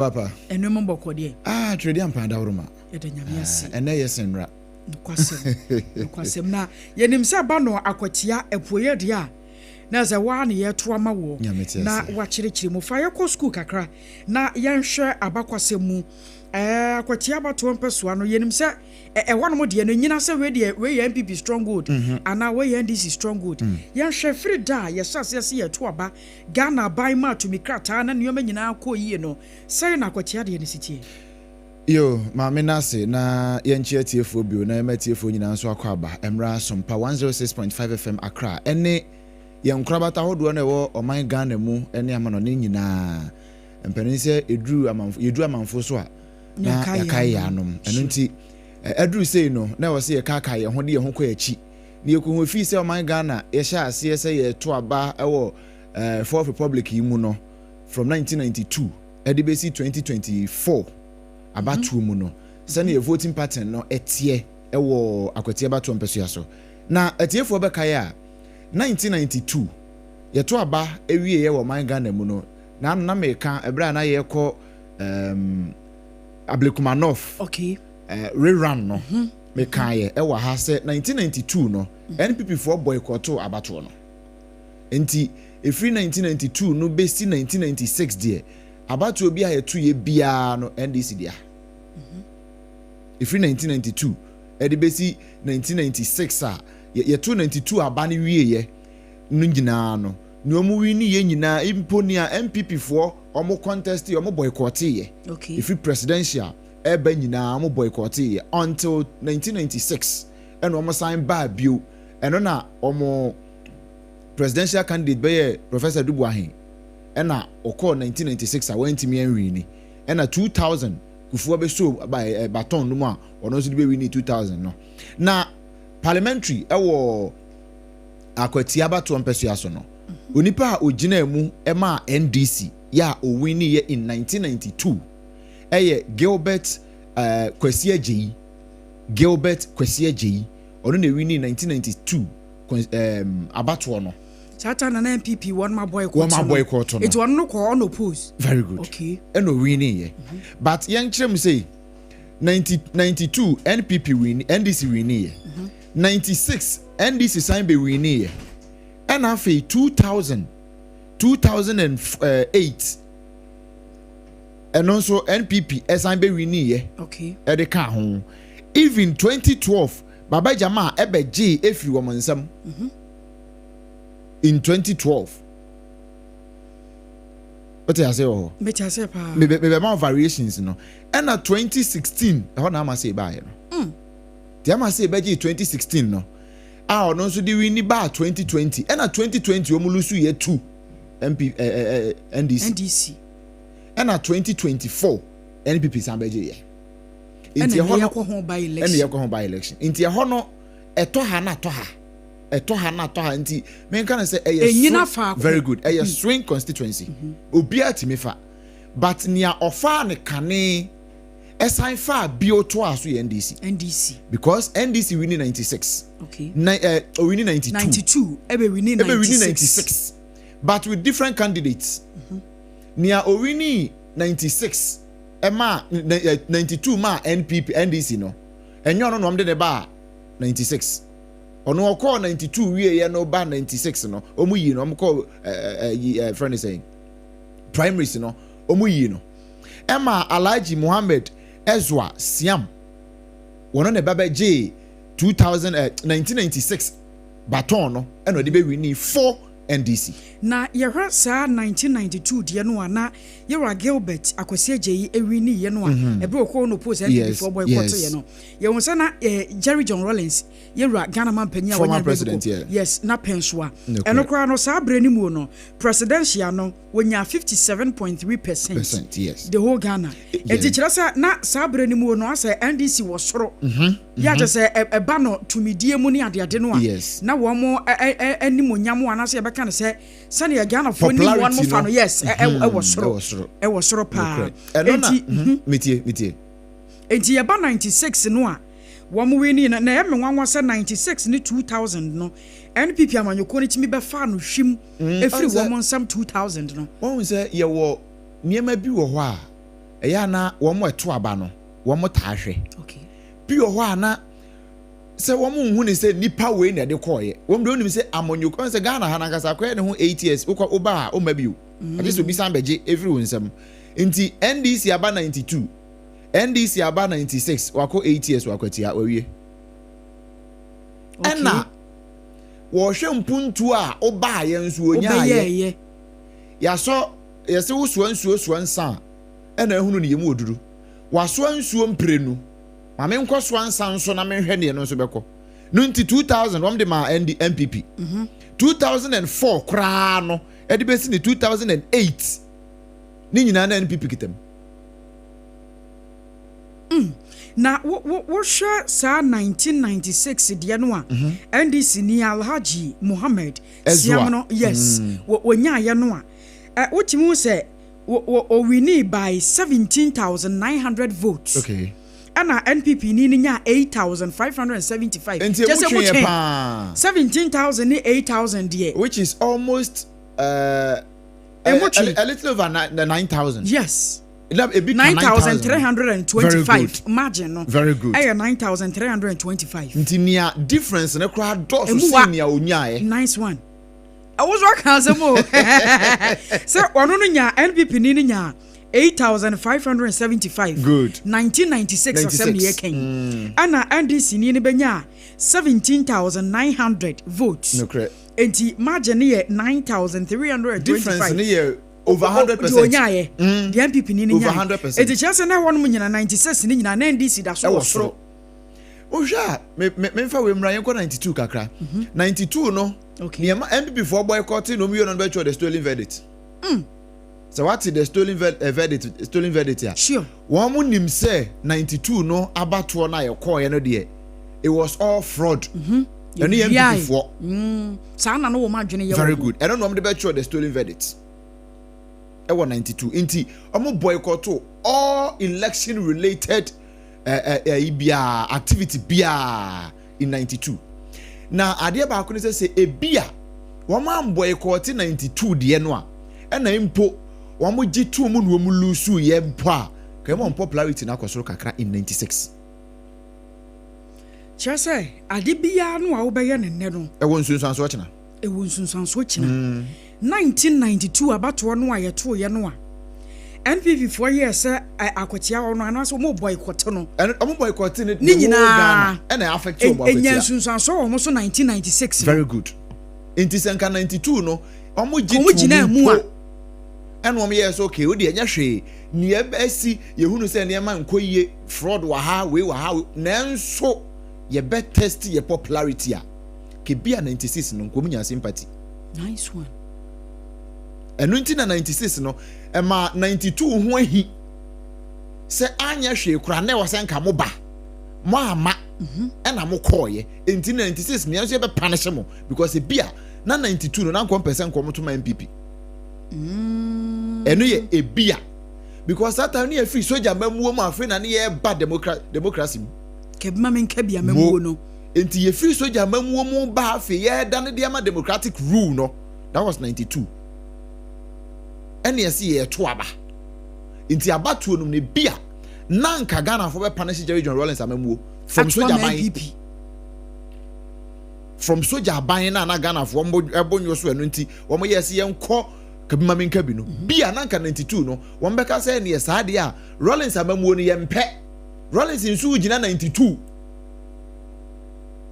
Papa. And no more code. Trade Apam Dadaa Obaapa. And there is in rap. Kwasem na yenim se ba no Akwatia epoye dia na ze wa na ye to ama wo na wa kirekire mu fa ye ko school kakra na yenhwe abakwasem mu Akwatia ba to mpesoa no yenim se wa no mo de no nyina se we ye MPP strong good ana we ye NDC strong good yenhwe free da ye sase ye to aba Ghana ban ma to mikrata na nyoma nyina ko yie no se na Akwatia de ne sitie. Yo, maame nase na yenchie tiefo bio na emetiefo nyina nso akwaba emra Sompa 106.5 FM Accra ene yenkrabata hodo na ewo oman Ghana mu ene amano ne nyina empeni se edru amanfo so a na yakai yanom eno nti edru sei no na wo se yekaka ye ho de ye ho kwa achi ne yekohu fi se oman Ghana ye sha ase se ye to aba ewo Fourth Republic yi mu no from 1992 edibesi 2024 abatu mu no sane ye voting pattern no etie ewo Akwatia batu mpeso yaso na etiefo bekaye a 1992 ye to aba ewie ye wo man Ghana mu no na meka ebra na ye ko Ablekumanov okay rerun no meka ye ewo ha se 1992 no NPP for boycott abatu no enti efri 1992 no besti 1996 die abatu obi a yetu ye bia no NDC dia ifri 1992 edibesi 1996 a yetu 92 abani wie ye no nyina no ni omu wini ye nyina imponi a MPP for omo contest omo boycott ye okay ifri presidential eba nyina omo boycott ye until 1996 and omo sign ba bio eno na omo presidential candidate be Professor Dubuahin ena okọ 1996 a wentimi enwini ena 2000 kufuwa be so by baton no ma ono so be wini 2000 no na parliamentary ewo Akwatia bato mpeso yaso no onipa ogina mu ema NDC ya o wini ye in 1992 eye Gilbert Kwesi Ajeyi ono na wini 1992 abato no Chata na MPP one my boycott. It one no call on oppose. Very good. Okay. And no winning ye. But young chem say 92 NPP win, NDC winning ye. 96 NDC sign be winning ye. And after 2008 and also NPP sign be winning ye. Okay. At the car home. Even 2012 Baba Jama ebe J if you woman some. In 2012 what I say oh me say pa me more variations no and na 2016 how na ma say ba no they ma say be 2016 no ah no so di win ba 2020 and na 2020 omu lusu ye 2 MP NDC and na 2024 NPP san be ye inti e ho no by election and ye ko by election inti e ho no eto ha na to ha nti men can say very good swing constituency obia timifa but near ofa ne kane esan fa bio to aso NDC because NDC winning 96 okay winning 92 ebe winning 96 but with different candidates near winning 96 ema 92 ma NDC no enyo no de ba 96 ono okọ 92 wie ye no ba 96 no omu yi no omko friend is saying primaries no omu yi no Emma Alhaji Muhammad Ezwa Siam wono ne baba J 1996 baton no eno de be wini 4 NDC na yehwa sa 1992 de no ana yewra Gilbert Akwesi Ajeyi ewini ye no a ebe okọ no post NPP for boycott ye no ye won say na Jerry John Rawlings yewra Ghana man panya former president yes na penswa eno kra no sa abrani mu no presidential no wonya 57.3% yes the whole Ghana enti kira sa na sa abrani mu no asa NDC wo soro ya je say eba no tumidie mu ni ade no a na wo mo animonyam ana se be kan se sani ya Ghana for ni one mo fa no yes was soro pa enti metie enti ya ba 96 no a wo mo we ni na ya me nwanwa se 96 ni 2000 no NPP amanyoko ni timi be fa no hwim efiri wo mo nsam 2000 no won se ye wo niema bi wo ho a ɛyɛ na wɔn ɛto aba no wɔn taa hwɛ okay pio hɔ ana sɛ wɔn hu ne sɛ nipa wei na de kɔɔyɛ wɔn de onim sɛ amonyɔ kɔn sɛ Ghana ha na nkasa akɔyɛ ne ho 8 years wokɔ oba a ɔma bio ati so bi san bɛgye every wɔn nsɛm nti NDC aba 92 NDC aba 96 wakɔ 8 years wakɔtia wawie ɛna wɔhwɛ mpuntu a ɔbaa yɛn nso onyaayɛ yɛasɔ yɛsɛ wosoa nsuo soa nsa ɛna ehunu ne yɛmu oduru wasoa nsuo mprenu mame nkɔ soa nsa nso na menhwɛ ne no nso bɛkɔ no nti 2000 wɔm de ma NPP 2004 koraa no ɛde bɛsi ne 2008 ne nyinaa na NPP kitam na wohwɛ saa 1996 deɛ no a NDC ni Alhaji Mohammed Siam no yes wɔnyaayɛ no a wotimi wo sɛ winni by 17,900 votes okay ana NPP ni nya 8,575 just say 17,000 ni 8,000 deɛ which is almost a little over 9,000 yes a bit 9,325 margin no very good 9,325 nti nia difference ne kra dot so nia onyae nice one I was working mo so ono no nya NPP ni nya 8,575 good 1996 assembly ken ana NDC ni benya 17,900 votes no correct enti margin ye 9,325 difference ni ye over 100%. The NPP ni over 100%. Eti chance na wonu nyina 96 ni nyina na NDC da so wosoro. Ohwa me mfa we mra yenko 92 kakra. 92 no. Okay. Niema NPP for boycott no mi no be the stolen verdict. So what is the stolen verdict here? Sure. One mu nim say 92 no abato na ye call ye no de. It was all fraud. And the NPP for. Sa na no wo ma dwene ye. Very good. I don't know the the stolen verdict. 92 inti omo boycott all election related activity bia in 92 na ade ba ko ne say ebia wo man boycott 92 de no a na impo wo mo gi tu mu no mu lusu ye mpo a ka mo popularity na akosoro kakra in 96 chese ade bia no a wo be ye ne no nsunsan so chena nsunsan so chena 1992 abato no a yeto ye no a NPP for years Akwatia ono anaso mo boycott no omo boycott ni nyina na affect you about enya sunsan so omo so 1996 very good inti senka 92 no omo gina mu a eno omo yes okay we de enya hwe ni ebesi yehunu se ne ma nkoyie fraud wa ha we wa ha nanso ye be test ye popularity a ke bia 96 no nkomu nya sympathy nice one eno nti na 96 no ema 92 ho ahi se anya hwe kura na wose nka mo ba mo ama ena mo koye enti 96 ne yanso be punish mo because e bia na 92 no na nkom percent kom to ma MPP eno ye e bia because that time ne free soldier mamuo mo afre na ne ye ba democracy ke bima men ka bia mamuo no enti ye free soldier mamuo mo ba afi ye da ne dia ma democratic rule no that was 92 ene yesi ye to aba nti abatuo no ne bia nanka Ghana for be punish Jerry John Rawlings amamuo from soldier ban from soldier ban na Ghana for ebonyo so eno nti wo mo yesi yenko kabima menka bi no bia nanka 92 no wo mbeka say ne yesa de a Rawlings amamuo no yempe Rawlings nsu gina 92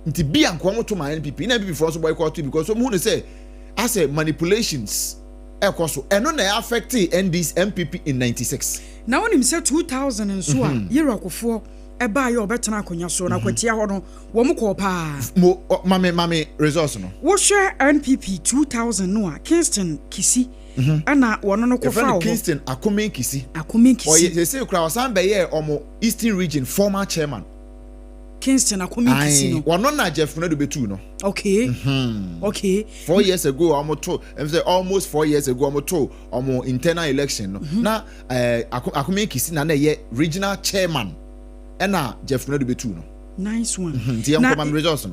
nti bia nko mo to ma NPP na NPP for so boycott because so mo no say as manipulations ekoso eno na affect NDC MPP in 96 na wonim say 2000 nso a yerakofo eba ye obetena akonya so na kwatia ho no wo mko pa mame resource no wo hwe NPP 2000 no a Kingston Kisi ana wono no kofa wo Kingston Akumen Kisi o ye say kura wasan be ye omo Eastern Region former chairman Kingston Akumen Kisi no wono na Jeff no do betu no okay okay 4 years ago almost 4 years ago omo internal election no na Akumen Kisi na ye regional chairman ena Jeff no do betu no nice one na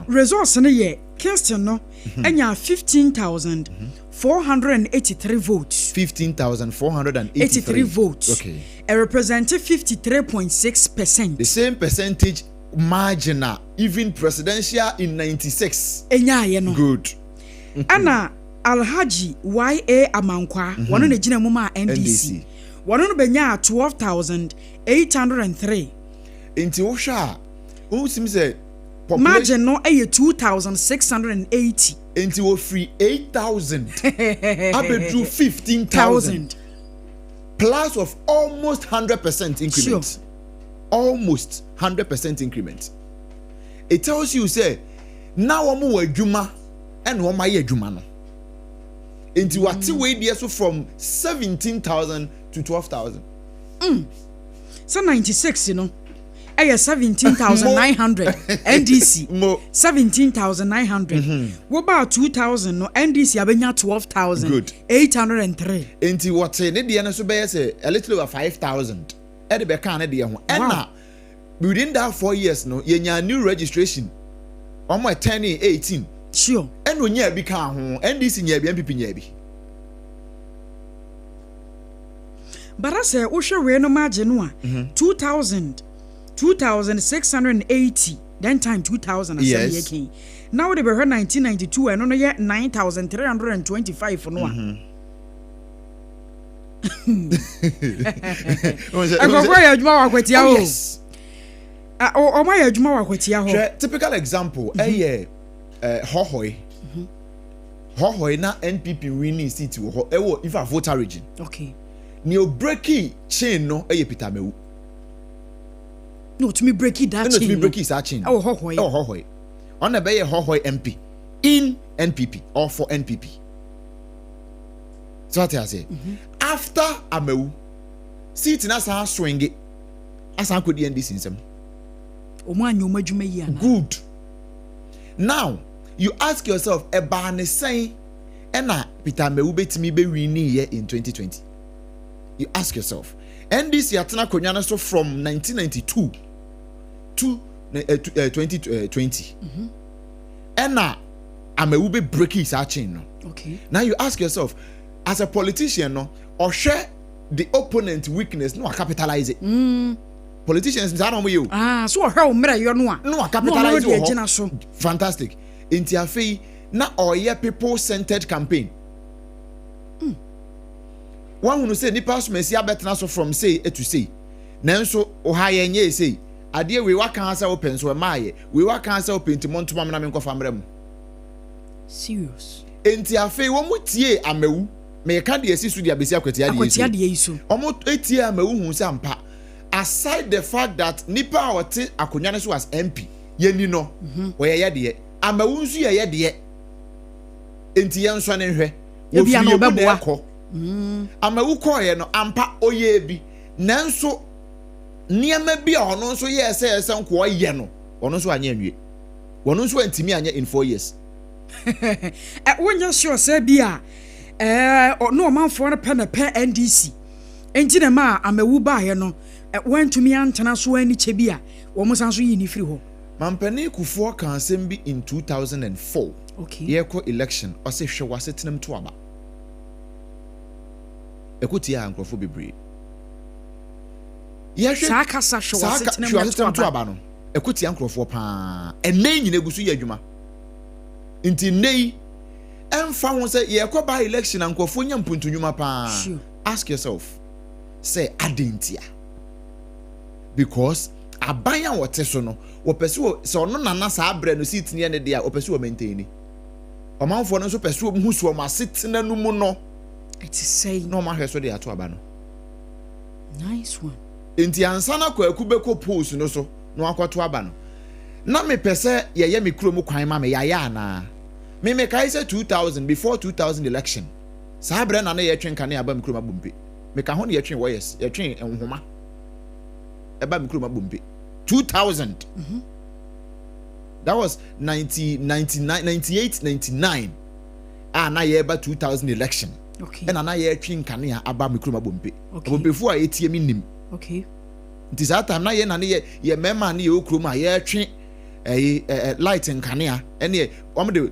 resource no ye Kingston no enya 15,483 votes 15,483 votes. Okay. It represented 53.6%. The same percentage margin, even presidential in 96. Good. Anna Alhaji Y.A. Amankwa, one of the Jinamuma NDC. One of the Benya 12,803. Into Osha, who seems a margin no a 2,680. Into free 8,000. Abe drew 15,000. Plus of almost 100% increment. Sure. Almost 100% increment. It tells you, say, now I'm a Juma and one my Juma. No. Into what way there so from 17,000 to 12,000. So 96, you know. 17,900 NDC. 17,900. What about 2,000? No, NDC abenya 12,803. Into what say? Ne so be say a little over 5,000. E de be kan ne de ho. And within that 4 years, no, yenya new registration. Omo 10 18. Sure. And when you be kan ho, NDC nya bi MPP nya bi. But I say we show we no margin no 2,680. Then time 2,000 yes. Now they were 1992 and only yet 9,325 for no. Typical example, Hohoi. Hohoi na NPP winning seat if a voter region. Okay. Neo breaky chain no Peter Mewu. No, to me breaky that chain. No, to me breaky that chain. Oh, Hohoi. Oh, Hohoi. On a bay Hohoi MP in NPP or for NPP. So what I say? After Amewu, seat na sa swing it. Asa could the NDC in some. Good. Now you ask yourself, a ban say, Ena Peter Mewu betimi be winning here in 2020. You ask yourself, NDC atena konyana so from 1992 to 2020. Ena Amewu be breaking his chain no. Okay. Now you ask yourself, as a politician no, or share the opponent weakness no capitalize it. Politicians don't you. So how many you know? No capitalize it. Fantastic. In Tiafi na oye people centered campaign. One who say nipa so mesi abetena so from say to say. Nanso ohaye nye say ade we wa kan asa open so maaye we wa kan asa open ti monto mam na me nkofa mrem. Serious. Enti afi wo mutie Amewu me ka de esi so de abesi Akwatia de yesu. Omo etie Amewu hu se ampa. Aside the fact that nipa wote akonya ne so as MP yeni no we ye de Amewu nso ye de enti ye nso ne hwe wo fi ye bu de akọ. Amewu koye no ampa oye bi nanso niema bi a ono nso ye ese nko ye no ono nso anya anwie wono nso antimi anya in 4 years. When you sure say bia no manfo no pe NDC enti na ma Amewu ba ye no went to me antena so ani che bia wo mo san so yi ni firi ho. Mampani Kufuor kan asem bi in 2004. Okay. Ye ko election o se hwe wasetenam to aba. Ekuti ya nkrofo bebre. Ye hwe sakasa hwe wasetenam to aba no. Ekuti ya nkrofo pa. Ene nyina gusu ye adwuma. Nti nei emfa ho se ye ko ba election nkrofo nya mpuntunwuma pa. Ask yourself, say adentia. Because abanya wote so no wopese so no nana sa abre no seat ne ne dia wopese wo maintain omanfo no so pese wo hu so ma setena no mu no it is say no ma hwe so de ato aba no. Nice one. Enti ansana kwa akubeko post no so no akwato aba no na me pese ye me kuro mu kwan ma me yaya na me kai say 2000 before 2000 election sa abre na na ye twen ne aba me kuro ma bompe me ka ho ne ye twen wo yes ye twen enhoma eba mikro mabombe 2000. That was 98 99 na ye eba 2000 election. Okay. And na ye twi nkane a aba mikro mabombe. Bombe fu a etie mi nim. Okay. Nti that time na ye na ye mema na ye okro ma ye twi light nkane a ene omde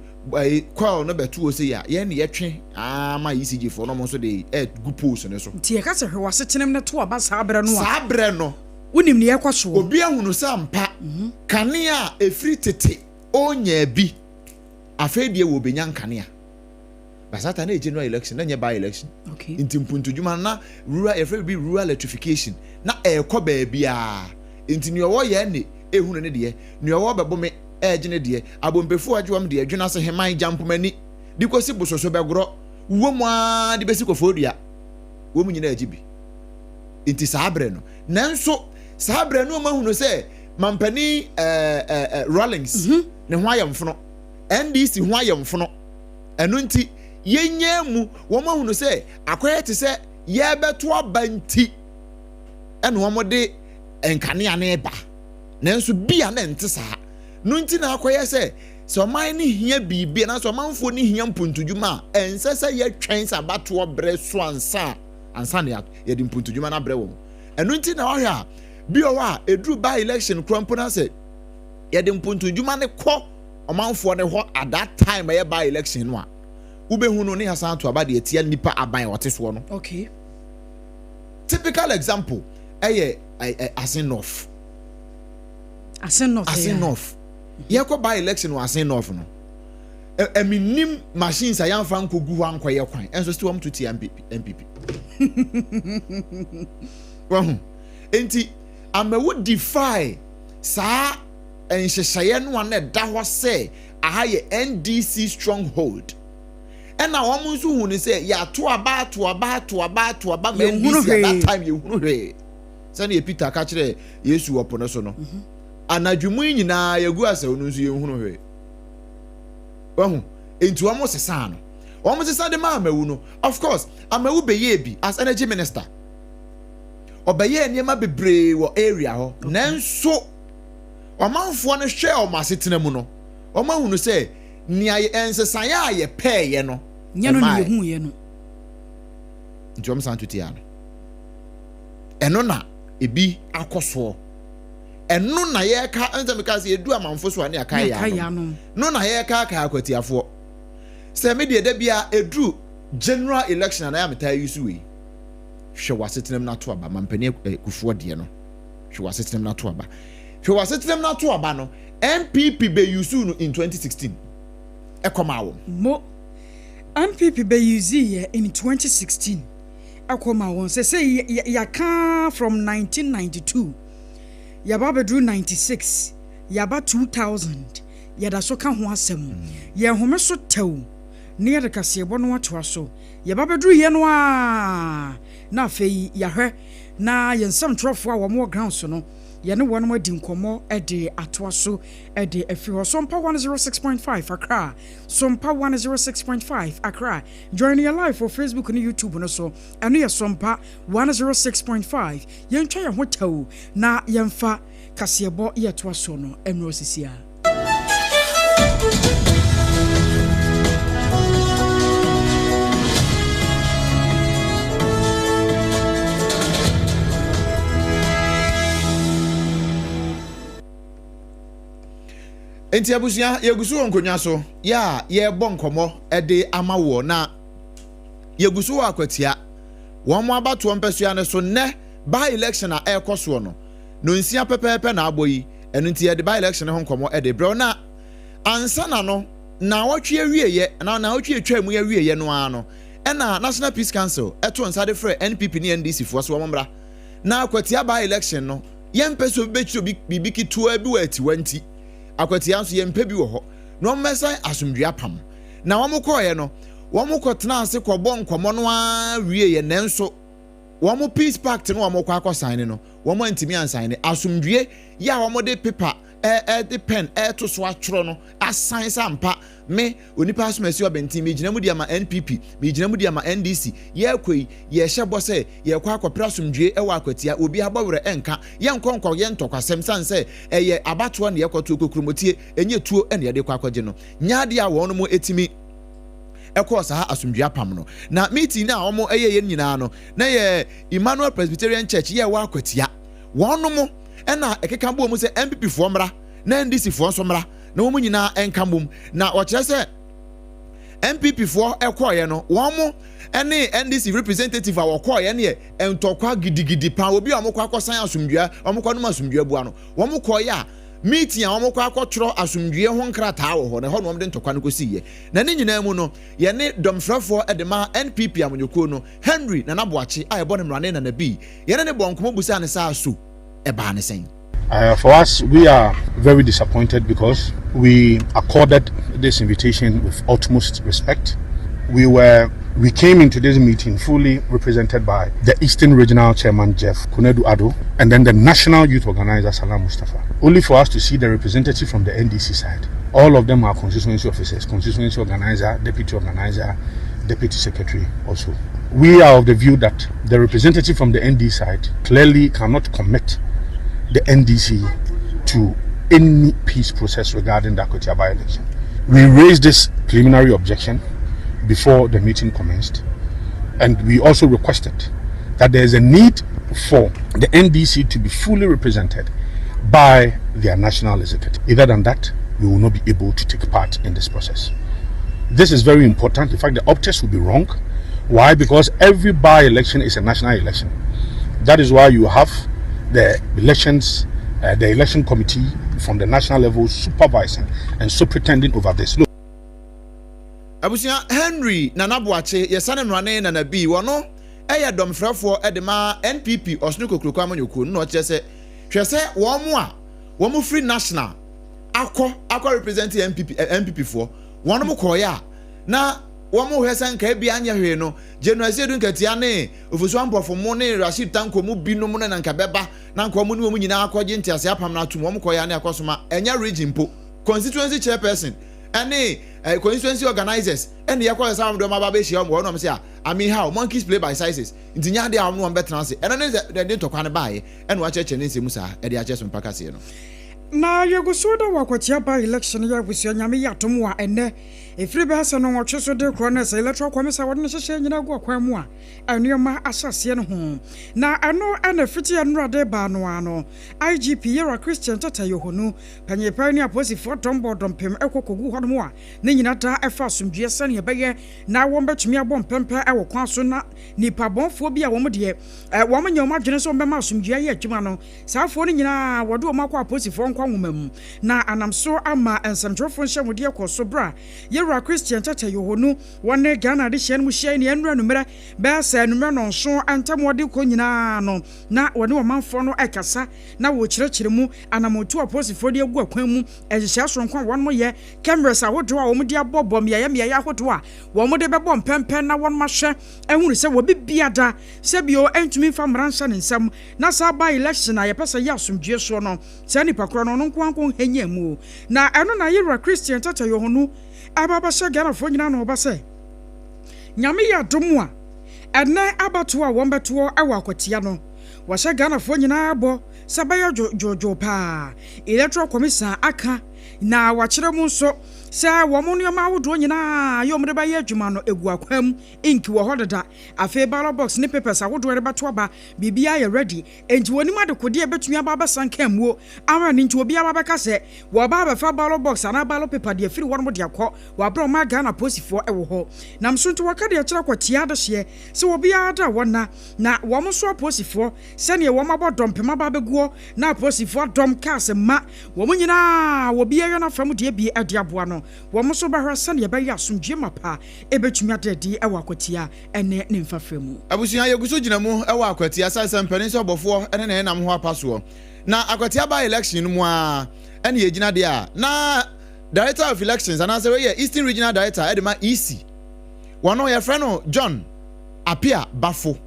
call no betu say ya ye ne yetwe ama ECG for no so dey good post ne so tie ka se hwe wasetenem ne to aba sabre no sabre no wonim ne yakwaso obi ahunu sampa kane a efri tete onya bi afedie wo benya nkane a basata na general election na nye by election okay inti mpuntudwuma na rural rural electrification na ekoba bia inti ne wo ye ne ehunu ne de ne wo bebo me ejene de abompefo adwom de adwena se heman jampomani dikosi bososo begro wo mu a de besi kofodua wo mu nyina agibi inti sabre no nanso sabre no mahunu se mampani Rawlings ne ho ayamfono NDC ho ayamfono eno nti yenye mu wo mahunu se akoye te se ye beto abanti eno wo mode enkane ane ba nanso bia na ente saa no nti na akoye se so man ni hia bibia na so manfo ni hia mpuntudwuma ense se ye twen sabato bre so ansa ne ye di mpuntudwuma na bre wo eno nti na ohia bi o wa edru by election krampo na se ye di mpuntudwuma ne kɔ omanfo ne ho at that time ye by election no a ube no ne hasan to aba de etia nipa aban wote so no okay typical example Asinoff ye ko by election wa Asinoff no eminim machines ayamfa nkogu ho ankoye kwan enso sti wom to tia MPP wahu enti amawu defy sa enhyehyeye no na da ho se aha ye NDC stronghold ena wom nso hu ni se ya to aba me NDC at that time ye hunu hwe se na Peter ka kire Yesu opo no so no anadwumu nyina yagu ase onu nso ye hunu hwe wahu enti wom sesa no wom sesa de ma amawu no of course amawu be ye bi as energy minister obeye niema bebre wo area ho nanso omanfo no hwe o masetena mu no omahunu se nia ensesan ya ye peye no nya no ne hu ye no njom santutia no eno na ebi akoso eno na ye ka enza meka se edu amanfo so ane aka ya no na ye ka akwatiafo se me de bia edu general election na ya meta yusu we hwe wasetenem na to aba mampani kufuo de no hwe wasetenem na to aba hwe wasetenem na to aba no MPP be yusu no in 2016 ekoma wo mo MPP be yusu in 2016 ekoma wo say ya ka from 1992 ya ba bedru 96 ya ba 2000 ya da so ka ho asem ya home so tew ne ya de kasebo no atwa so ya ba bedru ye no a na afei ya hwe na yensam trofo a wo mo ground so no ye ne won mo di nkomo e de atoa so e de afi ho Sompa 106.5 Accra Sompa 106.5 Accra join your live for Facebook and YouTube no so eno ye Sompa 106.5 yen twa ye ho taw na yemfa kasebo ye toa so no emro sisia enti abusia yegusu onkonya so ya ye bonkomo ede amawo na yegusu Akwatia won mo abato mpesua ne so ne by election a ekoso no no nsia pepepe na aboyi eno nti ye de by election ho nkomo ede bro na ansa na no na wotwe awieye na wotwe atwa mu awieye no ano ena National Peace Council eto nsade frɛ NPP ne NDC fo so wombra na Akwatia by election no yempeso becho bibiki to abi wati wanti Akwatia nso yempe bi wo ho no mmesan asomdua pam na womokoye no womokotena ase kɔbɔ nkomo no a wieye nenso womo peace pact no womokɔ akɔsign no womo antimi ansign asomdue ya womode paper the pen to so atworo no assign sampa me onipa asomasi obenti me gina mu dia ma NPP me gina mu dia ma NDC ye koi ye hyebo se ye kɔ akɔpra asomdue wɔ Akwatia obi abawre enka ye nkonkɔ ye ntokwasem sanse eye abato na ye kɔto kokurumotie enye tuo ene ye de kɔ akɔgye no nyaade a wɔn mo etimi ekɔ saa asomdua pam no na meeting na wɔn eye nyinaa no na ye Emmanuel Presbyterian Church ye wɔ Akwatia wɔn mo ena ekeka bo mu se MPP fo mra na NDC fo so mra na wo nyina enka mum na o kire se MPP for ɛkɔɔyɛ no wɔn ɛne NDC representative a wɔkɔɔyɛ ne yɛ ntɔkwa gidigidi pa obi a wɔn kɔ akɔsan asomdua wɔn kɔ nom asomdua bua no wɔn kɔɔyɛ a meeting a wɔn kɔ akɔtwerɛ asomdua ho nkrataa wɔ hɔ na hɔ na wɔn de ntɔkwa no kɔsi yɛ na ne nyinaa mu no yɛne dɔmfrɛfoɔ ɛde ma NPP amanyɔkuo no Henry Nana Boakye a yɛbɔ ne mmerane na bi yɛne ne bɔ nkɔmɔ busa ne saa so ɛbaa ne sɛn. For us, we are very disappointed because we accorded this invitation with utmost respect. We came into this meeting fully represented by the Eastern Regional Chairman Jeff Kunedu Ado and then the National Youth Organizer Salam Mustafa. Only for us to see the representative from the NDC side. All of them are constituency officers, constituency organizer, deputy secretary also. We are of the view that the representative from the ND side clearly cannot commit the NDC to any peace process regarding the Akwatia by-election. We raised this preliminary objection before the meeting commenced, and we also requested that there is a need for the NDC to be fully represented by their national executive. Other than that, we will not be able to take part in this process. This is very important. In fact, the optics will be wrong. Why? Because every by-election is a national election. That is why you have the elections, the election committee from the national level supervising and superintending over this. Look. Abusia Henry Nana Boakye yesane mrane na nabi wono eya domfrafo edema NPP osnuko kroko amanyoko no kyese hwese wo mu free national akọ represent MPP for wono mu koya na wo mu hwese nka bia anya hwe no January edu nkatia ne ofusu ampofo mu ne Rashid Tanko mu bi no mu na nka beba na nka mu ne mu nyina akọje ntiase apam na atum wo mu koya ne akosoma enya region po constituency chairperson any constituency organizers and the yakwa some do maba be shia mo no say I mean how monkeys play by sizes ntinya de am no better say and then they dey tokwa ne bae and wa cheche ne nsemu sa e dey ache so mpaka se no na yeguso da Akwatia by election ya busia nyame yatom wa ene efiri be ase no nwotwe so de kro na se electoral commission wode ne hyehye nyina go akwan mu a anuoma asase ne ho na ano ana fiti anurade ba no ano IGP Yera Christian Tata Yohonu panyepa ni aposi for tombo dompem ekokogu ho no a ne nyina da efa asomdue sane ebeye na won betumi abom pempe ewo kwan so na nipa bonfo bi a wom de wom nyoma dwene so mbema asomdue ye adwuma no saafo ne nyina wode o makwa aposi for nwumam na anamso ama ensantrofo nhyemude ekoso bra Yera Christian Tata Yohonu wone Ghana de hye no hye ne enura numere be sa numere no nso antamode ko nyina no na wone omanfo no ekasa na wo kyerɛkyerɛ mu anamotu aposifo de egu akwan mu ehyehyɛ sonkwa won mo ye cameras ahodo a wom de abobom ye ahodo a wom de bebom pempen na won mahwɛ ehunu sɛ wo bibiada sɛ bio entumi fa mransa ne nsam na sa ba election a ye pesa ye asomdue so no sɛ nipa kro no nko hanya mu na eno na Yera Christian Tata Yohonu ababa sɛ Ghana fo nyina no oba sɛ nyame ya dom a ene abato a won beto ewa Akwatia no wa sɛ Ghana fo nyina abo sɛ ba jojo pa electoral commission aka na wa kyerɛ mu nso sɛ wo mo nneɛma awodo nyina yɛ omre ba yɛ adwuma no egu akwam inki wo hodada afi ballot box ne papers awodo re bato aba bibia yɛ ready enti wonim adekode e betumi aba basanka muo ama ne nti obi aba bɛka sɛ wo ba ba fa ballot box ana ballot paper de afiri wɔn mo de akɔ wo abro ma Ghana posifo ɛwɔ hɔ nam so nto waka de kyerɛ Akwatia de hye sɛ obi ada wɔna na wo mo so posifo sɛ ne wo mabɔ dompema ba beguo na posifo dom ka sɛ ma wo mo nyina wo bia yɛ na fam de bi aduaboa no wɔn so bahra sane yɛbɛyɛ asomdue mapa ebetumi adedi ɛwɔ Akwatia ɛne ne mfafrɛmu abusua yeguso gyina mu ɛwɔ Akwatia sɛ mpanin sɛ ɔbɔfoɔ ɛne ne nam ho apasoɔ na Akwatia by election mu a ɛne yɛgyina de a na director of elections anase we Eastern Regional Director ɛde EC wɔno yɛfrɛ no John Apia Bafo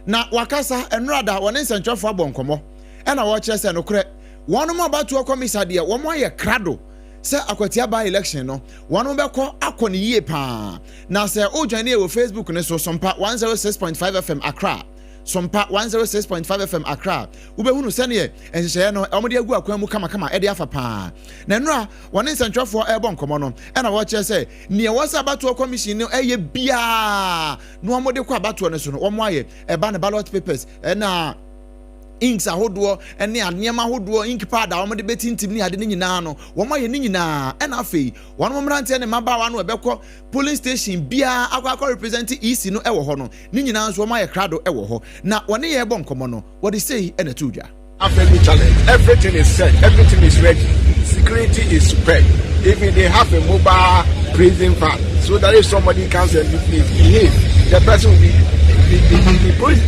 na wakasa enrada wɔne nsɛntwɛfo abɔ nkɔmɔ ɛna wɔkyerɛ sɛ no korɛ wɔn mo abatoɔ commission deɛ wɔn ayɛ krado sɛ Akwatia by election no wɔn bɛkɔ akɔ ne yie pa na sɛ o join ne wɔ Facebook ne so Sompa 106.5 FM Accra Sompa 106.5 FM Accra wobɛhunu sɛneɛ nhyehyɛ no ɔmo de agu akwan mu kama ɛde afa pa na nura wɔne nsɛntwɛfoɔ ɛbɔ nkɔmɔ no ɛna wɔkyerɛ sɛ nea wɔsɛ abatoɔ commission no ɛyɛ bia no ɔmo de kɔ abatoɔ no so no ɔmo ayɛ ɛba ne ballot papers ɛna inks ahodoɔ ɛne aneɛma ahodoɔ ink pad a wɔn de bɛtintim ne ade ne nyinaa no wɔn ayɛ ne nyinaa ɛna afei wɔn mmeranteɛ ne mmabaawa no ɛbɛkɔ polling station biara akɔ represent EC no ɛwɔ hɔ no ne nyinaa nso wɔn ayɛ krado ɛwɔ hɔ na wɔne yɛ bɔ nkɔmɔ no wɔde sei ɛna to dwa. After the challenge, everything is set, everything is ready. Security is superb. Even they have a mobile prison van, so that if somebody comes and misbehave, the person will be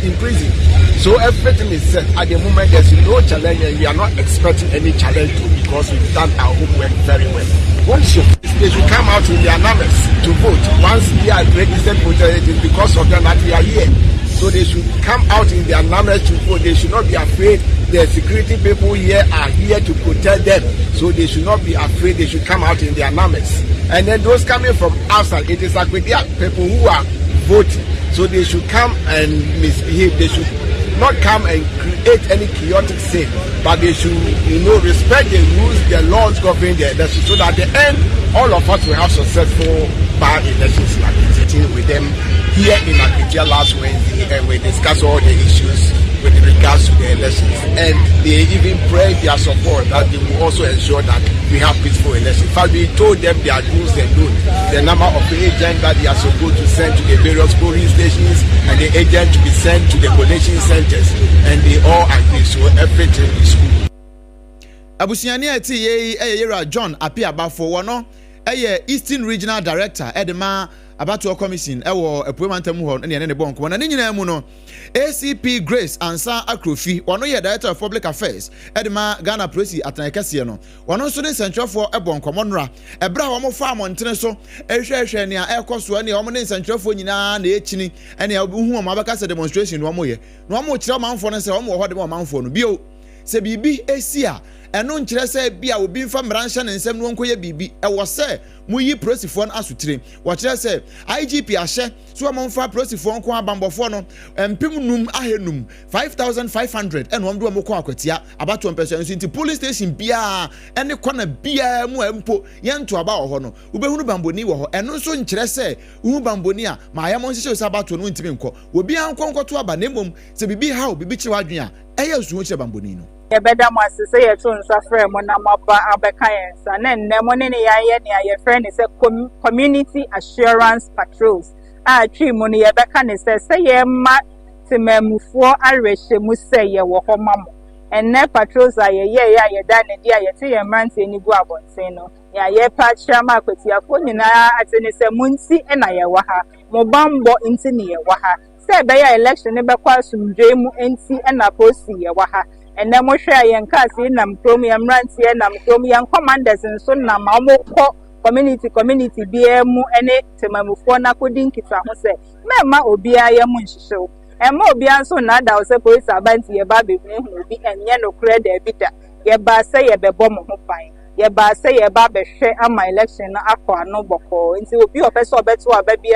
in prison. So everything is set. At the moment, there's no challenge, and we are not expecting any challenge because we've done our homework very well. Once they should come out in their numbers to vote. Once they are registered voters, it is because of them that we are here. So they should come out in their numbers to vote. They should not be afraid. The security people here are here to protect them. So they should not be afraid. They should come out in their numbers. And then those coming from outside, it is Akwatia people who are voting. So they should come and misbehave. They should not come and create any chaotic scene. But they should, respect the rules, the laws governing the election. So that at the end, all of us will have successful by-elections like sitting with them here in Akwatia last Wednesday, and we discussed all the issues with regards to the elections. And they even prayed their support that they will also ensure that we have peaceful elections. In fact, we told them their rules and rules, the number of agents that they are supposed to send to the various polling stations, and the agent to be sent to the collation centers, and they all agree. So everything is good. Abusiani eti ye John Apiabafo wono Eastern Regional Director Edema Abato Commission ewo epuemantam ho ne bonko na nyina mu no ACP Grace Ansa Akrofi wono ye Director of Public Affairs Edema Ghana Presi Atanekese no wono so ne sentrefo ebonko monra ebra wo mo fa amontene so ehwehwe ne a ekoso ne wo mo ne sentrefo nyina na echini ene obu mo abaka se demonstration wo mo ye no mo kire manfo no se wo mo ho de mo manfo no bio se bibi esia eno nkyerɛ sɛ bia obi mfa mranhya ne nsɛm no nkoyɛ bibi ɛwɔ sɛ muyi prosifo no asotire wɔkyerɛ sɛ IGP ahyɛ so wɔn mfa prosifo nko abambɔfo no empem num ahenum 5500 ɛna wɔn de wɔn kɔ Akwatia abato mpɛsɛ nso nti police station bia ɛne kɔna bia mu empo yɛnto aba wɔ hɔ no wobɛhunu bamboni wɔ hɔ ɛno nso nkyerɛ sɛ hu bamboni a ma ayɛ mo nhyehyɛ sɛ abato no ntimi nkɔ obi ankɔnkɔto aba na mmom sɛ bibi ha bibi kyi wadwen a ɛyɛ suho kyerɛ bamboni no yɛbɛda mo ase sɛ yɛto nsa frɛ mo na maba abɛka yɛn nsa na nnɛ mo ne yɛayɛ ne yɛfrɛ ne sɛ community assurance patrols a twi mo no yɛbɛka ne sɛ yɛma temamufoɔ awerɛhyɛ mu sɛ yɛwɔ hɔ ma mo nnɛ patrols a yɛyɛ a yɛda ne di a yɛte yɛn mmeranteɛ ni gu abɔnten no yɛayɛpa akyerɛ ma akwatiafoɔ nyinaa ate ne sɛ mo nti na yɛwɔ ha mo bambɔ nti ne yɛwɔ ha sɛ ɛbɛyɛ election ne bɛkɔ asomdwee mu nti na posi yɛwɔ ha and then we share young Cassie, Nam Chromium Rantier, Nam Chromium Commanders, and so Namamo community BMU and it to Mamufona couldn't keep say, Mamma Obia Yamunch show. And more beyond so now that was a police abanti a baby will be and yellow credit bitter. Ye ba say a bebom hopine. Ye ba say a baby share on my election aqua no boko. And so be a person better a baby.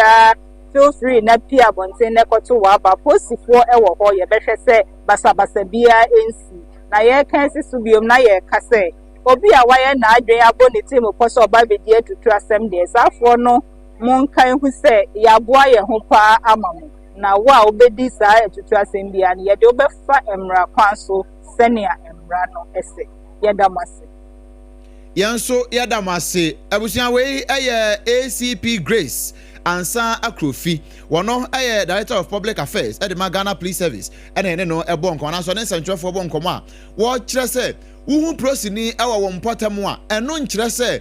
Feel free na pia bonte ne koto wa ba posifo ewo ho ye behwe se basabasa bia ensi na ye kan sisu biom na ye ka se obi a waye na adwen abone team poso ba bedi atutu asem de safo no mon kan hu se ya boa ye ho pa amamu na wa obedi sa atutu asem bia ne ye de obefa emra kwan so senia emra no ese ye damase yanso ye damase abusia we ACP Grace Ansa Akrofi wono Director of Public Affairs Edema Ghana Police Service ene no ebonko na so ne sentrefo bonko ma wo kyerɛ sɛ wuhu prosini ɛwɔ wo mpɔtam a ɛno nkyerɛ sɛ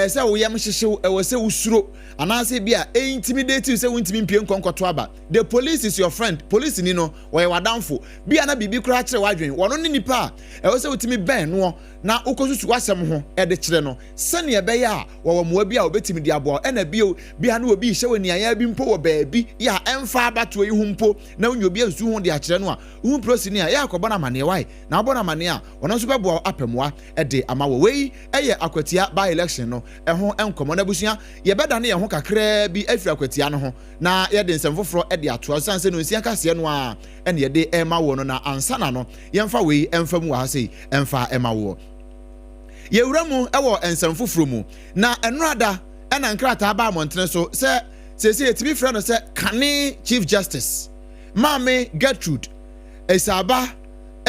sɛ wo yam hyehyew ɛwɔ sɛ usuro anase bia intimidate you sɛ wontimi mpie nkonkoto aba the police is your friend police ni no wɔyɛ wadamfo bia na bibi kura kyerɛ wadwen wɔno ne nipa ɛwɔ sɛ wotimi bɛn no na ukosusu wasɛm ho ɛde kyerɛ no sɛne ɛbɛyɛ a wɔwɔ moa bia obetimi di aboa ɛna bio bia na obi hyɛ wani aya bi mpo wɔ baabi ya ɛmfa abato yi ho mpo na wonyo bia nsu ho de akyerɛ no a wo prosini a yɛ akɔbɔ na mane wai na abɔ na mane a wɔno nso bɛboa apɛmoa ɛde ama wɔ wei Akwatia by election no ɛho ɛnkɔmɔ na busua yɛbɛda ne yɛho kakra bi afiri Akwatia no ho na yɛde nsɛm foforo ɛde atoa sanse no nsia kaseɛ no a ɛne yɛde ɛma wɔ no na ansana no yɛmfa wei ɛmfa mu wɔ ha sei ɛmfa ɛma wɔ yɛwura mu ɛwɔ nsɛm foforo mu na ɛnoada ɛna nkrata ba amontene so sɛ yɛtimi frɛ no sɛ Kane Chief Justice Mame Gertrude Esaba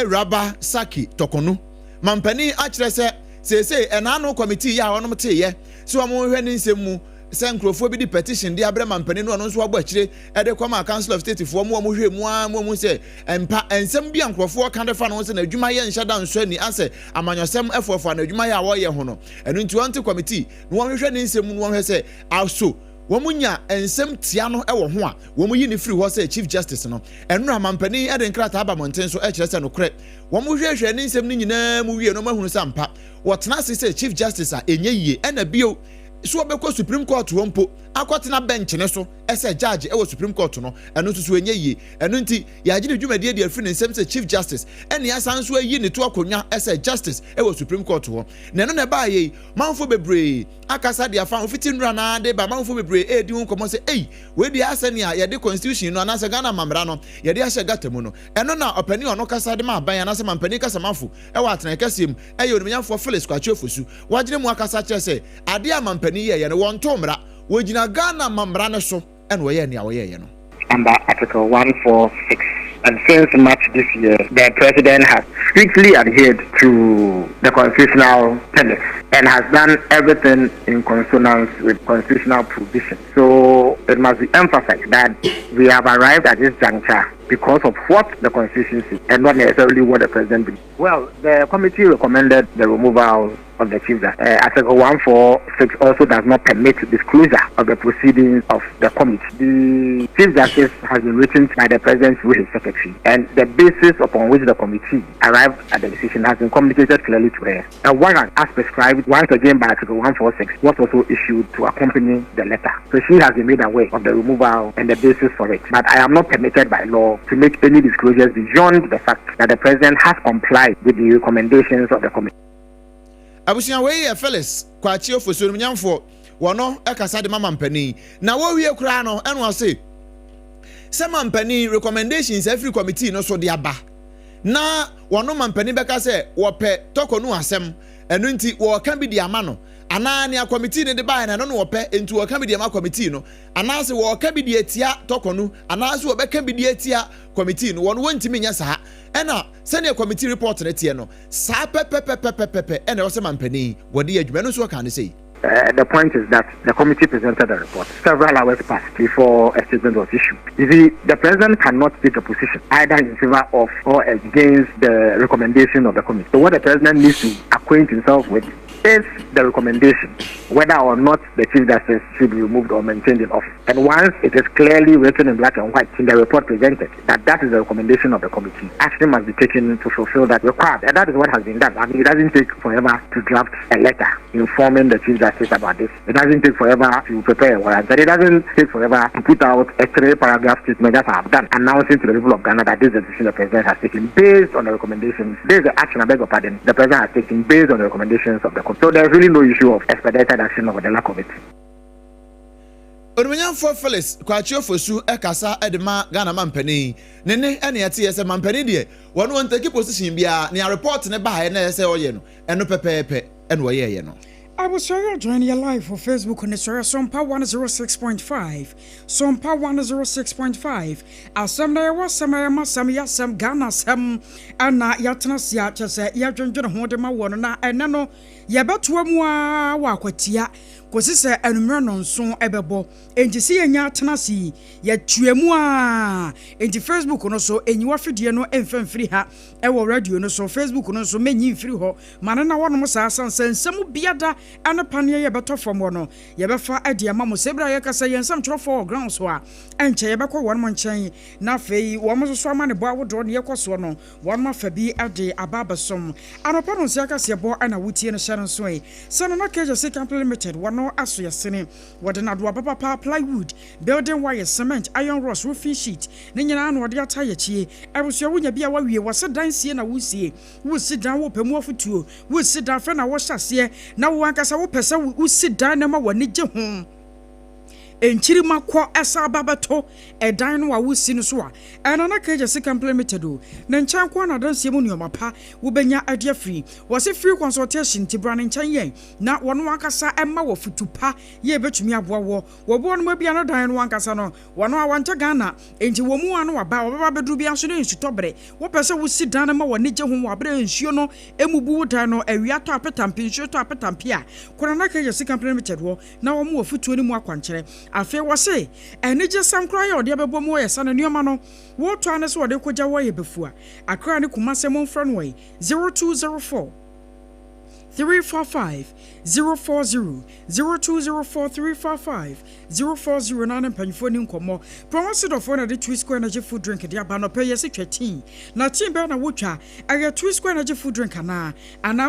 Raba Saki Tokonu mampani akyerɛ sɛ enano committee ya onom teyɛ so ɔmo hwɛ ne nsɛm sɛ nkrofo bi di petition de abrɛ mampani no ɔno nso abɔ akyire ɛde kɔma council of state fo ɔmo hwɛ mu a mu sɛ empa ensɛm bi ankrofo ka de fa no sɛ na adwuma yɛ nhyɛ da nso ani asɛ amanyɔsɛm ɛfɔfɔ na adwuma yɛ a wɔyɛ ho no ɛno nti wɔnte committee no wɔn hwɛ ne nsɛm no wɔn hwɛ sɛ aso wɔn nya ensɛm tia no ɛwɔ ho a wɔn yi ne free hɔ sɛ chief justice no ɛno na mampani ɛde nkrata aba mɔnten so ɛkyerɛ sɛ no korɛ wɔn hwɛ ne nsɛm no nyinaa mu wie no mahunu sɛ ampa wɔtena ase sɛ chief justice a enye yie ɛna bio so obekɔ supreme court hɔ mpo akɔtena bench ne so ɛsɛ judge ɛwɔ supreme court no ɛno nso so enye yie ɛno nti yɛagye ne dwumadie de afiri ne nsɛm sɛ chief justice ɛne asan so ayi ne to akonnwa ɛsɛ justice ɛwɔ supreme court hɔ na ɛno na ɛbaa yɛ manfo bebree akasa de afa ofiti nnura na de ba manfo bebree edi ho nkɔmɔ sɛ we di asɛne a yɛde constitution no anasɛ Ghana mamra no yɛde ahyɛ gata mu no ɛno na ɔpani ɔno kasa de ma aban anasɛ mampani kasa manfo ɛwɔ atena kɛseɛ mu ɛyɛ onimnyafo Felix Kwachi Ofosu wagyere mu akasa kyerɛ sɛ ade a mampani yɛ no wɔn tomra wojina Ghana mamra ne so ɛna wɔyɛ nea wɔyɛ no under Article 146. And since March this year, the president has strictly adhered to the constitutional tenets and has done everything in consonance with constitutional provision. So it must be emphasized that we have arrived at this juncture because of what the constitution says and not necessarily what the president believes. Well, the committee recommended the removal of the chief justice. Article 146 also does not permit disclosure of the proceedings of the committee. The chief justice has been written by the president through his secretary, and the basis upon which the committee arrived at the decision has been communicated clearly to her. A warrant, as prescribed once again by Article 146, was also issued to accompany the letter. So she has been made aware of the removal and the basis for it. But I am not permitted by law to make any disclosures beyond the fact that the president has complied with the recommendations of the committee. Abusia we Felix Kwachi Ofosu onimnyamfo wono ekasa de mampani na wo wie kura no eno ase se mampani recommendations every committee no so de aba na wono mampani beka se wo pe tokonu asem eno nti wo ka bi de ama no ana ne committee ne de ba na no wo pe enti wo ka bi de ama committee no ana se wo ka bi de atia tokonu ana se wo be ka bi de atia committee no wono wontimi nya saa ena senior committee report ne tie no saa pepepepepepe ena wo se mampani wo de adwuma no so ka ne sei. The point is that the committee presented a report. Several hours passed before a statement was issued. You see, the president cannot take a position either in favor of or against the recommendation of the committee. So what the president needs to acquaint himself with is the recommendation, whether or not the chief justice should be removed or maintained in office. And once it is clearly written in black and white in the report presented that that is the recommendation of the committee, action must be taken to fulfill that requirement. And that is what has been done. I mean, it doesn't take forever to draft a letter informing the chief justice about this. It doesn't take forever to prepare a warrant. And it doesn't take forever to put out a 3-paragraph statement that I have done, announcing to the people of Ghana that this is the decision the president has taken based on the recommendations. This is the action, I beg your pardon, the president has taken based on the recommendations of the committee. So there's really no issue of expedited action over the lack of it. Onimnyamfo Felix Kwachi Ofosu ekasa edema Ghana mampani nene ene yete yese mampani de wono won take position bia ne report ne ba na yese oye no eno pepepe eno oye no. I was sure joining your live for Facebook on the Sompa 106.5. Sompa 106.5. Asam na yawa sam yasam Ghana sam ana yatena sia chese ya dwendwene ho de ma wono na ene no yebetoa mu a wa Akwatia kosi se enumre no nso ebebo enti si yenya atena si ya tuamu a enti Facebook no so enyiwa fidie no emfamfiri ha ewo radio no so Facebook no so menyi mfiri ho mane na wono sa nsemu biada ana panie ye beto fom no ye befa ade ama mo sebra ye kasa ye nsam tro for ground so a enche ye bekọ won mo nchen na fei wo mo so ama ne bo awodo ne ye koso no won ma fa bi ade ababasom anopa no sia kase bo ana wutie no hyere so e sano na keje second limited wono aso yesene wode na do ababa plywood building wire cement iron rods roofing sheet ne nyina na wode ata ye chie ebuso wunya bia wawie wose dansie na wusie wusi dan wo pemu afutuo wusi dan fe na wo hyase na wo ankasa wo pese wusi dan na ma wani je ho enchirima kwa esa babato edan no awusi no so a ena na keje sika implemented o na nchan kwa na dan siemu nioma pa wo benya adia free wose free consultation tibra ne nchan yen na wono akasa emma wo futupa ye betumi aboa wo bo no bia no dan no ankasa no wono awanta Ghana enti wo mu anu aba wo baba bedru bia so no nsutobre wo pese wo si dan ma woni je ho wo abre nsuo no emubu wo dan no awia to apetampi nsuo to apetampi a kora na keje sika implemented wo na wo mu wo futuo ni mu akwankyere afi wo se eni je sankra ye ode bebo mu ye sana nioma no wo to ane so ode koja wo ye befua Akra ne Kumase mon friend way 0204 345 040 0204 345 040 na mpanyfo ni nkomo promise do for na the Two Square Energy food drink dia ba no pay yes 13 na team be na wotwa age Two Square Energy food drink ana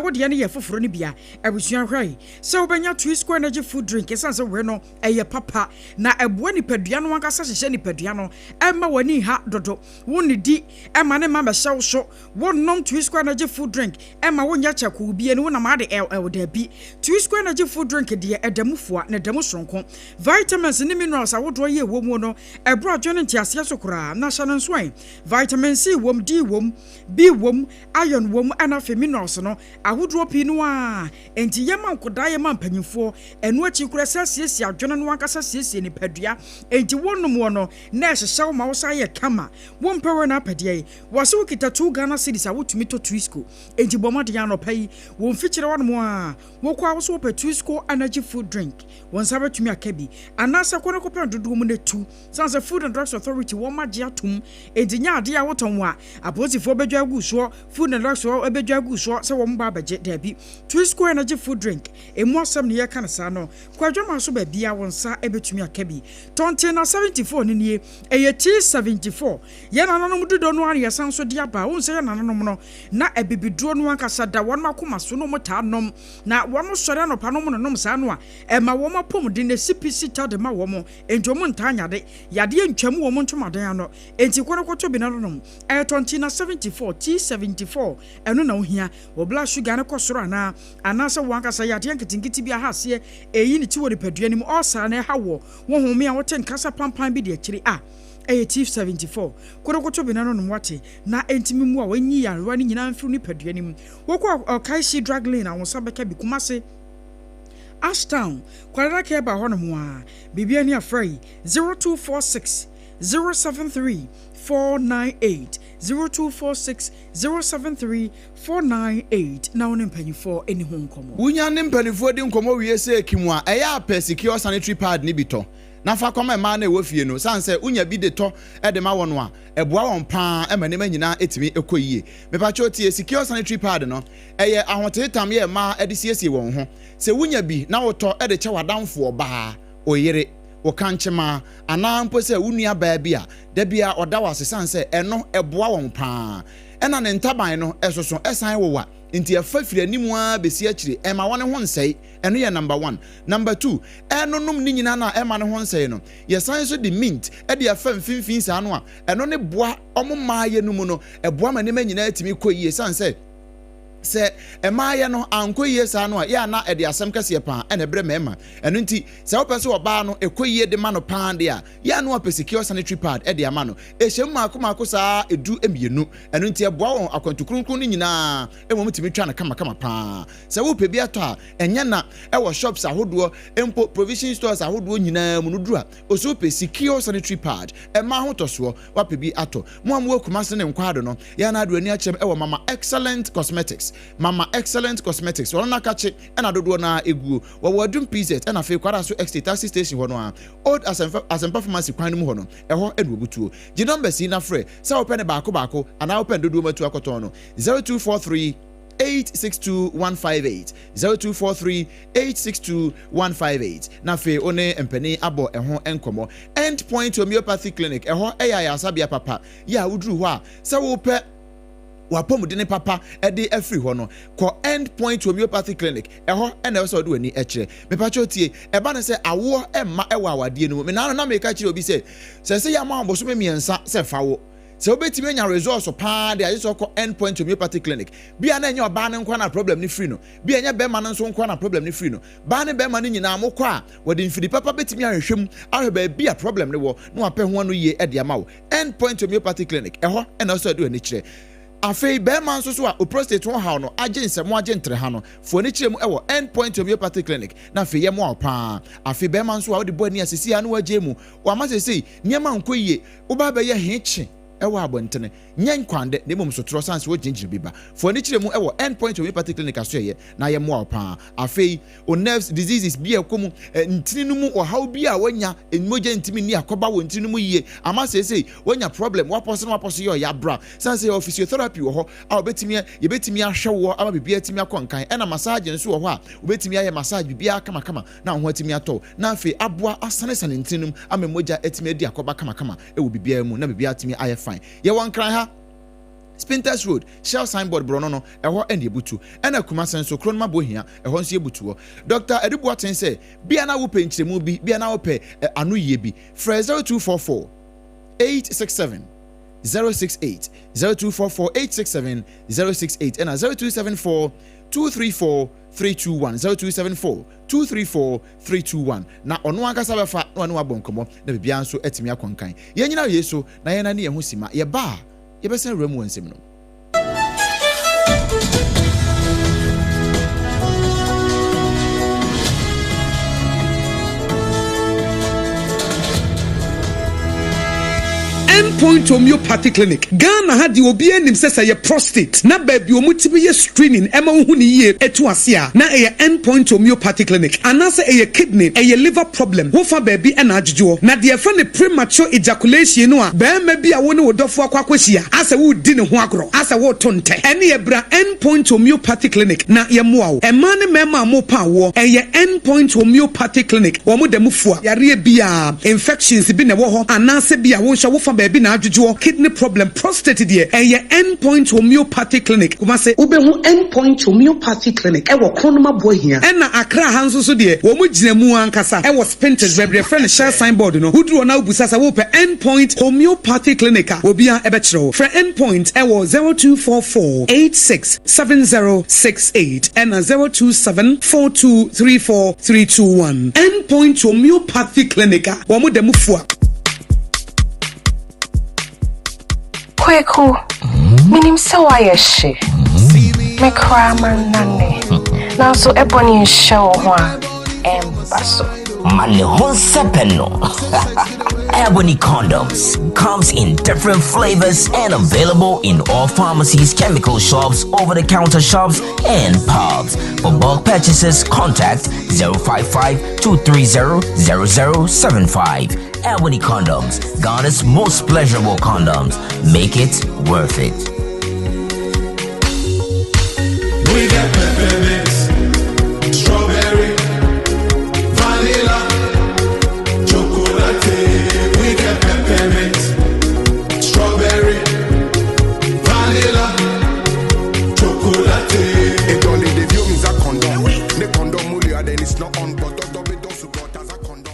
wo de ne ye foforo ni bia abusua hwai se obenya Two Square Energy food drink esanse we no eye papa na eboa ni padua no ankasa hye ni padua no emma wani ha dodo woni di emma ne ma be hyew so wonnom Two Square Energy food drink emma wonya chaku bie ne wona de da bi Two Square Energy food drink de edamufo na demu sonko vitamins ni minerals awodo ye wo mu no ebro adwo ne ntiase sokora na hye no nso vitamin C wom D wom B wom iron wom ana fe minerals no awodo pi no a enti ye man koda ye man panyimfo enu achi kura sasiesie adwo no ankasa siesie ni padua enti wonnom wo no na hyehyew ma wo sa ye kama wo mpewe na padie wo se wo kita 2 Ghana cedis awotumi to Twisco enti bomade ya no pai wo mfikyere wo no a wo kwa wo so pe Twisco energy food drink won sabe tumi akabi anasa kono kopen dodo mu na tu sanse Food and Drugs Authority wo magye atum edinya ade a woton wa aposifo bedwa aguso Food and Drugs bedwa aguso se wo mba bagye dabi Twisco energy food drink emu asem ne ye kan sa no kwadwama so ba bia won sa ebetumi akabi tonte na 74 ni nie eye T74 ye nananom dodo no ari yasanso dia ba won se ye nananom no na ebibiduro no ankasa da won makoma so no mota nom na wono sore no panom no nom sa no a ema wo mapom de ne CPC tade ma wo mo enjomo ntanyade yade entwam wo mo ntomadan ano enti kwonokoto bi na nom tonti na 74 T74 eno na ohia wo blood sugar ne kosoro ana se wo ankasa yade nkitinkiti bi ahase eyi ni ti wo de padua ni mo osa na ha wo home a wote nkasa pampan bi de akiri T74 kwonokoto bi na no wate na entimi mu a wanyi yarewa ni nyina mfiru ni padua ni mu wokọ Kaishi drug lane awon sabeka bi Kumase Ashtown kwalera ke ba hono mu a bibia ni afrai 0246 073 498 0246 073 498 na woni mpanyifo eni ho nkomo wunya ne mpanifo di nkomo wie se ekimu a eya secure sanitary pad ni bito na fa kwama ma na ewofie no sanse unya bi de to de ma wono a eboa won pa emane ma nyina etimi ekoyie mepacho tie secure sanitary pad no eye ahotetam ye ma de siesie won ho se wunya bi na woto de che wadamfo oba oyere wokanchema ana mpo se unua ba bia da bia odawase sanse eno eboa won pa ena ne ntaban no esoso esan wowa nti afafiri animu a besi akire ema wone ho nsei eno ye number 1 number 2 eno num ni nyina na ema ne ho nsei no ye san so the mint e de afa mfimfin sa no a eno ne boa omma ye numu no eboa ma ne ma nyina atimi koyie sanse se emaye no ankoyie sa no a ya na e de asem kase pa ene bre mema eno nti se wo pese oba no ekoyie de ma no pan de a ya no secure sanitary pad e de ama no ehyem makoma sa edu emienu eno nti eboa won akwantukurunkun ni nyina emom timi twa na kama pa se wo pe bi ato a enye na e wo shops ahodo empo provision stores ahodo nyina mu no dura oso pe secure sanitary pad e ma hotoso wa pe bi ato mo amwo Kumase ne nkwado no ya na ado ani achem e wo Mama Excellent Cosmetics Mama Excellent Cosmetics wona kache ena dodo na eguo wo wadum PZ ena fe kwara so extra taxi station hono a old asempa pharmacy kwan mu hono eho enu obutuo gi number si na frɛ sɛ open ne baako ana open dodo matu akoton no 0243 862158 0243 862158 na fe one empani abo eho enkomo End Point Homeopathy Clinic eho eya ya sabia papa ya wudru ho a sɛ wo pɛ wapomudine papa ede afri ho no ko End Point Homeopathy Clinic eho ena we so do ani ekire mepacho tie eba ne se awo emma ewa awade no me na me ka kire obi se ya ma oboso me miensa se fawo so obetimi anya results pa de ayeso ko endpoint homeopathy clinic bia na anya oba ne nkwa na problem ni free no bia anya be ma no nso nkwa na problem ni free no ba ne be ma no nyina amokọ a wode mfidi papa betimi ahwehwem ahwe ba bia problem ne wo no apɛ ho no ye e de ama wo endpoint homeopathy clinic ɛhɔ ɛna so ade ani kyerɛ afei bɛrima nso so a o prostate ho haw no agye nsɛm agye ntere ha no fo ni kyerɛ mu ɛwɔ endpoint homeopathy clinic na afei yɛ mo paa afei bɛrima nso a wode bɔ ani asisi anu agye mu wa ma sɛ nneɛma nkɔ yie wo ba bɛyɛ heche ɛwɔ abɔntene nyɛ nkwande ne mmom so toro sanse wo gyingyina bi ba fo ni kyerɛ mu ɛwɔ endpoint homeopathy clinic aso yɛ na yɛ mo paa afei o nerves diseases bi ɛkɔ mu ntini no mu ɔhaw bi a wanya enmoje ntimi ni akɔba wɔ ntini no mu yie ama sɛ wanya problem wapɔso yɛ yabra sanse yɛ physiotherapy wɔ hɔ a yɛbɛtimi ahwɛ wɔ ama bibia timi akɔ nkan ɛna massage nso wɔ hɔ a wobɛtimi ayɛ massage bibia kama na ho atimi atɔ na afei aboa asane ntini no ama mogya atimi adi akɔba kama ɛwɔ bibia mu na bibia atimi ayɛ fine yɛwɔ nkran ha Spinters Road, Shell Signboard Bronono, ɛhɔ ɛne ebutu ɛna Kumasi nso Kronma Bohia ɛhɔ nso ebutu hɔ Dr. Edibuaten sɛ bia na wo pɛ nkyerɛmu bi bia na wo pɛ anu yie bi frɛ 0244 867 068 0244 867 068 ɛna 0274 234 321 0274 234 321 na ɔno ankasa bɛfa na ɔno abɔ nkɔmmɔ na bibia nso atimi akɔnkan yɛnyina yɛ so na yɛna ne yɛho sima yɛba yɛbɛsɛn wura mu wɔ nsɛm no Endpoint homeopathy clinic Ghana had the obi anim sɛ yɛ prostate na baabi omu tibi yɛ screening ɛma hu ni yie etu ase a na ɛyɛ endpoint homeopathy clinic anase ɛyɛ kidney ɛyɛ liver problem wofa baabi ɛna adwodwo na deɛ ɛfa ne premature ejaculation no a bɛrima bi a wo ne wo dɔfo akɔ akɔhyia asɛ wo di ne ho agorɔ asɛ wo to ntɛ ɛne yɛ bra endpoint homeopathy clinic na yɛ mmoa wo ɛma ne mɛma a mo pa wo ɛyɛ endpoint homeopathy clinic wɔn mo dɛm fua yareɛ bi a infections bi na ɛwɔ hɔ anase bi a wo nhyɛ wofa baabi na adwodwo kidney problem prostate deɛ ɛyɛ endpoint homeopathy clinic kuma sɛ wobɛhu endpoint homeopathy clinic ɛwɔ Kronma Bohia ɛna Accra ha nso so deɛ wɔn mo gyina mu ankasa ɛwɔ Spinters baabi yɛfrɛ no Shell Signboard no woduro na wobusa sɛ wopɛ endpoint homeopathy clinic a obia ɛbɛkyerɛ wo frɛ endpoint ɛwɔ 0244 867068 ɛna 0274234321 endpoint homeopathy clinic a wɔn mo dɛm fua Kweku, minim se wa yeshe. Me kra manane. Nanso eboni nhye wo ho a embaso. Mane ho sepeno. Ebony condoms comes in different flavors and available in all pharmacies, chemical shops, over-the-counter shops, and pubs. For bulk purchases, contact 055-230-0075. Ebony Condoms, Ghana's most pleasurable condoms. Make it worth it. We got peppermint, strawberry, vanilla, chocolate. We got peppermint, strawberry, vanilla, chocolate. It only the view is a condom. The condom mulia then it's not on, but don't support as a condom.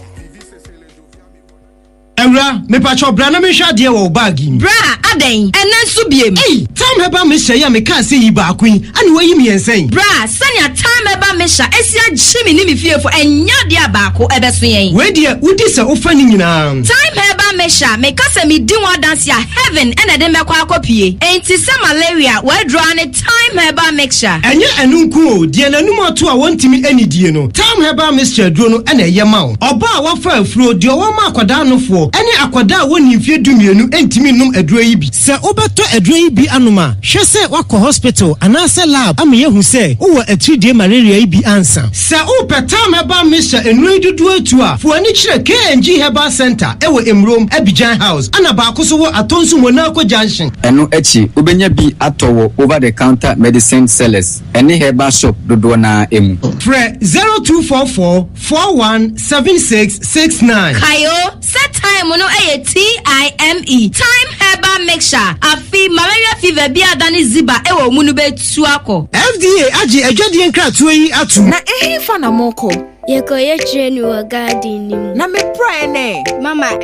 Emra, me pacho bra na me hwa de wo bag im. Bra, aden, enen so biem. Hey, time heba me hye ya me kan se yi ba kwin. Ani wayi me yensen. Bra, sanya time heba me hya esia gyimi ni me fiefo enya de abako ebeso yen. We de udi se ofa ni nyina. Time heba me hya me kasa me di one dance ya heaven ena de me kwa akopie. Enti se malaria we draw ne time heba mixture. Enye enunku o, de nanum ato a wontimi anidie no. Time heba mixture duro no ena ye ma wo. Oba a wafa afuro de wo ma akwada nofo. Ene akwada woni mfie dumienu entimi num aduro yi bi. Se obeto aduro yi bi anoma, hwe se wakọ hospital anase lab am yehu se wo atridie malaria yi bi ansa. Se o petam heba mixture enu dudu atu a, fo ani kire KNG Herbal Center ewo Emrom Abidjan House. Ana ba ko so wo atonsu mona akọ junction. Eno echi obenya bi atowo over the counter medicine sellers. Ene herbal shop dodo na emu. Fre 0244 417669. Kayo, set time time no TIME time herbal mixture afi malaria fever bi adani ziba ewo mu no betu akọ FDA agi adwade nkratoa yi atu na ehefa na moko Yekoye training wa garden nim. Na me prayer Mama,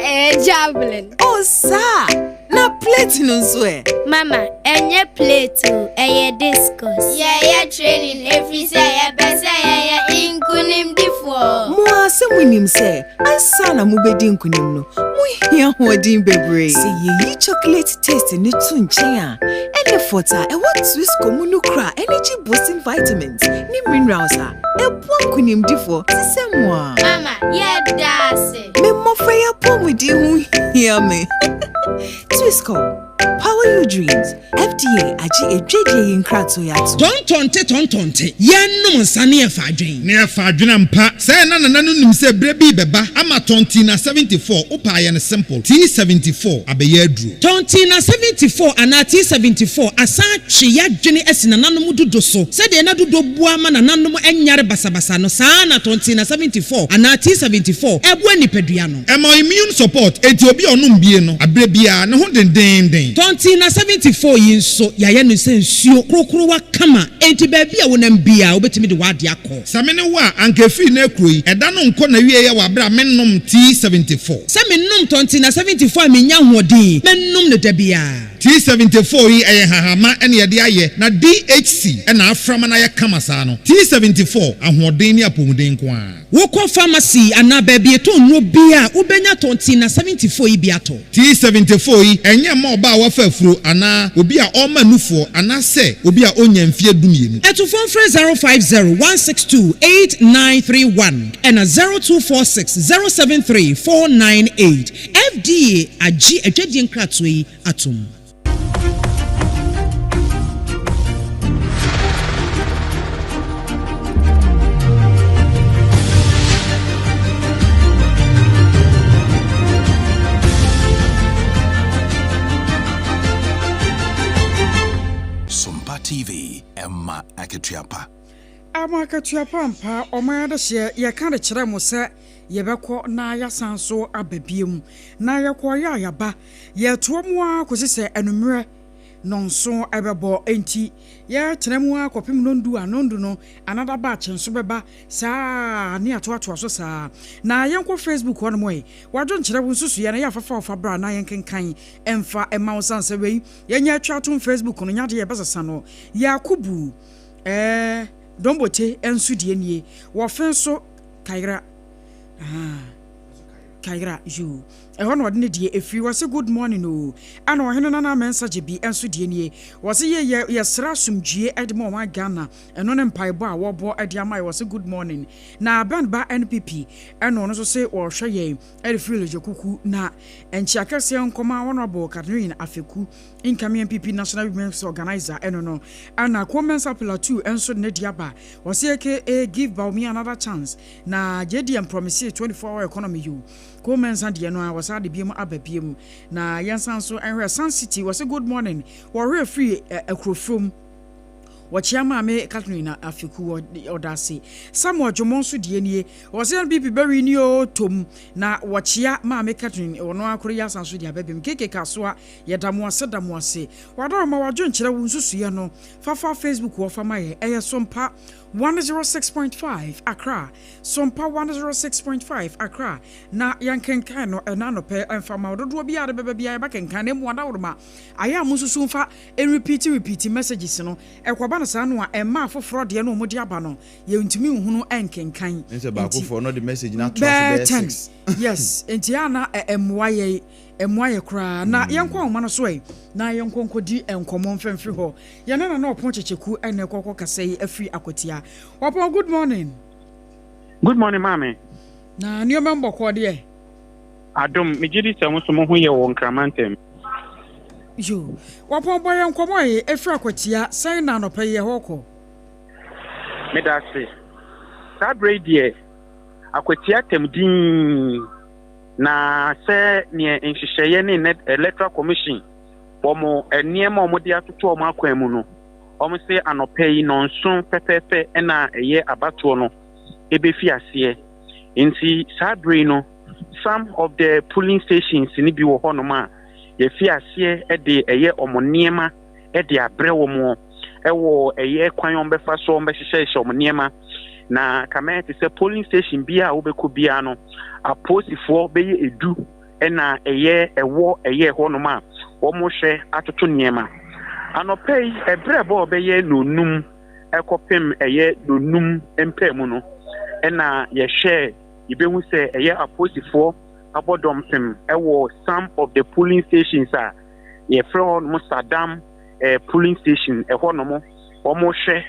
javelin. Oh, sir. Na plate no so Mama, enye plate o, discourse. Yeah, training every say inkunim difo. Mo se winim say, ansa na mo bedi inkunim no. Mo hia hodin bebre. Say ye chocolate taste ni tu nchen a. Ene fota, what Swiss comunu kra energy boosting vitamins. Ni minerals a. Kunim difo. Se moi. Mama, yeah, that's it. Me mo freya pom with you hear me. Twisco. Power your dreams. FDA agi ejeje yin krato yato. Tontonte. Yenum nsane e fadwen. Ne e fadwen mpa. Say na nim se brebi beba ama tonti na 74 upa ye ne simple. T74 abeye aduru. Tonti na 74 ana T74 asa twe yadwene esina nanom dodo so. Se de na dodo bua ma na nanom enyare basabasa no saa na tonti na 74 ana T74 ebu anipadua no. Emo immune support enti obi onum bie no abrebia ne ho denden. Tonti na 74 yin so yaye no se nsuo krokro wa kama enti ba bia wonam bia obetimi de wade akọ samene wa ankefi na ekroyi eda no nko na wiye wa bra mennom T74 se mennom tonti na 74 menya hodin mennom ne dabia T74 yi eye hahama ene ye de aye na DHC ena aframa na ye kama saa no T74 ahoden ni apomuden ko a wokọ pharmacy ana ba bia to nwo bia ubenya tonti na 74 yi bia to T74 yi enye ma oba wa fafuro ana obi a oma nufo ana se obi a onya mfie dumienu eto phone 05016289931 and 02460734998 FDA agi adwadi nkratoyi yi atom. TV Emma Akwatia Ama Akwatia mpa omaya de hye ye ka de kire mo se ye bekọ na ya sanso ababiem na ye kọ ya yaba ye to mo akosi se enumre nonso ebebo enti ye kire mo akopim nondu anondu no another batch nso beba saa ne atoato so saa na ye nko Facebook ho no moy wadwo nkire wo nsusu ye na ya fafa ofa bra na ye nkenkan emfa ema sanse we ye nya atwato Facebook no nya de ye besasa no Yakubu Dombote ensudie nie wo fenso Kaira Kaira you ehon wode ne die efi wo se good morning o ana wo hene na message bi ensudie nie wo se ye sra sumdue edmo wa Ghana eno ne mpaibo a wo bo ede amai wo se good morning na ban ba NPP eno no so se wo hwe ye edfri leje kuku na enchi akese nkoma honorable Catherine Afeku incoming NPP National Women's Organizer eno no ana comments plateau enso ne diaba wo se ke give Baumi another chance na JDM promise 24-hour economy you comments and the no was the BM ababiem na yansan so enre Sun City was a good morning warrior free from Wachiama me Catherine Afiku odase Samuel Jomonsu die was NPP very new tom na wachia ma me Catherine ono akori yasanso dia babem keke kasoa yedamo asedamo ase wadoro ma wadwo nkyere wo nsusu ye no fafa Facebook wo fama ye Sompa 106.5 Accra Sompa 106.5 Accra na yankenkan no enanope enfama ododo bia de beba bia bakenkan emu wadawroma aya mususu mfa repeat messages no ekwa na saa no a emma foforo de no mo de aba no ye ntimi nhunu enkenkan nse ba foforo no the message na trust 6 yes enti ana emwaye kra na yenkwa oma no so na yenkonkodi enkomo mfemfiri ho ye na na opon checheku ene kokko kasai afri Akwatia Apam good morning mama na nioma mbokọ de adom mejidi samusumo ho ye won kramantem yo Apam boye nkomo ye afri Akwatia sai na no peye hoko medase sabre die Akwatia temdin na se ne nhihye ne Electoral Commission omo eniema omo de atoto omo akwanu no omo se anopai nonso pepepe na eye abato no ebefi ase enti sabre no some of the polling stations ni bi wo hono ma ye fi ase de eye omoniema de abre wo mo ewo eye kwan on befa so on be hyehyɛ omoniema na kamete se polling station bia wo beko bia no aposifo be ye edu na eye ewo eye hono ma wo mo hwɛ atoto niema anopei ebre bo be ye nonum ekopem eye nonum empemu no na ye hwɛ ibehu se eye aposifo abodom pem ewo some of the polling stations a ye from Musadam polling station ho no mo omo hwe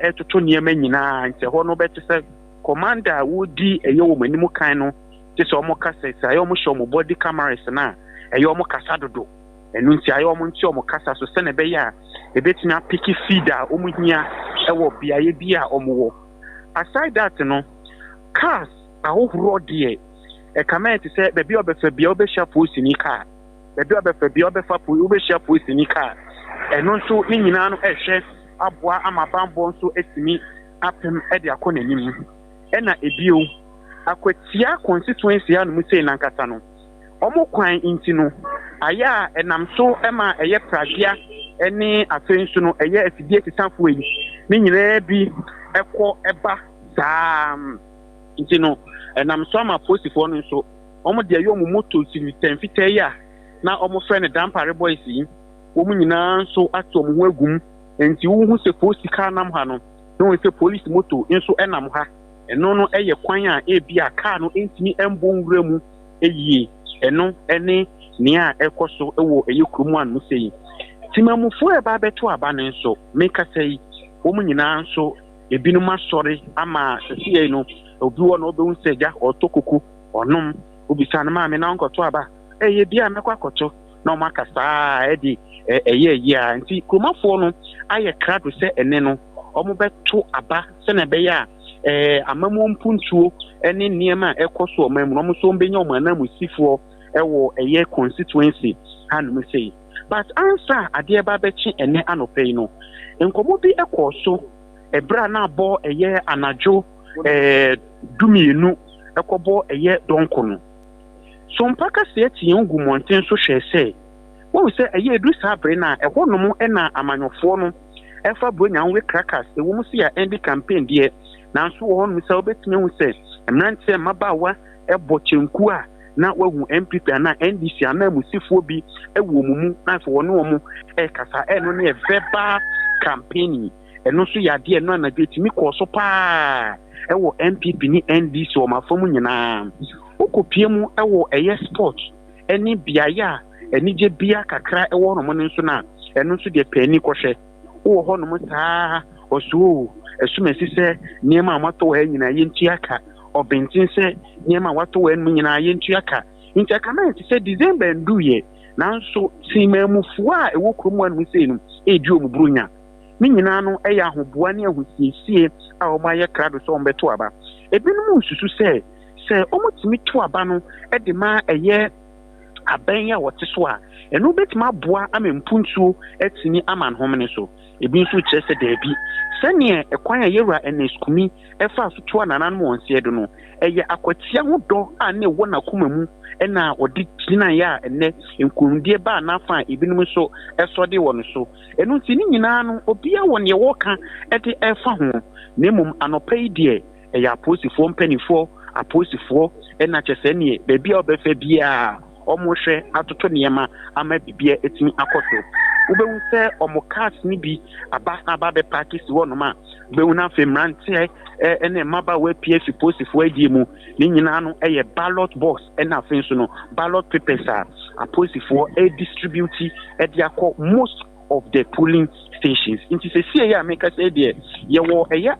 etoto niema nyina nte ho no beti se commander wodi eye wo manimu kan no te se omo kasa se aye omo hwe omo body cameras na eye omo kasa dodo enu nti aye omo nti omo kasa so se na be ya ebetimi apiki feeder omo hia ewo biaye bia omo wo aside that no cars ahohoro de comment say baby obefa bia obehia police ni car baby obefa bia obefa police obehia police ni car eno nso ni nyina no ehwe aboa amabambo nso etimi apem e de akọ nanim ena ebio Akwatia constituency anu mu sei nankata no omo kwan inti no aya enam so ema eye pragia ene afensu no eye afidie tisanfo yi ni nyina bi ekọ eba sam inti no enam so ama posifo no nso omo de ayo mu moto sini tenfita ya na omo frɛ ne dampare boys yi omo nyina nso ato omo ho agum enti wo hu se posika nam ha no no se police moto nso enam ha eno no eye kwan a ebia car no entimi embonwura mu eyie eno ene nia ekoso ewo eye krumu anu sei timamufo e ba beto aba ne nso meka sei omo nyina nso ebinu masori ama sesiye no obi wo no obehu seja otokuku onom obisa na maame na nkoto aba eye bia mekwa koto na omakasa edi eye a nti kromafo no aye krado se ene no omo beto aba se na be ya amamu mpuntuo ene niema ekoso omamu no so mbenya omanamu sifo ewo eye constituency hanu sei but answer ade ba bechi ene anopei no enkomo bi ekoso ebra na abo eye anajo dumienu ekobo eye donko no so mpaka se eti ngu monten so hwese wo se eye edu sabre na eho no mu na amanyofo no efa bronya we crackers ewo mu se ya end campaign de na so wo no se obetime hu se emrante mabawa ebochenku a na wahu MPP na NDC na musifo bi ewo mumu na so wono wo kasa eno ne verbal campaign eno so yade eno na betimi koso pa ewo MPP ni NDC o mafomu nyina okopie mu ewo eye sport eni biaya eni je bia kakra ewo no mo nso na eno so de pani kohwe wo ho no mo saa oso esumesi se niema amato ha nyina yentiaka obentin se niema wato wa enu nyina yentiaka ntiaka na ti se December nduye nanso simamufu a ewo kromu anu se no edu omubrunya ni nyina no eya ahoboa ne ahosiesie a omaye krado so ombeto aba ebinum ususu se omotimi to aba no de ma eye aban ya wote so a eno betima aboa amempuntuo etini aman homne so ebi nso kyerɛ sɛ daabi sɛnea ɛkwan a yɛwura ɛnɛskumi ɛfa asotoa nanan mu wɔnseɛ do no ɛyɛ akwatia ho dɔ a ne ɛwɔ n'akoma mu ɛna ɔde gyinaeɛ a ɛnɛ nkurumdeɛ baa n'afa a ebinom nso ɛsɔde wɔ no so ɛno nti ne nyinaa no obiara wɔ neɛ wɔka ɛde ɛfa ho na mmom anɔpa yi deɛ ɛyɛ aposifoɔ mpanimfoɔ aposifoɔ ɛna kyɛ sɛ neɛ baabi a ɔbɛfa biara ɔmo hwɛ atoto nneɛma ama bibia etimi akɔ so ubewu sɛ ɔmo cars ni bi aba be party si wɔ no ma ubewu na fe mrantie ene maba we PF posifo adie mu ne nyina no ɛyɛ ballot box ɛna fe nso no ballot papers a aposifo distribute de akɔ most of the polling stations nti se sie ya make say there yɛwɔ ɛyɛ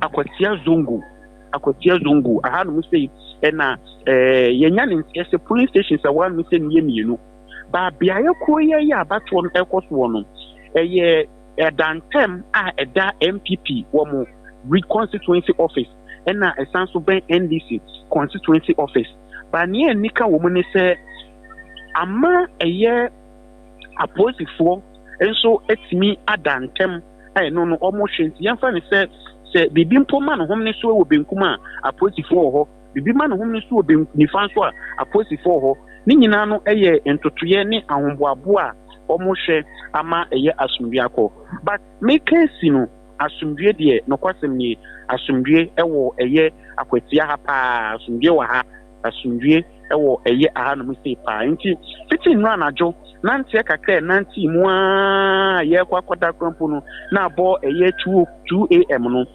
Akwatia zongo aha no say ɛna yɛnya ne ntiɛ polling stations a one say ne yemienu ba biaye ko ye abato no ekoso no eye dantem a eda MPP wo mo reconstituency office na esanso ben NDC constituency office ba ne nika wo mo ne se ama eye aposifo enso etimi adantem no omo hwenti yemfa ne se bibimpo ma no hom ne so wo benkuma aposifo ho bibi ma no hom no so obe nifa so a aposifo ho ni nyina no eye entotoye ne ahomboabo a omo hwe ama eye asumdue akọ but make no asumdue de no kwasem ni asumdue ewo eye Akwatia ha pa asumdue wa ha asumdue ewo eye aha no mse pa nti fiti nra anajo nanti kakra nanti mu a ye kwakwada krampo no na abo eye 2 am no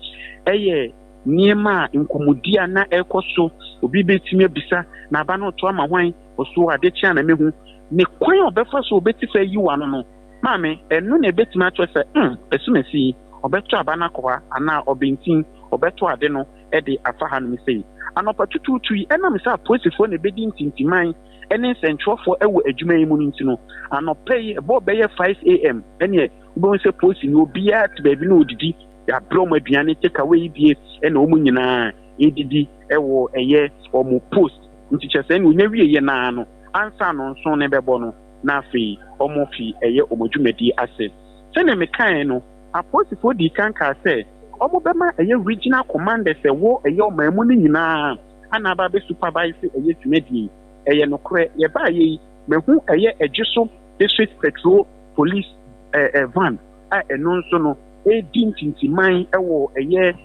eye niema nkomodia na ekoso obi betimi abisa na aba no to ama hwan oso ade chia na mehu ne kwan obefa so obeti fa yiwa no maame enu na ebetimi atwa se esumesi obeto aba na kwa ana obentin obeto ade no ede afa ha no misei anopa tututu ena me sa posifo na bedi ntintiman ene sentrofo ewo adwuma yi mu ntino anopa yi ebo be ye 5 am ene ubo se posi no bia te baby no odidi ya bro ma aduane take away bie ene omu nyina edidi ewo eye omu post nti chese ne onya wie ye na no ansa no nso ne bebo no na afi omu fi eye omodwumadi ase se ne me kan no aposifo di kan ka se omo bema eye regional commanders ewo eye omamu ni nyina ana ba be supervise eye tumedi eye no kre ye ba ye mehu eye ejiso district patrol police van a eno nso no dintintiman ewo eye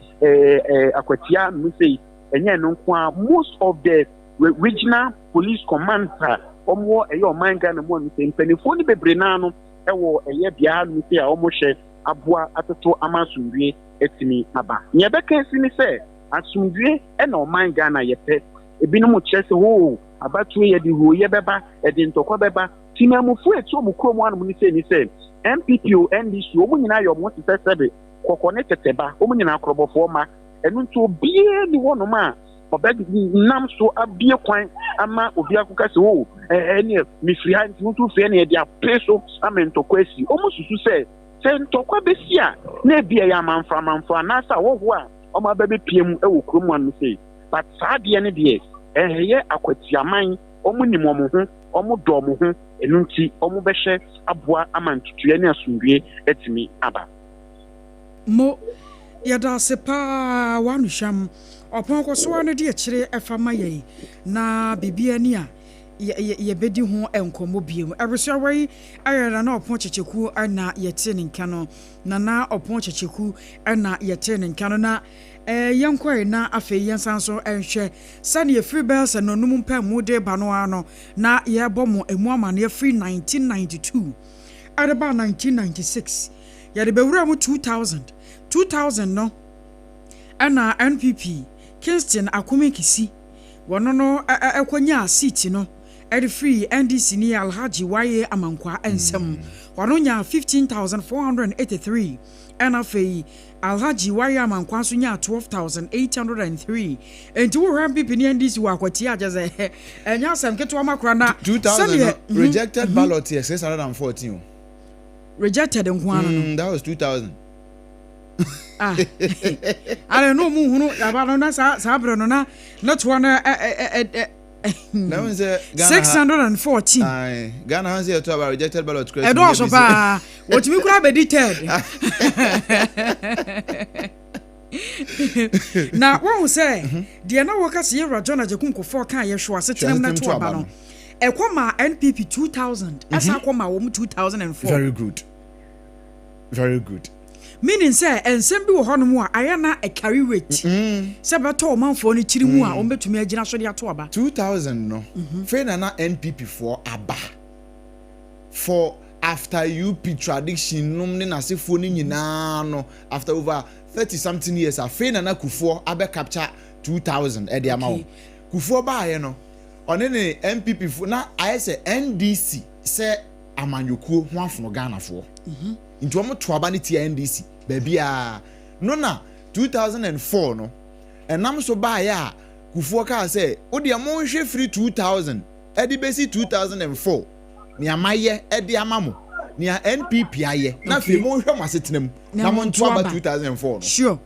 Akwatia musei enye no kwa most of the regional police commanders omo eye omanga na mo musei mpanifo ni bebre na no ewo eye bia musei a omo hye aboa atoto amasumdue etimi aba nyebeka sini se asumdue na omanga na yepe ebinom kyese ho abatu ye di ho ye beba edi ntokwa beba timamufu etu omukrom anu ni se MPPO NDC omu nyina yo mo se sebe kokone teteba omu nyina akrobofo ma enu nto bie ni wono ma obeg nam so abie kwan ama obi akuka se wo ene mifri ha ntu fe na ye apeso amentokwa si omu susu se ntokwa besia na bia ya manfra na sa wo ho a omu abebe piem ewo krom anu se but saade ne de eheye Akwatia man omu nim omu ho omu do omu ho enu nti omu behye aboa amantutue ne asundue etimi aba mo yada sepa wanuhwam opon koso no de akire efama yei na bibia ni a ye bedi ho enkomo biem abusua wai ayera na opon checheku ana yete ne nka no na opon checheku ana yete ne nka no na yankoi na afe yansanso enhwe sane ye free bells no num mpa mu de ba no ano na ye bomo emu amane free 1992 adaba 1996 ya de bewura mu 2000 no ana NPP Kingston Akumekisi wono no ekonya seat no edi free NDC ni Alhaji Waye Amankwa ensem wono nya 15,483 ana fei Alhaji Waye Amankwa so nya 12,803 enti wo ram pipi ni NDC wa Akwatia ajaze enya sam keto makra na 2000 rejected ballot 614 rejected nkwano no that was 2000 I don't know mu hunu na sa bro no na not one 614 Ghana has here to about rejected ballot question. I don't pa what me kura be detailed. Na won say de na wo ka se Yera John Ajekunko 4 kan ye hwo asetrem na to aba no. Ekoma NPP 2000 asa akoma wo mu 2004. Very good. Meaning say ensem bi wo hono mu a ayana a carry rate se beto manfo no kiri mu a o betumi agina so de ato aba 2000 no fe na NPP for aba for after UP tradition num ne nasefo ni nyina no after over 30 something years a fe na Kufo abe capture 2000 e de ama wo Kufo ba ye no one ne NPP fo na ayese NDC se amanyokuo ho afono Ghana fo into omo to aba ne tia NDC babia no na 2004 no enam so ba ya Kufuor ka say odi amon hwe free 2000 edi besi 2004 ni amaye edi amamo ni NPP aye na fe mon hwe masetenam na mon to aba 2004 no sure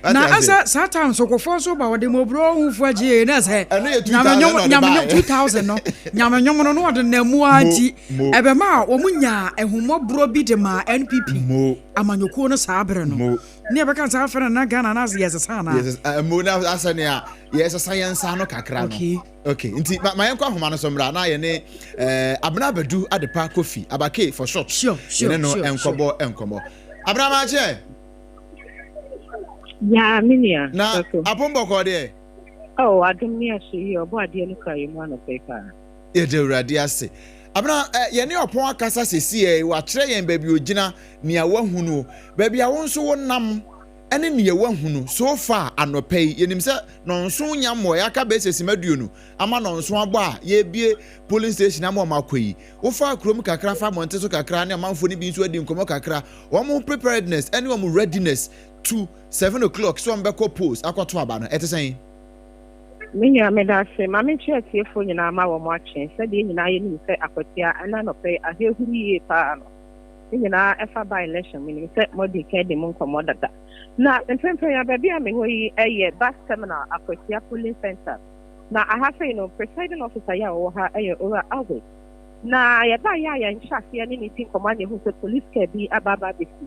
na asa satan so kofo so ba wode mobro hu agye na se nyamenyom 2000 no nyamenyom no wode na mu anti ebe ma wo munya ehumobro bi de ma NPP amanyoko no sabre no ne ebe kan sa fere na Ghana na yes sana mo na asa ne a yes science no kakra no okay nti ma yenko ahoma no so mra na ye ne Abna Badu Adepa Kofi Abake for short sure no enkobo Abna ma che ya minia na apombo ko de adum ni ashi obo ade no kai mu ana pepa ye de urade ase Abna ye ne opon akasa sesi wa kire yen ba bi ogina nia wahunu ba bi a wonso wonam ene nia wahunu so far anopei yenim se nonso nyamo ya ka be sesi maduonu ama nonso abo a ye bie police station ama makoyi wo fa krom kakra fa monte so kakra ne amanfo ni bi nso adi nkomo kakra wo mo preparedness ene wo mo readiness to 7 o'clock so mbeko post akoto aba no etesen minya medase mame chete fo nyina ma wo mo achen se de nyina ye ni se Akwatia ana no pe ahehuri ye pa no nyina efa by election meaning se modi ke de mon komo dada na mpempe ya baby a me hoyi eye bus terminal Akwatia police center na ahafe no presiding officer ya wo ha eye ora awe na ya ba ya nchase ya ni tin command hu se police ke bi ababa bisi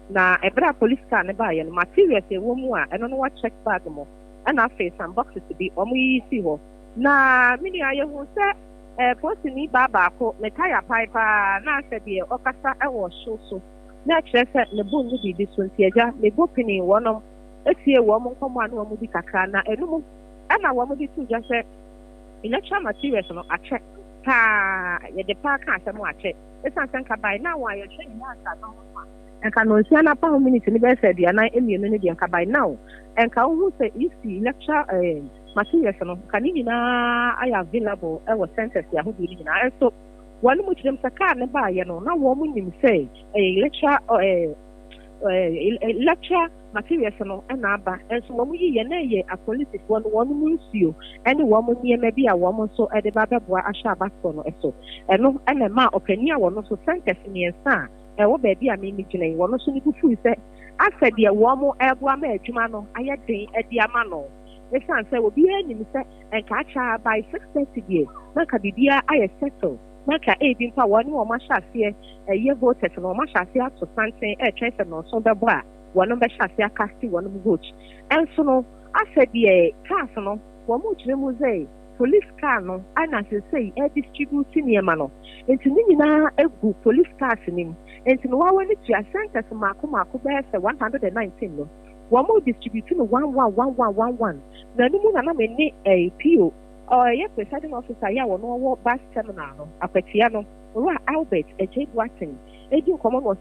na ebra police car ne ba ya no materials e wo mu a eno no wa check bag mo ana face some boxes to be omu yi si ho na mini aye hu se post ni baba ko me tire pipe na se de okasa e wo so na kire se ne bu ni bi so ntiaja me go pini wonom etie wo mo nkomo anu wo mu di kakra na enum ana wo mu di tu ja se electoral materials no a check pa ye de pa ka se mo a check esan ka by na wa ye hwe ni asa no enka no si ana pa minute ni be se dia na emienu ni dia enka by now enka hu se isi lecture materials no kanini na aya available e wo centers ya hu di ni na so one mu chirem saka ne ba ye no na wo mu nim se lecture materials no na aba enso wo mu yi ye na ye a police one mu nsuo ene wo mu niema bi a wo mu so e de ba beboa ahya abaso no eso eno ene ma opani a wo no so centers ni ensa wo baby a me gina yi wo no so ni kufu se asa de wo mo eboa ma adwuma no aye den edi ama no esan se obi anim se enka acha by 6:30 die na ka bibia aye settle na ka ebi mpa wo ni wo ma hyase ye voters no ma hyase ato santen twese no so bebo a wo no be hyase akasti wo no vote enso no asa de cars no wo mo kire mu zei police car no ana se sei distribute niema no enti ni na egu police cars nim enti no wa ni tia centers mako be se 119 no wo mo distribute no 111111 na ni mu na me ni PO ye presiding officer ya wo no wo bus terminal no Akwatia no wa Albert J Watson edi common was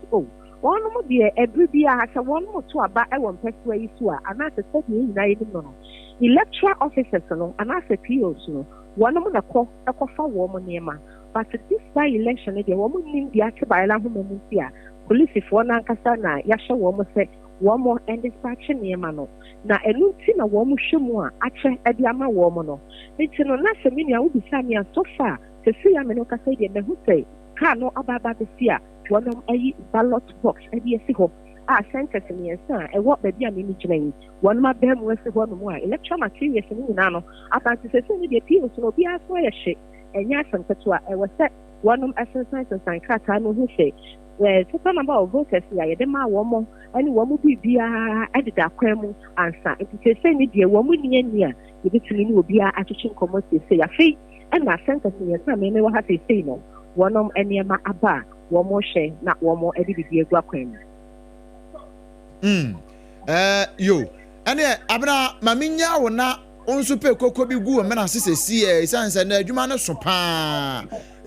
one mo de ebri bia ha se one mo to aba e won peso yi so a ana se se ni na yi no electoral officers no ana se POs no one mo na ko fa wo mo niema but this by election de wo mo nim dia che ba ela ho mo tia police for na nkasa na ya hye wo mo se wo mo and dispatch niema no na enu ti na wo mo hwemu a ache edi ama wo mo no enti no na se mi nia wo bisa mi so far se si ya me no kasa de me hu sei ka no ababa be sia wonom ayi ballot box edi esi ho a centers ni ensa e wo ba bia me ni gina yi wonom abem we se ho no mo a electoral materials ni na no atanti se se ni de pio so no bia so ye hye enya sanketo a e wo se wonom exercise and kata no hu sei we total number of voters ya ye de ma wo mo ani wo mo bibia edida kwan mu ansa enti se ni de wo mo ni ani a ye bitumi ni obi a atwetwe nkomo se ya fei na centers ni ensa me wo ha se no wonom eniema aba wo mo hye na wo mo edi bibia egu akwan yo ene abna maminya wo na onso pe kokko bi gu me na sesesi sanse na adwuma no so pa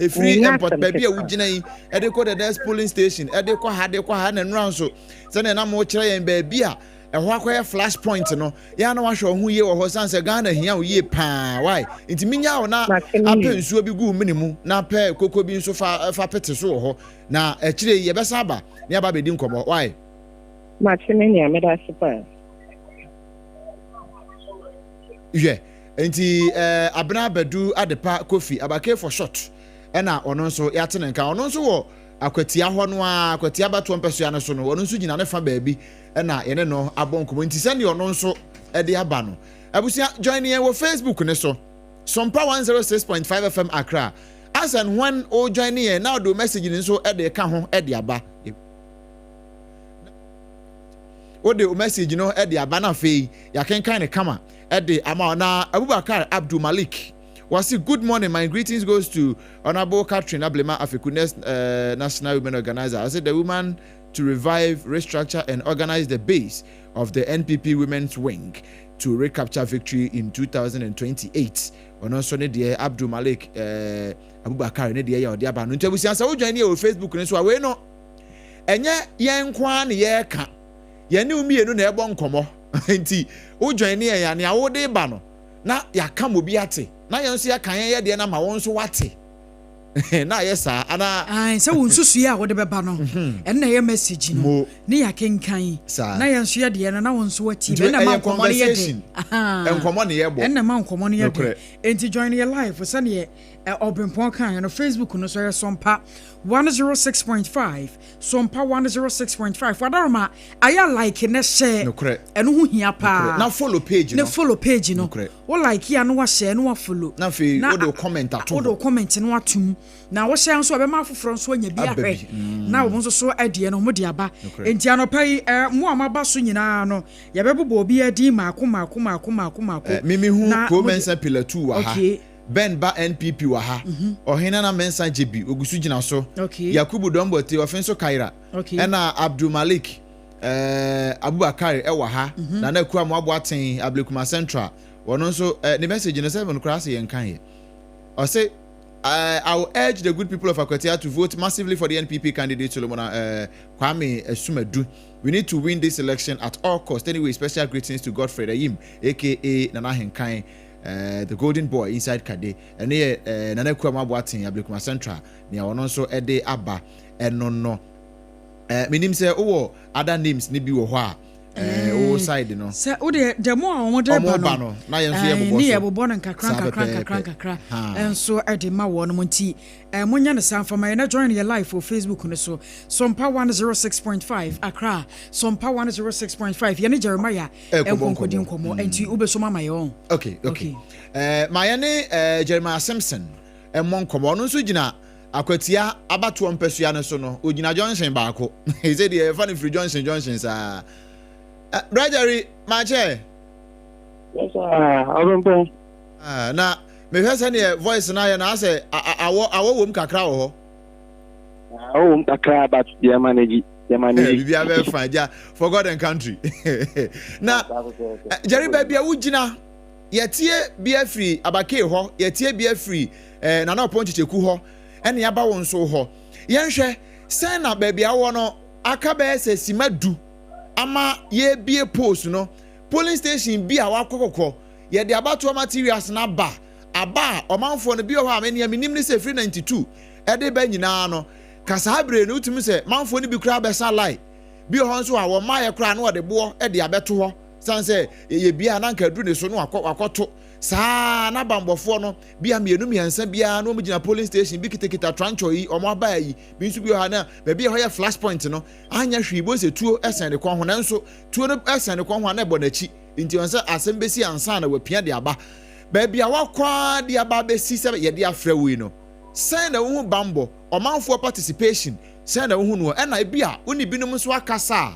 free import ba bia wugina yi e de ko the next polling station e de ko ha na nran so se na mo kire yen ba bia ho akoye flash point no ya na wahwe ho ye wo ho sanse Ghana hia wo ye pa why nti minya wo na apensuo bi gu minimu na pe kokko bi nso fa pete so ho na akire ye besa aba ne aba bedi nkomo why machine ni ameda super yeah enti Abna Badu Adepa Kofi Abake for short ena ono nso yate nenka ono nso wo Akwatia ho no a Akwatia bato mpesua no so no wono nso gina ne fa baabi na ye ne no abon komo nti se ne ono nso de aba no abusia join ye wo Facebook ne so Sompa 106.5 FM Accra as and when o join ye now do message ni nso de ka ho de aba o de message no de aba na fe ya kenkan ne kama de ama na Abubakar Abdul Malik was it good morning, my greetings goes to Honorable Catherine Ablema Afikunes National Women Organizer. I said the woman to revive, restructure and organize the base of the NPP Women's Wing to recapture victory in 2028. Ono so ne de Abdul Malik Abubakar ne de ya odi aba no ntabusi ansa wo join your Facebook ne so we no enye yen kwa ne ye ka ye ne umienu na ebo nkomo nti wo join ne ya ne awode ba no na ya kam obi ate na yenso ya kan ye de na ma won so wate na yesa ana ai se won susu ya wo de beba no en na ye message no ne ya kenkan na yenso ye de na won so wati na ma nkomo ne ye de nkomo ne ye bo en na ma nkomo ne ye de enti join your live for sane Obempon kan no Facebook no so ye Sompa 106.5 Sompa 106.5 Fadaroma aya like ne share eno hu hia pa na follow page no wo like ya no wa share no wa follow na fe wo do comment ato wo do comment no atum na wo share nso be ma foforo nso anya bi ahwe na wo nso so adie no mo de aba enti anopai mo amaba so nyina no ye bebobo obi adi maako mimi hu ko mensa pillar 2 wa ha Ben ba NPP wa ha ohina na mensa jebi ogusu gina so Yakubu Dombote ofenso Kaira ena Abdul Malik Abubakar wa ha na na ku amo aboaten Ablekuma Central wono nso the message no 7 class yen kan ye o say I will urge the good people of Akwatia to vote massively for the NPP candidate Solomon Kwame Sumadu. We need to win this election at all costs. Anyway, special greetings to Godfrey Ayim, aka Nana Henkai, the golden boy inside Kade. And here, Nana Kwama Boatin, Ablekuma Central, near also Ede Abba, and no. Minim say, oh, other names, Nibi Wa. O side no se o de demo a omo de ba no na yen so ye bobo ni ye bobo na nkakran enso e de ma wo no monti monya ne sanfama ye na join your live for Facebook no so Sompa 106.5 Accra Sompa 106.5 ye ne Jeremiah enkonkodi nkomo enti ubeso mama ye on okay my ne Jeremiah Simpson nkomo no nso gina Akwatia abato mpesua no so no ogina Johnson baako he said the funny free Johnson sa Brajari, my chair. Yes, sir. Na me first any voice na ya na say awo kakra ho. Kakra but the manage. Bibia be fine ja for God and country. Na Jerry baby awugina yetie bia free abake ho, yetie bia free na na ponchecheku ho, ene ya ba won so ho. Yenhwe sen na baby awo no aka be se simadu ama ye bie post no polling station bi a wakokoko ye de abato materials na ba aba omanfo no bi ho amani minim ni se free 92 e de ba nyina no kasa habre no utumi se manfo no bi kura be sa lie bi ho nso a wo ma ye kura no de bo e de abeto ho san se ye bia na nka duru ne so no wakoto saa na bambofo no bia mienu miensa bia no mugina polling station bi kitekita trancho yi omo aba yi bi nso bi ho na ba bia ho ye flash point no anya hwibo se tuo esen de kon ho na nso tuo no esen de kon ho na ebo na chi nti on se asem besi ansa na wapia de aba ba bia wakwa de aba besi se ye de afra wi no sen na wo bambo omanfo participation sen na wo no e na bia oni binum so akasa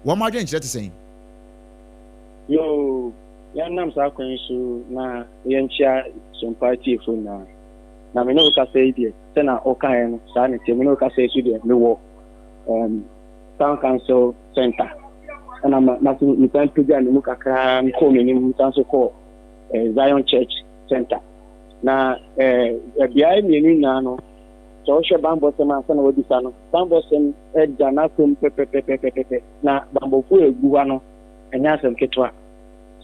wo ma dwen kire te sen yo ya nam sa kwan so na yenchia Sompa tifo na me no ka say die se na o kan no sa ne te me no ka say so die me wo town council center na ma so ni tan to dia no kakra ko me ni tan so ko Zion Church Center na bia mi ni na no so hwe bambo se ma se na wodi sa no bambo se jana kom pepe na bambo fu egu wa no enya asem ketwa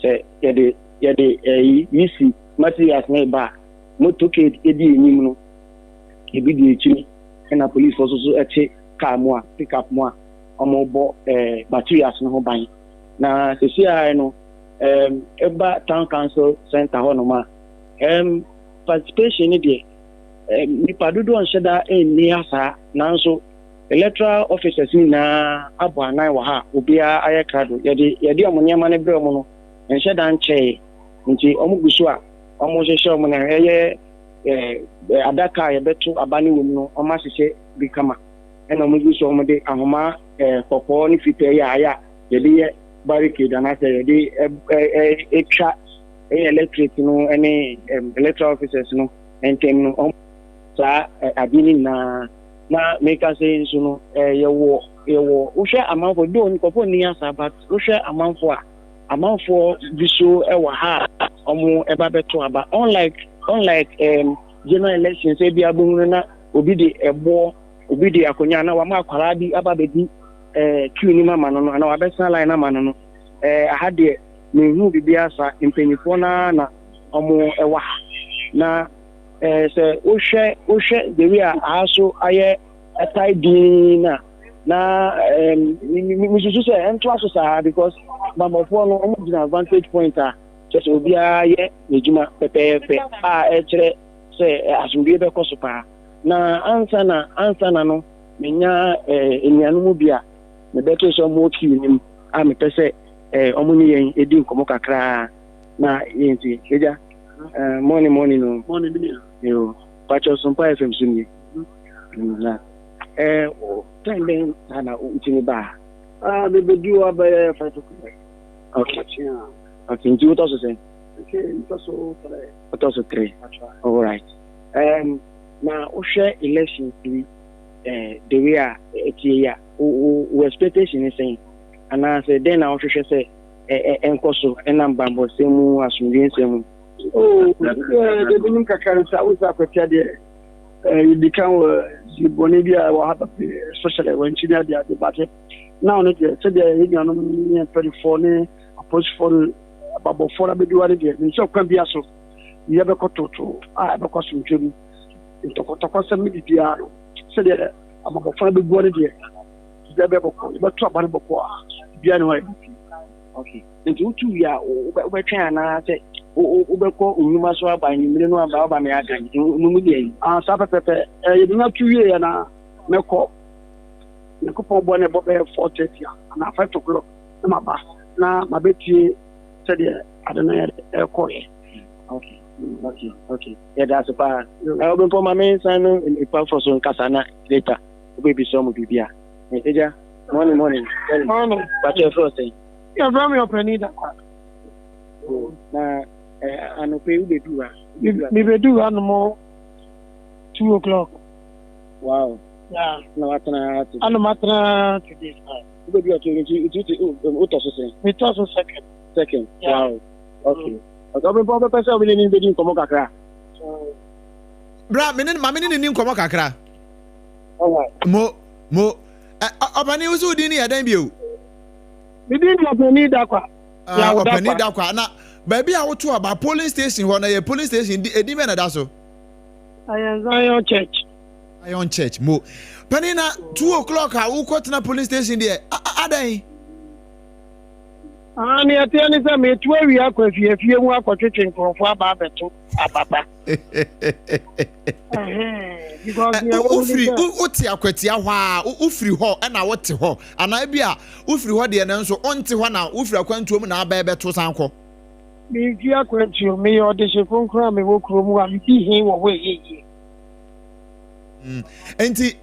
se yede yisi materials na ba motoke edi enyim no ebi di echi na police also so eche car mo a pick up mo a omobo materials no ho ban na sesia no eba town council center ho no ma participation ni de nipa dodo on sheda ni asa nanso electoral officers na abo anan wa ha obia aye krado yedi omo ma ne bre omo no enhye dan che nti omo gusu a omo hye omo na ye adaka ye beto abane wom no omo ahye bi kama ena omo gusu omo de ahoma popo ni fipe ya yedi ye barricade na say yedi etwa electric no any electoral officers no entem no sa adini na make us say so no yewo uhwe amanfo do ni kofo ni asa but uhwe amanfo biso ewa ha omo eba beto aba unlike general elections e bia bohunu na obi de akonya na wa ma akwara bi aba bedi queue ni mama no na wa besan line na mama no ahade mehu bibia sa impanyifo na omo ewa na se uhwe the way aso aye ataidina na misusu se ento aso sa because bambofo no omo gina advantage point just obi aye ejuma pepepe kire se asumbi be koso pa na ansa na no menya enianu mu bia me beto so mo kinim me pese omo ni yen edi nkomo kakra na yenti eja morning no morning bi yo pacho Sompa FM sunni na time ben na utini ba be do about 5 o'clock okay nti what also say okay what also 3 all right na o share election the way etia o expectation is saying and I say then I also say enkoso enambambo semu asumdien semu the beginning kakarisa usa Akwatia de you become the bonibia wa hata social when china dia debate now no dey say dey you know 24 ne approach for babo for abeduare dey nso kwa bia so ye be kototo be koso ntwem ntokotoko se mi bia say dey ababo for abeduare dey be boko be to abane boko bia ne wa okay nti utu ya ubetwa na say ubeko unyuma so aba nyimire no aba me aga numu dey sa pepepe ye bi na tuwie ya na meko pon bo ne bo be 4:30 na 5 o'clock na ba na mabetie said adana ya koye okay yeah that's pa I open for my main sign in pa for so nkasa na later obebi so mo bibia eja morning but your first thing yeah from your penida na ano pe ube duwa mi be duwa no mo 2 o'clock wow yeah no matana ano matana today ube duwa to it also say it also second yeah. Wow okay obi po pe se obi ni be din komo kakra bra menen ni komo kakra alright mo obani usu di ni yadan bi o mi din di openi da kwa ya openi da kwa na baby a woto aba polling station ho na ye polling station edi me na da so Iron Church mo panina 2 o'clock a wo kotena polling station there adan ani atiani se me tu awi akwa mu akwatwetwe nkrofo aba beto ababa because ufri uti Akwatia hwa ufri ho na wote ho ana bia ufri ho de na nso onte ho na ufri akwantuom na aba beto sanko mi fi akwantuom me ode se konkra me wo kromu a mi hin wo we yeye enti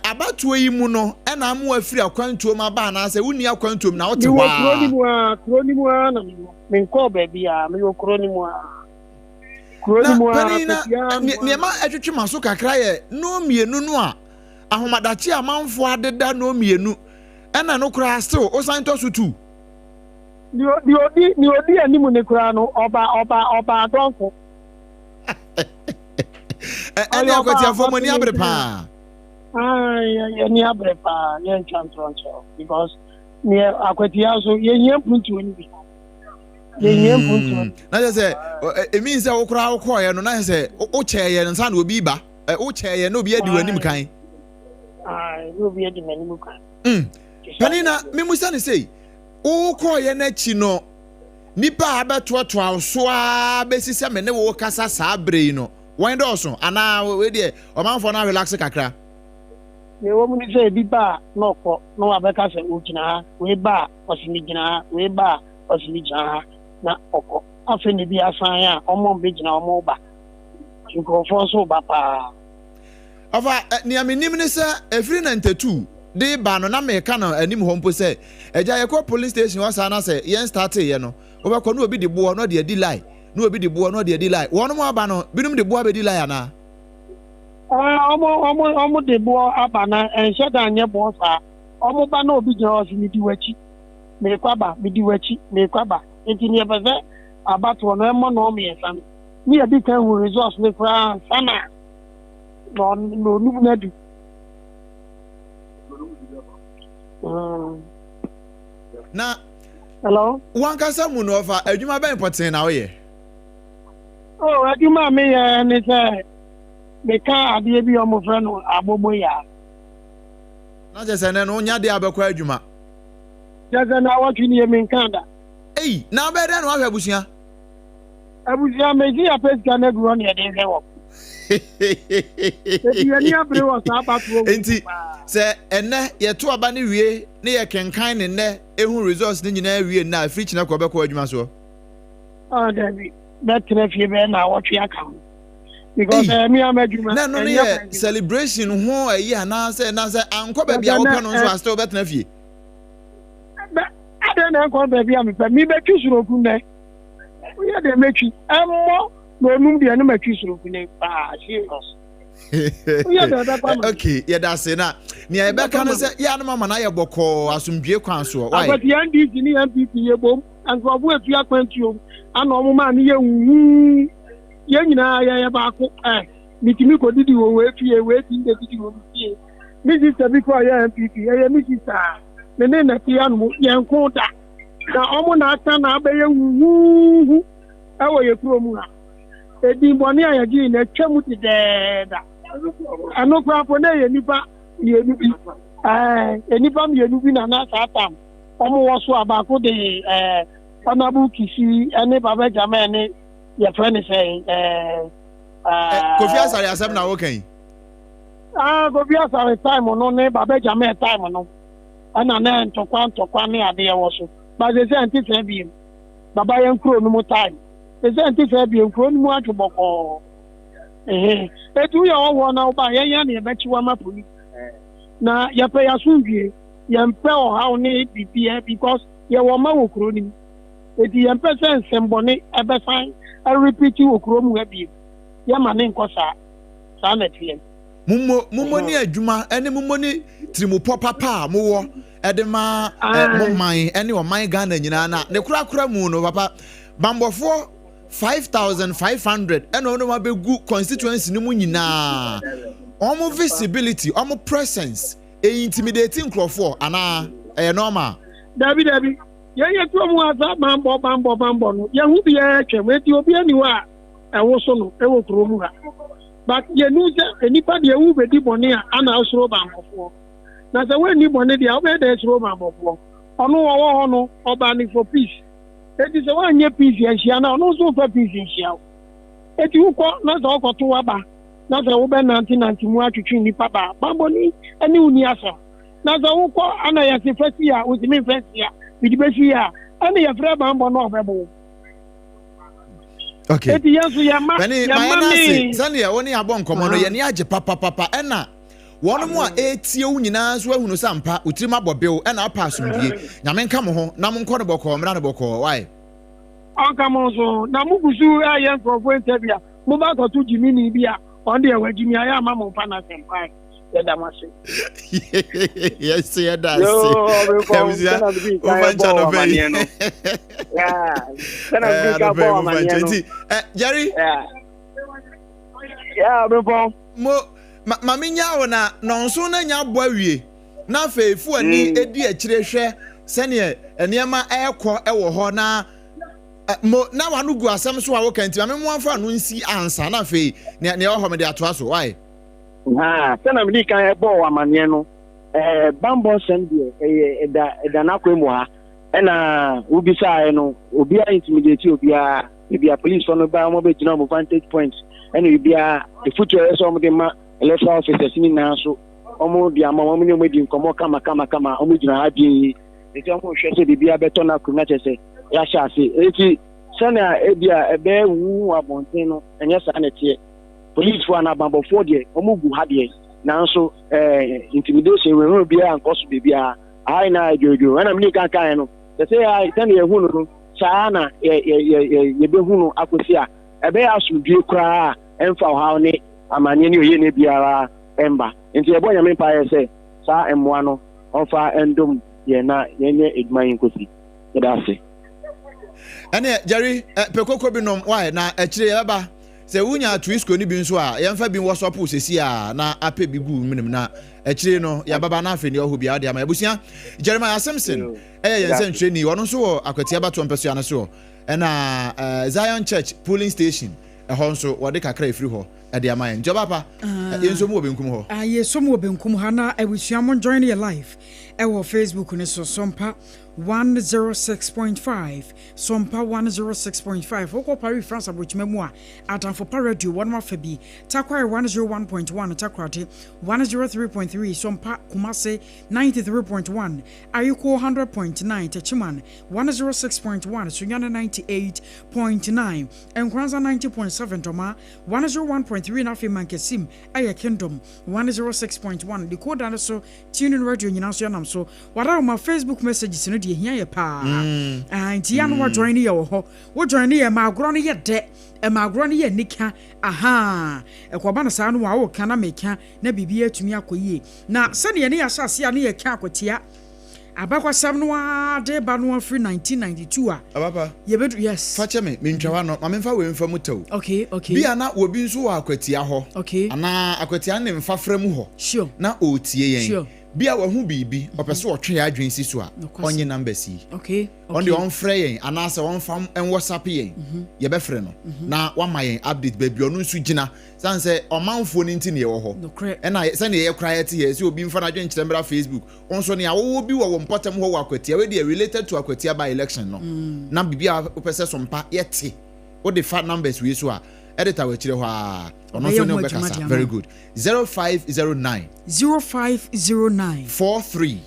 abatuo yi mu no na amu afiri akwantuom aba na se wuni akwantuom na wote hwa kronimu na me nko ba bia me wo kronimu niema etwetwe maso kakra ye no mienu no a ahomadachi amanfo adeda no mienu ena no kura still osanto so tu ni odi animu ne kura no oba donko ene Akwatia fo mo ni abre pa ni abre pa ni enchantoncho because ni Akwatia so ye nyempuntu oni bi na je say e mean say wo kura wo koye no na say wo cheye nsa na obi ba wo cheye no obi adi wanim kan no obi adi manim kan panina me musa ne say wo koye na chi no nipa abetoto awso a besise me ne wo kasa saa brei no won do so ana we de o manfo na relax kakra ne wo mu ni say bi ba no ko no abeka say o gina ha we ba osimi gina ha we ba osimi gina ha na oko afa ne bi asan ya omo be gina omo ba nkrofo so ba pa Ova ni aminim ni say efiri 92 de ba no na me ka no anim ho mpo say eja ye ko police station wasa na say yen start ye no obekọ no obi de bo no de di lie no obi de bo no de di lie wono mo aba no binum de bo be di lie ana ọmụ dị bụ aba na ensheda anye bụ ọsa ọmụ ba na obi jere ọsị midiwechi mekwaba midiwechi mekwaba etinye beze abatu na emo na ọmụ yesa ni ebi ka hu results ne kra sana no nubu na du na hello wan kasa mu no ofa adwuma ben poten na oye adwuma me ye ne say meka ade bi omo frɛ no abogbo ya na je se ne no nya de abekwa adwuma je se na watwi ni me nkanda na be de no ahwe abusia me ji apeska na gro ne de hwe wo ni abre wo sa abatu enti se ene ye to aba ne wie ne ye kenkan ne ne ehun results ne nyina wie na afri china ko bekwa adwuma so David that traffic be na watwi aka because me am adwuma na no ne celebration ho ayi ana say anko ba bia wo pe no so asto betna fie ada na anko ba bia me pe mi be twisuro ku ne we dey make you ammo no num de na ma twisuro ku ne pa serious okay yeah that's it na ni e be kan say ya no mama na ye boko asomdue kwan so why but the NDC ni MPP ye bom anko bu etu akwantuo ana omo ma ni ye wu ye nyina ya ba ko mitimi ko didi wo we fie we ti de didi wo fie mi sister bi ko ya MPP ye mi sister me ne na tia no ye nko da na omo na ata na abaye wu awo ye kuro mu ha edi boni ayagi na twemu ti da ano kwa po na ye nipa ye nubi enipa mi ye nubi na na satam omo wo so abako de Honorable Kisi ene baba jama ne your friend is saying Kofi Asare asem na wo kan Kofi Asare time no ne baba jama time no ana na ntokwa ne ade wo so ba ze say anti say bi baba yen kro no mo time ze say anti say bi kro no mo atuboko etu ya wo na ba yen ne be chiwa ma poli na ya pe ya sunwie ya mpe o ha ne bibia because ya wo ma wo kro ni eti ya mpe say sembone ebe fan I repeat you okrom webi ya mane nkosa sa na tie mummo ni adwuma ene mummo ni trimu papa mo wo ede ma momman ene oman Ghana nyina na ne kura mu no papa bambofo 5500 ene ono ma begu constituency ni mu nyina omo visibility omo presence intimidating crowd ana normal David ye to mu asa bambo no ye hu bi ye twa we obi aniwa ewo so no ewo kuro mu ha but ye nu se enipa de ewu be di bone a ana osoro bambofo na se we ni bone de obe de osoro bambofo ono wo ho no oba ni for peace eti se wa nye peace ye hia na ono so for peace hia eti ukọ na se okoto aba na se wo be 1990 mu atwetwe nipa ba bambo ni ani uni asa na se ukọ ana ye se fasi a o si me fasi a bidibesi ya ana ya frɛ bambo no obebo okay eti yesu ya ma sani ya woni abɔ nkɔmɔ no ye ne age papa ɛna wɔn mu a etie wo nyinaa so ahunu sampa otirim abɔbew ɛna apa asomdie nyame nka mo ho na mo nkɔ no bɔkɔ mra no bɔkɔ why ɔka mo so na mo gusu ayɛ nkrɔfo interview mo ba kɔto jimini bi a ɔn de ɛwɔ jimi ayɛ ama mo fa na sempa yes, yeah, that's it. Jerry? Yeah, Mami nya na nonso na nya boawie na feifu ani edi akire hwe sene enema ekọ ewo ho na mo na wanu gu asem so a wo kanti mami mo afa no nsi ansa na fei ne ho me de ato aso why sana mdi kan ebo amanye no bambo sende eda na kwemu ha na ubisa no obi a intimidate obi a police no ba mo be gina mo vantage point ena obi a the future so mo de ma electoral officers ni na so ɔmo di ama ɔmo ne ɔmo di nkɔmɔ kama ɔmo gyina ha di eti ɔmo hwɛ sɛ bibi abɛtɔ na kuro na kyɛ sɛ yɛahyɛ ase eti sɛnea ebi a ɛbɛyɛ wu abɔnten no ɛnyɛ saa na ɛteɛ polisifoɔ anabambɔfoɔ deɛ ɔmo gu ha deɛ nanso intimidation wɛhunu biara nkɔ so bibiara ayi na adwodwo ɛna mini kankan no sɛ sɛnea yɛhu no no saa na yɛbɛhu no akɔsi a ɛbɛyɛ asomdue koraa ɛmfa ɔhaw ne amanneɛ ne oyie ne biara ɛmba nti yɛbɔ nyame mpaeɛ sɛ saa mmoa no ɔmfa ɛndom yɛn na yɛnyɛ adwuma yi nkɔsi yɛda ase ɛne Jerry pekoko bi nom wae na akyire yɛba sɛ wonya twisco ni bi nso a yɛmfa bi wɔ sopo sesi a na apɛ bi gu minim na akyire no yɛbaba na afeni ɔho bia de ama yɛbusua Jeremiah Simpson ɛyɛ yɛn sɛ ntwɛni ɔno nso wɔ Akwatia bato mpɛso ana so ɛna Zion Church polling station ɛhɔ nso wɔde kakra efiri hɔ ɛde ama yɛn Joba pa yɛnso mu wɔ benkum hɔ yɛso mu wɔ benkum ha na abusua mo join your live ɛwɔ Facebook ne so Sompa 106.5 Sompa 106.5 Oko Paris France abrochima mu a atamfo pa radio one ma fa bi Takwai 101.1 Takrate 103.3 Sompa Kumase 93.1 Ayuko 100.9 Techiman 106.1 Sunyana 98.9 Enkranza 90.7 Toma 101.3 na fe Mankesim Aya Kingdom 106.1 Decoder so tuning radio nyina so yanam so wada ma Facebook messages no here ye pa nti ya no wa join ye wo ho wo join ye ma agro no ye de e ma agro no ye nika aha e ko ba na sa no wa wo kana meka na bibi atumi akoyie na se ne ye ne ya hyase a ne ye ka Akwatia abakwasam no ade ba no afri 1992 a ababa ye bedu yes fache me ntwa no ma memfa we mfa mutaw okay bia na obi nso wa Akwatia ho okay ana Akwatia ne mfa fra mu ho sure na otie yen sure bia wa hu bibi opese wo twe adwen si so a onye number si okay on the on frɛ yen anase on fam en WhatsApp yen ye be frɛ no na wa ma yen update baby onu nsu gina san sɛ ɔmanfo ni nti ne ye wo ho ɛna sɛ ne ye kra ye te ye si obi mfa na adwen kyerɛ mbra Facebook on so ne awo bi wo mpotem ho wa Akwatia we dey related to Akwatia by election no na bibia opese Sompa ye te wo the fat numbers we so a editor we kyerɛ ho a ono so ne obekasa very good 0509 43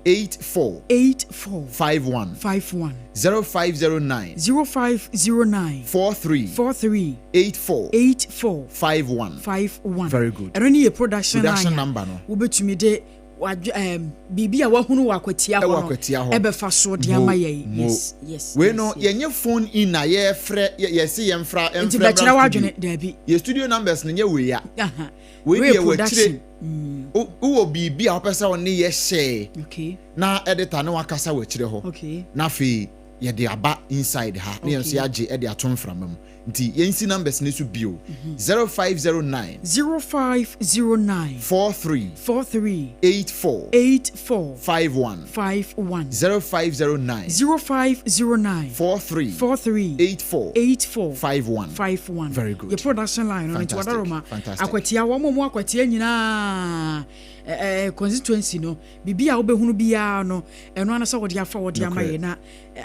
84 51 0509 43 84 51 very good ero ni production number no wo betumi de bibi a wahunu wa Akwatia ho ebe fa so de ama ye yes we no yenye phone in na ye frɛ ye se ye mfra emfra wadwene dabi ye studio numbers ne nye we ya we dey we kire wo bibi a opesa won ne ye share okay na editor ne wakasa we kire ho okay na fe ye de aba inside ha ne yenso ya age e de atom framam nti yensi numbers ne so bio 0509 43 84 51 0509 43 84 51 very good your production line on it wadaroma Akwatia wo mo Akwatia nyina constituency no bibia wo behunu bia no eno ana se wode afa wode amaye na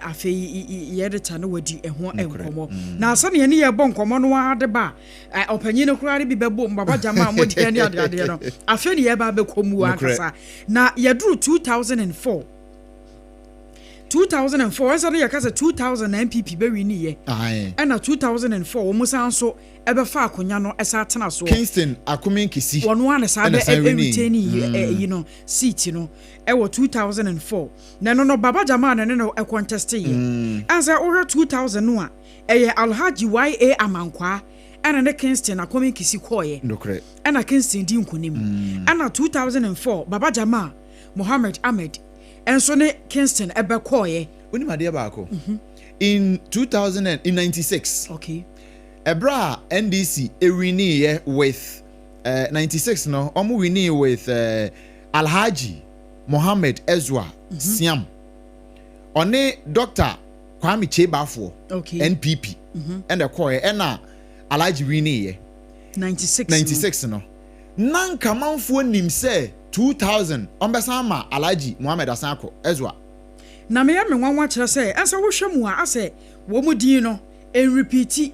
afi yedeta no wadi eho enkomo na asa ne ye bo nkomo no ade ba opanyin no kura bi bebo mbaba jama mo de ne ade no afi ne ye ba be komu akasa na yeduru 2004 asa ne yakasa 2000 MPP be wini ye na 2004 wo musan so ebe fa akonya no esa atena so Kingston Akumin Kisi wono ana sa be retain you know seat no e wo 2004 na no baba jama na no e contest ye ansa wo 2000 no a eye Alhaji YA Amankwa ana ne Kingston Akumin Kisi koye ndokre ana Kingston di nkonim ana 2004 baba jama Mohammed Ahmed enso ne Kingston ebe koye oni made ba ko in 96 okay Ebra NDC winnie with 96 no omu winnie with Alhaji Mohammed Ezwa Siam one Dr. Kwame Chebafo okay NPP and the choir ena Alhaji winnie 96 no nanka manfo nim say 2000 ombesama Alhaji Mohammed Asanko Ezwa na me nwanwa kire say asa wo hwemu a ase wo mudin no and repeat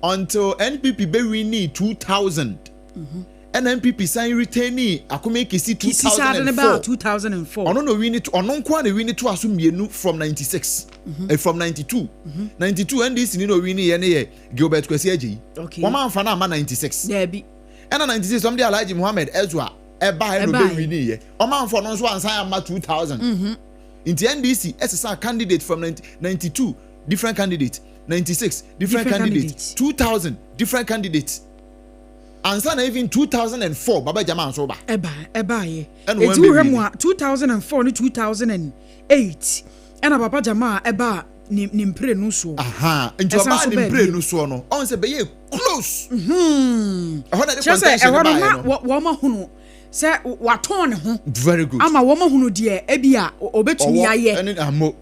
until NPP be winning 2000 NPP sign retaining Akume Kisi 2004. Ono no win it ono nko na win it to aso mienu from 96 from 92 92 NDC ni no win ye ne ye Gilbert Kwesi Ajeyi wama amfa na ama 96 Debi ena 96 somebody Alhaji Muhammad Ezra eba no be win ye oma amfa no so ansan ama 2000 into NDC SSR candidate from 92 different candidate 96 different candidate 2000 different candidate ansa na even 2004 baba jama anso ba eba ye etu hwemu 2004 ni 2008 ena baba jama eba ni mpre no so aha nti baba ni mpre no so no on se be ye close ehona de contention ba wo ma hunu se waton ne ho very good ama wo ma hunu de ebia obetumi aye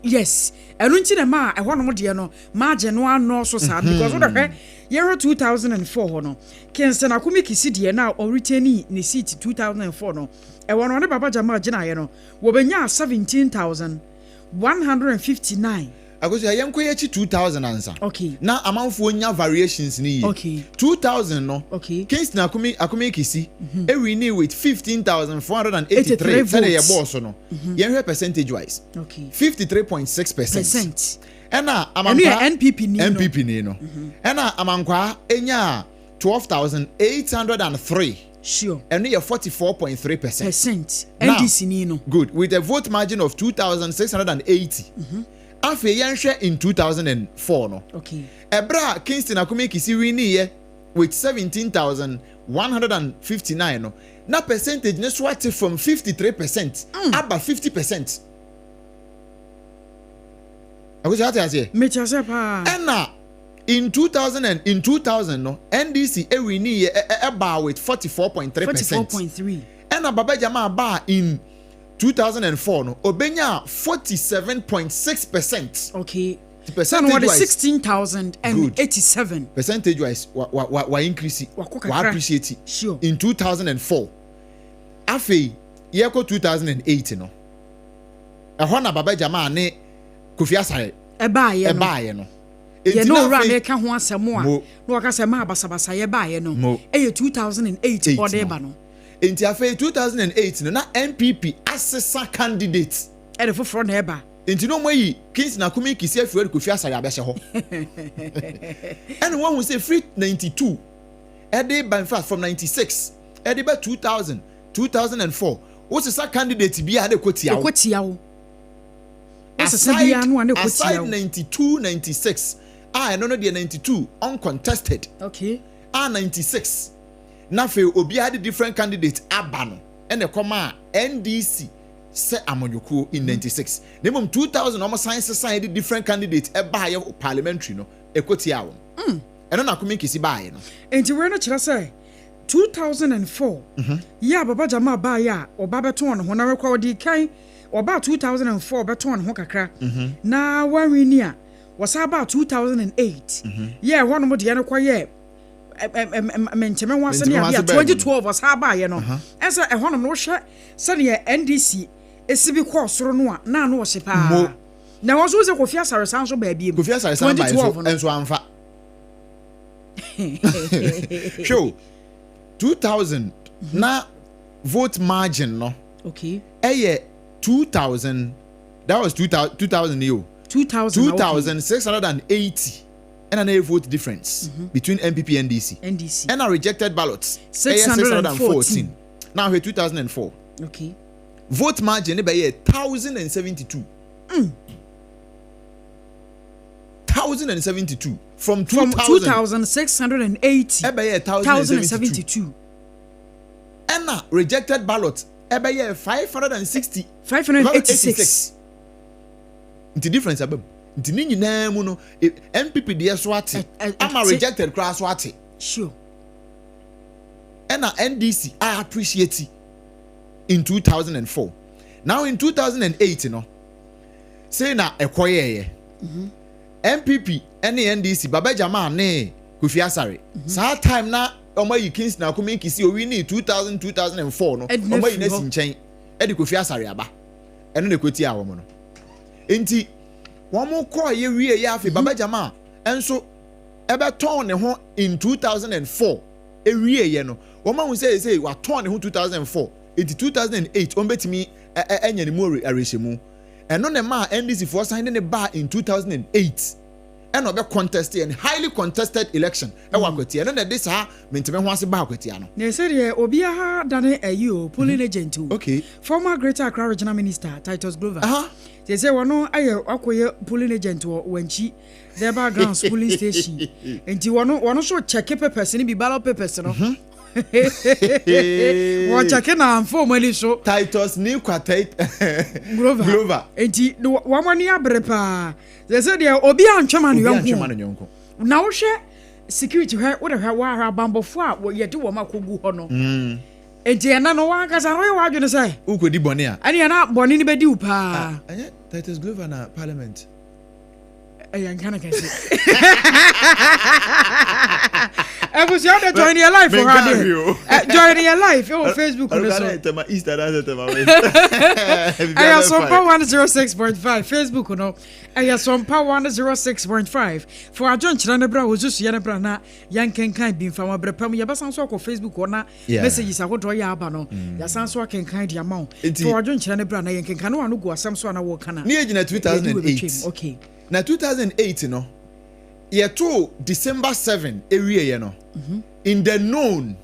yes enu nti na ma ehona de no margin no ano so sa because wo de year 2004 no Kingston Akumi Kisi de na o retain ni seat 2004 no e wono ne baba jama gina ye no wo benya 17,159 agosi ayenko ye chi 2000 ansa okay na amanfo nya variations ni okay 2000 no okay Kingston Akumi Kisi e renew with 15,483 say ye boss no ye hwe percentage wise okay 53.6%. Ena amankwa NPP ni no ena amankwa enya 12,803 sure and you 44.3% NDC ni no good with a vote margin of 2,680 afi yenhwe in 2004 no okay ebra Kingston Akumi Kisi win ye with 17,159 no na percentage ne swat from 53% about 50%. Agosi ati ase mechase pa ena in 2000 no NDC ewini eba with 44.3%. Ena baba jama ba in 2004 no obenya 47.6%. Okay. Percentage what is wise 16,087 percentage wise wa increase wa appreciate sure in 2004 afi yeko 2008 no ehona baba jama ne Kofi Asare eba ye no ye no ra me ka ho asemo a no waka se ma basabasa ye ba ye no eye 2008 body ba no enti afi 2008 no na NPP assessor candidate e de foforo na eba enti no moyi Kingston Akumi Kisi afi Kofi Asare abehye ho and one who say free 92 e dey by fast from 96 e dey by 2004 what's the candidate bi a dey kotia wo aside 92 96 no the 92 uncontested okay 96 na fe obi had different candidate abano and the NDC se amonyoko in 96 nemom 2000 almost science different candidate eba ye parliamentary no ekotia wo eno na Akumi Kisi bae no enti we no kira say 2004 ya baba jama ba ya oba beto no ho na rekwa odi kan oba 2004 beto no ho kakra na wawenia was about 2008 yeah one mo de no kwa ye mencheme wase ne ya 2012 was ha ba ye no enso e hono no hwe se ne NDC esibi kwa soro no a na no wo se pa na wo so Kofi Asare sanso ba biem Kofi Asare san ba enso amfa show 2000 na vote margin no okay 2000 that was 2000 yo 2680 and a vote difference between MPP and NDC and a rejected ballots 614 now here 2004 okay vote margin by 1072 1072 from 2680 1072 and a rejected ballot 586 the difference above the nini na mu no MPP dey swati ama rejected cross swati sure and NDC I appreciate in 2004 now in 2008 no say na ekoye MPP and NDC baba jama ne Kofi Asare sa time na omayi Kingston Akumi Kisi o win 2004 no omayi na sinchen e de Kofi Asare aba eno ne kwoti a wo no enti womo ko ye wie ya afi baba jama enso ebe ton ne ho in 2004 ewie ye no woma hu say wa ton ne ho 2004 into 2008 on betimi enya ne mu arehemu eno ne ma NDC for sign ne ba in 2008 and obe contested and highly contested election Akwatia no na this ha menteme ho ase ba Akwatia no na say de obi ha dane ayo polling agent okay former Greater Accra Regional Minister Titus Glover they say wono aye akoye polling agent wanchi their background polling station enti wono so check papers ni bi ballot papers no what check na form any so Titus ni kwatai Glover enti wamani abrepa they say there obi antwema no yonko na wo hwe security hwe wo de hwe wa hwa bambofo a wo yede wo makogu ho no enti ena no wa kasa ro wa adwene say ukodi bone a ani na bone ni bedi upa anya Titus Glover na parliament Yankana can say. I was out there joining your life for her. Joining your life on Facebook. I am Sompa 106.5 Facebook. No, I am Sompa 106.5 for a John Chanabra was just Yanabrana, Yankan kind being from a Brepam Yabasan Soko Facebook or not. Messages I would draw Yabano. Yasan so I can kind the amount. For a John Chanabrana, Yankan Canoa, go some sort of work. Near 2008. Okay. Na 2008 no yeto December 7 area ye no in the known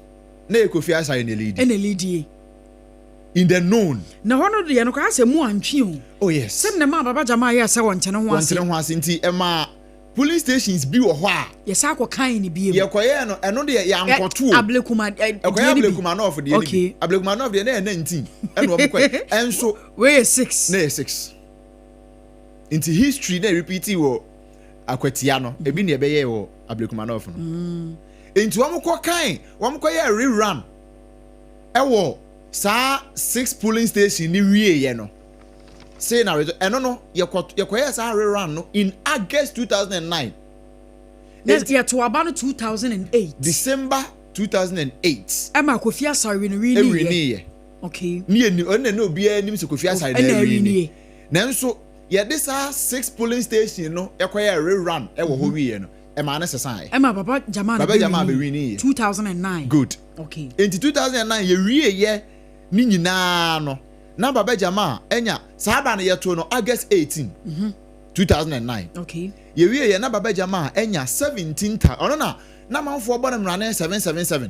na Kofi Asare in the lead in the known na hono de no ka se mu antwe o oh yes sem na ma baba jama ya se wonchene ho ase nti e ma police stations bi wo ho a ye sa akokan ni bi ye koye no eno de ya ankoto ablekuma no of de ni ablekuma no of de na 19 eno obokoy enso we 6 na 6 into history na repeat wo Akwatia no ebi na ebeye wo Ablekumanov no into wamko kan wamko ye rerun ewo sa 6 polling station ni wie ye no say na eno no ye sa rerun no in August 2009 yes ye to aba no 2008 December 2008 ama Kofi Asare no really ye okay ni no obi anim se Kofi Asare na really nanso yeah, this 6 polling station no ekoya rerun e wo ho wie no e ma na sesan e ma baba jama be wini 2009 good okay in 2009 ye wie ye ni nyina no na baba jama enya saba na ye to no August 18 2009 okay ye wie ye na baba jama enya 17 ono na manfo obo na mrane 777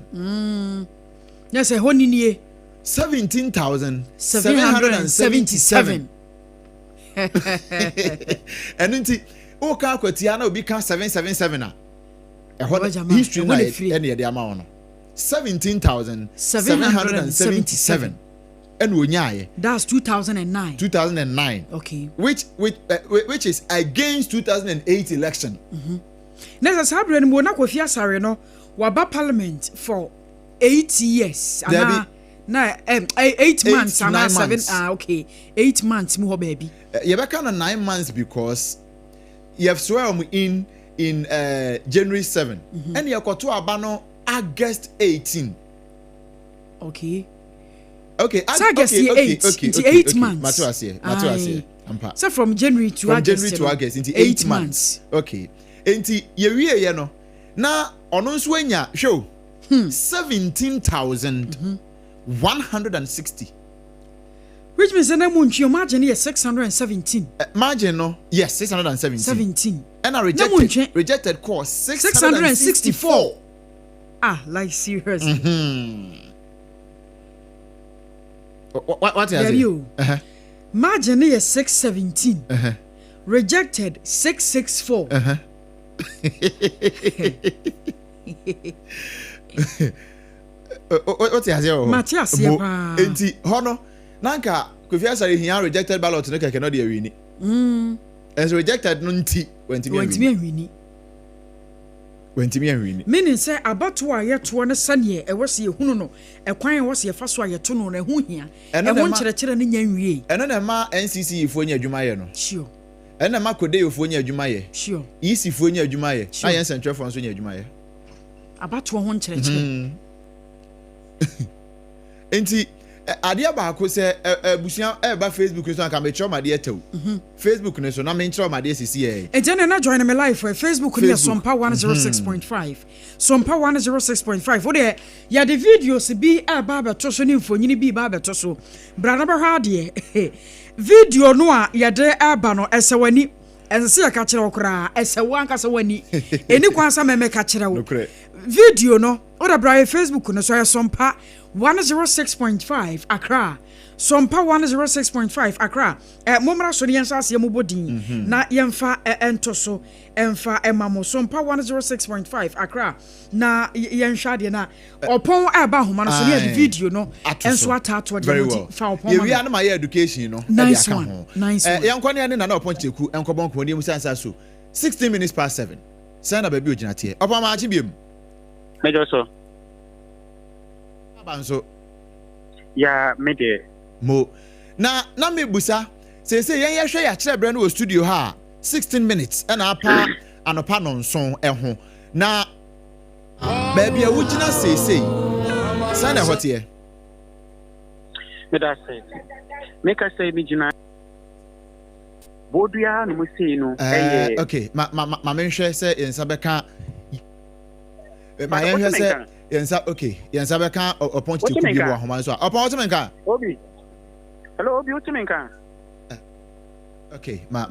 yes e honi nie 17,777 and nti o ka Akwatia na obi ka 777 a history na ene de ama ono 17,777 and onyaye that's 2009 okay which is against 2008 election nesa sabre ni mo na Kofi Asare no waba parliament for 8 years na 8 months and 7 okay 8 months mu ho baby you be kind of 9 months because you have swear in January 7 and you got to abano August 18 okay August 8 months matu ase so from January to August into 8 months okay enti ye wie ye no na ono nso anya show 17,160 which means na munchi margin is 617 margin no yes 617 and I rejected course 664 like serious what is you margin is 617 rejected 664 what is here Matthias enti hono nanka Kofi Asare hian rejected ballot no keke no de awini as rejected no nti wentimi awini meaning say abato a yeto no sane e wose ye hunu no ekwan wose ye fa so a yeto no na hu hia e ho nkyerɛkyerɛ ne nya nwie eno na ma NCC ifo nya adwuma ye no sure eno ma kode ifo nya adwuma ye sure EC ifo nya adwuma ye na yen central fo nso nya adwuma ye abato ho nkyerɛkyerɛ enti adeɛ baako sɛ abusua ɛba Facebook so anka mekyerɛ ma deɛ tew Facebook ne so na menkyerɛ ma deɛ sisi yɛ ɛgya na join me live for Facebook ne Sompa 106.5 Sompa 106.5 wode yɛde videos bi ɛba bɛto so ne mfonyini bi ba bɛto so bra na bɛhwɛ adeɛ video no a yɛde ɛba no ɛsɛ wani ɛnse yɛka kyerɛ wo koraa ɛsɛ wo ankasa wani ɛni kwan sa mɛmɛka kyerɛ wo video no wode bra yɛ Facebook no so yɛ Sompa 106.5 Accra Sompa 106.5 Accra momra so ne yɛnsa aseɛ mu bodin na yɛmfa ɛnto so ɛmfa ɛmamo Sompa 106.5 Accra na yɛnhwɛ deɛ na ɔpɔn ɛba homa no so ne yɛde video no ɛnso ataato de no fa ɔpɔn yɛwi anama yɛ education no nice one yɛnkɔ ne na ɔpɔn kyeku ɛnkɔbɔn ko ne mu sansa so 16 minutes past 7 sɛ na baabi ogyina teɛ ɔpɔn ma akye biem Major so banso ya mede mo na me busa say yen yehwe ya kire bre no studio ha 16 minutes na apa anopa no nson ho na baabi a wugina say sana hote me da say make I say me gina bodua no mo say no okay ma menhwe say ensa beka ma yenhwe say yensa okay yensa beka opon ti ku bi wo ahoma so opon what menka obi hello obi what menka okay ma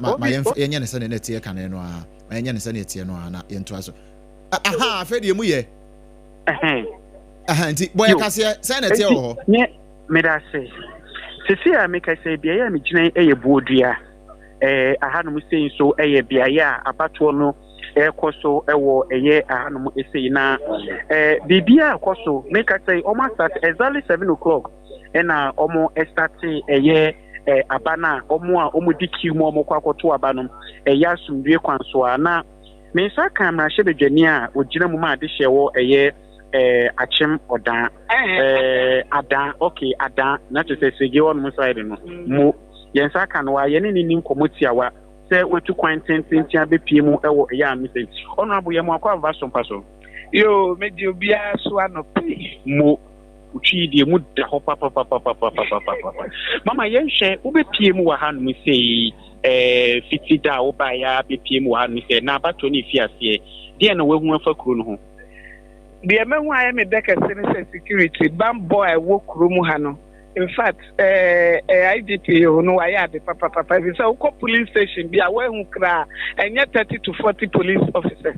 yenye ne sane na tie kan no a ma yenye ne sane tie no a na yento aso aha afedi emu ye nti boy kase say na tie wo nye me da say sisi a make I say bia ya me gina bodua aha no mo say so bia ya abato no ekoso ewo ahanum esei na bibia ekoso make I say almost start exactly 7 o'clock na omo start abana omo a omo diki mu omo kwakoto abano asumdue kwanso na me nsa kan na hyebedwani a ogina mu ma de hyewo achim odan adan okay adan na to say sege won mu side no mu yensa kan wa ye ne ni nkomotiawa say wetu kwantententia bepie mu ewo ya message honorable yemu akwa Sompa so yo medio bia so anope mo utwi die mu da ho papa mama yenhwe ubepie mu wa hanu sei fitida wo ba ya bepie mu wa hanu sei na abato ni fiase die na wehu afa kuro no ho de mehu aye me deka se security bambo e wo kuro mu ha no. In fact, IDP no I the papa if so police station be aware who cry and yet 30 to 40 police officers.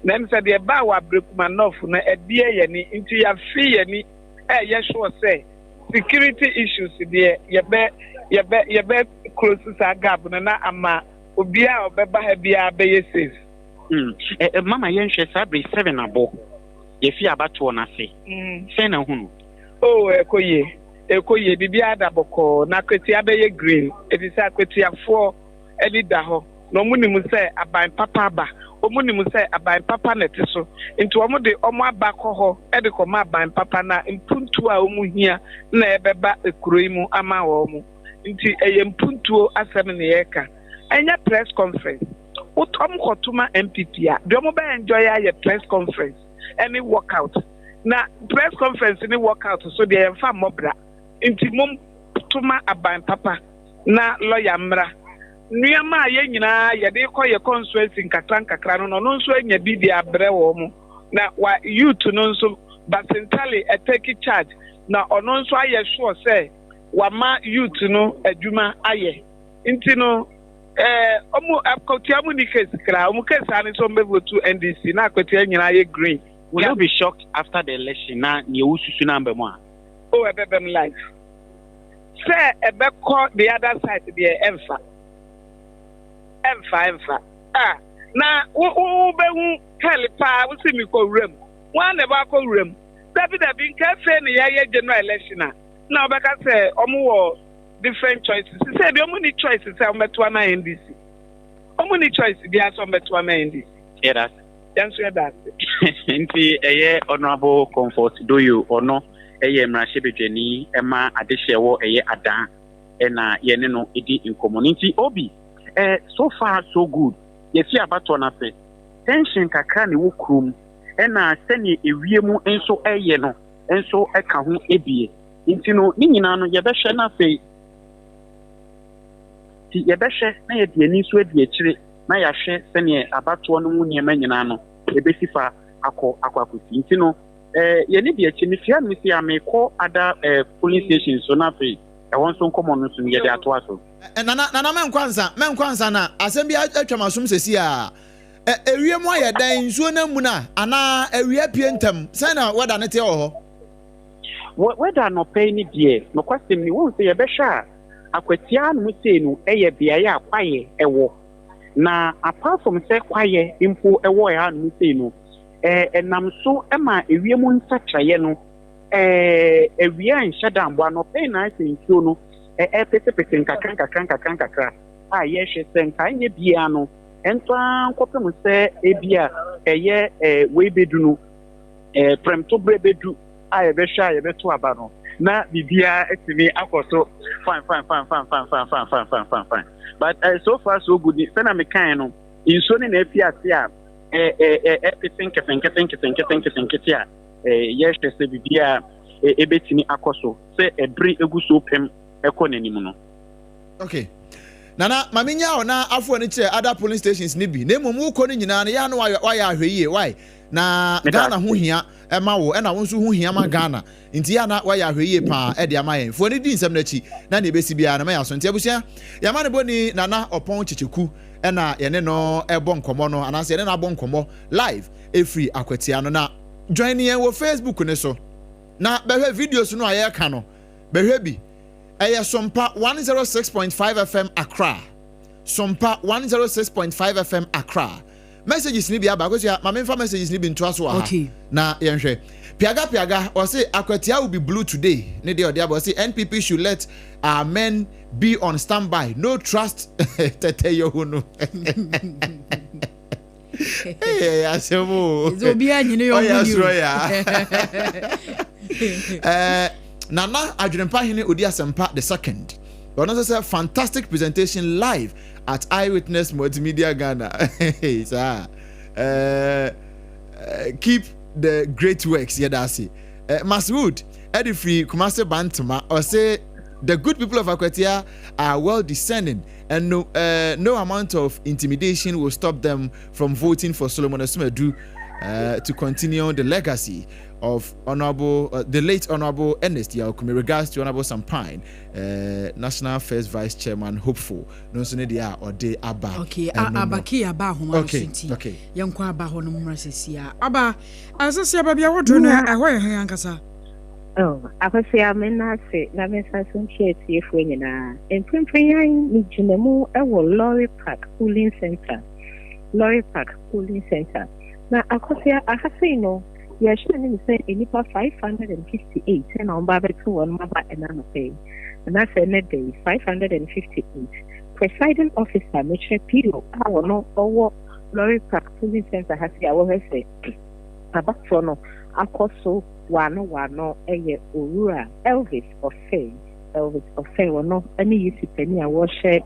Then said the ba wa breakman off na edie yani into ya fee yani sure say security issues there you be close to gap na ama obia obeba ha bia be safe. Mama yenhwe sabre 7 abo ye fi abato na se se na hunu oh ekoye bibia adaboko na Akwatia be green edisa Akwatia 4 elida ho no munimu say aban papa ba omunimu say aban papa neti so nti omo de omo abakọ ho ede ko ma aban papa na mpuntu a omu hia na ebeba ekuroimu ama wo mu nti eye mpuntuo asem ne yeka enya press conference utom kotuma MPP a de omo ba enjoy ya press conference any workout na press conference ni workout so de emfa mobra nti mom tuma aban papa na lawyer mra nuama ye nyina ye de koye constituency nkakra no no nso anya bi de abre wo mu na wa youth no nso basentally take charge na ono nso aye sure say wa ma youth no adwuma aye nti no omu Akwatia mu ni case kra omu case ani so mbevotu NDC na Akwatia nyina ye green. Will you be shocked after the election na ni ususu number one? Oh, ebebem life. Say ebe call the other side be emfa. Na u be hu kalipa we see me ko rem. One never ko rem. David bin ka fe ne ya general election na obeka say omo wo different choices. Say the only choices say ometo na NDC. Only choice be as ometo na NDC. Yeah, that's that. Nti honorable comfort do you or no mrashebedwani ema adehyewo adan na yene no edi in community obi so far so good yefi abato na fe tension kakra ne wokrum na sene ewiemu enso no enso eka ho ebie nti no ni nyina no yɛbɛhwɛ na afei ti yɛbɛhwɛ na yɛde ani so adi akyire na yɛahwɛ sɛneɛ abatoɔ no mu nneɛma nyinaa no yɛbɛsi fa akɔsi nti no yɛne de akyi no fia no si a mekɔ ada polling station so na afei ɛwɔ nso nkɔmmɔ no so no yɛde atoa so nana menkwansa na asɛm bi atwa masom sɛsi a ewie mu ayɛ dan nsuo no mu na anaa ewie pie ntam sɛ na weda ne te wɔ hɔ weda no pɛ ni deɛ no kwasɛm ni wɔn sɛ yɛbɛhwɛ a Akwatia no sei no ɛyɛ beaeɛ a kwayɛ ɛwɔ na apart from sɛ kwayɛ mpo ɛwɔ ya no sei no ɛnam so ɛma ewie mu nsakyerɛeɛ no ewie nhyɛ da mboa no pɛ na asɛ nsuo no ɛpɛsɛpɛsɛ nkakra a yɛhwɛ sɛ nka nyɛ bia no ɛntoa nkɔpem sɛ ebia ɛyɛ wei bedu no prɛmto brɛ bedu a yɛbɛhwɛ a yɛbɛto aba no na bibia etimi akɔ so fine but so far so good sɛ me kan no nsuo ne na afi ase a nkete a yɛhwɛ sɛ bibia ebetimi akɔ so sɛ ɛbere egu so pem ɛkɔ n'anim no okay nana maminya ona afo ni kyerɛ other polling stations ni bi na mmom wokɔ no nyinaa no ya no wayɛ ahwɛ yie why na Ghana ho hia ɛma wo ɛna wo nso ho hia ma Ghana nti ya na wayɛ ahwɛ yie pa ɛde ama yɛn fo ni di nsɛm n'akyi na ne besi bia na ma yaso nti abusua ya ma ne boni nana ɔpɔn kyekyeku ɛna yɛne no ɛbɔ nkɔmɔ no anase yɛne no abɔ nkɔmɔ live efiri Akwatia no na join yɛn wɔ Facebook ne so na bɛhwɛ videos no a yɛka no bɛhwɛ bi ɛyɛ Sompa 106.5 FM Accra Sompa 106.5 FM Accra messages ni bi aba because ya mama mfa messages ni bi nto aso aha na yɛnhwɛ piaga or say Akwatia will be blue today ne de ode aba say NPP should let our men be on standby no trust tete yohunu eh asemo zobi anyine yohunu Nana Adwunempa Hene Odi Asempa II. One also said fantastic presentation live at Eyewitness Multimedia Ghana. Keep the great works. Yeah, that's it. Maswood Edifri Kumase Bantama or say the good people of Akwatia are well discerning and no amount of intimidation will stop them from voting for Solomon Osumedu to continue the legacy of the late Honorable Ernest Yaokumi regards to Honorable Sampine, National First Vice Chairman hopeful. No sooner they are or they aba. Okay, abaki aba homa senti. Okay. Yanko aba hono mrasesia. Aba asase aba bia wodro no ehwe han ankasa. Oh, Akwatia menase na mensasun chie fo nyina. Empempenyan ni junemu ewo Lorry Park Cooling Center. Na Akwatia ahase no yes, and say enipa 558 and on Baba 2 on Maba and Anapay. And that's a net day 558. Presiding officer, Mr. Pilo, our no over Lorry Park Police Center has the hour say about Tono, Akoso, Wano, Eye, Urura, Elvis of Faye, no, any use penny, I was share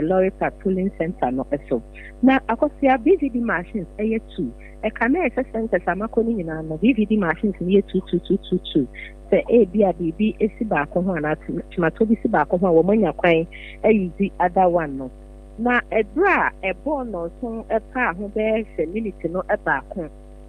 Lorry Park Police Center, no, so. Now, Akosia BVD machines, Eye 2. A camera center Samakoni in a DVD machines near 22222. Say A B A B B A Sibako one at Matobi Sibako woman ya quay a easy other one no. Na a bra a born no son a car who bears a minute no a back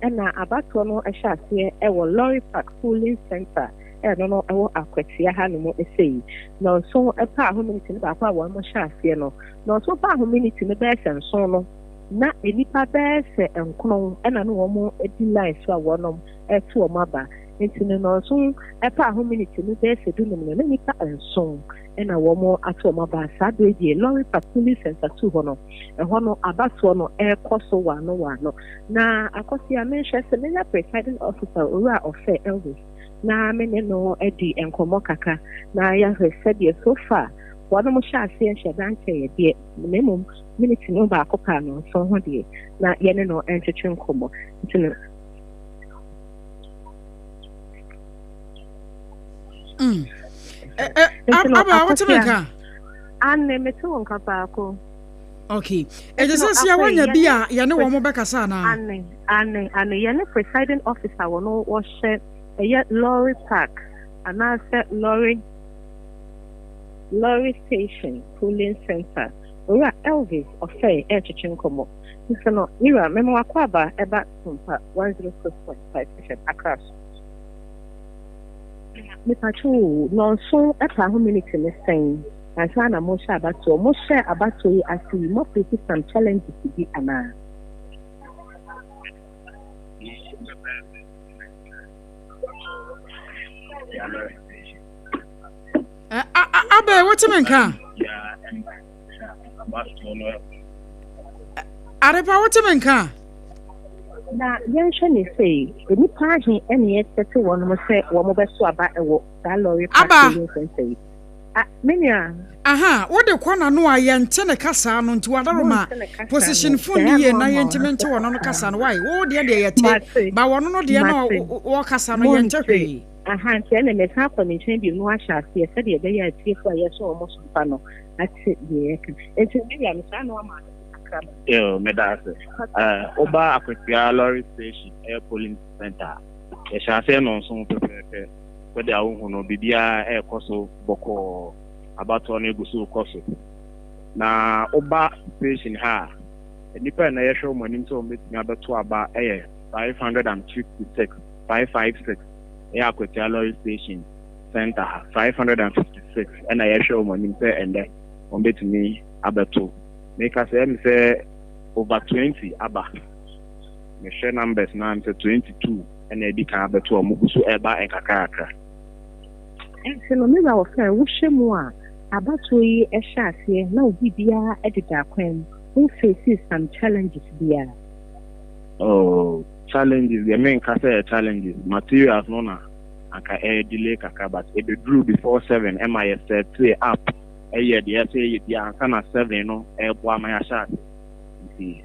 and now about no a chassis a Lorry Park Cooling Center. I don't know Akwatia Hanimo essay. No so a car who minute in the back one more chassis no. No so far who minute in the best and so no. Na enipa bɛɛ sɛ nkron ɛna no wɔn edi line so a wɔnom ɛto wɔn aba nti no nso ɛpa aho minute no bɛɛ sɛ dunum no na nipa nson ɛna wɔn ato wɔn aba saa bɛɛ die Lorry Park Police Center 2 hɔ no ɛhɔ no abatoɔ no ɛkɔ so wano na akɔsia menhwɛ sɛ menya presiding officer owura ɔfɛ Elvis na mene no ɛdi nkɔmɔ kaka na yɛahwɛ sɛdeɛ so far wɔn mo hyɛ aseɛ hyɛ dankyɛ yɛ deɛ mmom minute no baako pa no so ho deɛ na yɛne no ɛntwetwe nkɔmmɔ nti no aba what me ka anne mete won ka baako okay sɛ sia wanya bi a yɛne wɔn mo bɛkasa na anne yɛne presiding officer wɔn no wɔhyɛ ɛyɛ Lorry Park anaasɛ lorry station polling center owura Elvis ɔfɛe ɛretwetwe nkɔmmɔ nso no mira mɛma wakɔ aba ɛba Sompa 106.5 FM Accra so mepatwo nɔnso ɛpa ho minute ne sɛn ansa na mohyɛ abato yi ase yi mɔpɛsi some challenges bi anaa Abe, what's your name? Arepa, what's your name? Na yɛnhwɛ ne sɛ nipa ahe ɛne yɛtete wɔn mo sɛ wɔn mo bɛso aba ɛwɔ saa lɔre paaki nsɛnsɛn yi menua aha wode kɔ na no a yɛnte ne kasa no nti wadaroma position phone ni yɛ na yɛntime nte wɔn no kasa no why wo deɛ yɛte ba wɔn no deɛ no wɔ kasa no yɛnte hwee aha nti ɛna mɛsa akɔ ne nkyɛn bi no ahyɛ aseɛ sɛdeɛ ɛbɛyɛ atiefo a yɛso wɔn so mpa no ate deɛ yɛka nti menua mesa no ama Yo, medase. Oba Akwatia lorry station air polling center. Yɛhyɛ no nso pɛpɛɛpɛ. Sɛdeɛ awohu no biribiara ɛrekɔ so bɔkɔɔ abatoɔ no egu so kɔ so. Na oba station ha nnipa na yɛhwɛ wɔn anim sɛ wɔn bɛtumi abɛto aba ɛyɛ 556 ɛyɛ Akwatia lorry station center ha 556 ɛna yɛhwɛ wɔn anim sɛ ɛndɛ wɔn bɛtumi abɛto. Make us say over 20 aba. Me share numbers now say 22 and they can be to mugusu eba and kakaka. And so me wa offer wo hwemu a abato yi ehya ase na obi bia edida kwan. We face some challenges there. Oh, challenges. The main say challenges. Materials no na aka delay kaka but it be drew before 7 MIS say up. Eye de say the anka na 7 no ebo amaya sha nti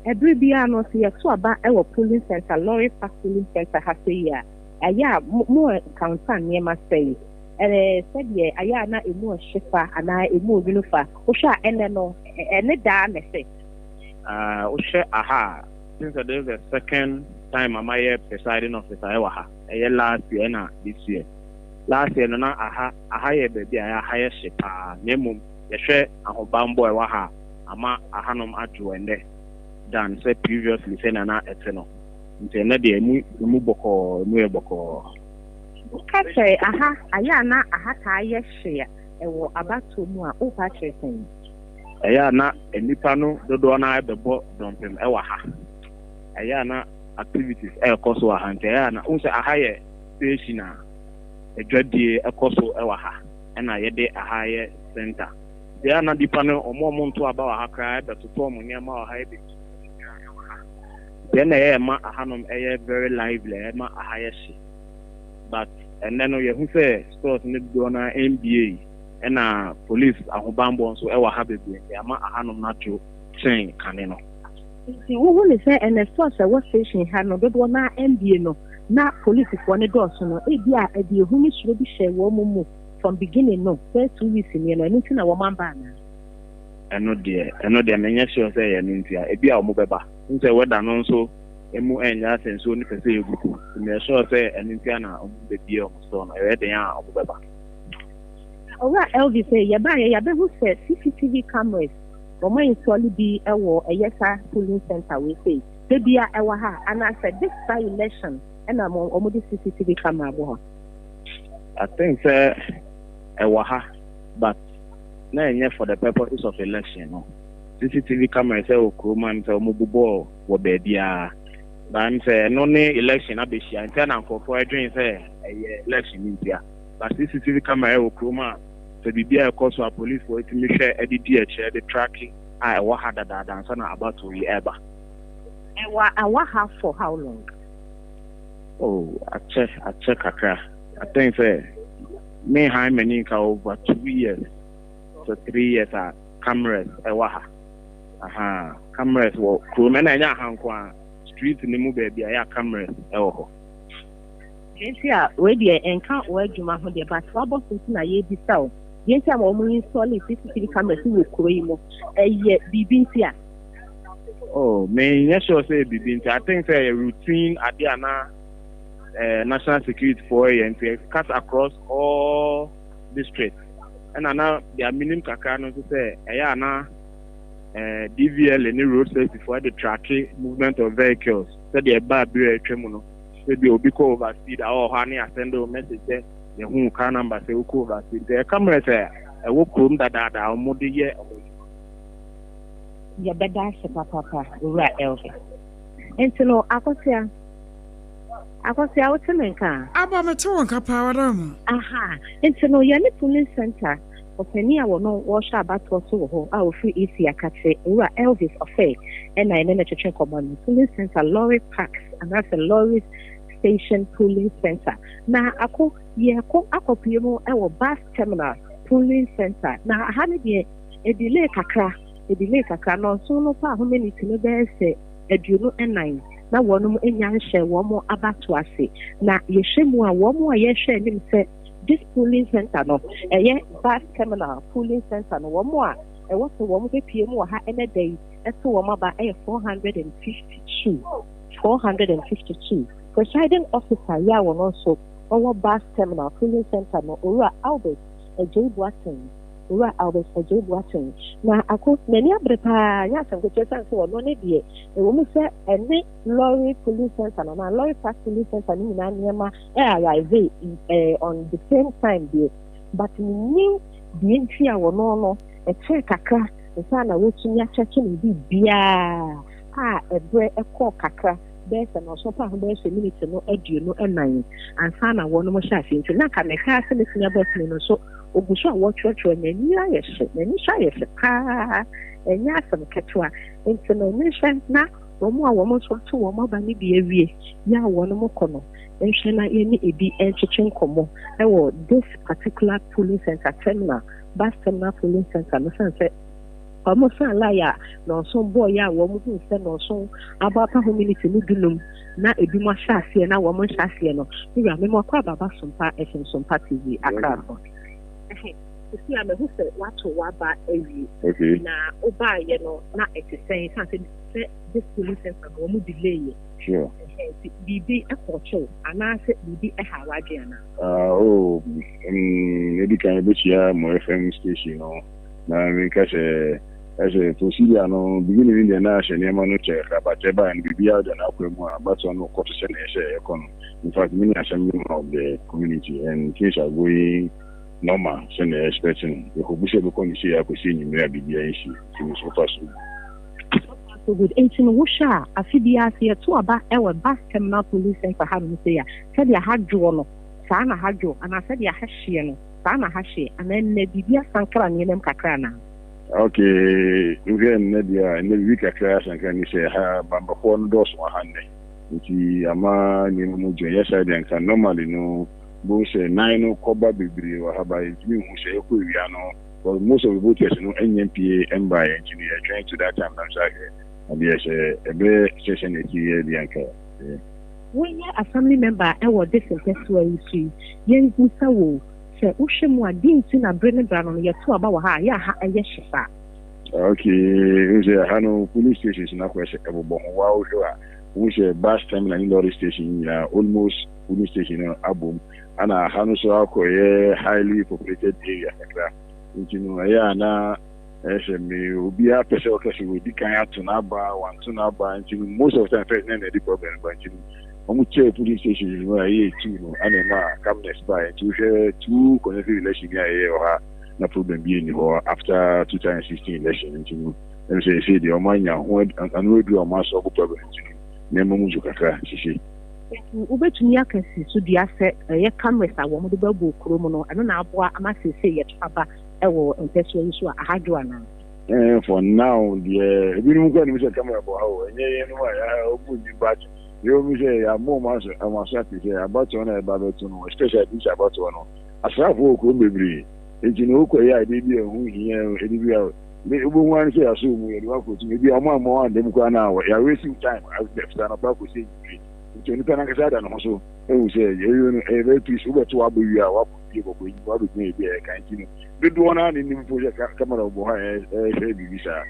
every bia no say so aba e wo polling center lorry park polling center ha say ya aya mo counter niema say said ye aya na emu hyefa ana emu obinufa wo hwa ene no ene da na say wo hwe aha since there is the second time amaye presiding officer e wa ha last year na this year last year na aha ye baby aha ye shepa nemu ye hwe ahobambo e wa ha ama ahanom adwo ende dan say previously say na eteno nti na de emu boko emu e boko ka say aha aya na aha ka ye hwe e wo abato mu a o pa chesen aya na enipa no dodo na ebebo dompem e wa ha aya na activities e koso wa ha nti aya na unse aha ye station a edwadie ekoso ewa ha na yede ahaye center dia na dipa no omo nto aba wa ha kra beto mo niam wa ha ebe dia na ye ma ahanom eye very lively ma ahaye shi but and then you hu say stores ne do na NBA na police ahobambo nso ewa ha bebe dia ma ahanom na to chen kane no si wo ne say and stores e what station ha no do na NBA no na police for ne do so no e bia e bi hu ni suro bi hye wo mu from beginning no first 2 weeks ni no nti na wo mamba na eno de menya sure say ye ntia e bia wo mu beba nse weda no nso emu enya senso ni pese eguku me sure say ntia na wo be bia wo so no e de ya wo beba owa Elvis say ye ba ye be hu say CCTV cameras wo man install bi ewo eyesa polling center we say de bia ewa ha and I said this by election and I'm on the CCTV camera. I think ewaha, but na for the purposes of election. No CCTV camera say okroman say omububo wo bebia. But say no ne election abeshi anta na nkofo adwen say election India. But CCTV camera okroma so bibia ekoso police for it me share edidi the tracking ewaha dada dansa na about to be eba. Ewaha for how long? Oh, I check Accra. I think me how many over 2 years, so 3 years cameras ewaha. Aha, cameras wo kromena nya hankwa street ni mu baby aya cameras ewo. Yentia we dey enka wo adwuma ho dey but wa boss na ye bi saw. Yentia mo mu install CCTV cameras wo kroyi mo. Eye bibintia. Oh, me yes sure say bibintia. I think say routine ade ana national security for and to cut across all districts. And now they are minimum kakano to say, na DVL any road safety for the tracking movement of vehicles. So they are bad tremono. Maybe will be called overspeed or honey send a message there. The whole car number say we call overspeed. They come and say, I will come that our modi year. Ya better say papa, right, Elvis. And to know, Akwatia, what's the name? Abba, power. Aha, and to know, you're the police center. Openia will not wash about what so I will free easy. I catch it. Elvis affair, and I know that you command police center, lorry parks, and that's a lorry station police center. Now, ako pimo, our bus terminal police center. Now, how did you a delay kakra? No, so no far how many to the say a duno and 9. Now, one in young share one more about to us. Now, you share more, one more, yes, share him say. This police center no bus terminal police center no one more what's the one with PM or any day as to one about 452 presiding officer ya will also our bus terminal police center no Albert a J Watson na ako many abrepa ya some good chance so no need e wo say any lorry police center na lorry park police center ni na niema arrive on the same time there but ni the entry a wono no e check kakra e say na wotumi a check ni bia ebre e call kakra there's an also part of the minute no eduno and 9 and sana wono mo sha fi na ka me ka se ni best no so Obuso what church when you are yes, many shy and yes, some catwa into no nation now. One more woman to one more banny be a way. Ya one more corner. And shall I any be entering como? I will this particular police center terminal, bus terminal police center, no sunset. Almost a liar, no some boy, ya woman who send or so about a community nudulum. Na ebi mo shasi na woman shasi no. You are more crab about some part and some party Accra. See, I'm a who said what to waba every na oba, you know, not exercise something this police center no delay. Sure. Bibi a portal, and I said bibi a Hawaiiana. Maybe can be here more FM station, no. Now, because as a procedure, no beginning in the nation, no check about Eba and Bibi out and Aquemo, but on no corporation, in fact, many assembly of the community and things are going. Normal, so they're expecting the Hobusha become see I could see in the issue. So far, so good. And in Wusha, a CBS here to about our bus terminal police center having say, said you had drawn, Sana had drawn, and I said you had she, Sana Hashi, and then Nebia Sankara and Yelem Kakrana. Okay, Nebia, and then we can class and can you say, Bamba Horn Dos 100. Which Ama Nimujo, yes, I can normally know. Both 9 Koba Bibri or Habai, who say Kuiano, but most of the voters know NMPA and by engineer trying to that time. And there's a very session at the anchor. When you're a family member, I was this and that's where you see. Young Musawo said, Ushimwa didn't see a Brennan Brown on your 2 about her. Yes, okay, who's a Hano police station in Aquatia, wow, who's a bus terminal in lorry station, almost police station, Abum. And a Hanuso highly populated area. You know, na will be a special question with the kind of Tunaba, one Tunaba, and most of the time, first name the problem, but almost police station where I too, and come next by two connected election here, no problem being after 2016 election. And say the Omania, and we do a mass of problem. Nemo Kakra, she. Ubetumi akasi so dia se ye cameras a wo mo de babu kromo no eno na aboa amase se ye taba e wo empeso yi so ahadwo ana for now the ebinu ko ni se camera bo ha o enye no ya obu ni bat yo mi se ya mo ma so amasa ti se about one e ba beto no especially this about one no asrafo ko bebre ejini o ko ya de bi ehun hiyan e bi a me obu wan se aso mu ye wa ko tu bi amo an dem ko na ya wasting time as left na pa ko se to ni kana kasada no so e wo say you e very peace wo beto abu ya wa ko bi wa bi e kan kinu do do na ni ni fo camera bo ha e bi bisa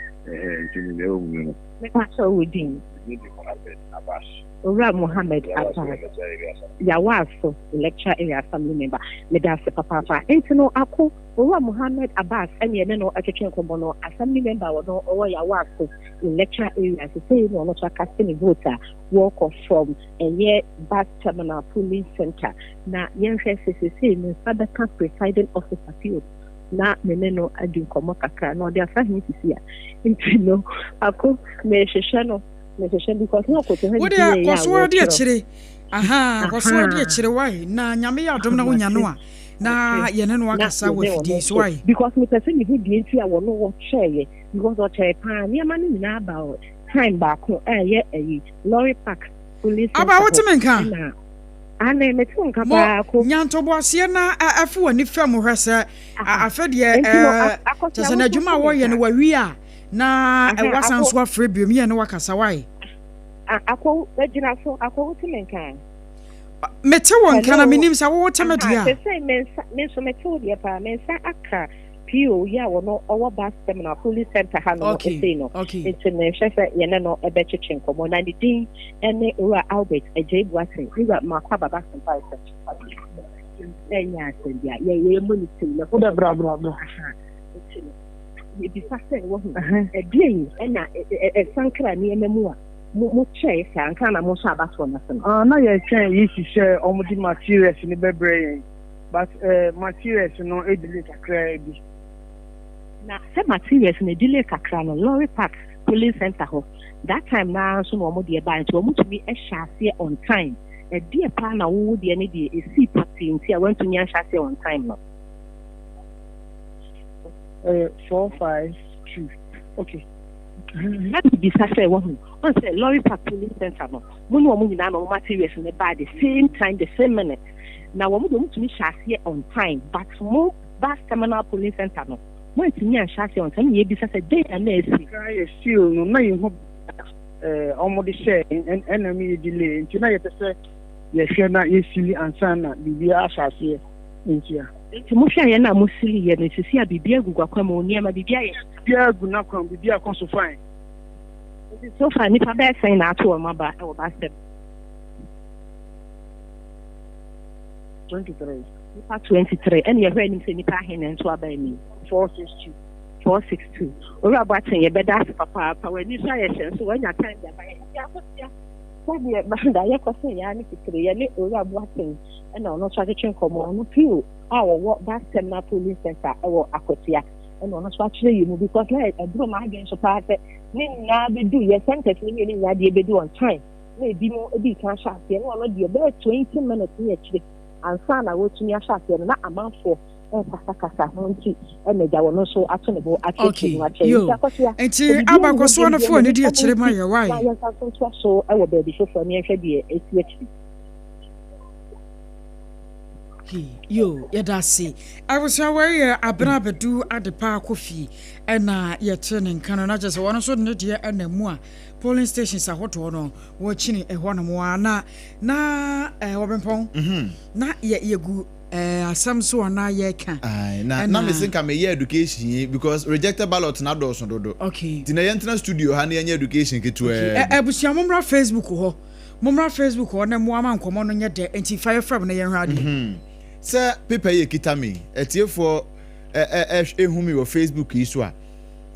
Jimmy Leon. Mepatwa Wudin. Abbas. Ora Mohammed Abbas. Yawaso lecture area assembly member. Medase papa. Entino ako Ora Mohammed Abbas and no attention kombono assembly member no or Yawaso lecture area to say no not casting voter walk off from a year back terminal police center. Na yen say no father presiding officer field. Na meneno adi komo kakra no dia fa hin sisi a ntino ako me hwehwe no because no ko to ha di ya koso di akire aha koso di akire why na nyame ya dom na wonya no a na ye ne no akasa wa fidi so why because me person me di enti a wono wo cheye because o cheye pa ni ma ni na about time back ye lorry park police aba wotimenka ana metu nka ba ko nyantobo ase na afu ani fam hwese afedie tese na adwuma wo ye ne wawi a na wasan so afre biom ye ne wakasa wai akọ ejina so akọ wotimenka mete won kana minim sa wo temedia say men so metu dia pa men sa aka PO ya wono owo bus terminal police center ha no say no it's in the ye no ebe chichen komo na di din ene ura Albert ejebuasen ura makwa baba senpai enya sendia ye moniti na ko bra ye bi fa say wo edien ena sankra ni ememu a mo che sanka na mo sha baso na sen na ye chen yi hihye omudi materials ni bebre but materials no edile kakra bi na se materials na edile kakra no lorry park police center ho that time na so no mo de ba nti mo tumi e hase on time e de pa na wo de ne de e si party nti a want to nya hase on time no 452 okay let me be say one say lorry park police center no money wo nyina no materials ne by the same time the same minute na wo mo tumi hase on time but mo bus terminal police center no mo tumi hase on time ye bi say day na esi kai still no na ye ho omodi share enemy delay nti na ye pese ye hwe na ye sili ansa na bibia hase ntia nti mo hwe ye na mo sili ye no sisi a bibia gugwa kwa mo niema bibia ye bibia gu na kwa bibia kon so fine so far nipa be say na ato ma ba e wo ba step 23 nipa 23 and ye hwe nim say nipa hen nto aba ni 462 ori abaten ye beda papa pa we ni so ye hye so wanya time ya ba ya kosia so ye banda ye kosia ya ni kitire ye ni ori abaten and no so atchen komo no piu a wo that terminal police center e wo Akwatia and no so akire yi mu because like aduro ma again so pa say ni na be do ye sentence ni ni ya de be do on time na ebi mo ebi kan sha se no de be 20 minutes ni akire ansa na wo tumi asha se na amanfo kasa honti ene ja wono so atonebo atete no ache enti abakoso no fo ne de akire ma ye why ya so e wo be bi so ni ehwe de esi akire yo yadase I was aware abra bedu adepa kofi ena ye training kan na just wono so ne de ena mu a polling stations ahoto no wo chini ehwo no mo na wobempon na ye gu asam so na ye kan na me think am ye education because rejected ballot na do so dodo okay ti na yentra studio ha na ye education ketu ebusia momra Facebook ho na mo ama nkomo no nye de enti fire from na ye hwade se paper ye kita me etiefo ehumi wo Facebook yi so a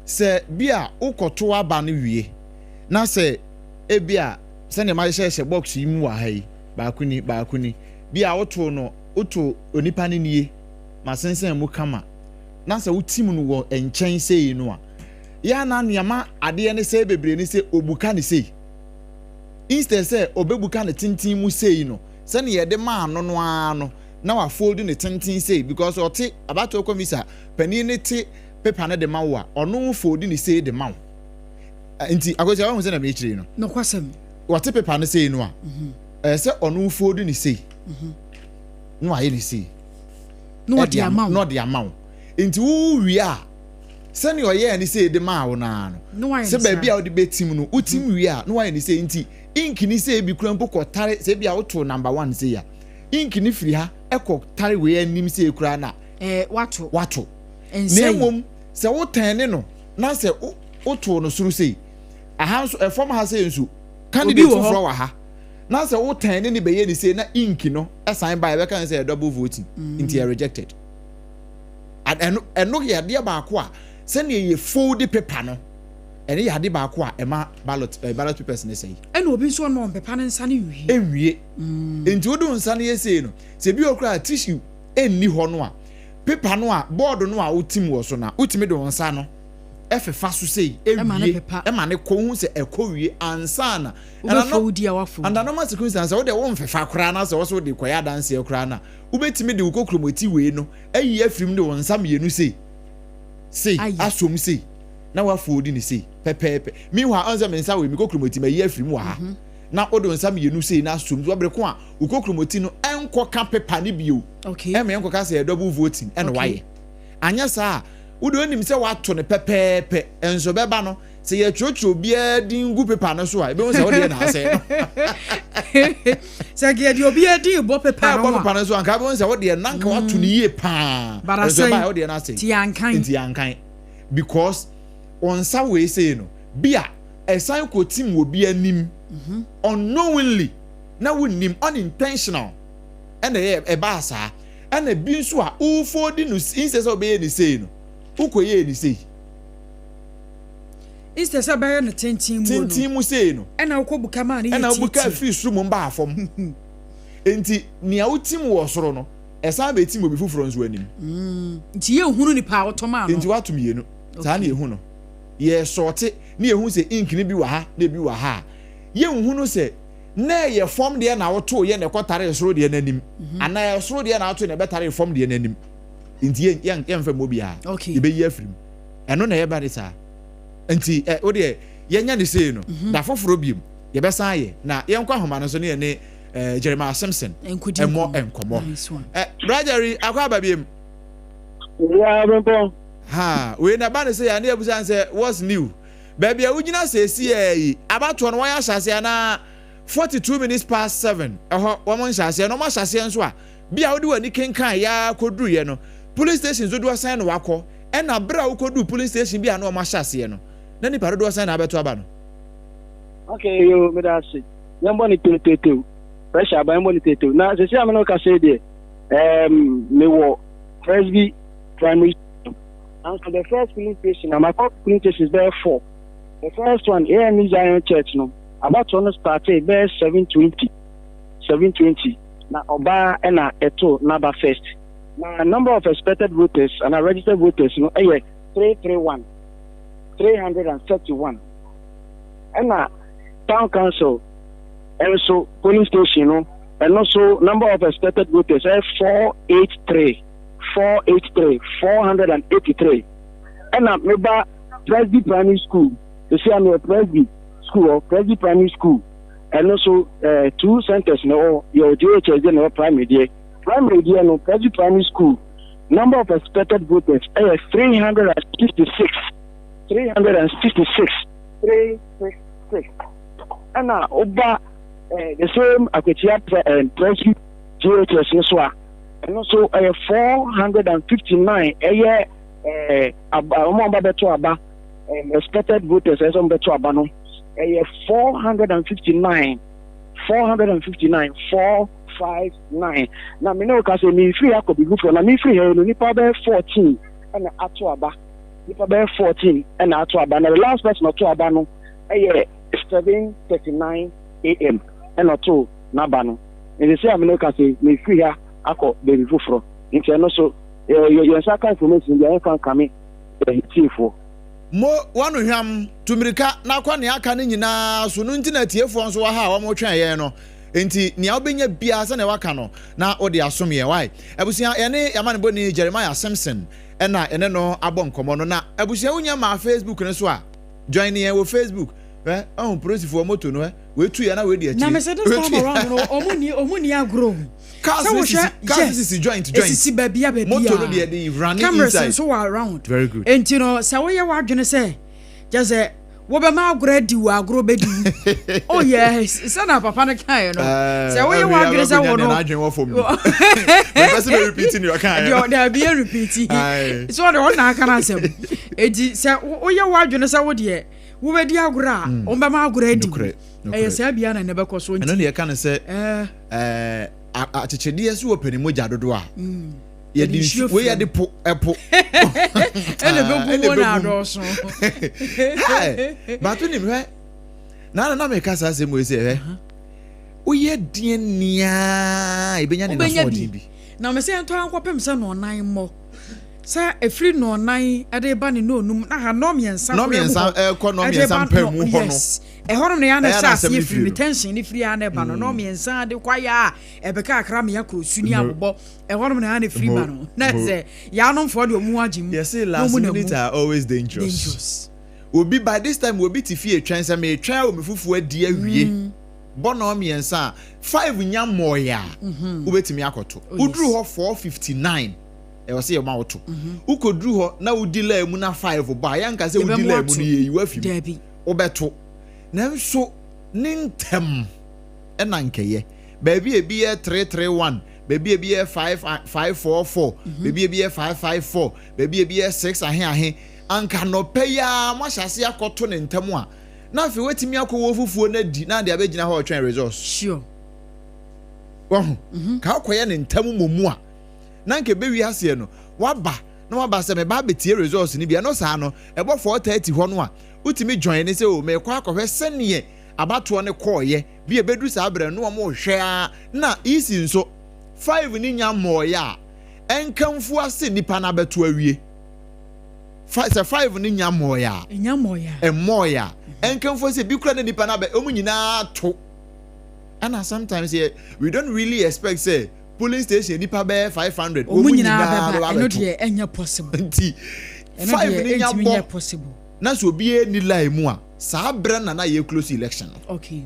se bia ukoto aba ne wie na se ebia se ne ma hye box yi mu wa hai baakuni bia woto no oto onipa ne nie masensen mu kama na se wotim no wo enchen sei no a ya na niama ade ne se bebre ne se obuka ne sei instead se obebuka ne tintin mu sei no se ne ye de ma no ano na wa fold ne tintin sei because ote abato komisa pani ne te paper ne de ma wo a ono fold ne sei de ma wo nti agoja wo se na me chire no no kwasem wate paper ne sei no a se ono fold ne sei no aye ne sei no de amount no de amount nti wo wi a se ne oye ne sei de ma wo na no se ba bia wo de betim no utim wi a no aye ne sei nti ink ni sei bi kura mpo kotare se bia wo to number 1 sei ya ink ni firi ha eko tare we anim sei kura na wato nemom se wo tan ne no na se woto no suru sei aha nso efom ha sei nso candidate for wa ha na say wo tan ne be ye ni sei na ink no assign by we can say double voting into rejected eno ye de ba ko a se ne ye fold paper no ene ye de ba ko a ema ballot papers ne sei ene obi nso no paper ne nsa ne wie enti wodo nsa ne ye sei no se bi okra tissue enni ho no a paper no a board no a utim wo so na utimi de nsa no efefa so sei ewie ema ne ko hu se ekowie ansa na and normal circumstances wo de wo mfefa kora na se wo so de koya dance e kora na ubetimi de ukokromoti we no ayi afrim de won sam yenu sei asom sei na wa fodi ni sei pepepe mi wa anza mensa we mi kokromoti ma yi afrim wa ha na odo nsam yenu sei na asom so abreko a ukokromoti no enko ka pepa ni bio em enko ka se double voting en waye anya sa udo nim se wato ne pepepe enso beba no se ye chocho bia din gu pepa no so a ebe won se wode na ase no se ge di obi edi bo pepa no so anka be won se wode na nka wato ne yie pa enso ba wode na ase ti ankan because on sa we say no bia esan ko tim wo bia nim unknowingly na wonnim unintentional and e ba sa and e bi nso a ufodi no instance obey ni say no ukoye ni say instance obey no tentin mu say no na ukobuka ma ni na ubuka free suru mba afom enti nia utim wo soro no esan be tim obi fufuro nso anim nti ye hunu ni pa otoma no enti watum ye no sa na ye hu no ye sorte na ye hu se ink ni bi wa ha na bi wa ha ye hunu se na ye form de na woto ye na kwotare soro de na nim ana ye soro de na woto na betare form de na nim nti ye mfa mo bia ibe yi afrim eno na ye ba de sa nti wo de ye nya ne sei no da foforo biem ye besa ye na ye nkwa homa no so ne ye ne Jeremiah Simpson emo enkomo Brajari akwa ba biem ya bempo ha we na ba ne sei ya na ebusan say what's new baby a wugina say see yi abato no waya hyase na 42 minutes past 7 wo mon hyase no ma hyase nso a bia wo de wani kenkan ya koduru ye no police station zo do asan no wakọ e na bra wo kodu police station bia no ma hyase no na ni parodo asan na abeto aba no okay yo me da say yambo ni tetetew pressure ba yambo ni tetew na se se ameno ka say de me wo Presby primary and for the first police station my police station is there 4. The first one, AME Zion Church, no, about to start there 720. Now, Oba and Eto Naba first. Now, number of expected voters and registered voters, no, 331. And now, town council, and also polling station, no, and also number of expected voters, 483. 483. And now, maybe Presby Primary School. You see, I'm a Presby school or Presby Primary School, and also 2 centers. No, your Judicial no primary day. Primary day no Presby Primary School. Number of expected voters 366. 366. And now over the same Akwatia Presby Judicial so and also 459. Expected voters as on beto abano 459 459 na me no ka say me free akobi gufo na me free here no nipa be 14 and ato aba nipa be 14 and ato aba na the last person ato aba no 7:39 am and ato na aba no and they say me no ka say me free here akọ be gufo nti no so your saka information dey can come tifo mo wanu hwam tumirika na kwa ne aka ne nyina so no ntina tiefo nso wa ha wa mo twen ye no enti nia obenya bia se na waka no na odi asom ye why abusia ye ne yamane boni Jeremiah Simpson ena ene no abon komo no na abusia unya ma Facebook ne so a join ye wo Facebook prosifo moto no we tu ye na we di achi na me say this time around no omuni agro cars is joint esi babia moto no dey running cameras inside so around very good enti no say we ye wadwene say just wo be ma agro di wo agro be di oh yes say na papa no kan no say wo ye wa agro say wo no adwen wo fom person be repeating your kan they be repeating so the one na kan asem edi say wo ye wa adwen say wo de wo be di agro a wo be ma agro di eh say bia na ne be ko so nti eno ne kan say achechede so wo pani moja dodo a ye di we ye di po epo ene be go na do so but ni me na me kasa se mo se o ye die nia e benya ne na so di bi na me se ento ankopem se no nan mo sa efri no nan e de ba ne no num na ha no miensa ko no miensa pam mu ho no e hono ne ya na sa se efri retention ni free ya na ba no miensa de kwa ya e be ka akra me ya kro suni abobo e hono ne ya na free ba no na se ya no for de omu agim yes last minute are always dangerous obi by this time obi ti fie twan se me twan o me fufu adi awie bono miensa 5 nya moya obetimi akoto uduru ho 459 e wo se ye ma woto ukoduru ho na udila emu na 5 ba ya nka se udila emu ni yi wafi debi obeto na nso nintem ena nkeye baby e bi 331 baby e bi 544 baby e bi 554 baby e bi 6 ahe anka no peya ma hyase akoto ne ntem a na afi wetimi akowo fufuo na di na de abegina ho twen resource sure ka akoye ne ntem momu a na nke be wi hase no waba se me ba betie resource ni bia no sa no ebo 430 ho no a utimi join ne se o me kwa akọhwe sene abato ne koye bi ebedu sa abere no mo hwe a na isi nso 5 ni nya moya enkamfu ase nipa na beto awie 5 ni nya moya emoya enkamfu ase bi kura ne nipa na be omu nyina to and sometimes we don't really expect say polling station nipa be 500 omu nyina be no de enya possible 5 ni nya possible na so obi ni lie mu a saa bra na ye close election okay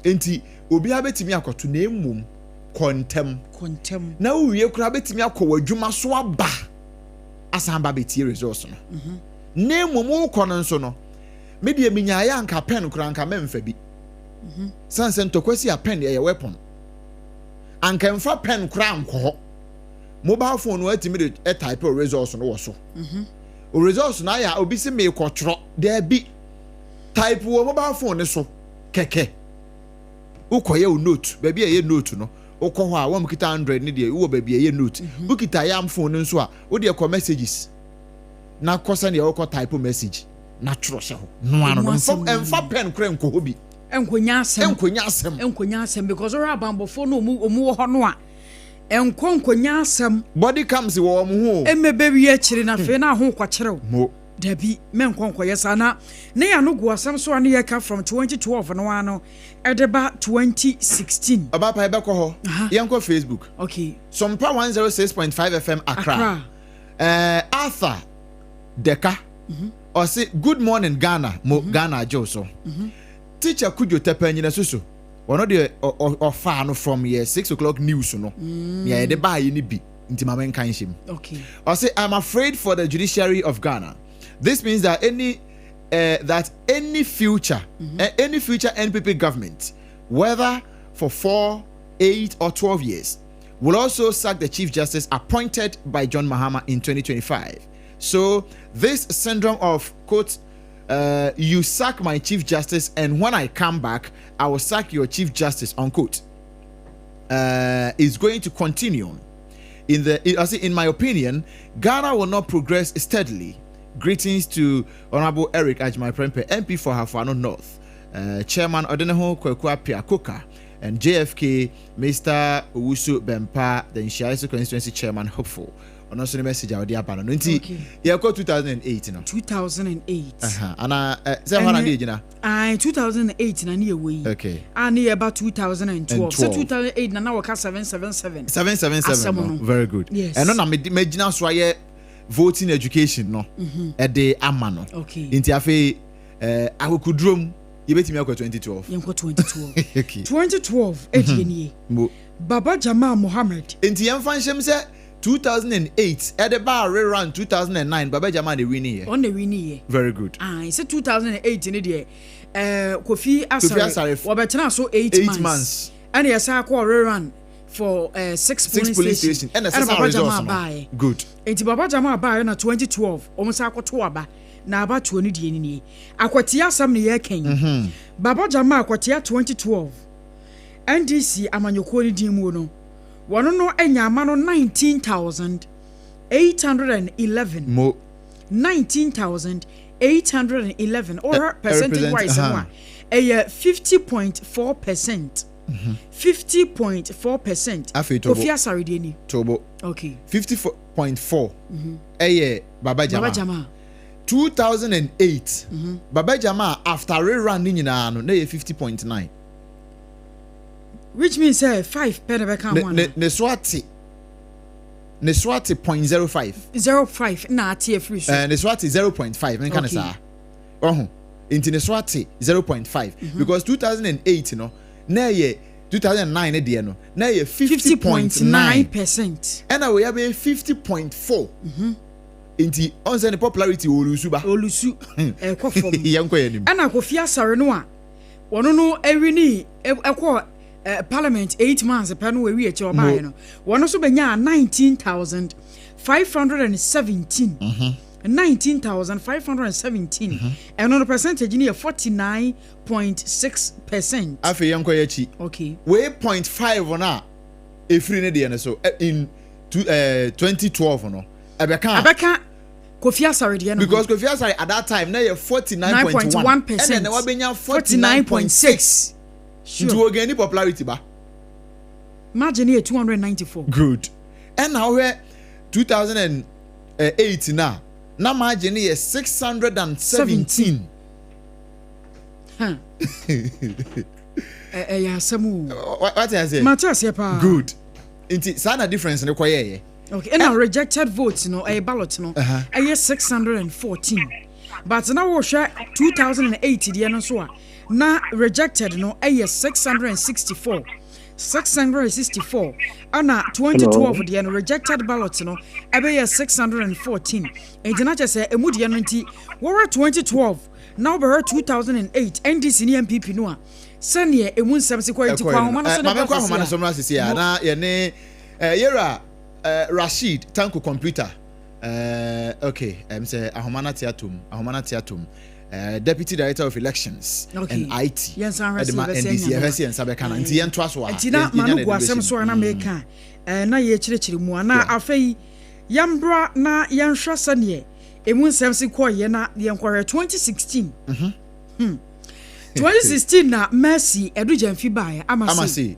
enti obi abetimi akoto na emum kontem na uwie kura betimi akọ adwuma so aba asamba betie resource no na emum ukọ nso no media minya ya anka pen kura anka memfa bi sanse ntokwasi a pen ye weapon anka mfa pen kura anko mobile phone no atimi de type resource no wo so o resource na ya obi se me kwotro there be type wo mobile phone so keke ukoye o note baby ye note no ukọ ho a wo mkita 100 ni de wo baby ye note ukita yam phone nso a wo de ko messages na kosa ne wo type message na tro hye ho no ano mfa pen kra nko hobi enkonya asem because ora bambofo no omu ho no a enkonkonya asem body comes wo mu ho emebe wi akire na fe na ho kwakyerɛw dabi men konkoye sana ne ya no go asem so ane yeka from 2012 no ano edeba 2016 Obaapa ebekọ ho yenko Facebook okay Sompa 106.5 FM Accra Arthur Deka or say good morning Ghana mo Ghana Joso teacher Kujo Tepanyina susu one of the fan from here 6 o'clock news no yeah the buy ni bi nti mama nkan him okay I say I'm afraid for the judiciary of Ghana. This means that any future NPP government, whether for 4, 8 or 12 years, will also sack the Chief Justice appointed by John Mahama in 2025. So this syndrome of quote you sack my Chief Justice and when I come back I will sack your Chief Justice unquote is going to continue. In my opinion, Ghana will not progress steadily. Greetings to Honorable Eric Ajmai Prempe, MP for Hafano North, Chairman Odeneho Kwekwa Piakoka, and JFK, Mr. Owusu Bempa, the Nshiaiso Constituency Chairman, hopeful. On also the message I would have done. Yeah, 2008, you know. 2008. And say what I did, you know. 2008 na near way. Okay. And about 2012. So 2008 na now 777. 777. Very good. Yes. And on imagine so I voting education no. At the amano. Okay. Inti afi akukudrum yebetimi akwa 2012. Yenko 2012. Okay. 2012 ediye. Baba Jamal Mohammed. Inti yemfa nshem se 2008 at the bar rerun 2009 Baba Jama the winning year. On the winning year. Very good. It's 2008 in the year. Kofi Asare wabetena so 8 months. And yes, I call rerun for 6 police station. And Baba Jama buy. Good. Enti Baba Jama buy na 2012 almost akwato aba na aba 20 die ni. Akwatia sam ne ye ken. Baba Jama Akwatia 2012. NDC amanyoko ni din mu no. Wono no enyama no 19,811 mo 19,811 or percentage wise 50.4%. 50.4%. Kofi Asare de ni. Tobo. Okay. 54.4. Baba Jama. 2008. Baba Jama after rerun ni nyina no na 50.9. Which means 5 pen be kan one. Ne swati 0.05. 0.5 na tie free so. Ne swati 0.5 men kan sa. Inti ne swati 0.5 because 2008 no na ye 2009 ne de no na ye 50.9%. And we have 50.4. Inti on say the popularity olusu ba. Olusu ekọ fom. Yanko yanim. Ana Kofi Asare no a wono no ewini ekọ Parliament 8 months pen we eche obaye no wono so benya 19,517 19,517 and on the percentage ni 49.6%. Afi yanko yachi. Okay. We 0.5 on efri ne de so in 2012 no abeka Kofi Asare de no because Kofi Asare at that time na 49.1% and then we benya 49.6. Sure. To gain popularity ba. Imagine here 294. Good. And now where 2008 now. Now margin here 617. Yeah, some. What I say? Good. It's a difference in the choir. Okay. And now rejected votes, a ballot, I hear 614. But now we share 2008 the answer. Na rejected a 664 ana 2012 the rejected ballots ebe 614 and na just say emu de no nti we 2012 now be 2008 NDC ni MPP no a sane emu nsem se kwenti kwa homa no so na kwa homa no so mra sisi ya na ye ne yera Rashid Tanko computer okay say ahoma na tiatum Deputy Director of Elections and IT. Yes, NDC FSC and Sabekana. Nti yento aso a. Nti na manu go asem so na meka. Na ye chirechiri mu na afei yambra na yenhwa sane emu nsem se koye na yenkware 2016. 2016 na Mercy Edujamfi bae amase.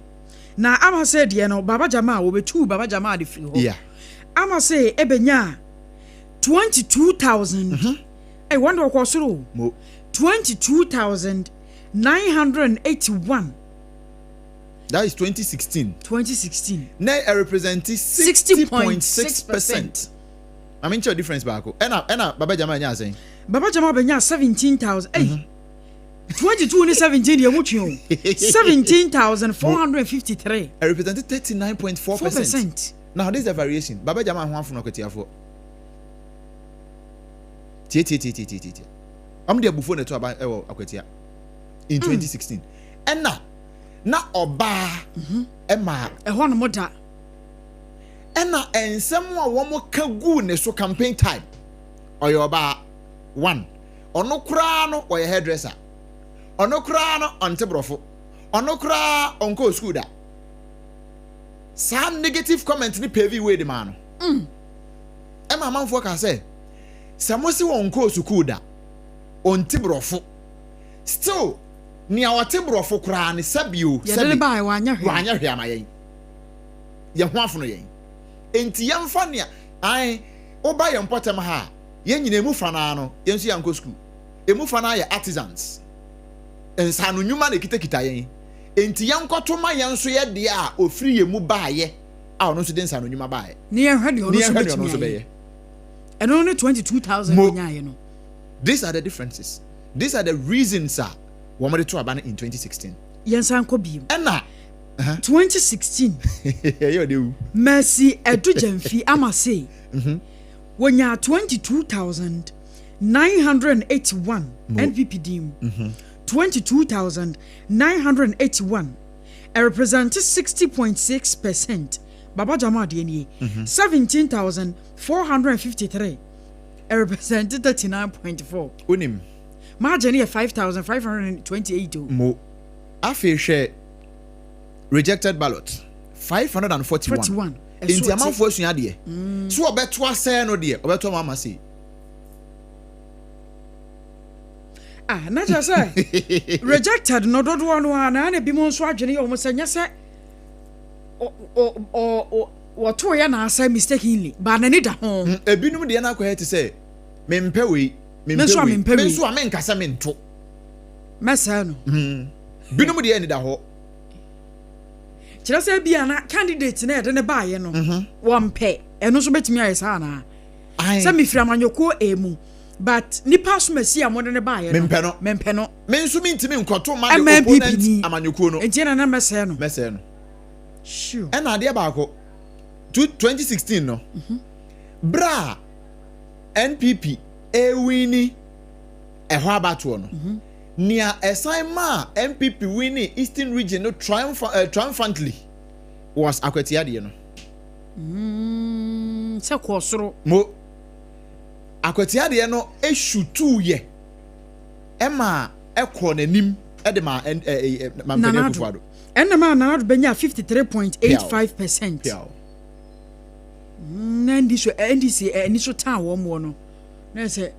Na amase de no Baba Jama obetu Baba Jama de fi ho. Yeah. Amase ebenya 22,000. I wonder what was 22,981. That is 2016. 2016. Now I represent 60.6%. I mean, your difference back. And Baba Jama nya saying. Baba Jama benya 17,000. Hey. 22 and 17 you much 17,453. I represented 39.4%. Now this is a variation. Baba Jama ho afun Akwatia for. Tie. I'm the before the to about Akwatia in 2016. And na oba Emma ho no moda. And na ensem a wo mo kagu ne so campaign time. Oyo oba one. Ono kura no oye hairdresser. Ono kura no onte brofo. Ono kura onko school da. Some negative comment ni pavy way the man. Emma manfo ka say Samosi won ko school da. Onte brofo. Still ni awate brofo kura ne sabio sabi. Ba wanya hwe amayen. Ye ho afono yen. Enti yemfa ne ai oba ye mpotem ha. Ye nyina emu fa na no, yensu yanko school. Emu fa na ye artisans. Ensanu nyuma ne kitakita yen. Enti yankoto ma yenso ye de a ofiri ye mu baaye. A ono so de ensanu nyuma baaye. Ne ye hwede ono so be ye. And only 22,000 you know. These are the differences. These are the reasons, sir. What to Abana in 2016. Yes, Uncle B. And now, 2016 yo de Mercy Edujemfi ama say when you 22,981 NPP dim 22,981 represented 60.6%. Baba Jama DNA 17,453 represented 39.4. Unim margin here 5,528. Mo afi share rejected ballot 541. Inti amanfo asua de. So obeto asɛ no de. Obeto mama say. Na just say rejected no dodo no na na bi mo nso adwene o mo sɛ nya sɛ what to ya na say mistakenly ba na ni da ho ebinum de na akɔ te sɛ mempɛ we menso a menkasa mento mesa no binum de ni da ho kyerɛ sɛ bia na candidate na yɛde ne baayɛ no wɔmpɛ ɛno so betumi ayɛ saa na sɛ mefiri amanyɔkuo emu but nipa so masi a modern baayɛ no mempɛ no menso mintimi nkɔto ma de opponent amanyɔkuo no enti na mɛsɛ no sure ɛna adeɛ baako 2016 no bra NPP ewini ɛhɔ abatoɔ no nia ɛsan ma NPP winning Eastern Region no triumphantly was Akwatia de no sɛ kɔ soro mo Akwatia de no eshutu ye ɛma ɛkɔ n'anim ɛde ma mampani akufuado ɛna ma nanado benya 53.85%. NDC ɛni so tan wɔn mo no na sɛ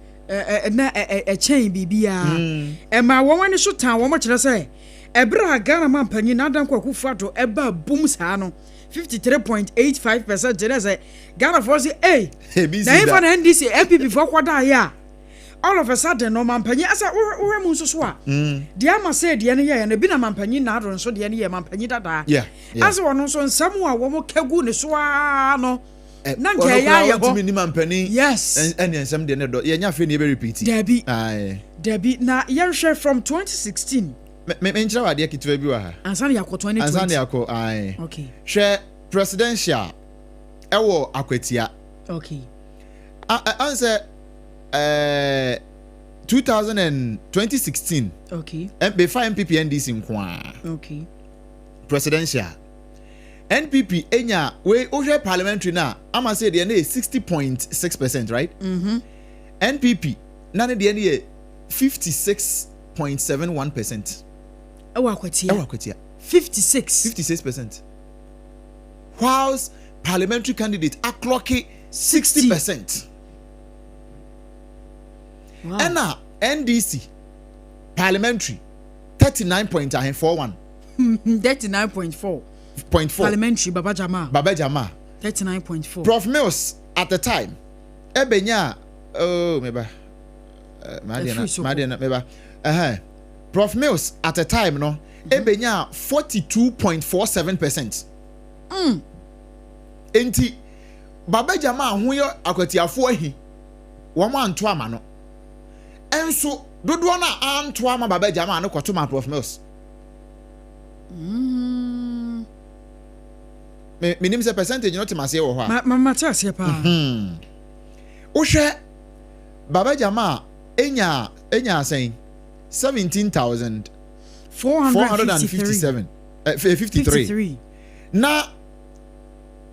na ɛkyɛn bibia ɛma wɔn ani so tan wɔn kyerɛ sɛ ɛbra Ghana mampani na adanko akufuado ɛba boom saa no 53.85% gyere sɛ Ghana for say na ifa na NDC MPP for kwada ya all of a sudden no mampani asa wo mu nso so a de ama say de ne ye na bi na mampani na ado nso de ne ye mampani dada asa wono nso nsam a wo mo kagu ne so a no na nke ya ye ho ni mampani yes and nsam de ne do ye nya fe ne be repeat Debbie na yenhwe from 2016 me nkyerɛ wade akitwa bi wa ha ansane yakɔ 2020 ansane yakɔ okay hwɛ presidential ɛwɔ Akwatia okay answer 2016 okay before MPP NDC nkwa okay presidential NPP enya we ohwe parliamentary na ama say de na 60.6%, right? NPP na ne de na 56.71%. Ewa Akwatia 56%. Whilst parliamentary candidate are clocking 60%. Wow. And now NDC parliamentary 39.41. 39.4. Parliamentary Baba Jama 39.4. Prof Mills at the time ebenya Prof Mills at the time no ebenya 42.47%. Enti Baba Jama ho yo Akwatiafo ahi wo ma anto ama no enso dodo na anto ama Baba Jama no kwato ma Prof Mills minim se percentage no temase wo ho a mama tase pa wo hwe Baba Jama enya asen 17,457 53 na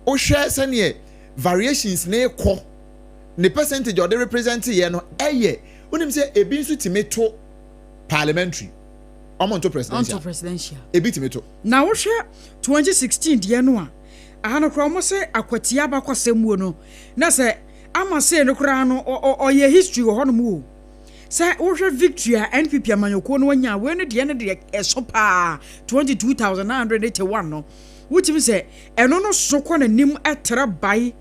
wo hwe se ne variations na ekọ ne percentage or the represent ye no eye unim se ebi nso timeto parliamentary omonto presidential ebi timeto na wo hwe 2016 de no a ahano kro mo se Akwatia ba kwasemuo no na se ama se no kra no oye history wo hono mu se wo hwe victory a NPP amanyoko no wanya we no de ne de eso pa 22,981 no wutimi se eno no soko na nim etra bai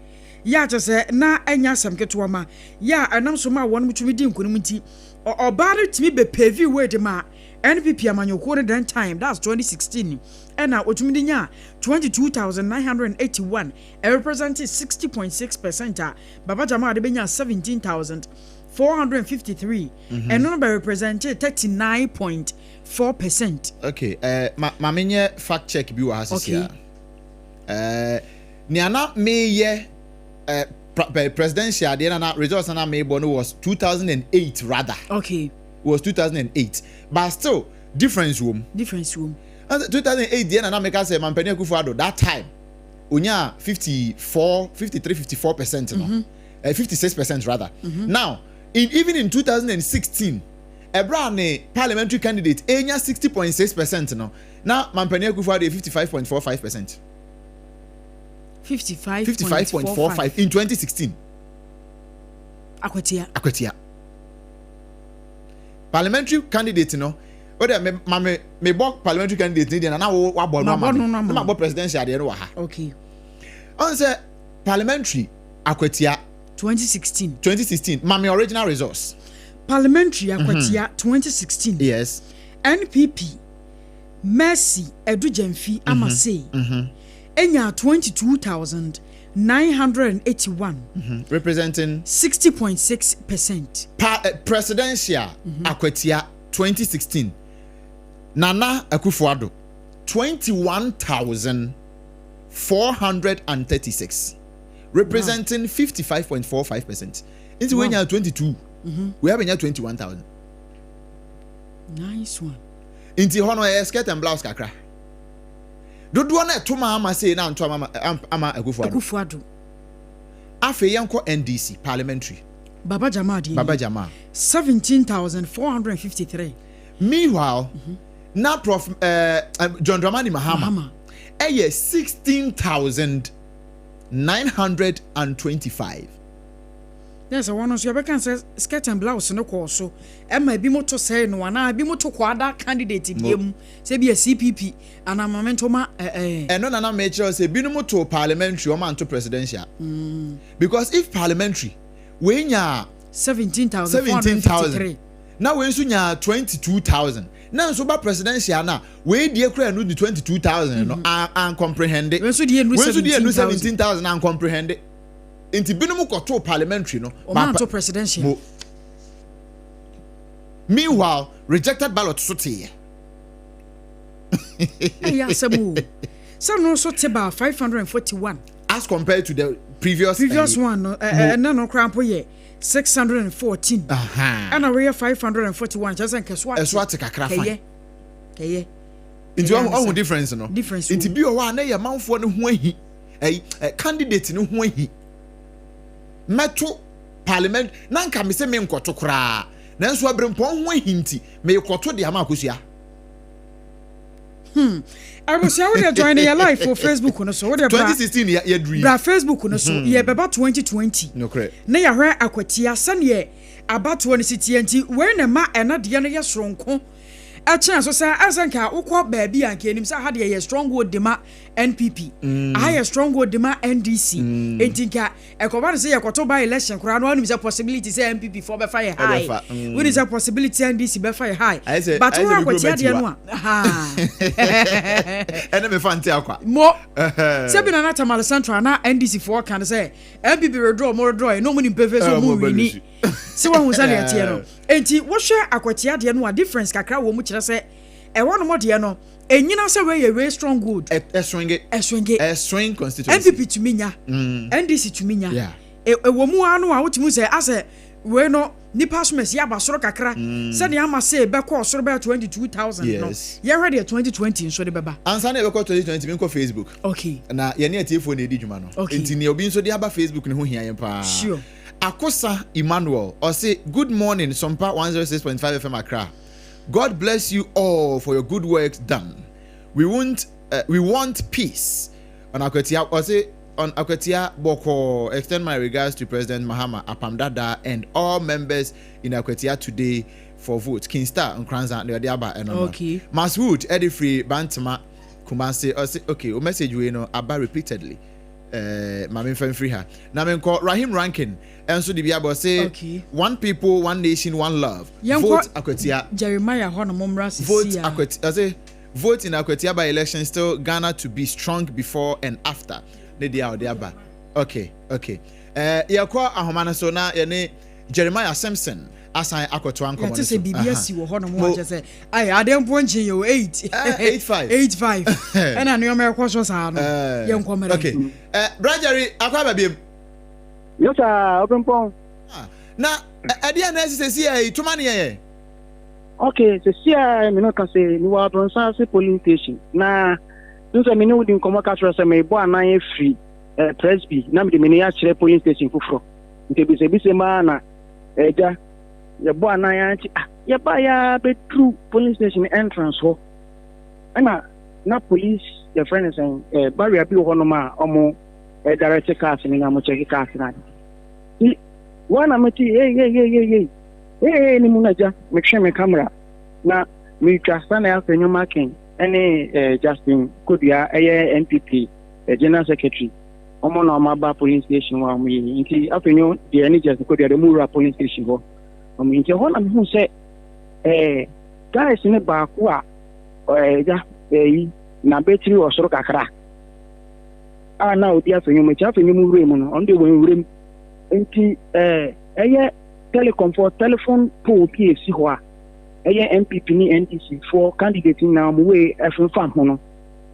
ya che se na anya asem keto ma ya anam so ma won mutumi di nkonum nti obare timi be pavy way de ma NPP amanyoko no that time that's 2016 and now otumi nya 22,981 representing 60.6%. Baba Jama de benya 17,453 453 and number represented 39.4%. Okay, mamenye fact check bi wa hasisia. Niana meye presidential the results na me born was 2008 rather. Okay. Was 2008. But still difference room. 2008 the na make say Mampeni Akufo-Addo that time onya 54% no. 56% rather. Now, even in 2016, Ebrane parliamentary candidate enya 60.6% no. Now Mampeni Akufo-Addo 55.45%. 55.45 in 2016. Akwatia. Parliamentary candidate no. Oda me bok parliamentary candidate ni na wo wa no ma bo presidential de no wa ha. Okay. On say parliamentary Akwatia 2016 mame original results. Parliamentary Akwatia 2016. Yes. NPP Mercy Edujemfi Amase. Enya 22,981. Representing 60.6%. Presidential Akwatia 2016. Nana Akufo-Addo 21,436. Representing 55.45%. Into when you are 22, we have 21,000. Nice one. Into hono skirt and blouse kakra. Dodo na to ma say na nto ama Akufo-Addo. Afe yanko NDC parliamentary. Baba Jama 17,453. Meanwhile, now Prof John Dramani Mahama 16,925. Yes, I want to say skirt and blouse no course. So, Emma be moto say no one, be moto quadra candidate in him, say be a CPP, and I'm a mentoma. And no, Nana Major say be no moto parliamentary or man to presidential. Because if parliamentary, when ya 17,000. Now when you 22,000. Now so ba presidential na we dey kra no the 22,000 no uncomprehended. When so dey no 17,000 uncomprehended. Inti binom koto parliamentary no man to presidential. Meanwhile, rejected ballot sote. Yeah, Samu. Some no so teba 541 as compared to the previous one no no crampo ye 614. And a real 541 just en keswa. Eswa te kakra fan. Keye. Inti one difference no. Difference. Inti bi o wa na ye manfo no ho ahi. Candidate no ho ahi. Meto parliament nanka me se me nkoto kra. Nanso abrempon ho ahi nti me koto de ama akosua. I was saying join your live for Facebook no so what 2016 ya dream. Bra Facebook no so ye beba 2020. No correct. Na ya hwe Akwatia sane abato no siti nti we na ma ena de no ye soronko. A chance so say asanka ukwa baabi anka enim say ha de ye stronghold de ma NPP. I a stronghold de ma NDC. Entinka ekoba no say ye kwoto by election kura no anim say possibility say NPP for be fire high. We is a possibility NDC be fire high. But we Akwatia de no ha. Ene me fante akwa. Mo. Say bi na Tamale Central na NDC for kan say NPP redraw more draw no money pay so mo wini. See what was that no. Enti wo hwe Akwatia de no a difference kakra wo mu kire say e wono mo de no enyina say we very strong good a swing constituency NPP to minya NDC to minya e wo mu anu a wotimu say ase we no nipa somesi abasoro kakra say de ama say be call soro be 22,000 no ye ready 2020 so de beba ansa na be call 2020 me ko Facebook okay na ye ne atiefo na edi dwuma no enti ne obi nso de aba Facebook ne ho hia yen pa sure Akosa Emmanuel or say good morning Sompa 106.5 FM Accra. God bless you all for your good work done. We want peace. On Akwatia or say on Akwatia Boko extend my regards to President Mahama Apam Dadaa and all members in Akwatia today for vote. Kingstar and Kranza and the Aba and okay. Maswood Edifree Bantama Kumase or say okay, o message we know about repeatedly. Mami free her. Now men call Rahim Rankin and so the Bible say okay. One people, one nation, one love. Vote Akwatia. Jeremiah Hono Momras. Vote Akwatia. I say vote in Akwatia by election still Ghana to be strong before and after. Okay. Yakwa ahomana so na yene Jeremiah Simpson asan akoto ankomo no so BBS wo ho no mo je say ai adempo nchen yo 85 ena no me kwaso sa no ye nkomere okay Brajari akwa babiem yo sa open pon na edia na sisi ai tuma ne ye okay se sia me no ka se ni wa bronsa se polling station na nso me no di nkomo ka tro se me bo anan e free presby na me de me ya kire polling station fufuro nke bi se ma na eja ye bo anan ya chi ye ba ya be true polling station entrance ho na police the friend is barrier bi ho no ma omo direct cars ni na mo check cars na ni wana meti hey ni munaja me hwe me camera na me trust na ya fenyo marking any Justin Kodia NPP general secretary omo na ma ba police station wa mu yi nti afenyo the any Justin Kodia the Mura police station ho omo nti ho na me hu se guys ne ba ku a ja yi na betri osoro kakra na odi afenyo me cha afenyo mu wure mu no on de won wure nti telecom for telephone pole PFC ho a MPP ni NDC for candidate na mo we efun fam ho no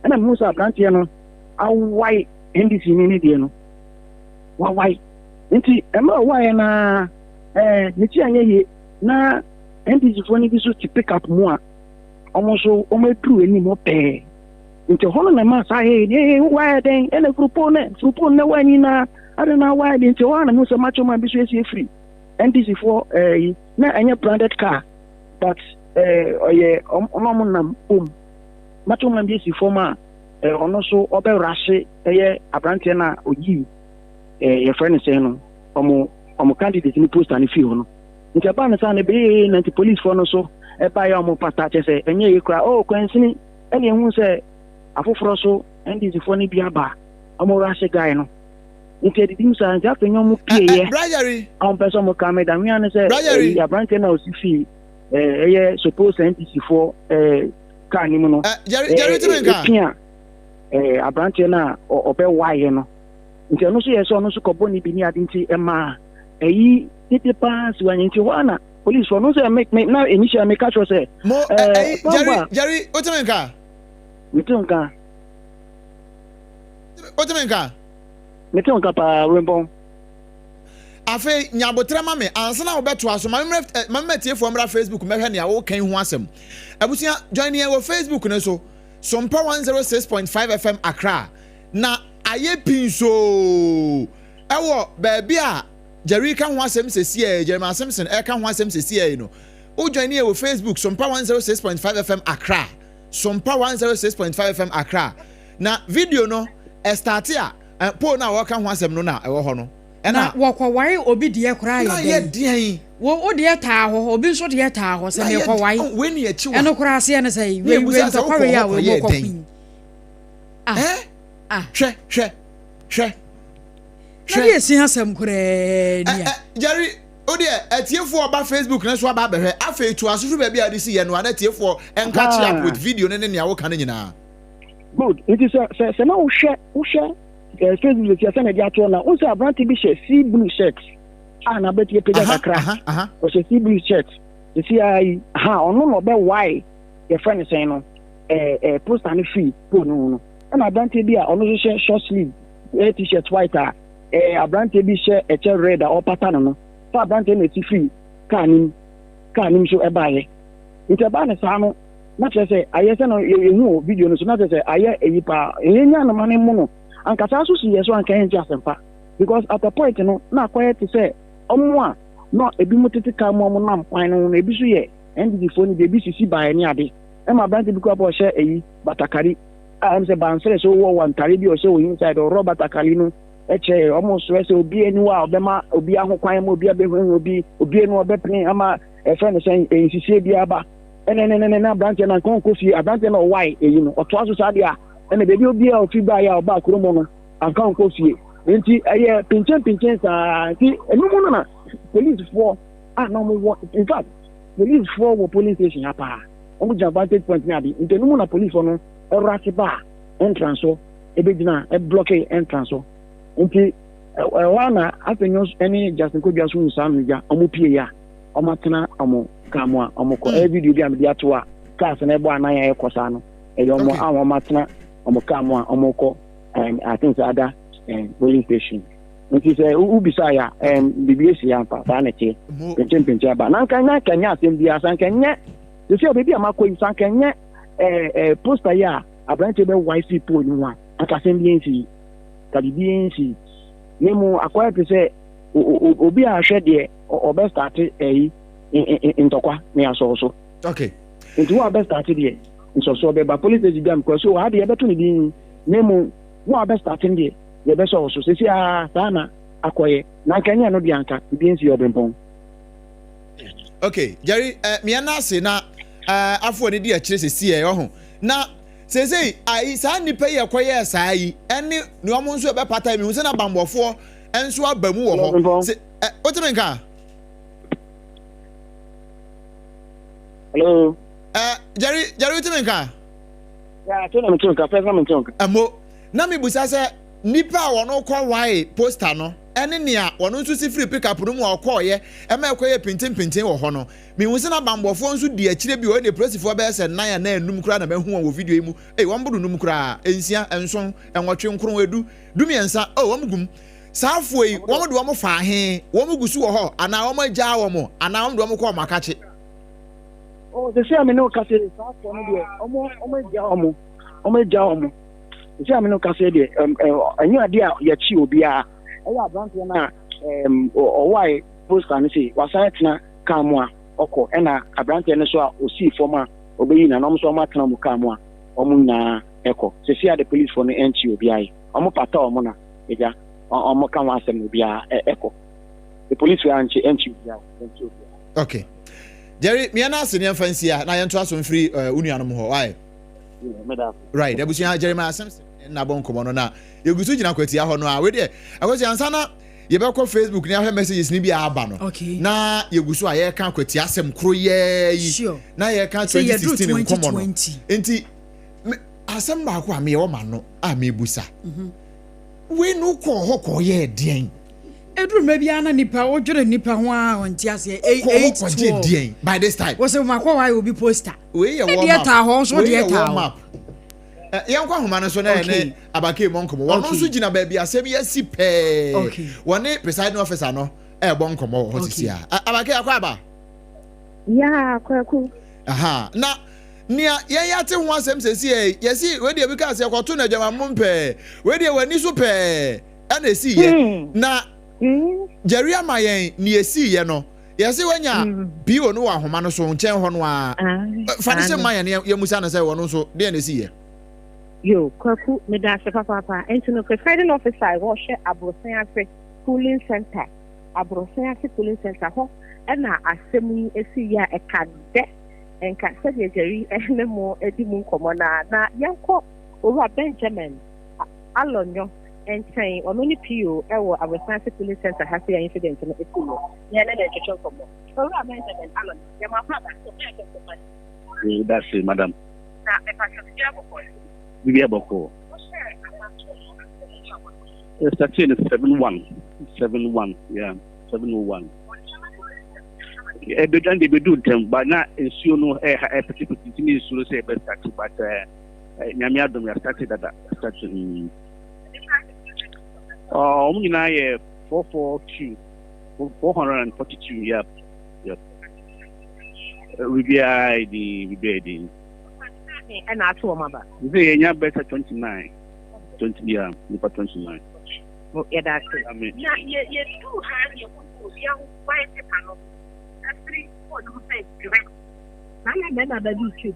na mo sa branche no awai NDC ni de no wai nti ema wai na ni ti anye ye na NDC for ni bi so to pick up mo a almost o me tru eni mo pe nti ho na ma sa he wai den ene grupo na wani na adena wai nti ho na mo so macho ma bi so esi free NDC for na anya branded car but omo nam macho ma bi esi forma ono so obe rashe abrante na oyi your friend say no omo candidate ni poster ni fi ho no nti ba na sa na be na police for no so ba ya omo pasta che say enye ye kra kwensini ene hu say afoforo so NDC for ni bia ba omo rashe guy no nti di musa nti afenyo mu pie ye Brajari on person mo kameda mi an say abrante na osifi suppose NDC for ka ni mu no Jerry Timenka abrante na obe waye no nti no so yeso no so kobo ni bi ni ade nti ema tete pass wanyi nti wana police for no say make now initial make catch say Jerry Otimenka Metonka pa Rainbow afe nyabotre ma me ansa na obeto aso ma me tiefo mra Facebook mehwe ne awo kan hu asem abusia join here wo Facebook ne so Sompa 106.5 FM Accra na aye pinso ewo baabi a Jerry kan hu asem sesie Jeremy Simpson kan hu asem sesie no o join here wo Facebook Sompa 106.5 FM Accra Sompa 106.5 FM Accra na video no start a po na wo kan hu asem no na ewo ho no na wokowai obi de kra ye den wo de taa ho obi so de taa ho se me kowai we ne ya chi wo eno kra se ne sei we to kware ya we mo kokun hwe na ye si hasam kure dia Jerry odi atiefo oba Facebook na so aba behwe afa tu asoso ba bia de si ye no ana tiefo enka chi up with video ne ne ya wo kan nyina good it is se na wo hwe Facebook ya sana dia to na unsa abrante bi she sea blue shirt na beti pega kakra o she sea blue shirt the CI ono no be why your friend say no post and free po no na abrante bi a ono so short sleeve t-shirt white abrante bi she red or pattern no so abrante na ti free kanim so e baaye nti ba na sa no na say aye say no ehu video no so na say aye eyipa enya na mane mu no ankasa so si yeso anka enje asempa because at a point no na quiet to say omo a no ebi motete ka mo nam kwan no ebi so ye ndidi phone de ebi sisi ba ni ade e ma brand bi ko abo she eyi batakari am se bansere so wo wan tare bi o se o inside o ro batakari no e che omo so se obi eni wa obema obi ahokwan ma obi abehu obi eni obepne ama e friend say ensisi bi aba na brand na kon ko fi brand na why eyi no o to aso sa dia ene bebi obi a ofi ba ya oba akromo no anka nko fie nti eye pinchen sa nti enu mo na police for no mo in fact police for wo police station apa o mo advantage point ni abi nti enu mo na police for no e rati ba entrance so e be gina e block entrance so nti wana apenyo any just ko bia so nsan no omo pie ya omo tena omo kamo a omo ko every day bia me dia to a cars na ebo anan ya ekosa no e yo mo awon matena omo kamo a omo ko I think the other polling station nti sɛ ubisa ya BBS ya pa na che penchen ba na kan nya asem bia san kan nya se se obi amakɔ yi san kan nya poster ya abranche be YC poll ni wa aka asem bia nsi ka bibia nsi nemu akwa pe sɛ obi a hwɛ de obe start ntɔkwa ne asɔso okay nti wo obe start de nsoso be ba police station bia mkɔ so ha de yebeto ne din nemu wo obe start de ye be so sisi a sana akoye na kanya no bianka bi nsi obempon. Okay Jerry me na se na afo ne di a kire sisi e ho na sesei ai sa nipa ye koye sa yi ene ne omo nso be pata mi hu se na bambofo enso abamu wo ho se otimenka hello Jerry otimenka ya to na mtonka pesa mtonka amo na mi busa se nipa wono kwa wai poster no ene nia wono nso si free pick up no mu akoye e ma ekoye pintin wo ho no mi hu se na bambofo nso di akire bi wo ne pressifo be se nan ya na enum kura na mehu wo video yi mu won bodo num kura ensia enson enwotwe nkron edu dumiensa won gum saafo yi won do won fa he won gusu wo ho ana won agya wo mo ana won do won ko makache the same me no kase saafo no de omo agya wo mo the same me no kase de anyu ade a ya chi obi a eya brand na owai poster ni say wasan tena kamo a oko ena abrante ne so a osi forma obeyi na no so ma tena mu kamo a omu nya eko se sia the police for no enti obi ai omu pata omu na eja omu kan wa asem obi a eko the police we enti obi ai. Okay Jerry me na ase ne fancy a na yento aso mfiri unuanom ho why right ebusia Jerry ma asem na bon komo no na yegusu gina Akwatia ho no a we de Akwatia ansa na yebekɔ Facebook ni ahwɛ messages ni bi aba no na yegusu a ye ka Akwatia asem kro ye yi na ye ka 2016 nkomo no enti asem ba ko a me wo ma no a me busa we no ko ye den eduru me bia na nipa odwere nipa ho a onti ase 8 by this time wo se makɔ why obi poster we ye warm up ta ho so de ta yankwa homa no so na ene abake monkomo wono so gina ba bia asem yasi pe woni presiding officer no bonkomo ho tisia abake akwa aba ya kwaku aha na nia yate ho asem sesi yesi we de bi ka se kwato na djama mumpe we de wani so pe ana esi ye na Jerry amayen ni esi ye no yesi wanya bio no wa homa no so nchen ho no a fa se mayen ye musa na se wono so de na esi ye yo kwaku me da se papa entino presiding officer wo hwe abrosan afi cooling center ho na asem esi ya ekade enka se de Jerry ene mo edi mu nkomo na yanko owa Benjamin alonyo enten ono ni PO ewo abrosan cooling center ha se incident no esi yo ya na de checho nkomo owa Benjamin alonyo ya ma pa so me that's it madam na me pa so ya boko Bibia Boko. It's actually 71, yeah, 701. Began they do them, but not as you know, a particular continues to say best tax, but Namiadum started at that starting. I 442, yep. Ribia and I told my back. They are better 29. 20, yeah, 29. Oh, yeah, that's it. I mean, yeah, you do have your young white panel. That's 3 4 say direct. I remember that you should.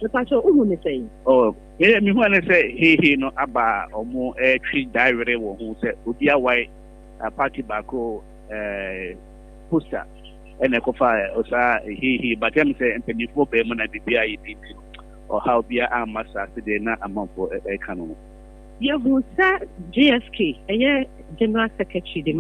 But I saw who say. Oh, yeah, me when I say he no aba or more tree diary who said, Udia white party backo poster. And I could fire or he, but I'm saying, and before payment at the BIE. Or how be a master today na amount for a canon. You will say GSK, a general secretary, the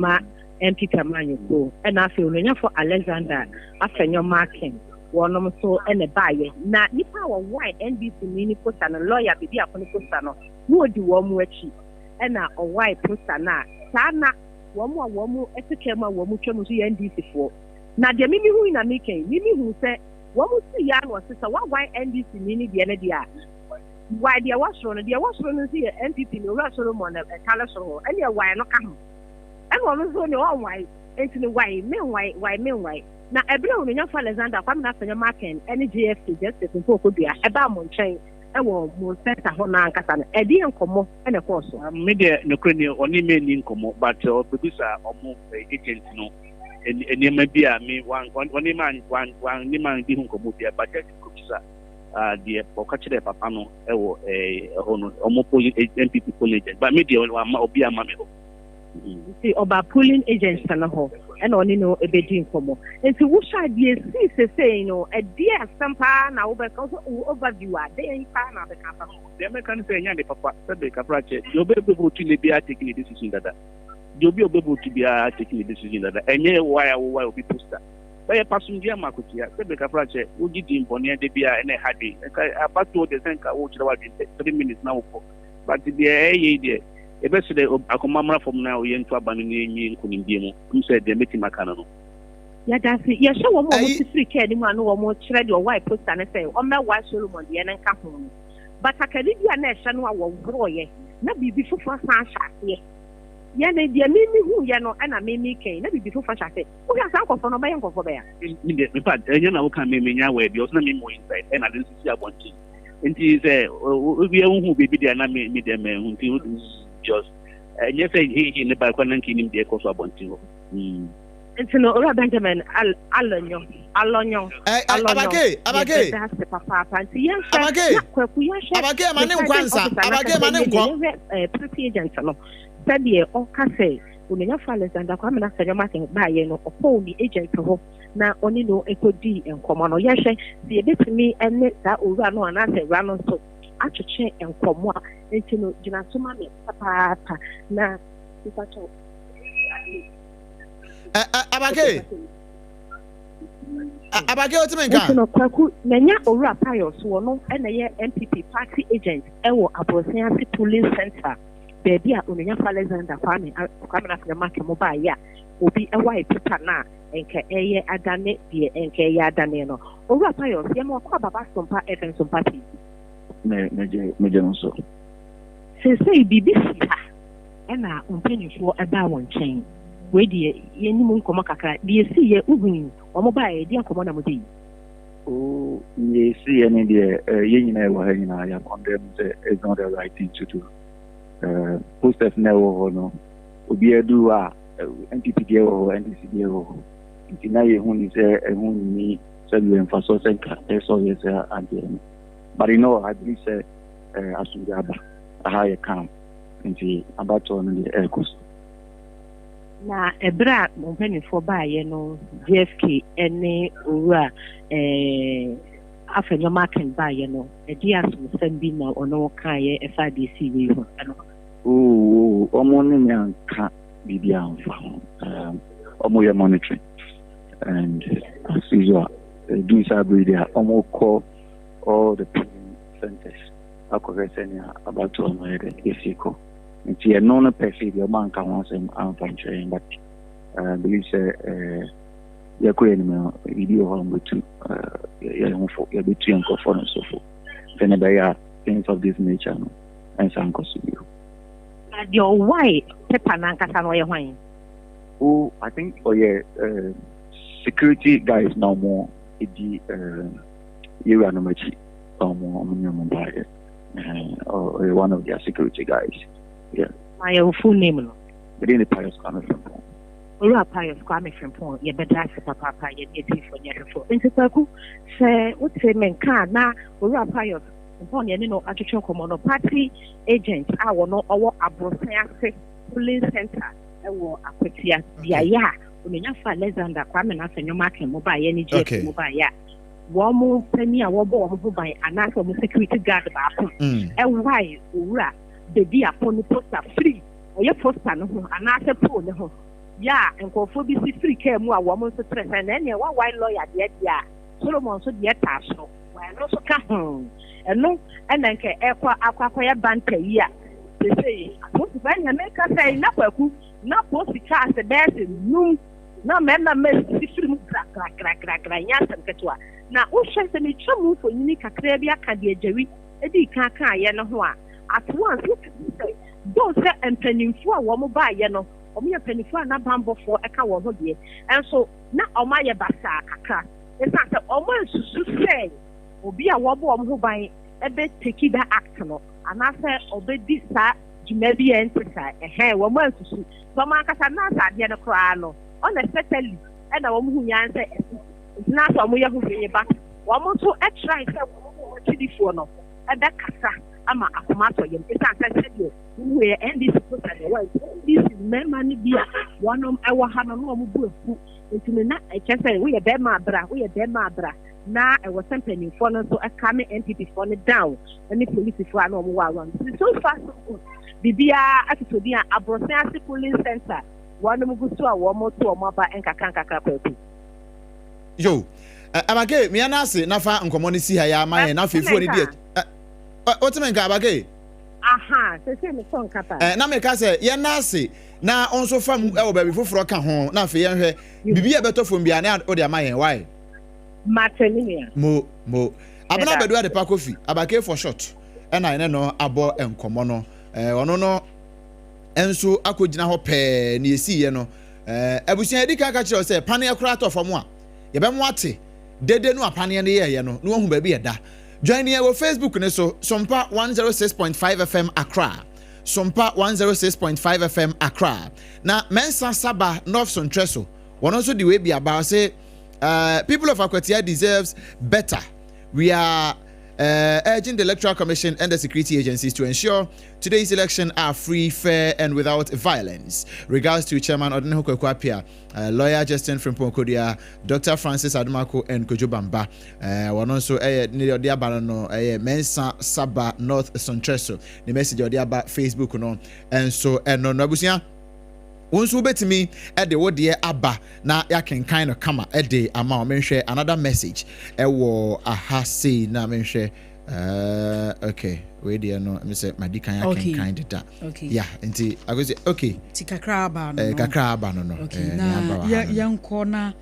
MP Kamanyo go, and I feel for Alexander after your marking. One of so and a buyer. Now, if our white NBC mini poster and a lawyer be upon the poster, no, who do one more cheap, and a white poster now, sana wɔn ɛteke ma wɔn twɛm so yɛ NDC foɔ na deɛ mimi hu na mekɛn mimi hu sɛ wɔn si ya no sɛ wɔwan NDC ni deɛ ne deɛ why deɛ wɔsoro no si yɛ NPP ne owura Solomon ɛkale soro hɔ ɛne ɛwan no ka ho ɛna ɔno nso ne ɔnwan enti ne wan na ɛbɛrɛ wɔn nya fa Alexander kwame na afɛnyɛ maken ɛne JFK justice nfo okodua ɛba mo nkyɛn ɛwɔ mo center hɔ na ankasa no ɛdi nkɔmɔ ɛna ɛkɔɔ so me deɛ nokore ne ɔne me ni nkɔmɔ but ɔbɛbisa ɔmo agent no nneɛma bi a me ɔne man di ho nkɔmɔ bi but just kɔbisa deɛ ɔka kyerɛ papa no ɛwɔ ɛhɔ no ɔmo MPP polling agent but me deɛ obi ama me hɔ nti ɔba polling agent na hɔ ɛna ɔne no ɛbɛdi nkɔmɔ nti wohyɛ adeɛ sii sesei no ɛdeɛ asɛm paa na wobɛka so overview a dɛn paa na bɛka fa deɛ mɛka no sɛ ɛnya de papa sɛ bɛka pra kyɛ deɛ ɔbɛbɛbɔ tu ne biara taking a decision dada deɛ obi ɔbɛbɔ tu biara taking a decision dada ɛnyɛ why obi poster bɛyɛ pasomdua ma Akwatia sɛ bɛka pra kyɛ wogye di mbɔne de biara ɛna ɛha de abatoɔ de sɛ nka wokyerɛ wadwe 3 minutes na wokɔ but deɛ ɛyɛ deɛ ebesi de akomamra fom na oye nto aba no nyi nkonimdie mu kum se de meti makana no ya dasi ya hwe wo mo sifiri care ni mu anu wo mo kyerɛ de ɔwai poster ne sɛ ɔmɛ wa Solomon de ne nka ho no but akadi bia na ɛhwɛ no a wo groye na bibi fufu san hyase ya na de mimi hu ya no ɛna mimi kan na bibi fufu hyase wo ya san kɔfɔ no bɛyɛ nkɔfɔ bɛya mi de me pa ɛnya na wo kan mimi nya wa bi ɔsna mimi mo inside ɛna de sisi abɔnti nti sɛ obi ehu bibi de na mi de me hu nti just yes he ne ba kwa nanki nim de koso abonti ho nti no ora Benjamin alonyo abage mane nkwansa abage mane nkwa pretty agent no said ye o ka say onenya fa Alexander kwa na sanyo market ba ye no opo ni agent ho na oni no ekodi enkomo no ye hwe se ebetimi ene da owura no anase wura no so atwetwe enkomo a enti no gina so ma me papa na sifato abage otimenka no kwaku nanya owura Pius wo no ena ye MPP party agent ewo Abrosan Police Center baby a onenya Alexander kwame na fina market mo ba ya obi ewa epipa na enka eye adane de enka eye adane no owura Pius ye mo kwa baba Sompa FM Sompa TV me so sesei bibi ha ɛna mpanyinfoɔ ɛba wɔn nkyɛn wei deɛ yɛnim nkɔmɔ kakra deɛ si yɛ uhun wɔn ba yɛ di nkɔmɔ na mo de yi o yɛ si yɛ ne deɛ yɛn nyinaa wɔ ha nyinaa yɛ condemn sɛ it's not the right thing to do posters na ɛwɔ hɔ no obi edu a NPP deɛ wɔ hɔ NDC deɛ wɔ hɔ nti na yɛ hu ni sɛ ɛhu ni sɛ yɛ mfa so sɛ nka ɛsɔ yɛ sɛ adeɛ no but you know I believe sɛ asumdue aba aha yɛ kam nti abatɔ no deɛ ɛkɔ so na ɛberɛ a mpanyinfoɔ baayɛ no JFK ɛne owura afɛnyɛ market baayɛ no ɛde asomsɛm bi na ɔno kaayɛ ɛfa deɛ si wei ho ɛno ɔmo ne nyanka biribi amfa ho ɔmo yɛ monitoring and as usual do saa bere deɛ ɔmo kɔ all the polling centers akɔhwɛ sɛnea abatoɔ no yɛ dɛ ɛsi kɔ nti ɛno no pɛ sɛ deɛ ɔma nka ho asɛm amfa nkyerɛn but believe sɛ yɛkɔ anim no biribi wɔ hɔ mbɛtu yɛhofo yɛbɛtu yɛ nkɔfoɔ no sofo sɛne ɛbɛyɛ a things of this nature no ɛnsa nkɔ so bio deɛ ɔwae pepa no ankasa no ɔyɛ hwan I think security guys now more edi yɛwura no makyi ɔmo nyɛ baayɛ or one of their security guys. Yeah. My full name no. Within the Pius Kwame Frimpong. Ora Pius Kwame Frimpong, ye beda se papa ye ti for nye for. Nti kwaku se wote menka na Ora Pius upon ye no atwetwe komo no party agent a wo no owo Abrosan ase police center e wo Akwatia dia ya onenya fa Alexander Kwame na sanyo market mo ba ye ni je mo ba ya. Wo mo pani a wo bo wo ban anase mo security guard ba ko. E why owura baby upon the poster free or your poster no anase po ne ho ya nkofo bi si free care mu a wo mo so stress and then one white lawyer there dia Solomon so there ta so wa no so ka ho eno ena nke ekwa akwa ya banka yi a say mo ti ban ya make say na kwaku na posi car se bɛɛse num na mɛma mɛsi firi mu krakrakrakrakra nyɛ asɛm ketewa na wohwɛ sɛ metwa mu mfonyini kakra bi aka deɛ agyawi adi ka kaayɛ no ho a at once sɛ do sɛ mpanimfoɔ a wɔn baayɛ no wɔn yɛ mpanimfoɔ a n'abanbɔfoɔ ɛka wɔn ho deɛ ɛnso na wɔn ayɛ basaa kakra ɛsan sɛ wɔn asusu sɛ obi a wɔbɔ wɔn ho ban ɛbɛ take that act no anaasɛ ɔbɛdi saa dwuma bi yɛn ti saa wɔn asusu wɔn ankasa naasa adeɛ no koraa no unexpectedly ɛna wɔn ho yan sɛ naasa wɔn yɛ ho hwee ba wɔn nso ɛtry sɛ wɔn akyidifoɔ no ɛbɛkasa ama akoma atɔ yɛm ɛsan sɛ sɛdeɛ wɔn yɛ ndc posta deɛ wɔn ndc mmarima no bi a wɔn ɛwɔ ha no na wɔn bu efu ntumi na ɛkyɛ sɛ woyɛ bɛrima abra na ɛwɔ sɛ mpanimfoɔ no nso ɛka me npp-foɔ no down ɛne polisifoɔ a na wɔn wɔ around so far so good biribiara atotodi a aborɔsan ase polling center wɔn gu so a wɔn to wɔn aba nkakra pɛɛpo. yo abake mia na ase na fa nkɔmɔ ne si ha ya ama yɛn na fefuo ne die woteme nka abake sese me son kapa na me ka sɛ yɛn na ase na onso fa mu ɛwɔ baabi foforɔ ka ho na fe yɛn hwɛ bibi ɛbɛtɔ fom bia na ode ama yɛn why matenia mo abana badu ade pa kofi abake for short ɛna ene no abɔ nkɔmɔ no ɔno no enso akogina hɔ pɛɛ ne esi yɛ no abusua edi ka kyerɛ sɛ pane akora atɔ fam a yɛbɛmo ate dede no apane ne yɛ no no hu baabi yɛda join me on Facebook ne so Sompa 106.5 FM Accra Sompa 106.5 FM Accra na mensa saba North Sontreso one also the way be about say people of Akwatia deserves better. We are urging the Electoral Commission and the security agencies to ensure today's election are free, fair, and without violence. Regards to Chairman Odene Akwatia, lawyer Justin Frimpong-Kodia, Dr. Francis Adumako, and Kojo Bamba. One also near the Abano, Mensa Saba North Sontreso. The message of the Abba Facebook, no, and so and no Nabusia. Once we bet me at the word dear Abba, now I can kind of come at the amount mention another message. Ewo aha say na mention okay, we dear no, I say my dick can kind of that. Okay. Yeah, and I go say okay. Kakra Aba no. Kakra Aba no. Okay. Na young corner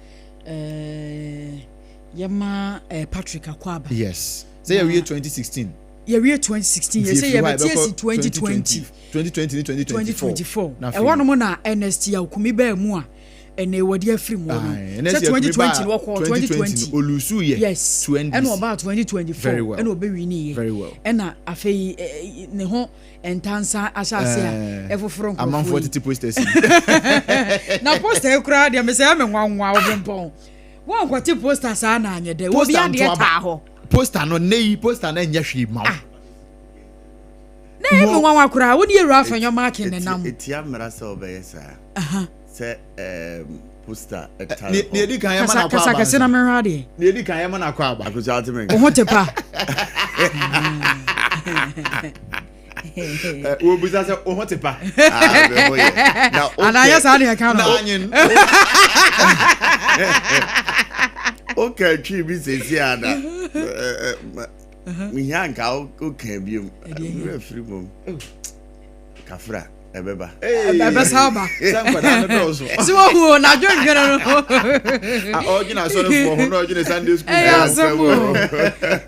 Yama Patrick Akwaba. Yes. Say we 2016. Yeah, we 2016. You say yeah, 2020. 2024. E wonu mo na NST ya ukumi ba mu a ene wodi afiri mu no. Say 2020 wo ko 2020 olusu ye. Yes. And about 2024 and obe wini ye. Very well. And afei ne ho entansa asase a efoforo nko. Among 40 posters. Na poster e kura de me say me nwanwa obempon. Wo nkwati poster sa na anye de. Obi ade ta ho. Poster no nei poster na nya hwe ma. Na me nwanwa kura wo die rafa nyo mark ne nam. Etia mra se obeyesa. Se poster eta. Ne edi kan ya mana kwa aba. Kasa na me rade. Ne edi kan ya mana kwa aba. Akuja atime. Oho tepa. Wo buza se oho tepa. Na ana ya sa ne ka no. Okay, chi bi sesi ada. Mi hanka o kan biom. Free mom. Kafra ebeba. Ebe saba. Sanka na no so. Si wo hu na dwendwere no. Ogina so no for ho no ogina Sunday school.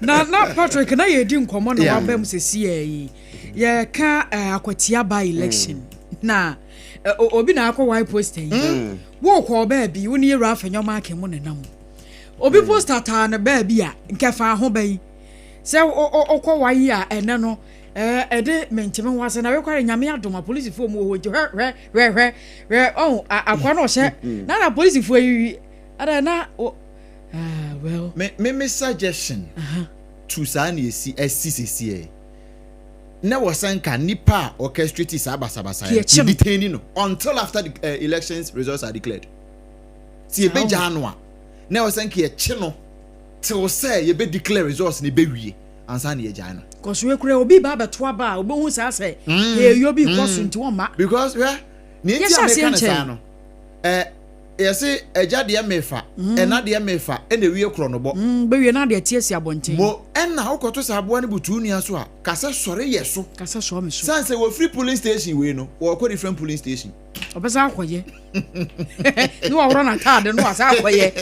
Na Patrick na ye di nkomo na wabam sesi yi. Ye ka Akwatia by election. Na obi na akọ white poster yi. Wo ko ba bi wo ni rafa nyoma akemo ne nam. Obi poster ta na ba bi a nkefa ho ban. Se okọ wayi a ene no ede mentime wase na we kware nyame adoma police fo mu ho hwe akwa no hye na police fo yi ada na well me suggestion to sani SCCA na wasanka nipa orchestrate sabasabasa detain no until after the elections results are declared see be janwa na wasanka ye chi no till say ye be declare results ni be wie ansa na ye jana cause we kure obi ba beto aba obi hu sa say ye yo bi koso nti won ma because ni enti ameka na sa no yesi eja de mefa ena de mefa ena wie kro no bo be wie na de tiesi abonten mo ena ukoto sa abo ne butu nua so a kasa sore yeso kasa so me so sanse we free polling station we no we ko different polling station obesa akoye no awro na tade no asa akoye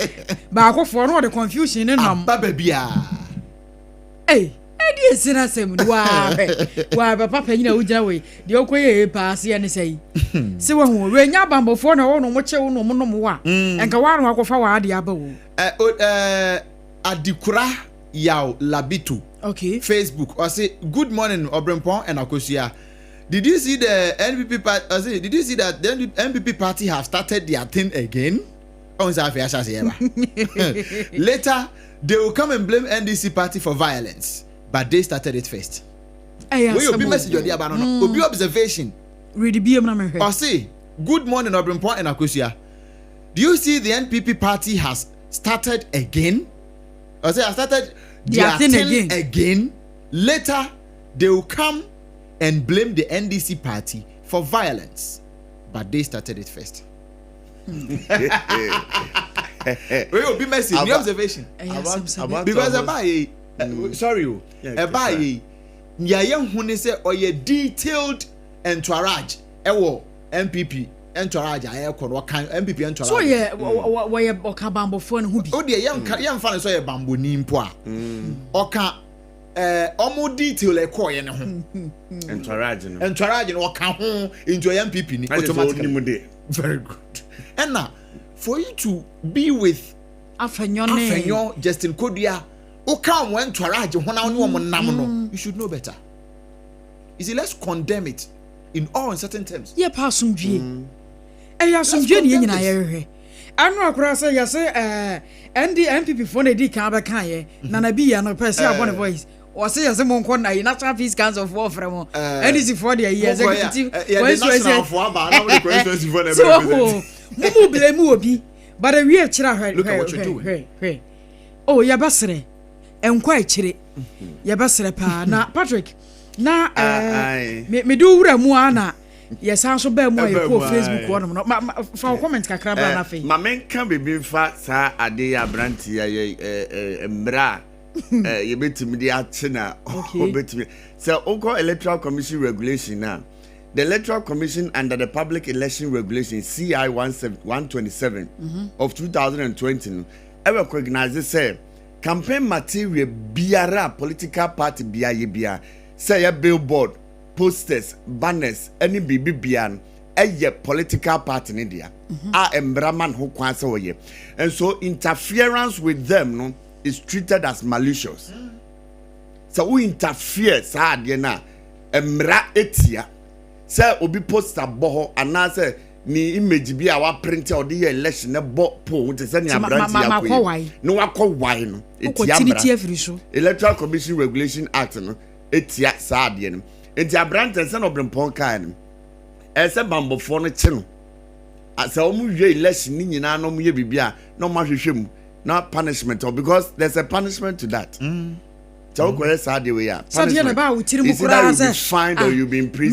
ba akofo no the confusion ne nam baba bia edi esina sem wa papa nyina ugina we de okoye pass ye ne sei se wa hu we nya bambofo na wo no mo che wo no mo no mo wa enka wa no akofa wa ade aba wo adikura yaw labitu Facebook or say good morning Obrempon and Akwatia. Did you see the NPP party? Did you see that the NPP party have started their thing again? Later, they will come and blame NDC party for violence, but they started it first. We will be message on the abandon. Will be observation. Or say good morning Obrempon and Akwatia. Do you see the NPP party has started again? Or say I started their thing again. Later, they will come and blame the NDC party for violence, but they started it first. We will be messy. The observation because sorry, say or a detailed entourage. MPP entourage. MPP entourage. So yeah, why Okabambo phone who be? Oh dear, young fan so a bamboo nimpoa. Oka. Omo detail ekọ no ho entourage or kan ho into MPP ni automatically very good. And now for you to be with Afenyo Justin Kodua o kan when entourage ho na no nam no, you should know better. You see, let's condemn it in all uncertain terms. Yeah, pasumdwe ya sumdwe ni nyina ye anu akura say ya say MPP for na di kan ba kan ye na na bi ya no person abon voice or say as mon kon na National Peace Council for from NDC for the executive national for about now the constituency for the mumu blame obi but we kira look at what you're doing. Oh ya basre enkwa kire ya basre pa na Patrick na me do wura mu ana yes so ba mu ayo ko Facebook wono no fa comment kakra ba na fe ma men kan be fa sa ade ya branti ya mbra you betimi di achina betimi so onko Electoral Commission regulation now. The Electoral Commission under the Public Election Regulation CI 127 of 2020 ever recognize say campaign material biara political party biya say a billboard, posters, banners, any bibian a political party in India embraman who kwanse woye, and so interference with them no is treated as malicious. So we interfere sa de na emra etia say obi poster boho ana say ni image bi a wa print or the election na bo po te say ni abranti yakwe no wakọ no etia Electoral Commission Regulation Act no etia sa de no enti abranti say no brempon kan no e say bambofo no che no asa omu hwe election ni nyina no mu ye bibia no ma hwehwe mu not punishment, or because there's a punishment to that. So punishment. Fined or you be in prison.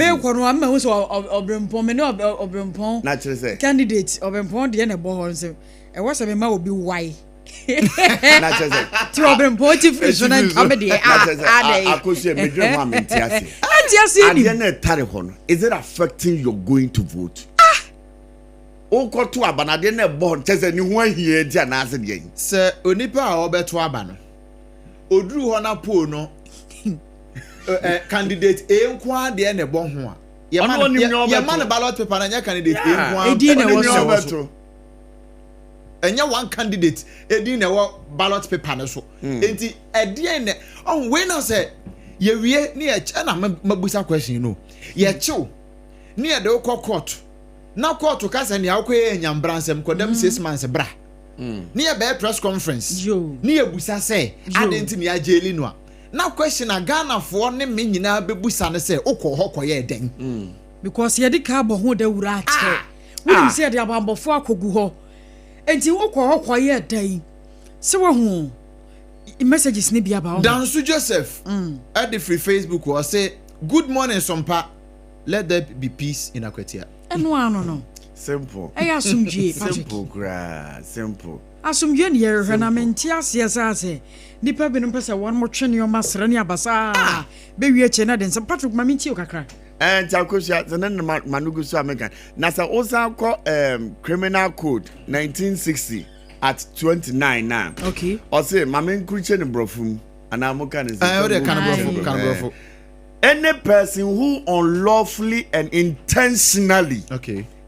Candidate of Empon the end say I was a member will be why. Is it affecting your going to vote? O ko to aba de na born tese ni ho ahie dia na ase de yin se onipa a obeto aba no oduru ho na po no candidate e nkwa de na bo ho a ye man ballot paper na nya candidate e nkwa edi na wo so enya one candidate edi na wo ballot paper no so enti edi na on we na say ye wie na ye na mabusa question no ye chew na ye de wo court na court kasa ni akwaye nyambransem kodam 6 months bra ni e be press conference ni ebusa say adenti ni ajeli no na question na Ghana for ne me nyina bebusa ne say ukọ hokoye den because ye de ka bo ho da wura ache we say de abambofo akogu ho enti ukọ hokoye den se wo hu messages ni bia ba Dansu Joseph at the free Facebook was say good morning Sompa, let there be peace in Akwatia. No. Simple. Simple, simple. Asumdwe ne yere na menti asiasa ase. Nipa bi no pese one more twene o masra ne abasa. Be wie che na den Patrick mami ti o kakra. Chakosia zanen manugu so American. Na sa osa ko criminal code 1960 at 29 now. Okay. Or say mamen kuche ne brofum ana moka ne brofum. Any person who unlawfully and intentionally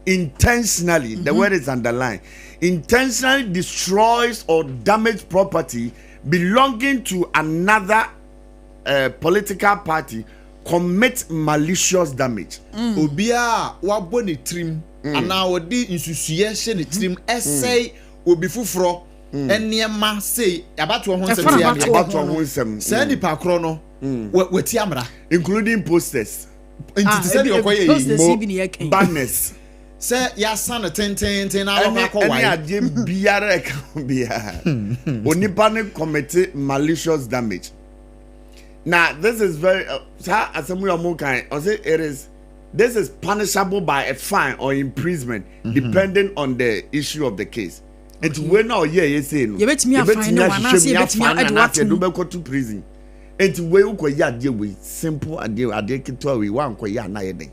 the word is underlined, intentionally destroys or damages property belonging to another political party commit malicious damage. Obia waboni trim ana wodi insusuye she ne trim essay obi fufuro eniema say abato ho nsem say ni pakro no wati amra including posters into say the okoye banners say ya san ten na lo akọ wai any ade biara e kan bia onipa ne commit malicious damage. Now this is very this is punishable by a fine or imprisonment depending on the issue of the case. It's when now you say no. You bet me a fine no one say bet me a do go to prison. It's way you go ya deal with simple ade kitwa we wan ko ya na ye den.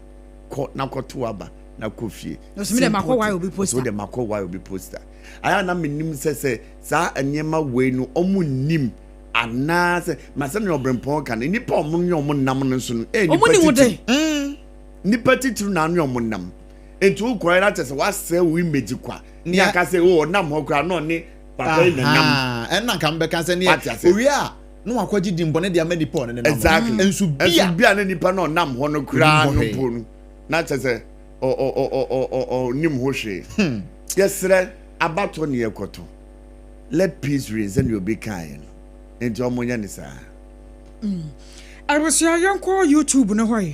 Ko na ko to aba na ko fie. No so me dem akọ why obi poster. So dem akọ why obi poster. Aya na menim say sa anyema we no omu nim anase masem no brempon kan nipa omun yo omun nam no so no nipa titru na no omun nam entu ukwa na tese wase we image kwa ni aka say o nam ho kwa no ni papa na nam enna kan be kan say ni owi a no akwaji dimbo ne dia ma nipa ne nam exactly ensu bia na nipa no nam ho no kra no po no na tese o nim ho hwe yesre abato ne ekoto let peace reign and you be kind. Into omonya ni sa. I was ya yanko YouTube no hoy.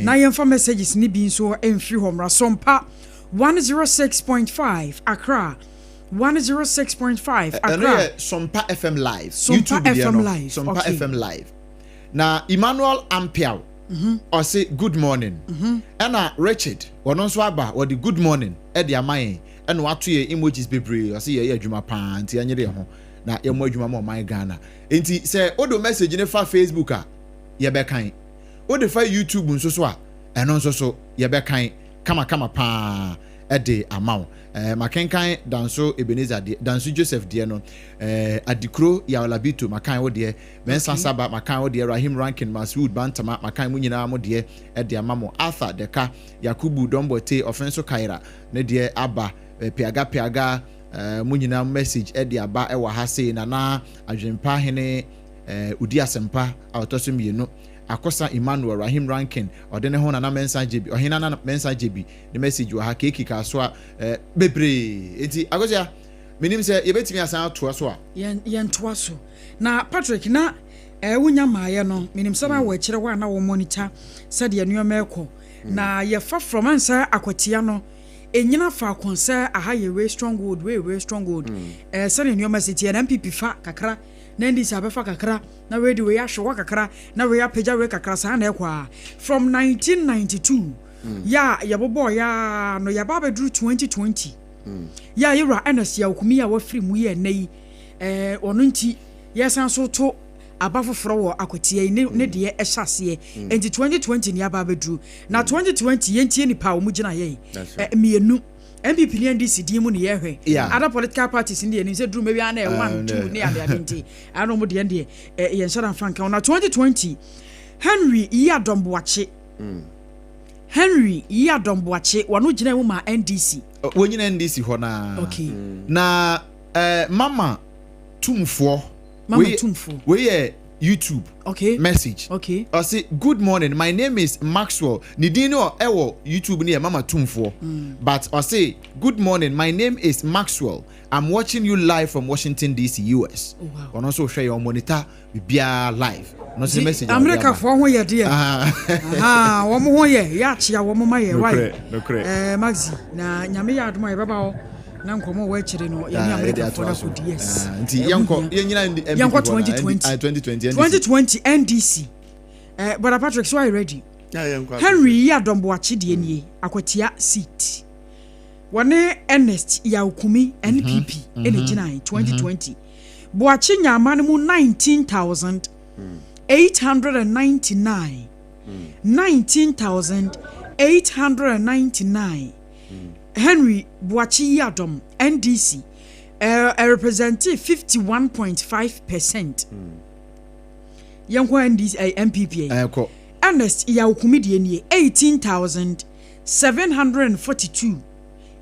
Na yemfa messages ni bi so emfi homra Sompa 106.5 Accra. 106.5 Accra. Sompa FM live. Sompa FM live. Sompa FM live. Na Emmanuel Ampiao. Or say good morning. Ena Richard wono so aba or the good morning e dia man ena wato ye emojis bebre or say ye adwuma pa anti anyere ho. Na yemo adwuma mo my Ghana enti say odo message ne fa Facebook a ye be kan odo fa YouTube nso so a eno nso so ye be kan kama pa e de amaw makenkan danso Ebenezer de danso Joseph de no adikro ya olabito makan wo de mensa saba makan wo de Rahim Rankin Masud Bantama makan mu nyina mo de e de amamo Arthur Deka Yakubu Dombote Offenso Kaira ne de aba piaga munyina message e de aba e wa ha sei na adwempa hene udi asempa awtoso mienu akosa Emmanuel Rahim Rankin ode ne ho na mensa jebi ohina na mensa jebi the message wa ha keki ka so bebre enti akosia menim se yebetimi asan ato so a yen to so na Patrick na wunya maaye no menim se na wa kire wa na wo monitor said ye nuoma ekọ na ye fa from ansa Akwatia no enyina fa konsa aha ye we stronghold se ne nuoma city na MPP fa kakra na ndi sa befa kakra na we di we ahwe kakra na we apagya we kakra sa na ekwa from 1992 ya bobo ya no ya baba dru 2020 ya yira NS ya okumi ya wafiri mu ye nei ono nti yesan so to abafoforo wo Akwatia ne de ehase enti 2020 ni ababa dru na 2020 yentie nipa wo mu gina ye mienu MPP ni NDC di mu ne yehwe other political parties ndi eni se drum maybe ana 1 2 ne ade nti ano mu de ndi ye nshara franka na 2020 Henry Yadomboache wano gina mu ma NDC wonyina NDC ho na okay na mama tumfo we YouTube message I say good morning, my name is Maxwell nidino ewo YouTube ni mama tumfo but I say good morning, my name is Maxwell, I'm watching you live from Washington DC US ono so share your monitor bia live no say message America for ho ye de wo mo ho ye ya chia wo mo ma ye why Maxi na nyame ya adoma ye baba wo na nkomo wa chire no ya ni America for that good yes nti yanko yenyina yanko 2020 NDC but Patrick, so are you ready? Henry Yadomboache de nie Akwatia seat wane Ernest ya okumi NPP ene gina 2020 Boache nyama no mu 19,899 19,899. Henry Boachi Yadom, NDC, represented 51.5%. Young NDC MPP. Ernest Yaukumidian 18,742.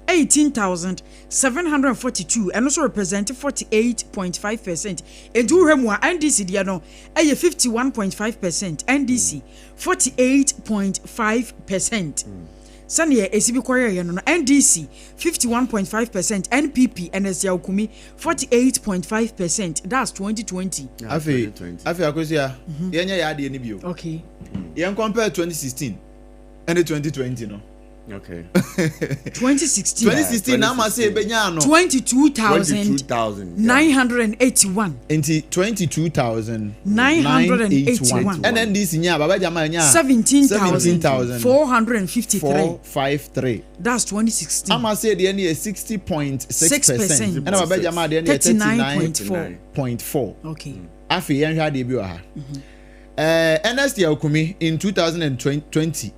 18,742 and also represented 48.5%. And do remwa NDC diano 51.5%, NDC 48.5%. Sanya esibi kwaya no NDC 51.5%, NPP NS Yaukumi 48.5%. That's 2020. Afi akosia yenya ya ade ni bio. Okay. Yen compare 2016 and 2020 no. Okay. 2016 na ma say benya no 22,981 enti 22,981 and NDC nya baba jama nya 17,453 that's 2016 ama say the any 60.6% and baba jama the any 39.4 okay afi yen hwa de bi wa ha NST Yaukumi in 2020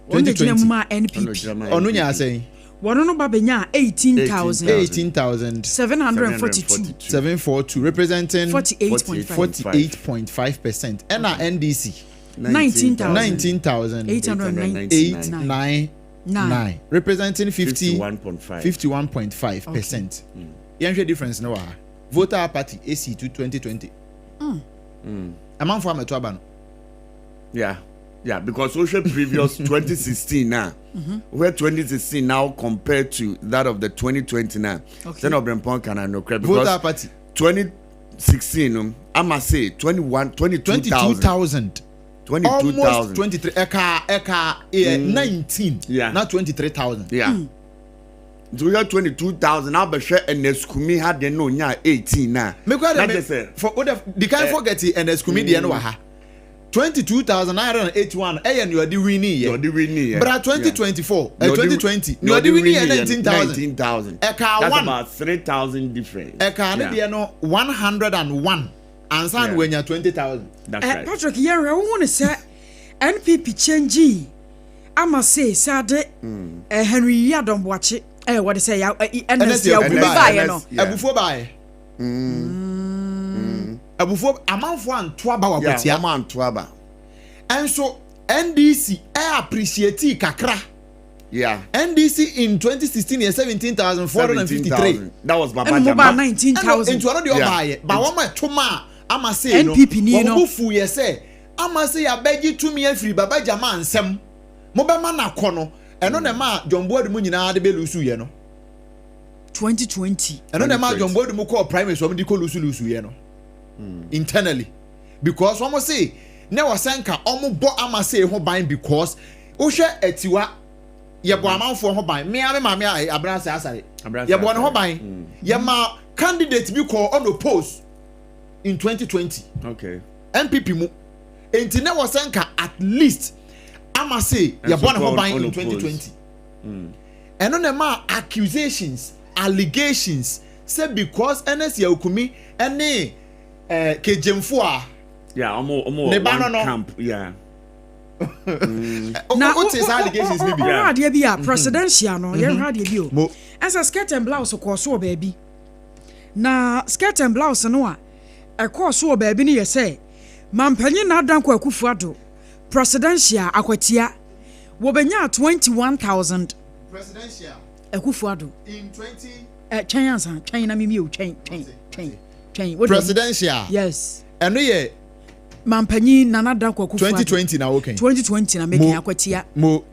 Onunya saying Wanono babenya 18,742 representing 48.5%. And our NDC 19,899 representing 51.5%. Yanhwe difference no wa. Voter party AC to 2020. Among for ametwaba. Yeah, because social previous 2016 now, where 2016 now compared to that of the 2020 now. Then Obrempon can I know credit because voter party 2016 I must say 22,000. Almost 23 eka 19 not 23,000. Yeah. So we got 22,000 now but share and Neskumi had the no nya 18 now. For the can't forget it and Neskumi the no ha. 22,981 and you are the winning year. But 2024 2020 you are the winning 19,000. That's about 3,000 different. Eka no 101 and san when you 20,000. That's right. Patrick Yara want to say NPP change I'ma say sade Henry Yadom watch it what to say NSC buy no abufo buy abufo amanfo antoaba wa Akwatia amantoaba and so NDC appreciate kakra NDC in 2016 is 17,453 that was Baba Jama 19,000 into another buy ba wo ma toma ama say no NPP ni no obufu ye say ama say abegi tumi afiri Baba Jama ansem mo be ma na kono eno na ma Jomboadu mu nyina de be lusu ye no 2020 eno na ma Jomboadu mu call primary so mo di ko lusu ye no internally because one say ne wasanka omo ama say ho ban because wo hwe atiwa ye bo amanfo ho ban me abranse asare ye bo ne ho ban ye ma candidate bi call on oppose in 2020 okay MPP mu enti ne wasanka at least ama say ye bo ne ho ban in 2020 eno ne ma accusations allegations say because NS Yaukumi ene kejemfo a omo camp na what is allegations maybe radio bi a presidential no ye radio bi o asa skirt and blouse ko so baby na skirt and blouse no a ko so baby ni ye say mampanyi na adanko Akufuado presidential Akwatia wo benya 21,000 presidential Akufuado in 20 China mimi o chain presidential yes eno ye mampanyi nana danko Akufuado 2020 na okay 2020 na making Akwatia mo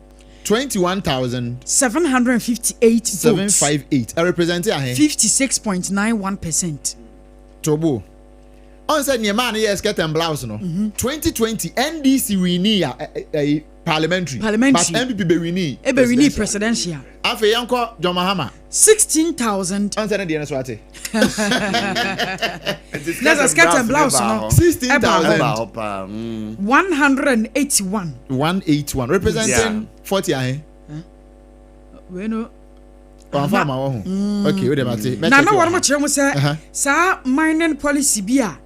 21,758 758 I represent here 56.91% Tobo on said near man yes skirt and blouse no 2020 NDC we need a parliamentary but MPP be we need presidential afi yanko John Mahama 16,000 on said the NSWAT let's skirt and blouse no 16,000 181 representing 40 ahe we know okay we dem ati na won mo kire mo say sa mining policy bi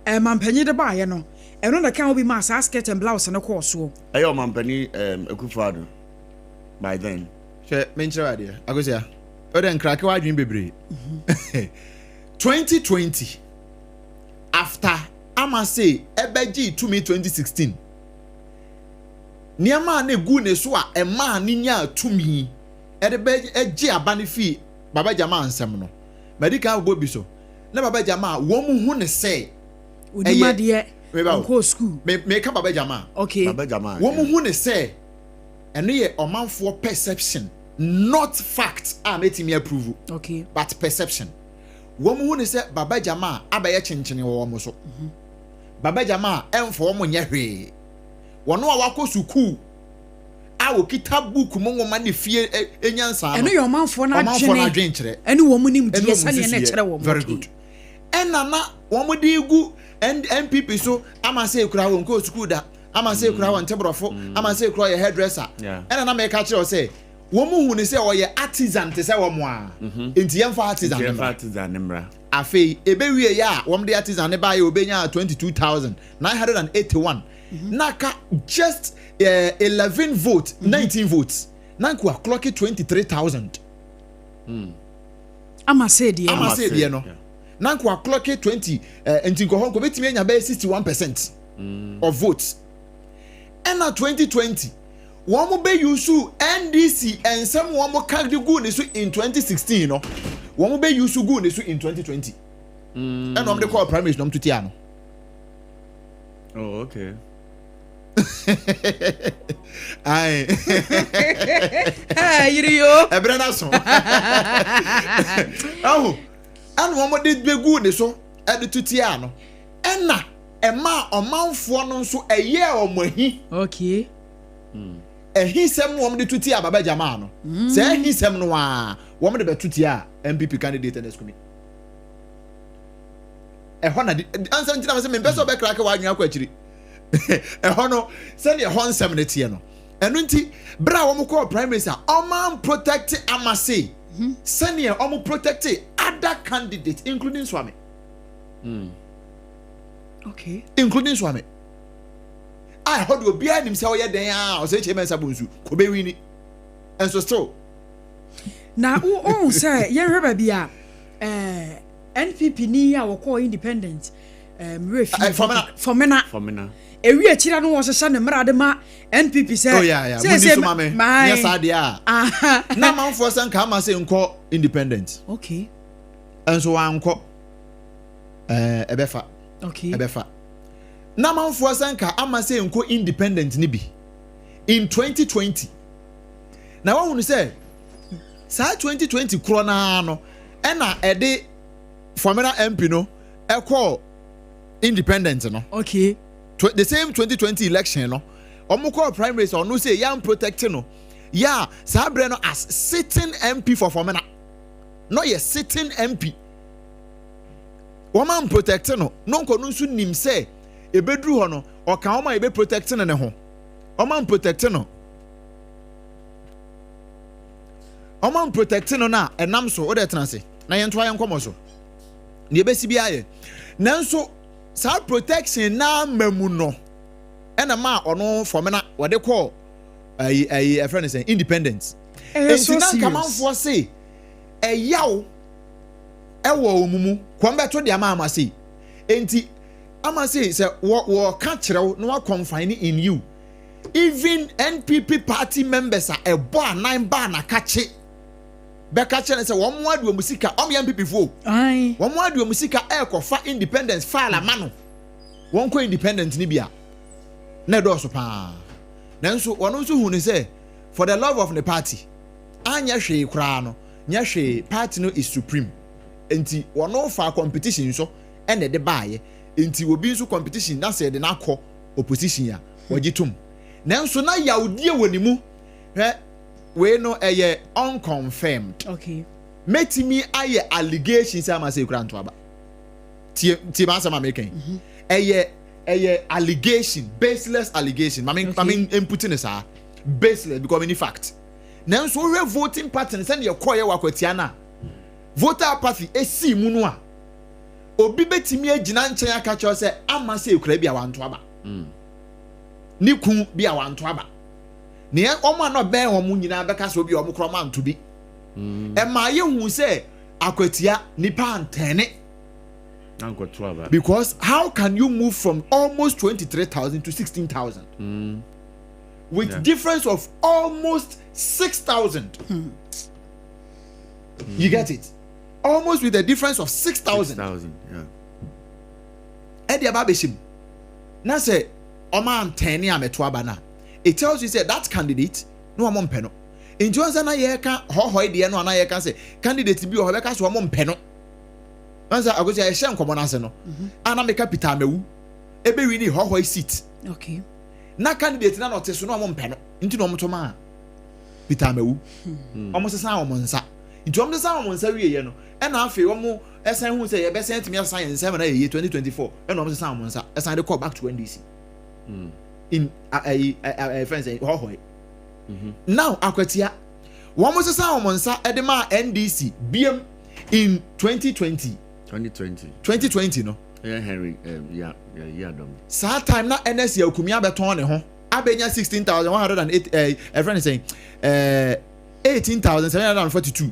a mampanyi de ba ye no ɛno na kan obi ma sa skirt and blouse no kɔ so ayo mampani Akufo-Addo by then she menchira ade agosia o den krake wa adwin bebre 2020 after ama say ebeji to me 2016 niama na egu ne so a ema ni nya tumi e de be agi abane fi baba jama ansem no medical go bi so na baba jama wo mu hu ne say onimade go school me ka baba jama okay baba jama wo mu hu ne say eno ye omanfo perception not fact metimi approve okay but perception wo mu hu ne say baba jama abaye chenchene wo mo so baba jama emfo wo mo nya hwe wono a wako suku a wo kita book mo ngoma ne fie enyansa eno yo manfo na adwen kire eno wo mu nim die sane na kire wo very good ena na wo mo de gu MPP so ama say kura wo nko suku da ama say kura wo ntebrofo ama say kura ye hairdresser ena na me ka kire o say wo mu hu ne say wo ye artisan te say wo mo a enti yemfa artisan nemra afei ebewie ya wo mo de artisan ne ba ye obenya 22,981 naka just 11 votes 19 votes nanku clock 23,000 ama say die no nanku clock 20 entinko hon ko betimi anya be 61% of votes and 2020 one mo be use NDC and some one mo carry go ne so in 2016 no one mo be use go ne so in 2020 and on the call primaries no tutia no oh okay ai yiriyo ebrana so oh and one mo did be good so e de tutia no ena ema omanfo no so eye omohi okay ehisem wo mo de tutia baba jama no se ehisem no a wo mo de betutia MPP candidate na skumi hona answer ntina se me beso be krake wa anwa kwachiri hono se ne hon sem ne tie no eno nti bra wo mo call primaries a oman protect amase se ne o mo protect other candidates including Swami okay including Swami I heard you be him say o ye den a o say che mensa bonsu ko be wini and so still na o say ye hweba bia NPP ni ya wo call independent Fomena ewi akira no wo sesa ne mrade ma NPP say oh yeah say mame yes ade a na manfo san ka ma say nko independent okay enso wa nko ebefa okay ebefa na manfo san ka ama say nko independent ni bi in 2020 na wa hunu say sa 2020 kro na no ena ede Formula MP no e call independent no okay the same 2020 election no omo call primaries or no say young protecting no yeah sabre no as sitting MP for Formula no ye sitting MP woman protecting no nko no nso nim say ebedru ho no o kan woman ebe protecting ne ho woman protecting no woman protecting no na enam so o de tenase na yento ayen komo so ne ebesi bia ye nanso sa protection na mamu no ena ma ono Formula wode call a friend is saying independence entina kamanfo say eyawo ewo omumu kwambeto de ama say enti ama say se wo ka kirew no wa confine in you even NPP party members are ebo anan ba na kache be kache say wo mo adu musika o me NPP fo ai wo mo adu musika e ko fa independence fa la mano won ko independent ni bia na do so pa nanso wono so hu ni say for the love of the party anya hwe kra no nya hwe party no is supreme enti wono fa competition so ene de baaye enti obi so competition na say de na akọ opposition ya wagitum nanso na yaudie wonimu we no eye unconfirmed okay metimi aye allegations ama say kra nto aba tie ba sama making eye allegation baseless allegation I mean inputting is baseless because in fact now so we voting pattern send your call your Akwatia na voter apathy esi mu no a obi betimi agina nchen aka cho say ama say ekura bia wanto aba ni kun bi a wanto aba ne omo na ben omo nyina beka so bi omo kroma nto bi e ma ye hu se Akwatia nipa antene because how can you move from almost 23,000 to 16,000 with difference of almost 6,000 you get it almost with a difference of 6,000 Edia babeshim na say Oma antene ameto aba na it tells you say that candidate no amon peno in Johnson na ye ka hohoi de no na ye ka say candidate bi o beka so amon peno Ansa agosi ya shen komo na se no ana me capital mewu ebe wi ni hohoi seat okay na candidate na no te so no amon peno nti no mto ma peter mewu omo sesa omo nsa nti omo sesa omo nsa wi ye no e na afi omo esen hu say ye be sent me science 7 na ye 2024 e no omo sesa omo nsa esen de call back to NDC in friends hohoi now Akwatia omo sesa omo nsa e de ma NDC biem in 2020 no Henry dom sa time na NS ya okumi abeton ne ho abenya 16,108 a friend is saying 18,742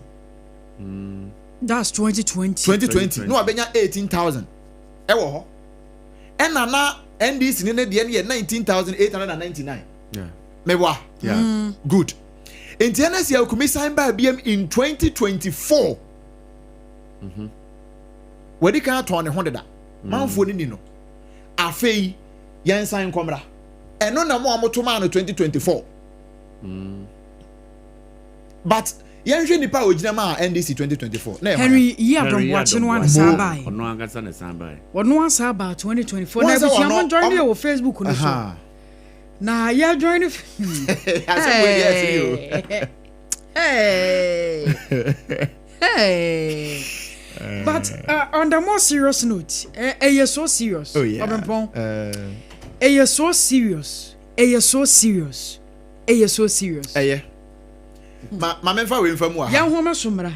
that's 2020 no abenya 18,000 e wo ho ena na NDC ne de ne 19,899 mewa good in NS ya okumi sign by BM in 2024 Wedi kan to ne ho deda manfo ni no afei yen san komra eno na mo amoto ma no 2024 but yen hwe nipa ogina ma NDC 2024 na Henry Yadom watching one sabai ono angasa na sabai ono asaba 2024 na bi am join you on Facebook no so na ya join hey but on the more serious note, you're so serious. Oh yeah. You're so serious. You're so serious. You're so serious. Yeah. Ma menfa we mfa mu aha. Yan homa somra.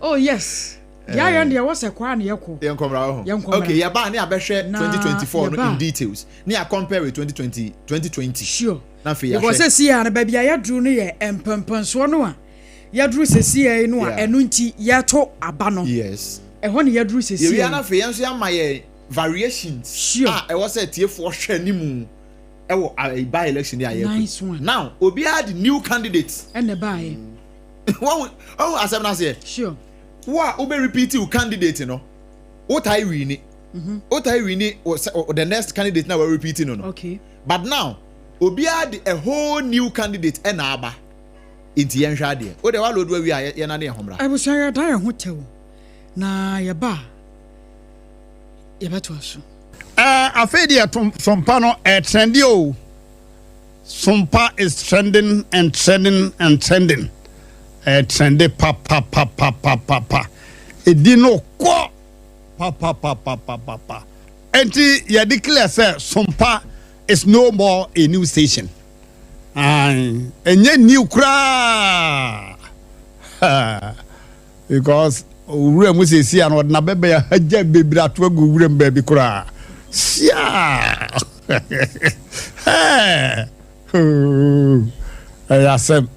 Oh yes. Ya yan dia was a kwa na yeko. Yan komra ho. Okay, ya ba na abehwe 2024 no in details. Na ya compare with 2020. Sure. Na fe ya. Because see ya na ba bia ya dru no ye empampanso no a. Yadru sesi no a enu nti yato aba no yes ho ne yadru sesi ye na fe yenso ya maye variations sure e was say tiefo hwe animu e wo by election ya ye now obi had the new candidates and the buy one asem na say sure wa obe repeat you candidate no what I win the next candidate now we repeating no okay but now obi had a whole new candidate and aba inti yen hwa de o de wa lodo wi a ye na ne homra I was ya da ho tew na ye ba ye beto aso afedi Sompa no trendy o Sompa is trending and trending and trending trendy pa edi no ko pa enti ye declare say Sompa is no more a new station. Enye new kra because ure mu se si an na bebe ya haja bebira to agu ure mbabi kra sia asem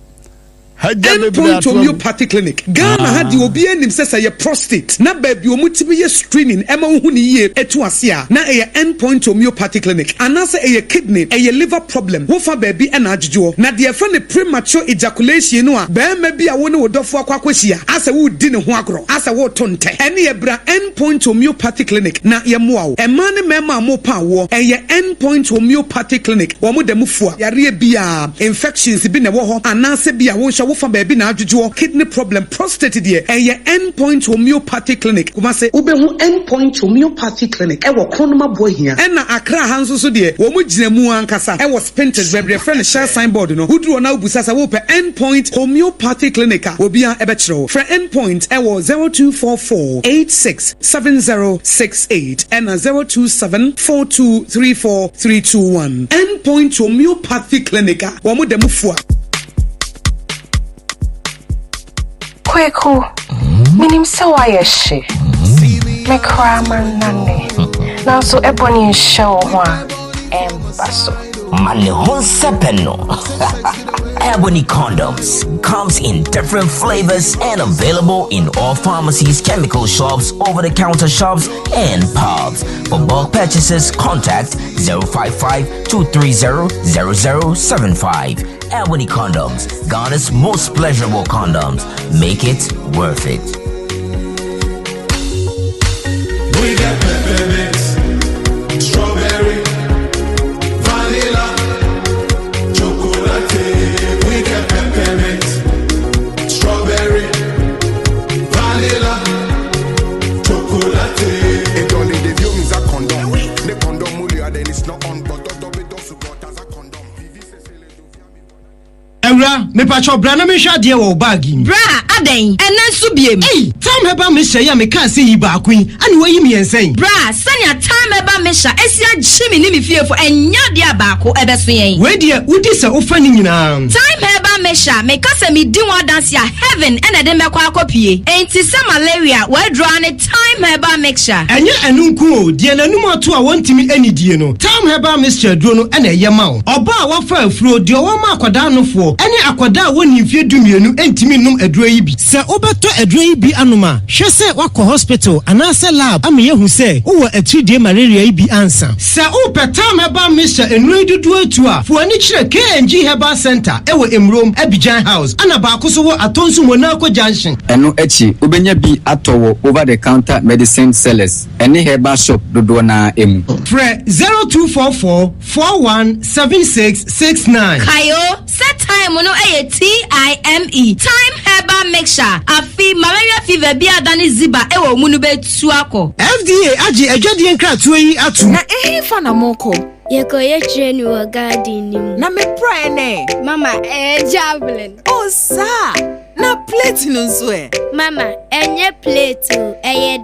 Endpoint homeopathy clinic. Ghana had the obi enim say your prostate. Na baby omutimi ye screening ema hu ni ye etu ase a. Na e endpoint homeopathy clinic. Anase e kidney, e liver problem. Wo fa baby e na adjujo. Na de fa ne premature ejaculation no a. Be ma bi a wo ne wodofo akwakwahia. Ase wo di ne ho agro. Ase wo tonte. Ene ye bra endpoint homeopathy clinic. Na ye moa wo. E ma ne mema mo pa wo. E ye endpoint homeopathy clinic. Wo mo da mufua. Yare bia infections bi ne wo ho. Anase bia wo wo fa baby na adjujo kidney problem prostate de e endpoint homeopathy clinic kuma se ubehu endpoint homeopathy clinic e wo kronoma bohia e na Accra hanso so de wo mu gina mu ankasa e wo spinters baby friend share signboard no uduro na ubusa sa wo pe endpoint homeopathy clinic a obi an e be kire wo for endpoint e wo 0244867068 and 0274234321 endpoint homeopathy clinic wo mu demufua Kweku, minim se waye she. Me cry man nane. Now so ebony show one. Embasso. Manihon Sepeno. Ebony Condoms comes in different flavors and available in all pharmacies, chemical shops, over-the-counter shops, and pubs. For bulk purchases, contact 055-230-0075. Ebony Condoms, Ghana's most pleasurable condoms. Make it worth it. We got peppermint, strawberry, vanilla, chocolate. We got peppermint, strawberry, vanilla, chocolate. It only the view is a condom. The condom mulia then it's not on, but as a condom. Ewra, me pacho bra na me hwa de wo bag yi. Bra, aden, ena nso biem. Hey, time heba me hwa ya me kan se yi ba akun, ani wo yi me ensen. Bra, sanya time heba me hwa, esia jimi ni me fiefo enya de abako ebeso yen. We de udi se ofa ni nyina. Time heba me hwa, me kase me di one dance ya heaven ena de me kwa akopie. Enti se malaria, we draw ne time heba mixture. Enye enunku o, de nanum ato a wontimi anidie no. Time heba mixture duro no ena ye ma o. Oba a wafa afuro de wo ma akwada nofo. Ene akwada woni mfie dumienu entimi num aduro yi bi. Se obeto aduro yi bi anoma, hwe se wakọ hospital anase lab am yehu se wo atridie malaria yi bi ansa. Se upetam heba mixture enru dudu atu a, fo ani kire KNG Herbal Center ewo Emrom Abidjan House. Ana ba ko so wo atonsu Monaco Junction. Eno echi ubenya bi atowo over the counter medicine sellers. Ene herbal shop dodo na emu. Fre 0244 417669. Kayo, set time no TIME. Time herbal mixture. Afi malaria fever bi adani ziba ewo munu betu ako. FDA agi ejwadi nkratoa yi atu. Na fa na moko. Yeko ye train wo garden nim. Na me pray ne. Mama, javelin. Oh, sa. Na plate no so e. Mama, enye plate o,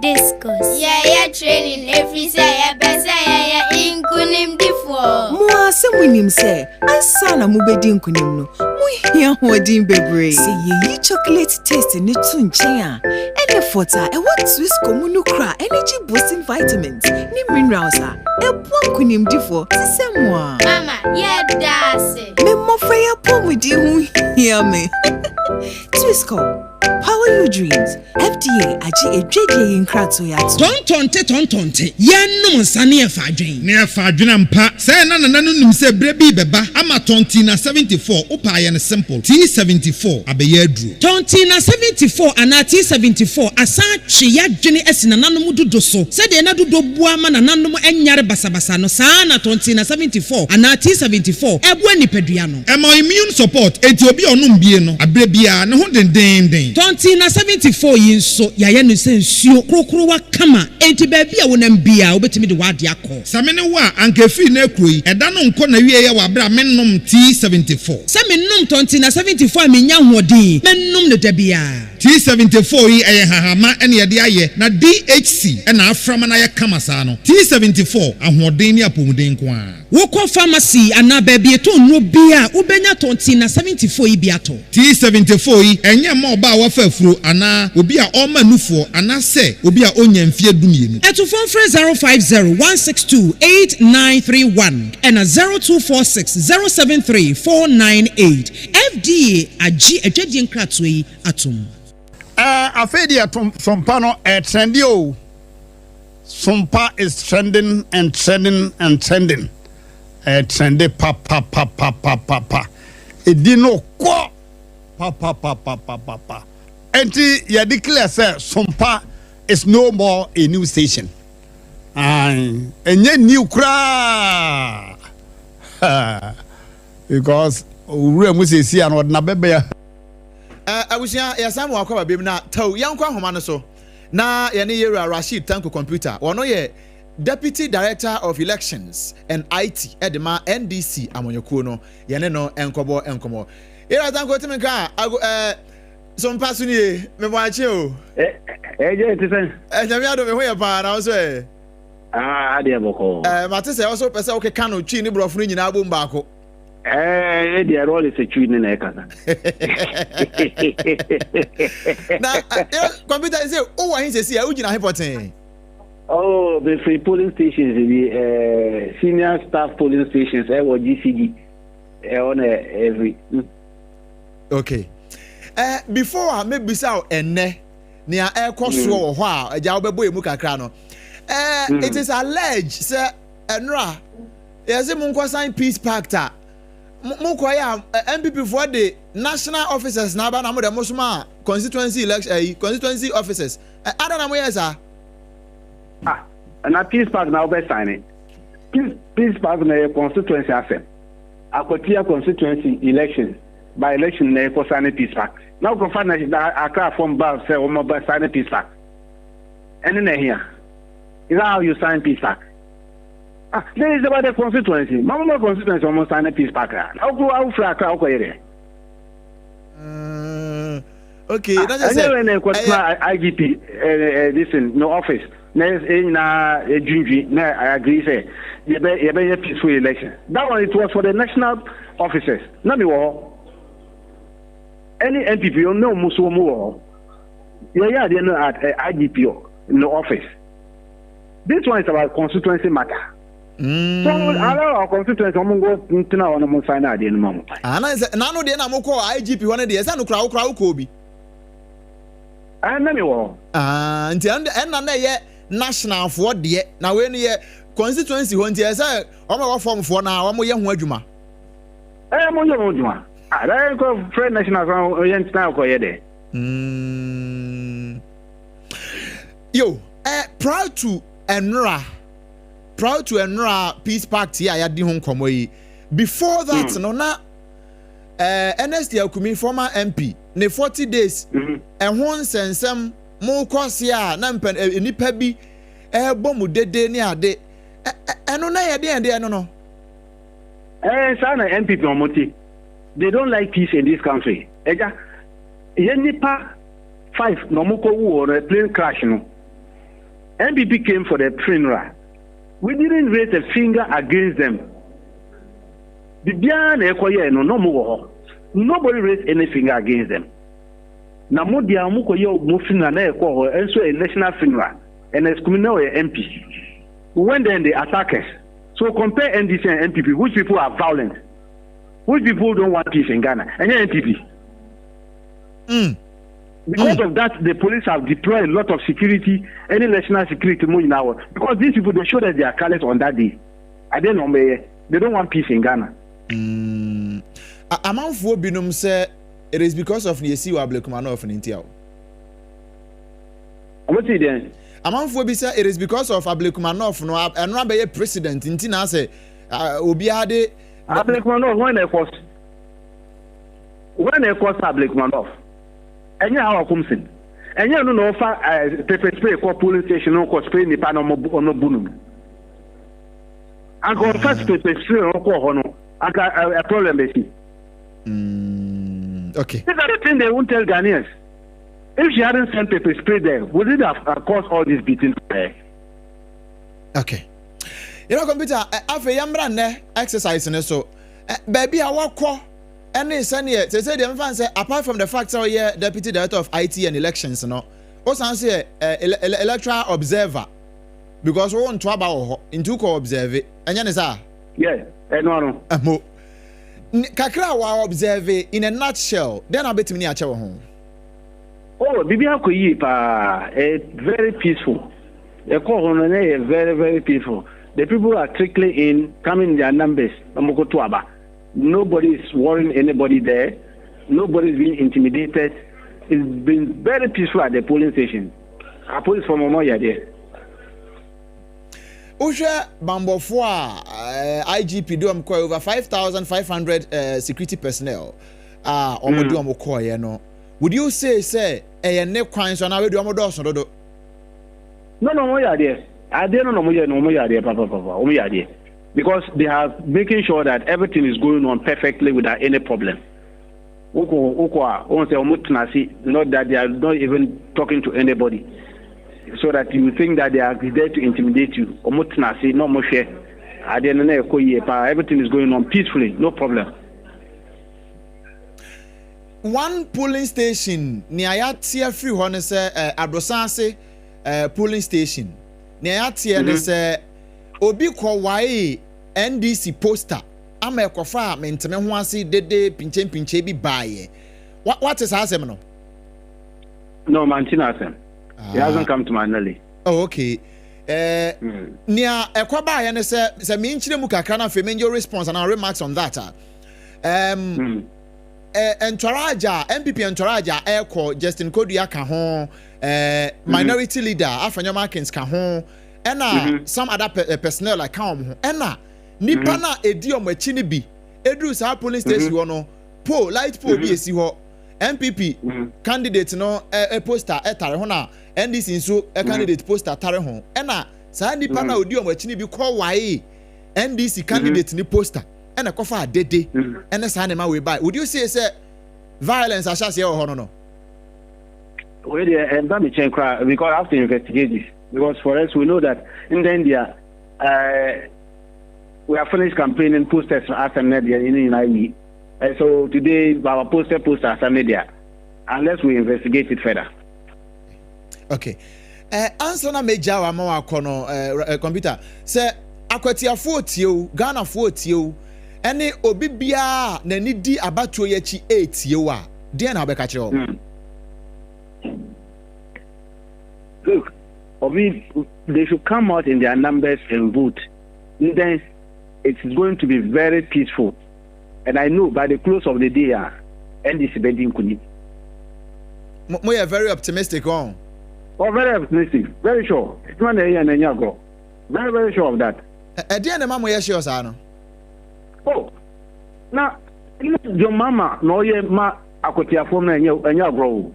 discourse. Yeah, training every say ya besa ya inkunim difo. Mo asemunim se, ansa na mubedi nkunim no. Mo hia hodin bebre. Se ye chocolate taste ni tu nchen a. Ene fota e what Swiss comunu kra energy boosting vitamins. Ni minerals a. E bua nkunim difo. Se moi. Mama, yeah dase. Me mo freya pomudi hu hia me. Twisco, power your dreams. FDA agi ejege inkrato ya. Tontonte. Yenum nsane e fadwen. Ne fadwen ampa. Say na nim se brebi beba ama tontina 74 upa ye ne simple. T74 abeye adru. Tontina 74 ana T74 asa twe ya dwene esina nanom dodo so. Se de na dodo bua ma nanom enyare basabasa no sa na tontina 74 ana T74 ebu nipadua no. Ema immune support enti obi onum bie no. Abrebia ne ho den. Tontina 74 yinso ya ye no sensuo krokro wa kama enti ba bia wonam bia obetimi de wade akọ. Samene wa ankefi na ekroyi eda no nko na wie ye wa bra mennom T74. Samennom tontina 74 menya hodin mennom ne da bia. T74 yi eye hahama ene ye de aye na DHC ena aframa na ye kama sa no. T74 ahodin ni apomuden ko a. Wokọ pharmacy ana ba bia to nro bia ubenya tontina 74 yi bia to. T74 yi enye ma oba wa fa afuro ana obi a o ma nufuo ana se obi a onya mfie dumienu. Eto phone 050-162-8931 and 0246-073-498. FDA agi ejedi nkratoa yi atom. Afedi atom Sompa no trendy o. Sompa is trending and trending and trending. Trendy pa. Edino ko pa. Enti ya declare say Sompa is no more a new station. Enye new kra. Because ure mu se si an na bebe ya. Abusia ya samu akwa bem na taw yankwa homa no so. Na ye ne Yera Rashid Tanko computer. Wono ye Deputy Director of Elections and IT Edema NDC amonyekuo no ye ne no enkomo. Yera Tanko timinka Sompa so ni me bo ache o. Je tisen. Nyame ado me ho ye pa na so e. Ade boko. Mate se also pese o ke kanu chi ni brofo nyina abom baako. The role is a tune in Ekana. Now, computer is oh, I say, Ujina Hypotin. Oh, the free polling stations, the senior staff polling stations, or GCD, on every. Okay. Before maybe so ene near air cost so hwa agya obebo emu kakra no. It is alleged say enra yes mu nkosan peace pact a mu koya MPP for the national officers na ba na mo de mo suma constituency election constituency officers ada na mo yes na peace pact na obe sign it. Peace pact na constituency assem. Akwatia constituency election by election na ko sign peace pact. Now go find that Accra from bar say o mo ba sign peace pact. And in here. Is that how you sign peace pact? There is about the constituency. Mama constituency almost sign a peace pact. How go out for Accra ko here? Okay, that's just IGP this in no office. Na Junji na I agree say you be peaceful election. That one it was for the national officers. Na me wo any MPP you know muso mo. Yeah, they know at IGP no office. This one is about constituency matter. So allow our constituency go ntina on mo sign ade no mamo. Na no de na mo call IGP one de esa no kra ko bi. Na me wo. Nti na ye national for de na we ne ye constituency ho nti esa o ma form for na o mo ye ho adwuma. Mo ye ho adwuma. That go friend national so ye ntina ko ye de. Yo, proud to Enra peace pact here ya di ho nkomo yi. Before that no na NSD Akumi former MP ne 40 days ehon nsensem mo kwase a na nipa bi bom dede ni ade eno na ye de eno no sana MPP omoti they don't like peace in this country eja ye nipa 5 no mo ko wu on a plane crash no MPP came for the funeral. We didn't raise a finger against them. Nobody raised any finger against them. Na mo dia mo ko ye mo funeral na ekọ ho enso a national funeral and as criminal MP. We went there and they attack us. So compare NDC and MPP, which people are violent, which people don't want peace in Ghana, and MPP. Because of that, the police have deployed a lot of security, any national security more in our. Because these people, they show that they are careless on that day. I don't know, they don't want peace in Ghana. Among four binum say it is because of Yesi Wablekumanoff in India. What's it then? Among four be say it is because of Ablekumanov no and Rabbe president in Tina say Obiade Ablekumanov when they cost Ablekumanov. And how comes in? And you know, pepper spray for police station, no cost spray, nipa no bunum. And go first pepper spray, no call no. I got a problem, basically. Okay. These are the things they won't tell Ghanaians. If she hadn't sent pepper spray there, would it have caused all these beatings there? Okay. You know, computer, after Yambrande exercise, so, baby, I walk. Any senior, they say the fans say apart from the fact that you're deputy director of IT and elections, no, also say electoral observer because we want to about into co-observe it. And you know, yeah, no. Kakra wa observe in a nutshell. Then I bet me near our home. Oh, Bibia Kuyipa, very peaceful. The call very, very peaceful. The people are trickling in, coming in their numbers. Nobody is worrying anybody there. Nobody is being intimidated. It's been very peaceful at the polling station. Our police from Omoya there. Usha Bambofua IGP do over 5,500 security personnel. No. Would you say a ne crime so now we do amodos no do? No, Omoya there. I don't know Omoya there, Papa. Omoya there. Because they are making sure that everything is going on perfectly without any problem. Not that they are not even talking to anybody. So that you think that they are there to intimidate you. Everything is going on peacefully, no problem. One polling station near Yatia Free Honest Abrosase polling station. ne atie ne se obi kwawai NDC poster ama ekofa menteme ho ase dede pinche bi baaye what is asem no No, Mantina asem. It hasn't come to my knowledge. Oh, okay. Nia ekwaba ya ne se me nchire mu kakra na fe me your response and our remarks on that. Entourage MPP entourage eko Justin Kodua ka ho minority leader Afanya Markins ka ho ena some other personnel like come ho ena nipa na edi omachi ni bi edru sa police station ho no light pole bi esi ho MPP candidate no poster etare ho na NDC nso candidate poster tare ho ena sa nipa na odi omachi ni bi ko wae NDC candidate ni poster ena kofa dede ena sa na ma we buy would you say violence ashase e ho no Well, and that may change because I have to investigate this. Because for us, we know that in India, we have finished campaigning posters as a media in the United. And so today, our poster as a media, unless we investigate it further. Okay. Answer na meja wa ma kono computer. Say Akwatia 40 Ghana 40 ene obi bia na ni di abatuo yachi 8 wa. Dia na obeka kire Look, they should come out in their numbers and vote. Then it's going to be very peaceful. And I know by the close of the day, NDC Bending Kuni. We are very optimistic on. Oh, very optimistic. Very sure. It's not a year and a year ago. Very, very sure of that. Again, the mama, yes, sure, sir. Oh, now, your mama, no, ye ma, Akwatia phone and your grow.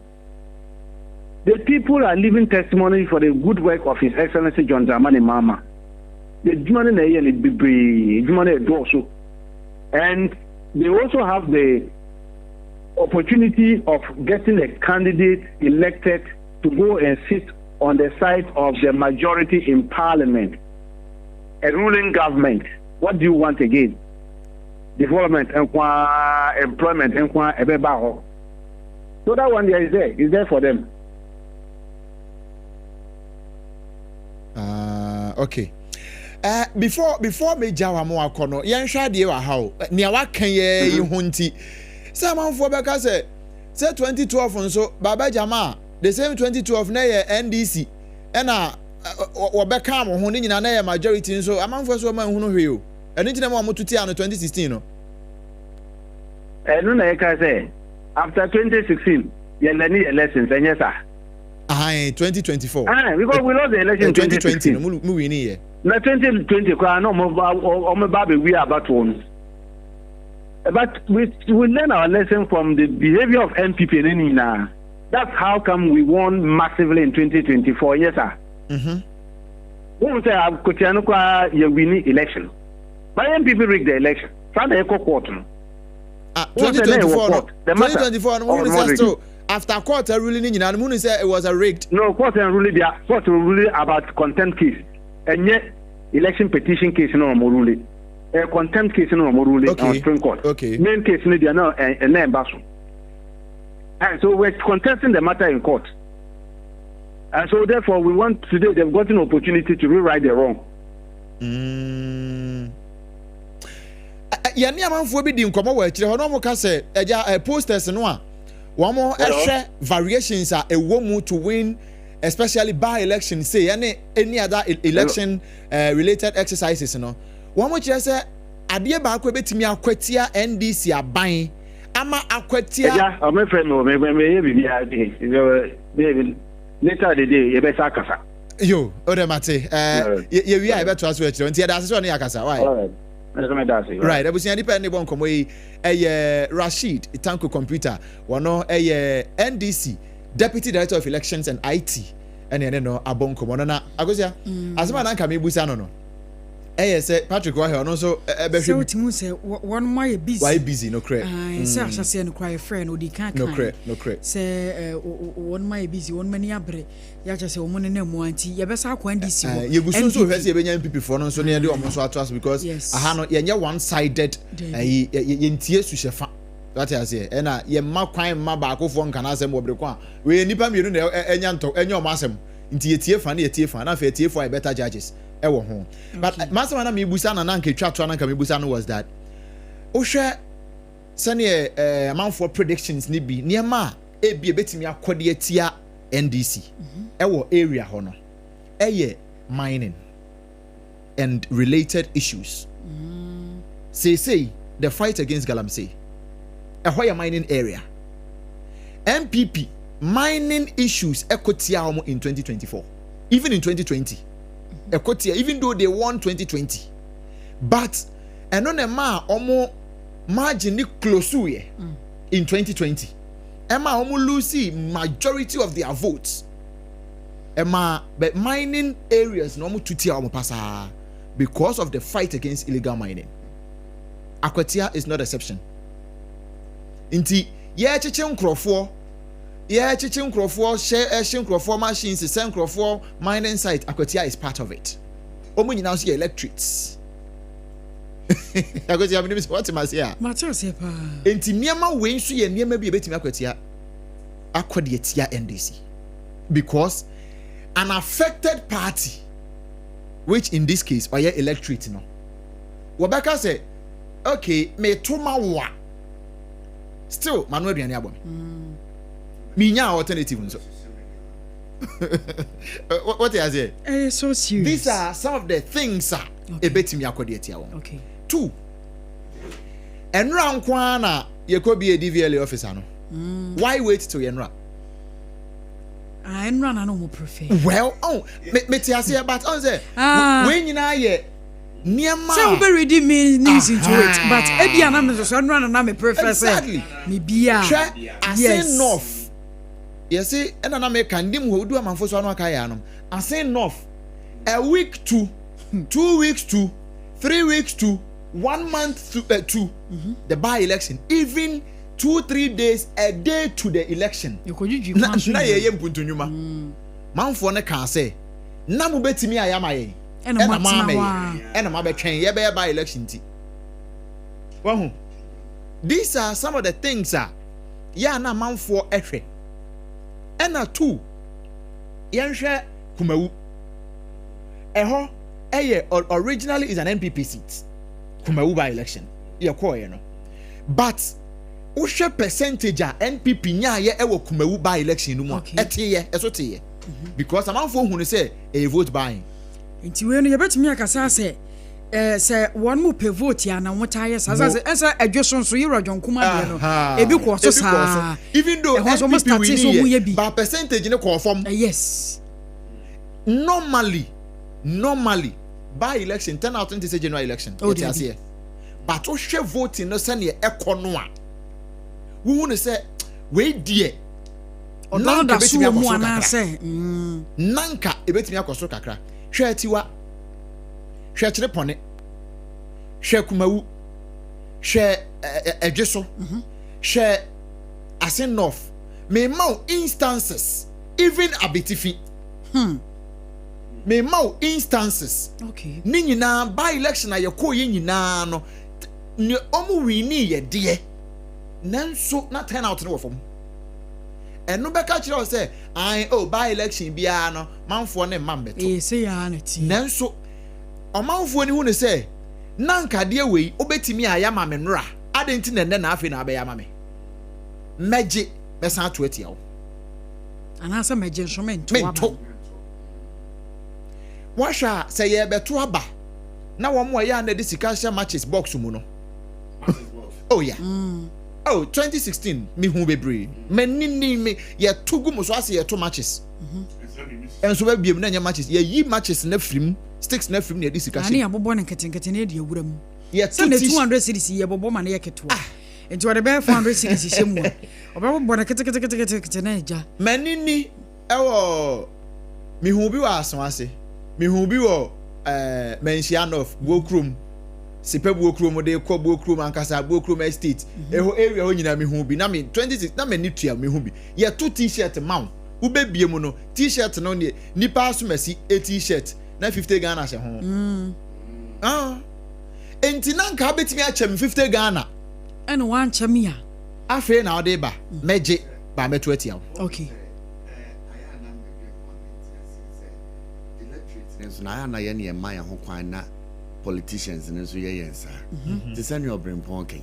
The people are living testimony for the good work of His Excellency John Dramani Mama. The money also, and they also have the opportunity of getting a candidate elected to go and sit on the side of the majority in Parliament, a ruling government. What do you want again? Development, employment, so that one there is there for them. Okay. Before me jawa mo akono yen hwa de wa hawo ne wa kan ye hunti say manfo be ka say 2012 nso baba jama the same 2012 na ye NDC na wo be ka mo ho ne nyina na ye majority nso amanfo so man hunu hwe o eni nyina mo tuti ano 2016 no no na ye ka say after 2016 ye lani elections enye sa 2024 because we lost the election in 2020 no mu win here na 2020 kwa no mo ba be we about one. But we learn our lesson from the behavior of MPP na. That's how come we won massively in 2024. Yes sir. We say Akwatia no kwa ye win election. But MPP rigged the election. From the court. 2024 no after court ruling nyina no mu say it was a rigged. No, court ruling there. Court ruling about contempt case. And yet election petition case no more ruling. A contempt case no more ruling on Supreme Court. Okay. Main case no they are now and name basu. And so we're contesting the matter in court. And so therefore we want today they've got an opportunity to rewrite the wrong. Ya ni amanfo bi di nkomo wa akire ho no mo ka say eja posters no a wo mo ehwe variations a ewo mu to win especially by election say any other election related exercises no one mo kire say ade ba akwa betimi Akwatia NDC aban ama Akwatia yeah my friend no me later the day you better akasa yo odemate ye wi a beto aso akire nti da aso no yakasa why right abusia depend ne bon komo yi Rashid Itanko computer wono NDC Deputy Director of Elections and IT ene no abonko mo na agosia asema na nka me busa no say Patrick wa he ono so be hwe utimu say one my busy why busy no credit say asase no cry friend odi kan no credit say one my busy one many abre ya cha say omo ne mu anti ye be sa akwa NDC ho ye buso so hwe say be nya MPP for no so ne de omo so ato as because aha no ye nya one sided ye ntie su shefa that is here ena ye ma kwan ma ba akofo nka na asem obre kwa we nipa mienu na enya nto enya omo asem nti yetie fa na yetie fa na fa yetie for better judges ɛwɔ ho but masama na me busa na na nketwa to na nka me busa no was that ohwɛ sɛne amanfoɔ predictions ni bi niema ebi ebetimi akɔde atia NDC ɛwɔ area hɔ no ɛyɛ mining and related issues say the fight against galamsey ɛhɔ yɛ mining area MPP mining issues ekotia omo in 2024 even in 2020 ekotia even though they won 2020 but eno na ma omo margin ni close to ye in 2020 ema omo lose majority of their votes ema but mining areas no omo tutia omo pasa because of the fight against illegal mining. Akwatia is not exception. Inti ye cheche nkrofo share nkrofo machines send nkrofo mining site Akwatia is part of it. Omo nyina so electrics. Akwatia me say what must here? Matter say pa. Enti niema we nso ye niema bi ebetimi Akwatia akode tia NDC because an affected party, which in this case or electorate no Wabaka say okay me tuma wa still manuel biani abom me nya alternative nso what you say so serious. These are some of the things ebetimi akode atia won. Okay. 2 enra nkwa na yekobi a DVLA officer no why wait till enra enra na no mo prefer well me ti ase but on say when nyina ye niema say we ready means into it but ebia na me so enra na me prefer say me bia yes north yes say na me kan dim ho du amanfo so anu aka ya no ase north a week to 2 weeks to 3 weeks to 1 month to the by election even 2-3 days a day to the election na ye mpuntunyuma manfo ne kan say na mo betimi ayama ye ena ma betwen ye be by election ti wahu these are some of the things ya na manfo ehwe ena 2 yenhwe kumawu eho originally is an MPP seat kumawu by election ye call you know but ushe percentage NPP nya ye ewo kumawu by election no mo etiye esotiye because amanfo hu ne say e vote buying nti we no ye betimi akasa say say one mo pe vote ya na wota ye sa say adwoso so ye rodwonkuma de no ebi ko so sa even though NPP we need but percentage ne ko form yes normally by election 10 out 20 general election but ushe voting no say ne ekono a we want to say we die nanka betimi akoso kakra nanka ebetimi akoso kakra hwe atiwa hwe kire pone hwe kumawu hwe edweso hwe asen north me mau instances even abetifi me mau instances okay ni nyina by election ayeko ye nyina no ne omu wini ye de nanso na turn out no from eno beka kire o say by election bia no manfo ne mambeto say ya na ti nanso o manfo ni hu ne say nanka de wei obetimi aya ma me nra adenti ne na afi na abeya ma me meje besa to atia wo ana sa meje nso washa say ye beto aba na wo mo ya na de sika hye matches box mu no oh yeah 2016 me hu bebre manini me ye tugu mo so ase ye to matches enso ba biem na nya matches ye yi matches na frim sticks na frim na de sika hye ani abobo na nketenkete na de awura mu ye 200 series ye bobo ma na ye keto enti wode be 400 series hye mu obobo na kete na eja manini ewo me hu bi wa aso ase me hu bi wo Mensianof Bokrum sipe Bokrum de ko Bokrum ankasa Bokrum estate eho area ho nyina me hu bi na me 26 na me nitua me hu bi ye to t-shirt maw wo be bie mu no t-shirt no ne nipa asomasi a t-shirt na 50 Ghana hye ho enti na nka betimi a chem 50 Ghana ene wan chem ya afi na ode ba meje ba meto atia okay enso na ya na ye ne ma ya ho kwan na politicians ne so ye yensa te say no brempon kan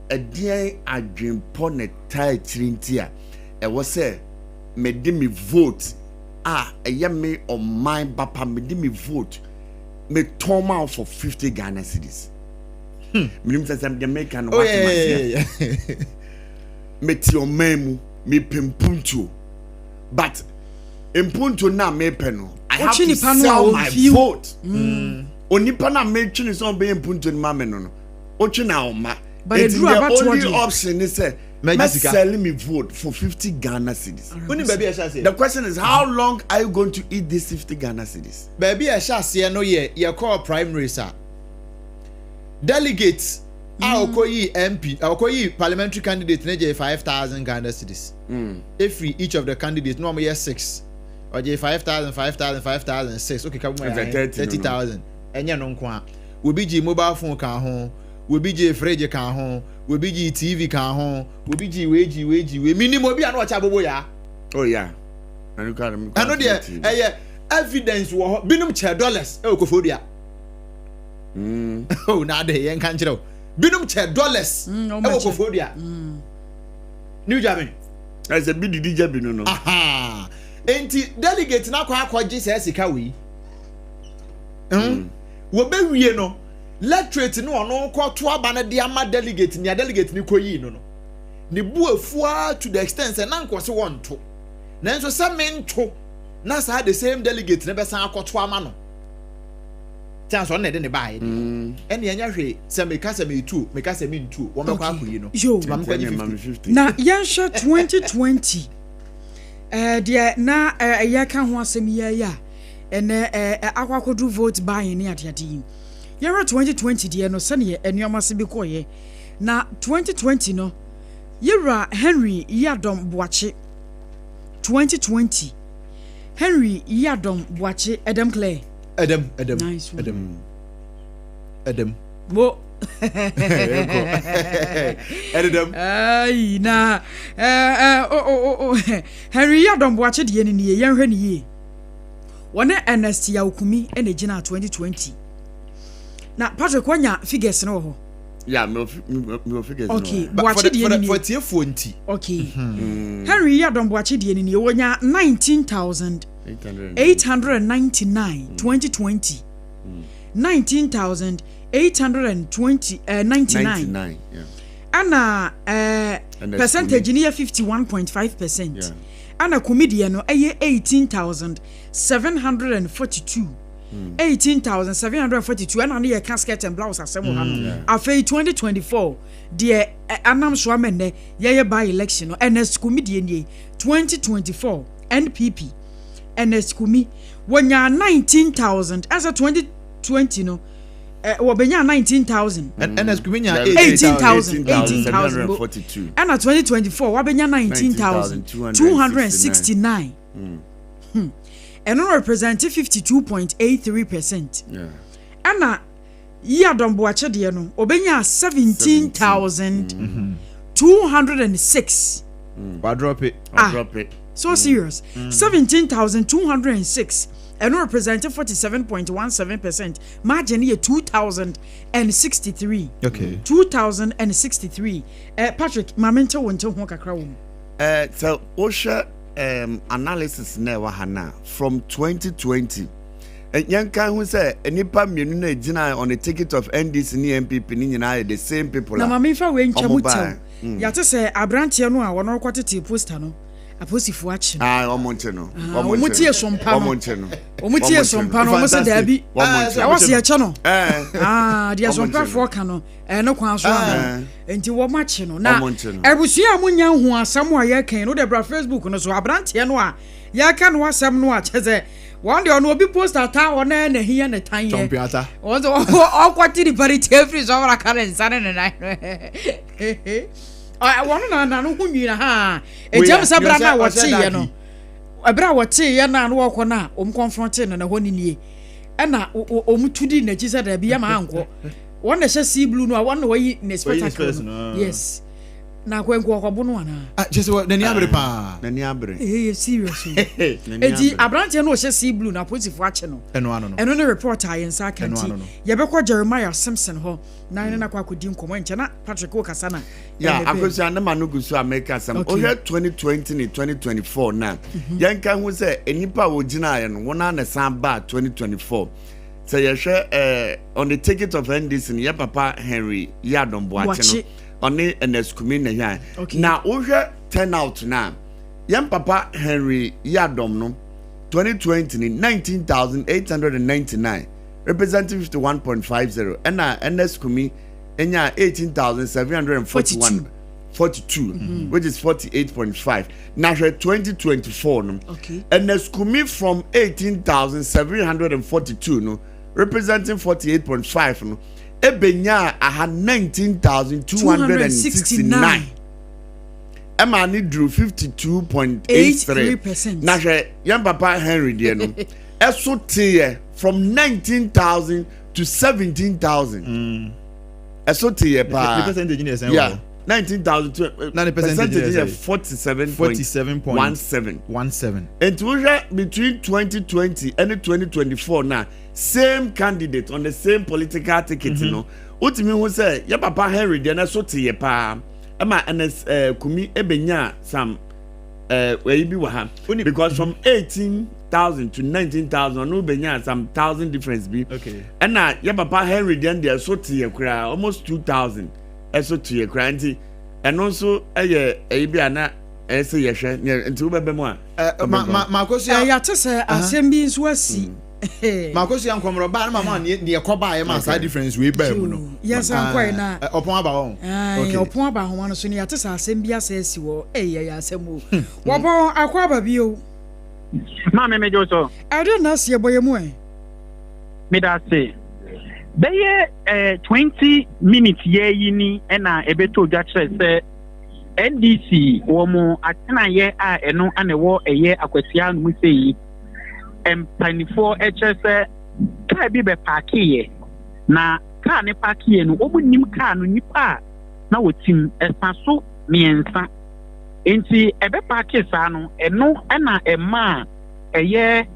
adien adwempo ne tai chirintia e wo say me di me vote eye me on my bapa me di me vote me turn out for 50 Ghana cedis minim say some Jamaican what me ti o memu me pempunto but empunto na me peno I have to sell my vote onipa na me twini so be empunto ni ma me no ochi na o ma but the only option is selling me vote for 50 Ghana cedis. The question is, how long are you going to eat this 50 Ghana cedis? Baby, I shall see no ye call primary sir. Delegates, I'll call ye MP, I'll call ye parliamentary candidate, neje 5,000 Ghana cedis. If each of the candidates normally 6, or je 5,000, 6. Okay, come on, 30,000. And ya non kwa. We be mobile phone can home. We be fridge can home. We be TV can home. We be we minimum be an watch aboya. Oh yeah. And you can I know there evidence wo binum che dollars e Kofodia. Oh na de yen kan kire. Binum che dollars e Kofodia. New Germany. As a big DJ binu no. Aha. Enti delegate na kwa akwaje se sika wi. Wo be wie no. Electorate no ono ko to aba na de ama delegate ni delegate ni koyi no ne bu afua to the extent say na nkwose wonto nanso se mento na sa the same delegate ne be san akoto ama no chance on na de ne bae ene anya hwe se meka se me tu meka se me ntu wo mekwa akoyi no timam kwa 50 na yansha 2020 de na ya ka ho asem ya ene akwakodu vote buy ni atiati Yara 2020 dear no sani enyoma se bi koye na 2020 no Yara Henry Yadom Boache 2020 Henry Yadom Boache Adam Clay Adam nice Adam wo Adam ay na Henry Yadom Boache de ni ye yenhwe ni ye wona Ernest Yakumi ene gina 2020 na Patrick wanya figures no ho yeah me figures okay for tiefo nti okay Henry Yadom Boache de ni wonya 19,899 2020 19,899 yeah ana percentage ni 51.5% yeah. Ana comedian no 18,742 18,742 and on your casket and blouse assemble after 2024 dear anam so amene ye by election and as comedian 2024 NPP and as kumi when you 19,000 as a 2020 no wobenya 19,000 and as kumenya 18,742 and at 2024 wabenya 19,269 and no represent 52.83%. Yeah. Anna Yadom Boache de no obenya 17,206. I drop it. So serious. 17,206 and no represent 47.17%. Margin here 2,063. Okay. 2,063. Patrick, mamento wonto ho kakra wo. So Osha analysis na wahana from 2020 yanka hu say enipa mienu na gina on the ticket of NDC ni MPP ni nyina the same people na mamifa we nchamuta ya te say abrantie no a wono kwatete poster no aposifu achi omonche no omutie sompa omonche no omutie sompa no mo se da bi awase ya che no dia sompa fo ka no no kwan so am enti wo machi no na ebusua amunya hu asam a ya kan no de bra Facebook no so abrantie no a ya ka no asam no a cheze one day on obi poster ta wona na hiya na tan ye tompiata o kwati di parity every so ra karen sane na wona na no hunwina ha ejam sabra na wote ye no ebra wote ye na no woko na confront na honi nie na omutudi na chi sada bia ma anko wona hye sea blue no wona wayi na spectacle yes na kwenko kwabo no ana just what nani abre pa nani abre serious enti abrante no hye sea blue na positive ache no eno ne report a yensa kanti ye be kwa Jeremiah Simpson ho na ne na kwa kodi nkomo nche na Patrick Okasana akosia na manu gusu America sam o he 2020 ni 2024 na yanka hu se enipa wo gina ye no wona na san ba 2024 say ye hwe on the ticket of NDC ni ye papa Henry Yadom Boache no oni NSCUMI na yan na wo hwe turnout na yan papa Henry Yadom no 2020 ni 19,899 representing 51.50 and NSCUMI enya 18,741 42 which is 48.5 now 2024 no NSCUMI from 18,742 no representing 48.5 no ebenya aha 19,269 Emani drew 52.83%. Na yan papa Henry de no. Eso tie from 19,000 to 17,000. Eso tie pa. The percentage is 19,000 to 47.17. And between 2020 and 2024 now, same candidate on the same political ticket, you know. Utimi who say, ya papa Henry de na so tie pa. Ama NSCUMI ebenya some where be wa because from 18,000 to 19,000 no benya some 1,000 difference be and na ya papa Henry then there so tie kra almost 2,000 so tie kra nti and also be ana say ye hwe nti wo bebe mu a ma kosia ya tese assembi nso asi Makosi yankomro ba na mama ne ekoba ye ma side difference we ba mu no yes ankwai na opon aba won opon aba ho no so ne yate sa asem bia sa asi wo ya asem wo bo akwa ba bio ma me mejo so ado na se boye mu me da say beye 20 minutes ye yini na ebeto judge say NDC wo mu atena ye a eno anewo eye Akwatia no mu sei empanifo HSE car bi be parkie na car ne parkie no omunim car no nipa na wotim esaso miensa enti ebe parkie sa no eno na ema eye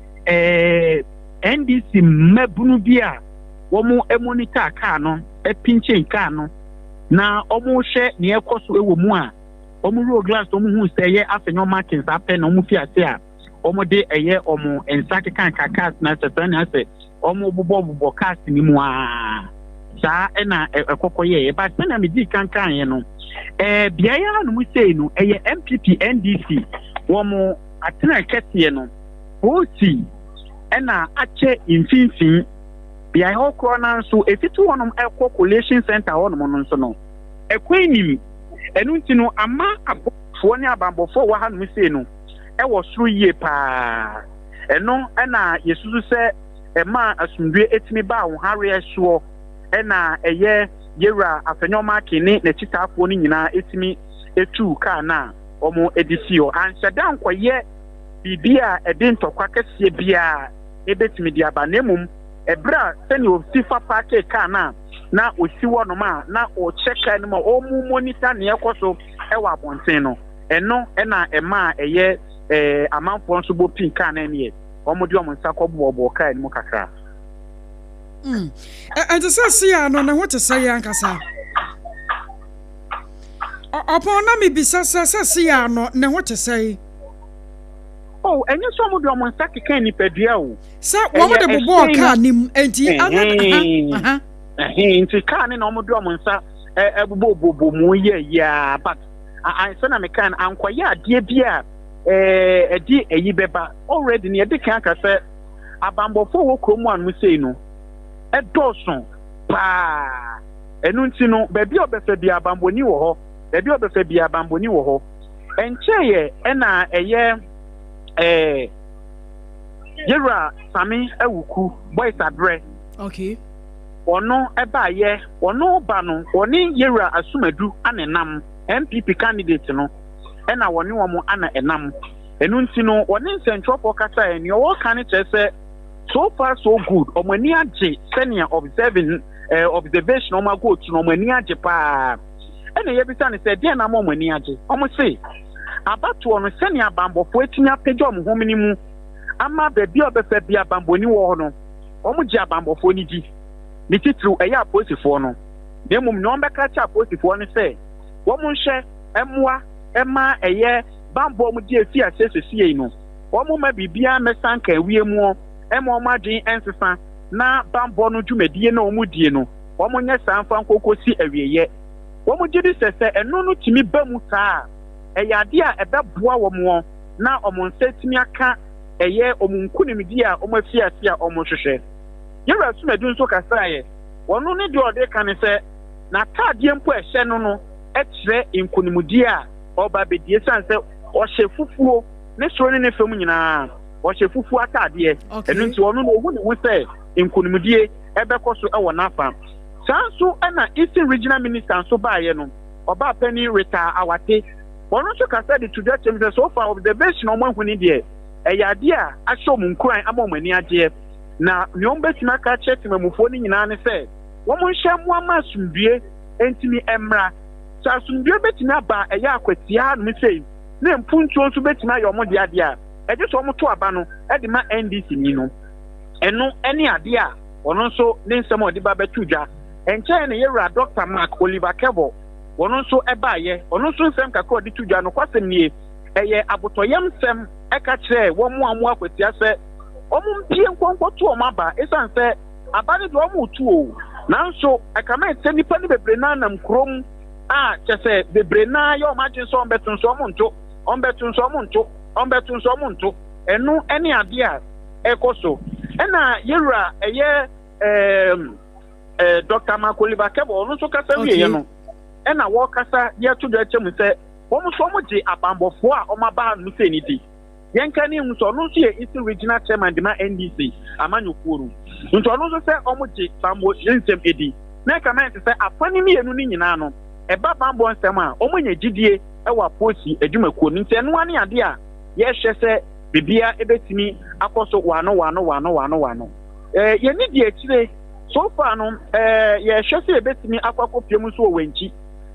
NDC mabunu bia wo mu monitor car no pinche car no na omu hye ne ekoso ewo mu a omu road glass omu hu se ye afenyo markings apen omu fiase a omo de eye omo ensake kan kakas na setan na se omo bobo cast ni mu a sa na ekokoye ba na me di kan ye no bia ya no mu sei no eye MPP NDC womo atena kete no oti na ache infinfin bia ho krona nso efitu wonom calculation center wonom no nso no ekwenim enu ntino ama abofo ne abambofo wa ha no mu sei no ewo suru ye pa eno na yesusu se ema asundwe etimi ba wo hare ehso na eye yewra afenyo makini na chitafo ni nyina etimi etu ka na omo edisio anhyeda nkoye bibia edintokwa kese bia ebetimi dia ba nemum ebra seni ofifa parke ka na osiwo no ma na o checka no ma omu monitor ne ekoso ewa abonten no eno na ema eye amanfo nso bo pinka na ne omo di omo nsa kobo ka ni mu kakra ante sase ya no na hote sai ya nkasa opon na mi bisa sase ya no na hote sai enye so omo di omo nsa keka ni pedua o sa wo mo de bobo ka nim enti aha enti ka ni na omo di omo nsa bobo mu ye ya but I say na me kan ankoye ade bia edi eyi beba already ne edi kan ka se abambofo wo kromu anu sei no edoson pa enu nti no bebi obefe bia abamboni wo ho bebi obefe bia abamboni wo ho encheye na eye yera sami ewuku boys adre okay ono eba ye ono ba no oni yera asumadu anenam MPP candidate no na woni wo mo ana enam enu nti no woni nsentropo kasa eni o kan chese so far so good omani age senior observation o ma go to no omani age pa ɛna yɛbisa ne sɛ deɛ na ma ɔmo ani agye ɔmo se abatoɔ no sɛnea abambɔfoɔ atumi apagya ɔmo homene mu ama baabi a ɔbɛfa bi abambɔni wɔ hɔ no ɔmo gye abambɔfoɔ no di ne titiriw ɛyɛ apolisifoɔ no na mmom na ɔmbɛka kyɛ apolisifoɔ no sɛ wɔn nhyɛ ɛmmoa ɛma ɛyɛ bambɔ ɔmo gye esi ase sisi no wɔn ma biribiara mɛsan ka awie mu ɛma ɔmo adwene ɛnsesa na bambɔ no dwumadie na ɔmo die no wɔn nyɛ saa mfa nkoko si awieyɛ wɔn gye di sɛ ɛno no tumi ba mu saa ɛyɛ adeɛ a ɛbɛboa wɔn na ɔmo nsa tumi aka ɛyɛ ɔmo nkunimdie a ɔmo afi ase a ɔmo hwehwɛ yɛwura sumadu nso kasaeɛ wɔn ne deɛ ɔde ka ne sɛ n'ataadeɛ mpo ɛhyɛ no no ɛkyerɛ nkunimdie a ɔba abɛdie san sɛ ɔhyɛ fufuo ne soro ne ne fam nyinaa ɔhyɛ fufuo ataadeɛ ɛno nti ɔno no ohu ne ho sɛ nkunimdie ɛbɛkɔ so ɛwɔ n'afa saa nso ɛna eastern regional minister nso baayɛ no ɔbaa panyin reta awate wɔn nso kasa de to that term sɛ so far observation ɔmo ahu ne deɛ ɛyɛ adeɛ a ahyɛ ɔmo nkuran ama ɔmo ani agyeɛ na nea ɔmo bɛtumi aka kyerɛ temamufoɔ no nyinaa ne sɛ wɔn nhyɛ mmoa ma asomdue ntumi mmra sɛ asomdue bɛtumi aba ɛyɛ akwatia nom sɛ na mpuntuo nso bɛtumi ayɛ ɔmo de adeɛ a ɛgye sɛ ɔmo to aba no ɛde ma ndc ni no ɛno ɛne adeɛ a ɔno nso ne nsɛm a ɔde ba bɛto dwa nkyɛn na yɛwura dr mark oliver kebo ɔno nso ɛbaayɛ ɔno nso nsɛm kakra ɔde to dwa no kwasɛm nie ɛyɛ abotɔyɛm nsɛm ɛka kyerɛ wɔn a mo akwatia sɛ ɔmo mpie nkɔnkɔ to ɔmo aba esan sɛ aba ne deɛ ɔmo tu o nanso ɛkama ɛsɛ nipa ne bebree naa nam kurom a kyɛ sɛ bebree naa yɛ ɔmo agye nso ɔmo bɛto nso ɔmo nto ɔmo bɛto nso ɔmo nto ɔmo bɛto nso ɔmo nto ɛno ɛne adeɛ a ɛkɔ so ɛna yɛwura ɛyɛ dr makoliba kɛbɔ ɔno nso kasa wieɛ no ɛna wɔkasa yɛto dwa kyɛ mu sɛ wɔn nso wɔn gye abambɔfoɔ a wɔn aba no sɛ ne di yɛn ka ne nso ɔno nso yɛ eastern regional chairman de ma ndc amanyokuo no nti ɔno nso sɛ wɔn gye bambɔ nsɛm edi na ɛka mɛn te sɛ afa ne mmienu ne nyinaa no ɛba bambɔ nsɛm a wɔn nyɛ gyidie ɛwɔ aposi adwumakuo no nti ɛnoa ne adeɛ a yɛhwɛ sɛ bibia ebetumi akɔ so wano yɛn ni deɛ akyire so far no yɛhwɛ sɛ ebetumi akɔ akɔpie mu nso wɔ wɔnkyi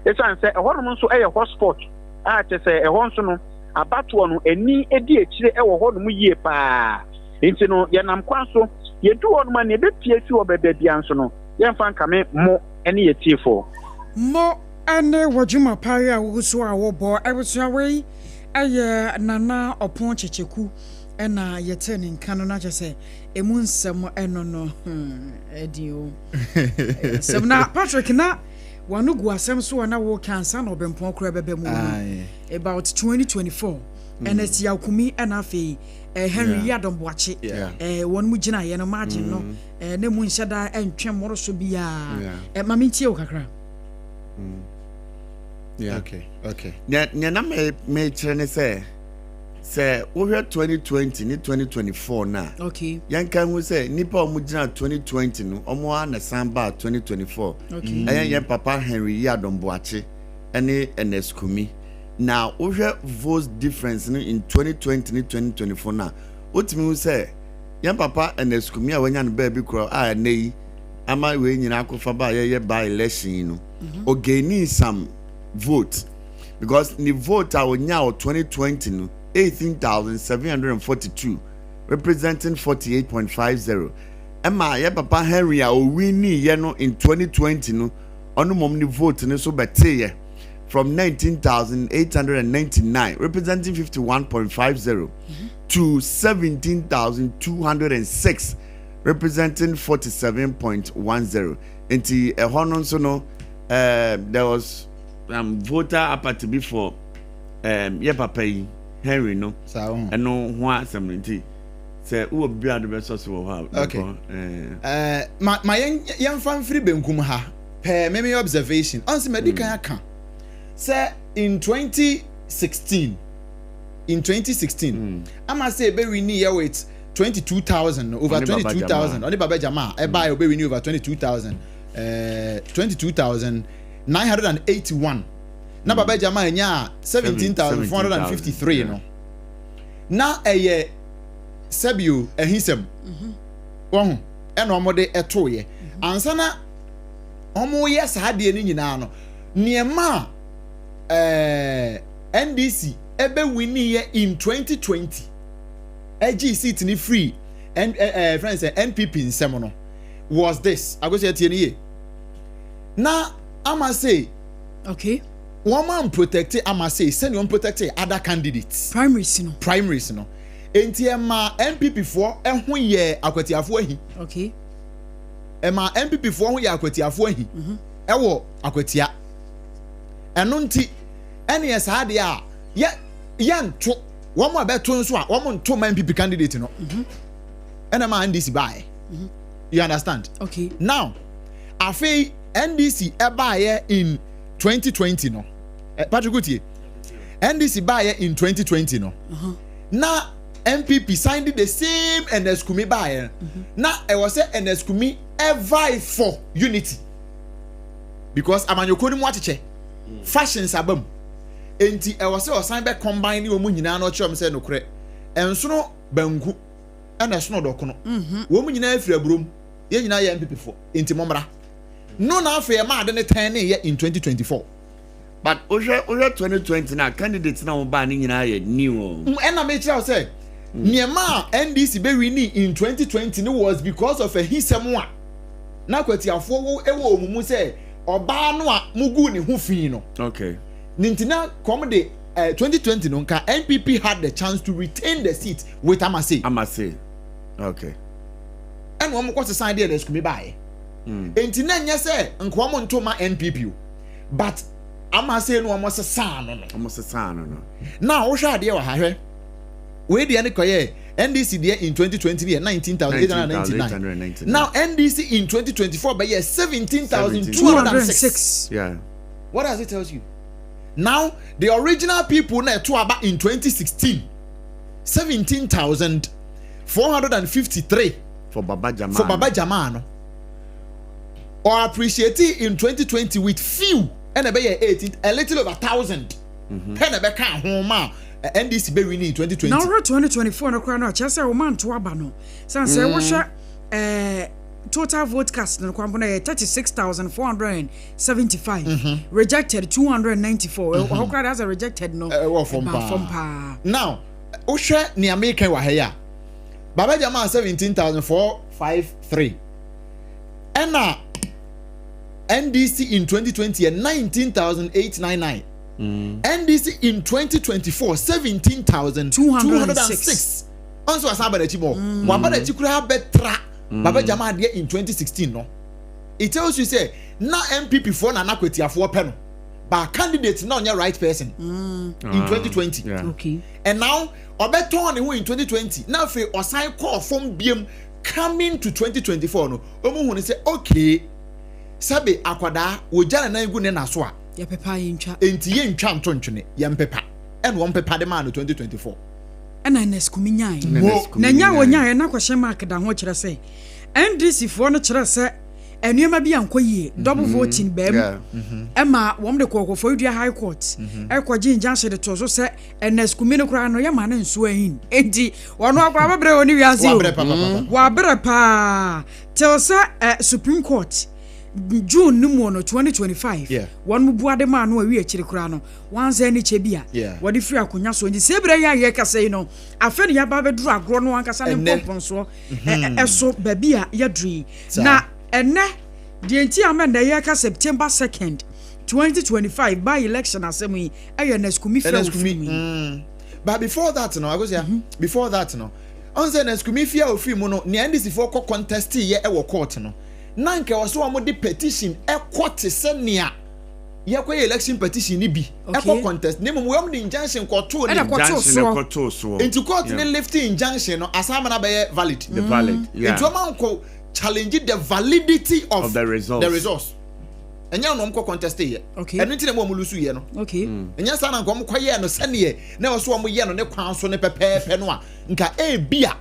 esan sɛ ɛhɔnom nso ɛyɛ hotspot a kyɛ sɛ ɛhɔ nso no abatoɔ no ani edi akyire ɛwɔ hɔnom yie paa nti no yɛnam kwan so yɛdu hɔnom a na ebepie si wɔ baabi bia nso no yɛmfa nkame mo ɛne yɛtiefoɔ mo ɛne wɔdwuma pare a woso a wɔbɔ ɛbusua wei ɛyɛ nana ɔpon kyekyeku ɛna yɛte ne nka no na kyɛ sɛ emu nsɛm ɛno no ɛdi o sɛm na Patrick na wanu gu asɛm so na wo kansa na ɔbɛmpɔn kora bɛbɛ mu about 2024 ɛna si akumi ɛna afei Henry Yadom Boache wɔn mu gyina yɛ no margin no na mu nhyɛ da ɛntwɛn mɔro so bia mame tie wo kakra okay na me kyerɛ ne sɛ wohwɛ 2020 ne 2024 na yɛnka hu sɛ nipa ɔmo gyina 2020 no ɔmo a na san ba 2024 ɛyɛ yɛn papa Henry Yadom Boache ɛne NS Kumi na wohwɛ vote difference no in 2020 ne 2024 na wotumi hu sɛ yɛn papa NS Kumi a wanya no baabi kora a ɛnɛ yi ama wei nyina akɔfa ba yɛyɛ by election no ogeni some vote because the vote a wonya o 2020 no 18,742 representing 48.50 Emma ye papa Henry a owini ye no in 2020 no ono mom ni vote ne so bete ye from 19,899 representing 51.50 to 17,206 representing 47.10 enti ehono so no there was voter apart before ye papa yi Henry no and no one something say who be the best source okay my young fan free benkum ha per maybe observation on some medical account say in 2016 I must say be renew with 22,000 over 22,000 only baba jama e buy be renew over 22,000 22,981 na baba jama nya 17,453 no na eye sabio ehisem won e no mo de etoye ansa na omo ye saade ni nyina no niema NDC ebe winnie in 2020 AG seat ni free and friends NPP in semono was this I go say tieni na ama say okay one man protect ama say send you protect other candidates primaries no enti ema NPP for ehun ye akwatiafo ahi okay ema NPP for ehun ye akwatiafo ahi ewo akwatia eno nti ene esa de a ye nto one more beto nso a one nto man NPP candidate no ene ma NDC buy you understand okay now afi NDC ebaye in 2020 no Patrick Gutie NDC buy in 2020 no na MPP signed the same NSKUMI buy na I was say NSKUMI ever for unity because amanyokoni mu acheche fashions abam enti I was say o sign be combine wo mu nyina no chom say nokre ensono banku ana sono dokono wo mu nyina afira burom ye nyina ye MPP for enti momra no na afa ma ade ne tan ne ye in 2024 but oje 2020 na candidates na ba ni nyina ye new ena me tell say niema NDC be win in 2020 was because of a hisem a na kwatiafo wo ewo omumu say oba no a mugu ni ho fi no okay nintina come the 2020 no nka NPP had the chance to retain the seat with Amase okay and one more sign there let's come by entina nya say nko mo ntoma NPP but Amase no almost san no now wo hwa de wa hahwe we de ne koye NDC there in 2020 there 19,899 now NDC in 2024 by year 17,206 yeah what does it tell you now the original people na to about in 2016 17,453 for Baba Jama no or appreciate in 2020 with few and a 18 a little over 1,000 pen a beka home NDC be winning in 2020 now 2024 no kra no chese wo man to aba no san say wo hwe total vote cast no kwambo na 36,475 rejected 294 how kra as a rejected no from now wo hwe ni American wa heya Baba Jama 17,453 and NDC in 2020 19,899 NDC in 2024 17,206 also asaba na chimo waba na chikura betra Baba Jama there in 2016 no it tells you say na MPP for na nakwetiafo pe no but candidate na onye right person in 2020 okay and now obeton who in 2020 now fe osan call from biem coming to 2024 no omo hu ni say okay sabe akwada wojana na igu ne na so a ya pepa yintwa enti ye ntwa ntontwene ya mpepa and one pepa de man 2024 ana NSKUMI nyai na nya wonya na kwahye mark da ho kire say NDC fo no kire say enuema bi ankoyie double voting bam ema wom de kokofo udua high court ekwaje injunction de to so say NSKUMI no kra no ya ma na nso ahin enti wono akwa babre oni wiase wa bre pa till say Supreme Court June no 2025 one mu buade ma no awi akire kura no wanza ni chebia wadi free akonya so nji sebre ya ye kase no afa ne ya ba beduru agro no ankasa ne pomponso eso babia ya dri na ene de enti amenda ye ka September 2nd 2025 by election assembly ayo NSKUMI free but before that no I go say before that no on say NSKUMI fia ofri mu no ne NDC for contest ye e wo court no nanke waso wa mode petition ekwote senia yakwa election petition ni bi ekwo contest nemu mo the injunction koto ni injunction so into court ni lifting injunction no asama na be valid the valid into man ko challenge the validity of the results enya no mko contest ye eno nti na mo lusu ye no enya sa na nko mko ye no sene na waso wa mo ye no ne kwan so ne pepepe no a nka e bia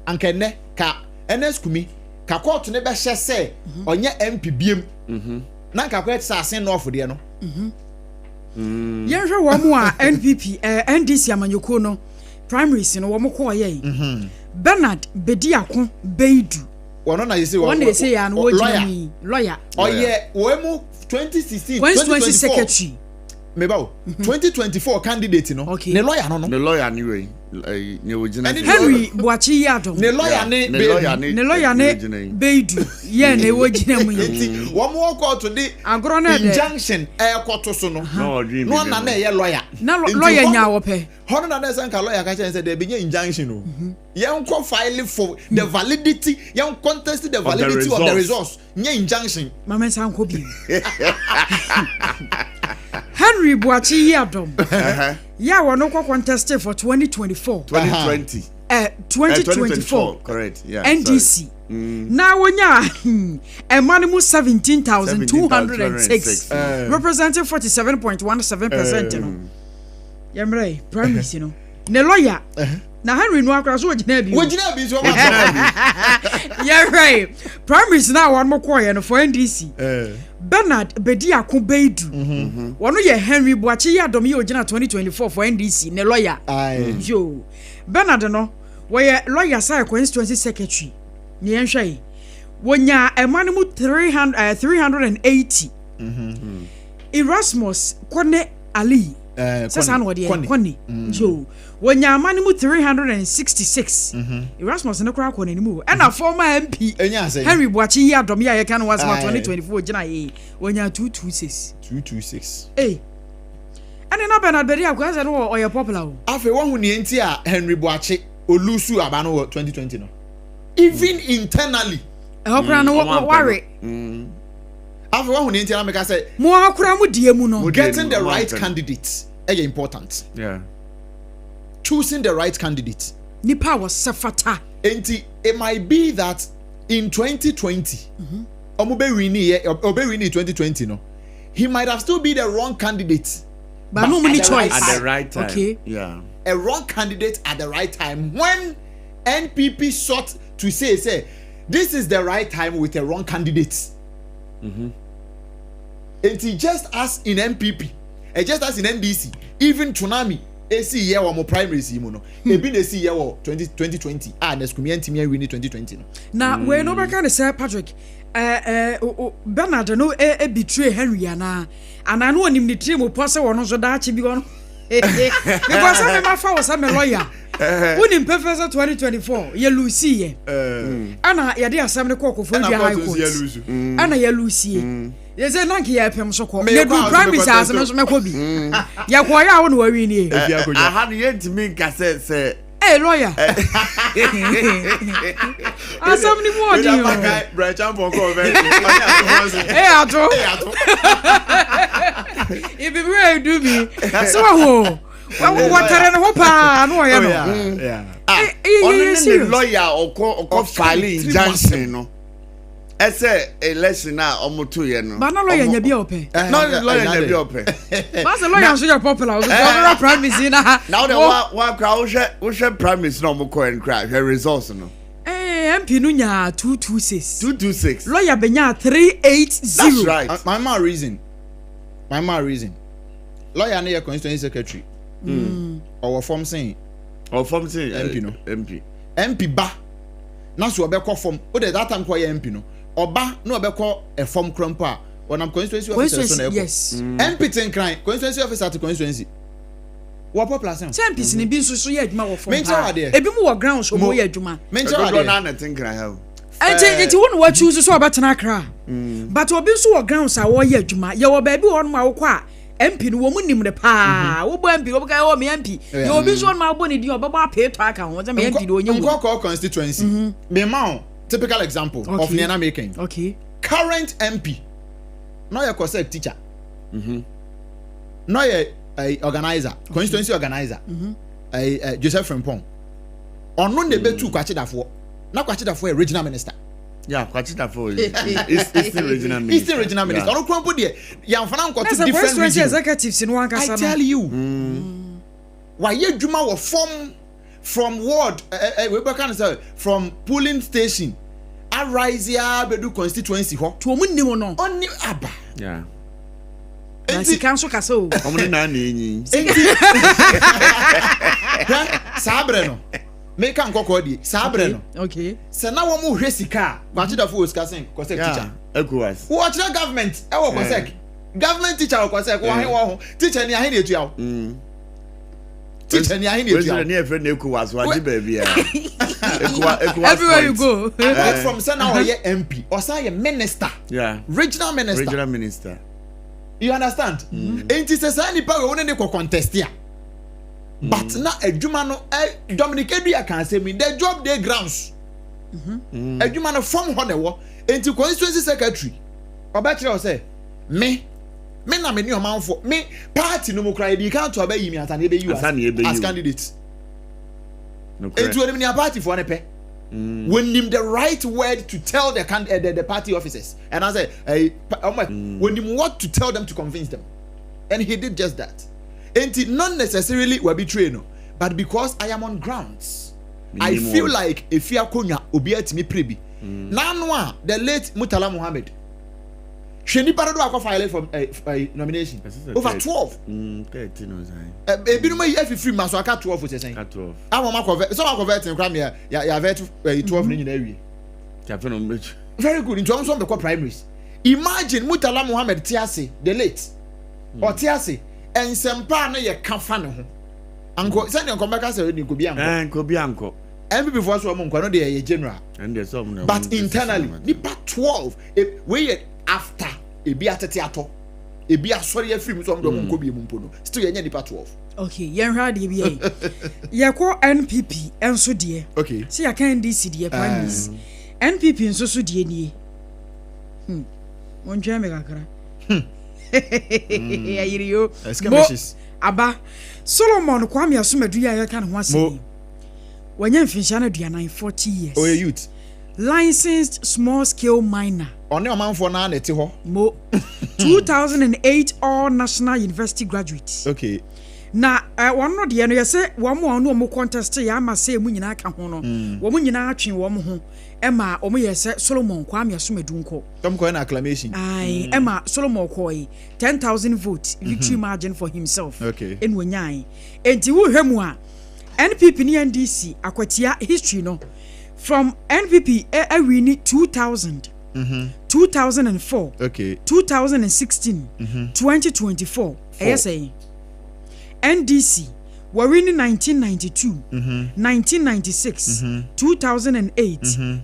anka ne ka NSKUMI ka court ne be hye se onye MP biem na ka kwet sa asen no ofode no yenhwe wo mu a NPP NDC amanyoko no primaries no wo mo ko ye Bernard Bediako Beidu One na you say one they say and lawyer. Oh yeah, we 2016 2020 secretary. Meba 2024 candidate no. Okay. Ne lawyer no. Ne lawyer ni we. Ne original. Henry Boachi Yadom. Ne lawyer ne Beidu. Ye ne original mu. Enti wo mo call to the injunction koto so no. No na na ye lawyer. Na lawyer nya wo pe. Hono na na say lawyer ka say there be injunction no. Ye nko file for the validity, ye contest the validity of the results. Nye injunction. Mama san ko bi. Henry Boachi Yadom. Yeah, we're not contested for 2024. 2020. 2024. Correct. Yeah. NDC. Now when a minimum 17,206, representing 47.17%. Yamre, promise, you know. The lawyer. Now Henry no akra so ogina bi. Ogina bi so ma. Yeah right. Promise now one more choir for NDC. Bernard Bedi Akubeidu. One ye Henry Boachi Yadom ye ogina 2024 for NDC ne lawyer. Yo. Bernard no we lawyer say constituency secretary. Ne yenhwe. Wonya a manimu 380. Erasmus Kone Ali. Sasa no de Kone. Yo. Wonya manimu 366. Erasmus ne kura ko nanimu. And a former MP Henry Boachi Yadom ye kan was 2024 gina ye. Wonya 226. Eh. And na Bernard Bedi Akubeidu no o ye popular o. Afi wo hu ne enti a Henry Boachi olusu aba no 2020 no. Even internally. Okra no worry. Afi wo hu ne enti na make say mo akura mu die mu no. Getting the right candidate is important. Yeah. Choosing the right candidate. Nipa was safata. Enti it might be that in 2020 Omubewini 2020 no. He might have still be the wrong candidate. But no many choice at the right time. Okay. Yeah. A wrong candidate at the right time when NPP sought to say this is the right time with a wrong candidate. And just as in MPP, just as in NDC, even Tsunami, AC year or more primary no. Ebi na AC year 2020. Next community me win 2020 no. Now we no back say Patrick Bernard no betray Henry and I know him the team of person or no so that be one. Because I'm a was a lawyer. When in Professor 2024, you lose ye. Anna, you dare some cocoa for your high court. Anna, you lose. There's a monkey Apam so called. You do primaries as a Macobi. Yakwaya on where we need. I had yet to make a say. Hey, lawyer. I somebody more do you. Branch up on cover. Hey, Ato. If you really do me, so what are no pa no yeah. Only lawyer or filing injunction no. Ese election na omoto ye no. But no lawyer nya bi ope. No lawyer nya bi ope. But the lawyer so popular. The governor promise na. Now the one crowd we share promise no mo ko en crack her results no. MP no nya 226. 226. Lawyer benya 380. That's right. My man reason. Lawyer na your constituency secretary. Or form saying MP no. MP ba. Na so obekọ form. O de that time ko ye MP no. Oba no obekọ a form krompa. Onam constituency officer so na eko. Yes. MP ten cry constituency officer to constituency. What popular say? MPs ni bi nso ye adwuma wo form. Ebi mu wo ground so mo ye adwuma. Mention na na ten cry ha. Enti wonu wa choose so obetena Accra. But obi nso wo ground sa wo ye adwuma. Ye wo ba bi wonu ma wo kwa MP no wo munim de pa wo bo MP wo ka wo me MP ye obi so ma bo ne di obebo apeto aka ho ze me MP do onye wo constituency me ma typical example of Niana making. Okay. Current MP no your concept teacher no your organizer constituency organizer Joseph Frimpong ono ne betu kwachidafo na kwachidafo a regional minister. Yeah, Kwachidafo is the regional minister. Eastern regional minister. Ono kwampo de yamfana nko to different regions. Executives in one kasa. I tell you. Why ye dwuma wo from ward we be kan say from polling station arise ya bedu constituency ho. To omu nim no. Oni aba. Yeah. Enti kanso kasa o. Omu na enyi. Sabre no. make an kokodi sabre no okay se na wo mu hwe sika ba che da fo sika sen kosek teacher ecowas watch the government e wo kosek government teacher wo kosek wo he wo ho teacher ni ahe na etua wo teacher ni ahe na etua wo ni e friend ecowas wa di ba bia ecowas everywhere you go apart from say na wo ye MP or say minister regional minister you understand enti se say ni pa we won ne ko contest ya but na adwuma no Dominic Edua can say me the job dey grounds adwuma no from ho na wo enti constituency secretary obekire o say me na me ni omanfo me party no mo cry di kan to abayi mi atane be you as candidate enti woni ni party for ne pe when him the right word to tell the party officers and I say when him what to tell them to convince them and he did just that. And not necessarily we betray no, but because I am on grounds, I feel like if you are konya obiat me prebi. Nanwa the late Mutala Muhammad. Sheni parado akwa file for nomination over 12. 13 was I. Ebi no ye free maso aka 12 for say. 12. I ma convert so ma convert in kram ya vet 12 ni na wi. Captain on beach. Very good. In terms of the primaries. Imagine Mutala Muhammad Tiase the late or Tiase. And sempa na ye kafa ne ho anko send your come back say ni ko bi anko and before so mo no dey ye general and there some no but internally nipa 12 we after e bi atete ato e bi asori ya film so mo ko bi mu no still ye nipa 12 okay yen hwa de bi ye ko NPP enso de okay see ya kan DC de primaries NPP enso so de nie mon jame kakra ayiriyo aba Solomon Kwame Asomadu ya kan ho ase wanya mfincha na duana 40 years oh youth licensed small scale miner one omanfo na na ti ho mo 2008 all national university graduate okay na one no de no yese wo mo contest ya ma se mu nyina aka ho no wo mu nyina atwe wo mo ho ema omo yese Solomon Kwame Asomadu nko tom ko na acclamation ai ema Solomon koi 10,000 vote victory margin for himself okay en wonyai enti wo hwemu a NPP ni NDC Akwatia history no from NPP win 2000 2004 okay 2016 2024 say NDC were winning 1992, 1996, 2008,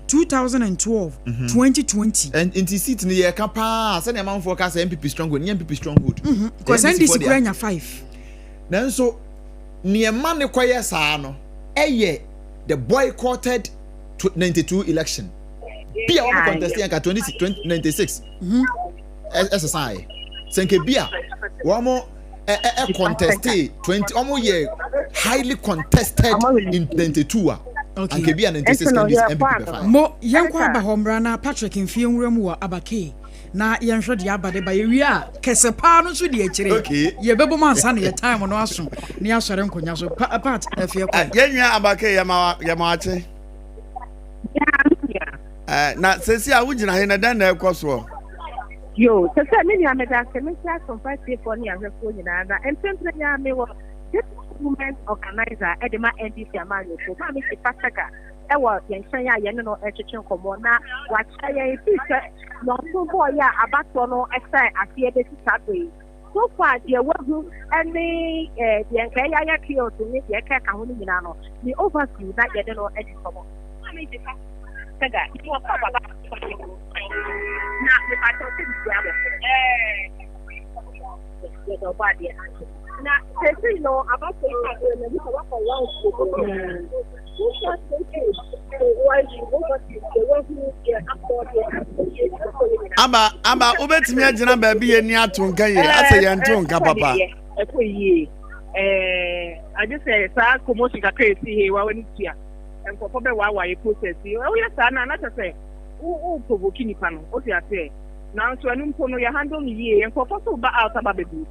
2012, 2020. And in the seat near Kapa, send a man for Casa MPP stronghold, MPP stronghold. Because NDC Grania 5. Then so near Mane Quaya Sano, the boycotted 92 election. Pia one contesting at 2096. SSI. Senke Bia, one more. Contested 20 almost year highly contested in 22 okay and ke bia 96 can this MPP mo yankwa aba homra na Patrick Mfienwuram wa abake na yenhwe de abade ba yewi a kesepa no so de akire okay ye bebo mansa na ye time no aso ne asore nkonya so part afie ko yenwa abake yama ache na sesi a wugina he na dan na ekoso yo sasa mimi ameda semesha Sompa 106.5 ni ahwefo nyina na empempe nya me wo this women organizer edema NDC amano so ma me pasaka e wo yenhyan ya ye no echechen komo na wa chaye fise no mbo ya abato no exai afie de sisagbe so far the wagu any the enkai ya kio to ni the ka ho nyina no the overview that ye no edit komo ma me pasaka ni wa baba na me pato na sesi no about na ni ko wa aba obetimi agina ba bi ye ni atonka ye ase ye ntonka papa ekoyi I just say sa komosi ka kresi he wa wani tia enko be wa ye process o ya sa na say o provoke ni pa no o ti ase na so anu mpo no ya handle ni ye enko so ba out aba bebu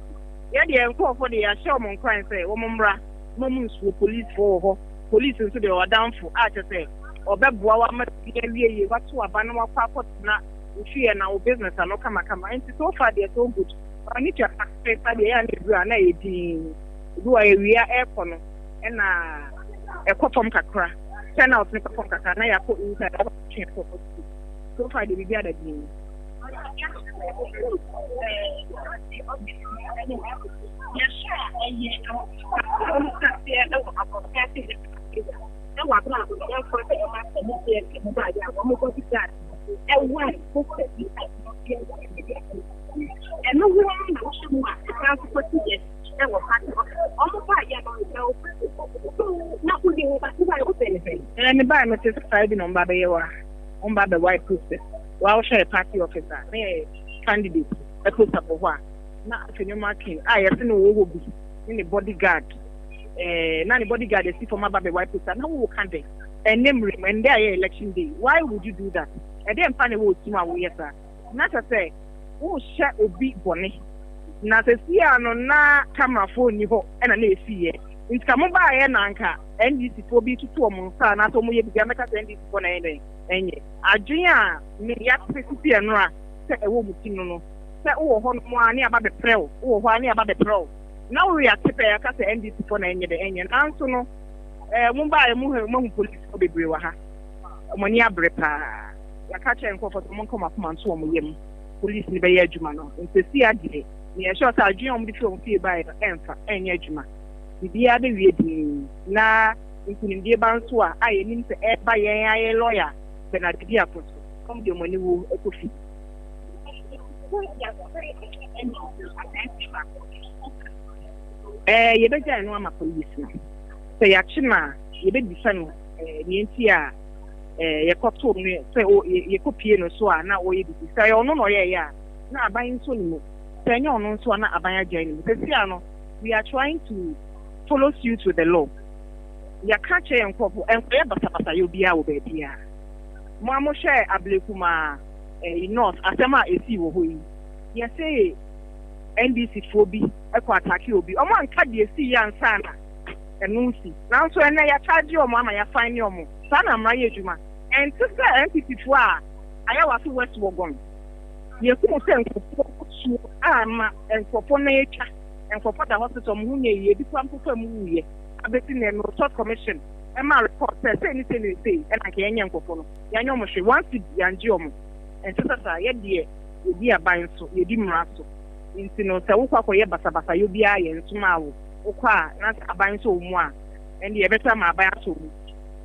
ya de enko for de ya show mon crime say wo momra mo munsu police for ho police nso de o down for a say obeboa wa ma ye wa to aba no wa kwa na ufiye na o business no kama and so far they so good I need to paper the ya na e di do I we are airport no na e from kakra turn out ne perform kaka na ya ko inside aba twen for so far the be ada din and the buy Mrs. Friday on Babayawa, on Baba White Poster. While share party officer, candidate, a post up of one. Not for your marking. I have no will be in the bodyguard. Not the bodyguard, they see for my Baba White Poster. No candidate. And name him and their election day. Why would you do that? I didn't find a word to my way, sir. Not to say, who shall be bonny. Not to see na camera phone you and an AC. In Kamaba and Anka, and this will be to 2 months, and I told me you can make us end this for anything. And Adrian, me yet specifically and ra, say a woman, no, say, oh, one about the pro, oh, one about the pro. Now we are tipping a cat and this for any of the engine. Answer no, Mumbai, Mumbai police will be brewer. Monia brepa, la catch and for someone come up months from him. Police in the Bayajumano, and to see a day. Near short Adrian before fear by the answer, and Yajuma. The other reading na including the Bansua, I mean to add by a lawyer. Then I did the come the money will a coffee. You better know I'm a policeman. Say, Achima, you better defend the NTR. You got told me, say, oh, you could pay no so now, or you say, oh, no, yeah, now buying so no. Say, no, no, so not a buyer journey. We are trying to follow suit with the law. You can't say, and wherever you'll be out, baby. Mamo share ablekuma north asema esi wo hoyi ye say NDC phobi attack obi omo anka de esi ya nsa na enunsi na so ene ya charge omo ama ya fine omo sana amra ye adwuma and sister NPP fo a aya wa so west wogon ye ku se nkofo ama nkofo na etwa nkofo da hospital mu nye ye bi kwampo mu ye abeti na no short commission Emma report says anything they say, and I can't yank for no. Yanyo Moshe wants to be Angiom. And Tessa, yet dear, you be a bind so, you dim rasso. Intino, Sawaka, Basabasa, you be I and tomorrow. Oka, not a bind so more. And the better my buy so.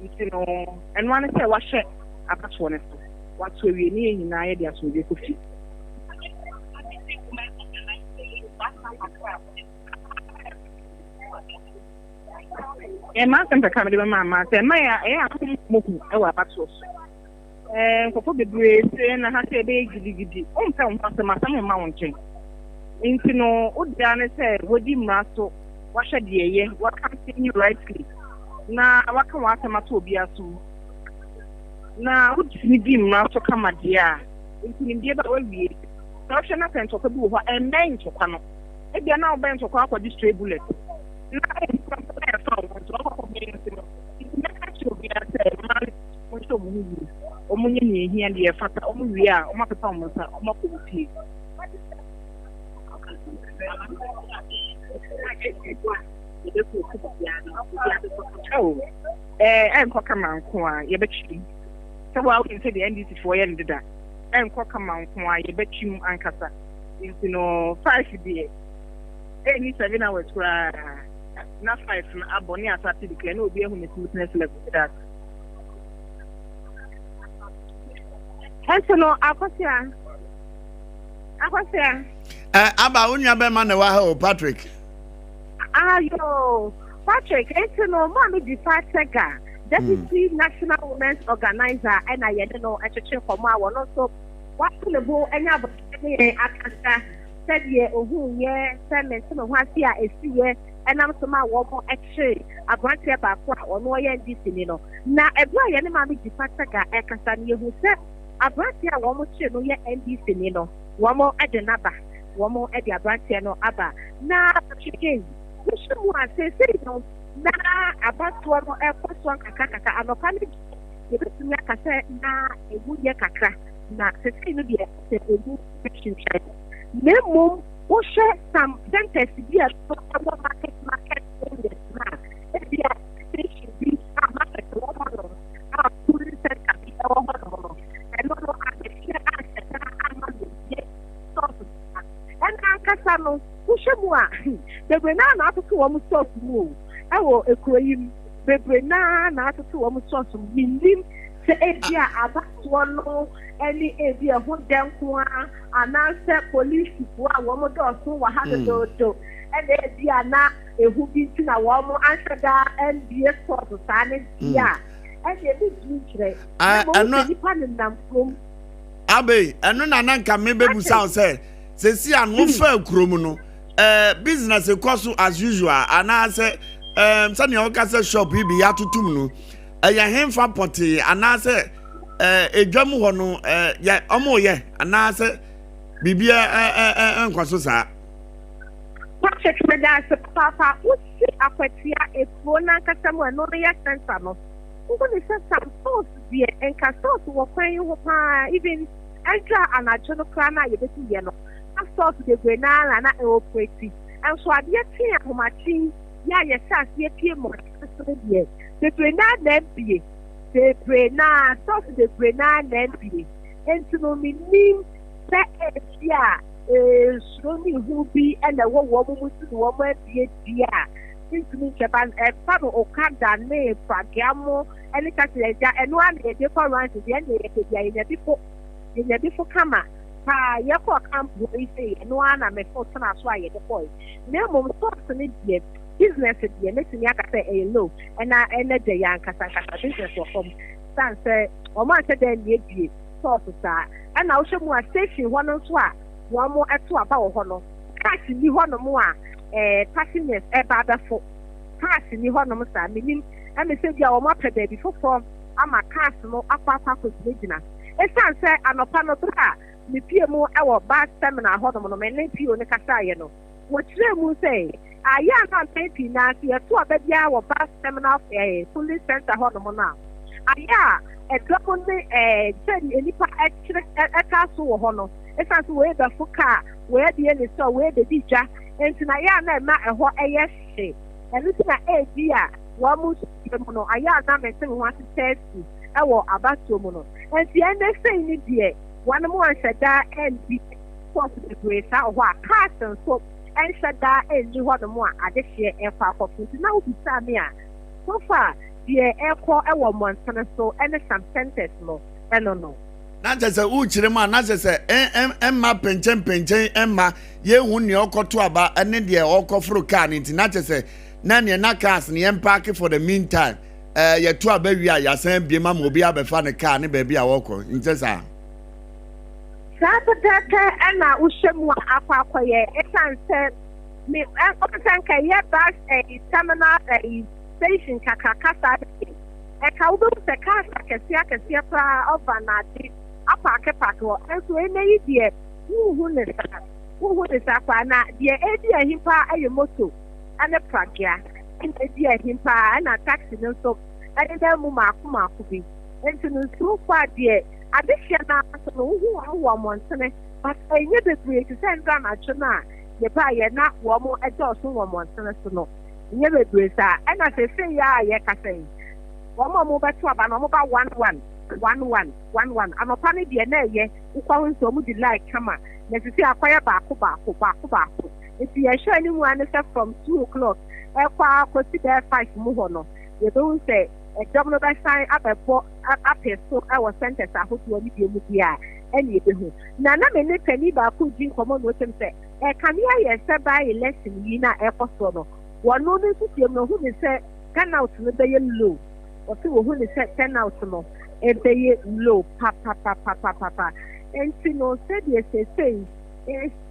Intino, and one say, what share a pass one. What's where we need in ideas with the coffee. Man can become the mamma, say, I am smoking our patrols. For the grace, and I have a baby, on town, some mountain. Into no, what Dana said, what dim rasso, what should ye, what can you rightly? Now, what can watch my to be a soon? Now, would you dim rasso come at dear? Into India, but will be. So, I shall not talk about what a man to come. If they are now bent to call for this stray bullet. Omunye here and the fata omuya o mapeta omusa o makopi em kokama nko a ye betwi so wa we say the NDC for ye ndida em kokama nko a ye betwi ankasa you know 5 day any 7 hours na 5 na aboni asati declare no obi ehu ne smoothness level that no Akwatia aba unya be man wa ha Patrick ayo Patrick no mommy di Fatega Deputy National Women's Organizer and I no echeche for ma wono so what le bo enya bo akasa said ye ohu ye sement no ho asia esi ye enam so ma wo mo eche abrantia ba kwa ono ye ndisi ni no na ebra ye ne ma di Fatega ekasa ni ehu se Abratia womo che no ye NDC ni no womo ade naba womo ade abratia no aba na chicken wishu mu ase say no na abatwa no ekoswa kakaka anopa ni ye betumi akasa na egu ye kakra na sesi no de se egu chinchai nemo wo share some centers bi a market in the na e bi a station bi market womo no shemwa bebre na atoto wo source mu ewo ekroyim bebre na atoto wo source mu minim se ebia abato no any ebia ho denko ananse police fo a wo mo do so wa ha do and ebia na ehu bi tina wo mo ansada NBA sport sa ne dia and ebi kire ano nipa ne namfom abe eno na nka me bebusa say si anu fa kurom no business cost as usual ana say sani o ka say shop bi ya tutum no ya hemfa poti ana say edwam ho no ya omo ye ana say bibia nkwaso sa check me that papa usi Akwatia efo na kasamo no ya center no ngo ni some source bi enka source wo kwan ho pa even entra anacho no kra na ye beti ye no source de grenala na operate and so ade tie ahomachi ya ye sas ye pie mo so de the grenala na bie the grenala source de grenala na bie enti no minim se etia sromi hubi and the wo mu su wo ma bie dia since me Japan fa no okada ne fragamo and ka se ja eno an e de for run de and e dia ye before kama ha yako camp we say no ana me for na so aye the boy na mom source ne die business die me tini aka say e low na de yan kasa business for from stand say o ma say den die die source sa na wo hwemu a station ho no so a wo mo eto aba wo ho no cash ni ho no mo a passengers e ba da fo cash ni ho no mo sa minim e me say dia wo ma pede before from ama cash no akwa ko gina esan say anopa no bra me pie mu ewo ba seminar ho no me ne pie ne kasa ye no wo kire mu say aya na penti na se to abia wo ba seminar police center ho no na aya edoko ne say enipa eka so wo ho no esan so we da fuka we de ni so we de dija enti na ya na ma eho eye hye enu na dia wo mu no aya na me se ho test ewo abato mu no enti ene say ni die one more shada and be possible grace or what carson so and shada and you want more addition and far for now be samia so far the echo ewo months so and some sentence no no na je se u chire ma na je se emma penchen emma ye hu ne okoto aba ene de okofro car ni na je se na ne na cars ne park for the meantime ye to aba wi a ya san bi ma mo bi abefa ne car ne ba bi a woko ntesa Sapataka ana ushemwa akwaye esanse me okanka ye bus terminal station kakakasa ka ubu se kasa kesia pra over na di apake pakwo enso emeyi die hu ne sa kwa na die edi ahimpa ayo moto ane pragia edi ahimpa na taxi nso ade da mu maako bi enso nso kwa die adehia na so hu awo montene but enye bebre ti sendra na chona ye ba ye na wo mo ejo so wo montene so no enye bebre sa na se ya ye kasen wo mo beto aba no mo ba 11 anopa ne de na ye ukwa nso mu di like kama na sisi akwaya baako if you show any one from 2 o'clock ekwa kwesi there 5 mu ho no ye do say governor by sign up so our centers ahoto ani bi mu bia eni ebehu na me ne pani ba ku ji komo no tem se kan ya se ba election yi na ekoso no wono ne sutie no hu ne se turn out no be low o se wo hu ne se turn out no e be low pa enti no se de se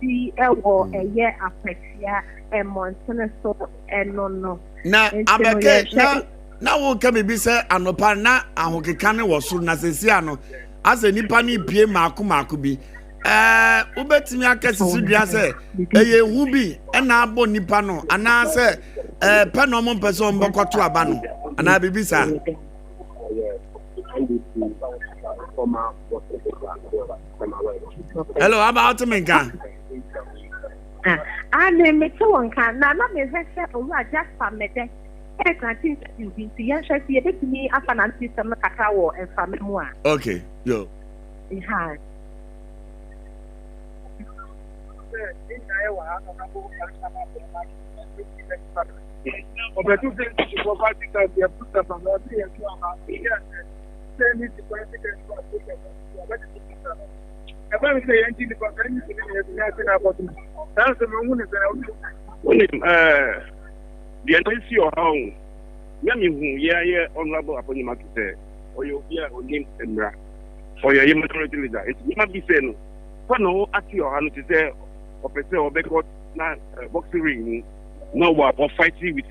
si ewo eye Akwatia Montana so no na abeke na wo ka me bi se anopa na ahokeka ne wo so na sesi ano ase nipa ni pie maako bi ubetimi akesi dua se eye hu bi na abo nipa no ana se pe no mo pese o mbokoto aba no ana bibi sa hello about menka ane me to wonka na me hwese o wa just for me de can't see yes, I see it to me as an anti-system cacao and family. Okay, yo. It has. the NPC or how Yami who yeah honorable upon you to say or you hear or name Emra or your majority leader. It might be saying for no at your hand to say or per se or backward not boxing ring no war or fighting with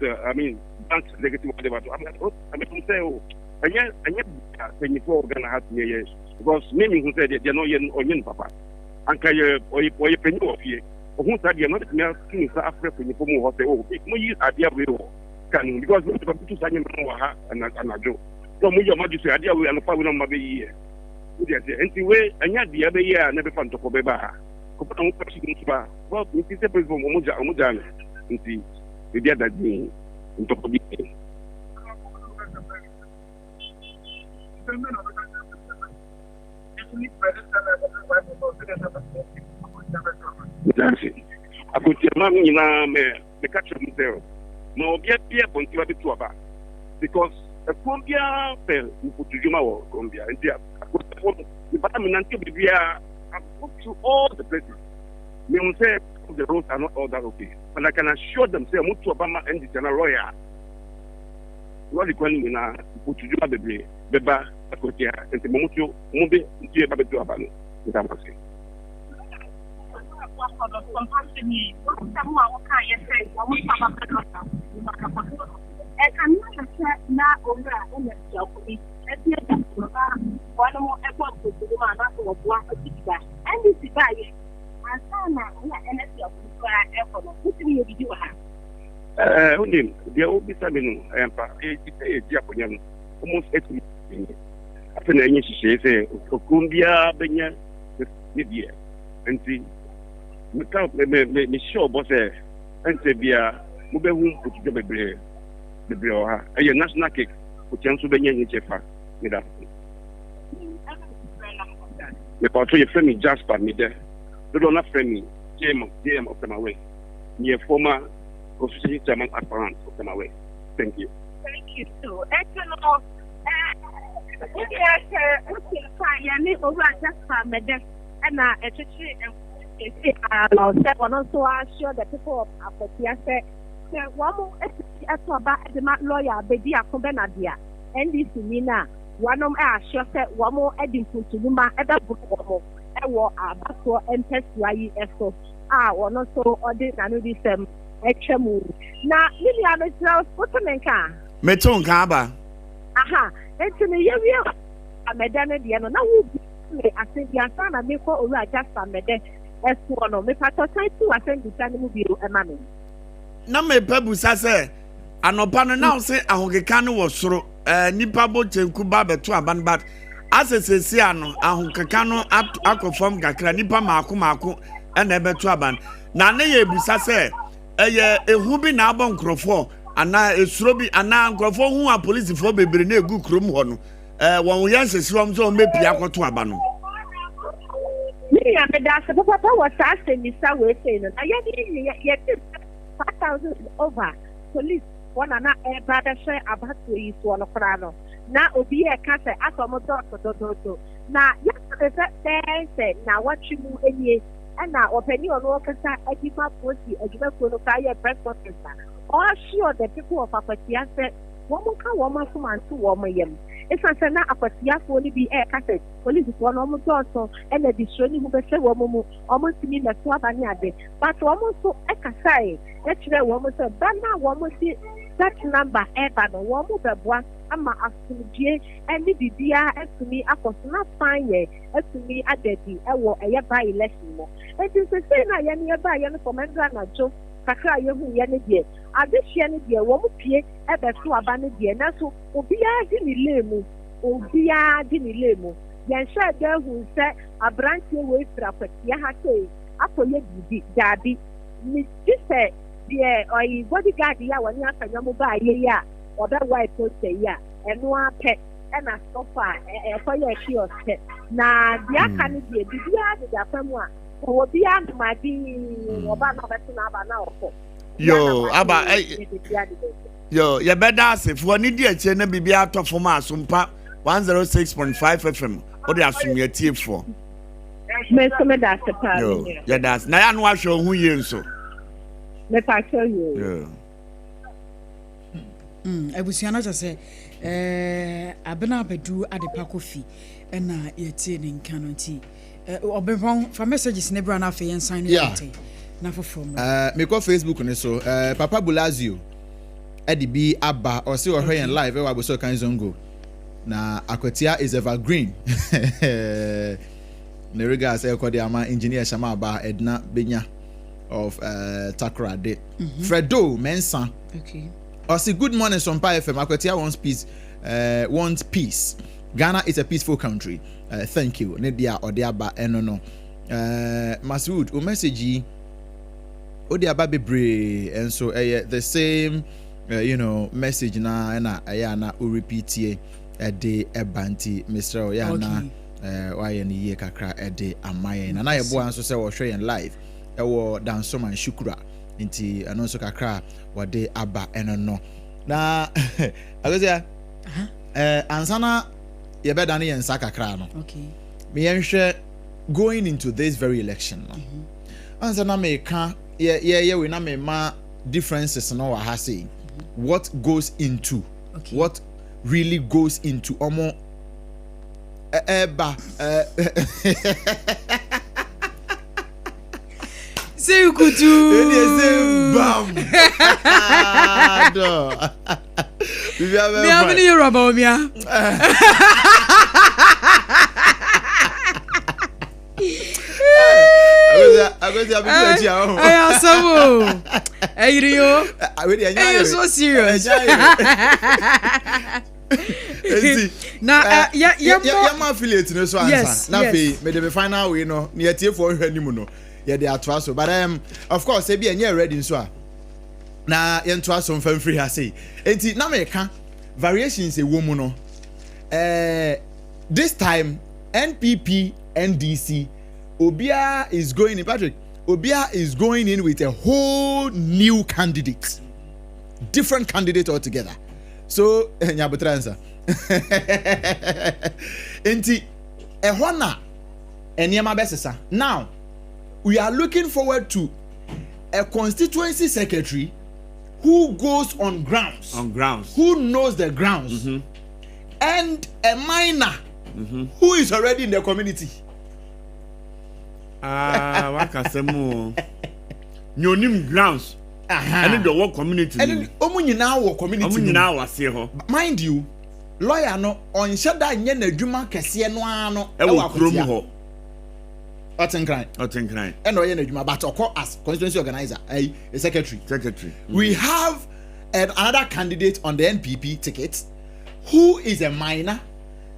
bank executive whatever. I mean say oh and yet 24 gonna have years because many who said they're not yen or yen papa and can you or you penny of here. Who said you're not asking Africa when you come over say, oh, no use idea we can because we have to sign and a joke. So, we are say idea we and the power of my year. Anyway, and yet the other year never found to Kobeba. Well, it is a place for Momujan. You see, the other day in Tokobi. Akwatia nyina me catch them there. No bia pontiwa be to aba because a Colombia fell to Juma or Colombia and there. I've gone to all the places. Me say the roads are not all that okay, but I can assure them say Mutu Obama and the General Lawyer. What the calling na to Juma bebre beba Akwatia and the Mutu mube ntie ba be to aba no. Ndamase. There will be some almost 8 minutes. After any she say, Colombia, Benya, Libya, and see. Me sure boss and say bia mube hu put the brio a national cake which am so benye chefa me da me patro ye friend me Jasper me there do not friend me JM of my way near former official chairman Apam of my way. Thank you too. Excellent. And also assure the people of Akwatia say one more about the lawyer Bedi Akobenadia and this Nina one of our sure said one more adding to Numa at the book or Abato and Teswai Esso one also ordinary this extra move. Now Lily what's the name? Meton Kaba. Aha, it's in the area of Medana Diana. Now I think the Asana make for just a medal. No, me pato sai tu asen disani mu biro emame. Na me pebu sa se anopa no now say ahokeka no wo soro nipa bo chenku ba beto aban but asesesi ano ahokeka no akofom kakra nipa maako e na beto aban na ne ye busa se eye ehu bi na abon krofo ana esuro bi ana nkrofo hu a police fo bebre na egu krom ho no won yan sesi won so mepia akoto aba no. Yeah, but that's the papa was asking me so we say no. I 5,000 over police one and a brother share about to is one of Rano. Now obi a cat at almost do. Now yesterday say now what you move any and now open your local I give up what you fire press officer. Or sure the people of Akwatia said woman come and 2 woman. It's a sana Akwatia for only be a cassette. Police is one almost also and the destroying who say woman almost mean the swab and yard. But almost so ekasai. Let's say woman said, but now woman see that number ever no woman the one ama asumdie and the dia to me akos not fine to me adedi ewo eye by election mo. It is the same na yen by yen commander na jo kakra yehu yen die adehia ne die wo pie ebe so aba ne die na so obia di ni lemu yen sha da hu se abrantie we fra Akwatia ha sei akoye bibi dabi mi say die oi bodyguard ya woni akanya mo ba ye ya oda white post ya eno apet na sofa for your kiosk na dia kan die bibia de da famu a will be under my being or by now. Yo, aba yo, you better say for any dear channel be out of Sompa 106.5 FM. What do you assume your team for? Yo, yeah, that's now I know I show who you so. Let I tell you. I was just say, Abena Bedu at the Pacofi, and it's in Canonty. Or be wrong for messages never enough and sign it. Never from me go Facebook on so Papa Bulazio Eddie B Abba or see or her in live I was so kind zongo. Na Akwatia is evergreen. Neriga say Akwadia engineer Shama Ba Edna Benya of Takra de Fredo Mensa. Okay. Or say good morning Sompa FM. Akwatia wants peace. Ghana is a peaceful country. Thank you. Nedia Odiaba enono. Masoud, o message Odiaba bebre and so the same message na na o repeat ye de ebanti Mr. Oyana why ni ye kakra de amaye na ye bo anso se wo hwe en live e wo danso man shukura nti anonso kakra wode aba enono na agosia ansana ye be dan ye nsa kakra no okay me yenhwe going into this very election no ansana me ka ye we na me ma differences no wa ha say what goes into what really goes into omo say you could do bam me how many you about me I so serious. Na ya affiliate no so answer na fe me the final way no na tie for hwa nimu no ye dey atwa so but of course e be enye ready so a na ye ntwa so mfam free ha say enti na me ka variations e wo mu no this time NPP NDC Obia is going in Patrick Obia is going in with a whole new candidate, different candidate altogether. So nyabutransa enti ehona eniema besesa. Now we are looking forward to a constituency secretary who goes on grounds, who knows the grounds, and a minor who is already in the community. Wakasemu nyonim grounds and the work community and omunyina wo community omunyina wase ho. Mind you, lawyer no on shada nye na adwuma kese no ano e wo krom ho Otenkran and no ye na adwuma but okọ as constituency organizer a secretary. We have another candidate on the NPP ticket who is a minor,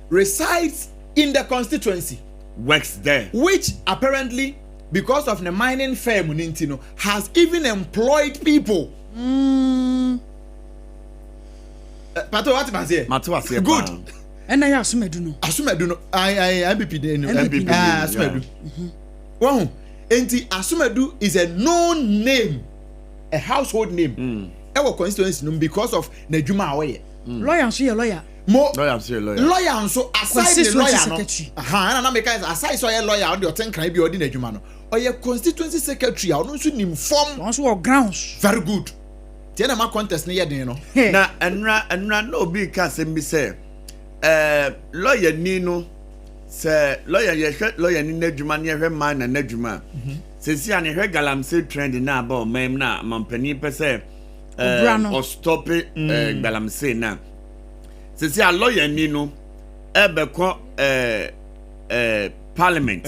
resides in the constituency, works there, which apparently because of the mining firm Nintino has even employed people. Pato what man say? Good. And I Asumeduno. I MPP Asumedu. Wow. Enti Asumedu is a known name, a household name. Our constituency because of Nejuma Awaye. Lawyer, she a lawyer. Lawyer so aside the lawyer no and na make aside so lawyer on the Otenkran bi odi n'adwuma no oye constituency secretary a no so nim form also grounds very good tie na ma contest ne yeden no na enra no obi ka sem bi say lawyer ni no say lawyer ni n'adwuma ne hwe man na n'adwuma sesi an hwe galamsey trend na ba o mem na mampani pe say o stop galamsey na sisi a lawyer ni no ebeko parliament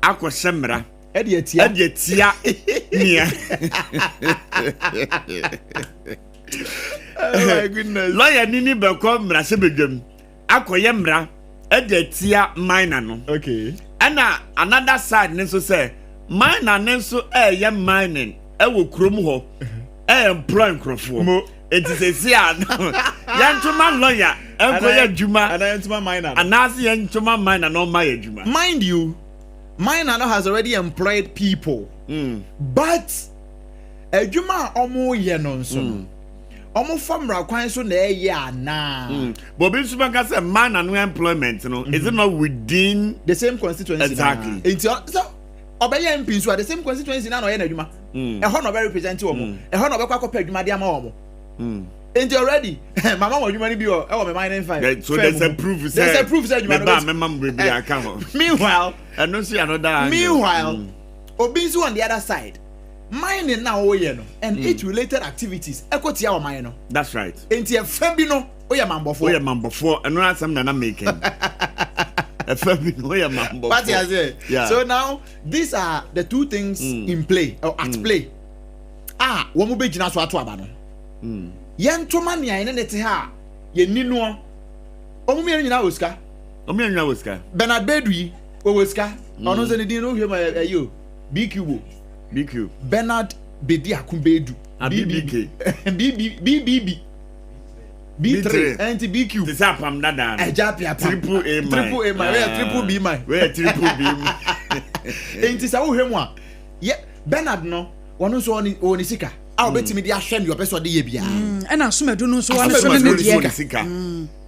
akosemra edietia nia oh my goodness lawyer ni beko mra sebedwam akoyemra edietia minor no okay and another side ne so say minor ne so ye mining wo krom ho employ nkrofo it is a sia yantuma lawyer enko ya juma and yantuma minor and as yantuma minor no my juma. Mind you, Mine has already employed people. But adwuma omo ye no nso. Omo famra kwan so na eye ana. But be super can say man and employment, you know, is it not within the same constituency? Exactly. So obey MP so the same constituency na no ye na adwuma. E ho no be represent omo. E ho no be kwa kopa adwuma dia ma omo. And already, Mama, what you money be? Oh, my mind five. So there's a proof. There's a proof that you Meanwhile, I don't see another. Meanwhile, Obisu on the other side, mining now, and its related activities. Akwatia or mine. That's right. Ain't you Fembino? Oh, yeah, mambo for. Yeah, mambo for. And not something I'm making. But yeah. So now these are the two things in play or at play. One more page now so atuabano. Yentoma nia ene nete ha ye ninu omume nyina woska Bernard Bedui woska ono se ne din no hwe ma ayo BQ Bernard Bedi Akumbedu BBK BBB B3 anti BQ this Apam Dadaa Ajapia triple A triple B my where triple B enti sa wo hwe mu a ye Bernard no wono so oni sika betimi dia hwe ne opeso de ye bia and asumadu no so one so ne sika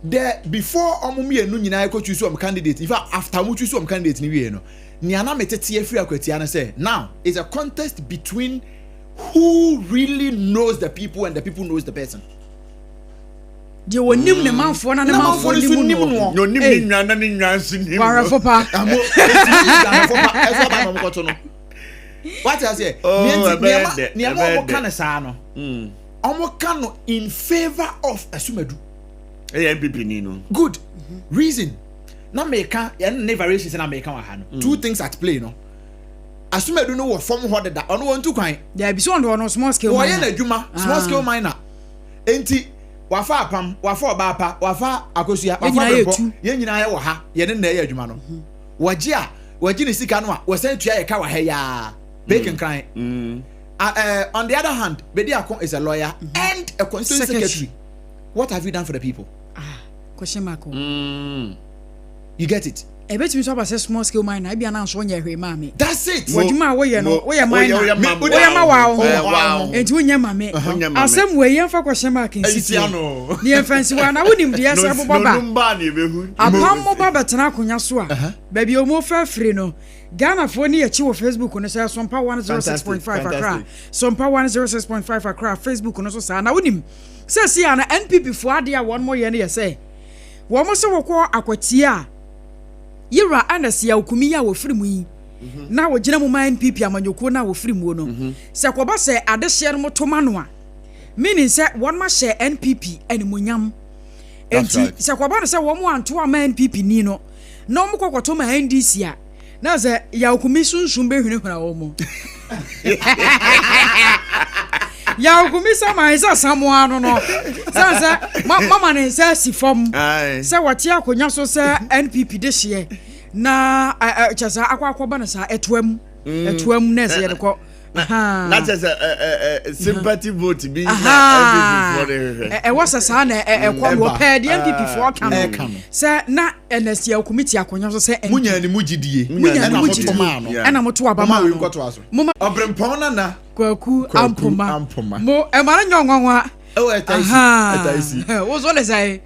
there before omumi enu nyina e ko choose om candidate in fact after mu choose om candidate ni wie no ni ana metete afiri Akwatia na say now it's a contest between who really knows the people and the people knows the person. Je wonim ne manfo na ne manfo ni mu no nim ni nwa na ni nwa nsi ni wara fopa amo eso ba mo koto no what I say niema kana saa no omo kano in favor of Asumadu MPP ni no good reason na meka ya ne variations na meka wa ha no two things at play no Asumadu no wo form ho de da ono wontu kwan there be so on small scale miner wo ye na adwuma small scale miner enti wafa apam wafa obaapa wafa akosua wafa bebo ye nyina ye wo ha ye ne na ye adwuma no waji ne sika no a wo san tua ye ka wa ha ya bacon crying. On the other hand, Bedi Akon is a lawyer and a constituency secretary. What have you done for the people? Question mark. You get it? I bet you talk small scale miner. I be announced one year, mammy. That's it. What you ma way no? Where mine? Where ma wow? And you mammy. I some way you for question mark in Siciano. Near fancy one. I wouldn't be as a baba. Apam Baba Tanakunya Swa. Baby, you more fair free no. Ghana for near Chiwo Facebook on the Sompa 106.5 Accra. Sompa 106.5 Accra Facebook on also say na wonim. Says here na NPP for adia one more year say. Wo mo se wo ko Akwatia. Yira anasi ya ukumi ya wo firi mu yi. Na wo gina mu ma NPP amanyoko na wo firi mu no. Se ko ba se ade hye no to ma no a. Meaning say one ma share NPP animunyam. Enti se ko ba no se wo mo anto ama NPP ni no. Na mo kokoto ma NDC a. Na ze ya ukumi sunsun be hwene hwena wo mo. Ya ukumi sama isa samoa no. Sa mama ne sa si fom. Se wati akonya so se NPP de hye. Na chasa akwa ba na sa etoam na se ye ko. That is a sympathy vote being NPP for was a son kwa pay the NPP for can say na NSC committee akonya so say munya ni mugidie ana moto abama we got to aso obrempona na kwaku ampoma mo e mara nyonwanwa etaisi wo so le say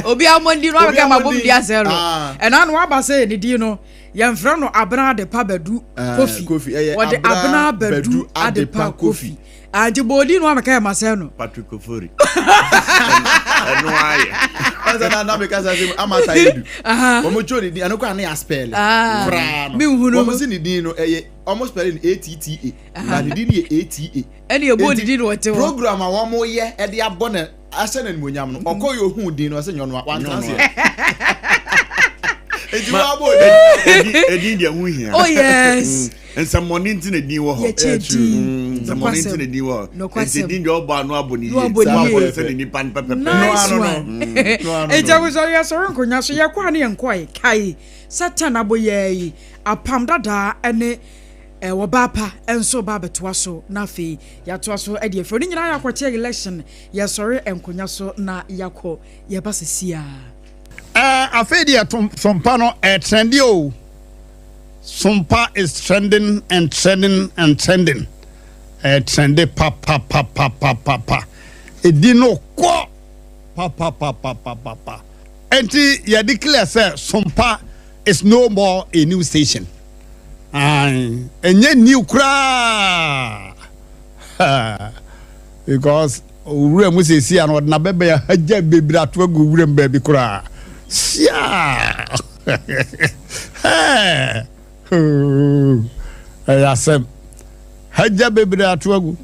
obi amondi no abeka mabom dia zero and anu aba say ni di no yemfra no Abena Adepa Badu Kofi what the Abena Badu Adepa Kofi anje bodi no ameka ya masel no Patrick Ofori no aye asa na because say amata edu omo chori di anoko an ya spell fra no omo si ni din no almost spelling ATTA but the din ATA any your body din what program a wo ye e de abona ase na nmunyam no okoyo hu din no ase nyono wan translate oh yes and some money into the new hall some money into the new hall and they didn't go bar no aboni ni pan pepper no eja we so ya so nkonya so ya kwa na enkwai kai satan aboye Apam Dadaa ene Obaapa enso ba beto so na fe ya to so e de fe ni nyina ya Akwatia election ya sori enkonya so na yakọ ya basesia afedia Sompa no trendy o Sompa is trending and trending and trending. Trendy pa. It did no qua pa. And you declare say Sompa is no more a new station. And yet new cry. Because we must see and what na bebe haja baby that we go baby cry. Yeah. I said, haja baby that we go.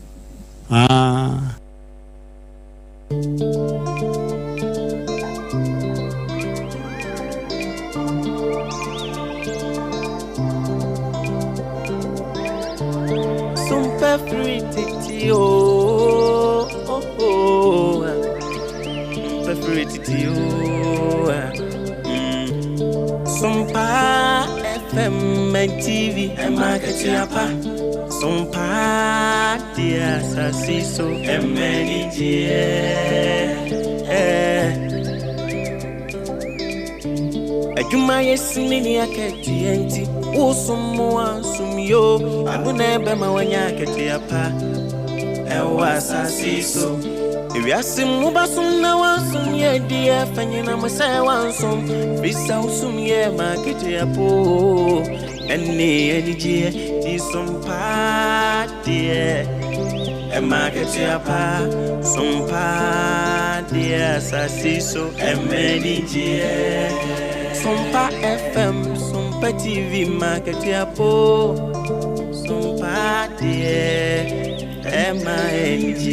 Sompa free titio, free titio, Sompa FM and TV and Akwatia, Sompa dia sasiso emenije. Ajuma yesimini aketienti. Usumu sumyo abune bema wanya Akwatia pa ewa sasiso ewiasimu basumna wasum ye dia fanyina masa wansum bisa usum ye Akwatia po eni je di Sompa die Akwatia pa Sompa dia sasiso emenije Sompa FM Sompa TV Akwatia po Sompa die MNG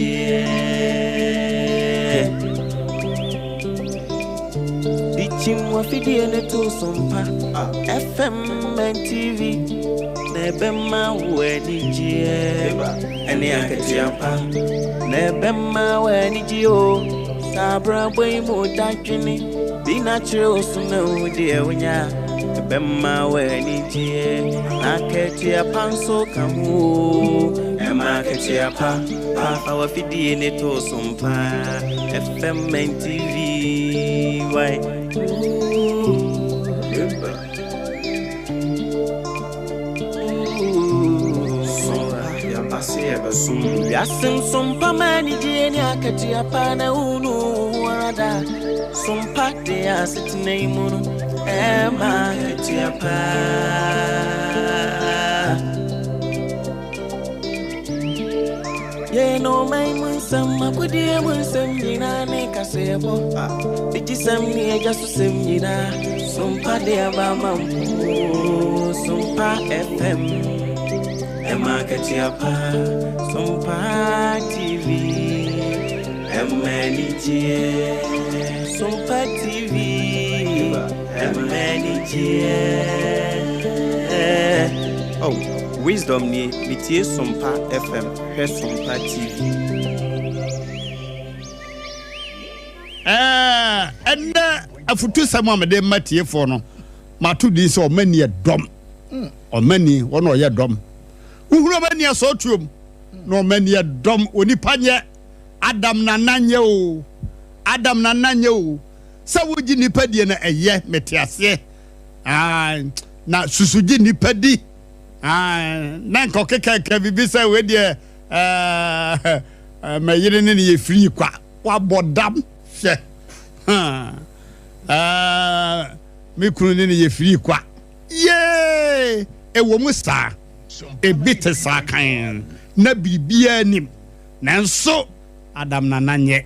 Dichimwa fidie neto Sompa FM and TV Nebema wenijie Eni Akwatia pa Nebema wenijio Sabra boy mo dajini Be natural sunu dear winya Bema wenijie Akwatia panso kamu Akwatia pa Awa fidie neto Sompa FM and TV Why Yasim Sompa mani jeni Akwatia pa na unu wada Sompa de asitine imunu Akwatia pa Ye no mai munsam akudie munsam nyina ne kasebo Dijisam ni ejasu sem nyina Sompa de abama Sompa FM Akwatia pa Sompa TV MNG Sompa TV MNG Oh, wisdom ni mitie Sompa FM he Sompa TV and afutu sama me de matie for no matu di so mani dom o mani wono ye dom uhuro mani so tuom no mani dom onipa nye Adam na nanye o sa wuji nipa die na eye metiase na susuji nipa di na nko keke bibi sa we die mayire ne ye free kwa wa bodam hye me kunu ne ye free kwa ye ewo musta ebite sa kan na bibia anim nanso Adam na nanye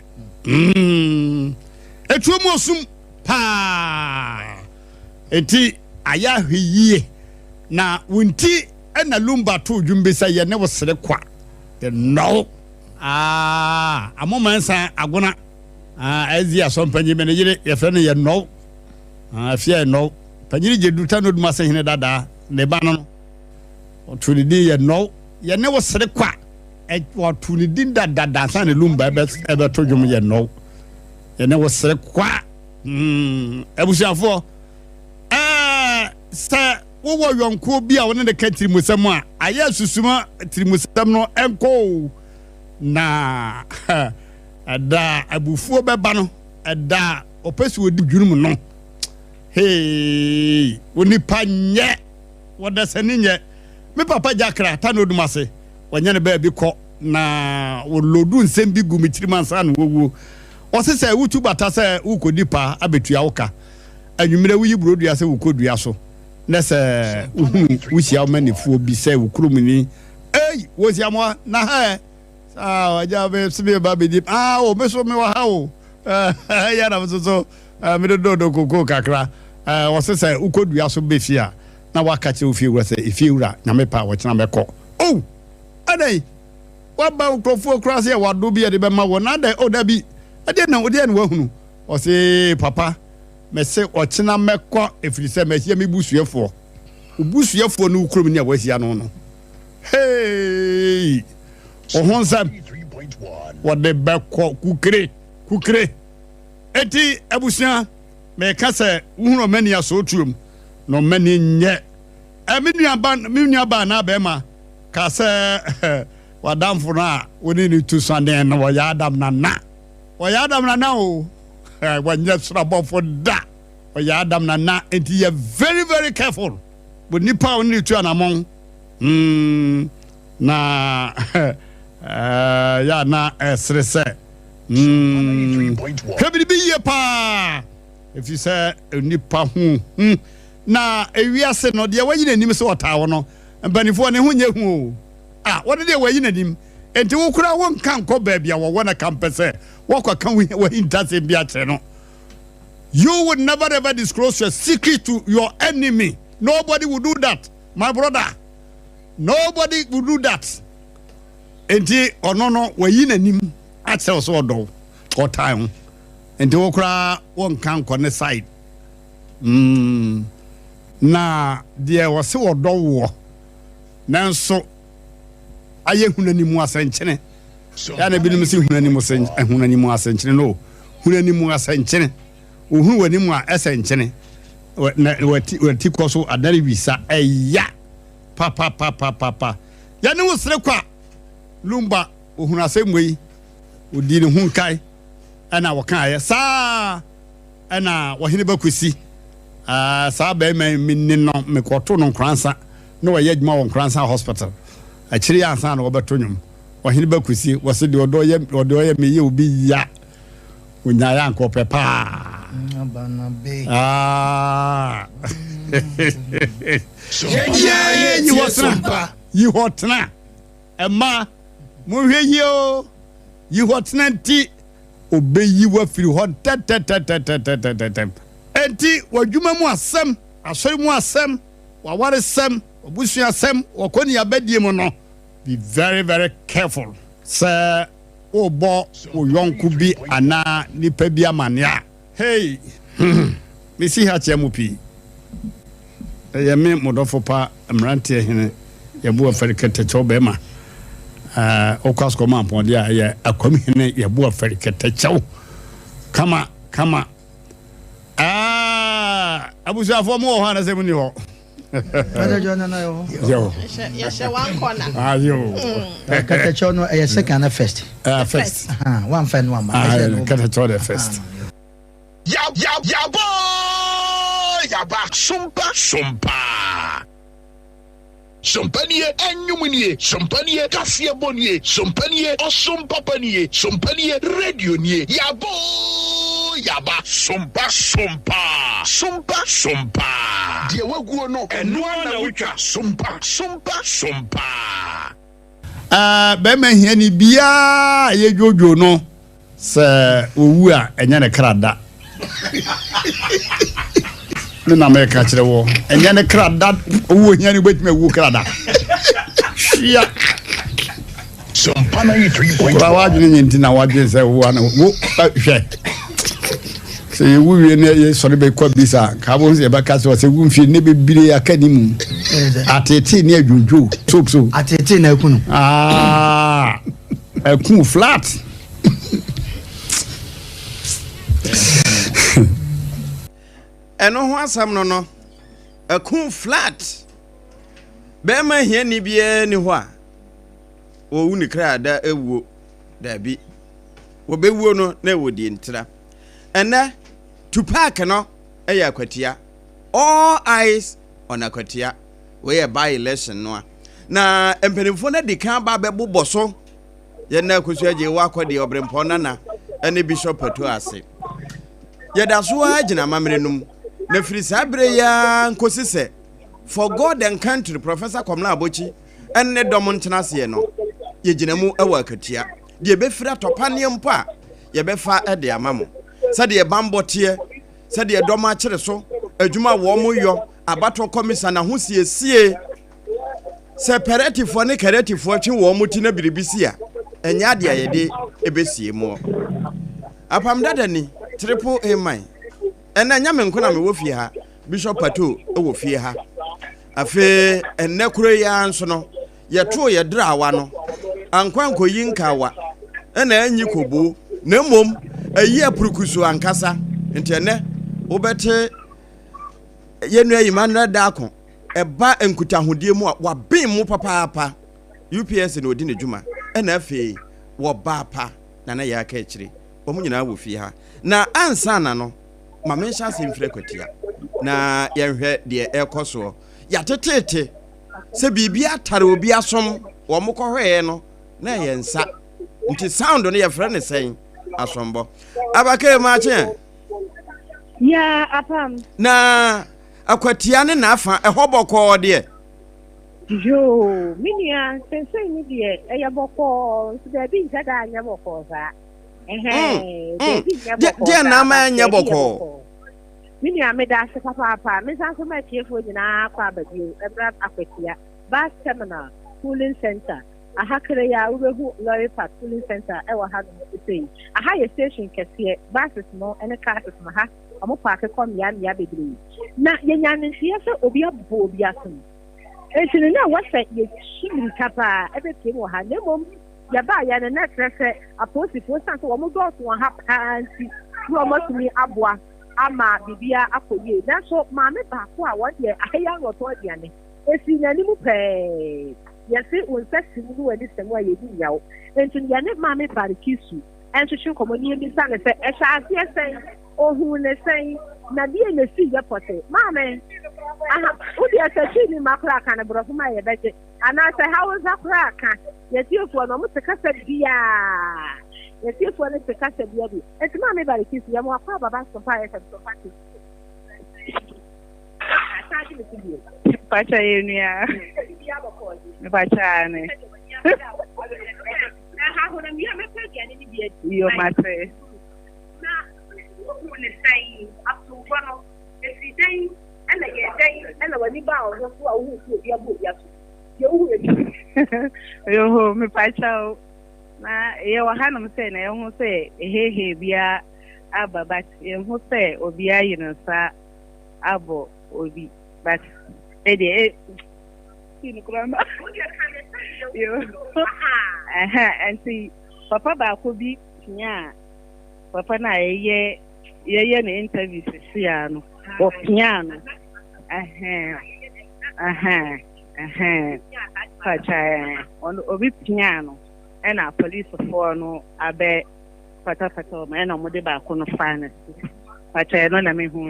etuomu osum pa eti aya hwiye na wunti ena lumba to dwumbesa ye ne wosere kwa the no amomansa agona azi asompanyi me ne yire ye fe ne ye no afia no panyiri jeduta no duma se hene dada ne ba no otulidi ye no ye ne wosere kwa watulidi dada sa ne lumba ebe to dwum ye no ye ne wosere kwa ebusiafo sa wo yonko bi a wona de ka tirimusam a aya susuma tirimusam no enko na ada abufuo beba no ada opesi wodi dwunum no hey woni panye wɔda sani nyɛ me papa Jakra ta no dumase wɔnyɛ ne ba bi kɔ na wɔlodu nsɛm bi gu mitiri mansa no wowo ɔse sɛ wotu bata sɛ wokɔdi pa abetua woka anwummerɛ woyi burodua sɛ wokɔdua so na sɛ wohyia wo manifoɔ bi sɛ wokurumni ei wɔhyia mo na ha ɔgya sebe ba bɛdi o me so me wɔ ha o yɛ na so mede dodo koko kakra wɔse sɛ wokɔdua so bɛfie a na waka kyerɛ wo fie wura sɛ ɛfie wura nyame pa wɔkyena mɛkɔ o adai waba nkurɔfoɔ kora sɛ wado bi yɛde bɛma wɔ na adai da bi ɛdeɛ na wahunu ɔse papa mɛsɛ ɔkyena mɛkɔ ɛfiri sɛ mɛhyia me busuafoɔ obusuafoɔ no wokurom ni a wahyia no no hei ɔho nsɛm wɔde bɛkɔ kukire eti abusua mɛka sɛ wohunu ɔmani asɔɔtuom na ɔmani nyɛ me nuaba na bɛma ka sɛ wadamfo no a wone ne tu sɔden no wɔyɛ adam nana o wanyɛ sorabɔfo da ɔyɛ adam nana enti yɛ very very careful bo nipa wone ne tu anamɔn na ya na ɛsere sɛ hwɛ biribi yie paa ɛfiri sɛ nipa ho na ewiase no deɛ wayi n'anim sɛ ɔtaa wɔ no mpanimfoɔ ne ho nyɛ hu o wɔde deɛ wayi n'anim enti wo kura wonka nkɔ baabi a wɔwɔ na kampɛ sɛ wɔkɔ ka wahintasɛm bi akyerɛ no you would never ever disclose your secret to your enemy. Nobody will do that, my brother. Nobody will do that. Enti ono wayi n'anim akyerɛ so ɔdɔ ɔtaa enti wo kura wonka nkɔ ne side na deɛ wɔse wɔdɔ wɔ nanso ayɛ hunanimu asɛnkyene ya na binom se hunanimu asɛnkyene no hunanimu asɛnkyene ohunu wanimu a ɛsɛnkyene wati kɔ so adare wisa ɛya papa ya ne wo sere kwa lumba ohunu asɛm yi odi ne ho nkae ɛna wɔka ayɛ saa ɛna wɔhene bakosi saa bɛrima minni no mekɔto no nkransa na wɔyɛ adwuma wɔ nkransa hospital akyiri ansa na wɔbɛto nwom wɔhene bakosi wɔse de ɔdɔ yɛ meyɛ obi ya onyaya nkɔpɛ paa yi hɔtena ɛma mohwɛ yi o yi hɔtena nti obeyi wafiri hɔ tɛtɛtɛtɛtɛtɛtɛm enti wadwuma mu asɛm asɔre mu asɛm waware sɛm obusua asɛm wɔkɔni abadie mu no be very very careful sɛ wobɔ wo yɔnko bi anaa nipa bi amanea hey mesi ha kyɛ mu pii ɛyɛ me modɔfo pa mmeranteɛ hene yɛbo afɛre kɛtɛkyɛw bɛma okwasko ma pɔde a ɛyɛ akwamhene yɛbo afɛre kɛtɛkyɛw kama abusuafoɔ mo wɔ hɔ anasɛ mu ni hɔ Yes, one corner. Katacho no a second first. First. One fan one. Katacho the first. Yaba Sompa. Sompanie enyumunie, sompanie kasia bonie, sompanie osompapanie, sompanie radio nie. Yaba Sompa. Die waguo no eno na witwa Sompa. Bɛma hia ni bia ye jojo no sɛ owu a enya ne krada. Me na me ka kyerɛ wo enya ne krada owu hia ni betime wu krada. Hia. Sompa 93.1. Ba wadwene nyinti na wadwene sɛ wo ana wo hwɛ. Sɛ ye wu wie ne ye sɔre be kwa bisa ka bo se ba ka sɛ wu mfie ne be bire akanimu. Atete ne adwodwo so atete na ekunu ekun flat eno ho asam no ekun flat be ma hia ni bia ni ho a o wu ni kra da ewuo da bi wo be wuo no na ewodi ntira ene to park no eya Akwatia all eyes on Akwatia we by election no na empenifo na de kan ba bebo so ye na kusu aje wa kwade obrempo na ene bishop atu ase ye da so agina mamrenum na firi sabre ya nkosise for God and country Professor Komla Abochi enne dom ntenase no ye gina mu ewa Akwatia de be fira topane mpo a ye be fa ede amamo sa de bambote sa de dom a kire so adwuma wo mo yo abato komisa na ho siesie separative ne creative twe wo mo ti na biribisi a enya de ayede ebesie mo Apam Dadaa ni triple A mine ena nya me nkona me wo fie ha Bishop Pato e wo fie ha afe enne kuro ya nso no ye to ye drawa no ankwanko yinkawa ena anyi kobo na mom ayi apurukusu ankasa ntene wobete yenu ayima na dako eba enkutahodie mu a wabin mu papa UPS na odi ne dwuma ena afe wo baapa na ya aka akire omu nyina wo fie ha na ansa na no ma mensha se mfire Akwatia na yɛhwɛ de ekoso ya tetete se bibia atare obi asom wo mokɔhwɛɛ no na yɛnsa nti sound no yɛfrɛ ne sɛn asombo abake ma che ya apam na Akwatia ne na afa ehobɔkɔ de yo minia sensei ni de eyabɔkɔ so da bi ntada anya bɔkɔ sa de na ma anya bɔkɔ mini ameda se papa me san so ma tiefo nyina kwa abadie ebra Akwatia bus terminal cooling center ahakere ya ubehu lorry park cooling center e wa ha no sei aha ye station kese buses no ene cars no ha omo park kom ya bedri na yenya nsia se obi abo obi asom etini na wasa ye shimri kapa ebe piem wa ha nemom ya ba ya na trese aposi fo san so omo do so ha panti no omo tumi aboa ama bibia akoye na so maame baako a wode ahya roto aduane esi nanimu pe yesi unsesi mu wadi semu ayedi yawo enti ya ne maame barikisu enso hwe komoni bi sa ne se ehya ase esen ohun ne sen na die ne si ya pote maame aha udi atachi ni makra kan brofo ma ye beke ana se hausa kra kan yeti ofo no mutekasa bia yeti ofo ne tekasa bia bi enti maame barikisu ya mo akwa baba Sompa ya so fati pacha yenu ya pacha ne yo mate na ne sai atuwa no esidai ana ye dai ana wani ba o so a wu ku bia bo bia so ye wu yo ho me pacha na ye wa hanum se na ye hu se ehehe bia ababat ye hu se obi ayi no sa abo obi but sino krama yo anti papa ba ko bi tia papa na ye na interview sia no o piano pacha on obi piano na police for no abe pata ma na mo de ba ko no finance pacha no na me hu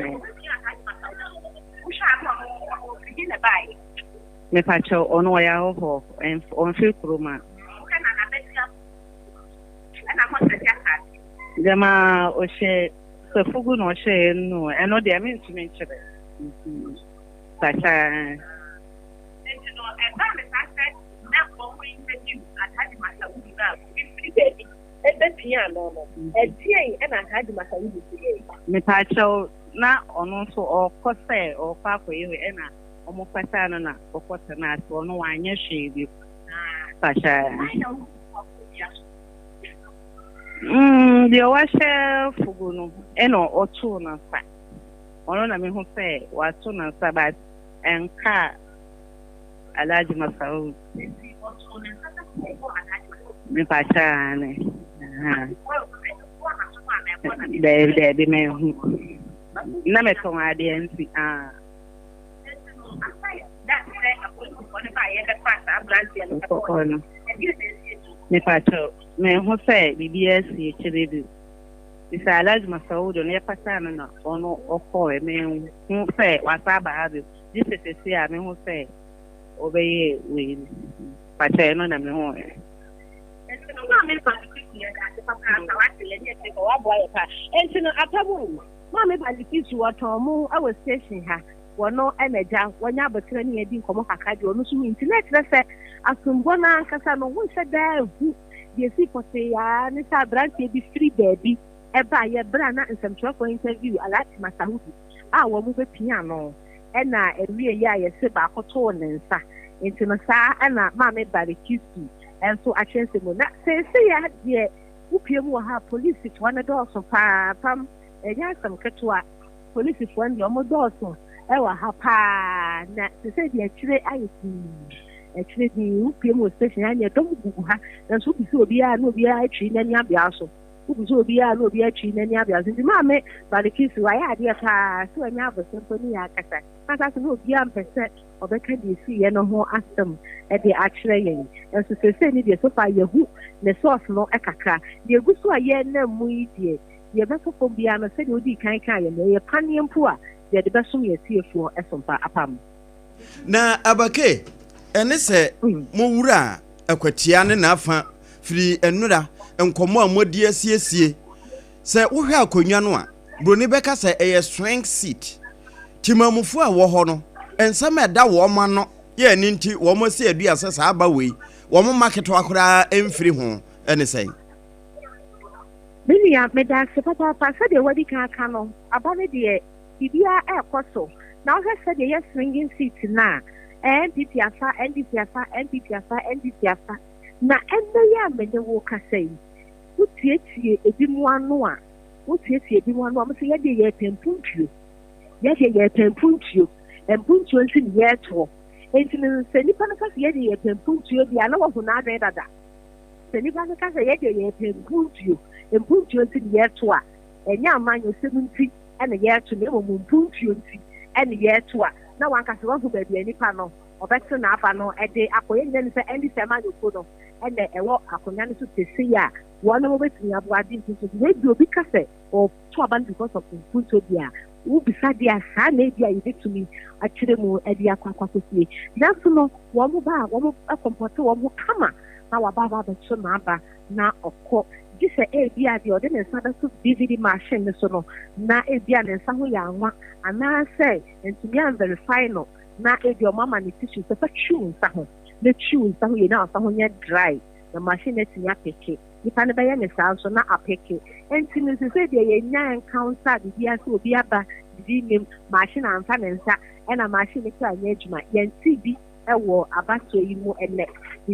me pacho ono ya ho on feel kroma jama o she so fugu no she no eno de me ntumi nchebe pacha me pacho na ono so o kose o fa ko yewe ena omo kwata no na okota na so no wanya hwe bi pasha de wa she fugu no eno otu na fa ono na me hu se wa tu na sa ba enka alaji masau me pasha ne de me hu na me to ade nti me pacho me ho se BBS ye chiredu isa alaji masaudo ne pasana na ono oko me ho se wasaba habe disese a me ho se obeye we pacha no na me ho Entino atabu mama ba likisu watomu awo station ha wono emeja wonya abotire ne yedi nkomo kakra de onu so internet rese asumbo na kasa no wo se da hu de si pote ya ne sa branch bi free baby eba ye bra na nsem for interview alati masahudu wo mu be pia no na ewie ya ye se ba akoto ne nsa entino sa na mama ba likisu enso achense mo na se ya de upiemu ha police twana doso pa pam enya sam ketwa police fo ndi omo doso ewa ha pa na se de akire ayeti akire di upiemu station anya dom gugu ha na so bi so obi a no obi a atwi na nya bia so ubi so obi a no obi atwi na nya bia so ndi ma me ba de kisu wa ya de pa so anya aboso so ni ya kasa kasa so obi a mpese obeka de si ye no ho asem e de akire yen enso se ni de so fa yehu ne source no ekakra de gusu a ye na mu idie ye be fofo bia no se de odi kan ye ye panempo a de beso ye tiefo esompa apam na abake ene se mo wura akwatia ne na afa firi enura enkomo a modi asiesie se wo hwe akonwa no a broni beka se eye swing seat timamufo a wo ho no ensam eda wo ma no ye ni nti wo mo se adua se sa aba wei wo mo market akora emfiri ho ene sei Bilia meda se papa pasa de wadi kan aka no abane de bibia ekoso na wo se de yes swinging seat na NDP afa na enne ya mede wo kasai wutietie edimu anu a mo se ye de ye tempuntuo empuntuo nsi ne ye to enti ne se nipa na kase ye de ye tempuntuo bia na wo ho na adwen dada se nipa na kase ye de ye tempuntuo nsi ne ye to a enya amanyo semunti ene ye to ne mo mpuntuo nsi ene ye to a na wankase wo ho ba bia nipa no obeto na aba no ede akoye ne se endi sema yoko no ene ewo akonya ne so tesi ya wono mo betumi aboadi nso we bi obi kase o to aba because of punto dia u bisa dia sa na dia yi betumi akire mu ede akwa kosie naso no wo mo akomporto wo mo kama na wa ba beto na aba na okọ gise bia de ode ne sa da so DVD machine so no na bia ne sa ho ya anwa ana say entumi an verify no na edio mama ni tissue se fa chew nsa ho na chew nsa ho ye na nsa ho nya dry na machine na tinya peke nipa ne ba ye ne sa so na apeke enti ne se de ye nya encounter de bia so obi aba di nim machine anfa ne nsa e na machine ka anya adwuma ye nti bi e wo abato yi mu ene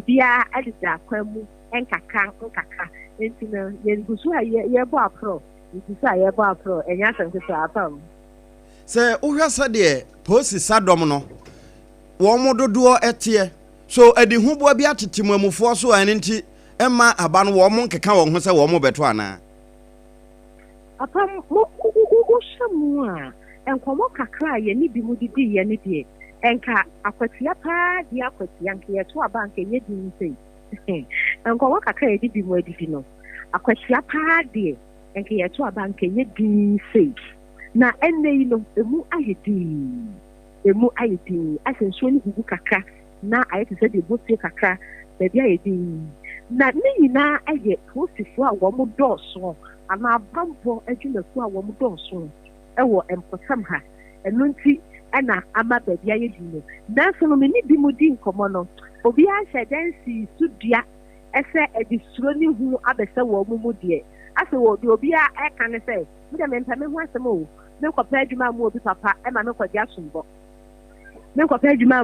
bia adida kwamu enkaka enti na ye ngusu a ye bo apro enya sanse so apam se uhwasa de posi sadom no wo mo dodo etie so adi hubo bia tetemamufo so ane nti ema aba no wo mo nkeka wo ho se wo mo beto ana apam mo shamu a enkomo kakra ye ni bi mu didi ye ni die enka akwatia pa di akwatia nke ye to aba nke ye di nse enkomo kakra ye di mu adidi no akwatia pa di nke ye to aba nke ye di nse na enne yi no emu ayedi asenso ni gugu kakra na ayeti se de botie kakra bebi ayedi na ni na aye posifo a wo mo doso ama bambo adwumafu a wo mo doso ewo empotam ha enu nti ana ama bebi ayedi no na so no ni bi mu di nkomo no obi a shedensi sudua ese edisuro ni hu abese wo mu de ase wo obi a eka ne se me de mpame hu asem o me nkɔpɛ adwuma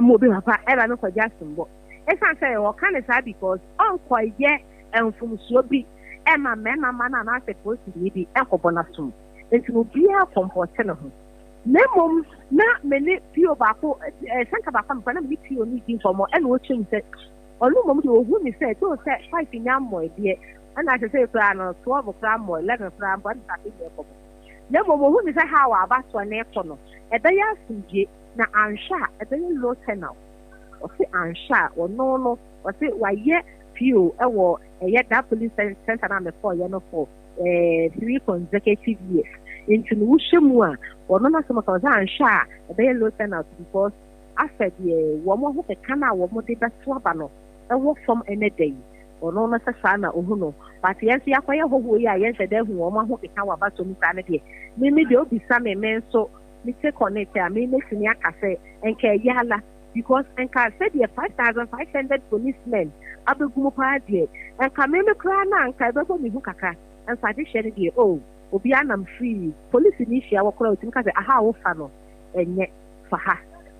mu obi papa ɛma me kɔgye asombɔ ɛsan sɛ wɔka ne saa because ɔnkɔyɛ mfomsuo bi ɛma mmarima ma no anaasɛ polisi bi ɛnkɔbɔ n'asom nti no obiara kɔmpɔte ne ho na mmom na mene pio baako sanka baako mpa na mene pio ne di nkɔmmɔ ɛna ɔkyerɛ me sɛ ɔno mmom de ɔhu me sɛ ɛtoo sɛ 5 nya mmɔdeɛ ɛna ahyɛ sɛ koraa no 12 koraa mmɔ 11 koraa mbɔ ne sase deɛ kɔbɔ na mmom ɔhu me sɛ ha wɔ abasoɔ ne ɛkɔ no ɛbɛyɛ asomdwe na anhwɛ a ɛbɛyɛ low turnout ɔse anhwɛ a ɔno no ɔse wayɛ pio ɛwɔ ɛyɛ that police center na mekɔɔyɛ no for 3 consecutive years nti no wohyɛ mu a ɔno no asɛm ɔsɛ anhwɛ a ɛbɛyɛ low turnout because afɛ deɛ wɔn ho keka na wɔn de bɛto aba no ɛwɔ fam ɛnɛ da yi ɔno no sɛ saa na ohu no but yɛn nso yɛakɔyɛ hɔhoɔ yi a yɛn hyɛ dɛ hu wɔn ho keka wɔ abato mu saa no deɛ me deɛ obisa me nso me take on it a me mɛsini aka sɛ nka ɛyɛ ala because nka sɛdeɛ 5,500 policemen abɛgu mu paa deɛ nka me koraa na nka ɛbɛbɔ me ho kakra nsa de hyɛ no deɛ o obi anam free police ni hyia wɔ koraa otumi ka sɛ aha wofa no ɛnyɛ fa ha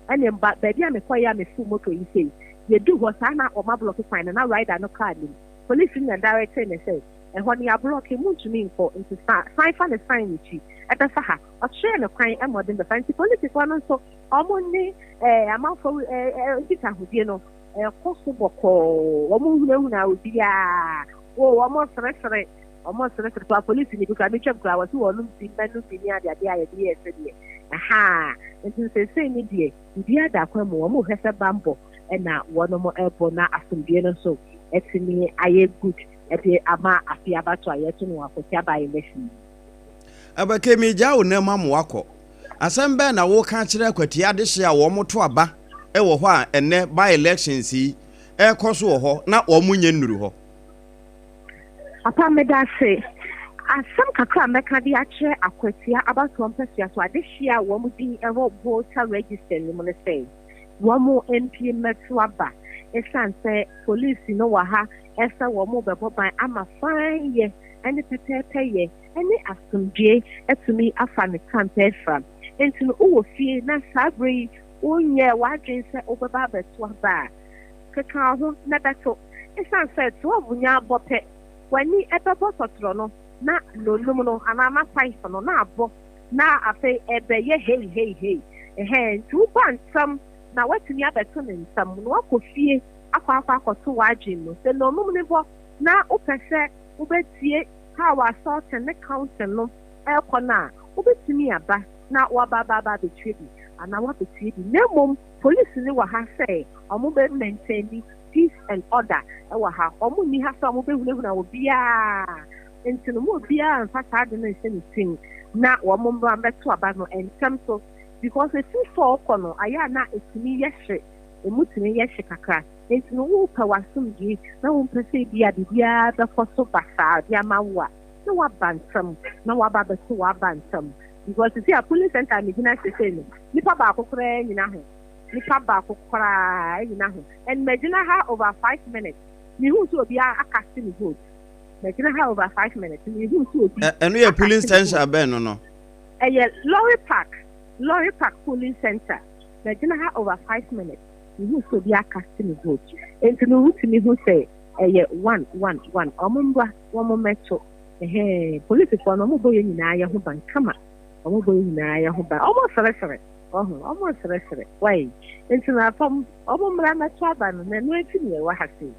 ɛne mba baabi a mekɔyɛ a mefu moto yi sei yɛdu hɔ saa na ɔma blɔke kwan no na rider no kaa nim police na direct ne sɛ ɛhɔ ne ablɔke mu ntumi nkɔ nti sign fa ne sign n'akyi ɛbɛfa ha ɔkyerɛ ne kwan ɛmɔden bɛfa nti polisifoɔ no nso ɔmo ne amanfoɔ nkitahodie no ɛkɔ so bɔkɔɔ ɔmo hunahuna obiaa ɔmo seresere to a police ni because me check kura wɔ so wɔn bi mɛnu bi ni adeade a yɛde yɛ sɛ deɛ aha nti sɛ ni deɛ bibi ada kwan mu wɔn hwɛ sɛ bambɔ ɛna wɔn mo ɛbɔ na asomdue no so ɛtumi ayɛ good ɛde ama afi abato a yɛto no akɔtia ba election abakemi gya wo na mamu akɔ asɛm bɛɛ na wo ka kyerɛ Akwatia de hye a wɔn to aba ɛwɔ hɔ a ɛnɛ by elections yi ɛkɔ so wɔ hɔ na wɔn nyɛ nnuru hɔ Apam Dadaa say asɛm kakra mɛka de akyerɛ Akwatia abato mpɛsia so ade hye a wɔn din ɛwɔ voter register no mu ne sɛ wɔn MP mɛto aba ɛsan sɛ police no wɔ ha ɛsɛ wɔn bɛbɔ ban ama fan yɛ ɛne pɛpɛɛpɛ yɛ ɛne asomdue ɛtumi afa ne campaign from nti no wɔ fie na saa bere yi wonyɛ wadwen sɛ wobɛba abɛto aba a keka ho na bɛto ɛsan sɛ 12 nya abɔ pɛ wani ɛbɛbɔ sɔtorɔ no na lolum no anaa na pipe no na abɔ na afei ɛbɛyɛ hei nti woba nsɛm na watumi abɛto ne nsɛm na wakɔ fie akɔto wadwen no sɛ lolum ne bɔ na wopɛ sɛ wobɛtie how assault ne council no ɛkɔ no a wobɛtumi aba na waba bɛtue bi anaa wabɛtue bi na mmom police ne wɔ ha sɛ ɔmo bɛ maintain peace and order ɛwɔ ha ɔmo ni ha sɛ ɔmo bɛhunahuna wɔ biaa nti no mo biaa mfa saa de no nhyɛ ne tim na wɔn mbra mbɛto aba no ntɛm so because esi fɔ ɔkɔ no ayɛ a na etumi yɛ hye emu tumi yɛ hye kakra nti no wopɛ w'asomdwe na wompɛ sɛ biribiara bɛkɔ so basaa de ama wo a na waba ntɛm na waba bɛto waba ntɛm because esi a police center gyina sese no nipa baako koraa nyina ho nipa baako koraa nyina ho and magyina ha over 5 minutes mihu sɛ obi akase ne vote magyina ha over 5 minutes mihu sɛ obi ɛno yɛ police center abɛn no ɛyɛ lorry park polling center magyina ha over 5 minutes mihu sɛ obi akase ne vote nti no wotumi hu sɛ ɛyɛ 1 ɔmo mbra wɔmo mɛto polisifoɔ no ɔmo bɔ yɛ nyinaa yɛ ho ban kama ɔmo bɔ yɛ nyinaa yɛ ho ban ɔmo sɛrɛsɛrɛ ɔmo sɛrɛsɛrɛ wayi nti na apam ɔmo mmra mɛto aba no na ɛno akyi ne ɛwɔ ha sei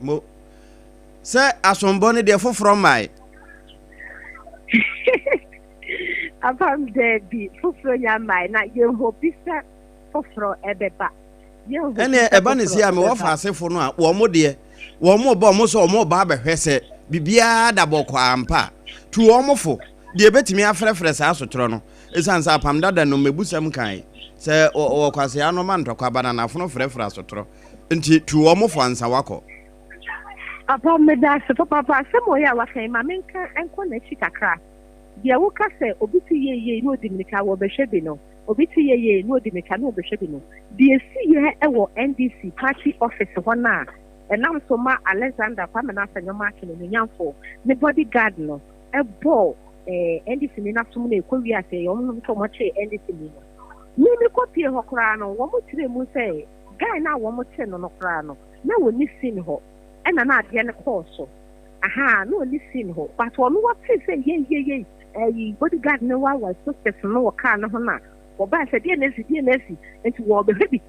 mo sɛ asombɔ ne deɛ foforɔ mmae apam daabi foforɔ nya mmae na yɛho bi sɛ foforɔ ɛbɛba ɛne ɛba ne si a mewɔ fa asefo no a wɔn deɛ wɔn bɔ ɔmo so ɔmo ba abɛhwɛ sɛ biribiara da bɔkɔ ampa tu wɔn fo deɛ betumi afrɛfrɛ saa asotoro no esan sɛ Apam Dadaa no mebusam kan sɛ wɔkwase anoma ntɔkwa banana fono frɛfrɛ asotoro nti tu wɔn fo ansa wakɔ Apam Dadaa se papa asɛm ɔyɛ a wakan ma menka ɛnkɔ n'akyi kakra deɛ woka sɛ obi ti yeye na odi mirika wɔ bɛhwɛ bi no obi ti yeye na odi mirika na ɔbɛhwɛ bi no deɛ si yɛ ɛwɔ NDC party office hɔ na ɛnam so ma Alexander Kwame N'Asanyɔma akene no nyamfo ne bodyguard no ɛbɔ NDC ni nasom na ekɔ wi ase wɔn no nso wɔn kyerɛ NDC ni no ne kɔpie hɔ koraa no wɔn kyerɛ mu sɛ guy na wɔn kyerɛ no koraa no na wɔn ni sin hɔ ɛna na adeɛ no kɔɔ so aha na wɔn ni sin hɔ but wɔn wɔte sɛ yeye ɛyi bodyguard ne wa suspect no wɔ kaa no ho na wɔbaa sɛ deɛ na esi nti wɔbɛhwɛ bi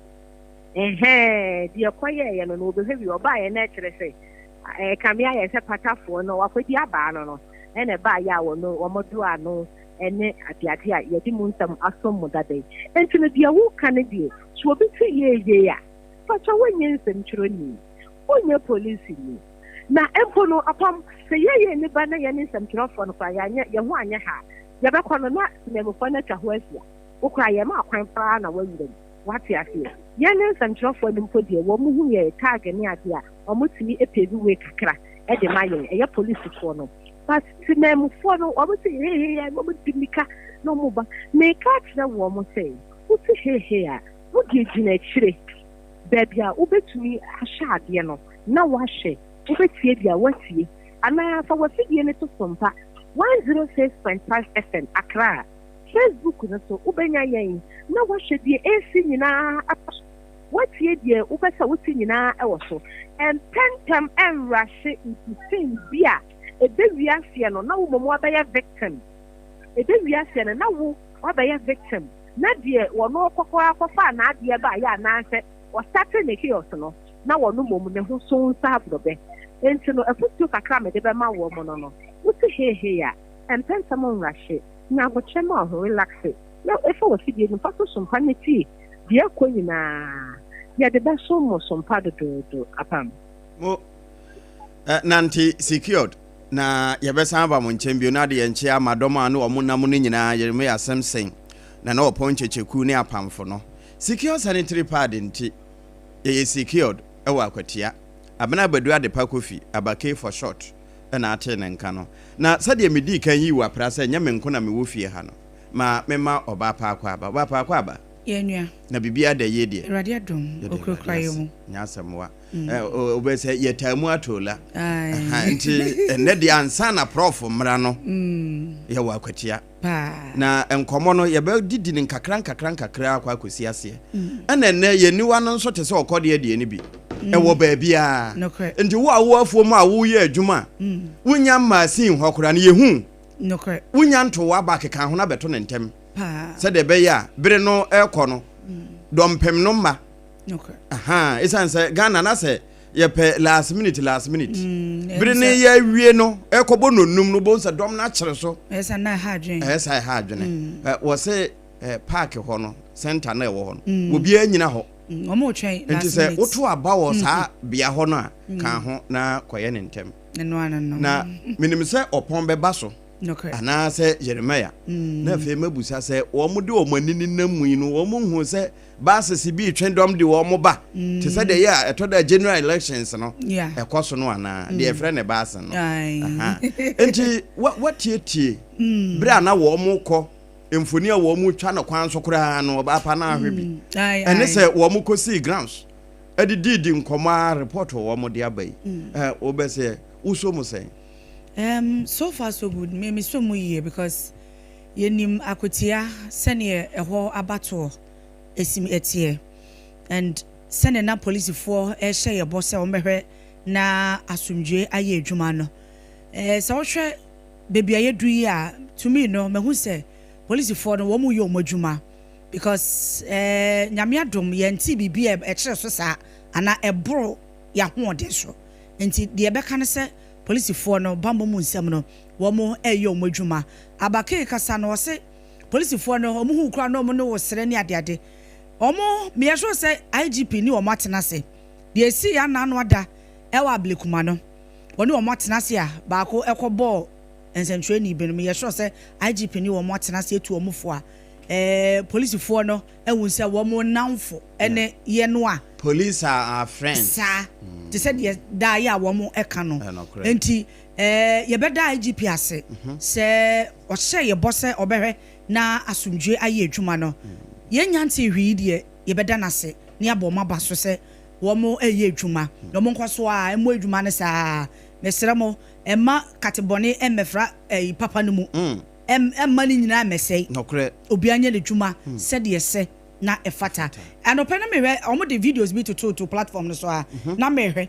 deɛ kɔyɛ yɛ no na wɔbɛhwɛ bi wɔbaa yɛ na ɛkyerɛ sɛ kamea yɛ sɛ patafoɔ no wakɔdi abaa no ɛna ɛbaa yɛ a wɔn do ano ɛne adeade a yɛde mu nsɛm asɔm mu dada yi nti no deɛ woka no deɛ so obi te yeye a pata wɔnyɛ nsɛmtwerɛni wɔnyɛ polisi ni na mpo no apam sɛ yɛyɛ ne ba na yɛ ne nsɛmtwerɛfoɔ no koraa yɛho anyɛ ha yɛbɛkɔ no na sinamfoɔ no atwa ho ahyia okra ye ma kwan pa na wawura wate ase ye ne nsɛnkyerɛfoɔ no mpo deɛ wɔn hu yɛ tag ne ade a wɔn tumi epebi we kakra de ma yɛn ɛyɛ polisifoɔ no but tinɛmufoɔ no wɔn ti hehe wɔn di mika na wɔn ba meka kyerɛ wɔn sɛ wosi hehe a wodi gyina akyire baabi a wobɛtumi ahyɛ adeɛ no na wahwɛ wobɛtie bi a watie anaa fa wɔfidie no to Sompa 106.5 FM Accra Facebook no so wobɛnya yɛn na wahwɛ deɛ ɛsi nyinaa watie deɛ wobɛsɛ wotie nyinaa ɛwɔ so mpɛntɛm ɛnrahye ntusen bi a ɛbɛwi aseɛ no na wo mmom wabɛyɛ victim ɛbɛwi aseɛ no na wo wabɛyɛ victim na deɛ wɔno akɔfa anaadeɛ ba yɛ anaasɛ wɔsate ne chaos no na wɔno mmom ne ho so nsa aborɔbɛ nti no afutuo kakra mede bɛma wɔ mo no wote hehe a mpɛntɛm nrahye na abɔkyɛ ma ɔho relaxe na ɛfa wɔfidie no fa so Sompa ne tie deɛ ɛkɔ nyinaa yɛde bɛso mo Sompa dodoodo apam mo nanti secured na yɛbɛsan aba mo nkyɛn bio na de yɛnkyɛ amadɔm a no ɔmo nam no nyinaa yɛreme yɛ asɛm sɛn na ɔpɔn kyekyeku ne apamfo no secure sanitary pad nti yɛyɛ secured ɛwɔ Akwatia abena badu ade pa kofi abake for short ɛna ate ne nka no na sɛdeɛ medi kan yi wɔ apra sɛ nyɛ me nko na me wɔ fie ha no ma mema Obaapa akwa aba yenua na bibia da ye de Awurade adom okrokra yemu nya asɛmwa obese yetamu atola nti ene de ansa na prof mmra no ye wɔ Akwatia na enkomo no ye ba didi ne nkakra akwa akosi ase ɛna ene ye niwa no nso te sɛ okɔde de ne bi ɛwɔ baabia nti wo awo afuo mu a wo ye adwuma wonya machine hɔ kora ne ye hu wonya nto wa ba keka ho na beto ne ntem sɛ de bɛyɛ a bere no ɛkɔ no dɔmpem no ma ɛsan sɛ Ghana na sɛ yɛpɛ last minute bere ne yɛ awie no ɛkɔbɔ nonum no bo sɛ dɔm no akyere so ɛsa na ha adwene wɔ sɛ park hɔ no center na ɛwɔ hɔ no obiara nyina hɔ ɔmo twɛn nti sɛ woto aba wɔ saa bea hɔ no a ka ho na kɔyɛ ne ntem na menim sɛ ɔpɔn bɛba so ana sɛ Jeremiah na fe mabusa sɛ wɔn de wɔn anini namu yi no wɔn hu sɛ baasisi bi twɛn dɔm de wɔn ba te sɛ de yɛ a ɛtɔ da general elections no ɛkɔ so no ana de ɛfrɛ ne baasa no nti wɔtietie bere ana wɔn kɔ mfoni a wɔn twa no kwan so koraa no Obaapa na ahwɛ bi ɛne sɛ wɔn kɔ see grounds ɛde di nkɔmɔ report wɔn de aba yi wɔbɛsɛ uso mo sɛ so far so good. Me so mu here because yenim Akwatia sene eho abato esim etie and sene na police for ehye ye boss e ombehwe na asumdwe aye adwuma no so wohwe baby aye du yi a to me no me hu se police for no wo mu ye omadwuma because nyame adom ye nti bibia e kire so sa ana ebro ya hoode so nti de beka ne se police for no bambo mu nsam no wo mo eyo mo adwuma abake kasa no se police for no mo hu kura no mo no wo sere ne ade omo me yeso se IGP ni wo matena se de esi ya na no ada e wa ablekuma no woni wo matena se a ba ko ekobɔ ensentwe ni be no me yeso se IGP ni wo matena se etu omo fo a police for no ehun se wo mo namfo ene ye no a police are friends sa te said yes da ya wo mo eka no enti ye beda IGP ase se o hye ye bose obehwe na asumdwe aye adwuma no ye nyanti hwi de ye beda na se ne aboma ba so se wo mo aye adwuma no mo nkoso a emo adwuma ne sa mesere mo ema katebone emefra papa no mu emma ni nyina mesei nokre obi anya le dwuma said yes na efata anope na mehwe omo de videos bi to platform no so a na mehwe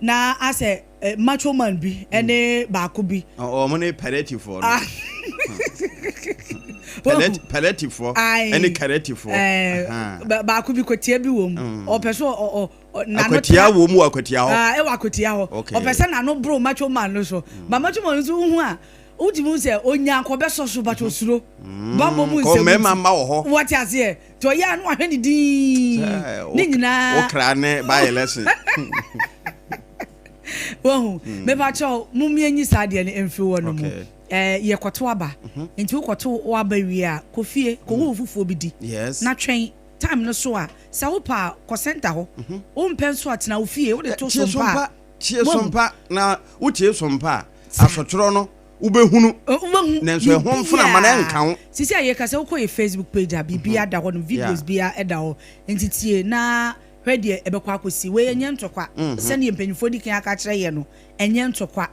na ase macho man bi ene baako bi omo ne palliative for palliative for ene caritative for baako bi kotia bi wom opeso na Akwatia wo mu Akwatia ho e wa Akwatia ho opese na no bro macho man no so ba macho man so hu a Udimu se onya ko beso so bato suro bambo mu nsem ko mema ma wo ho what as here to ya no ahwe ni din ni nyina o kra ne by election wo me ba cho mu mienyi sa de ne emfi wo no mu ye kwato aba enti wo kwato aba wi a kofie ko wo fufuo bi di na twen time no so a sa wo pa ko center ho wo mpen so atena wo fie wo de to sompa tie sompa na wo tie sompa asotro no ubehunu nenso ehom funa mana nka ho sisi aye ka se wo ko ye Facebook page a bibia da ho no videos bia eda ho enti tie na hwede ebekwa akosi we enye ntokwa se ne mpanyifo di kan aka kire ye no enye ntokwa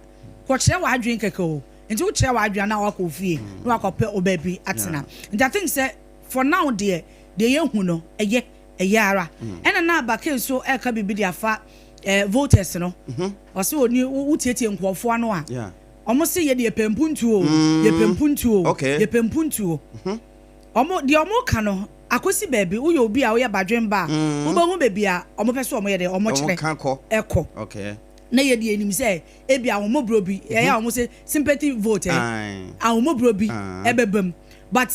ko kire wa adwen keke o enti wo kire wa adwen na wakọ fie na wakọpe obabi atena and I think say for now there de ye hu no eye ara ena na abake so e ka bibi dia fa voters no o se oni utietie nkofo ano a omo se ye de pempuntu o ye pempuntu o ye pempuntu o omo de omo ka no akosi baby uyo obi a uya badwen ba ubehu baby a omo pese omo ye de omo kire eko na ye de enim se ebi a omo brobi ye ya omo se sympathy vote a omo brobi ebebem but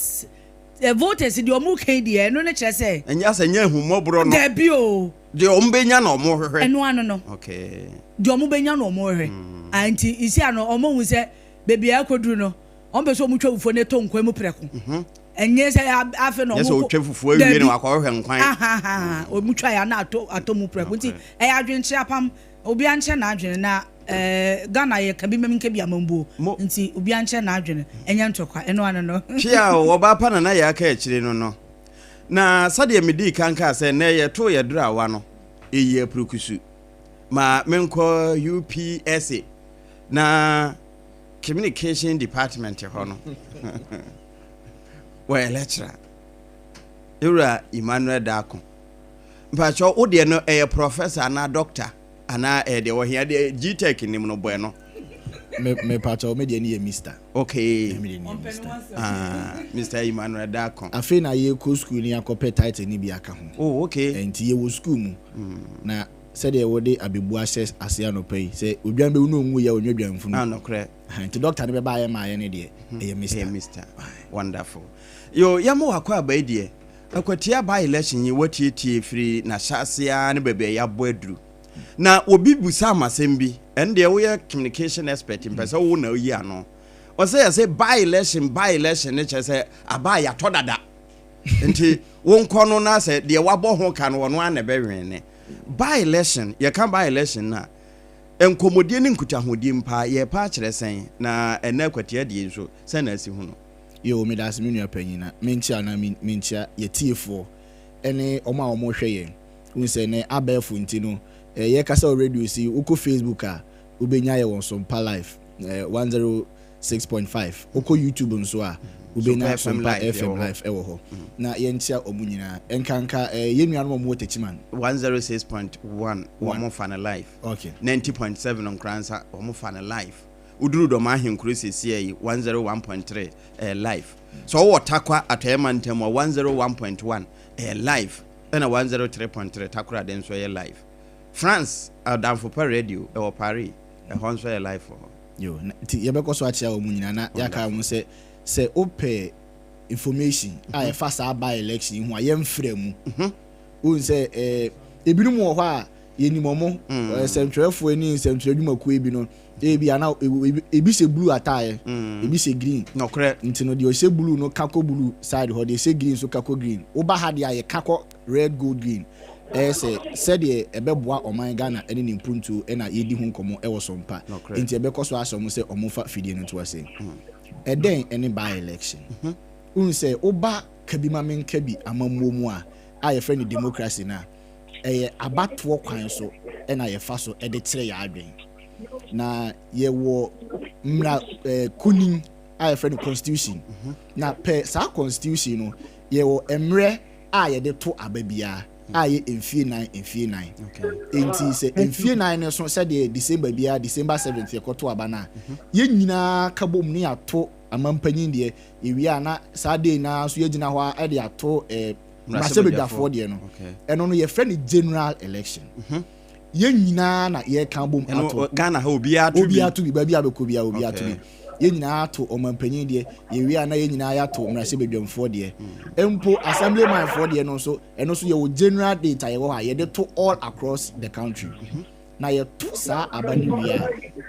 voters the omo kan de no ne kire se enya se nya hu mobro no debi o de omo benya na omo hwehwe eno ano no de omo benya na omo hwehwe anti isi ano omo hu se baby a koduru no omo pese omo twafufo ne to nkwa mu preko enye se afi no mo twa fufuo awie ne wakọ hwe nkwan omutwa ya na atomu preko nti adwenche apam obi anche na adwene na Ghana ye ka bi mem nke bi amambuo nti obi anche na adwene enye ntokwa eno ano no chia Obaapa na ya aka akire no na sade medi kanka se na ye to ye dura wa no eyi aprokusu ma menko UPSA na communication department ho no well lecturer Ura Emmanuel Dako mpacho wo de no professor na doctor ana de wo hia de GTech nim no boy no me pacho me de ni Mr. Okay Mr. Emmanuel Dako afi na ye ko school ni akopɛ title ni bi aka ho oh okay enti ye wo school mu na said ye wo de abebu access ase anopai say odwan be wo no nwu ye onwadwan funu ah no kre enti doctor ne be ba ye ma ye ne de ye Mr. Wonderful yo yamo wakọ aba die Akwatia by election yi watietie free na shasia ne bebe ya bo aduru na obi busa amasem bi ende wo ye communication expert mpese wo na oyi ano o say by election ne chese aba ya to dada nti wo nko no na say de wabo ho ka no wono ana be wene by election ye kan by election na enkomodie ne nkutahodie mpa ye pa kire sen na ena Akwatia die nso sen na asi hu no yo me das menu apanyina mentia na mentia ye tiefo ene omo a omo hwe ye unse ne abefo ntino ye kasa radio si uko Facebook a ubenya ye won Sompa live 106.5 uko YouTube nso a ubenya Sompa FM live ewo ho na ye ntia omunyina enkanka ye nuano mo techiman 106.1 omo fan live okay 90.7 on Kransa omo fan live uduru do ma henkuru sesi 101.3 live so wo takwa atema ntem 101.1 live na 103.3 takura den so live France adamfo pa radio Paris honso live for yo ye be ko so achia omunyina na yaka mu se ope information a fast by election hu ayem fremu un se ebinum wo ho a yenimomo sentwefo ani sentwadwumaku ebi no ebi ana ebi se blue attire ebi se green no correct nti no de o se blue no kako blue side ho de se green so kako green oba ha de aye kako red gold green se de ebeboa oman Ghana ene ni mpuntu na yedi hu nkomo e wo Sompa nti ebekoso asom se omofa fidie no to ase eden ene by election unse oba kabima men kabi amammomu a aye friend democracy na abatwo kwan so na ye fa so de tere ya adwen na ye wo mra kunin aye friend constitution na per sa constitution no ye wo emre a ye de to ababia aye emfie 9 enti se emfie 9 no so se de December 7th ye koto abana ye nyina kabom ni ato amampanyin de ye wi ana sa day na so ye gina ho a de ato Masebedafo de no eno no ye friend general election ye nyina na ye kan bom ato Ghana ha obi atu bi baby abekobia obi atu bi ye nyina ato omampanyin de ye wi ana ye nyina ya to Masebedwamfo de empo assemblyman for de no so eno so ye wo general data ye wo ha ye de to all across the country na ye to sa abani wi a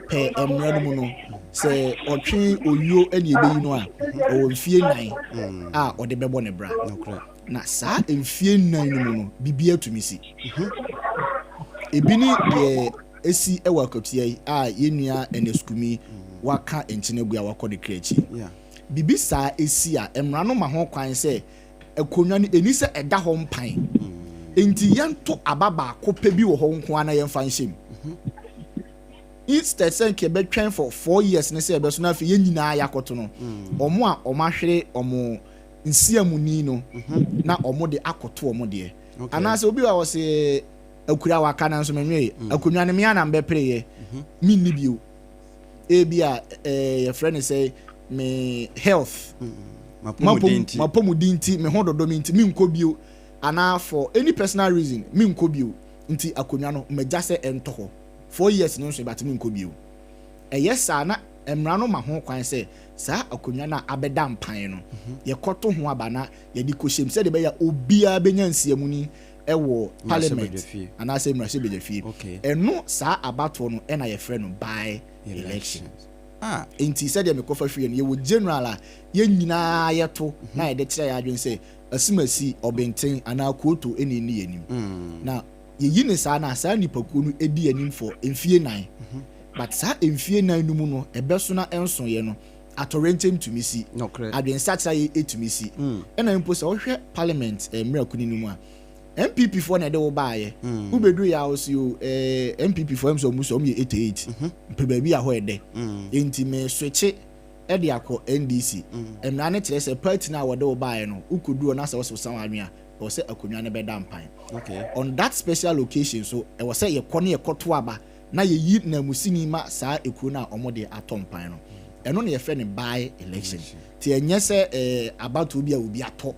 per emre no sɛ ɔtwe oyuo ɛne ɛbɛyi no a ɔwɔ mfie 9 a ɔde bɛbɔ ne bra na saa mfie 9 no mu no biribi atumi si ebi ni deɛ esi ɛwɔ Akwatia yi a yɛnua ɛnɛskumi waka nkyene gu a wakɔ de kreachi bibi saa esi a mmara no ma ho kwan sɛ akonwa no eni sɛ ɛda hɔ mpan enti yɛnto ababa akɔpɛ bi wɔ hɔ nko ana yɛmfa nhyɛm instead sɛ nke bɛtwɛn for 4 years ne sɛ ɛbɛso na afei yɛn nyinaa yakɔto no ɔmo a ɔmo ahwere ɔmo nsiamuni no na ɔmo de akɔto ɔmo deɛ anaasɛ obi wa wɔ sɛ akura waka na nso menwe akonwa ne mea na mbɛpere yɛ minni bio ebi a yɛfrɛ ne sɛ me health mapomudinti me hododo minti mi nkɔ bio ana for any personal reason mi nkɔ bio nti akonwa no megya sɛ ɛntɔ hɔ 4 years no nso batimi nkɔ bio ɛyɛ saa na mmara no ma ho kwan sɛ saa akonwa na abɛda mpan no yɛkɔto ho aba na yɛde kɔhyɛm sɛ de bɛyɛ obia bɛnya nsiamuni ɛwɔ parliament ana sɛ mmara hyɛ bɛgyafie ɛno saa abato no ɛna yɛfrɛ no by elections enti sɛ deɛ mekɔfa hwie no yɛwɔ general a yɛn nyinaa yɛto na yɛde kyerɛ yɛ adwen sɛ asimasi ɔbɛnten anaa kooto ɛne ni yɛnim na yɛyi ne saa na saa nipakuo no ɛdi anim for mfie 9 but saa mfie 9 no mu no ɛbɛso na ɛnsoyɛ no atɔrɛntɛm tumi si adwensakyera yɛ ɛtumi si ɛna mpo sɛ wohwɛ parliament mmirakuni no mu a MPP for na de wo baayɛ wobɛduru ya wo so MPP for emso mu so ɔmo yɛ 88 mpe baabi a hɔ ɛdɛ enti me switch ɛde akɔ NDC ɛmra ne kyerɛ sɛ party na wɔde wo baayɛ no ukodu na sɛ wo so san anwea ɔ sɛ akonwa ne bɛda mpan on that special occasion so ɛwɔ sɛ yɛkɔ ne yɛkɔto aba na yɛyi na musini ma saa ekuro na ɔmo de atɔ mpan no ɛno ne yɛfrɛ ne by election ti ɛnyɛ sɛ abato bi a obi atɔ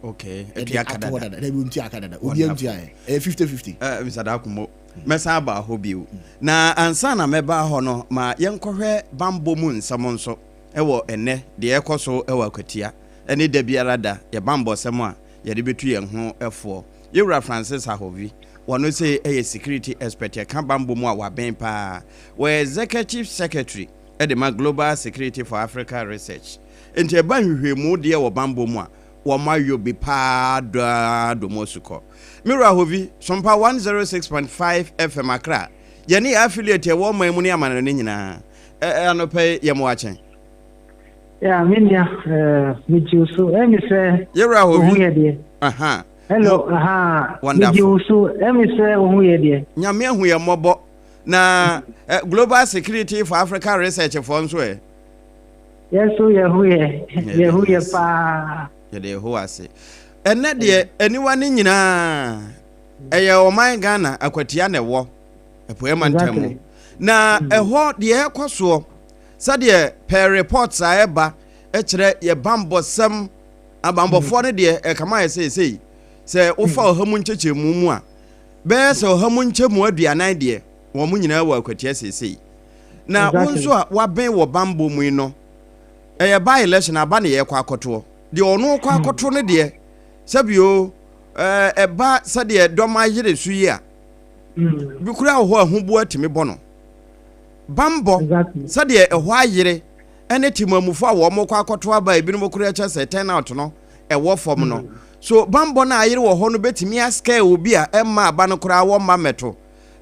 ɛde atɔ dada na bi ntu akadada obi ntu ayɛ 50-50 Mr. Dakumo mɛsa aba hɔ bio na ansa na mɛba hɔ no ma yɛnkɔhwɛ bambo mu nsɛm nso ɛwɔ ɛnɛ deɛ ɛkɔ so ɛwɔ Akwatia ɛne da biara da yɛ bambo sɛm a yɛde betu yɛn ho ɛfoɔ yɛwura Francis Ahovi wɔno sɛ ɛyɛ security expert yɛka bambo mu a wabɛn paa wɔ executive secretary ɛde ma Global Security for Africa Research enti ɛba nhwehwɛmu deɛ wɔ bambo mu a wɔma yɔ bi paa do mo sukɔ Mira Hovi Sompa 106.5 FM Accra yɛne yɛ affiliate ɛwɔ man mu ne amana ne nyinaa anɔpɛ yɛ mo akyɛn minya mijusu say Yɛwura Hovi hello mijusu say ohu yɛ deɛ nyame ahu yɛ mmɔbɔ na Global Security for Africa Research for nso yeso yehu pa yede ho ase enne de aniwa ne nyinaa eye oman Ghana Akwatia na ɛwɔ epoema ntamu na ɛhɔ de ɛkɔso sɛde per reports a ɛba ɛkyerɛ ye bambosam abambofo ne de ɛkama yɛ sei sɛ wofa ɔhamu nkyekye mu a bɛɛ sɛ ɔhamu nkyemu aduanan de wɔn mu nyinaa wɔ Akwatia sei na wonso a waben wɔ bambo mu no ɛyɛ by election aba ne yɛ kɔ akɔtoɔ de ɔno kɔ akɔto ne de sɛbio ɛba sɛde dɔma yere su yi a bi kura hɔ ahubu atimi bɔ no bambo sɛde ɛhɔ ayere ɛne timamufo a wɔn kɔ akɔto aba ebinom kura kyɛ sɛ turn out no ɛwɔ fam no so bambo na ayere wɔ hɔ no betimi aska obi a ɛma aba no kura wɔ ma meto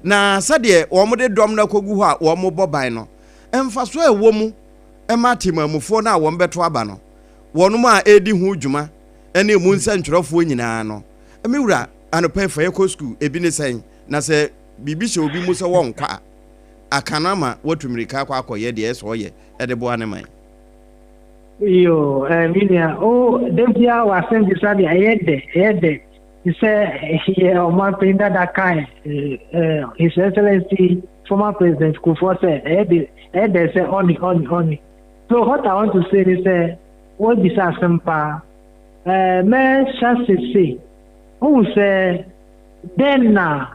na sɛdeɛ wɔn de dɔm na kogu hɔ a wɔn bɔ ban no ɛmfa so ɛwɔ mu ɛma timamufo na wɔn bɛto aba no wɔn mu a edi ho dwuma ɛne mu nsɛntwerɛfoɔ nyinaa no ɛmewura anɔpɛ fa yɛkɔ school ebi ne sɛn na sɛ bibi hyɛ obi mu sɛ wɔn kwa akana ma watu mirika kwa akɔyɛ deɛ ɛsɛ ɔyɛ ɛde boa ne man yo minia debia wa send this ade ayede say he Apam Dadaa Obaapa His Excellency former President Kufuor say say on. So what I want to say is what this asempa me chance say who say then na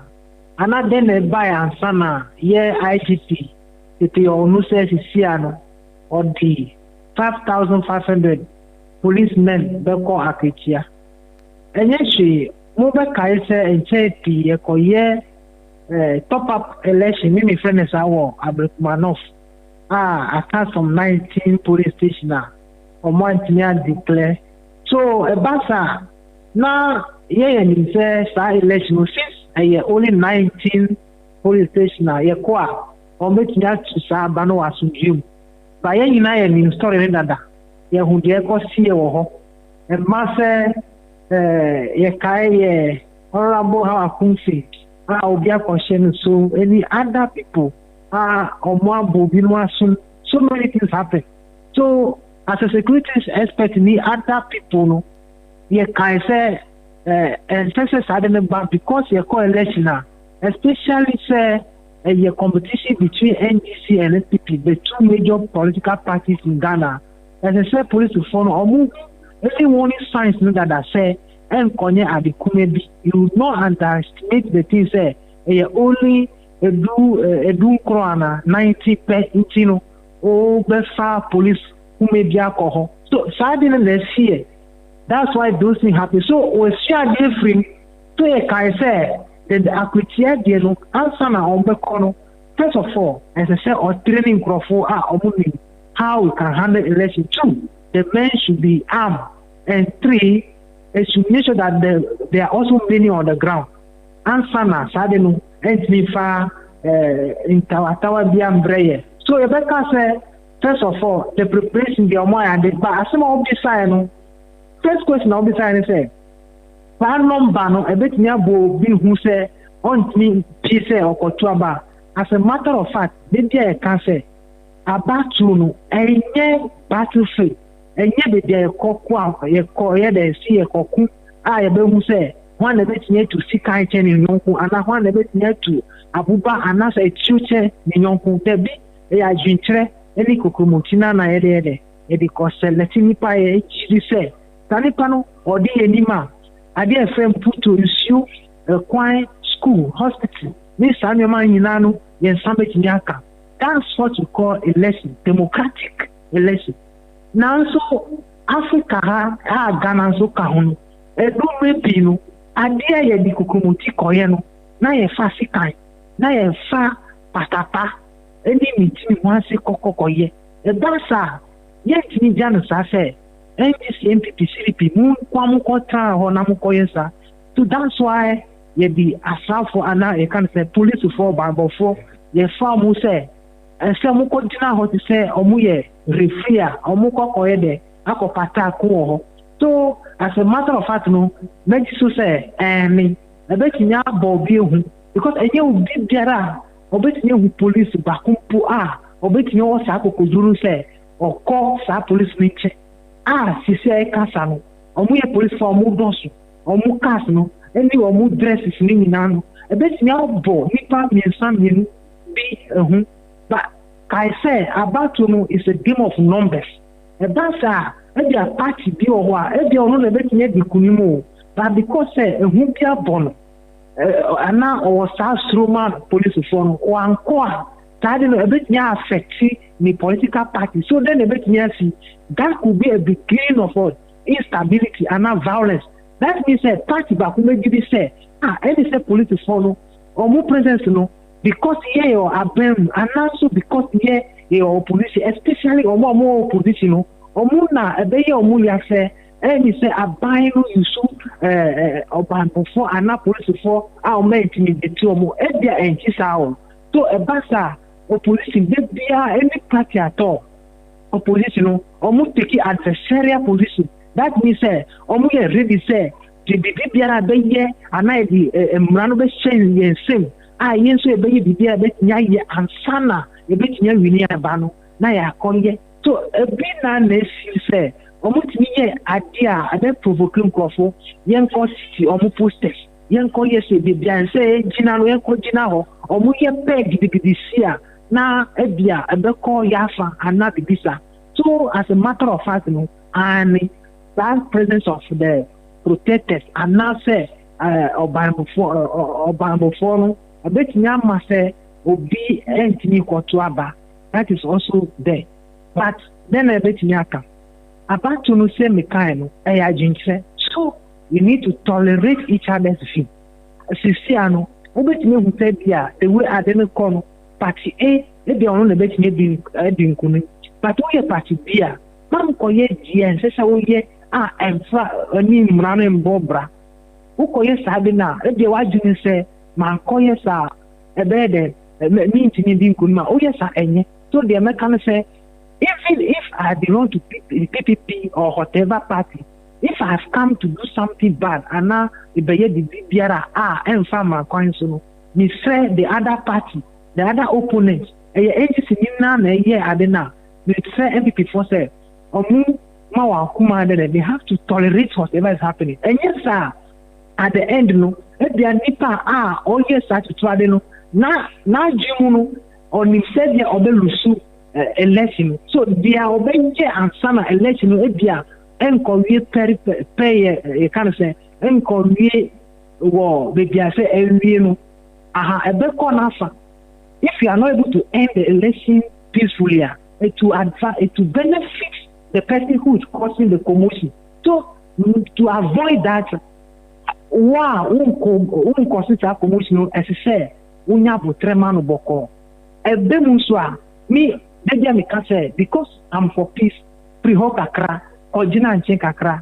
another then buy answer na ye IGP it you say siano on the 5,500 policemen beko Akwatia enye she mo be kai say encheti ekoye top up election me friend is awo Abdulmanov Apart from 19 police stations or more declare. So Basa now say election since only 19 police stations or making that to Sabano as you. But in story that who dear go see and Master Honorable how Kunsi, be a question so any other people or more bobino soon. So many things happen. So as a security expert, ni other people no, can say and Texas Adelaide because you call election especially say a competition between NDC and NPP, the two major political parties in Ghana. As I say, police to follow or move. Any warning signs that I say and Konya at the Kumebi, you will not underestimate the things say only a do corona 90 per intino or befa police who may be alcohol. So suddenly let's see. That's why those things happen. So we share different to a say that the Akwatia deal answer na on the first of all, as I said, or training for how we can handle election. 2, the men should be armed, and 3, they should make sure that there are also many on the ground. Answer na sadenu and far in Tower Biambre. So Rebecca said, first of all, the preparation the and the but some of the sign. First question I'll be saying is Bano a bit near Bo who say on me Pise or Kotuaba. As a matter of fact, they can say about to a battlefield, and yet they are coquam, a coya, they see a cocoon. I who say one a bit near to Sikai Chen in Yonku, and one a bit near to Abuba, and as a tutor in Yonku, Debbie, they are jintre, any Kukumutina, na ede, because Latinipa, say, Tanipano, or the enima. I did a friend put to issue a quiet school, hospital, Miss Samuel Yinano, and Sambet Nyaka. That's what we call election, democratic election. Now, so Africa ha Ghana so kahunu. Edu mepinu, adia ye di kukumuti koyeno. Na ye fa sikai, na ye fa patapa. Eni mitimi wansi koko koye. Ebasa, ye tini janu sa se. NDC, MPP, CDP, moon kwamu kontra ho na mukoyensa. So that's why ye be asaf for ana ye can say police for bambo for ye farm say and say mu kontina ho to say omu ye refria omu kokoye de akopata ko ho. So as a matter of fact no make so say me e be tinya bobi ehu because enye obi biara obetinya hu police bakumpu obetinya o sa kokoduru say okọ sa police ni che sisi kasa no omu ye police for omu dosu omu cars no any omu dresses ni nyina no ebetimi abo nipa miensa mienu bi but kai say about no is a game of numbers ebasa e dia party bi o ho e dia ono na ebetimi di kunimo but because say ehun bi abono ana o sa stroma police for no o anko tade no ebetimi affect the political party. So then that could be a beginning of what? Instability and not violence. That means a party back who may be say, any say politics follow or more presence no, because here or Abem and also because here your opposition, especially or more opposition or Muna a bay or Mulia say, any say a bino you shoot or ban before and not police for our men to the two more Edia and Chisao. So a bassa opposition, they be any party at all. Opposition, almost taking adversarial position. That means, almost ready say, the Bibiara Baye, and I the Mranobe Shen and Sim. I yes, a baby Bibia and Sana, a bit near Winia Bano, Naya Conye. So a bit name say, almost me idea, and then provoking Crawford, young for city, almost posters. Young Conye say, Bibia and say, Gina, Gina, or Muya Peg, the Sia. Na ebia ebeko yafa ana bibisa. So as a matter of fact and that presence of the protesters and now say Obama for a bit nyama say obi entini kotuaba. That is also there. But then a bit nyaka about to no say mekaino jinse. So we need to tolerate each other's view. Sisiano obetini hu say bia the way adene kono Party A ebi ono na betime di nkunu but we party bia mam koye GN se woye emfa ani mrano mbobra ukoye sabi na ebi wajuni se man koye sa ebede me ntini di nkunu ma oye sa enye so the American say even if I belong to PPP or whatever party, if I have come to do something bad, and now the biara emfa my coins, me say the other party, the other opponent, me say MPP for say, they have to tolerate whatever is happening. And yes, sir, at the end, no, if they are nipa all yes, sir, to try no, na jimuno, or ni said they obelusu. Election. So they are obeying and some election ebia enkowie pay kind of say enkowie war baby I say ewie no ebeko nafa if you are not able to end the election peacefully to benefit the person who is causing the commotion. So to avoid that cause that commotion as I say unya botrema no boko ebe munswa me because I'm for peace, pre-hawk Accra, or Jina and Check Accra.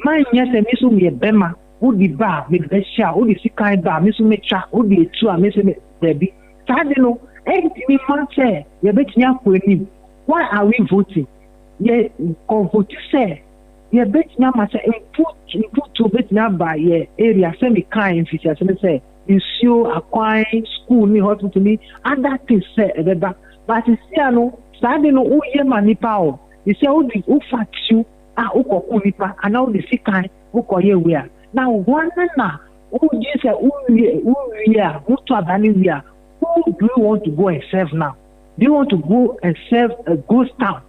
My yes, and Miss me a Bema, would be bar, with the shah, would be sick bar, Miss me chat, would be a two, Miss me Debbie. Sadino, anything man say, you bet me. Why are we voting? Ye, vote say, you bet Yama say, input to bet number, ye, area, semi kind, if you say, ensure acquiring school, me hospital to me, and that is said at the back. But it's no, Sunday no uye manipao. You say who fat you uko kunipa and now the sick kind uko ye wea. Now one na who just say who do you want to go and serve now? Do you want to go and serve a ghost town?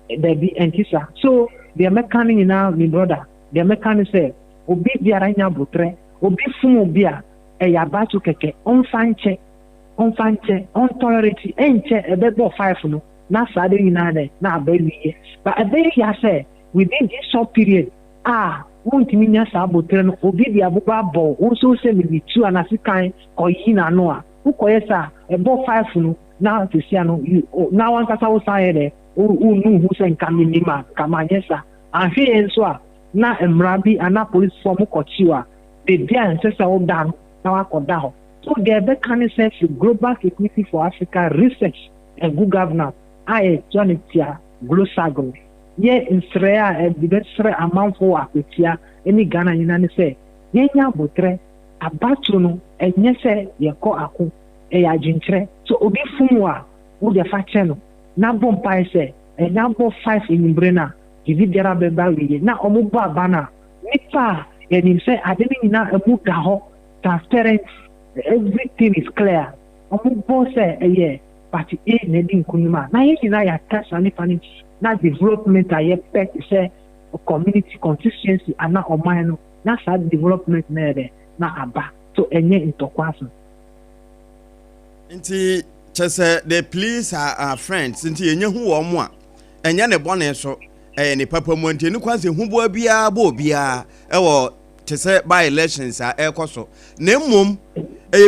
There be antisa. So the American now, my brother, the American say obi biaranya butre, obi fumo bia eyabatu keke onfanche. On tolerate ebe 5 no na sade nyina na abawie but ebe ya say within this short period wontimi nya sa abotre no obi dia boba bo so say me tu anasikan koyi na no a ukoye sa ebe 5 no na tisia no na wan kasa wo say de unu hu say nka minima kama nyesa ahwe enso a na emrabi ana police form kochiwa de dia nsesa wo dan na wakoda ho. So the can say global security for Africa research and good governance. Johnnytia Glosago. Ye in Srea and the best amount for Akwatia any Ghana in say. Yenya botre abatuno and yese ye ko aku jintre. So obi fumwa wo the faceno. Na bompa say and number 5 in Brena. Give dera beba we na omuba bana. Nipa and him say I didn't na a mugaho transparent. Everything is clear. Boss say but needing kunima. Na ya cash and if na development I say community constituency and na omano na sad development na aba. So enye into kwaso. Nti chese the police are friends. Nti enye hu wo mo a enye ne bone so ne papa mu nti ne kwanse hu bo bia bo bia ewo chese by elections ekoso. Na mmom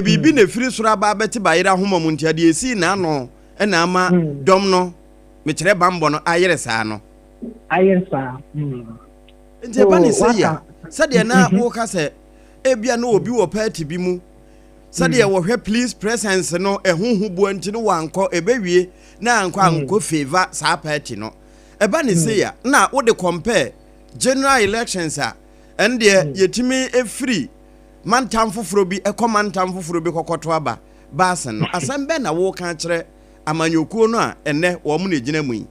bibi na firi soro aba beti bayira homom ntia de esi na no na ama dom no me kire bambo no ayere saa no ayere saa ntia ba ne se ya sade na wo ka se ebia na obi wo party bi mu sade wo hwe please presence no ehunhu bu anti no wanko ebewie na anko favor saa party no eba ne se ya na wo de compare general elections and de yetimi efiri mantam foforo bi mantam foforo bi kokoto aba basen no asem be na wo kan kire amanyokuo no a enne wo mu ne gina mu yi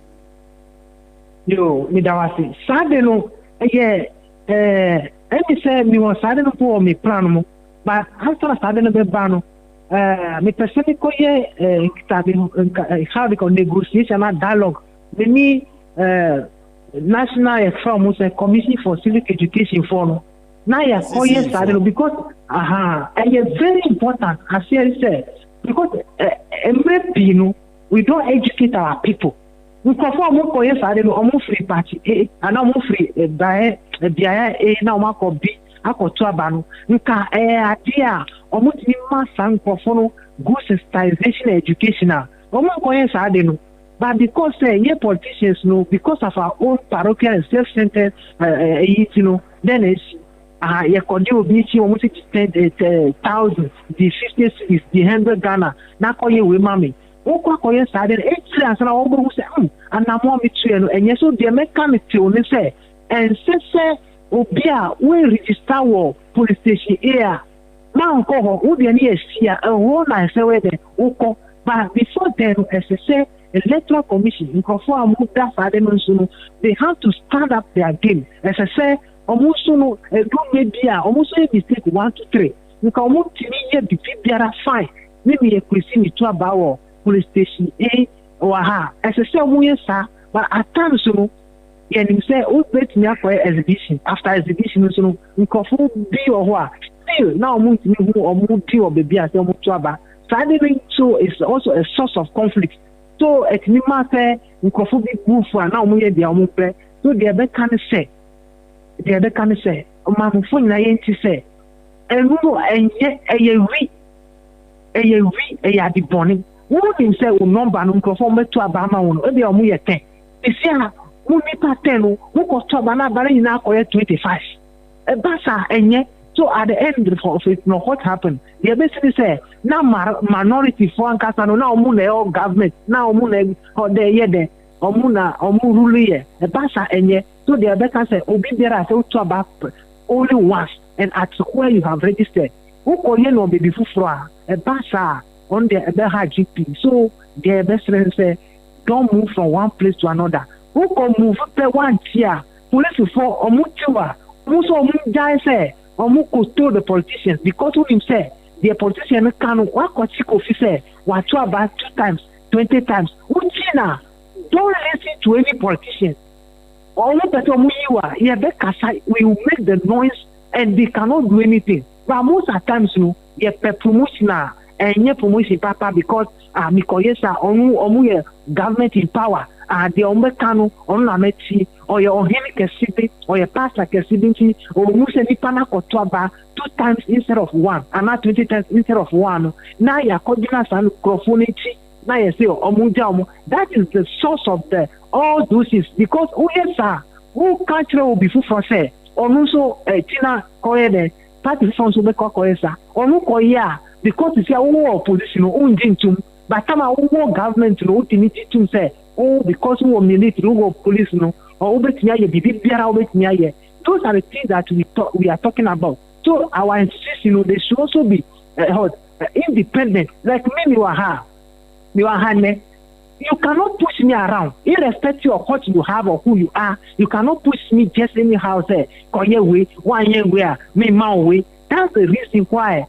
yo mi dawasi sade no emi say mi won sade no po mi plan mo but after sade no be ba no mi person ko ye how we can negotiation and dialogue me national Electoral Commission for Civic Education for no now you call yes because it's very important as you said because we don't educate our people. We perform more yes free party and free now mako B akoto abano nka idea almost ni masan for good sensitization educational Omo koye sa de no. But because ye politicians know, because of our own parochial and self-centered you know, then it's ye could do be almost 10,000, the 50 cities, the 100 Ghana. Na koye we mami. Okwa koye sa de 8 years na obo who say and na mo me tu and yes so the mechanism only say and say obia we register war police station here. Now go who the near see a whole nice way there. Oko but before then as I say Electoral Commission they have to stand up their game. As I say almost no do maybe almost a mistake 1 to 3. You can almost be fine. Maybe a question to about police station A or ha. As I say but at times so you say bet me for exhibition after exhibition so you can be or what still now or baby as so it's also a source of conflict. So at Nima say microphobic move for now we the amupe. So the other can say Mamufo na yenti say and yet a the bonning. Who himself will number no conform to Abama one or the Amuya 10. This year, who nipa 10 who cost to Abana Barry now 25. A bassa and yet. So at the end of it, no, what happened? They basically say now minority for Ankasano now mune all government now mune or there yede or muna or muruli a basa enye. So they better say obi there as to about only once and at where you have registered. Who call you no baby fufra a basa on the GP. So their best friend say don't move from one place to another. Who can move per 1 tier? Police for or mutua. Who so guy say Omuko told the politicians because who him say the politician can work what officer what about 2 times, 20 times. Uchina, don't listen to any politician. All that we will make the noise and they cannot do anything. But most of the times, you promotion and your promotion papa because Mikoyesa omu government in power. The Ombekano on Lameti or your Henry City or your pastor Cassidy or Museni Pana Kotuaba 2 times instead of 1 and not 20 times instead of 1. Now you're Codinas and Crofonity. Now you say Omujamu. That is the source of the all those things because who yes sir who country will be full for say or also Tina Koyede party funds will be Koyesa or no Koya because it's your war opposition own jintum but some war government no utility to say because we military, we police, no, or those are the things that we are talking about. So our institution, they should also be independent. Like me, you cannot push me around, irrespective of what you have or who you are. You cannot push me just anyhow. Say, one year way, me my way. That's the reason why.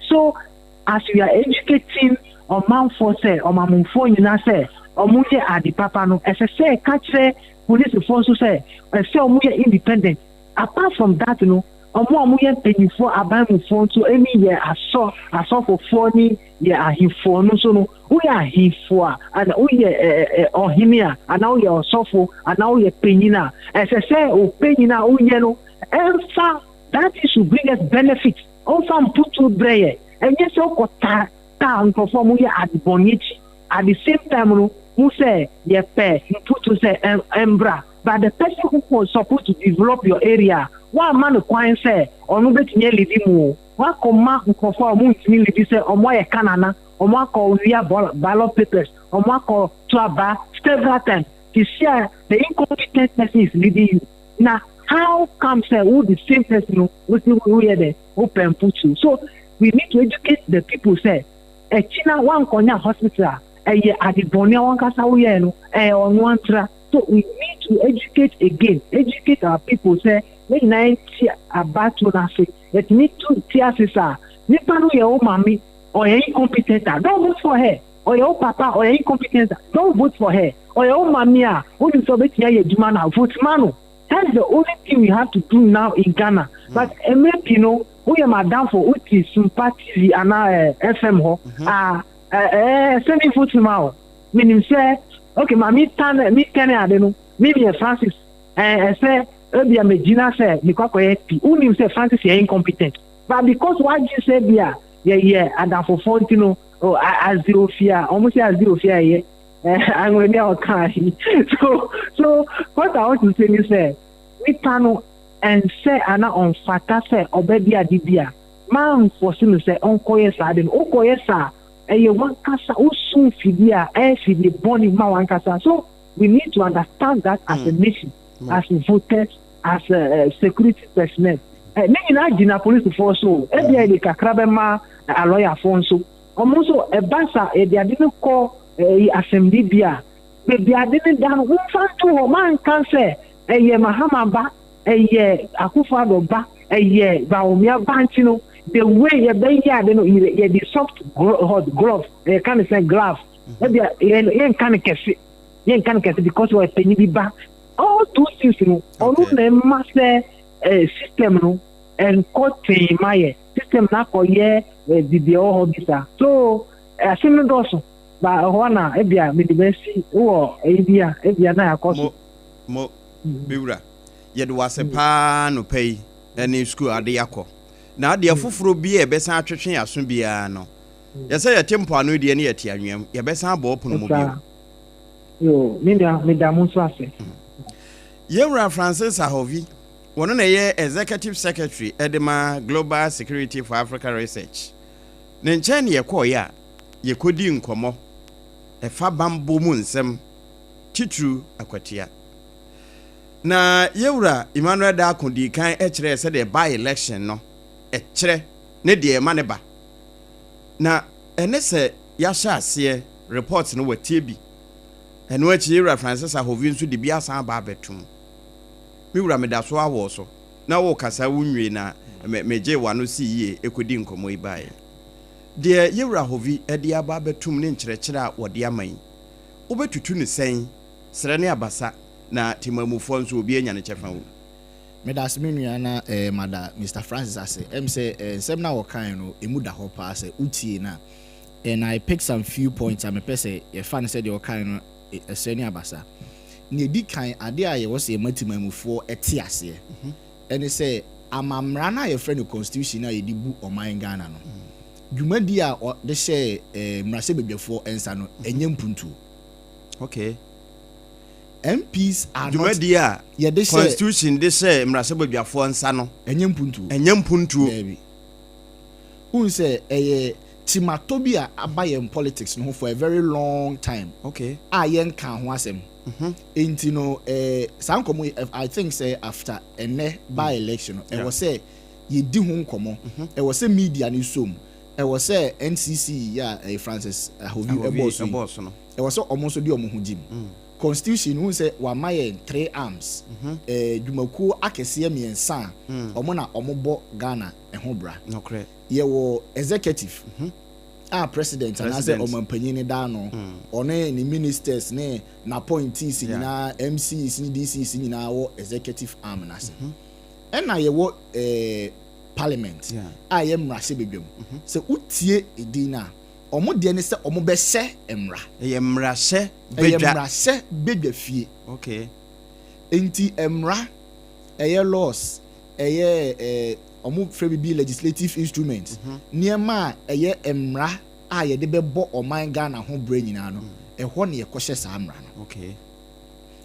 So, as we are educating. Or man for say, or man for you na say, or muye at the papa no, as I say, catch say, police force say, and say, muye independent. Apart from that, or more muye paying for a buying phone to any year I saw for 40 year he for no so no, we are he for, and we or him here, and now you're so and now you're paying now. As I say, oh, paying now, oh, and that should bring us benefit. Also, put to bread, and yes, so perform at Bonichi at the same time who say you put to say embra but the person who was supposed to develop your area one man quite say or no bet nearly limu one command conform to say or more canana or more call via ballot papers or more call to several times to share the incompetent person is leading you. Now how come say who the same person who hear the open put you? So we need to educate the people say a China one corner hospital, at the Bonia one Casawano, on one tra. So we need to educate our people. Say, when 90 about to say, let me to Tiasisa, Nipano your own mommy or your incompetent, don't vote for her, or your papa or your incompetent, don't vote for her, or your own mamma, who is so bit here, Jumana, vote Manu. That's the only thing we have to do now in Ghana. But MP, we are madam for which is Sompa TV and FM ho. Send me vote now. Meaning say, okay, me ten I don't know. Maybe Francis say, Ebia Medina say, because who say Francis is incompetent. But because what you said here, and for 40, oh as the ofia almost as the ofia here I'm going to so what I want to say is that we panel and say ana on fata say obedi adibia man for sim say onko yes adin onko yes one kasa usun fidia fidi boni ma one kasa. So we need to understand that as a nation, as voters, as security personnel. Maybe na jina police force so e dey kakrabe ma a lawyer for so almost a basa e dey didn't call assembly bia be dey didn't down who fan to man can say Mahama ba Akufo-Addo ba Baumia Banchino the way you be ya the soft hot glove can say glove maybe yen can kesi because we penny bi ba all those things no onu na master system no and court my system na ko ye the all bisa so asim doso ba hona ebia me de si wo ebia na akoso mo biura ye do wase pa no pay any school ade yakọ na ade afoforo bi e besan atwetwe aso bia no ye say ye tempo ano de ne ye te anwem ye besan abo pono mo bio yo me da mo so ase Yewra Francis Ahovi wono na ye executive secretary edema Global Security for Africa Research ne nchen ye ko ya ye kodi nkomo e fa bambo mu nsem titru Akwatia na Yewra Emmanuel da akodi kan e kire se de by election no e kire ne de ma ne ba na ene se ya sha ase report no watie bi eno achi Yewra Francis Ahovi nso de bi asan ba betum miwura medaso awo so na wo kasa wunwe na meje wano siye ekodi nkomo ibae de Yewra Ahovi ede aba betum ne nkyerɛkyerɛ a wode aman wobetutu ne sen sere ne abasa na timamufo nso obi anya ne kyɛfa wo medas menua na mada Mr. Francis ase say nsɛm na wo kan no emu da hɔ pa ase utie na and I pick some few points am pese ye fan said your kan no sere ne abasa ne di kan ade a ye wo se matimamufo ete ase ene say amamra na ye friend constitution na ye di bu oman Ghana no dwumadi a de hye mrase bedwefo ensa no enye mpuntu okay MPs are dwumadi a ye de constitution de hye mrase bedwefo ensa no enye mpuntu baby who say timatobi a abaye in politics no for a very long time okay yen kan ho asem enti no sankomo I think say after ene by election it was say ye di ho nkomo it was say media ni som it was say NCC Francis Ahovi boss no it was so almost di omo ho jim constitution who say wa maye 3 arms dwumaku akese miensa omo na omo bo Ghana ho bra no correct ye wo executive president and as omampanyin ni da no one ni ministers ne na appointees ni na MCs ni DCs ni na wo executive arm na se na ye wo parliament ye mrase bedwam se utie edina omo de ne se omo be hye emra ye mrase bedwa fie okay enti emra laws omo free be legislative instrument niema eye emra a ye de bebo oman Ghana ho bra nyina no ho ne ye kohye sa amra no okay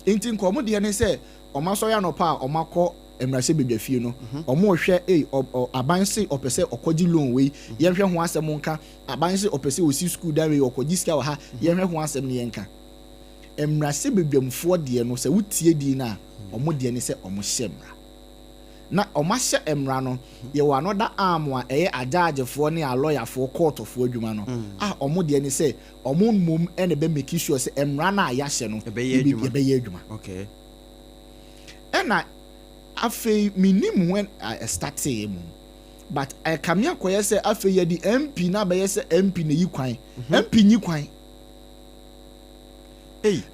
enti nkomo de ne se omaso ya no pa omakọ emra se bedwa fie no omo hwe abanse opese okogi loan we ye hwe ho asem nka abanse opese osi school da we okogi sika wa ha ye hwe ho asem ne ye nka emra se bedwamfo de no se wutie di na omo de ne se omo hye emra na omashe emra no ye wa no da arm a eye ajagefo ne a lawyerfo courtfo adwuma no omo de ne say omo mum ene be make sure say emra na ya hye no be ye adwuma okay ena afei minim when I started but I come here koye say afei ye di MP na be ye say MP na yi kwan MP nyi kwan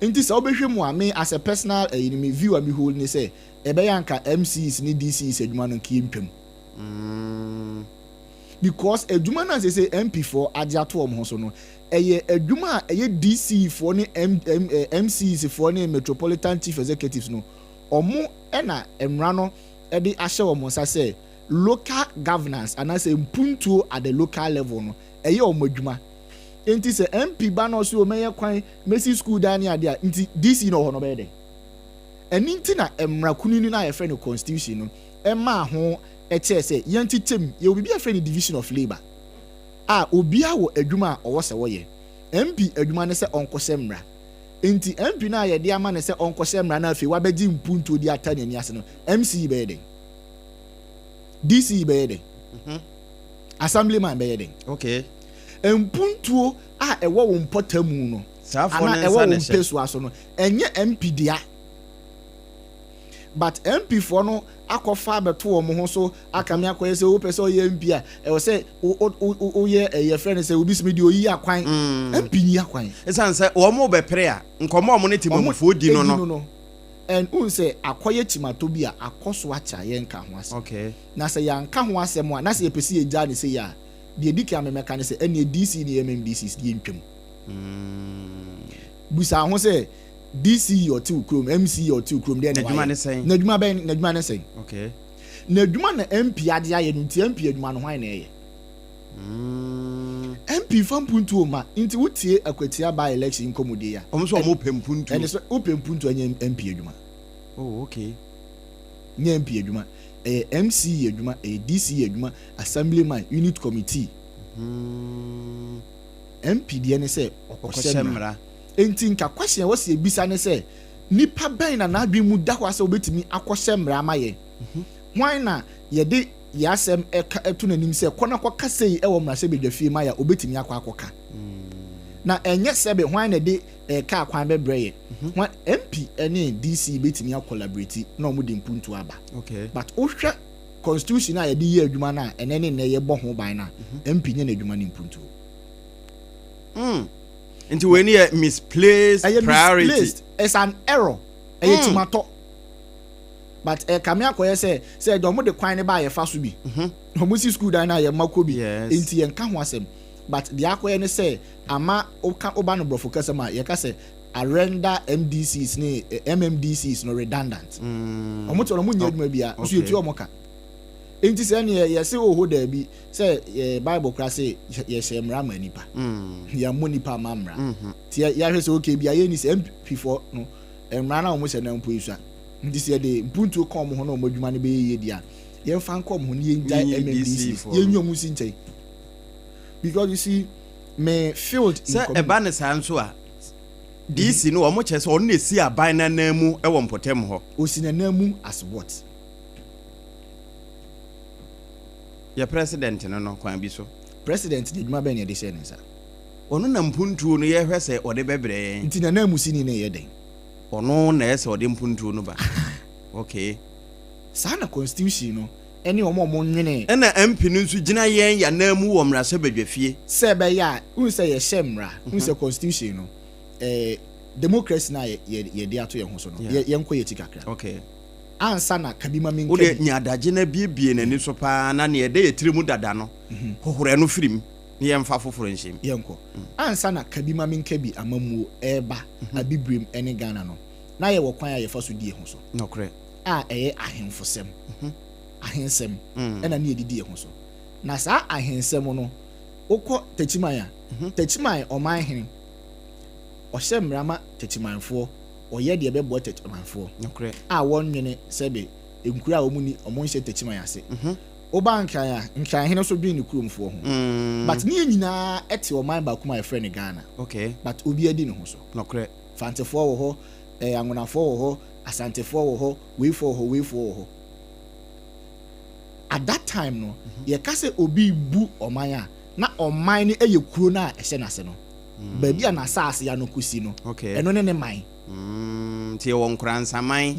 enti so obehwe mu ame as a personal me view me hold ni say ebe yanka MCs ni DCs adwuma no kimpem because adwuma na say MP4 agiato om so no eye adwuma eye DC for ni MCs for ni metropolitan chief executives no omo ena emra no e de ahye omo sa say local governance and as mpuntuo at the local level no eye omo adwuma enti se MP ba no so o meye kwan Messi school dan ya dia enti DC no ho no be de eni nti na emra kunini na ye friend constitution no ema ho eche se yantitem ye obi a friend division of labor obi a wo adwuma a owo se wo ye MP adwuma ne se onkose mra enti MP na ye de ama ne se onkose mra na afi wabegi mpuntu di atani ani ase no MC be de DC be de assemblyman be de okay mpuntuo a ewo wo mpotamu no ana ewo wo mpesu aso no enye MP dia but MP for no akofa beto wo mo ho so akame akoye se wo pese oye MP a e wo se o ye ye friend se obi simi di oyi akwan MP ni akwan esan se wo mo be pre a nkomo mo ne timamfo di no and un say akoye timato bi a akoso acha ye nka ho ase okay na se ya nka ho ase mo na se ye pese ye ja ne se ya de diki amemeka ne se ene DC ni MMDC di ntwem busa ho se DC or two chrome MC or two chrome then Nadjuma ne sen Nadjuma ne sen okay Nadjuma na MP ade aye no nti MP adwuma no hwan na eye MP fampuntu o ma nti wotie Akwatia by election komode ya omo so omo pempuntu ene so opempuntu anya MP adwuma oh okay nya MP adwuma MC adwuma DC adwuma assemblyman unit committee MP de ne se okosemra enti nka question wo se ebisa ne se nipa ben na nadwe mu da ho ase obetimi akɔhyɛ ama ye hwan na ye de yasem etu nanim se kɔna kɔka sei ɛwɔ mmarahyɛ bedwafie ma ya obetimi akɔka na enye sebe hwan na de ka kwan bebrɛ ye hwan MP ene DC betimi collaborate na ɔmo de mpuntu aba okay but ohwɛ constitution a ye de ye adwuma na ene ne na ye bɔ ho ban na MP nye na adwuma ne mpuntu into when you misplaced priority misplaced. It's an error timato but kame akoye say do mo de kwan ne ba ye fa so bi mo si school dan na ye mako bi enti ye nka ho asem but the akoye ne say ama oba no brofo kase ma ye ka say render MDCs ne MMDCs no redundant omo to no mo nya adwuma bia so yetu omo ka enti se ne ye se oho da bi se Bible kra se ye shemra ma nipa ya mo nipa mamra ti ya hwe se okay bia ye ni se MP4 no emra na omo se na mpo isu ndi se de mpuntu ko omo ho na omo adwuma ne be ye dia ye fa nko omo ho ne ye njai MMDC ye nyomu si nchai because you see me field in se eba ne san so a DC no omo che se on na si aban na namu e wo mpotem ho osi na namu as what ya president no kwan bi so president de dwuma ben ye de share nsa ono na mpuntuo no ye hwese ode bebre nti na namu sini na ye den ono na ese ode mpuntuo no ba okay sana constitution no ene omo nwene na MP no nso gina yen ya namu wo mrase badwafie se be ya unse ye shemra unse constitution no democracy na ye de ato ye ho so no ye nko ye tikakra okay ansa na kabima minke ode nyadaje na biebie na ni so pa na ne de yetirimu dada no hohore no firim ne yemfa foforo nhyem yenko ansa na kabima minke bi amamuo eba abibrem ene Ghana no na ye wo kwan ya fa so die ho so no kre eye ahemfosem ahensem ena ne edidi ye ho so na saa ahensem no ukọ techimanya techimanya oman hen ohye mrama techimanfo oye de bebo techimanfo okay won nwene sebe enkura omuni omonhye techimanya ase oba nkan hen so dwen ne kuromfo ho but ne nyina ete oman ba kuma ye friend Ghana okay but obi adi ne ho so okay fantefo wo ho angonafo wo ho asantefo wo ho weifo wo ho at that time no ye ka se obi bu oman a na oman ni eye kuro na ehye na se no ba bia na saase ya no kusi no eno ne man ti ye won kransa man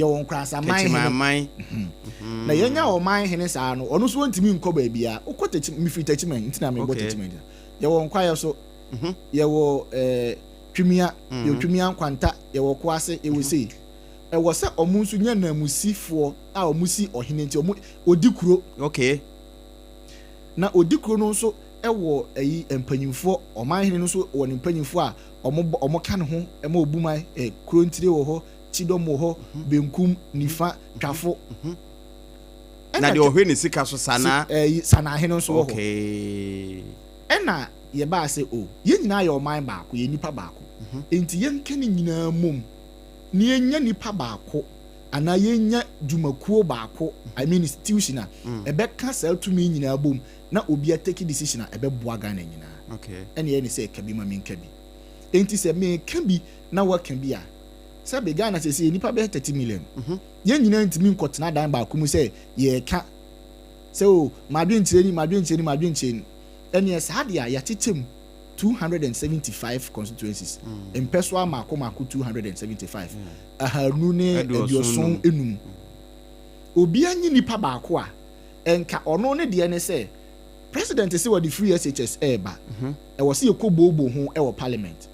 na yenya oman hene saa no ono so wontimi nko ba bia ukoteti mifiri techiman ntina me go techiman ye won kwaye so ye wo twimia ye twimia kwanta ye wo kwase e wo sei e wo se omunsu nya na musifo a omusi ohene nti odikuro okay na odikuro no so ewo ayi empanyimfo oman hene no so wo ne empanyimfo a omo ka ne ho ema obuman kuro ntire wo ho chidom wo ho benkum nifa twafo na de ohwe ne sika so sana sana hene so wo ho okay ena ye ba say oh ye nyina your mind baako ye nipa baako enti ye nka ni nyina mom ni enya nipa baako ana ye nya dwumakuo baako I mean institution a ebe ka sel to me nyina bom na obi a take decision a ebe boa Ghana nyina okay ene ye ni say kabi ma me nkabi enti say me kabi na wa kan bi a say be Ghana say nipa be 30 million ye nyina ntimi nkotena dan baako mu say ye ka so madwencheni ene sade a yatetem 275 constituencies empeso amako 275 ahanu ne edioson enum obi anyi nipa baako a enka ono ne de ne say president say what the free SHS eba e wo se ekobobo ho e wo parliament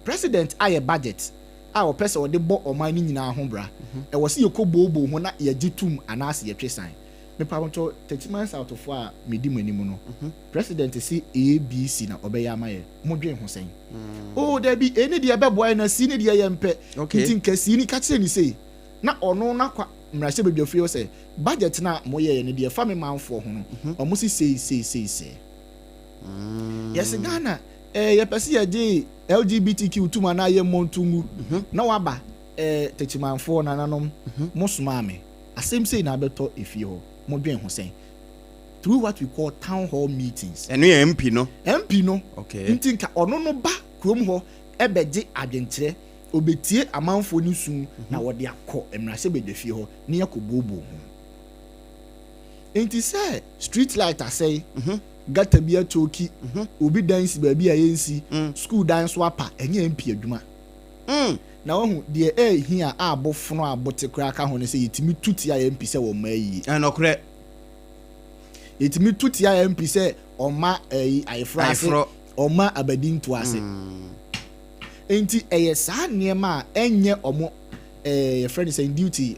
president aye budget a wo pese wo de bo oman ni nyina ho bra e wo se ekobobo ho na ye gitum anase ye twesan me pabonto 30 months out of a medi manimu no president say ABC na obeya amaye modwen ho sen oh there be any dia beboy na si ne dia yempe ntinka si ni ka kire ni say na ono na kwa mrahye bedwafie wo say budget na moye ne dia fa me manfo ho no omo si say yes Ghana ye pese ye je LGBTQ tuma na ye montungu na waba 30 manfo nananom mosoma me asem say na beto efie ho modwen ho sen through what we call town hall meetings eno ye MP no okay ntinka ono no ba krom ho ebeje adwenkyere obetie amanfo ni su na wode akọ emrase bedwafie ho ne yakobobo ho enti say street light asay gata bia choki obi dance ba bia yensi school dance wapa enye MP adwuma na ohu de hia abofono abote kura ka ho ne se yetimi tuti ya MP se wo mayi enokre yetimi tuti ya MP se oma ayefro oma abadin to ase enti sa niema enye omo friend say duty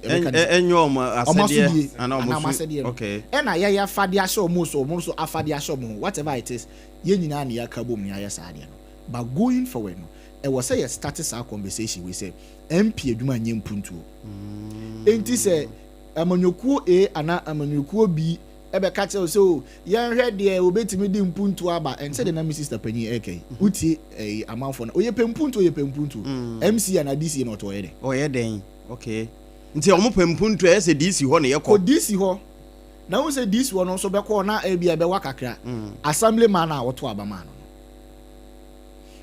enye omo asede ana omo okay na ya fade ahye omo so afade ahye omo whatever it is ye nyina na ya kabom ni ya sa de no but going forward no e was say started our conversation we say MP adwuma nyem puntuo enti say amanyokuo ana amanyokuo B ebe ka tell so yan hwe de obetimi di mpuntuo aba and say the na Mrs. Tapanyi AK uti amanfo na oye pempuntuo MC ana DC na to yede oye den okay nti omo pempuntuo e say DC ho na ye ko DC ho na wo say DC ho no so be ko na bia be wakakra assemblyman na woto aba man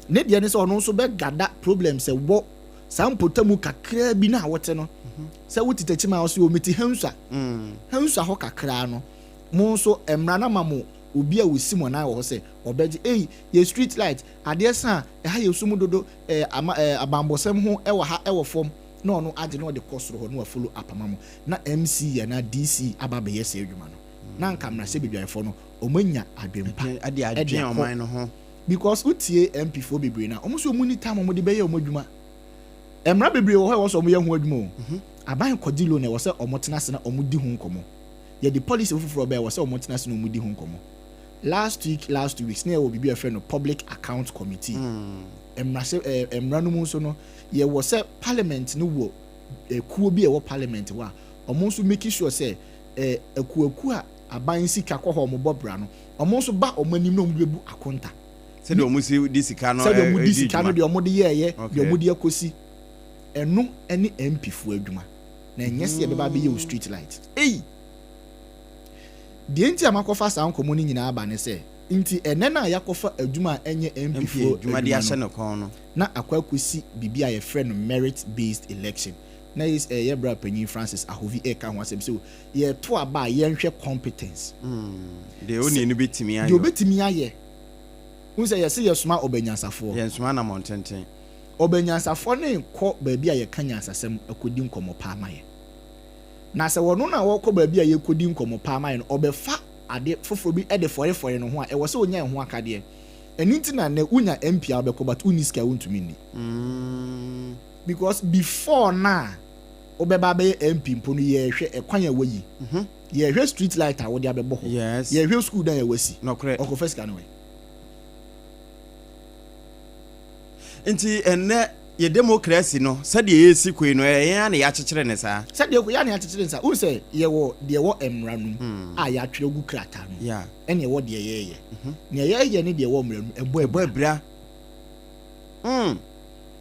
ne dia ne se ono so be gada problem se wo sampotamu kakra bi na wote no se wotitachi ma wo se o meti hansa ho kakra no mo so emra na mamo obi a wosimo na wo se obeje ye street light ade san ha ye sumu dodo abambosem ho e wo ha e wo fom na ono age no de kosoro ho no follow apamamo na MC ya na DC ababe ye se adwuma no na nka mra se bedwaefo no omanya adwempa ade adwen oman no ho because utie MP fo bebre na omo so mu ni time omo de beye omo adwuma emra bebre wo ho so omo ye ho adwuma aban kodilo na wo se omo tena se na omo di ho nkomo ye the policy fufuro be wo se omo tena se na omo di ho nkomo last 2 weeks na wo bibi afa no public account committee emra se emra no mu so no ye wo se parliament no wo ekuo bi e wo parliament wa omo so make sure say ekuaku a aban sika ko ho omo bobra no omo so ba omo anim na omo bebu akonta se de omo si di sika no se de omo di sika no de omo de ye de omo de akosi eno ene MP fu adwuma na enyese ye beba be ye street light de enti amakofa sa nkomo ni nyina aba ne se nti ene na yakofa adwuma enye MP fu adwuma de ahye no kon no na akwakosi bibia ye friend merit based election na is ye bra panyin Francis Ahovi eka ho asem so ye to aba ye nhwe competence de oni ni betimi aye de obetimi aye unse ye se ye soma obanyansafo ye soma na montenten obanyansafo ne kɔ baabi a ye kanya asasem akodi nkomo pa amaye na se wono na wo kɔ baabi a ye kodi nkomo pa amaye no obefa ade foforo bi ede fɔre no ho a e wo se onya ho akade eninti na na unya MP a obekɔ but uniska wontumi ni because before na obeba be MP mpono ye hwe ekwan ya wayi ye hwe street light a wo de abebɔ ho ye hwe school dan ya wasi okofesika no we nti enne ye democracy no said ye si koi no ya na ya kyekere ne saa said ye ya na ya kyekere nsa wo say ye wo de wo emra num a ya twere gu krata no yeah ene ye wo de ye ne ye ne de wo emra num ebo ebra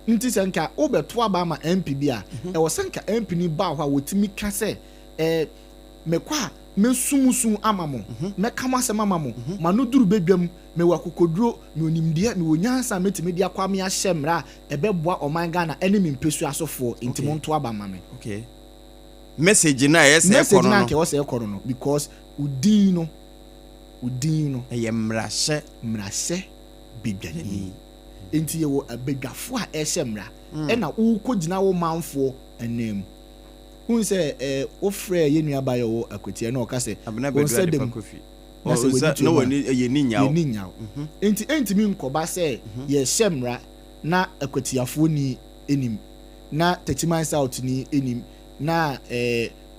nti senka wo beto aba ma MP bi a e wo senka MP ni ba ho a wotimi ka se mekwa mesumusun amamo mekama se mamamo manuduru bedwam mewa kokoduro me onimde me onyansa metimi dia kwa me ahyemra ebeboa omanga na enemy mpesu asofo ntimo nto aba ma me okay message na yes e kono no message na ke kono no because udin no eye mrahye bedwani enti ye wo abedwafo a ehyemra e na wo kogina wo manfo enem who say ofre ye nua ba yo Akwatia na o ka say o say dem no woni ye ni nyawo enti mi nkoba say ye hyemra na Akwatiafo ni enim na Techiman South ni enim na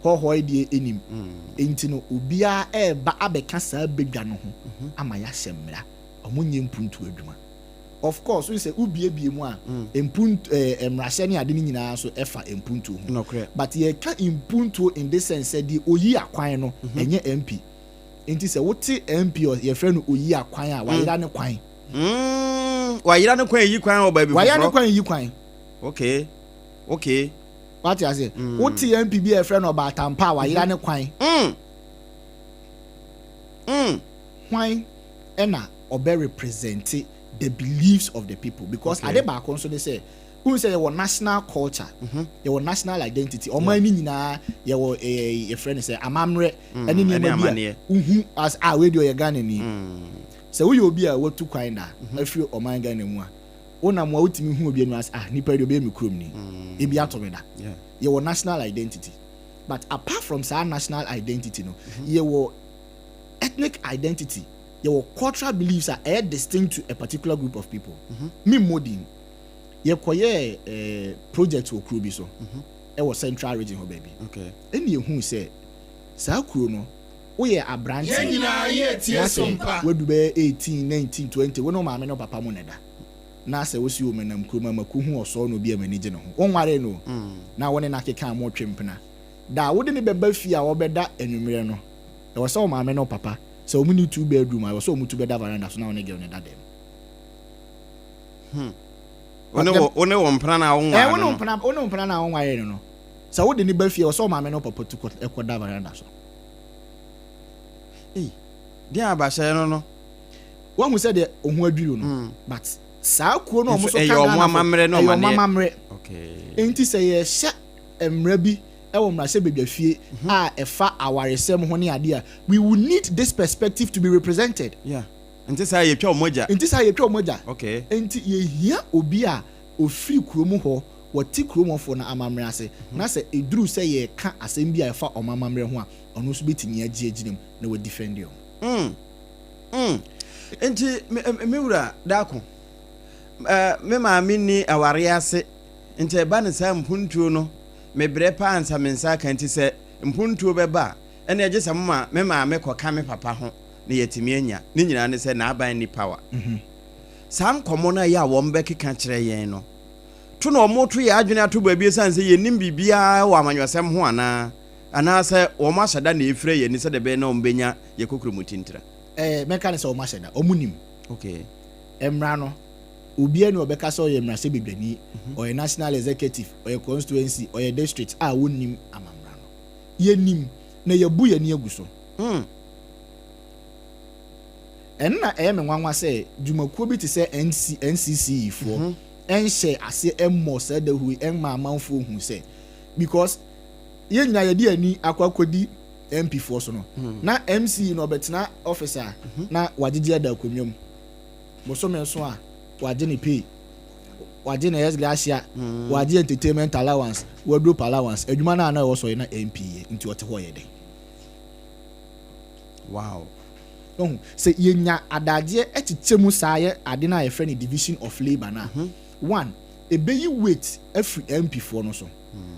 hohoi die enim enti no obia ba abeka saa bedwa no ho ama ya hyemra omunye mpuntu adwuma of course we say ubie mu a impuntu emrahye ne ade ni nyina so efa impuntu ho but ye ka impuntu in this sense the oyi akwan no enye MP enti say wote MP ye frɛ no oyi akwan a wayira ne kwan wayira ne kwan yi kwan oba bi wayira ne kwan yi kwan okay what you say wote MP bi ye frɛ no ba tampa wayira ne kwan kwan ena obe represent the beliefs of the people because ade ba konso they say who say your national culture your national identity o man ni nyina your friend say amamre ene ni ma bia as we do your Ghana ni say we obi a watu kwan da afiri o man Ghana mu a wona mo awtimi hu obi anu as nipa de obi mikrom ni e bia to me da your national identity but apart from our national identity no your ethnic identity your cultural beliefs are distinct to a particular group of people. Me modin ye koye project wo kuro bi so e wo central region ho baby okay eni ehu say saa kuro no wo ye abrante nyina ye tie sompa we dube 18 19 20 wo no ma me no papa mo neda na se wo si wo menam kuro ma ko hu oso no bi amanije no ho won ware no na wo ne na keka mo twempena da wo de ne beba fi a wo beda enwumere no e wo se wo ma me no papa so we need 2 bedroom I was so much better veranda so now we get on that them one won plan na won one plan na won wire no so we dey ni ba fie so ma me no papa to da veranda so dia ba sha no one who said the ohun adwiro no but saa kuo no omo so kan na mamre no mamre okay enti say ye sha emra bi ewo mrase bedwafie a efa awaresem ho ne ade a we will need this perspective to be represented enti say ye twa omoja okay enti ye hia obi a ofiri kurom ho wati kuromofo na amamre ase na say eduru say ye ka asem bi a efa omamamre ho a ono so betini aginem na we defend you enti me wura dako me ma ni aware ase enti eba ne sa mpuntuo no me bre pa ansa mensa kan ti se mpuntuo beba ene age samma me ma me koka me papa ho ne yetimi anya ni nyina ne se na aban ni power sam komo na ya wo mbe keka kire yen no to no mo to ya adwene ato ba bi san se yenim bibia wo amanwasem ho ana se wo ma hyada na efire ye ni se de be na ombenya ye kokromutintira meka ne se wo ma hyada omunim okay emra no obi enu obeka so ye mrase bedwani or national executive or constituency or district wonim amamra no ye nim na ye bu ye ni aguso enna me nwanwa se dwumakuo bi te se NCC fo enhye ase emmo se da hu enma amanfo hu se because ye nyina ye di ani akwakodi MP fo so no na MC no betena officer na wagege da akwamyam bosome so a wajeni pay wajeni yes glacia wajeni entertainment allowance wardrobe allowance adwuma na wo so na MP nti wote ho ye den wow say yenya adage etichemu saye ade na ye friend division of labor na one ebeyi weight every MP for no so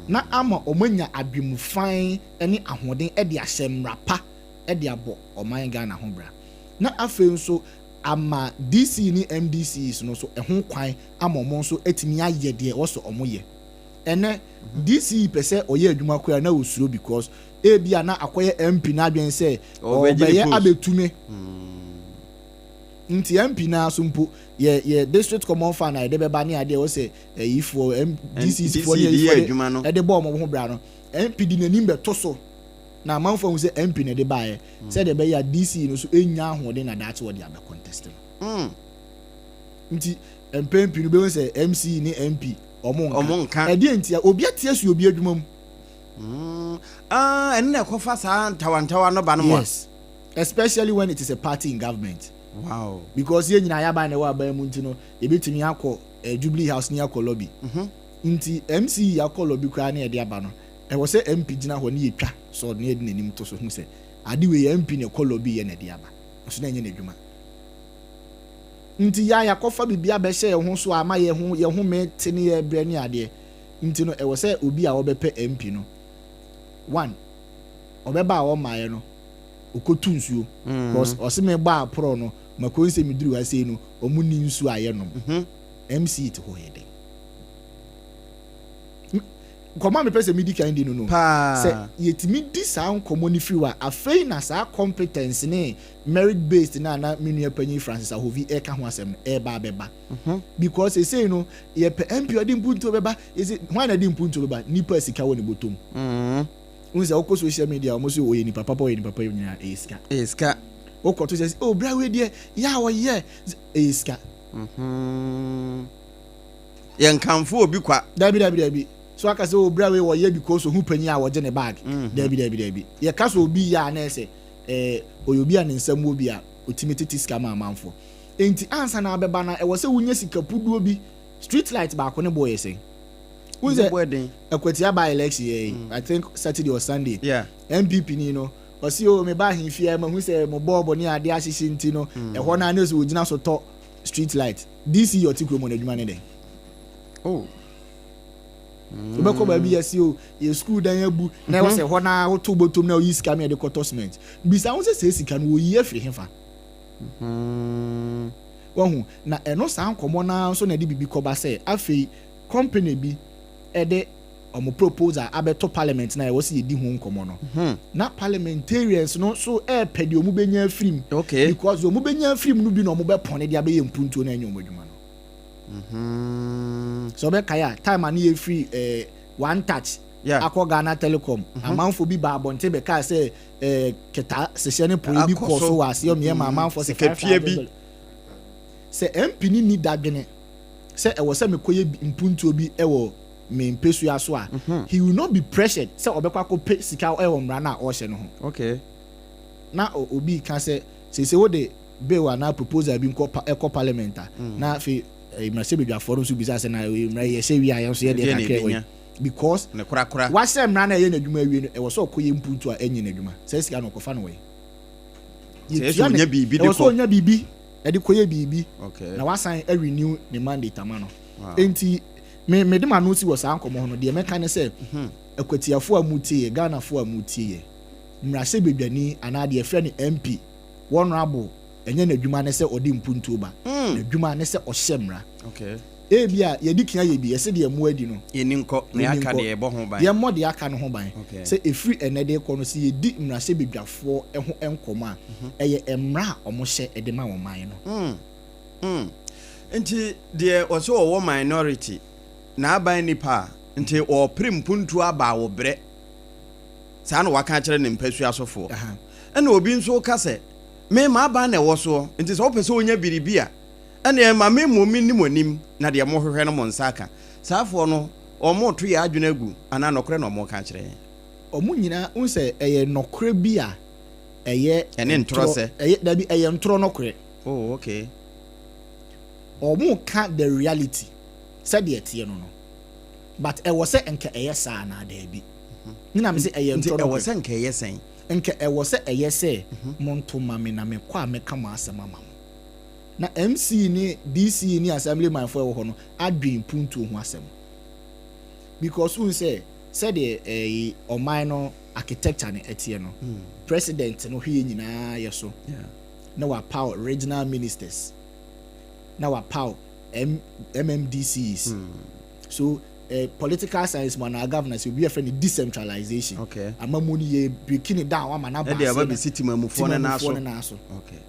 na ama omanya adwemufan ene ahoden e de ahyemrapa e de abo oman Ghana ho bra na afen so ama DC ni MDCs no so ɛho kwan ama ɔmo nso etimi ayɛ deɛ wɔso ɔmo yɛ ɛnɛ DC pɛsɛ ɔyɛ adwuma koraa na osuro because ebia na akɔyɛ MP na adwen sɛ ɔbɛyɛ abetume nti MP na so mpo ye district common fan na de beba ne ade wo se ifo DCs for ye adwuma no e de bo mo ho bra no MP di nanim beto so na amanfo hu se MP ne de baaye se de be ya DC no so enya ahode na daate wo de abe contest no nti MP no be wo se MC ni MP omo nka e de ntia obi atia su obi adwuma mu enne kofa sa ntawantawa no ba no mo yes especially when it is a party in government. Wow. Because ye nyina ya ba na wa ba mu ntino e betimi akọ Jubilee House ni akọ lobby. Nti MC akọ lobby kra na e de aba no. E wo se MP gina ho na ye twa so na e de nanim to so hu se ade we MP na akọ lobby ye na de aba. So na enye na adwuma. Nti ya kofa bibia be hye ho so ama ye ho me tene ye bre ni ade. Nti no e wo se obi a wo be pe MP no. One obeba wo maaye no okotu nsuo because osime ba apro no makonse miduru ase no omuni nsuo aye no MC it ho yede koma me pese midi kan di no se yetimi di sa nkomo ni friwa afei na sa competence ne merit based na menu panyi Francis Ahovi e ka ho asem e ba beba because e say no ye pe MP odi mpunto beba is it why na di mpunto beba nipa sika woni botom unse okọ social media omoso oye ni papa nyina eska okọ to say oh bra we dey ya wo ye eska ye nkamfo obi kwa dabi so aka say oh bra we wo ye because hu panyi a wo je ne bag dabi ye ka so obi ya na ese oyobi a ne nsam obi a otimetiti ska ma amanfo enti ansa na abeba na e wo se wunya sika puduo bi street light ba ko ne boy say who's wedding Akwatia by election I think Saturday or Sunday MPP ni no o si o me ba himfia ma hu se mo bobo ni ade ahihye nti no e ho na na so ogina so to street light DC your tikro mo na adwuma ne den obeko ba bi yesi o ye school dan abu na wo se ho na wo to botom na o yi sika me de cotosment bisa wo se sika no o yi afiri hefa wo na eno sa nkomo na so na de bibi koba se afei company bi ede omo proposal abeto parliament na wo se yedi ho nkomo no na parliamentarians no so pedi omu benya afrim because omu benya afrim no bi no omu be pone dia be yempuntuo na anyom adwuma no so be kaya time ani e free one touch akọ Ghana Telecom amanfo bi ba abonte be ka say keta sese ne po bi ko so wa se o me amanfo se kapia bi se MP ni dadwene se e wo se mekoye mpuntuo bi e wo me mpesu aso a he will not be pressured se obekwa ko pe sika e wo mra na o hye no ho na obi ka se wo de bill na proposal bi nko parliament na fi imrase bedwa forum so bisa se na imra ye se wi ayan so ye de kakra because ne kura wa se mra na ye na adwuma wi no e wo so koye mpuntu a enyi na adwuma se sika no kofa no we ye so nya bibi de ko so nya bibi e de koye bibi na wa sign a renew the mandate amano enti me de ma no si wo sa ankomo no de me kan se akwatiafo amutie Ghana fo amutie mrase bedwani ana de efre ne MP honorable enye na adwuma ne se odi mpuntu ba na adwuma ne se ohyemra ebia ye dikia ye bi ye se de emu adi no ye ninko na aka de ebo ho ban ye mo de aka no ho ban se efri enede ko no se ye di mrase bedwafo eho enkomo a eye emra omohye ede ma wo man no nti de oso wo minority na aban nipa nti o prim puntu aba wo bre sa na waka kire ne mpasu asofo ena obi nso ka se me ma aban na wo so nti so pese onya biribia ena ma me momi ni monim na de mo hwehwe no mo nsaka saafo no o mo to ya adwena gu ana nokre no mo ka kire o mu nyina unse eye nokre bia eye ene ntrose eye dabi eye ntro nokre okay o mu ka the reality said the etie no but e was enke eye sa na da bi nina me se eye ntro no e was enke eye sen enke e was eye se monto mame na me kwa me kama asema mam na MC ni DC ni assemblyman for wo ho no adwen puntu ho asem because who say said the oman no architecture ne etie no president no hwe nyina ye so na wapaw regional ministers na wapaw MMDCs so political science man our governance will be a friend decentralization okay amamuni ye breaking it down ama na ba e be city mamufo na so okay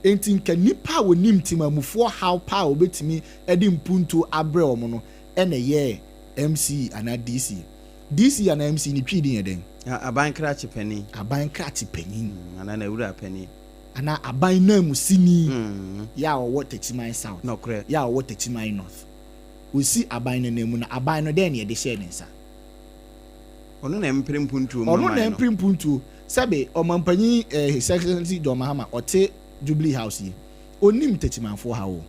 enti nka nipa wo nim timamufo how power obetimi edi mpuntu abre omo no ene ye MC ana DC ana MC ni twidi yeden aban krachi penny ana na wura penny ana aban na musini ya wo Techiman South no correct ya wo Techiman North we see aban na mu na aban no den ye de share nensa ono na emprimpuntu sabe omampanyi His Excellency John Mahama ote Jubilee House yi onim Techiman fo ha wo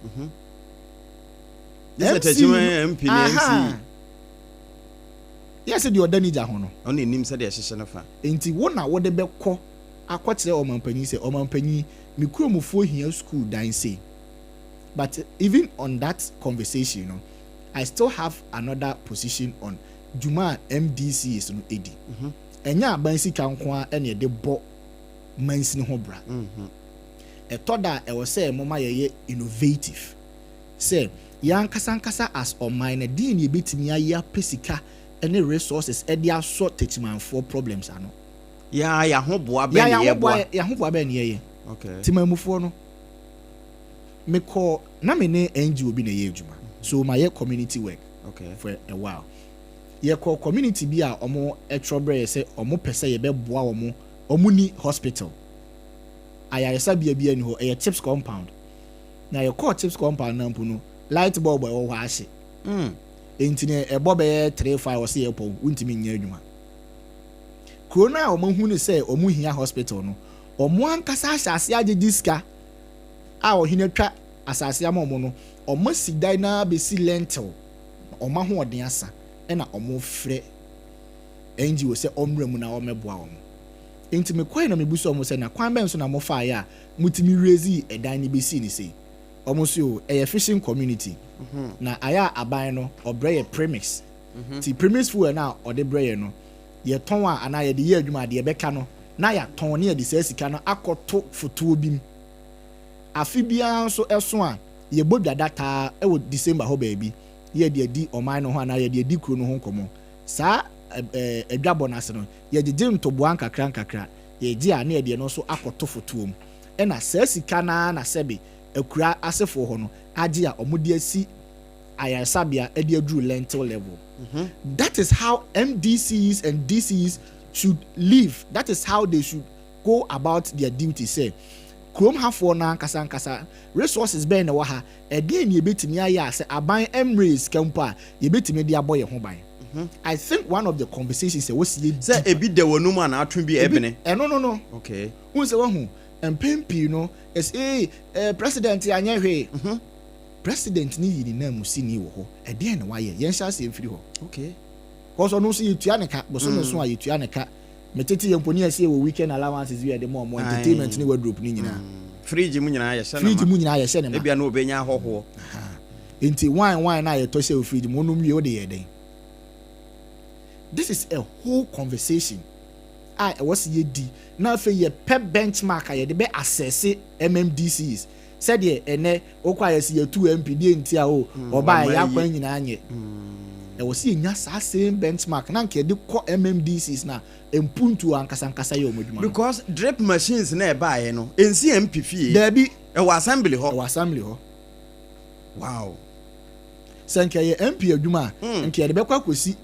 yes Techiman MP MC yes the odanija ho no ono enim se de hyehye no fa enti wo na wo de bekọ akwakyere omampanyi se omampanyi mikromofo hia school dan say but even on that conversation you know I still have another position on Juma MDC is no edi enya aban sika nko a ene de bo mansi ho bra etoda e wo say moma ye innovative say yan kasa as o mine din ye betimi aya pesika any resources e dia so Techiman for problems ano ya ho boa be ne ye boa ya ho boa be ne ye okay timamufo no me call na me ne NGO bi na ye adwuma so my community work okay for a while ye call community bi a omo etrobre say omo pese ye be boa omo ni hospital ayaresa bia ni ho e chips compound na ye call chips compound na mpu no light bulb e wo ahye entine e bobe 35 o se ye po untimi nya adwuma krona omo hu ni say omo hia hospital no omo ankasa ahyase agye ska a ohinatwa asase amomo no omo sidai na be si lentil omo ho oden asa e na omo frɛ enji wo se omre mu na omeboa omo enti me kwai na mebuso omo se na kwan ben so na mo fa ya mutimi raise edan ni be si ni sei omo so e fishing community na aya aban no obreye premise ti premise fu na ode breye no ye ton a ana ye de ye adwuma de ye beka no na ya ton ne ye de sika no akoto foto bim afi bia so eso a ye bodwa data e wo December ho baby ye de di oman no ho ana ye de di kuro no ho komo sa edwabo na se no ye de ntobo ankakra ye gi a na ye de no so akoto foto mu e na sika na sebe akura asefo ho no agi a omudi asi ayasabia e de adru lentil level that is how MDCs and DCs should live. That is how they should go about their duty. Say Chrome have for na kasa resources be na wa ha again ye betimi aya say aban emrace campa ye betimi dia boy ho ban. I think one of the conversations was ye say ebi de wonu ma na atun bi ebene no okay who say wahu empempi no is president anya hwe president ni yiri na musini wo ho e de na waye yen sha se mfiri ho okay cause onu so yetua ne ka boso no so yetua ne ka metete ye mponi ase wo weekend allowances we de more entertainment ni wardrobe ni nyina fridge mu nyina ye hye na ma ebia na obenya hoho enti wine na ye to se fridge mu no wie o de ye den. This is a whole conversation I was ye di na fe ye pep benchmark ye de be assess MMDCs said ye ene okwa ye si ye 2 MPD ntia o oba ya kwan nyina anye e was ye nya sa same benchmark na nke de ko MMDCs na empuntu ankasa ye omodwuma because drip machines na e ba ye no ensi MP fie there be e wa assembly ho wow sanke ye MP adwuma nke de be kwa kosi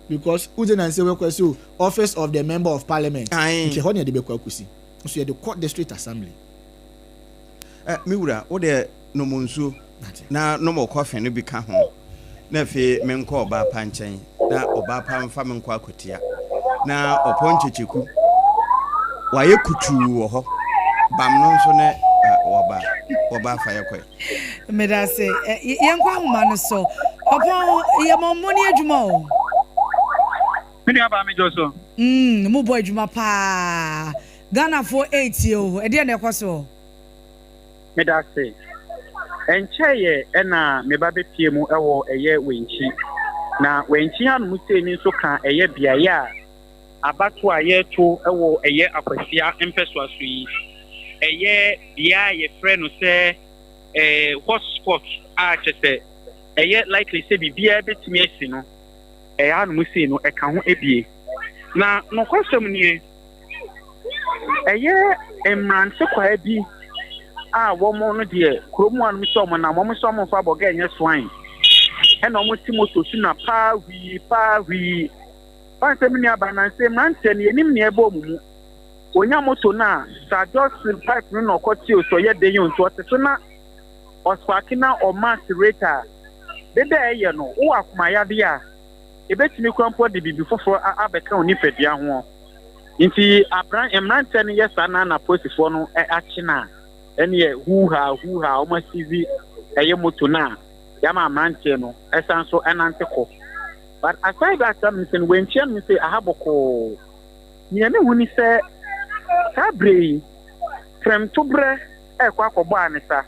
because Ujen say we kwesi office of the member of parliament nke ho ne de be kwa kosi so ye the court district assembly miwura wo de no monsu na no mo coffee no bi ka ho na fe menko Obaapa nchen na Obaapa mfa menko Akwatia na oponchecheku waye kutu wo ho bam no nso ne oba fa yakwe medase yenkwa homa no so opon ye momoni adwuma o mini aba me joso mo boy adwuma pa Ghana for 8 o e de na ekoso medase encheye ena meba bepie mu ewo eye wenchi na wenchi hanu mutemi so kan eye biaya abatu ayeto ewo eye Akwatia empeso aso yi bia ye friend no say hotspot chese likely say bibia betimi asi no anu mu sei no eka ho ebie na no kwasem nie emrante kwa bi womo no de kromu anu so mo na mo so mo fa boga enye swine ena mo ti moto si na pa wi pansem ni aba na se mrante ni enim ni ebe omumu onya moto na sa just pipe no kwoti o so ye de yon to te so na osparkina o mass rate dede eye no wo akoma ya de a ebetimi kwampo de bibi foforo abeka oni fadua ho nti abran emrante ne yesa na posifo no achi na ene huha o masivi eye moto na yama amrante no esan so enante ko but aside that I'm saying when chiam me say ahaboko ni ene huni se sabre from tobre ekwa akobo anisa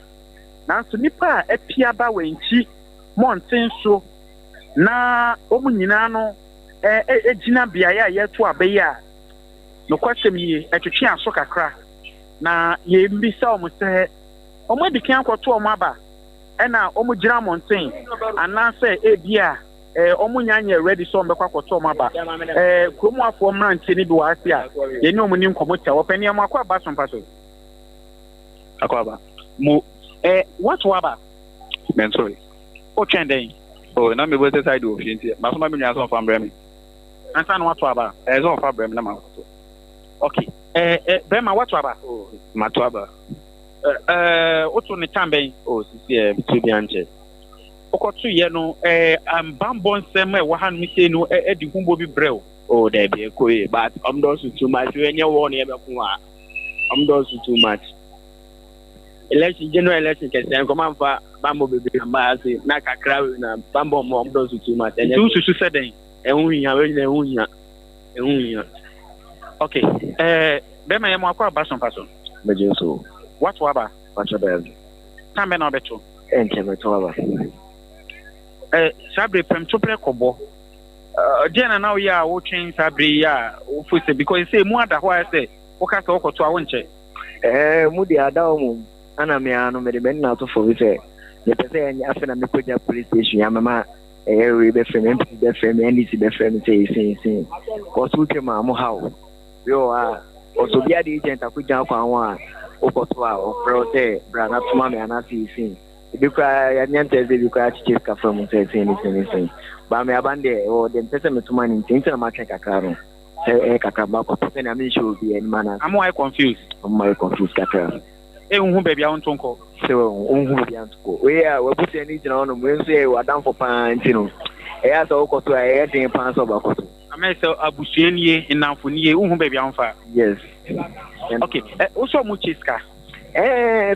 nanso nipa apia ba wenchi monten so na omunyina no ejina bia ya yeto abeya no kwasem yi etwetwe aso kakra na ye mbisa omo se omo dikan akwoto omo aba ena omo gira monten anase ebia omo nyanya ready so mbekwa akwoto omo aba kromu afo mrante ni bi wase a ye ni omo ni nkomota opani am akwa ba Sompa so akwaba mo what waba ben sorry o trending oh na me go say side of yenti ma so ma me nua so fa mbrem ansa na what waba so fa mbrem na ma so okay be ma what waba oh ma to aba otu ni tamben oh sisi bitu bi anche okotu ye no ambambon sem wa han mi se no di humbo bi brew oh there be ekoye but does too much when you won e be ko a does too much election general election kese come am fa bambo bebe na say na kakra na bambo mo does too much and you susu seden ehunyan we na ehunyan okay be ma ye mo akwa ba Sompa so meje so what waba what about tambe na obeto enche meto waba sabre pem topre kobo jena now ya wo train sabre ya wo fuse because say mu ada ho say wo ka se okoto a wo nche mu di ada omu ana me anu me de ben na to for we say le pese enya afena me koja police station ya mama we be frame MP be frame NDC be frame say ko su ke ma mu hawo yo oso bia di agent akuja kwa anwa okoto a ofro say bra na tuma me anasi sin ebikwa ya nyante ze bikwa chiche ka from say anything ba me abande o dem pese me tuma ni ntin na ma twen kakra no kakra ba ko pese na me show bi en mana am I confused kakra hu baby a ontonko se hu baby antoko we we put any jina ono we say we dan for pan ntino ya so okoto e den pan so ba koto am I say abusuenie nnamfonie hu baby anfa yes okay so mu chiska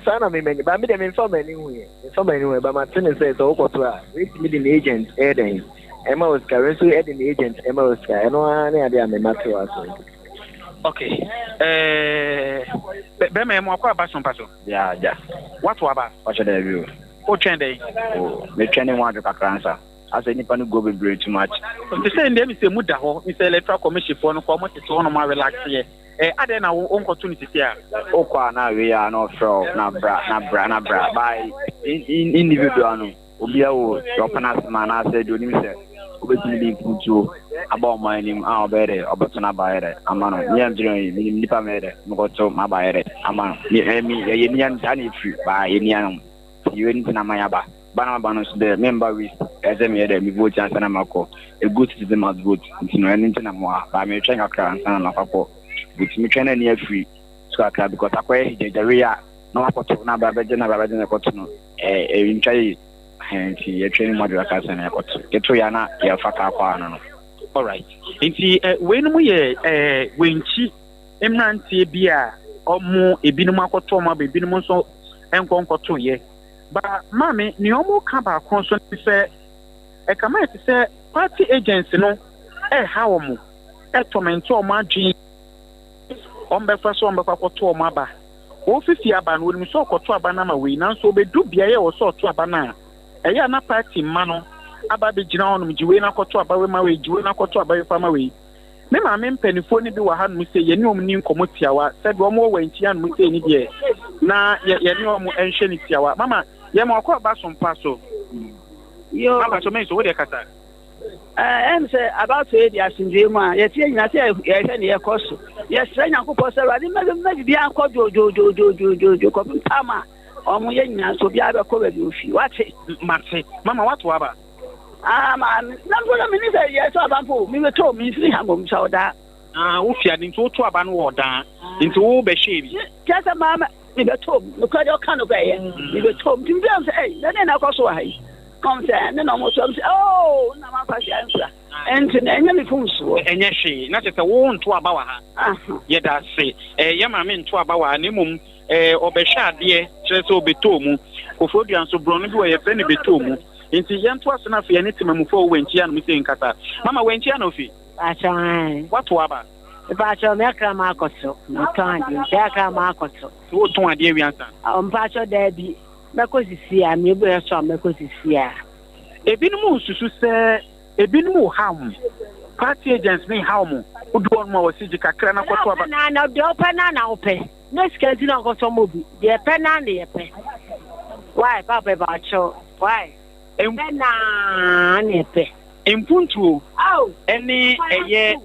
sana me many ba me dem inform anywhere ba ma tin say so okoto a we me the agent den Emma was carrying so the agent Emma was carrying no na ade am matter aso okay be me mo akwa ba Sompa so yeah what waba what should I do o trending me trending one kakra answer as any pan go be too much to say ndem say mu da ho me say electoral commission for no ko mo tete no ma relax here ade na wo opportunity here o kwa na we ya no fro na bra by individual no obia wo opana man na say do ni say obetimi di kujo about my name obere obotuna baere amano nyam jiro ni nipa mere ngoto mabaere amano ni ye ni an tani free ba ye ni an you ni na mayaba bana bana so the member with ezem ye mi vote answer na mako a good citizen must vote ntino eni ntina mo ba me twen akra answer na mako but me twen na ni free so akra because akwa hijejare ya na wakoto na babaje na koto no ntwai henti ye training module akasa na yakoto keto ya na ya faka kwa no all right nti wenu ye wenchi emrantie bia omo ebinum akoto omo ebinum so enkonkoto ye ba mame ni omo ka ba kon so se kama eti se party agents no ha omo tormento omo adwin ombe faso ombe kwakoto omo aba ofisi aba no wonu so okoto aba na ma we na so obedu bia ye wo so oto aba na eya na party ma no aba be gina onum jiwe na koto aba we ma we jiwe na koto aba we fa ma we me ma me mpanifo ni bi wa ha no say ye ni omni nkomo tiawa said wo mo wanchi an mo say ni de na ye ni omo enhwe ni tiawa mama ye ma akwa ba Sompa so yo mama so me so we dey kata em say about say the asinje mu a ye tie nyina say ye hwe ne ye koso ye sra nyankopɔ say radi me bi akɔ jo ko pama omo ye nyina so bi abekɔ ba bi ofi wate mate mama watu aba man na go me ni say ye so abampo me to me free hangom so da wo fia din to aba no wo dan nti wo be hwe bi just mama me be to me kwa jo kan no be ye me be to me bi am say na na koso ha yi come say na no mo so say oh na ma pa sia nfra enti na enya me fun so enye hwe na tete wo nto aba wa ha ye da se ye ma me nto aba wa na mum obehwe ade kire se obeto mu ofoduan so bro no bi wo ye fe ne beto mu nti ye nto asena fe ne timamufo wenchi anu se nkata mama wenchi anu fi achan watu aba ba cho me akra ma akoso ntan di se akra ma akoso wo ton ade wiansa mpa cho da bi mekosisi a me bu so mekosisi a ebinum susu se ebinum ham party agents ni ham udu on ma wasiji kakra na koto aba na de open na open no skenti na koso mobi de pe na de pe why papa ba cho why na ne pe empuntu eni eye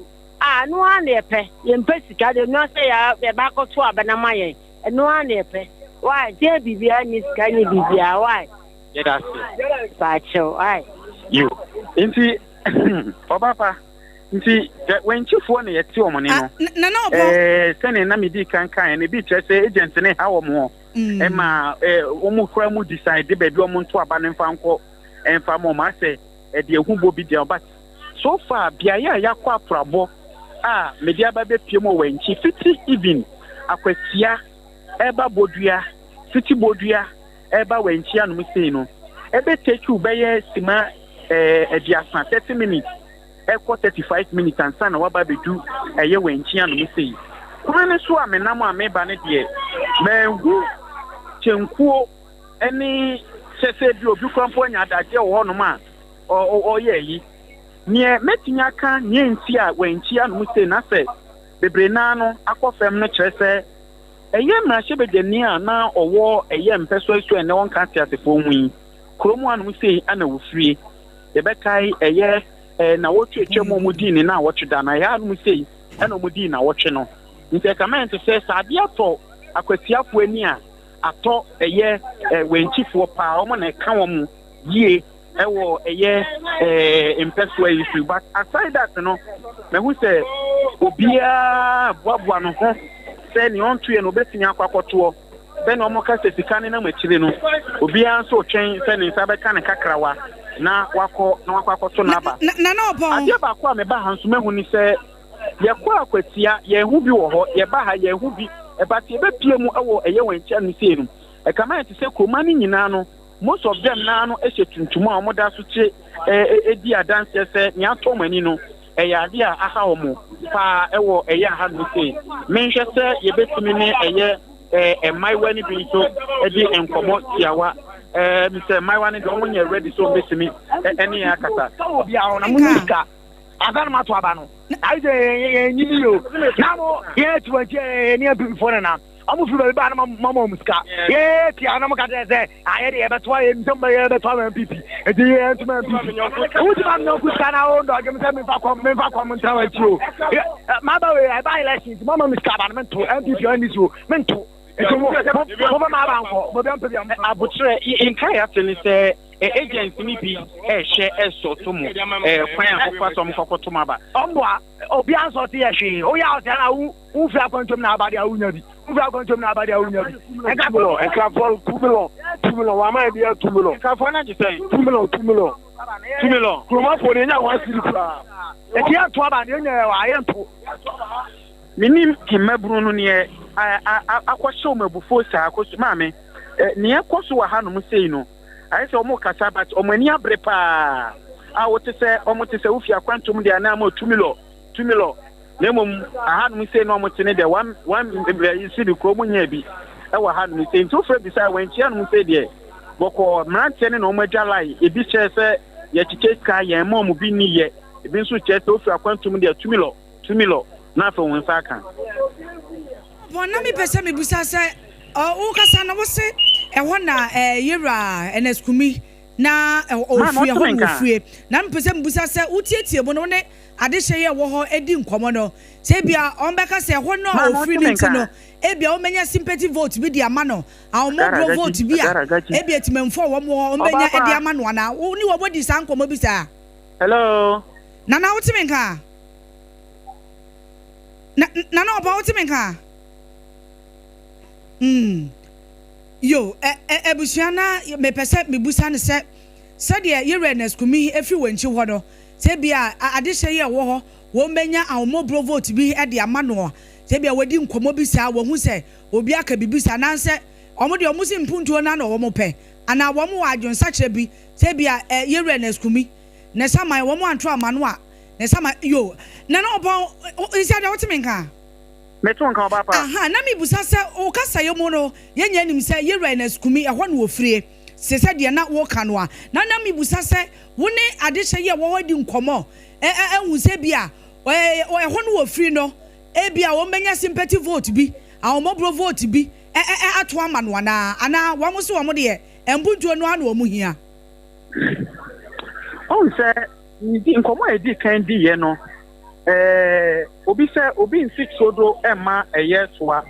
no ane pe ye mpe sika de no say ya be ba koto aba na maye no ane pe why je bibia ni sika ni bibia why yeah that's it pacho why you nti Obaapa nti wenchifo na yeti omo ne no na obo sene na medi kankan na bi kire say agent ne ha omo e ma omo kura mu decide be bi omo nto aba ne mfa nko emfa mo ma say e de ehunbo bi de but so far bia ya yakwa aprabo media ba be pie mo wenchi fiti even Akwatia eba bodua fiti bodua eba wenchi anu sei no ebe take you be ye sima ediasa 30 minutes eko 35 minutes and sana waba bedu eye wenchi anu sei kwana so amenam ameba ne de menhu chenkuo eni sese bi obi kwampo nya adaje wo no ma oye yi nie metinya ka nie nti a wenchi anu sei na se bebre na no akofem no kire se eye mrahye bedani a na owo eye mpeso asu ene won kan tiasefo hu kromu anu sei ana wofrie ye bekai eye na wotu etwemo mudi ni na wotweda na ya anu sei ana mudi na wotwe no nti comment se sade ato akwatiafo ani a ato eye wenchifo pa omo na ka won yie ewo eye mpeso asu but aside that no me hu se obia boaboa no ho se ni on tuye no betinya akwakoto be no mo ka se sika ne na machire no obia so twen se ni sa be ka ne kakrawa na wakwakoto na aba na obo ade ba kwa me ba hanso mehu ni se ye kwa Akwatia ye hu bi wo ho ye ba ha ye hu bi e ba tie be pie mu ewo eye wancha ni se no e kama ti se koma ni nyina no most of them na no ehye tuntum a mo da so che edi adanse se ni ato mani no eya ade a aha omo pa ewo eya ha no se menhwe se ye betimi ne eye maiwa ni bi so edi enkomo tiawa mi se maiwa ni do munye ready so betimi eni akata obi a ona munika adan ma to aba no ai je nyini yo na mo ye tuwaje ni abi before na amu fi ba na mama muska ye ti ana mo ka de se aye de be to ye mtumba ye be to ma pipi e de ye ntuma pipi o ti ba no kuska na o ndo agem se me fa kom ntawa ti o ma ba we ai ba election mama muska ba na mento MPP ani so mento mo ba ma ba nko mo bi am pe bi am abutre in kai atini se agency ni bi ehye esoto mu kwan akwa so mkokoto maba ombo obi anso ti ehwe o ya o tara u fi akwantom na abade a unya bi u fi akwantom na abade a unya bi ekafo tumilo wa ma bi tumilo ekafo na jise tumilo kuma fo ne nya wa siri kura e ti ato aba ne nya wa ayento minim kimabru no ne akwahye omabufo sa akoso maame ne akoso wa hanom sei no ayi se omo kasa but omo ani abre pa a wote se omo te se ufi akwantum de ana ma tumilo nemom ahanum sei no omo tene de one isi bi ko munya bi e wa hanum sei nto fra bi sa wanchi hanum sei de boko mrante ne no omo adwalai ebi che se ye chiche ka ye mom bi ni ye ebi nso che se ufi akwantum de tumilo similar na for one saka bona mi pese mi busa se o kasa na wo se ehwo na yera eneskumi na ofie ho ofie na mi pese mi busa se utietie bo no ne adehye ye wo ho edi nkomo no se bia on beka se ehwo no ofie ni ti no ebia o menya sympathy vote bi di ama no awomobro vote bi a ebia timemfo wo mo o menya edi ama no na ni wo bodi san komo bi sa hello nana utimenka nana oba utimenka yo ebusuana me pese me busa ne se de yerenes kumi efi wanchi ho no se bia adehye ye wo ho wo menya awomobro vote bi e de ama no se bia wadi nkomo bi sa wo hu se obi aka bibisa nan se omo de omo si mpuntuo na wo mo pe ana wo mo adwonsa kire bi se bia yerenes kumi na sama wo mo antro amano a na sama yo na no obo isi ada wotimenka meto nka Obaapa aha na mi busa se o kasa ye mo no yenya nim se yerenes kumi ehwo na ofrie se se de na wo ka no a na mi busa se wo ne adehye ye wo wadi nkomo hu se bia ehwo na ofrie no ebia wo menya sympathy vote bi awomobro vote bi ato ama no ana wo mo se wo mo de embuntuo no ana wo mu hia on se nkomo edi kan di ye no obi nsi sodo ema eye toa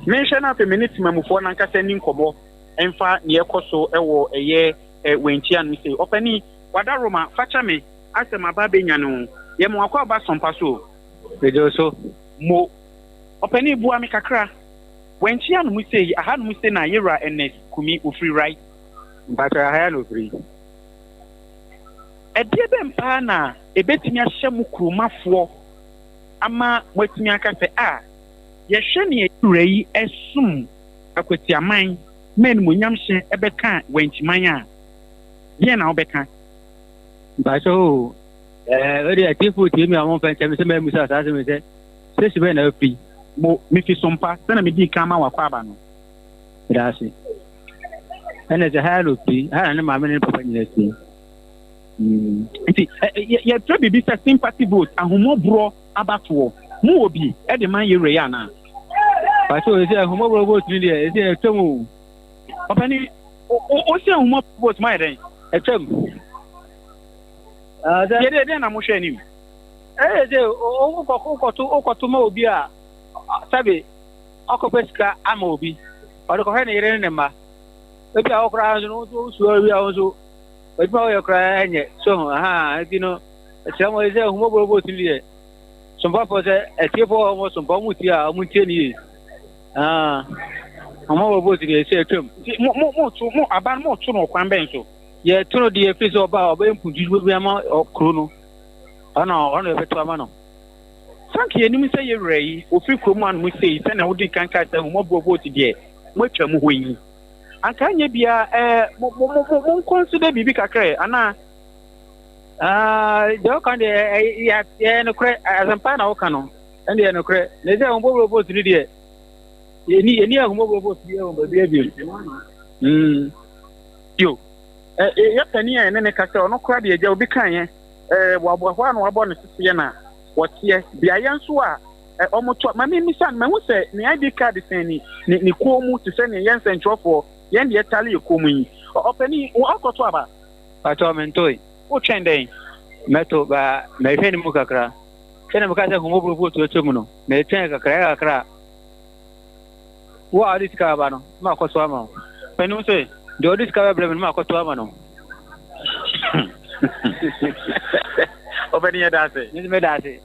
mention na feminist mamufo na nkasa ni nkomo emfa ne ekoso ewo eye wenchi anu se opani wada roma facha me asema ba benya no ye mo akwa ba sompa so bedo so mo opani bua me kakra wenchi anu mu se aha nu se na yera ns kumi ofri right but aha no free edie bempa na ebetimi ahye mu kromafo ama watimi aka se yehwe ne yurayi esum Akwatia man men mo nyamhye ebeka wantiman a ye na obeka ba so odi atifu ti mi amon fan chemi se me musa sa se me se be na free mo mi fi sompa se na me di kan ma wakwa aba no grasi ene je halo pi ha na ma me ne papa nyina si nti ye trebi bi se sympathy vote ahomobro abato mu obi e de man yere ya na ba so e se ahomobro vote ni de e se etwemu papa ni o se ahomobro vote ma den etwemu ye de na mo hwe ni de o ko ma obi a sabe akopesika ama obi o de ko he ne yere ne ma ebi a okra no so obi a so ebi ma o kra enye so ebi no chamo eze ahomobro vote ni de sompa for say etiefo mo sompa muti a muti ni ahomobro vote ni se etwem mo aban mo to no kwan ben so ye to no de efisi oba empunju bi ama okro no ona ebeto ama no sanki enim se ye rei ofi kroman mu sei se na wodi kan ka se ahomobro vote de mo twa mu hoyi anka nya bia mo consider bibi kakre ana de kan de ya no kre azampa na okano ende no kre le se ahomobro vote ni de eni ahomobro vote de o ba bi yo ya pani a ne kasa ono kra de eja obi kan ye wabo ho anu wabo ne sisi na wotie bia ya nso a omoto ma me misan ma hu se ne ID card sen ni ko mu te se ne yen sentrofo yen de tali ko mu yi opani wo akoto aba pato mentoi o trending meto ba na ife ni mukakra kena mukasa ahomobro vote o chemu no na etwen kakra wo adiska ba no ma akoso ama penu se do diska ba ma akoto ama no opani ya dase ni me dase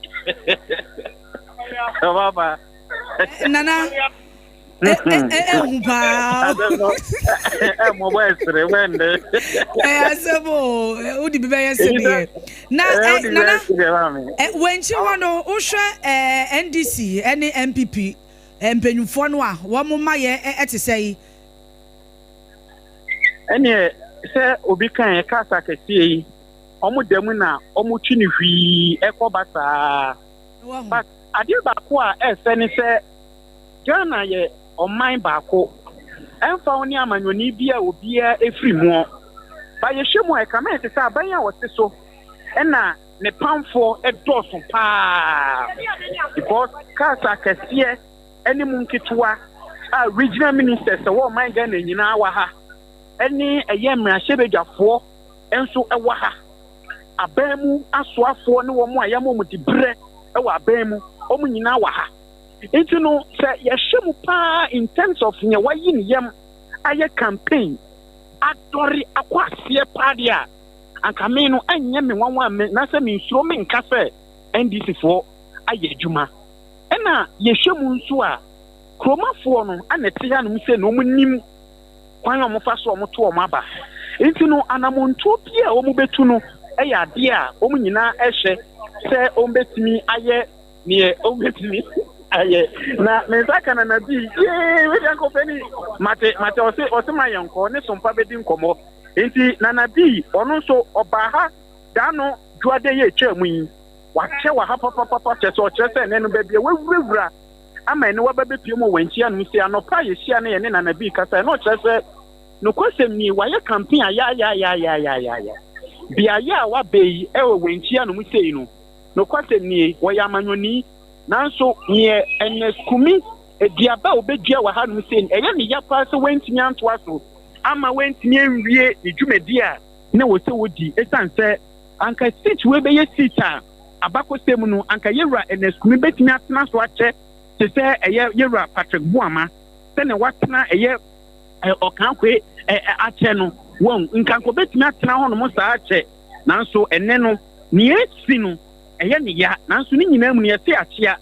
Obaapa nana humpa mo boesre wende asebo udi bibe yesede na nana wenchi wono uhwe NDC ene MPP empenyufo no a wo mo maye etesei ene se obi kan e kasa kesi yi omo demu na omo twini hwi ekobasa but ade ba ko a efe ni se Ghana ye oman ba ko emfa oni amanyoni bia obi a efri mu ba ye hwemu e kama ete sa ban ya wote so ena ne pamfo edoso pa because kasa kɛseɛ ɛne mu nketewa a regional ministers ɛwɔ man Ghana nyinaa wɔ ha ɛne ɛyɛ mmarahyɛbadwafoɔ nso ɛwɔ ha aban mu asoafoɔ ne wɔn a yɛma wɔn de brɛ ɛwɔ aban mu wɔn nyinaa wɔ ha nti no sɛ yɛhyɛ mu paa in terms of nyɛ wayi ne yam ayɛ campaign adɔre akɔ aseɛ paa deɛ a anka me no anyɛ me nwanwa me na sɛ me nsuro me nka sɛ NDC foɔ ayɛ adwuma ɛna yɛhwɛ mu nso a kuromafoɔ no ana ɛte ha nom sɛ na ɔmo nim kwan a ɔmo fa so ɔmo to ɔmo aba nti no anamontuo pii a ɔmo bɛtu no ɛyɛ adeɛ a ɔmo nyinaa ɛhyɛ sɛ ɔmo bɛtumi ayɛ neɛ ɔmo bɛtumi ayɛ na me nsa ka na bi wɛdi ankɔpɛni mate ɔse ma yɛnkɔ ne Sompa bɛdi nkɔmmɔ nti nana bi ɔno nso ɔbaa ha daa no dwoade yɛ atwa mu yi wakyɛ wɔ ha papapapa kyɛ sɛ ɔkyerɛ sɛ ɛnɛ no baabi a wawurawura ama ɛne wabɛbɛpie mu wɔ nkyia no sɛ anɔpa a yɛhyia no yɛ ne nana bi kasa ɛna ɔkyerɛ sɛ nokwasɛm nie wayɛ campaign a yayayayayayaya beayɛ a wabɛ yi ɛwɔ wɔ nkyia no mu sei no nokwasɛm nie wɔyɛ amanyɔni nanso neɛ ɛnɛ skumi aduaba a wobɛdua wɔ ha no mu sei no ɛyɛ ne ya paa sɛ wɔntumi antoa so ama wɔntumi anwie ne dwumadi a na wɔ sɛ wɔdi ɛsiane sɛ anka seat wɔbɛyɛ seat a abakɔsɛm no anka yɛwura ɛnɛ skumi bɛtumi atena so akyɛ te sɛ ɛyɛ yɛwura Patrick Buama sɛne watena ɛyɛ ɔkankwe akyɛ no wɔn nkanko bɛtumi atena hɔ nom saa akyɛ nanso ɛnɛ no nea esi no ɛyɛ ne ya nanso ne nyinaa mu no yɛse akyea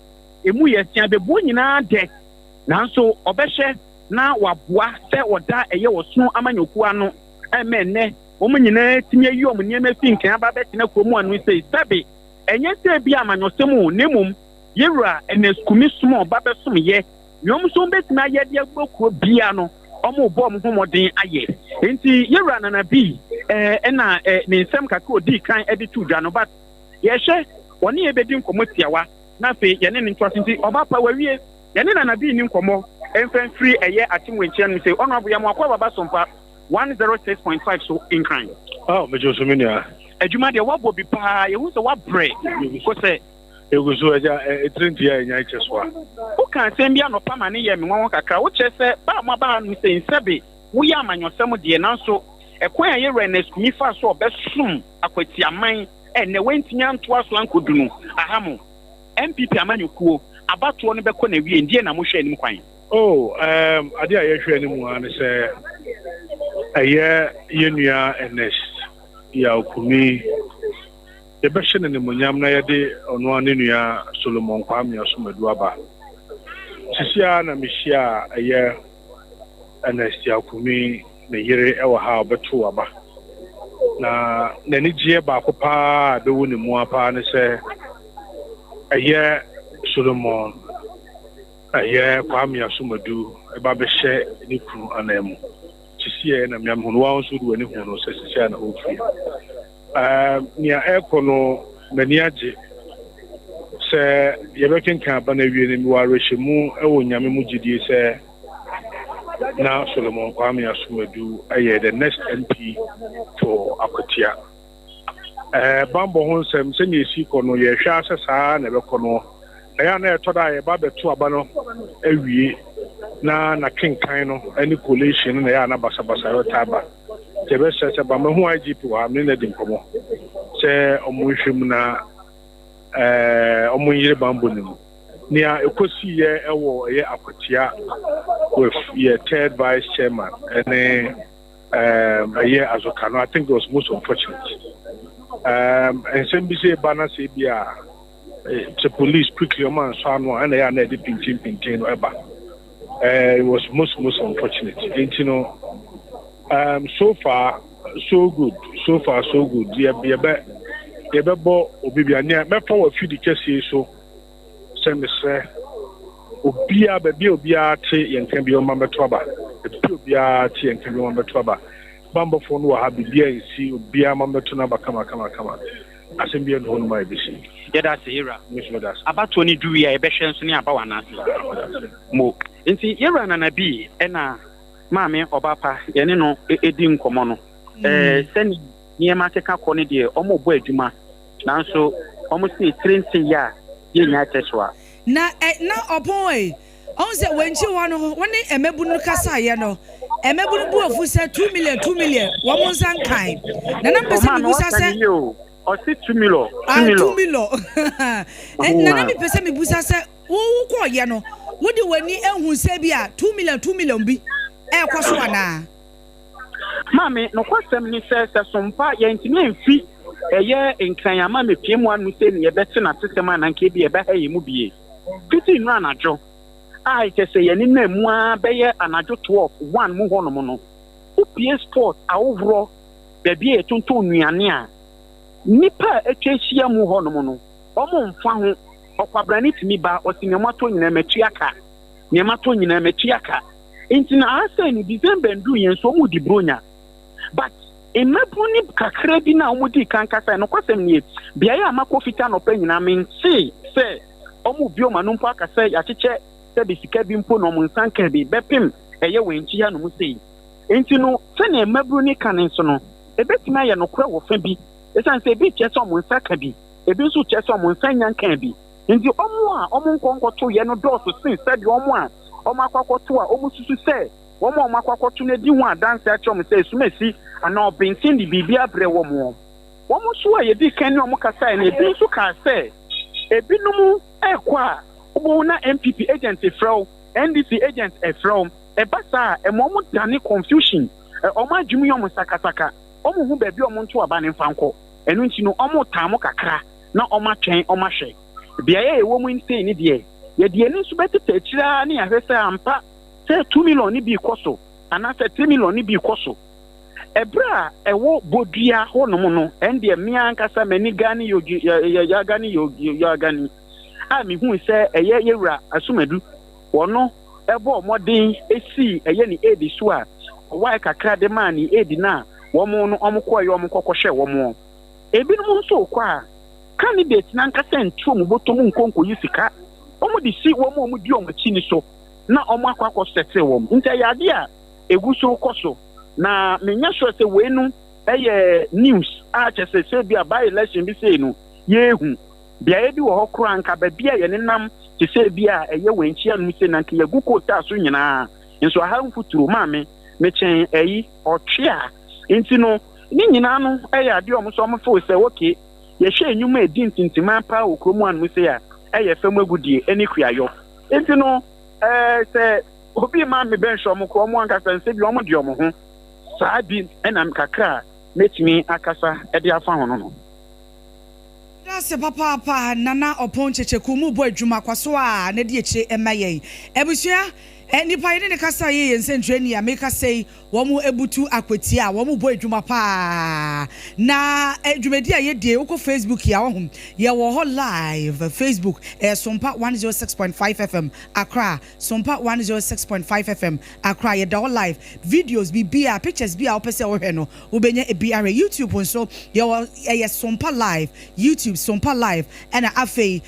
emu yɛsia bɛbuo nyinaa dɛ nanso ɔbɛhyɛ na waboa sɛ ɔda ɛyɛ wɔso amanyɔkuwa no ɛmɛ nnɛ wɔn nyinaa tumi ayi wɔn nneɛma fi nkɛn aba bɛtena kurom ano sɛ sɛbe ɛnyɛ sɛ bi amanyɔsɛm o ne mom yɛwura ɛnɛ skumi som a ɔba bɛsom yɛ nyɔm nso bɛtumi ayɛ de agbɔ kuro bia no ɔmo bɔ ɔmo ho mmɔden ayɛ nti yɛwura nana bi ɛna ne nsɛm kakra odi kan ɛde tu dwa no but yɛhyɛ wɔne yɛbɛdi nkɔmmɔ tiawa na afei yɛne ne ntoaso nti ɔbaapa wawie yɛne nana bi ni nkɔmmɔ ɛmfɛn firi ɛyɛ atemwankyia no sɛ ɔno aboyɛ mo akɔ baba Sompa 106.5 so in kind mejo so menia adwuma deɛ wabɔ bi paa yɛhu sɛ wabrɛ ko sɛ egu so agya etrentia nya kyɛ so a woka asɛm bi anɔpa ma ne yɛ me nwanwa kakra wokyerɛ sɛ ba mo aba no sɛ nsɛbe woyɛ amanyɔsɛm deɛ nanso ɛkwan a yɛwura na skumi fa so ɔbɛsom akwatiaman ɛnɛ wantumi antoa so ankodu no aha mo MPP amanyɔkuo abatoɔ no bɛkɔ na wie ndiɛ na mohwɛ anim kwan ade a yɛhwɛ anim a ne sɛ ɛyɛ yɛnua Ernest Yaokumi yɛbɛhyɛ no nimonyam na yɛde ɔno a ne nua Solomon Kwame Asomadu aba sisia na mehyia a ɛyɛ Ernest Yaokumi ne yere ɛwɔ ha ɔbɛto aba na n'ani gyeɛ baako paa bɛwɔ ne mu paa ne sɛ ɛyɛ Solomon ɛyɛ Kwame Asomadu ɛba bɛhyɛ ne kunu anan mu sisia na mmea ho no wɔn nso de wani ho no sɛ sisia na ɔfiri nea ɛkɔ no m'ani agye sɛ yɛbɛkenkan aba no awie no miwarehyɛ mu ɛwɔ nyame mu gyidie sɛ na Solomon Kwame Asomadu ɛyɛ the next MP for Akwatia bambɔ ho nsɛm sɛnea ɛsi kɔ no yɛhwɛ asɛ saa na ɛbɛkɔ no ɛyɛ na ɛtɔ da a yɛba bɛto aba no awie na kenkan no ɛne collation na ɛyɛ na basabasa yɛta aba yɛbɛhyɛ sɛ ba mahu IGP wɔ ha me na di nkɔmmɔ sɛ ɔmo nhwɛ mu na ɔmo nyere bambɔ no mu nea ɛkɔsiiɛ ɛwɔ ɛyɛ Akwatia with yɛ third vice chairman ɛne ɛyɛ Azoka no I think it was most unfortunate nsɛm bi sɛ ɛba na sɛ bi a the police quickly ɔmo ansɔ ano a ɛna ɛyɛ a na ɛde pintin no ɛba it was most unfortunate nti no so far so good yɛbɛbɔ obi bia nea mɛfa wɔ fidi kɛseɛ so sɛ mesrɛ obiara baabi a obiara te yɛnka bi ɔma bɛto aba baabi a obiara te yɛnka bi ɔma bɛto aba bambɔfoɔ no wɔ ha biribiara nsi obiara ma bɛto no aba kama asɛm bi ɛno hɔ no ma yɛbɛsi yɛda ase yɛwura abatoɔ no duwie a yɛbɛhwɛ nso ne aba wɔ anaase mo nti yɛwura nana bi ɛna maame Obaapa yɛne no ɛdi nkɔmmɔ no sɛne nneɛma keka kɔ no deɛ ɔmo bɔ adwuma nanso almost say 30 years ye nya teswa na opon on say wenchi wano woni emebu no kasa ye no emebu no bu ofu say 2 million wo mo nsan kan na na pese mi busa say o si 2 million na na mi pese mi busa say wo ko ye no wo di wani ehun say bi a 2 million bi e kwaso ana mame no kwasem ni say Sompa ye ntimi enfi eye nkran ama me pie mu anu say ne ye bete na system ananka bi e ba ha ye mu bie fiti nu anajo ai kese ye ni na mu a be ye anajo 12 1 mu ho no mo no upie sport awovro be bia etonton nuane a nipa etwehia mu ho no mo no omo mfa ho okwabrani timi ba osinemato nyina metuaka nemato nyina metuaka intina asa ni December ndu yen so mu di bronya but emabuni kakra bi na omudi kankasa no kwasem nie bia ya makofita no pa nyina men se omu bio manumpo akasa ya cheche se bisika bi mpo no munsanka bi bepem eye wenchi ya no mu sei intino se na emabuni kanen so no ebetima ya no kura wo fa bi esan se bi cheso munsaka bi ebi nso cheso munsanya kan bi nti omu nkonkoto ye no doso sin se bi omu akwakoto a omu susu se omu akwakoto na di hu adanse achom se sumesi ana obintin di bibia bre omu so a ye di kan ni omu kasa na ebi nso ka se ebi numu ekwa obo na MPP agent efraw NDC agent efraw ebasa emomu dani confusion omu adwumi omu sakasaka omu hu bebi omu nto aba ne mfanko enu nti no omu taamo kakra na omu atwen omu ahwe bia ye ewo mu nse ni de ye de ni so betete akira na ya hwese ampa se 2 million ni bi koso ana se 3 million ni bi koso ebra ewo bodua ho no mu no ende mia nkasa mani gani ya gani a mi hu se eye yewura asumadu wono ebo modin esi eye ni edi so a why kakra de man ni edi na wo mu no omko ye omko kohwe wo mu ebi no nso kwa candidate na nkasa ntu mu botom nkonko yisika omu di si wo mu di omu chi ni so na omu akwakọ sete wo mu nta yade a eguso koso na menya sure se we nu eye news a chese se bia by election bi se nu yehu bia ebi wo hokro anka ba bia ye nenam te se bia eye wenchi anu se na nka yegu kota so nyina nso aha mfuturo maame mechen eyi otwe a nti no ni nyina no eye ade omu so omu fo se okay ye hwe enyuma edi ntintima pa okromu anu se ya eye fam agudie eni kuayo nti no se obi ma me ben show mo ko mo ankasa nse bi omo de omo ho saa bi enam kakra metimi akasa e de afa ho no Dase papa nana opon checheku mu bo adwuma kwaso a na de eche emaye ebusua nipa yene ne kasa ye nsentweni ya make say wo mu ebutu Akwatia wo mu bo adwuma pa na adwumadi a ye die wo Facebook ya wo ye wo ho live Facebook Sompa 106.5 FM Accra Sompa 106.5 FM Accra ye da live videos bibia pictures bia wo pese wo hwe no wo benya ebiare YouTube nso ye Sompa live YouTube Sompa live and afei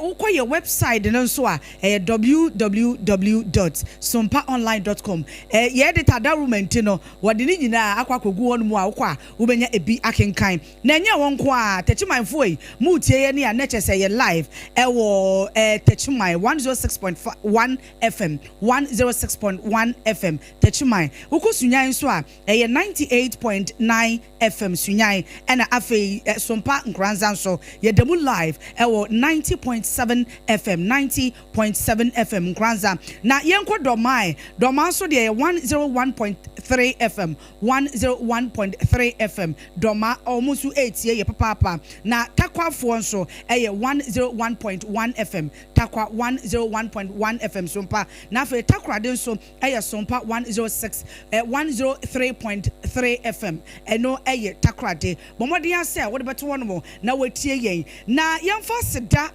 wo kwa ye website no nso a www.sompaonline.com ye edita da room no wode ni nyina akwakogu won mu a wokwa wobenya ebi akenkan na enye wonko a techimanfo yi mu tie ye ne ya nechese ye live wo techiman 106.1 FM 106.1 FM techiman woko sunyan so a ye 98.9 FM sunyan na afei Sompa nkranza so ye demu live wo 90.7 FM 90.7 FM nkranza na yenko domai so de 101.3 FM 101.3 FM doma almost 8 ye papa na takwa fo so 101.1 FM takwa 101.1 FM Sompa na fe takwa den so Sompa 103.3 FM eno takwa de bomodi ase wo de beto wono mo na watie yen na yemfa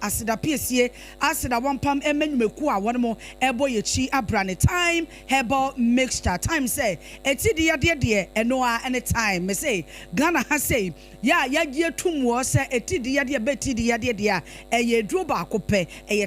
aseda piesie aseda wampam emenwumeku a wono mo ebo yechi abrane time herbal mixture time say etidi yade eno a any time me say Ghana ha say ya gie tum wo say etidi yade betidi yade eye duro ba ko pe eye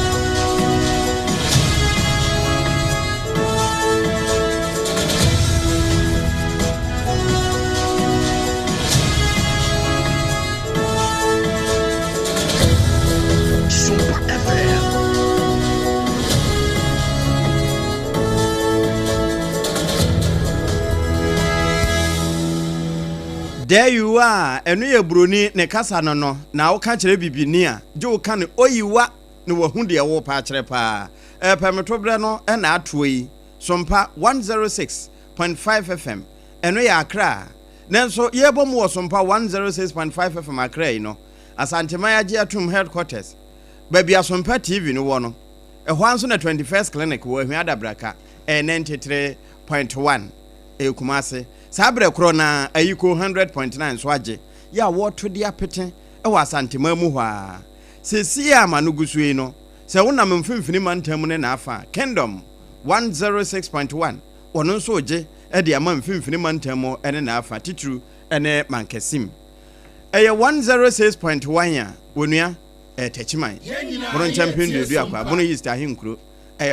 there you are enu ye broni ne kasa no no na wo ka kire bibini a je wo ka ne oyiwa ne wo hu de wo pa kire pa permetobre no na ato yi Sompa 106.5 FM enu ya Accra nenso ye bom wo Sompa 106.5 FM Accra yi no Asantema ya je atum headquarters baby Sompa TV no wo no ɛhɔ anso na 21st clinic wo ahia dabraka 93.1 Kumase sabre kro na ayiko 100.9 so age ya wo to dia pete ɛwɔ Asantema mu hɔ a sesi ama no gusue no sɛ wonam mfimfini mantam ne na afa Kingdom 106.1 wono nso oje ɛde ama mfimfini mantam ene na afa titru ene mankesim ɛyɛ 106.1 ya wonua Techiman Bono champion du akwa Bono East ahinkro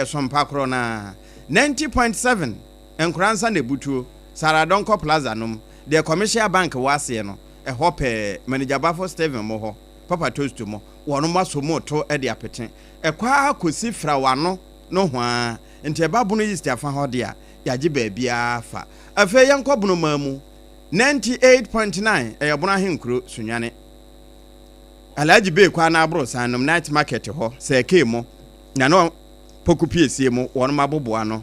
Sompa kro na 90.7 Enkransa ne butuo Saradonko Plaza nom the commercial bank wase no hope manager Bafo Steven mo ho papa toast mo wono maso mo to de apete kwa kosi fra wano no ho a enti eba Bono East afa ho de a yaje ba bia fa afa yenko Bono mamu 98.9 Bono ahinkro sunwane Alaji be kwa na abro sanom night market ho se ke mo na no pokupiesie mo wono maboboa no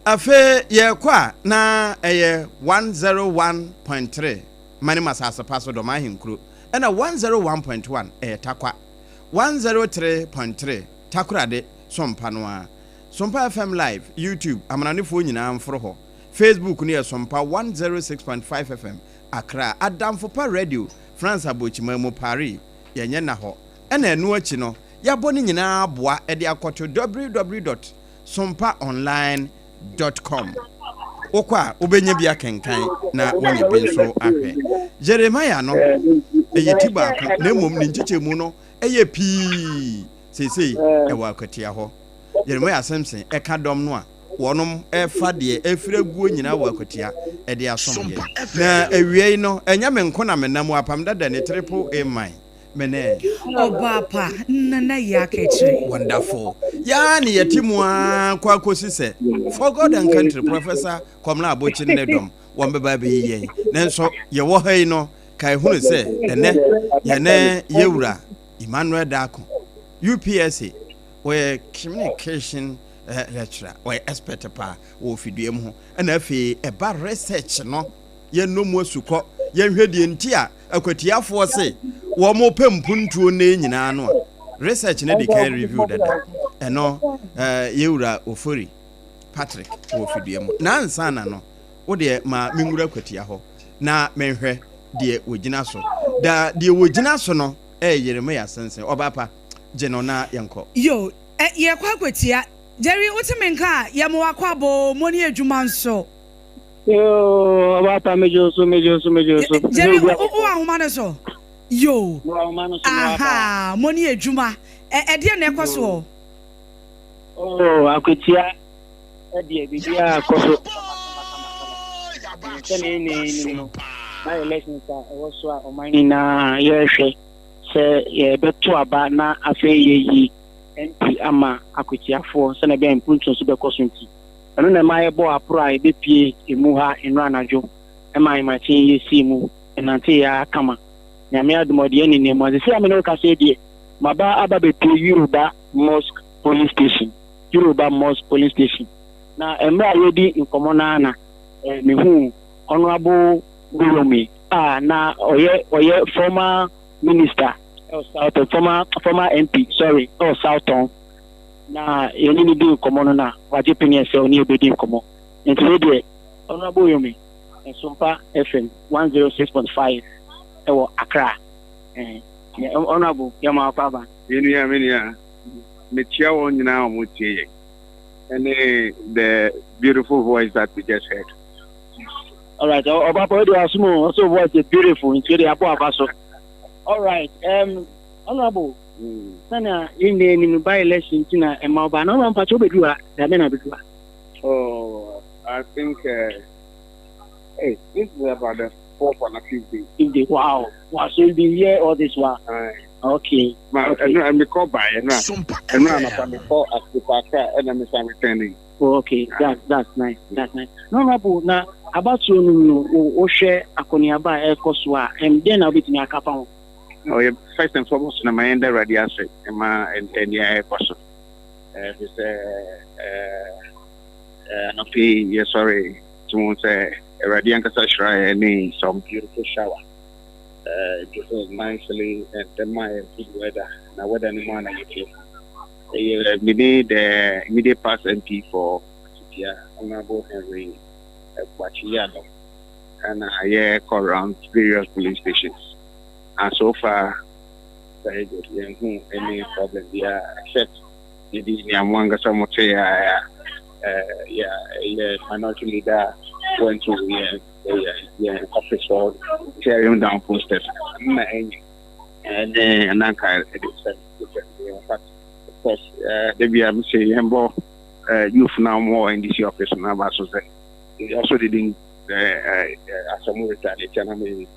afe ye kwa na 101.3 mani masasa paso do mahinkro na 101.1 takwa 103.3 takurade Sompa no a Sompa FM live YouTube amananefo nyina amforo ho Facebook ne Sompa 106.5 FM Accra Adamfopa Radio France Abochima mo Paris yenye na ho ena enu achi no yabo ni nyina aboa e de akoto www.sompaonline.com okwa obenye bia kenkan na wonye benso ahwe Jeremiah no eyetiba na mom ni nchechemu no eye pii sesei e wa Akwatia ho Jeremiah Samson e ka dom no a wonom e fa de efiraguo nyina wa Akwatia e de asomye na ewiei no enya menko na menam Apam Dadaa ne triple A mine mene Obaapa nana ya ketre wonderful ya ni yetimwa kwa kosise for God and country professor Komla Abochi Nedom wombeba be yen nenso ye wo hai no kai hunu se ene ye ne yewura Emmanuel Dako UPSC we communication lecturer we expert pa wo fiduem ho na afi eba research no ye no mu asukọ ye hwede nti a akwatiafo se wo mo pempuntuo ne nyina no research ne de can review dada eno yewura ofori Patrick wo fiduem na ansana no wo de ma menwura Akwatia ho na menhwɛ de wogina so da de wogina so no Yeremia sense Obaapa geno na yenko yo ye kwa Akwatia Jerry utimenka ya mo akwabo moni adwuma nso yo Obaapa mejo so Jerry o ahoma ne so yo aha moni adwuma de na ekoso Akwatia de bibia akoso ni my elections also o mani na yehwe se ye beto aba na afa yeyi MP ama Akwatiafo se na be impunto so be kosonti eno na my bo apro e be pie emu ha enu anajo e mai machin yesi mu enante ya kama nyame adomode ni nemu se ame no ka se die maba aba be pie Yoruba Mosque Police Station na emra yedi inkomo na mehu honorable Gulomi na oye former minister former MP Southton na yeni ni bi komo no na waje penye se oni ebedi komo enti de honorable Yomi Sompa FM 106.5 ewo Accra honorable yama papa menia metia won nyina o motie and the beautiful voice that we just heard. All right, Obaapa do assume also voice is beautiful in the Abaso. All right, honorable. Sana in the by election tina e ma ba no ran pacho bedua da me na bedua. Oh, I think this is about the 4th or 5th day. Wow. So be here all this while. Okay. And we call by and I'm before Accra and I'm returning. Okay, that's nice. No, about you o share akoniaba e koso a then na obetimi akapa ho. Oh, yeah, first and foremost, na my ender ready asset, and yeah, person. This sorry, to say a radiant shrine and some beautiful shower. It was nicely and then my good weather. Now, weather any morning, we need the immediate past MP for Honorable Henry Akwatia, and I call around various police stations. And so far, very good. Any problem there, except maybe Nyamwanga Samote, minority leader went to office for tearing down posters. And then Ananka, of course, maybe I'm saying, youth now more in this office now, so they also didn't some retaliation.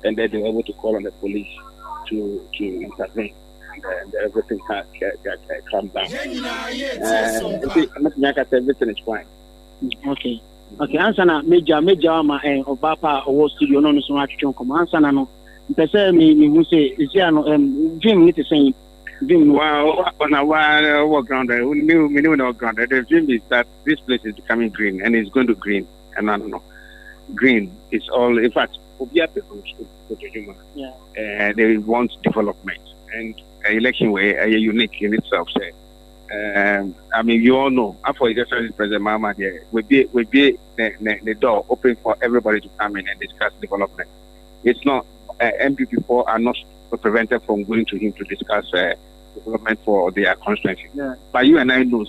And then they were able to call on the police to intervene, and everything got calmed down. Everything is fine. Okay. Answer na major ama Obaapa Owo studio no so atwetwe kom. Answer na no. Mpese me hu say is here no dream need to say dream. Wow, on our ground, we knew on our ground. The dream is that this place is becoming green, and it's going to green. And I don't know, green is all. In fact, they want development, and election way unique in itself. I mean, you all know. After the President Mahama, we be the door open for everybody to come in and discuss development. It's not MPP4 are not prevented from going to him to discuss development for their constituency. Yeah. But you and I know,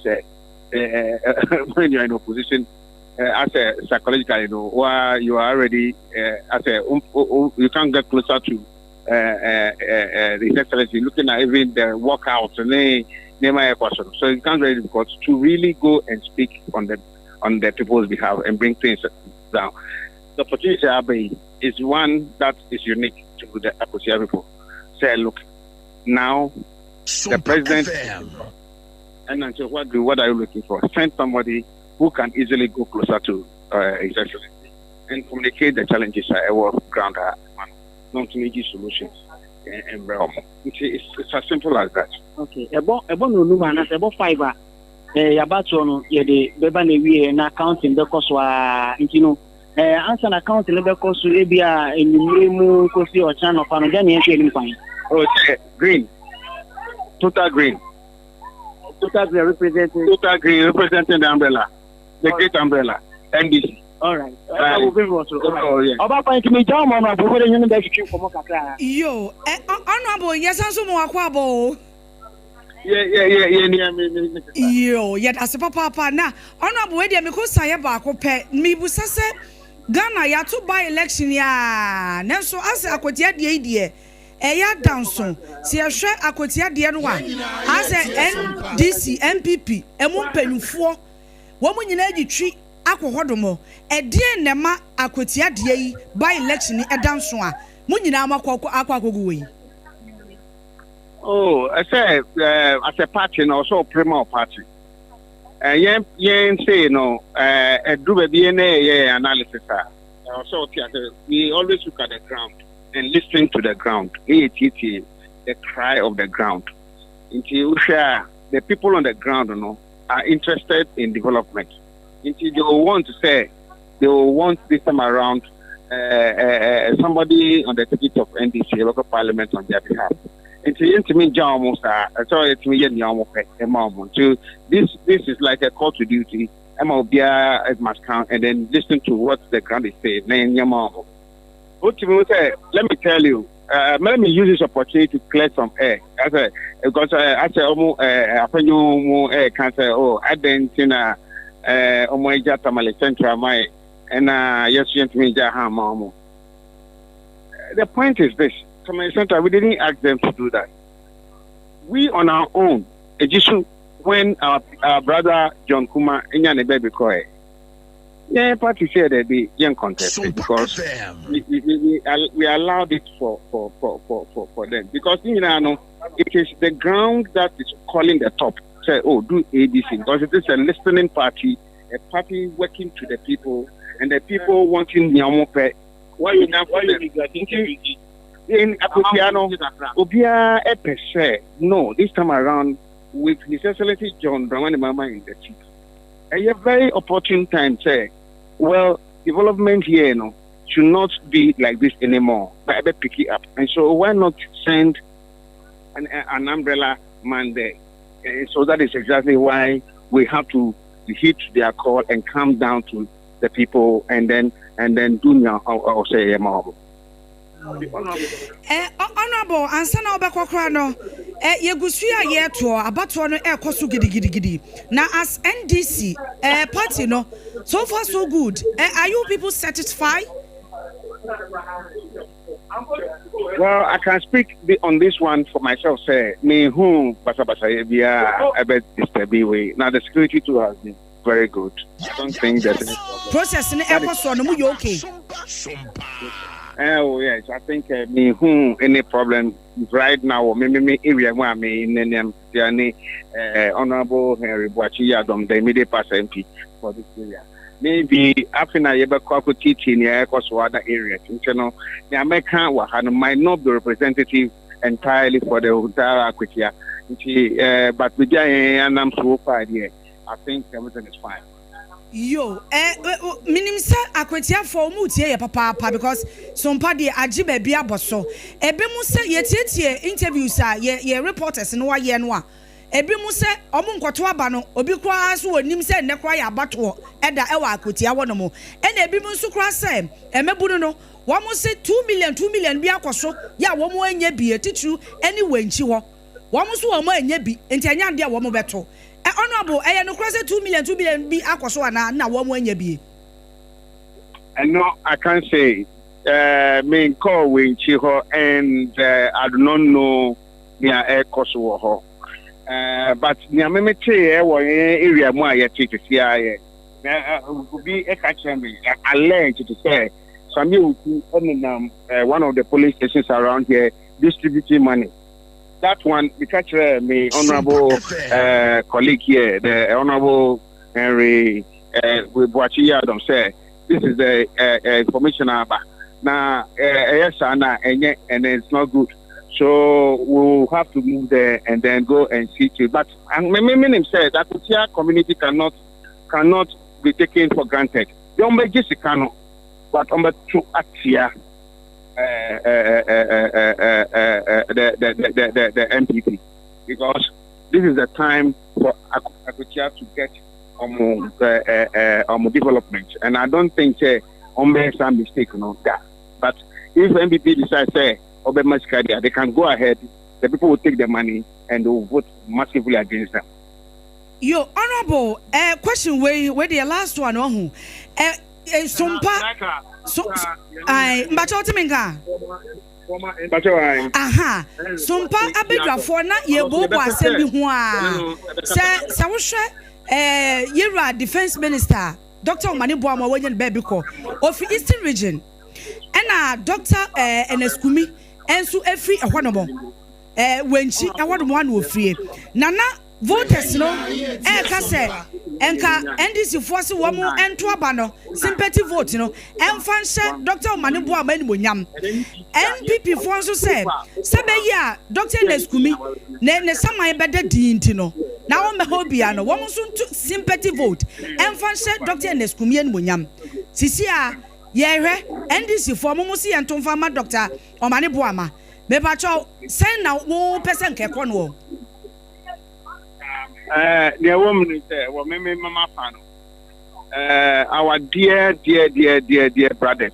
when you are in opposition. As a psychologically, you are already you can't get closer to the excellency. Looking at even the workouts and so it becomes very difficult to really go and speak on the people's behalf and bring things down. The opportunity is one that is unique to the Akwatia people. Say, look, now the president and until what are you looking for? Send somebody who can easily go closer to His Excellency and communicate the challenges at our ground, not to make solutions and realm. It's as simple as that. Okay. About fiber. About the beba nevi na accounting the cost answer an account level cost will be in the cost or channel for fine. Oh, green. Total green. Total green representing the umbrella. The great umbrella, NDC. All right. Obaapa me jam on abu we nyunu da twitwi komo kakra. Yo, honorable yesanso mo akwabo. Yo, yet as papa na honorable we dia me ko saye ba ko pe mi busa se Ghana ya to by election ya. Nanso as Akwatia de eya danso si ehwe Akwatia de no wa as NDC MPP emu mpanyufo wo mu nyina agitwi akohodomo edie nema Akwatia de yi by election e danso a mu nyina akwakogu we. Oh, I say as a party no so primal party. Yen say no do be analysis also we always look at the ground and listen to the ground. The cry of the ground. Until the people on the ground are interested in development. Until they will want to say they will want this time around somebody on the ticket of NDC local parliament on their behalf. To me, this is like a call to duty. It must count and then listen to what the ground is saying. Let me tell you. Let me use this opportunity to clear some air. Because I say almost air can say I didn't Tamale Central my and yes me the point is this. Center, we didn't ask them to do that. We on our own, when our brother John Kuma in baby Koe, party said that the young contest because we allowed it for them because it is the ground that is calling the top. Say, do ABC because it is a listening party, a party working to the people, and the people wanting Nyamope. Why you in Akwatia, Obia Epese. No, this time around with His Excellency John Dramani Mama in the chief. A very opportune time, say, well, development here, should not be like this anymore. But I better pick it up. And so why not send an umbrella man there? And so that is exactly why we have to heed their call and come down to the people and then do or say more. Honorable, answer now back no. Yegusuya yeto abato no ekoso gidi. Now as NDC party no, so far so good. Are you people satisfied? Well, I can speak on this one for myself. Say me who basa biya a bit disturbing way. Now the security too has been very good. I don't think there's any problem. Process in ekoso no you okay? Oh yes, I think me who any problem right now or me area where me in the Honorable Henry Boachia Dom the immediate past MP for this area. Maybe after I ever call teaching here because other areas, you know, the American might not be representative entirely for the entire Akwatia. But with and I'm so far here, I think everything is fine. Yo, minim sa Akwatia for mutie papa because Sompa de ajibe bia boso. Ebe mu se ye interviews ye reporters no ye no a. Ebe mu se omo nkoto aba no obi kwa so onim se ne kwa ya abato eda ewa Akwatia wono mo. Ena ebi mu nso kwa se emebunu no wo mo se 2 million bi akoso ya wo mo anya bi etitu anyway nchi ho. Wo mo so wo mo anya bi enti anya de wo mo beto. Honorable, no cross 2 million be akwaso na wo mo anya bi. No, I can't say. Me call we chiho and I do not know near air koso ho. But near me tell area mo ya take here. Be a catch me. I learned to say some you one of the police stations around here distributing money. That one, because my honorable colleague here, the honorable Henry Boachia Adam said, this is the information about. Now, yes, and it's not good. So we'll have to move there and then go and see to it. But meaning said that the community cannot be taken for granted. The Ombejisi cannot, but to Akwatia. The MPP, because this is the time for Akwatia to get development, and I don't think some mistake on that. But if MPP decides they can go ahead, the people will take the money and will vote massively against them. Yo, honorable, question where the last one on Sompa. So I Mbachotiminga. Aha. Sompa abedwafo na ye bobo asem bi ho a. Se wo hwe Yera Defense Minister Dr. Omani Boama wenye baby ko of Eastern Region. Ena Dr. Eneskumi ensu efri ehwonomo. Wenchi ehwonomo anu ofrie. Nana voters no ka se enka NDC force wo mu ento aba no sympathy vote no emfa nse Dr. Omani Boama ni monyam NPP force say sebeyi a Dr. Neskumi ne saman beda dinti no na wo me hobia no wo so sympathy vote emfa nse Dr. Neskumi ni monyam sisi a ye hwe NDC force mu si ento fa ma Dr. Omani Boama me ba cho say na wo person ke ko no. The woman is there. Well, me mama fan. Our dear brothers.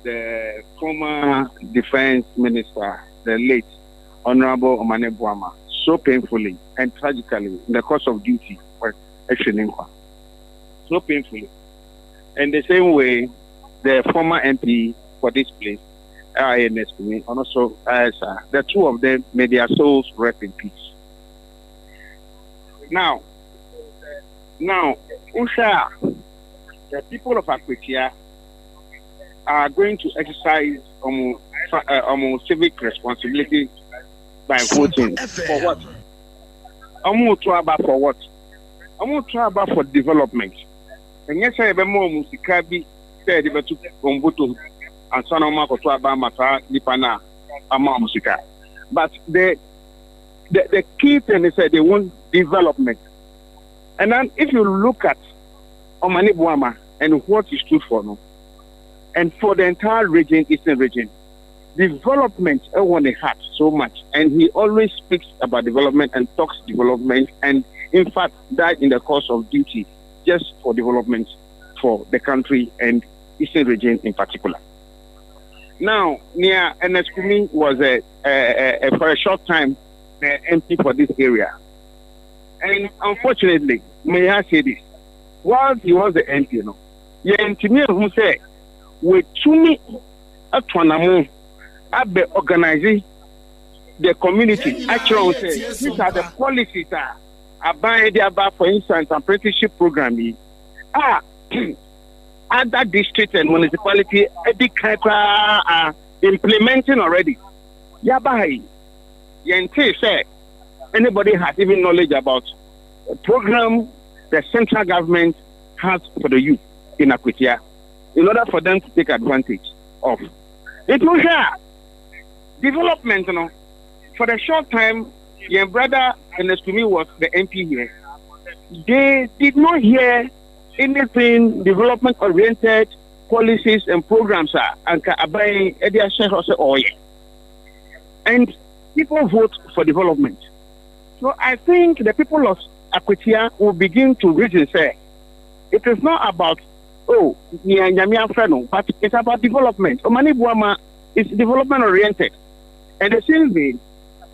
The former defense minister, the late Honorable Omani Boama, so painfully and tragically in the course of duty for action. So painfully. And the same way, the former MP for this place, INS, and also the two of them may their souls rest in peace. Now, Usha, the people of Akwatia are going to exercise civic responsibility by voting. For what? For what? For development. And yes, I have a more musikabi said if I took Ombuto and Son of Marco to Abamata, Nipana, Ama Musika. But the key thing is that they want development. And then if you look at Omani Buama and what he stood for, no, and for the entire region, Eastern region, development everyone had so much, and he always speaks about development and talks development, and in fact died in the course of duty just for development for the country and Eastern region in particular. Now, near Neskumi was for a short time MP for this area, and unfortunately, may I say this, while he was the MP, you know, who said, "We tumi atwanamu abe organizing the community." Actually, these are the policies that are about, for instance, apprenticeship program. Other districts and municipality are implementing already. Yabai, Yente say anybody has even knowledge about a program the central government has for the youth in Akwatia in order for them to take advantage of. It was development, you know. For the short time, your brother Neskumi was the MP here. They did not hear anything development oriented policies and programs and people vote for development. So I think the people of Akwatia will begin to reason, say it is not about but it's about development. Omani Buama is development oriented. And the same way,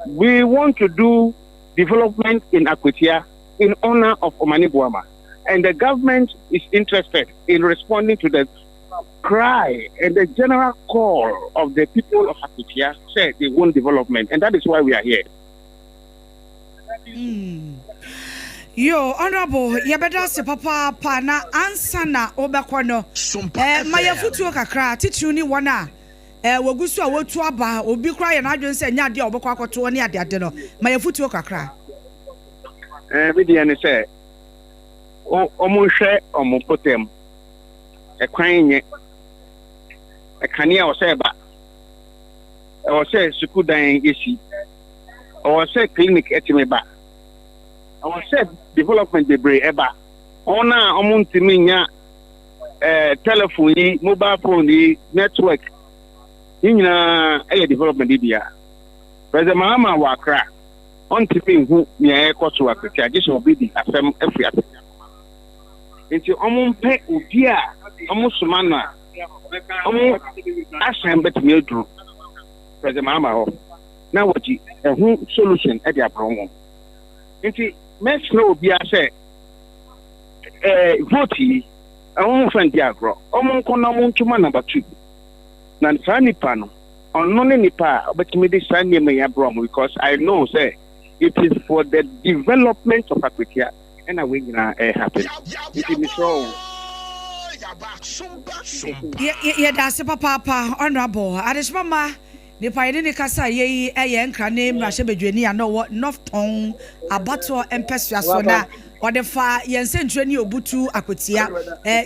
we want to do development in Akwatia in honor of Omani Buama. And the government is interested in responding to the cry and the general call of the people of Akwatia, say they want development. And that is why we are here. Yo, honorable, yabeda se papa na ansa na obakono. Maya futuo kakra, tituni wana. Wagusu a wotu aba, obi kra ya na adwen se nya de obekwa akoto ne ade no. Maya futuo kakra. Bidi ene se omunhwe omupotem. Ekwan nye. Ekania o se ba. O se sukudan esi. O se clinic etimeba. I said development debre eba. Ona omuntiminya telephone, mobile phone, network. Inyina development dia. President Mahama wa Accra. Ontimi hu nya ekoto Akwatia. This will be the afem every other. Nti omumpe odia omusumana. Omu asan betimi odru. President Mahama ho. Na waji hu solution e dia promo. Nti Mex no be a say vote on friend agro. Omon kono mon tuma number 2. Na nipa no ono ne nipa obetimi de sanye me abrom because I know say it is for the development of Akwatia and we gonna happen. It is so. Yeah, that's papa honorable. Adishmama the pioneer kasa ye nkra ne mrahye bedwani ano North Town abato empesua so na wode fa yense ntwani obutu Akwatia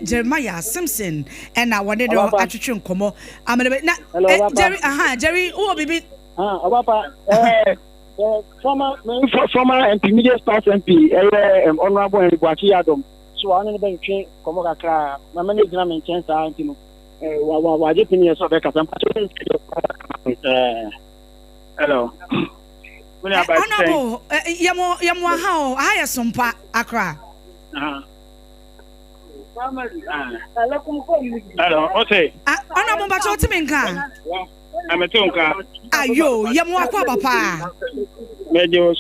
Jeremiah Simpson na wode do atwetwe nkomo amene na Jerry who bibi Obaapa former intermediate staff MP honorable Akwatia Adom so ane be ntwe komo kakra na mane gina me nchen sa antino wa jepini so be kasa hello. Honorable, yamo how higher Sompa Accra. Hello, okay. Honorable, but what mean can? I'm a tonka. Ayo, yamo akwa papa. Mejo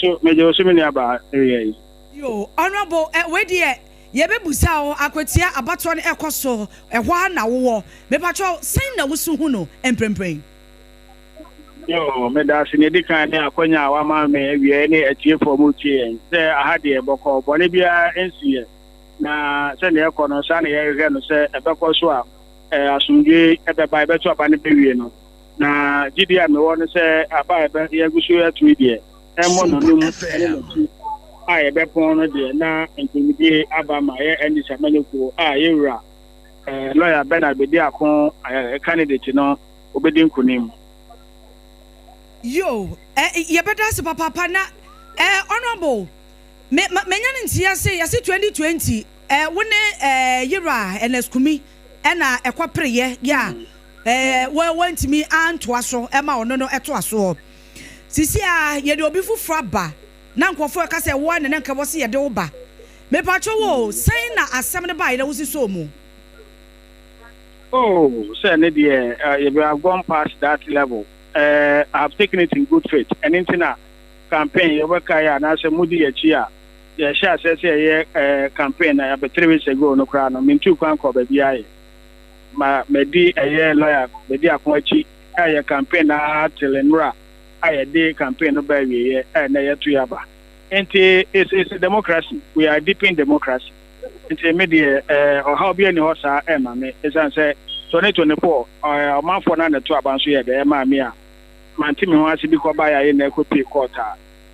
so many about area. Yo, honorable, where dear. Yebe busao Akwatia abato ne ekoso ehwa na wo me pacho sen na wusu hu no emprempren yo me da se ne dikan ne akonya wa ma me awie ne atie for mu tie se ahade e boko bone bia ensuye na se ne ekono sa ne ye no se ebeko so a asumdwe ebeba ebeto aba ne bewie no na gidia me wo no se aba ebe ye gusu ya tu die emo no num a yɛbɛpɔn no deɛ na nkonimdie aba ma yɛ ɛne samanyɛkuo a yɛwura lawyer Bernard Bediako candidate no obedi nkonim. Yo, yɛbɛda se papa na honorable menya ne ntia se yɛse 2020 wo ne yɛwura ɛnɛskumi ɛna ɛkɔpereyɛ yɛ wɔntumi antoa so ɛma ɔno no ɛtoa so sisi a yɛde obi foforɔ aba na nkɔfoɔ ɛka sɛ wɔn ne nka wɔ se yɛde wo ba mepatwo wo sɛn na asɛm ne ba yɛ wo si so mu. Say maybe you have gone past that level. I've taken it in good faith. And in campaign, you work and I say Moody a chia. The share says a campaign I have 3 weeks ago no crown. I mean 2 can't cover the my medi a year lawyer, Medi Akwatia, a campaign till and ra. I a day campaign of baby and a 2 yaba. And it's a democracy. We are deep in democracy. Into media or how be any horse Emma as I say 2024 or month for none to about the Emma Mia. My team wants to be called by a copy quarter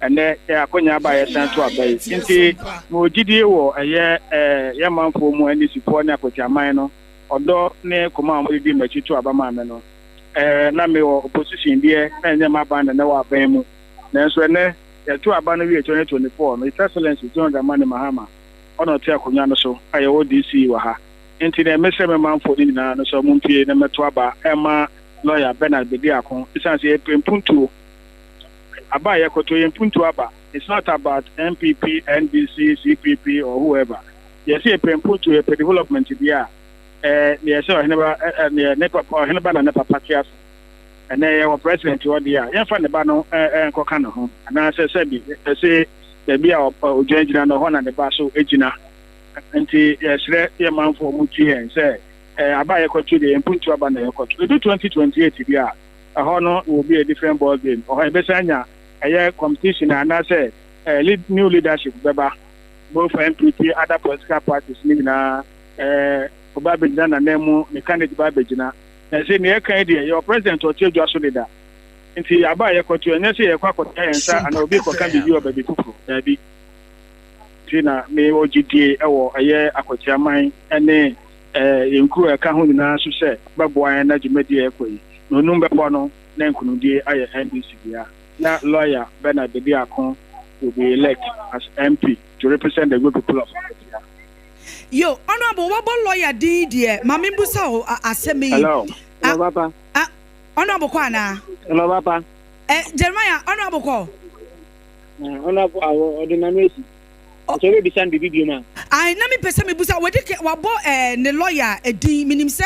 and there are Konya by a central base. Into Mojidi or a year month for more and this support Akwatia minor, although near command will be much to Abamano. Name or opposition there and then my band and our Bemu. Then so the 2 Abanavi 2024, my excellency John Dramani Mahama. Ono te akonya no so aye wo DC wa ha enti na meseme manfo ni na no so mumpie na meto aba ema lawyer Bernard Bediako isan se prempuntu aba ye koto yempuntu aba. It's not about MPP, NDC, CPP or whoever. Yes e prempuntu e development dia yes so never or never na papakias and our president wo dia yemfa ne ba no enkoka no ho ana se bi se be our Judicial no one and the Basso Egina. And the man for Muti and say, I buy a country and put to abandon a country. 2028 yeah, a honor will be a different ball game. Or a Besania, a year competition, and I say, new leadership, Beba, both MPP, other political parties, Nina, Babajana, and Nemo, mechanic Babajina. And say, near Canada, your president or Judicial leader. Nti abaya kwatu enye ye kwakota yensa ana obi ko kan bibi obabi kuku dabi tina me ogidie ewo aye Akwatia man ene yenkuru eka ho nyina so se baboa na jimadi ekoi no numbe no na nkunudie aye NDC bia na lawyer Bernard Bediako will be elected as MP to represent the good people of Akwatia. Yo honorable wabo lawyer die mama mbusa o asemi. Hello papa. Honorable Kwana. Hello, Papa. Jeremiah, honorable call. Honorable, our ordinary. So we be send the man. I na me pese me busa we dike wabo ne lawyer edi minim se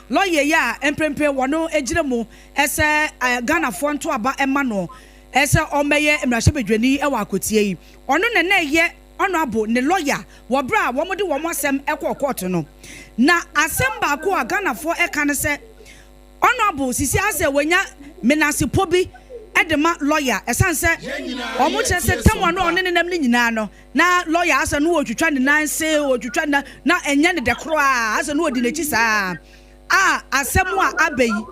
lawyer ya emprempe wono ejiremu ese Ghana fo nto aba ema no ese omeye emrahye bedwani e wa Akwatia yi ono ne na ye honorable ne lawyer wo bra wo mode wo asem ekọ court no na asem ba ko Ghana fo e kan se honorable sisi ase wanya menasipo bi edema lawyer esanse omo chese temwa no one nenam ni nyina no na lawyer ase no otwitwa ne nanse otwitwa na enye ne de kro a ase no odi nechi saa asemu a abayi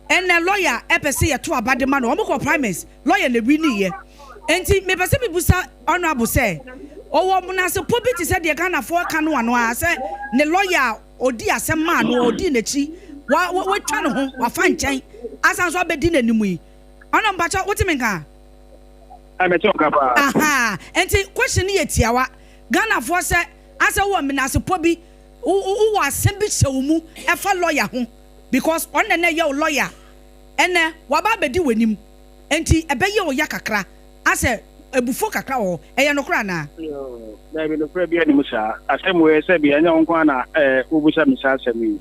ene lawyer epese ye to abade ma no omo ko primaries lawyer na bi ni ye enti me pese bi busa honorable say owo menasipo bi ti se de Ghana fo ka no ano a se ne lawyer odi asem ma no odi nechi wa twa no ho wa fa nkyɛn asan so abedi n'animu yi ona mpacha woti menka me talk about aha enti question ye tiawa Ghana for se asa wo menasepo bi wo asem bi hye mu e fa lawyer ho because on na ye lawyer ene wa ba bedi w'anim enti ebeye wo ya kakra asa ebufo kakra wo eye no kra na na be no kra bi ani musa asem we se bi anya nko na wo busa misa asem yi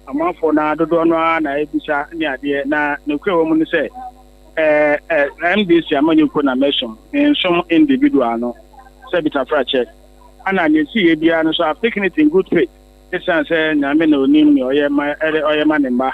amafo na dodo no na ebisa ni ade na nekwa wo mu ni se MDC amanyuko na mention in some individual no se bitafra check ana ne si e bia no so I've taken it in good faith this and say na me no nim ni oyema ne mba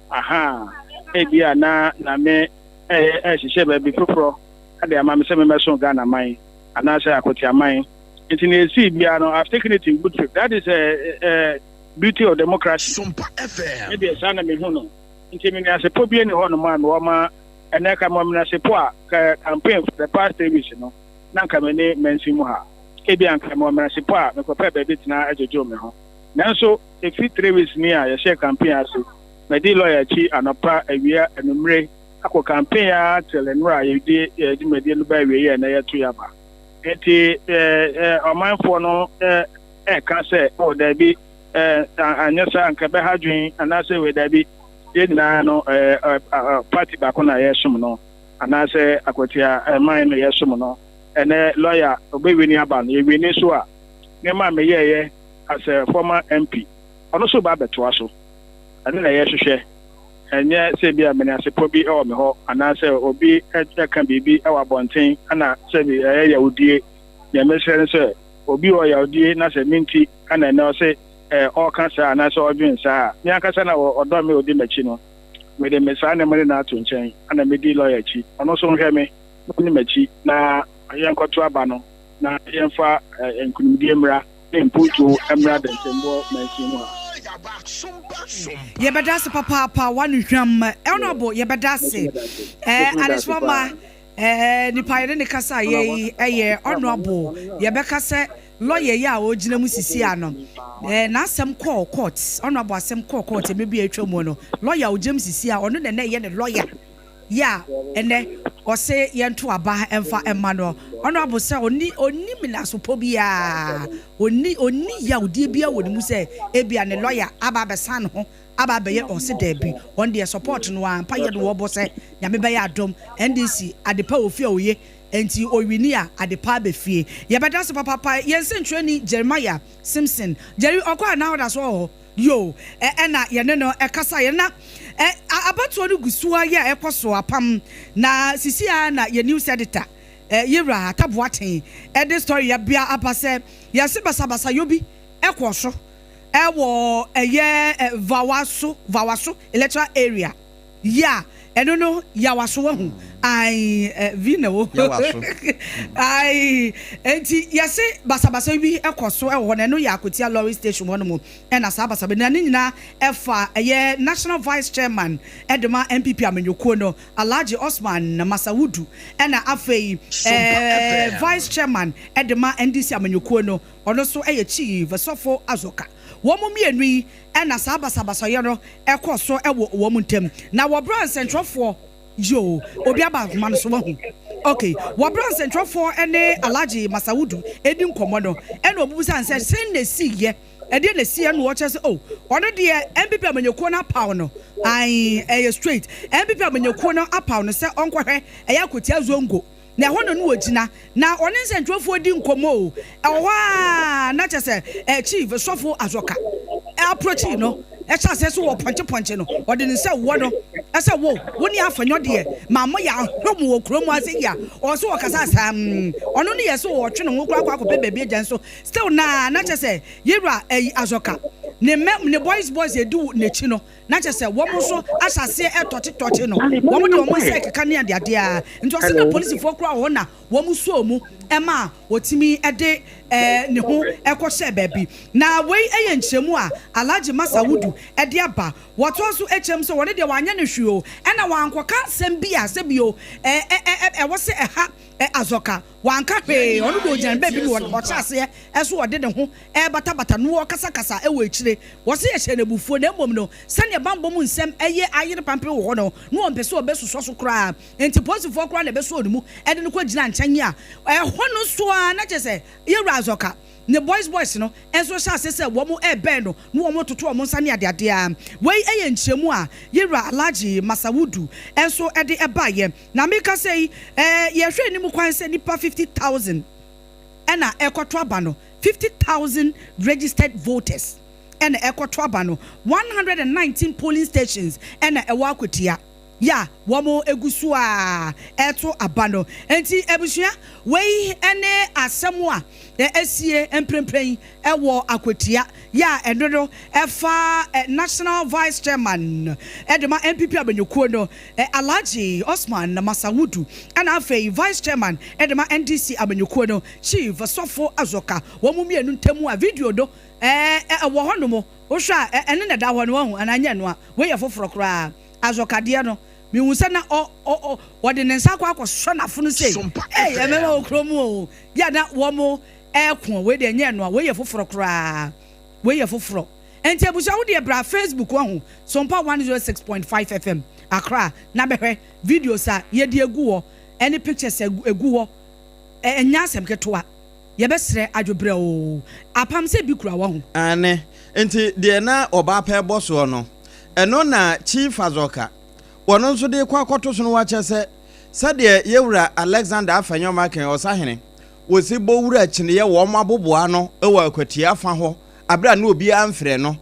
aha e bia na me hihye ba bi foforo ade ama me se me meso Ghana man ana se Akwatia man nti ne si bia no I've taken it in good faith. That is beauty of democracy. Sompa FM. Maybe a son of me who know. Intimini as a pobian on man, woman, and I come on as a poor campaign for the past 3 weeks, you know. na nka me ne mansi mu ha ebi anka me mmerɛsipo a mekɔpɛ baabi tena adwodwo me ho nanso efi 3 weeks ni a yɛhyɛ campaign ase medi lawyer chi anɔpa awia anumere akɔ campaign a telenura yɛdi medi no ba awie na yɛto yaba enti ɔmanfoɔ no ɛka sɛ dabi anyɛ sɛ anka bɛha dwen anaasɛ wei dabi yɛn nyinaa no party baako na yɛsom no anaasɛ akwatia man no yɛsom no ɛnɛ lawyer ɔbɛwie ni aba no yɛwie ni so a nneɛma a meyɛɛyɛ as a former MP ɔno so ba bɛtoa so ɛne na yɛhwehwɛ ɛnyɛ sɛ bi a meneasepo bi ɛwɔ me hɔ anaasɛ obi ɛka biribi ɛwɔ abɔnten ana sɛ bi ɛyɛ yawdie nea mesrɛ no sɛ obi wɔ yawdie na sɛ menti ana ɛnɛ ɔsɛ ɔka saa anaasɛ ɔdwen saa a me ankasa na ɔdɔ me odi m'akyi no mede me saa ne mene na ato nkyɛn ana medi lawyer akyi ɔno so nhwɛ me ne m'akyi na yɛnkɔto aba no na yɛmfa nkunimdie mmra ne mputuo mmra dɛntɛmbɔ mansi mu a yɛbɛda ase papaapa wanehwam ɛnɔbo yɛbɛda ase adesomama nipa yɛde ne kasa ɛyɛ ɔnɔbo yɛbɛka sɛ lawyer yi a ɔgyina mu sisi ano n'asɛm kɔɔ court ɔnɔbo asɛm kɔɔ court emebi atwa mu no lawyer ɔgyina mu sisi a ɔno nɛnɛ yɛ ne lawyer ya ɛnɛ ɔsɛ yɛnto aba ɛmfa ɛma no ɔnɔbo sɛ oni minasopo bia oni yawdie bia wɔ ne mu sɛ ebia ne lawyer aba bɛsa ne ho aba bɛyɛ ɔse daabi ɔn deɛ support no a mpa yɛ no wɔbɔ sɛ nyame bɛyɛ adom NDC adepa ofie oye enti owini a adepa bɛfie yɛbɛda so papa yɛnse ntwerɛni Jeremiah Simpson Jerry ɔkɔ na ɔda so hɔ yo ɛna yɛne no ɛkasa yɛna abatoɔ no gusua yɛ ɛkɔ so apam na sisia na yɛ news editor yɛwura taboaten ɛde story yɛbea apa sɛ yɛse basabasa yobi ɛkɔ so ɛwɔ ɛyɛ vawaso electoral area ya ɛno no yawaso wahu ai vino ai enti yɛse basabasa bi ɛkɔ so ɛwɔ no yɛ Akwatia lorry station hɔ no mu ɛna saa basabasa na ne nyina ɛfa ɛyɛ national vice chairman ɛdema MPP amenyokuo no Alhaji Osman Masawudu ɛna afei vice chairman ɛdema NDC amenyokuo no ɔno so ɛyɛ chief Sofo Azoka wɔn mienu yi ɛna saa basabasa yɛ no ɛkɔ so ɛwɔ wɔn ntem na wɔ branch centralfoɔ yo obi aba man so wahu okay wɔ branch centralfoɔ ɛne Alhaji Masawudu edi nkɔmɔ no ɛna obubu san sɛ sen na si yɛ ɛde na si yɛ no wɔkyɛ sɛ ɔno deɛ MPP amenyokuo na paw no ai ɛyɛ straight MPP amenyokuo no apaw no sɛ ɔnkɔhwɛ ɛyɛ Akwatia zongo na ɛhɔ no wɔgyina na ɔne nsɛntwerɛfoɔ di nkɔmmɔ o ɛwɔ a na kyɛ sɛ chief Sofo Azoka approach no ɛkyɛ sɛ so wɔ pɔnkye no ɔde ne nsa wɔ no ɛsɛ wo ne afanyɔ deɛ ma mo yɛ ahwɛ mu wɔ kurom ase yɛ ɔso wɔkasa saa ɔno ne yɛ so wɔtwe ne ho kora akɔpɛ baabi agyan so still na kyɛ sɛ yɛwura Azoka ne boys edu n'akyi no na kyɛ sɛ wɔn so ahyase ɛtɔte no wɔn de wɔn nsa keka ne adeade a nti ɔsɛ na polisifoɔ kora wɔ na wɔn so mu ɛma wɔtumi ɛde ne ho ɛkɔhyɛ baabi na wei ɛyɛ nkyɛmu a Alhaji Masawudu ɛde aba wɔtɔ so ɛkyɛm sɛ wɔde deɛ wanyɛ ne hwee o ɛna wankɔka nsɛm bi a sɛ bio ɛwɔ sɛ ɛha Azoka wanka hwee ɔno de ogyina baabi ne ɔkyɛ aseɛ ɛso wɔde ne ho ɛbatabata no wɔkasakasa ɛwɔ akyire wɔse yɛhyɛ ne bufuo na mmom no sɛnea bambɔ mu nsɛm ɛyɛ ayere pampe wɔ hɔ no ne wɔmpɛ sɛ ɔbɛsosɔ so koraa enti polisifoɔ koraa na ɛbɛsɔ ne mu ɛde no kɔgyina nkyɛn a ɛhɔ no so a na kyɛ sɛ yɛwura Azoka ne boys no enso sha se se wo mo ebe no no wo mo toto wo mo nsa ne adeade a wei eye nkyeremu a yewura Alhaji Masawudu enso ede eba ye na meka sei ye hwe ni mu kwan se nipa 50,000 ena ekoto aba no 50,000 registered voters ena ekoto aba no 119 polling stations ena ewa Akwatia ya womo egusu a eto abano enti ebusua wei ene asɛm a esie emprempren ewo Akwatia ya enodo efa national vice chairman edema MPP abanyokuo no Alhaji Osman Masawudu ana afei vice chairman edema NDC abanyokuo no chief Sofo Azoka womo mienu ntemu a video do ewo hono mo wo hwa ene na da ho no hu ananya no a we ye foforo kra Azoka de no me hu se na o de ne nsa kwa akɔhwɛ n'afo no sei ɛmɛma okro mu o ya na wo mo ɛko we de nyɛ no a we yɛ foforo kraa we yɛ foforo enti abusa wo de bra Facebook ho Sompa 106.5 FM Accra na behwe videos a ye de egu wo any pictures egu wo enya asem ketoa ye besre adwobre o apam se bi kura wo ho ane enti de na Obaapa boso no eno na chief azoka wono nso de kwa akoto so no wa chese sade yewura Alexander Afanyoma kan osahene wosi bowura chine ye wo maboboa no ewa Akwatia fa ho abra na obi amfre no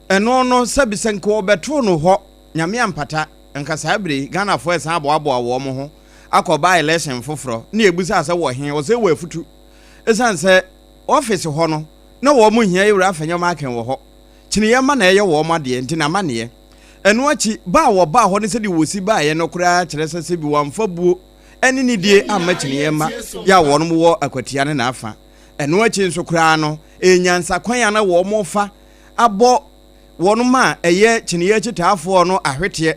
eno no sabisenke obeto no ho nyame ampata nkasa abre Ghana for esan aboaboa wo mo ho akoba election foforo na ebusa ase wo he wo se wo afutu esan se office ho no na wo mo hia yewura Afanyoma aken wo ho chine ye ma na ye wo mo de enti na ma ne ye eno achi ba wo ba ho ne se de wosi ba ye no kura kire se bi wamfa buo eni ni die amma chine ye ma ya wo no wo Akwatia ne na afa eno achi nso kura no enyansa kwan ya na wo mo fa abo wono ma eye chine ye chitaafo no ahwete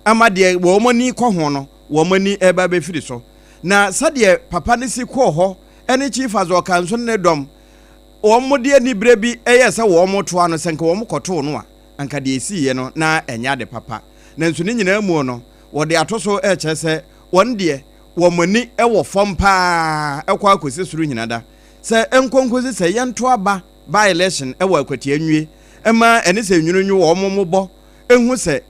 ama de wo mani kɔ ho no wo mani eba be firi so na sade papa ne si kɔ ho ene chief azoka nso ne dom wo mo de ni brebi eye se wo mo to ano senka wo mo kɔto no a anka de esi ye no na enya de papa na nso ne nyina mu no wo de atoso eche se won de wo mani wo fom pa ekwa akosi suru nyina da se enkonkosi se yento aba by election wo Akwatia nwie ema ene se nwununwu wo mo bo ehu se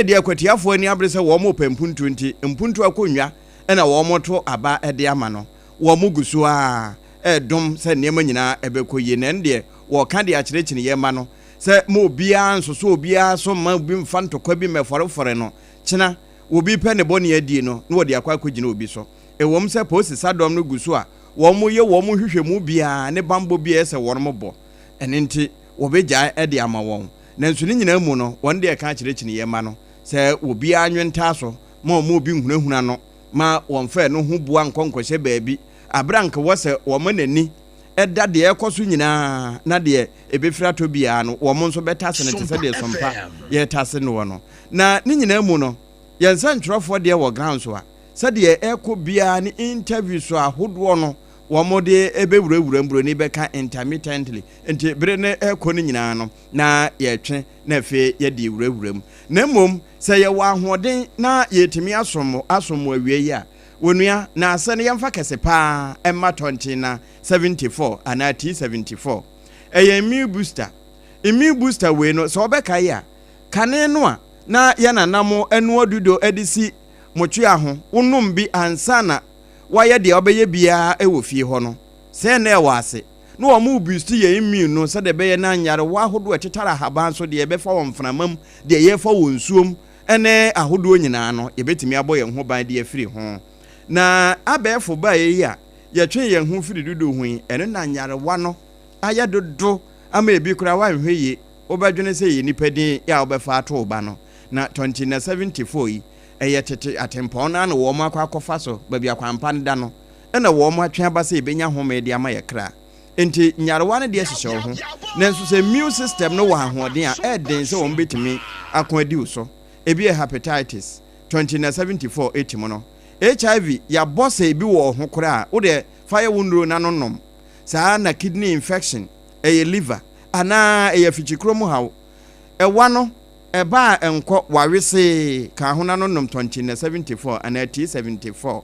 de Akwatiafo ani abre se wo mo pempuntu nti mpuntu akonwa ena wo mo to aba ede ama no wo mo gusu a edom se niema nyina ebekoye na nde wo ka de akirechine ye ma no se mo bia nsoso obia so ma obi mfa ntokwa bi meforefore no kina obi pe ne boni adi no na wo de akwa akogina obi so ewom se posi sadom no gusu a wo mo ye wo mo hwehwemu bia ne bambo bia se wo mo bo ene nti wobeja ede ama won na nso ni nyina mu no won de ka kirechine ye ma no se obi anwenta so ma obi nhunahuna no ma won fa no hu bua nkonkohye baabi abranka wo se wo manani eda de ekoso nyina na de ebefira to bia no wo mo nso betase ne tese de Sompa ye tase no no na ni nyina mu no ye nsa ntwerofo de wo ground so a se de eko bia ni interview so ahodo no wo de ebewurawura mburo ni beka intermittently enti bere ne eko ni nyina no na ye twe na fe ye de wurawuram na mom se ye wa ahoden na ye timi asom awie ya wonua na asane yemfa kese pa emma 20 na 74 ana T74 immune booster we no so obeka ya kane no a na ya nanamo enu odudo edisi motwe aho wonum bi ansana waye de obeye bia ewo fie ho no se na e wase no wo mu boost ye immune no se de beye na nyare wa hodo etitara haban so de ebefa wo mframam de ye fa wo nsuom ene ahodo nyina no yebetimi aboye ho ban de afiri ho na abefo ba ye ya yetwe ye ho firi dudu hu ene na nyare wa no aya dodo ama ebi kura wa hweye obadwene se ye nipadin ya obefa ato ba no na 2074 yi eye tete atempo na wo ma akwafa so ba bia kwampa nda no ena wo ma atwe aba se ebenya ho ma de ama ye kra enti nyarewa ne de hyehyɛ ho nanso se immune system no wa ahoden a eden se wo mbetimi akon adi so ebi hepatitis 2074 etimo no HIV ya boss ebi wo ho kra wo de fire wundro na nonom saa na kidney infection liver ana fichikromu hawo wano eba enko wawese ka ho na nonom 2074 ana T74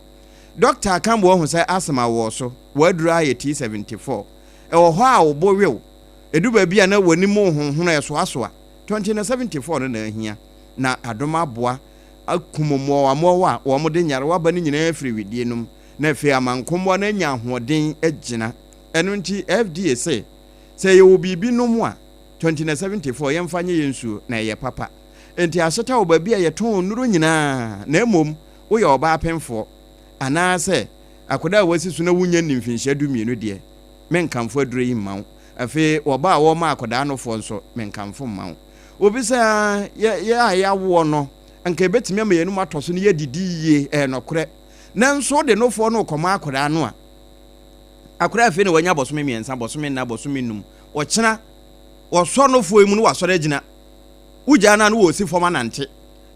doctor kambo ho say asma wo so wadura ye T74 ho a wo bowew eduba bia na wani mu honhono eso aso a 2074 no na ahia na adoma boa akumomo amowa wo mo de nyare wa ba ni nyina afiri widie num na fe amankombo na nya hoden agina eno nti FDA say ye obibi num a 2074 yemfanye yensu na ye papa enti aseta wo ba bia ye ton nuru nyina na emom wo ye oba apemfo ana se akoda wasi su na wunya nimfinhye dumienu de menkamfo adure yi mawo afi oba wo ma akoda no fo nso menkamfo mawo obi se ya wo no anka betimi ama yenu matoso ne yedidi ye nokore nanso de no fo no koma akoda no a akoda afi ne wanya bosome miensa bosome na bosome num ochena oso no fo emu no wasore agina ugya na no wo si fo manante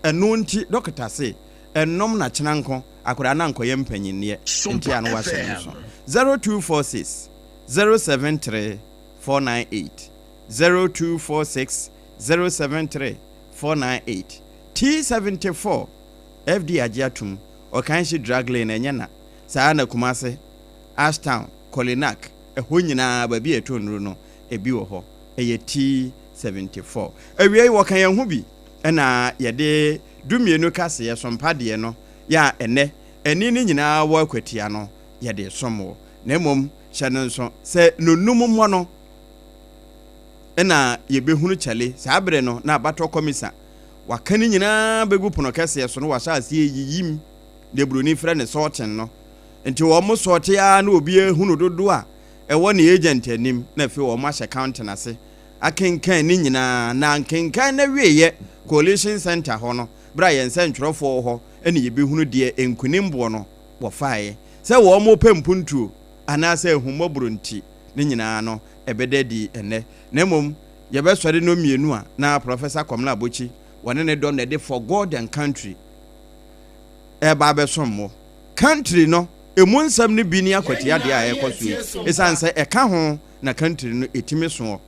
ɛno nti doctor say ɛnom na kyenanko akora na nkoyɛ mpanyinne nti ano wahyɛ no so 0246 073 498 0246 073 498 T74 FD Ajiatum Okanshi drag lane enyana saa na Kumase Ashtown Kolinak ɛhɔ nyinaa baabi etonro no ebi wɔ hɔ ɛyɛ T74 awie wɔ kan yɛn ho bi ɛna yɛde dumienu kase yɛ sompadeɛ no ya ɛnɛ ɛni ne nyinaa wɔ Akwatia no yɛde somwo na mmom hyɛ no nso sɛ nonum mmɔ no ɛna yɛbɛhunu kyale saa bere no na abatɔ komisa wakani nyinaa bɛgu pono kɛseɛ so no wahyɛ aseɛ yiyim de broni frɛ ne sorting no nti wɔn mo sorte ya na obi ehunu dodo a ɛwɔ ne agent anim na afei wɔn ahyɛ counter ase akenkan ne nyinaa na nkenkan na wieyɛ coalition center hɔ no bra yɛn sɛ ntwerɛfoɔ hɔ ɛne yɛbɛhunu deɛ enkunimboɔ no wɔfaeɛ sɛ wɔn mo pempuntuo anaasɛ ehumɔboro nti ne nyinaa no ɛbɛda di ɛnɛ na mmom yɛbɛsɔre no mmienu a na Professor Kwamna Abochi wɔne ne dɔ na de for God and country ɛba bɛsom mo country no emu nsɛm ne bi ni Akwatia de a ɛkɔ so esan sɛ ɛka ho na country no etimi so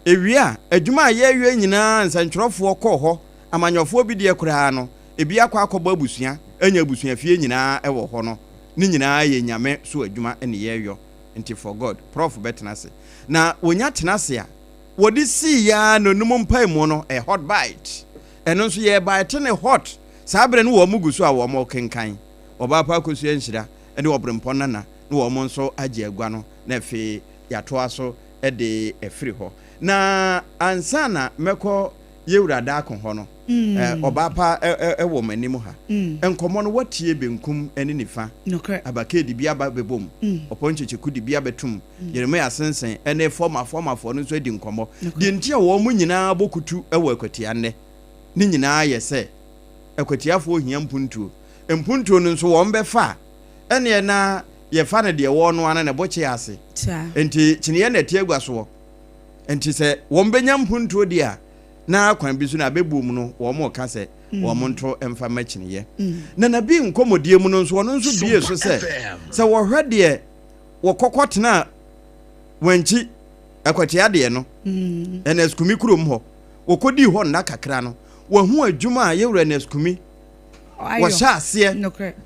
ewia adwuma a yɛwie nyinaa nsɛntwerɛfoɔ kɔ hɔ amanyɔfoɔ bi de koraa no ebi akɔ akɔbɔ abusua anya abusua fie nyinaa ɛwɔ hɔ no ne nyinaa yɛ nyame so adwuma ɛne yɛyɔ nti for God prof betena se na wonya tena se a wodi si ya no num mpai mu no a hot bite ɛno nso yɛ bite ne hot saa bere no wɔ mu guso a wɔ mo kenkan Obaapa kosua nhyira ɛne obrempɔ nana na wɔ mo nso agye agua no na efe yatoa so ɛde efiri hɔ na ansana mekɔ yewura da akon hɔ no Obaapa ɛwɔ manim ha enkomo no watie benkum ɛne nifa abake di bia ba bebom oponchecheku di bia betum Yeremia sensen ɛne former no nso adi nkomo di ntia wɔ mu nyinaa bokutu ɛwɔ Akwatia nne ne nyinaa yɛ sɛ Akwatiafo hia mpuntuo no nso wɔn bɛfa ɛne na yɛfa ne de wɔ no ana ne bɔkye ase enti kyine na tie gua so enti sɛ wɔn benya mpuntuo di a na kwan bi so na bebu mu no wo mo ka se wo mo nto emfa machineye na bi nkomodie mu no nso wono nso bie so se wo hwede wo kokotena wanchi Akwatia de no ena skumi kurom ho wo kodi ho na kakra no wo hu adwuma a yewura na skumi wo sha ase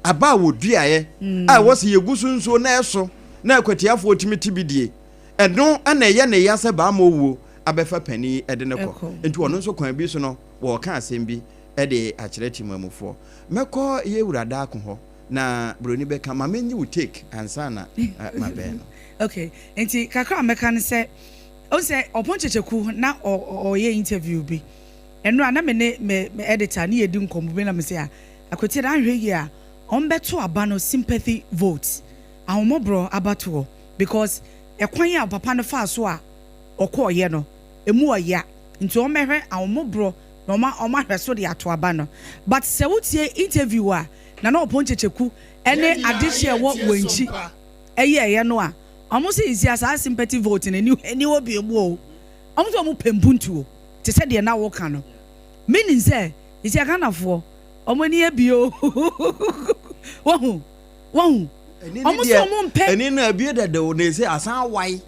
aba wo duaye a wo se yegusu nso na eso na Akwatiafo otimiti bidie eno ana ye ne yase ba ma owo abefa pani ede ne ko enti wono nso kwan bi so no wo ka asem bi ede akyereti mamufo mekọ yewura da ko ho na broni beka ma menyi wo take ansana mabe no okay enti kakra meka ne se o se oponchecheku na ye interview bi eno ana me editor na yedi nkombu bi na me se a Akwatia da hwe yi a on beto aba no sympathy votes ahomobro abato because ekwan ya papa no fa so a okoye no emu oya nti o mehwe ahomobro na oma hwe so de ato aba no but se wotie interview a na oponchecheku ene adehye wo wanchi eye no a omo se isi asa sympathy vote ni wo bi emu o omo to omo pembuntuo te se de na wo ka no meaning say isi akanafo omo ni ebio wahu omo so omo mpe eni na abie dada o na ese asan wai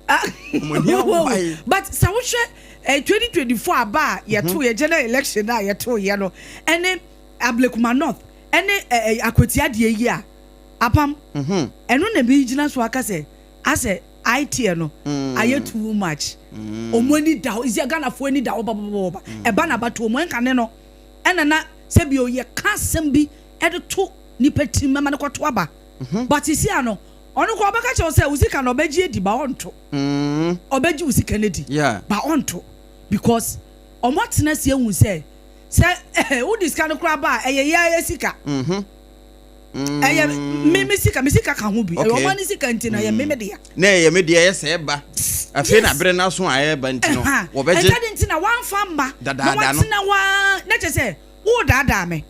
omo ni wai but sa wo hwe 2024 aba ye to ye general election na ye to ye no ene Ablekuma North ene Akwatia de yi a apam eno na bi gina so aka se ase IT no aye too much omo ni da isi Ghana fo ni da oba eba na bato omo enka ne no ena na se bi o ye kasem bi ede to ni peti mama ne kwoto aba but isi ano onu ko obeka che o se usika no obeji edi ba onto obeji usika ne di ba onto because omo tena se ehun se wo diska no kra ba eye ya sika eye me sika ka ho bi omo ni sika ntina ye me de ya na ye me de ya se ba afi na bere na so aye ba ntino wo beje enta ntina wan fa mba na ntina wa na che se wo dada me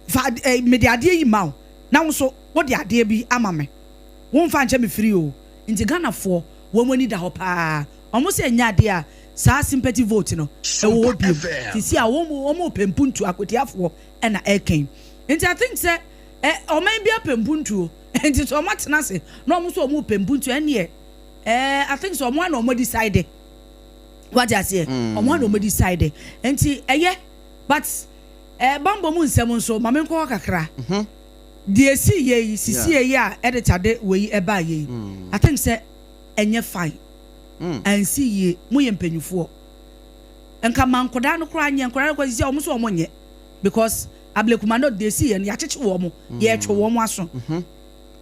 fa me de ade yi ma na wo so wo de ade bi ama me wo mfa nche me free o nti Ghana fo wo mani da ho pa omo se nya ade a saa sympathy vote no e wo bi ti si a wo mo pempuntu akotiafo e na eken nti I think say o man bia pempuntu nti so mo tena se na o mo so o mo pempuntu ene I think so mo na o mo decide what you say o mo na o mo decide nti eye but bambo mu nsem nso ma me nko kakra die si ye sisi ye a editade we eba ye I think say enye fine and see ye mu ye mpanyufo enka mankoda no kra anye nkora ko sisi o mo so o mo nye because ablekuma no de si ye ya cheche wo mo ye twe wo mo aso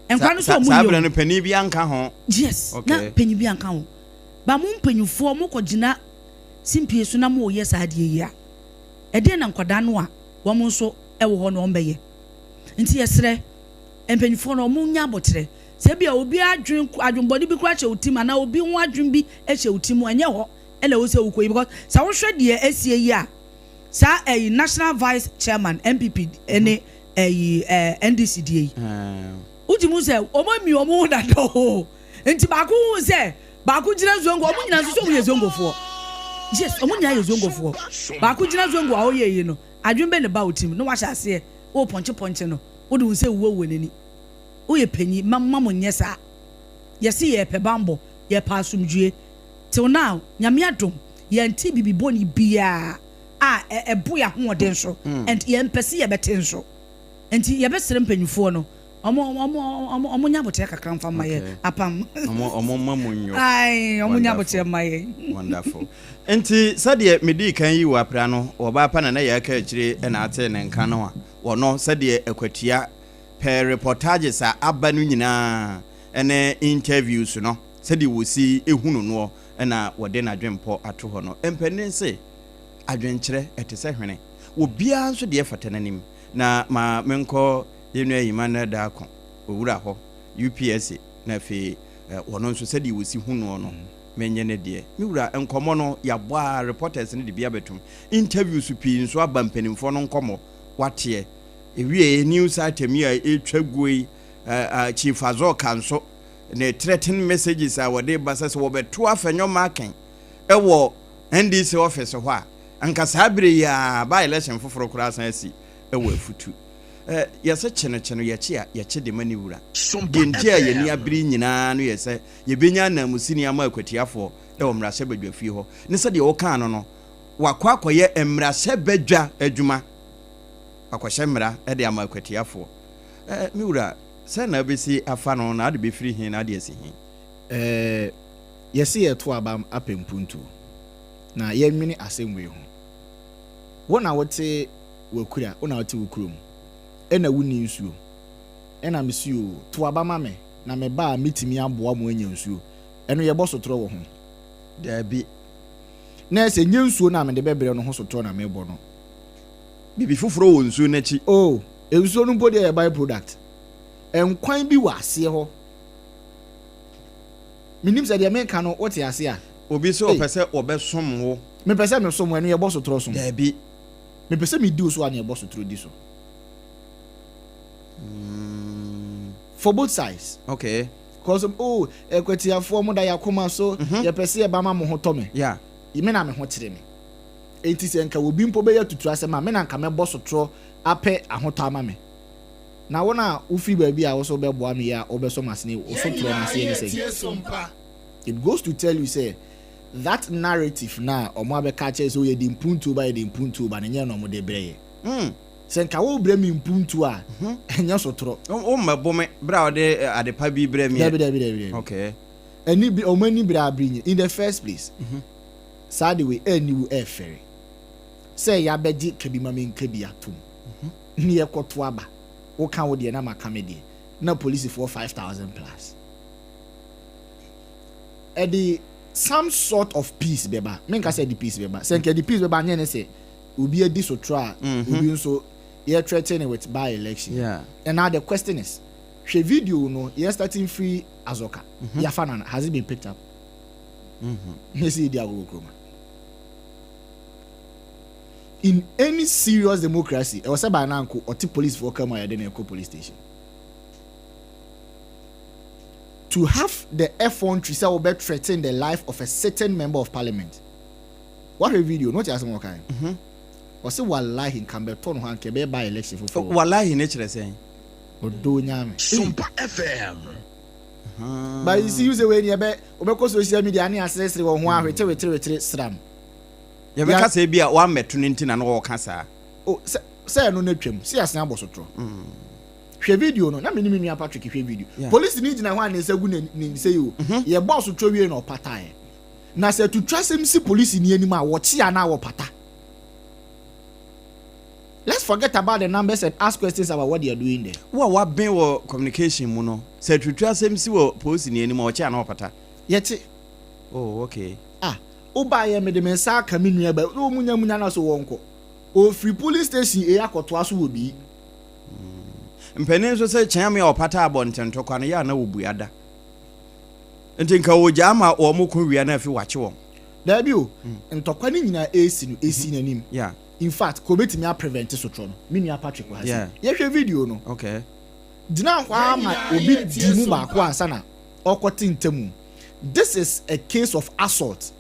enkwa no so o mo ye sabra no pani bi anka ho yes na pani bi anka ho ba mu mpanyufo mo ko gina simpie so na mo ye sa de ye a ede na nkoda no a wo mo so e wo ho no o mbeye nti yesre mpanyufo no mo nya abotre se bia obi adwunbodi bi kura che utim na obi ho adwun bi e che utim anye ho ele wo se ukoyi because sa wo hwe de esie yi a sa national vice chairman MPP ene NDC die uti mu se omo da do nti ba ku se ba ku gina zongo omo nyina so omo ye zongofo yes omo nyina ye zongofo ba ku gina zongo a oye yi no adwun be ne ba utim no wa hya se o ponche no wo de se wo nani oye panyi mamma mo nyesa yesi ye pe bambo ye pa asumdue till now nyame adom ye nti bibiboni bia ebo ya hoden so and ye mpese ye beten so enti ye besere mpanyufo no omo nyabote kakra mfa maye apam omo mamunyo ai omo nyabote maye wonderful enti sade medi kan yi wa pra no Obaapa na ye aka akire na ate ne nka no a wono sade Akwatia per reportages aba no nyina ene interviews no sade wo si ehunu no na wode na dwempo ato ho no empenense adwenkyere etese hwene obia nso de fatananim na ma menko yenu ayima na da akon owura ho UPSC na fe wono nso sade wo si hunu no menye ne de miwura enkomo no yabwa reporters ne de bia betum interviews pi nso aba mpanimfo no nkomo watie ewie news item ya etwagoi chief azo kanso ne threatening messages a wode basa se wo beto afanyo maken ewo NDC office ho a anka sabire ya ba election foforo kura san asi ewo afutu yese chene ye de mani wura genti a ye ni abiri nyina no yese ye benya na musini ama Akwatiafo ewo mrase badwa fi ho ne se de wo kan no wakwa akoye mrase badwa adwuma akwashemra ede ama Akwatiafo miwura se na besi afa no na ade be free hin na ade asi hin yesi yeto abam apempuntu na yemini asemwe ho wona wote wakura wona wote wukurum ena wuni nsuo ena misuo to abama me na me ba mitimi aboa mo anya nsuo eno ye bosotro wo ho da bi na se nya nsuo na me de bebre no ho sotro na me bo no bibi fufuro wo nsuo na chi nsuo no body e by product enkwan bi wa ase ho minim se de menka no wote ase a obi so opese obesom wo me pese me som eno ye bosotro som da bi me pese me di so an ye bosotro di so for both sides okay because Akwatiafo mo da yakoma so ye pese ye ba ma mo ho to me yeah ime na me ho kire me enti se nka obi mpo be ya tutu asema me na nka me bosotro ape ahoto ama me na wona ufi ba bi a wo so be boa me ya obeso masne osotro na se ni say it goes to tell you say that narrative na omo abeka che so ye di mpuntu ba na nye no mo de breye senka wo bre mi mpuntu a enya sotro o mabo me bra ode adepa bi bre mi David okay any bi o mani bra bring in the first place sad way any we ferry say ya beji kabi mama nkabi atom ni ekoto aba wo kan wo de na makame de na police for 5,000 plus the some sort of peace beba menka say the peace beba senka the peace beba nyene say obi edi so try obi nso ye threatening with by election and now the question is she video no ye starting free azoka ya fana has it been picked up see in any serious democracy e was say by now or police for come or then police station to have the F1 say will threaten the life of a certain member of parliament what a video not just one kind or say wallahi can be torn one can be by election for wallahi nature saying odo nyame Sompa FM but you see use the way you be obeko social media ani asese wo ho ahwete sram ya be ka say bia wa meto nti na no ka saa o say no natwam see asen abosotro hwe video no na me ni Patrick hwe video police ni gina ho an nsagu ni say you ye boss tro wie no patai na say to trust him see police ni anim a wo chia na wo pata. Let's forget about the numbers and ask questions about what they are doing there. What been wo communication mu no say to trust him see wo police ni anim a wo chia na wo pata. Yeti. Oh okay. Oba ye me de mensa ka me nua ba o munya na so wonko. O free police station e akoto aso wo bi. Mpanin so say kyan me opata abonten to kwa no ya na wo buada. Nti nka wo jama o mo ko wia na afi wache won. Da bi o ntokwa ni nyina esi no esi nanim. Yeah. In fact, ko betimi a prevent so tro no. Me nua Patrick wa hase. Ye hwe video no. Okay. Dina kwa ma obi di mu ba ko ansa na okoti ntemu. This is a case of assault.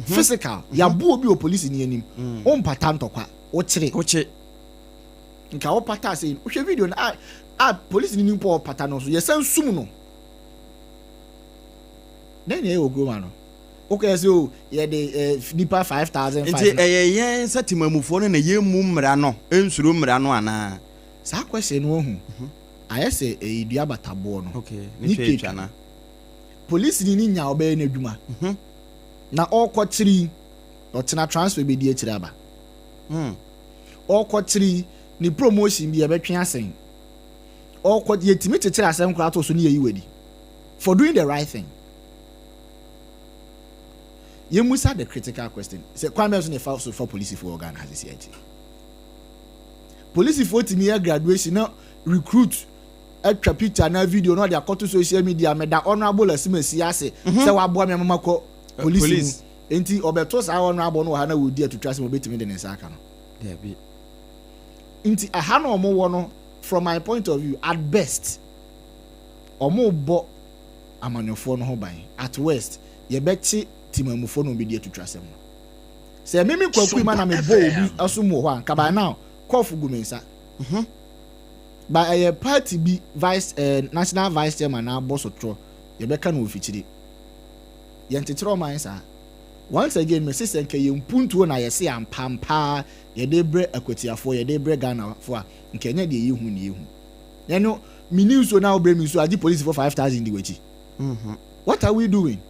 Physical. Ya bu obi o police ni anim. O mpata ntokwa. O chire. Nka o pata say hwe video na police ni nimpo pata no so ye san sum no. Then ye ogo ma no. Okay, so ye de nipa 5,000. Nti yen satimamufo no na ye mu mra no ensuro mra no ana. Sa question no hu. Aye say edua batabo no. Okay, ni twa na. Police ni nya obe na adwuma. Na okochiri otina transfer be di akira ba. Okochiri ni promotion bi e betwe asen. Okodi yetimi chechira asen kura to so ni yiwadi. For doing the right thing. You must have the critical question. Say kwame so ne for police for organ has this yet. Police for me graduation no recruit atwa picture na video no dia to social media me da honorable asimasi ase say wa boa me mama ko police enti obeto sa honorable no ha na wodi atutwa se obetimi de ne saka no. Yeah be. Enti aha no omo wo no from my point of view at best omo bo amanyofo no ho ban at worst ye bechi timamufo no be dey to trust them. Say me kwaku ma na me bo obi asumo ho anka by now kofu gumensa. By a party be vice national vice chairman na boss otro ye beka no ofichiri. Ye ntetero man sa. Once again me say nke ye mpuntuo na ye se ampampa ye de bre akwatiafo ye de bre Ghana fo a nke nya de ye hu ni ye hu. Ye no me news so now bre me so adi police for 5,000 di wachi. What are we doing?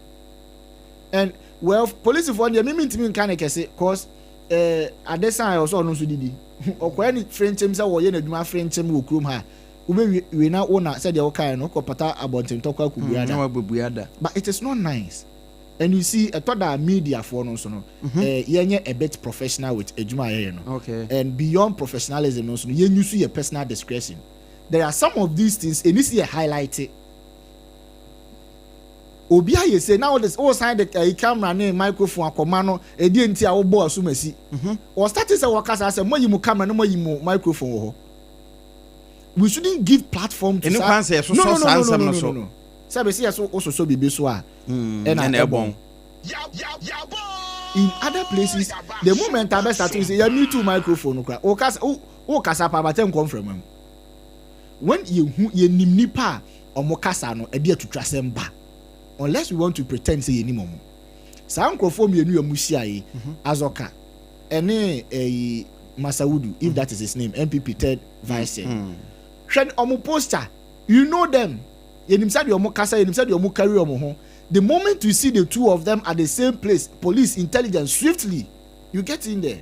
And well, police for the me kind of kese cause at this time also no so didi. Okwa any French say wo ye na dwuma French wo krom ha. We now owner said the okay no ko pata abonten tokwa kubuada. But it is not nice. And you see a thought that media for no so no yenye a bit professional with ejuma ye no. Okay. And beyond professionalism no so you use your personal discretion. There are some of these things and you see highlighted. Obi aye say now this all sign the camera na microphone akoma no edi enti a wo bo asumasi or starting say workers say mo yimu camera no mo yimu microphone ho. We shouldn't give platform to no. Say say so bibi so a and ebon in other places the moment I start to say you need two microphone kra o kasa pa batem come from him when you nim nipa omo kasa no e dey atutwa sem ba. Unless we want to pretend say any momo. Sa nkrofo mienu ya musia yi Azoka ene Masaudu if that is his name MPP third vice chair. Hwen omo poster you know them. Yenim say omo kasa yenim say omo carry omo ho. The moment you see the two of them at the same place police intelligence swiftly you get in there.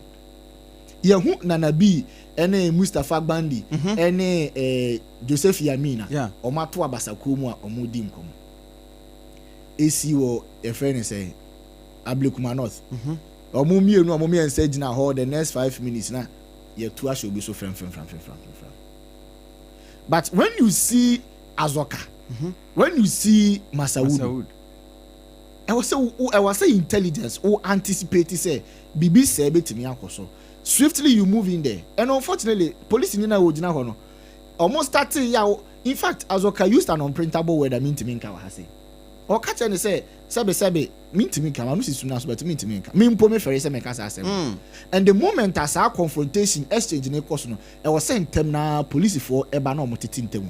Yehu Nanabi ene Mustafa Bandi ene Joseph Yamina omo to abasako mu a omo di nkomo. AC wo a friend say Ablekuma North. Omo mienu omo me say gina ho the next 5 minutes na ye two should be so friend. But when you see Azoka, when you see Masaud, I was say intelligence or anticipate say bibi say betimi akoso. Swiftly you move in there. And unfortunately, police in na ojina ho no. Almost starting ya in fact Azoka used an unprintable word I mean to me nka wa say. or catch any say sabe mintimi nka no sisu na so but mintimi nka me mpo me fere say me kasa asem and the moment as our confrontation exchange ne course no e was sent tem na police for eba na omotiti ntem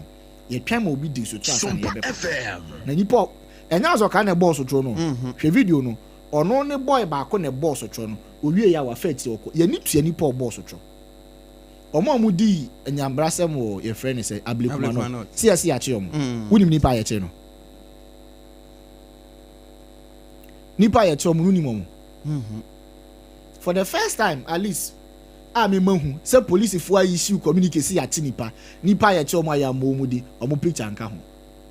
ye twan ma obi di so twa na ye be na nipo enya zo ka na boss tro no hwe video no ono ne boy ba ko ne boss tro no owie ya wa feti okọ ye ni tua nipo boss tro omo amudi enyambrasem wo ye friend say ablekuma no si ya che omo wunim nipa ye che no nipa ye che omo wunim omo for the first time at least me mahu say police fo issue communicate ya che nipa ye che omo ya momudi omo picture nka ho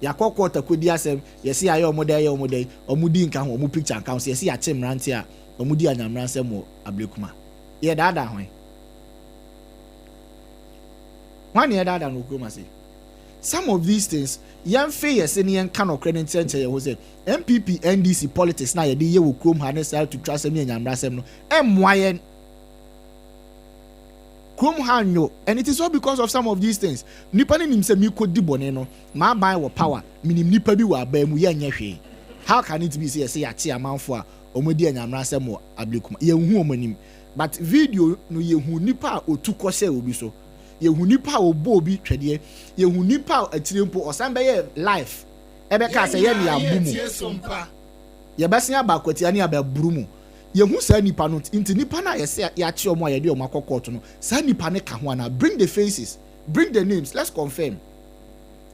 ya kokota kodi asem ye si aye omo dey omo di nka ho omo picture nka ho se ye si ya che mrante a omo di anyambrasem wo ablekuma ye dada ho one year that no go say some of these things yan face any yan kind of credit center you say MPP NDC politics na ye dey ye wo krom ha necessary to trust me nyamrasem no emwayen krom ha nyo and it is all because of some of these things nipa nim say mi kodi bone no ma buy wo power minim nipa bi wa ba mu ye nya hwe how can it be say ya che amanfo a omodi nyamrasem wo ablekuma ye hu omanim but video no ye hu nipa otukọ se obi so yehu nipa obo obi twede yehu nipa atirempo osambe ye life ebe ka se ye ni abumu ye besia ba Akwatia ni ababurumu yehu sa nipa no inti nipa na ye se ya che omo ye de omo akokot no sa nipa ne ka ho na bring the faces bring the names let's confirm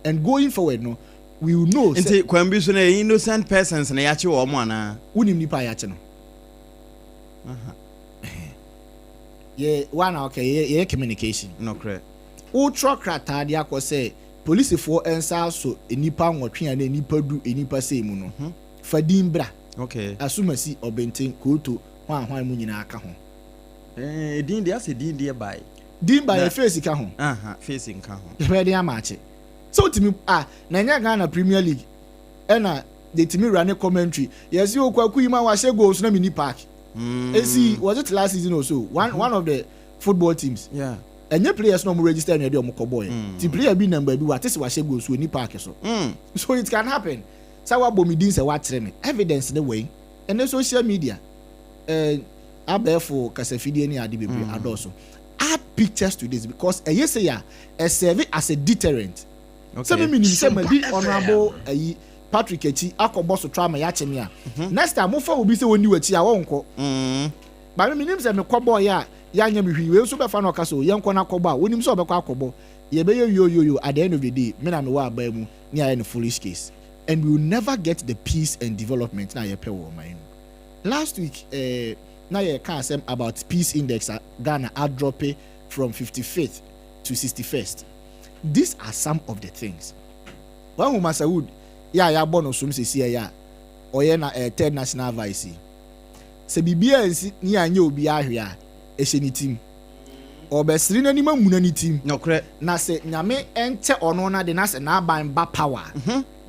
and going forward no we will know inti kwambi so na innocent persons na ya che omo ana unim nipa ya che no ye one okay ye communication no correct ultra krata dia ko say police for ensa so enipa nwotwe na enipa du enipa sei mu no fadin bra okay asumasi obenten koto hwan mu nyina aka ho din dia say din dia by face ka ho face nka ho ye dey amache so timi na nya Ghana Premier League na the timi run commentary yes you kwaku yima wa she goals na mini park see was it last season or so one of the football teams and your players no more register in your boy the player be number be what is wa she goals ni park so it can happen so what bomidin say what training evidence the way and the social media abefo kasafidie ni ade bebre adoso add pictures to this because yes ya serve as a deterrent so me mean say be honorable Patrick Echi akobo so trauma ya chemi a next time mo fa obi se woni wachi a wonko ba me nim se me kobo ya nya me hwi we so be fa no ka so ye nko na kobo a wonim se obekọ akobo ye be yo at the end of the day me na me wa ba mu ni aye no foolish case and we will never get the peace and development na ye pe wo man last week na ye can say about peace index Ghana had dropped from 55th to 61st. These are some of the things one Masa Wood ya bono sum sesi ya oye na third national vice se bibia ni anya obi ahwe a ehye ni team obesiri na ni mamuna ni team no correct na se nyame ente ono na de na se na ban ba power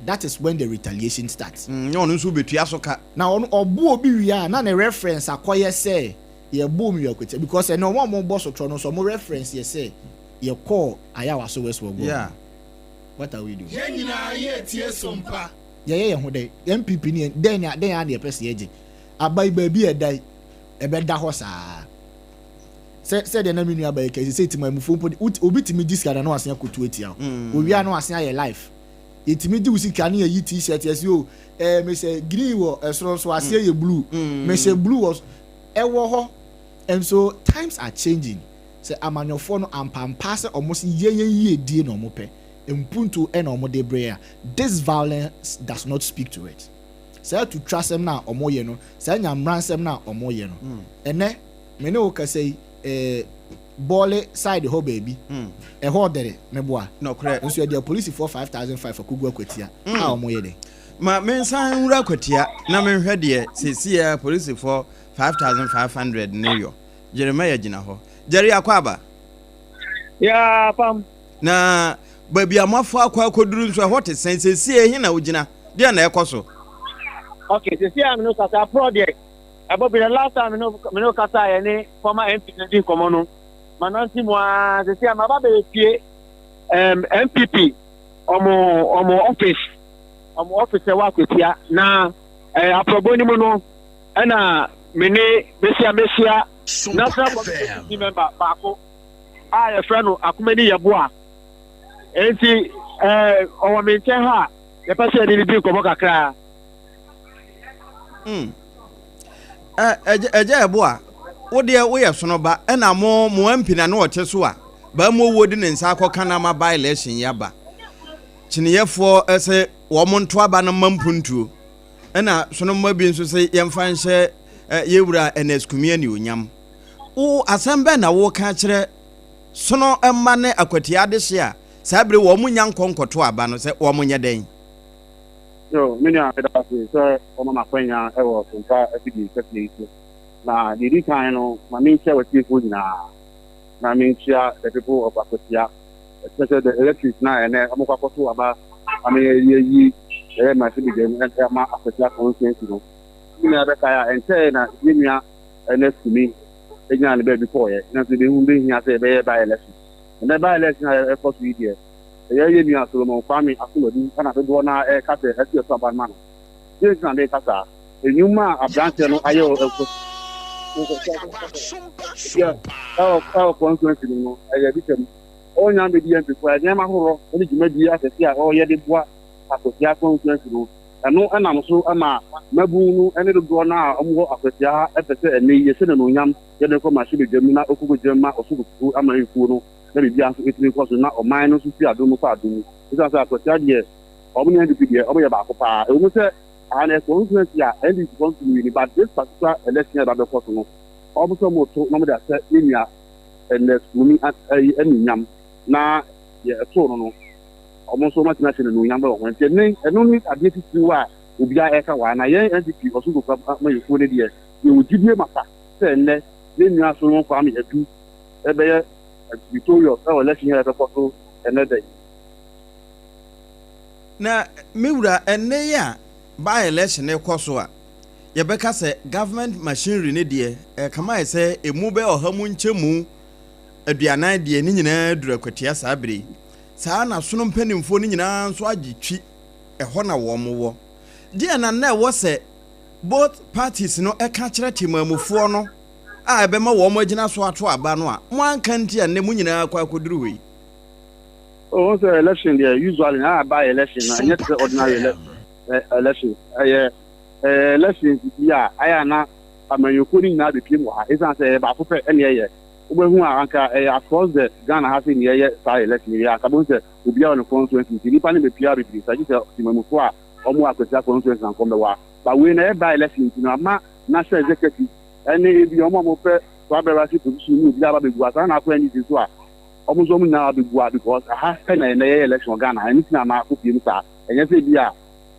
that is when the retaliation starts no nso betua so ka na ono obu obi wi na ne reference akoye se ye boom you Akwatia because no one more boss otro no so mo reference ye say ye call ayawa so west go what are we doing Yenina ye tie Sompa ye ho dey MPP ni den ya dey pese eje abai ba bi edai ebe da ho saa se de na menu abai ke se ti mamufu mpo obi timi discard na wasen akotu atia owi a na wasen aye life yetimi di usika na ye t-shirt yes o me say green wo esoro so ase ye blue me say blue was ewo ho and so times are changing say amanyofo no ampampa se almost ye die no mo pe impunto and omode brea this violence does not speak to it say to trust them na omoye no say nyamransem na omoye no ene me ne o ka say bole side ho baby ho dere me boa no correct nso the police for 5,500 for kugu Akwatia a omoye de ma mensan wura Akwatia na me hwe de sesia police for 5,500 neyo Jeremiah gina ho Jerry akwaba ya pam na baby amafo akwaduru nso what is sense see ehi na ugina dia na ekoso okay see am no kasa project about the last time no kasa ye ni former MP ndi komo no mananti mo see am aba be tie MPP omo office officer wa Akwatia na aprobo ni mu no na mene besia national committee member baako a ye friend no akomani yeboa enti owo me nche ha ye pese ni bi ko kakra eje yeboa wo de wo ye sono ba na mo ampina na ote so a ba mo wodi ne nsa akọ na ma by election yaba chiniyefo ese wo mo nto aba na mampuntuo na sono ma bi nso se yemfa nhye yewura NS kumia onyam wo asembe na wo ka kire sono emma ne Akwatia de hye a sabre wo mo nya nkonkoto aba no se wo mo nye den yo mini a da se so o mama kwanya e wo Sompa afidi sekni na didi kan no ma min share with people na min share the people of Akwatia especially the electric na ene amukwakoto aba yi ma se bi dem ma Akwatia constituency no mini abeka ya ente na yimia NS kumi ejina ne be before ye na se be hu be hia se be by election and by election e for 2 years ye mi Solomon Kwame Akulodi kana be do na ka se esi so ban man ye kan de kasa enyuma abranche no ayo eko yeah constituency no aye bi tem onya be di MP for ya ma horo oni juma di asesi a o ye de boa Akwatia constituency no eno anam so ama mabunu ene do na omwo Akwatia epese ene ye se no nyam ye de ko ma shi be dwam na okugo dwam osugo ama ifu no na bi bia so etimi ko so na o man no so fi adomu ko adomu isa sa Akwatia de omo ne ndip de omo ye ba ko pa e mu se ana constituency a ndi constituency ni but this particular election ba be ko so no omo so mo to no mo da se enya ene sumi eni nyam na ye to no omo so much national no nyamba wo nti ne eno ni ade titi wa obi a eka wa na ye NDP osugo kwa ma yifu ne de ye wodidie mapa se ne ne nua so no kwa me adu ebe ye Victoria e wala shi ya ko so ene de na miwura ene ya by election e koso a ye beka se government machinery ne de kama ye se emu be ohamu nchemu aduanan de ni nyina dura Akwatia sabre saa na sono mpanimfo ni nyina nso agitwi eho na wo mo wo de na wo se both parties no eka kire timamufo no a ebe ma wo mo agina so ato aba no a mo anka nti a ne mu nyina kwa koduru we oh so election there usually na by election na nyet ordinary election election ya aya na amanyoko ni na be piem wa isan se ba fofe ene ye ubehu anka across the Ghana has in here say election ya kabonse obi a no constituency ni pa ne be pia be sa ji se timamufo a omo Akwatia constituency an kombe wa ba we na by election no ama national executive ene bi omo mo pe so aberasi position ni obi aba be gua sa na akwa ni so a omo so mu na be gua because aha na na election Ghana ani na ma ko piem sa enye se bi a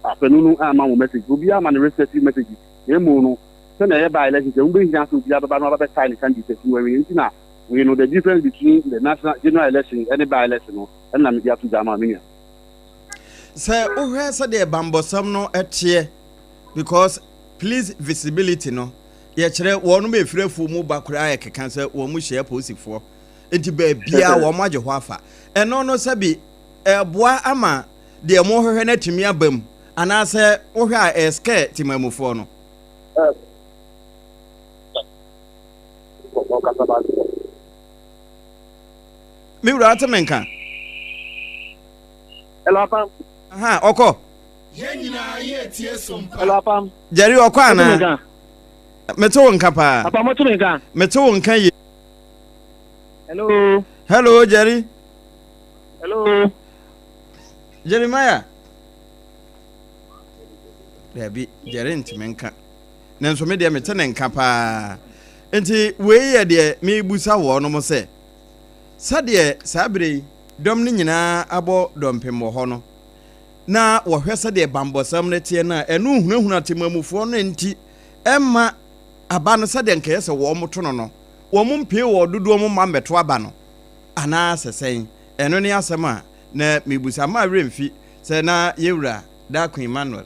afenunu ama mo message obi ama ne respective message emu no so na by election se umbe hia so obi aba no aba tie candidate we we na we know the difference between the national general election and the by election no and na media to jama minia say ohwe say the bambosam no etie because please visibility no ye kire wonu be firefu mu bakura ya kekan say wo mu share posifo enti ba bia wo maje ho afa eno no sabi eboa ama de mo hwehwe na timi abam ana say ohwe a eske timamufo no mi wura atamenka hello Apam aha oko ye nyina ye tie Sompa hello Apam Jerry oko ana meto nka pa Apam moto nka meto nka ye hello Jerry hello Jeremiah Debi Jerry ntimenka nanso me de mete nka pa enti we ye de me busa wo no mo se sade sabre dom ni nyina abo dompem wo ho no na wo hwe sade bambosam ne tie na enu hunahuna temamufo no enti emma aba no sade nka yese wo moto no wo mpie wo dodo mo ma meto aba no ana sesen eno ne asema na mebusa ma remfi se na yewura da Queen Emmanuel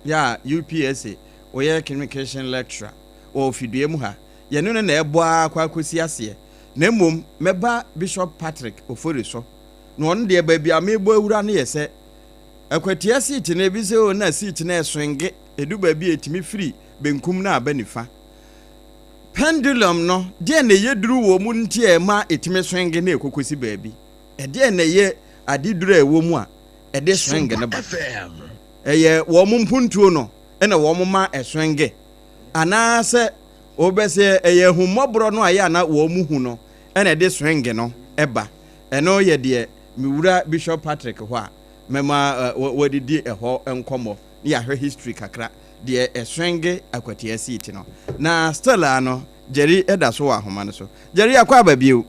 ya UPSA oye communication lecturer o fidue mu ha ye no na eboa kwa kosi ase na mom meba Bishop Patrick Ofori so no on de ba bia mebo awura na yese Akwatia seat na ebi se o na seat na eswenge edu ba bi etimi free benkum na abanifa pendulum no de na yeduru wo mu ntie ma etimi swenge na ekokosi ba bi de na ye adiduru ewo mu a de swenge ne ba eye wo mu mpuntuo no na wo mu ma eswenge ana se obese eye humobro no aye na wo mu hu no na de swenge no eba eno ye de miwura Bishop Patrick ho a mema wadidi eho enkomo ya hwe history kakra de eswenge Akwatia seat no na stella no Jerry eda so wa homa no so Jerry akwa ba biu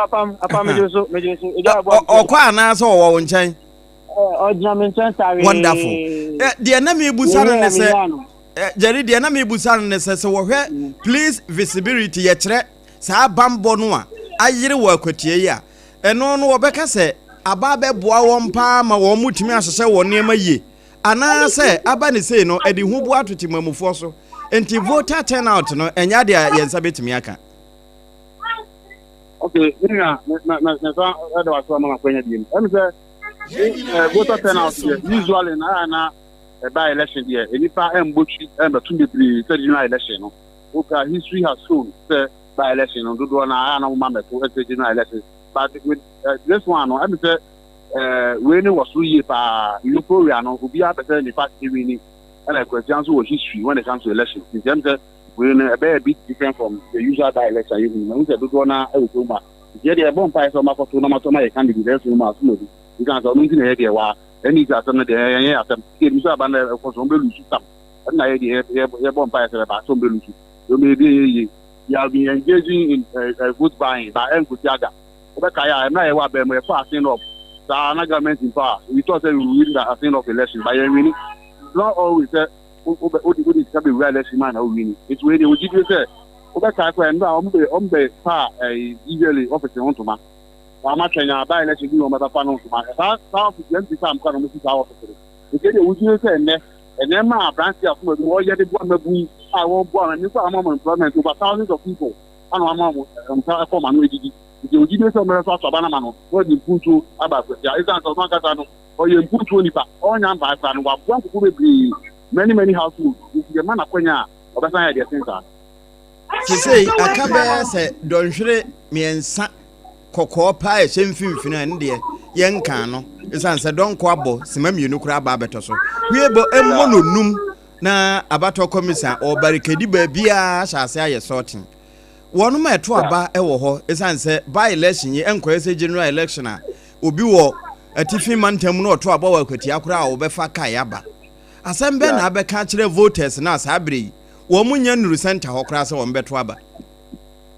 apam mejeso okwa na so wo nchen ordinament sorry wonderful de na me busano ne se Jerry de na me busano ne se wo hwe please visibility ye kire sa bambo no a ayire wo Akwatia ya eno no wo beka se aba beboa won pa ma wo mutimi ahhehye won niam ye ana se aba ne sei no edi hu bo atoti mamufo so enti voter turnout no enya de yensa betimi aka okay na so ada wa so ma kwanya dim em se voter turnout usually na by election there enipa embochi embetu bebre general election no okay history has shown say by election no do na na ma meto general election. But with this one, I mean, when it was 2 years, Electoral, no, who be a better in the past winning, and like questions was history when it comes to elections. In terms of when a bit different from the usual by election, you know, the Dugona, Eltoma, the other bomb price of my Tonamatoma candidate, you can tell me in the area where any of them, the usual band of some system, and I hear bomb price about some belushi. You may be you have been engaging in vote buying by Akwatia. I'm not aware of my passing of the government in power. We thought that we win the passing of election by winning. It's not always that it's a real election man or winning. It's when you did say, I'm the far usually officer on to my. I'm not trying to buy election no matter panel to my. How to get this time kind of officer. Because you would say, and then my branch of all yet one of I won't born and you saw employment over thousands of people. And I'm for my the Judicial America Sabanamano, what you put to about the Island of Makatano, or you put to Nipa, or Yamba, and one could be many households. The man of Quenya, or the idea center. To say, I can't say, don't shred me and Sa Cocoa Pie, same fin and dear, young cano. It's answer don't quabble, Simam Unukra Babetoso. We are but a mononum na abato commissar or barricade bia shall say a sorting. One my to aba ewo ho esan se by election ye enko se general election a obi wo atifi mantem no to aba wa Akwatia akura a obefa kai aba asem be na abeka kire voters na asabre wo munya nuru center ho kura se wo mbeto aba.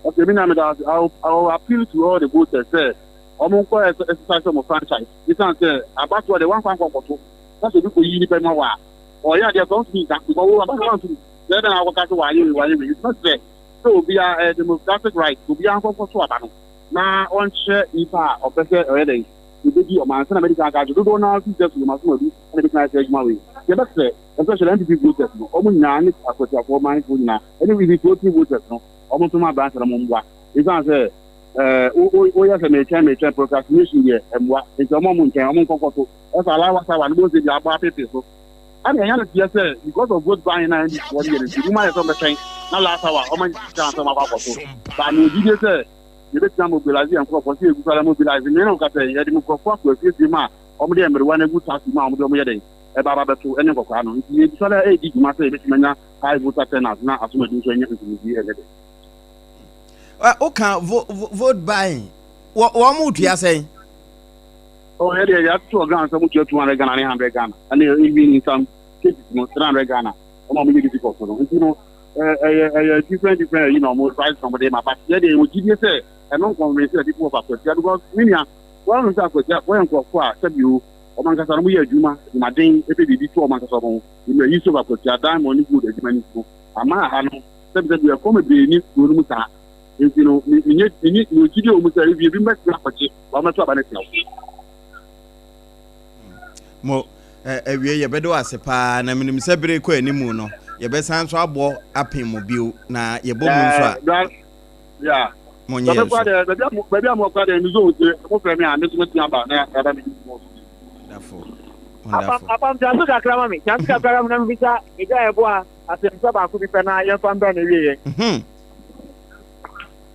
Okay, me na me that I'll appeal to all the voters say omonko exercise of franchise esan se about what the one fan kokoto na so bi ko yi ni pe ma wa or ya they don't mean that go about want to then I will catch why it's not fair. So we are democratic right to be uncle for Swabano. Now, on share if or better already. You did your man, American guys, you don't know just you must be American way. The best say, especially entity voters, almost none are for my food now. Anyway, the voting voters, almost to my branch of Mumba. It's answer, yes, I may try procrastination here, and what is a moment, I'm on Coco. As I allow us, I want to be about people. I mean, yes, because of vote buying and what you might have on the train. Now last hour, how many times am I about to? But you say, you let them mobilize and property, you can mobilize. You know, got a democrat with 50 man, or one a good task, Mamma, about to any of Kano. You saw a big matter, high voter turnout, now as much as you okay, vote buying. What mood you are saying? Oh, yeah, you have 2 grants, some 200 Ghana, 100 Ghana, and even in some cases, 300 Ghana. Really difficult for them. You know, different, you know, more price from them. But yeah, they would give you say, and not convince the people of Akwatia because Minia, one of Akwatia, when Kwa said you, among us, we are Juma, Madin, if it be 2 months of home, in the use of Akwatia, diamond good as many people. Ama Hano, said that we are commonly need to Muta. You know, you need to give you if you bring back to Akwatia, I'm not about it now. Mo ewie ye bedo asepa na minim sebere ko animu no ye besan so abo apem mo bio na ye bom nso a yeah monye so baby am kwa dey nzo oje mo fe mi a me so tia ba na aba mi Apam Dadaa kakra mami. Chance kakra mami bisa ega eboa asemsa ba ku bi pena ye fa mba na wiye.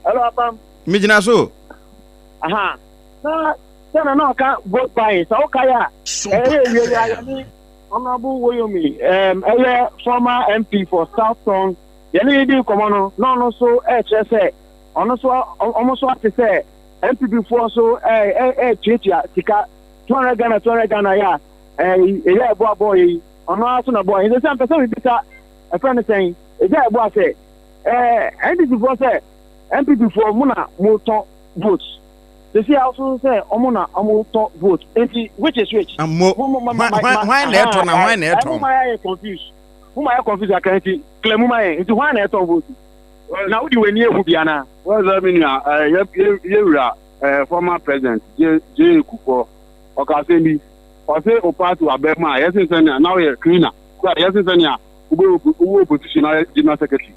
Hello Apam. Mi jina so. Aha. Na ka vote by so kaya. Ya ni Honorable Woyomi former MP for Southton. Yeni di komono no so say ono so almost what to say MP before so chicha tika 200 Ghana ya boy ono aso na boy the same person bisa a friend saying boy say MP before say MP before muna moto votes they see also say omuna amoto vote which is which why na confused who I confused I can't see Clemuma into one at all vote. Now do we near Hubiana? Well, I mean, former president, J. Kuko, or Kasemi, or say Opa to Abema, yes, now you're cleaner. Yes, who position general secretary.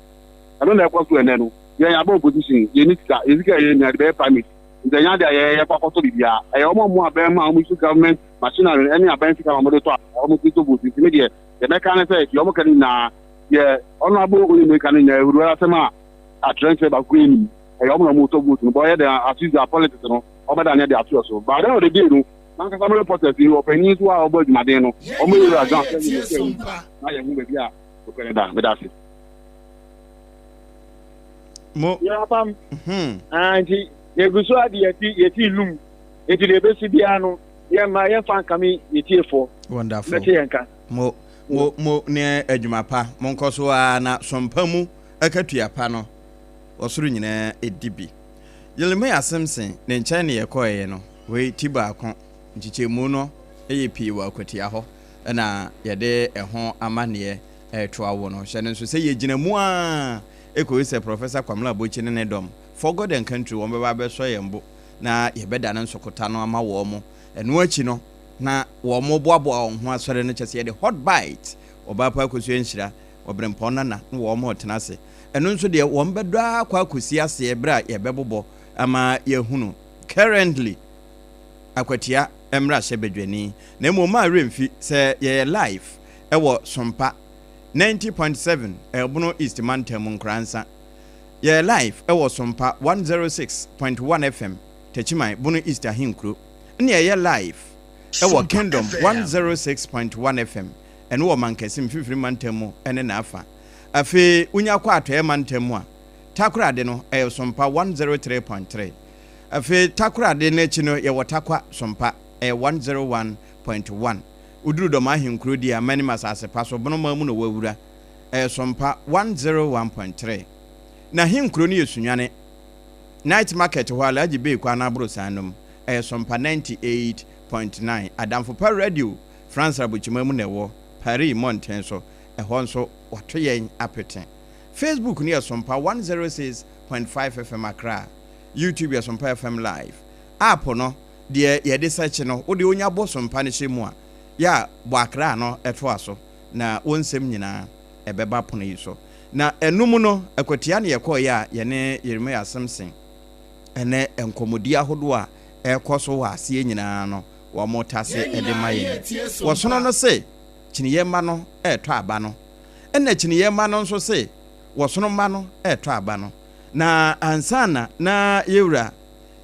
I don't know what to know. Yeah, about position, you need to is getting a bear permit. The Yada, Papotobia, I almost more Abema, which government, machinery, any Abanka, almost to vote immediate. The mechanic said, you're looking now. Yeah, honorable Mechanic, who are some attracted about Queen, a woman motor boot, and boy, they are accused of politics, over than the actual. But I know they do. Some reporters, you open into our body, Madeno, or maybe I don't that's it. Yeah, Pam. And he goes to the loom into the best piano. Yeah, my fan coming, for wonderful. Mo ne adwuma pa monko so na sompa mu akatua pa no osoro nyina edibi yeleme asemsen ne nkyɛn ne yɛkɔɛ no we tiba akon nchichemu no eyepi wa Akwatia ho na yɛde ɛho amane ɛtoa wo no hyɛ ne nso sɛ yɛgyina mu a ekoyi sɛ Professor Kwamla Bochi ne dom for God and country wɔn bɛba bɛsɔ yɛmbo na yɛbɛda ne nsokota no ama wɔ mo ɛno akyi no na wo mo boaboa ho asɔre no kyese de hot bite Obaapa akosu enhyira obrempɔna na wo mo tenase ɛno nso de wo mbɛdɔ akwa akosi ase ebra yɛbɛbobɔ ama yɛhunu currently Akwatia emra hyebedwani na mmom a remfi sɛ yɛ live ɛwɔ Sompa 90.7 Elbono East Mantam Nkransa yɛ live ɛwɔ Sompa 106.1 FM Techimai Bono East Ahinkro ne yɛ live ewo Kingdom 106.1 FM ene wo mankasim fifiri mantamu ene na afa afi unya kwa atoe mantamu a takorade no Sompa 103.3 afi takorade na chi no ye wotakwa Sompa 101.1 uduru do ma hinkro di amani masase paso bono mamu no wawura Sompa 101.3 na hinkro ni yesunwane night market ho alaji be kwa na abro sanum Sompa 98.9 Adamfo pa radio France Rabuchimamu newo Paris Mountain so ehon so wato yen apeten Facebook ni Sompa 106.5 FM Accra YouTube Sompa FM live app no de ye de search no wo de onya bo Sompa ne hyemu a ya bo Accra no eto aso na wonsem nyina ebeba pono yi so na enum no Akwatia ne yekọ ya ye ne Yeremia Samson ene enkomodi ahodo a ekoso wa asie nyina no wa motase edemaye wosono no se chiniye ma no eto aba no ena chiniye ma no nso se wosono ma no eto aba no na ansana na yewura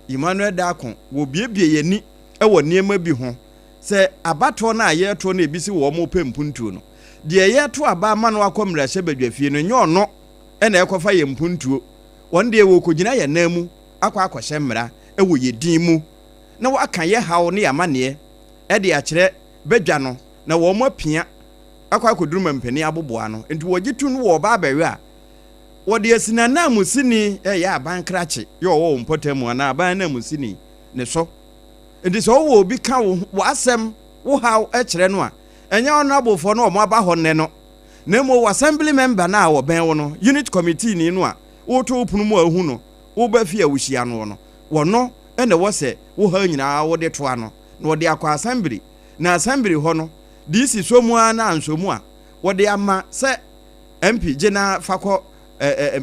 Emmanuel Dakon wo biebie yani ewo niema bi ho se abato na yeto na ebisi wo mo pempuntuo no de yeto aba ma no akomra hyebadwafie no nye ono ena ekofa ye mpuntuo wonde wo kogina ye namu akwa akwahye mmra ewo yedin mu na waka ye hawo ne amane e de akire badwa no na wo mo apia akwa akoduruma mpani aboboa no enti wogitu no wo ba abawe a wo de asina na musini ya aban krache yo wo mpotamu na aban na musini ne so enti so wo obi ka wo asem wo hawo e kire no a enya ono abofo no mo aba ho ne no na mo assembly member na wo ben wo no unit committee ni no a wo to opunu mu ahu no wo ba fi awuhia no no wo no ene wo se wo ha nyina wo de to ano na wo de akwa assembly na assembly ho no disi so mu ana ansomu a wo de ama se MP gena fakọ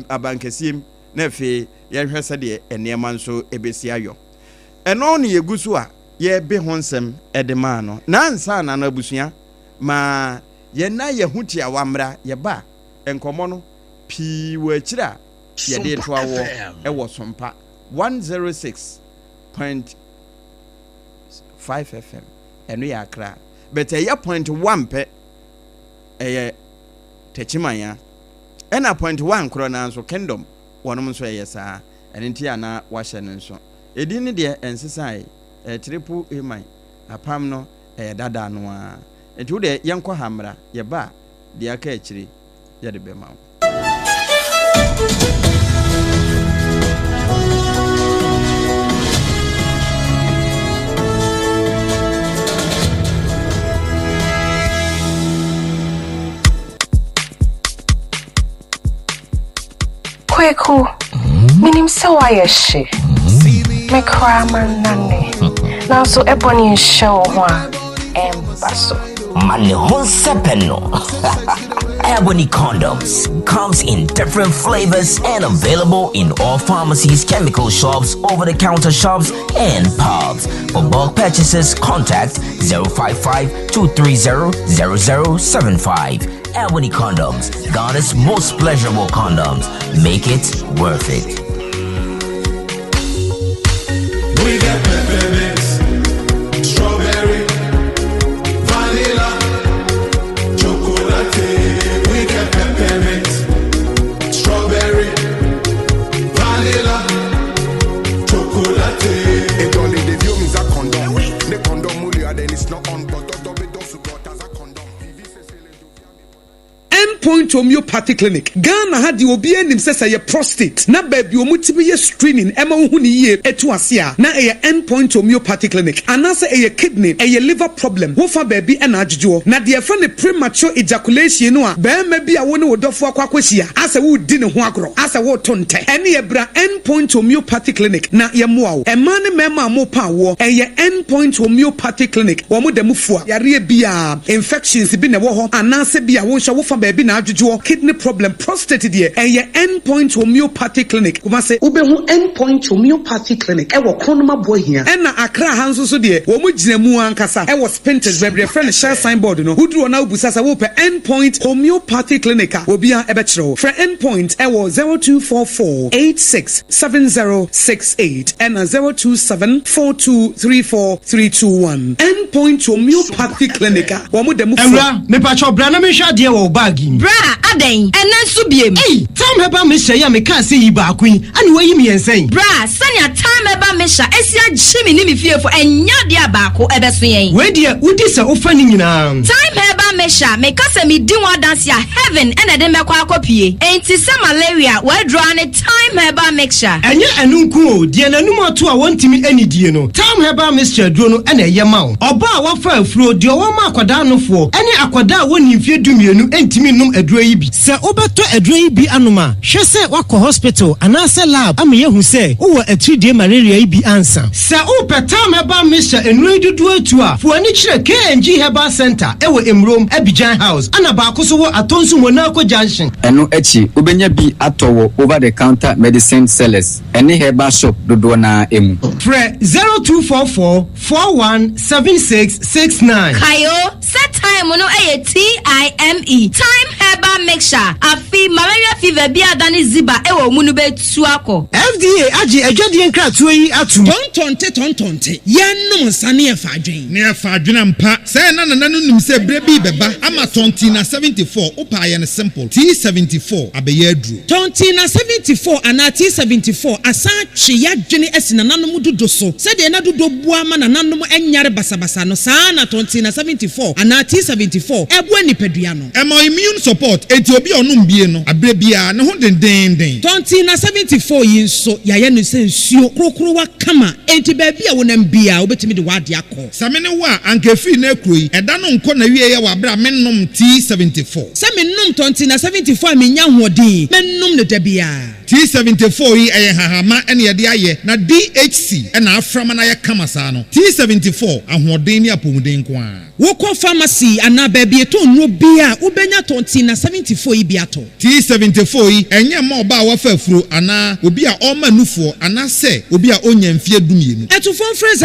abankasiem na fe ye hwese de enema nso ebesi ayo eno ne yegusu a ye be ho nsem edema no na nsa na abusua ma ye na ye hutia wamra ye ba enkomo no pi wo akira ye de to awo e wo Sompa 106.5 FM enu ya Accra but ye point 1 pe eye techimanya ena point 1 kro na nso kingdom wonom nso ye saa enti ana wa hye ne nso edi ne de ensesai triple amen apam no dada no a enti wo de yenko hamra ye ba de aka akiri ye de bema Kweku, minim sawa yeshe. Me kraman nane. Nanso ebony show one embasso. Mane honsepeno. Ebony condoms comes in different flavors and available in all pharmacies, chemical shops, over-the-counter shops, and pubs. For bulk purchases, contact 055-230-0075. Ebony condoms, Ghana's most pleasurable condoms. Make it worth it. We got peppermint, strawberry, vanilla, chocolate. We got peppermint, strawberry, vanilla, chocolate. It only the view means a condom. The condom only then it's not on, but it does support as a condom. Endpoint Homeopathy Clinic. Ghana had the obi anim say ye prostate. Na baby omutibi ye screening ema hu ni ye etu asia. Na ye Endpoint Homeopathy Clinic. Anase ye kidney, ye liver problem. Wo fa baby ena adjujo. Na de fa ne premature ejaculation no a be ma bi a wo ne wodofo akwakwahia. Asa wo di ne ho agro. Asa wo tonte. Ene ye bra Endpoint Homeopathy Clinic. Na ye moa wo. Ema ne mema mo pa wo. Ye Endpoint Homeopathy Clinic. Wo mo dem fua. Yare bia infections bi ne wo ho. Anase bia wo hwa wo fa baby na adjujo kidney problem prostate there eye Endpoint Homeopathy Clinic kuma se ubehu Endpoint Homeopathy Clinic e wo kronoma bohia e na Accra hanso so there wo mu ginamu ankasa e wo spinters bebre friend share signboard no uduro na ubusasa wo pe Endpoint Homeopathy Clinic a obia e be kire for Endpoint e wo 0244867068 and 0274234321 Endpoint Homeopathy Clinic wo mu dem Emra me pa cho bra na me hwa de wo bag bra aden enanso biem time heba me hye ya me ka se yi ba kuin ani wayi me yensen bra sanya time heba me hye esia gyimi ni me fiefo enya de abako ebeso yen we de udi se ofa ni nyina time heba me hye me ka se me di one dance ya heaven ena de mekwa akopie enti se malaria we draw ne time heba mixture enye enunku o de nanum ato a wontimi anidie no time heba mixture duro no ena ye ma oba a wafa afuro de wo ma akwada nofo ene akwada woni mfie dumienu entimi num aduro yi bi se obeto aduro yi bi anoma hwe se wakọ hospital anase lab am ye hu se wo atridie malaria yi bi ansa se o petam heba mixture enuro dudu atu a fo ani kire KNG Herbal Center ewo Emrom Abidjan House ana ba ko so wo atonsu Monaco Junction eno echi obenya bi atowo over the counter medicine sellers ene herbal shop dodo na emu Fre 0244417669 kayo set time no TIME time herbal mixture afi malaria fever bi adani ziba ewo munu betu akọ FDA agi adwade nkratoa yi atum tontonte yennom nsane e fa adwen ne e fa adwen ampa say na nim se bre bi beba ama tonti na 74 opa ye ne simple T74 abeye aduru tonti na 74 ana T74 asa twe ya dwene asina nanom dodo so se de na dodo bua ma nanom enyare basabasa no saa na tonti na 74 ana T74 ebo nipadua no ema immune support enti obi onum bie no abre bia ne ho dendenden tonti na 74 yi nso ya ye no se nsuo krokro wa kama enti ba bia wonam bia obetimi de wade akọ samene wa ankefi na ekroyi eda no nko na wie ye wa bra mennom T74 se mennom tonti na 74 menya hodin mennom ne da bia T74 yi ɛyɛ hahama ɛna yɛde ayɛ na DHC ɛna aframa na yɛ kama saa no T74 ahoɔden ne apɔmuden nko a wokɔ pharmacy ana baabi eto nnuo bi a wobɛnya tɔnti na 74 yi bi atɔ T74 yi ɛnyɛ ma ɔba a wafa afuro ana obi a ɔma nufoɔ ana sɛ obi a onya mfie dumienu ɛtufo mfrɛ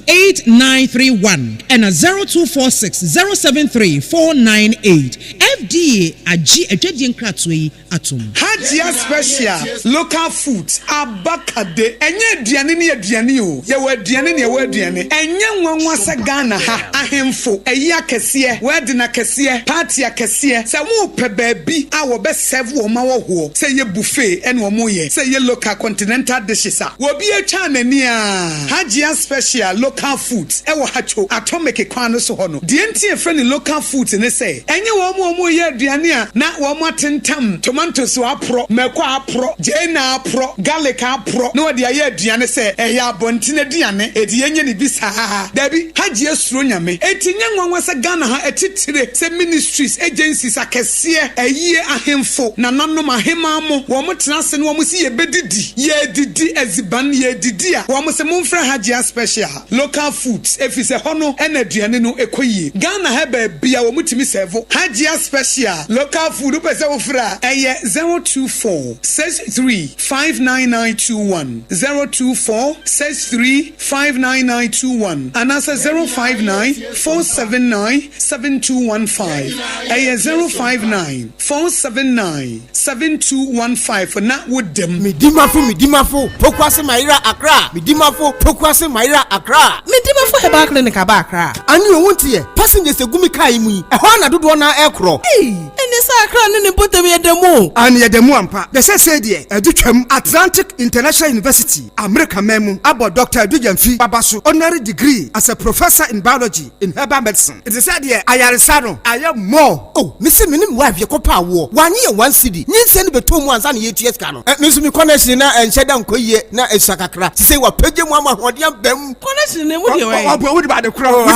050-162-8931 ɛna 0246-073-498 FDA agye adwadie nkratoɔ yi atom Hajia special local foods abakade enye aduane ne aduane o ye wa aduane ne wa aduane enye nwanwa se Ghana ha ahemfo eyi akese word na akese party akese se wo pe baabi a wo be serve wo ma wo ho se ye buffet ene wo mo ye se ye local continental dishes a wo bi atwa nani a Hajia special local foods e wo hacho atomic kwan no so ho no de ntie fre ne local foods ne se enye wo mo ye aduane a na wo mo atentam tomatoes apro meko apro jena apro garlic apro no de aye aduane se ehya abontine aduane edi yenye ne bisa dabi Hajia suro nyame etinye nwanwa se Ghana ha etitire se ministries agencies akese aye ahemfo na nanom ahema mo wo mo tenase no wo mo si ye bedidi ye didi eziban ye didi a wo mo se mo mfra Hajia special local foods efise hono ena aduane no ekoyie Ghana ha ba bia wo mo timi serve Hajia special local food pese wo fra eye 024-63-59921 024-63-59921 and answer 059-479-7215 059-479-7215 for not with them Midimafo Pokwase Maira Accra Midimafo Pokwase Maira Accra Midimafo Heba Clinic aba Accra ani wontie passengers egumi kai mu ehwa na dodo na ekro eni sa Accra ne botem yedemu ani yedemu ampa de say de edutwam Atlantic International University America memu abo Dr. Dujamfi Babaso honorary degree as a professor in biology in herbal medicine it is said here ayaresa no aye more oh misi minim wa hwe kopa wo wanye ye 1 cedi nyinse ne beto mu ansa na ye ties ka no misu mi connection na enhyeda nkoyie na esakakra ti say wa pagye mu amahode ambam connection ne mu de we obo wo di ba de kra wo ba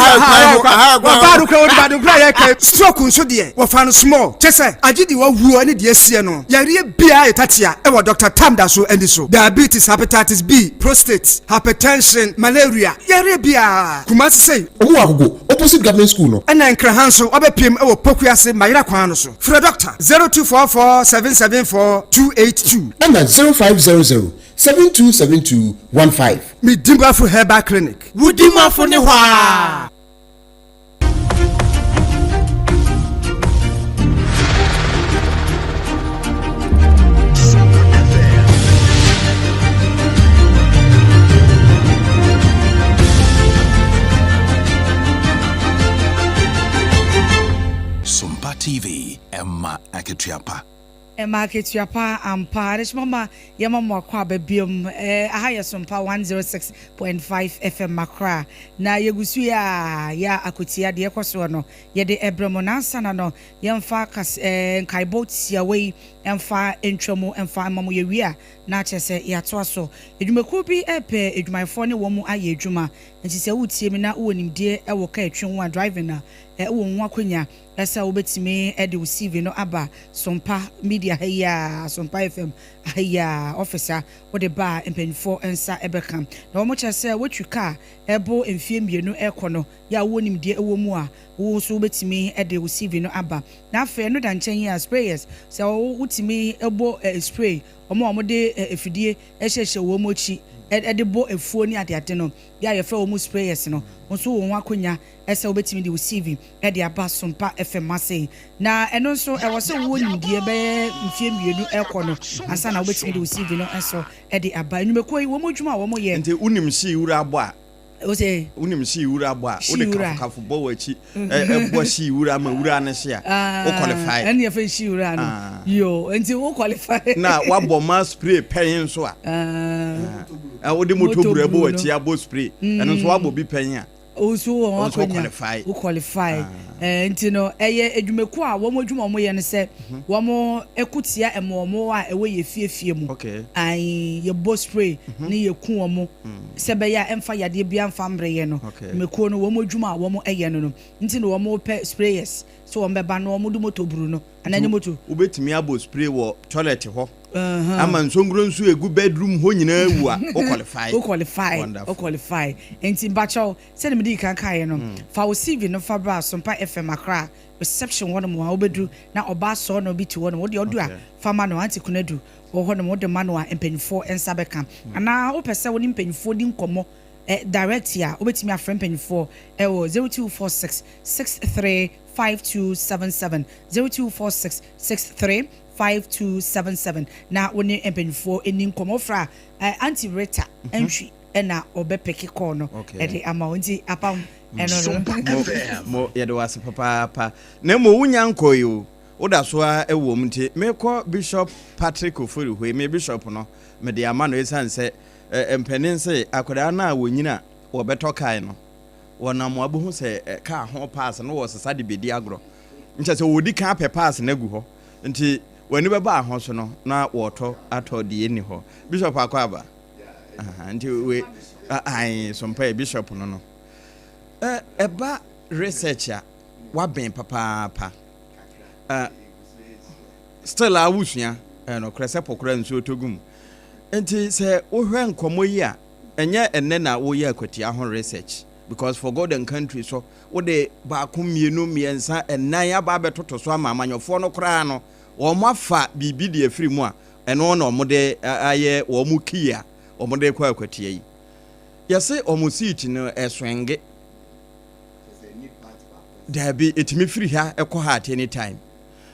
do kra wo di ba de kra ye ka stroke nso de wo fa no small chese agidi wo wuo ne de asie no yare bia etatia e wo Dr. Tamda so endi so diabetes hepatitis B prostate hypertension malaria yare bia kumasi say owo agogo opposite government school no ena nkra hanso obepiem e wo Pokuase Mayira kwan no so for doctor 0244774282 and 0500-727215 Midimafo Herbal Clinic Wudimafo ne hwa Sompa TV Emma Akwatia Emma Akwatia ampa mama yama mwakwa bebiom aha ya Sompa 106.5 FM Accra na yegusu ya Akwatia de ekoso no ye de ebremo nansa na no yemfa kas nkaibot siawei emfa entwamo emfa mamu ye wia na chese ya toaso edwumaku bi epe edwumayfo ne wo mu aye edwuma nti se wutie mi na wo nimdie e wo ka etwen wa driving na wo nwa kwanya esa obetimi e de receive no aba Sompa media ya Sompa FM ya officer wo de ba empenfo ensa ebekam na wo mo chese wotwuka ebo emfie mienu ekono ya wo nimdie wo mu a wo so obetimi e de receive no aba na afa no da nchen ya sprayers se wo utimi ebo spray omo de efidie ehyehyɛ wo mochi de bo efuo ni ade no ya ye fa wo mu sprayers no nso wo ho akonya ese obetimi de receive de aba Sompa FM ase na eno nso e wo se wo nimdie be mfie mienu ekɔ no ansa na obetimi de receive no enso de aba enumeko yi wo modwuma wo mo ye nti unim si wura abo a o se unim si wura abo a wo de kafo bo wachi ebo si wura ma wura ne hye a wo qualify en ye fa si wura no yo nti wo qualify na wabo ma spray pen so a wo de motoburu ebo wachi abo spray eno so wabo bi pen a osu wo qualify nti no eye edwumaku a wo modwuma mo ye ne se wo mo ekutia emomo a ewe ye fiefie mu ai ye bo spray ne ye ku wo mo se be ya emfa yade bia mfa mbreye no meku no wo modwuma wo mo eye no nti no wo mo pe sprayers so wo mbeba no wo mo du motoburu no anani moto ubetimi abo spray wo toilet ho ama nsongro nso egu bedroom ho nyina ewu a o qualify enti bacho se ne medi kan kai no fa o CV no fa bra Sompa FM Accra reception one mo obedu na oba so no bi ti one wo de odu a fa ma no anti kunadu wo ho no mo de ma no a empanifo ensa beka ana wo pese wo ni empanifo di nkomo direct here obetimi afrem empanifo e wo 0246 635277 0246 635277 na woni empanifo eni nkomo fra anti reta entry na obepeke call no e de amount apam mo ye do wase papa na mo wunya nkoyo oda so a ewo mti me ko Bishop Patrick Ofori me bishop no me de ama no esanse empanin se akoda na wonyina wo beto kai no wona mo abu hu se ka ho pass no wo sesa de bedi agro nche se wodi ka pe pass na gu ho nti wani beba ho so no na woto ato de eni ho Bishop Akwaba nti we ai Sompa bishop no eba researcher wa ben papa still awusua no krese pokora nso togum enti se wo hwe nkomo yi a enye enne na wo yi Akwatia ho research because for God and country so wo de ba komienu miensa ennan aba betoto so ama amanyofo no kra no wo mafa bibi de afiri mu a eno na omo de aye wo mu kia omo de kwa Akwatia yi yese omo seat no eswenge dabi etimi free ha ekọ ha at any time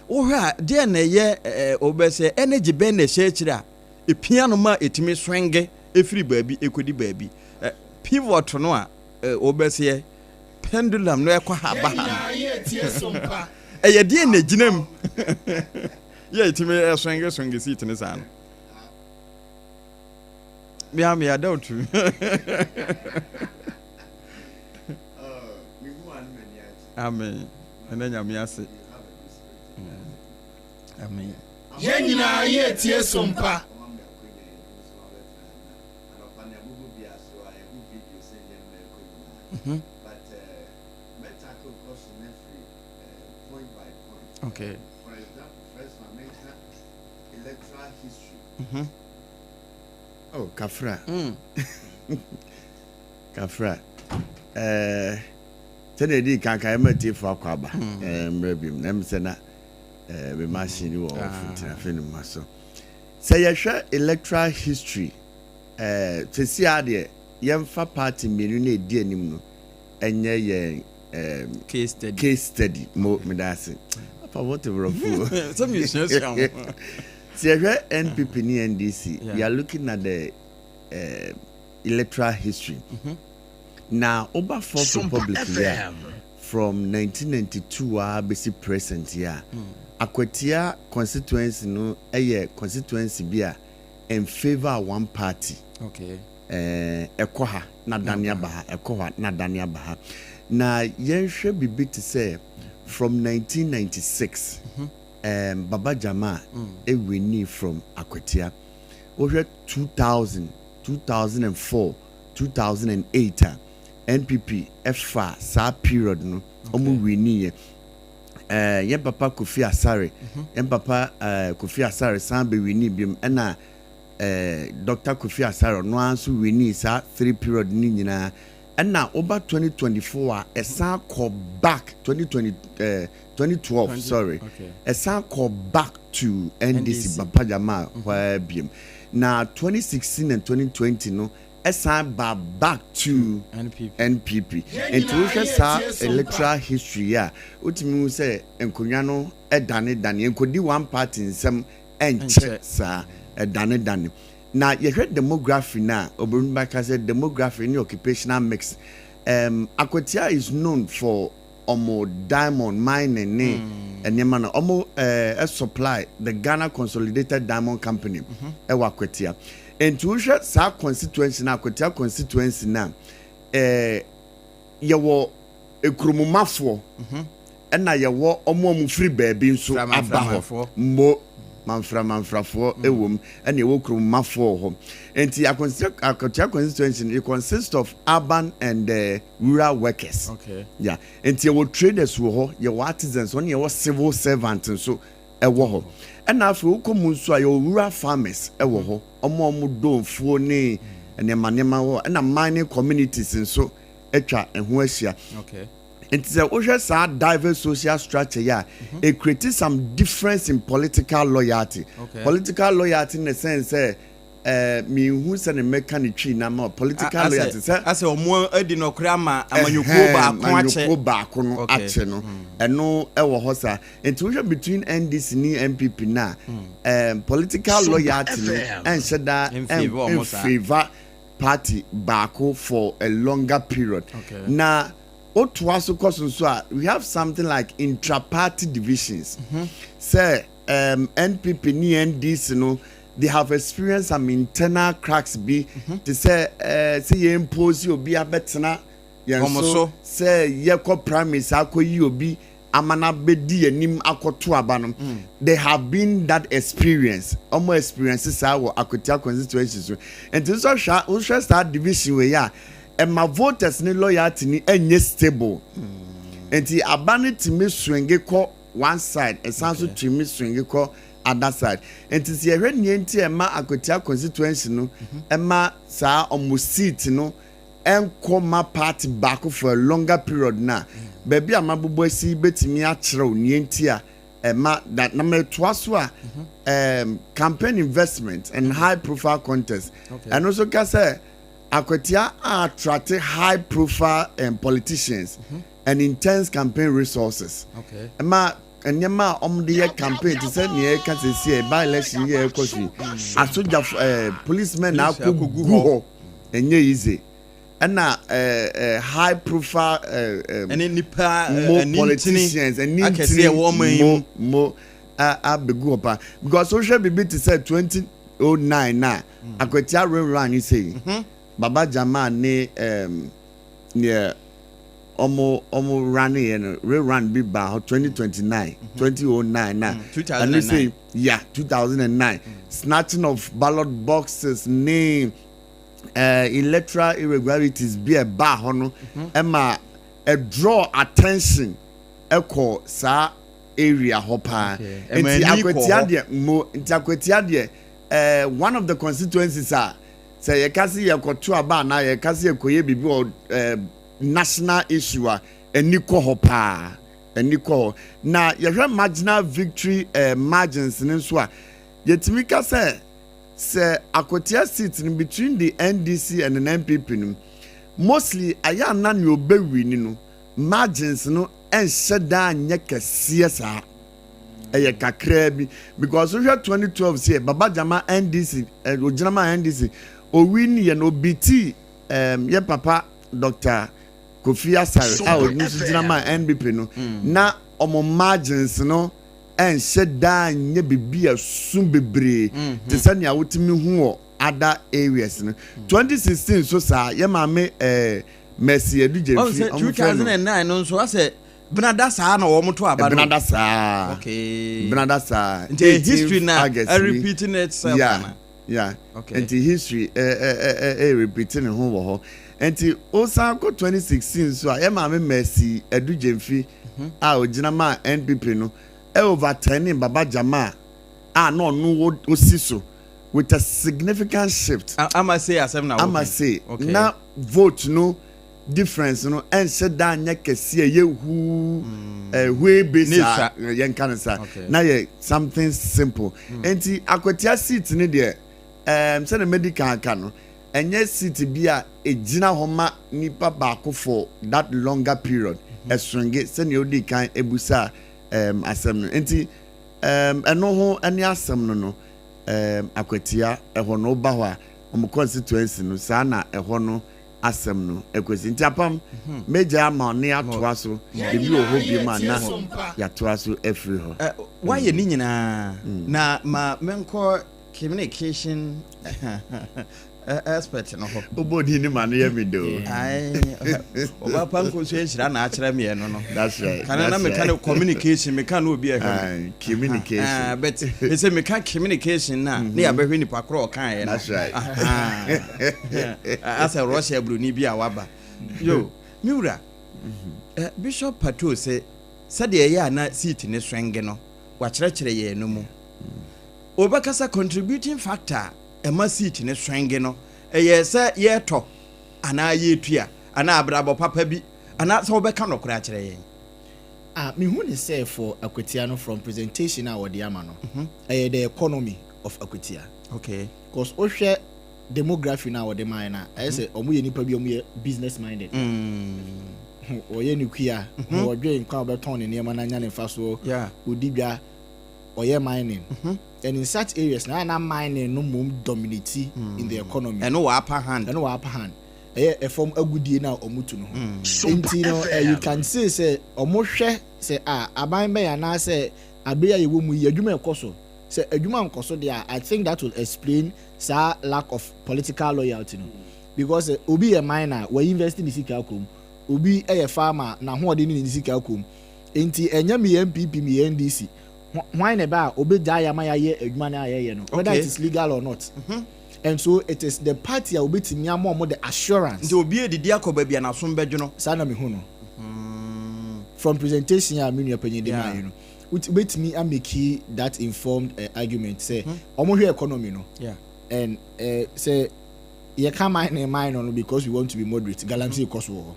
wo ha de na ye obese energy ben na shechira epiano ma etimi swenge efiri baabi ekodi baabi pivot no a obese pendulum no ekọ ha ba ye de na ginam ye etimi swenge seat ne san me doubt Amen. And then I'm yase. Amen. Yenina ye tie Sompa. Okay. For example, first one mention electoral history. Oh, Kafra. Kafra. Tene di kanka emeti for Akwaba. Mrebim na mse na be machine wo futina fenu maso. Say ye hwe electoral history tesi ade yemfa party menu na edi anim no enye ye case study mo medase. Apa whatever fool. Some you say Say NPP ni NDC. You are looking at the electoral history. Now, over for public here from 1992 basic present year. Akwatia constituency no constituency bia in favor of one party. Okay. Ekoha na Dania Baha, Ekoha na Dania Baha. Na yenhwe bibi to say from 1996 Baba Jama winning from Akwatia. Over 2000, 2004, 2008 NPP F4 sa period no omu wini ye papa Kofi Asare papa Kofi Asare san be wini bim na Dr. Kofi Asare no anso wini sa 3 period ni nyina na over 2024 a san call back 2012 sorry a san call back to NDC Baba Jama where bim na 2016 and 2020 no esan back to NPP and to share electoral history ya utimi say enkonya no edane enkodi one party nsem enche sa edane na ye hwɛ demography na obrunba ka say demography in occupational mix Akwatia is known for omo diamond mining ne enema na omo supply the Ghana Consolidated Diamond Company Akwatia. And to share sa constituency na Akwatia constituency na yewo ekromumafo na yewo omo free baby nso abaho mo manfrafo ewom na yewo kromumafo ho enti Akwatia constituency it consists of urban and rural workers. Okay. Yeah. Enti yewo traders wo ho yewo artisans on yewo civil servants nso ɛwɔ hɔ ɛna afei wokɔ mu nso a yɛ rural farmers ɛwɔ hɔ ɔmo domfuo ne nneɛma wɔ ɛna mining communities nso atwa ɛho ahyia nti sɛ wohwɛ saa diverse social structure ya it creates some difference in political loyalty in the sense me who sɛ ne mɛka ne twi na ma political loyalty sɛ asɛ ɔmo adi no kora ma amanyɔkuo baako no akyɛ no ɛno ɛwɔ hɔ saa nti wohwɛ between NDC ni MPP na political loyalty no ɛnhyɛ da in favor party baako for a longer period na otuaso koso a we have something like intra-party divisions say NPP ni NDC no they have experienced some internal cracks be to say ye impose obi abetena yenso say ye ko primaries akoyi obi amana bedi anim akoto aba no they have been that experience almost experiences our Akwatia constituency so and this so start division we ya and my voters ni loyalty ni enye stable enti abane timi swinge ko one side and sanso timi swinge ko other side enti se ehwe ni enti ema Akwatia constituency no ema sa almost seat no enkoma party back for a longer period na baby amabubo asi betimi a kyerɛw ni enti a ema that na metwaso a campaign investment and high profile contest and also ka say Akwatia attract high profile politicians and intense campaign resources. Ema enyema omde campaign to say ne ka se by election year koshi asoja policemen na akogu enye easy na high profile politicians and more abegu opa because social bibi to say 2009 na Akwatia run you say Baba Jama ne near omo running and rerun be ba 2029 2009 na 2009 2009 snatching of ballot boxes name electoral irregularities be a ba hono ema a draw attention eko sa area hopa enti Akwatia de one of the constituencies are say ye kasi ye koto aba na ye kasi ye koye bibi o national issue a eniko hopa eniko na ye hwe marginal victory margins ni so a yetimi ka say Akwatia seat in between the NDC and the NPP no mostly aya na ne obewi ni no margins no enhye da anye kese sa eye kakra bi because we 2012 say Baba Jama NDC ojinama NDC o win ye no BT ye papa Dr. Kofi Asare a o nusu jinama NPP no na omo margins no enhye da nye bibia sum bebre te se ne awotimi hu other areas no 2016 so sa ye ma me Mercy Eduje fi 2009 no so ase Benada sa na wo moto aba Benada sa the history na repeating itself okay and the history repeating ho wo ho and osa ko 2016 so e ma me Mercy Eduje fi a ogina ma NPP no overturning Baba Jama no osiso with a significant shift. I must say okay. Now vote no difference no and said down see ye who way base yen can say now ye something simple and the Akwatia seat ni there send a medical can and yes city be a gina homa nipa baako for that longer period as swing it send you di kan ebusa asem enti eno ho ani asem no Akwatia eho no ba ho a constituency no sa na eho no asem no ekwesi nti apam meja ma ne atoa so ebi o ho bi ma na ya toa so efri ho why ye ni nyina na ma menko communication expert no ho obodi ni ma no ye mi do ai Obaapa nko so enhira na akere me no that's right kana na me kana communication me kana obi e communication but they say me can communication na ya behwe ni pakro kan ye no that's right asa Russia bruni bi awaba yo miura Bishop Pato say said ye ya na seat ne swenge no wakyerɛkyerɛ yɛn no mu obɛkasa contributing factor ɛma seat ne swenge no ɛyɛ sɛ yɛtɔ anaa yɛtua anaa abrabɔ papa bi anaa sɛ wobɛka nɔkora akyerɛ yɛn. mehu ne sɛ for Akwatia no from presentation a wɔde ama no ɛyɛ the economy of Akwatia. Okay. Because wohwɛ demography na wɔde man na ɛyɛ sɛ ɔmo yɛ nipa bi ɔmo yɛ business minded. Ɔyɛ nukia ɔdwe nkwa ɔbɛtɔn ne nneɛma na nya ne mfa so odi dwa ɔyɛ mining and in such areas na mining no mom dominate in the economy ɛno wɔ upper hand ɛyɛ ɛfɔm agudie na ɔmo tu no ho nti no you can say sɛ ɔmo hwɛ sɛ aban bɛyɛ na sɛ abere a yɛwɔ mu yi adwuma ɛkɔ so sɛ adwuma nkɔ so deɛ I think that will explain sa lack of political loyalty no because obi yɛ miner wɔ invest in sika kom obi ɛyɛ farmer na hoɔden ne sika kom nti ɛnyɛ mi MPP mi NDC why ne ba obi gya ya ma ya yɛ adwuma na ayɛ no whether it is legal or not and so it is the party a obi timi ama mo the assurance nti obi edidi akɔba bia na som bɛdwono saa na me hu no from presentation a me nua panyin de ma you know obi timi ameki that informed argument say omo hwe economy no and say ye can mine no because we want to be moderate galamsey cost wo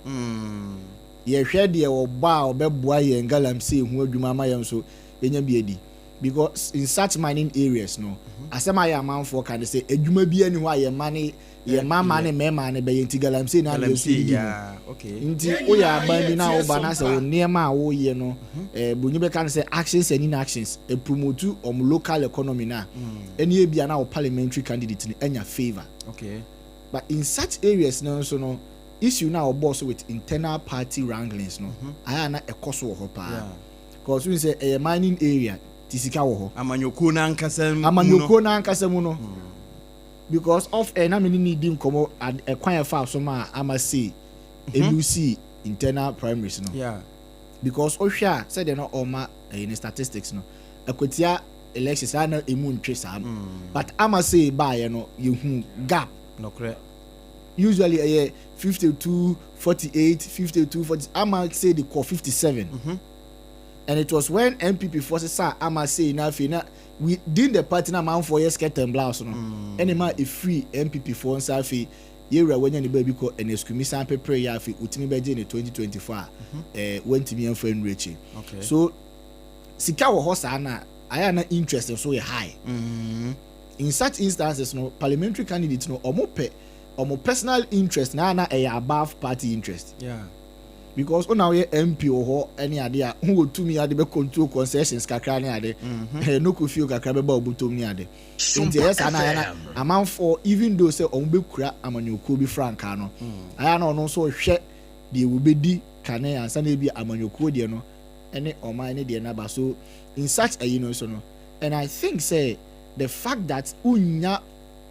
ye hwe de wo ba obeboa ye galamsey hu adwuma ma ye so enya biedi because in such mining areas no asema ya manfo kan say adwuma bia ni ho aye mane ye mama ne mema ne be yenti galamsey na le so di nti o ya ban bi na o ba na say o niema a wo ye no bunyi be kan say actions and inactions e promote local economy na eni e bia na o parliamentary candidate ni enya favor but in such areas no so no issue na o boss with internal party wranglings no aya na ekoso wo ho pa because we say a mining area tisika wo ho amanyoko na ankasa mu no because of na me need nkomo ekwan fa so ma ama say elusi internal primaries no because ohwa said they no oma in statistics no Akwatia elections na emu ntwe sa but ama say ba ye no yehu gap no correct usually 52 48 52 40 ama say the core 57 and it was when MPP forces ama say na we did the party na man for years skirt and blouse no any man a free MPP for safi yewra wanya ni baby ko and eskumi san prepare ya fi utimi beje in 2024 went me and reaching so sika wo ho sa na aya na interest so high in such instances no parliamentary candidates no omo personal interest na above party interest because on our MP or any idea who would to me at the control concessions kakra ni ade no ko feel kakra be ba obutom ni ade nti yes ana amount for even though say on be kura amanyoko bi franka no aya na ono so hwe de wo bedi kane ansa na bi amanyoko de no ene oman ne de na ba so in such a so no and I think say the fact that unya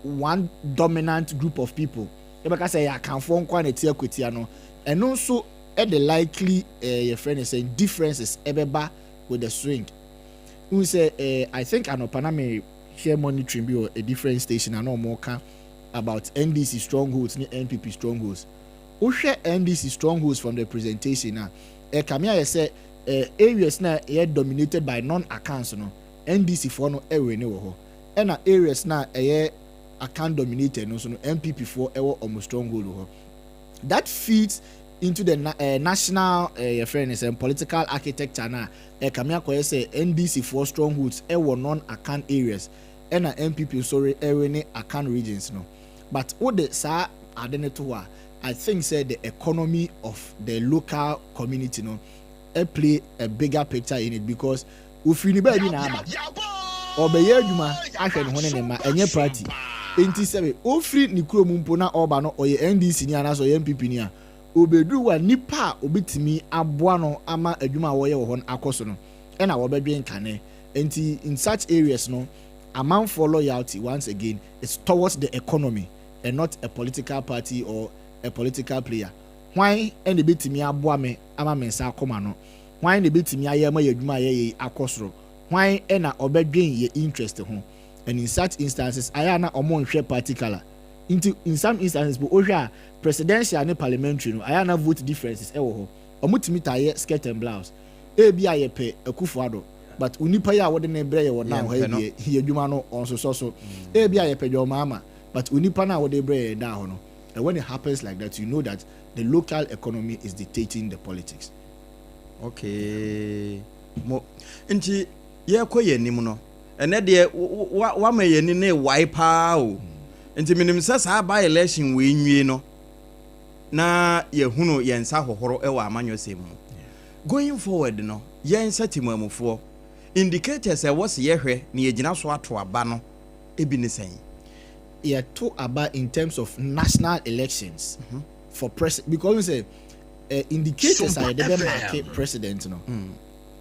one dominant group of people ebeka say ya kan fo nkwa na tie Akwatia no and also the likely your friend is saying differences ebeba with the swing. We say I think Anopaname share monitoring be a different station and no more about NDC strongholds ni NPP strongholds. We share NDC strongholds from the presentation now. Kamia say areas na dominated by non-accounts no NDC for no area ne wo. And areas na account dominated no so no MPP for almost stronghold ho. That feeds into the national fairness and political architecture na kamia ko say NDC for strongholds non-account areas and MPP sorry any account regions no but what the sa adeneto I think say the economy of the local community no play a bigger picture in it because ufini ba bi na ama obeye adwuma ahwe ne ho ne ma enye party enti sebe ofri ni kurom mpo na oba no oye NDC ni anaso oye MPP ni a obedu wa nipa obetimi aboa no ama adwuma wo ye wo hon akoso no e na wo bedwen kane enti in such areas no amount for loyalty once again is towards the economy and not a political party or a political player why and the betimi aboa me ama mensa akoma no why the betimi aye ma adwuma ye akosoro why e na obedwen ye interest ho and in such instances aya na omo nhwe particular in some instances but ohwa presidential and parliamentary no aya na vote differences e wo ho omutimi taye skirt and blouse e bia ye pe Akufo-Addo but unipa ya wode ne bre ye wo na ho he adwuma no on so e bia ye pedwo mama but unipa na wode bre ye da ho no. And when it happens like that, you know that the local economy is dictating the politics. Okay. Mo nti ye koye nim no. Ene de wa ma ye ni ne wipe out. Nti minim sa by election we nwie no. Na ye hunu ye nsa hohoro e wa amanyosem mu. Going forward no, ye nsa timamufo. Indicators e was ye hwe na ye gina so ato aba no e bi ne sen. Yeah, talk about in terms of national elections for president, because we say indicators are the market president, no.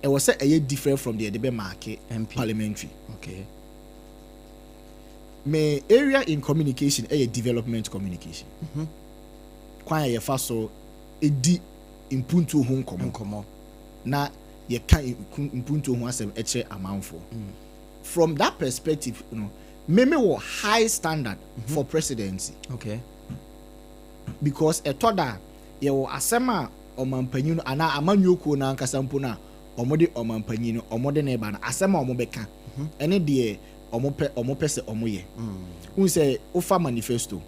It was a year different from the debate market parliamentary. Okay. My area in communication a development communication. Kwa ye fa so edi impuntu ho nkomo. Na ye kan impuntu ho asem eche amanfo. From that perspective, you know, Meme were high standard for presidency. Okay. Because a toda ye wo asema omampanyino ana amanyoko na nkasampo na omode omampanyino omode na eba na asema omobeka. Ene de omope se omoye. Un say ofa manifesto.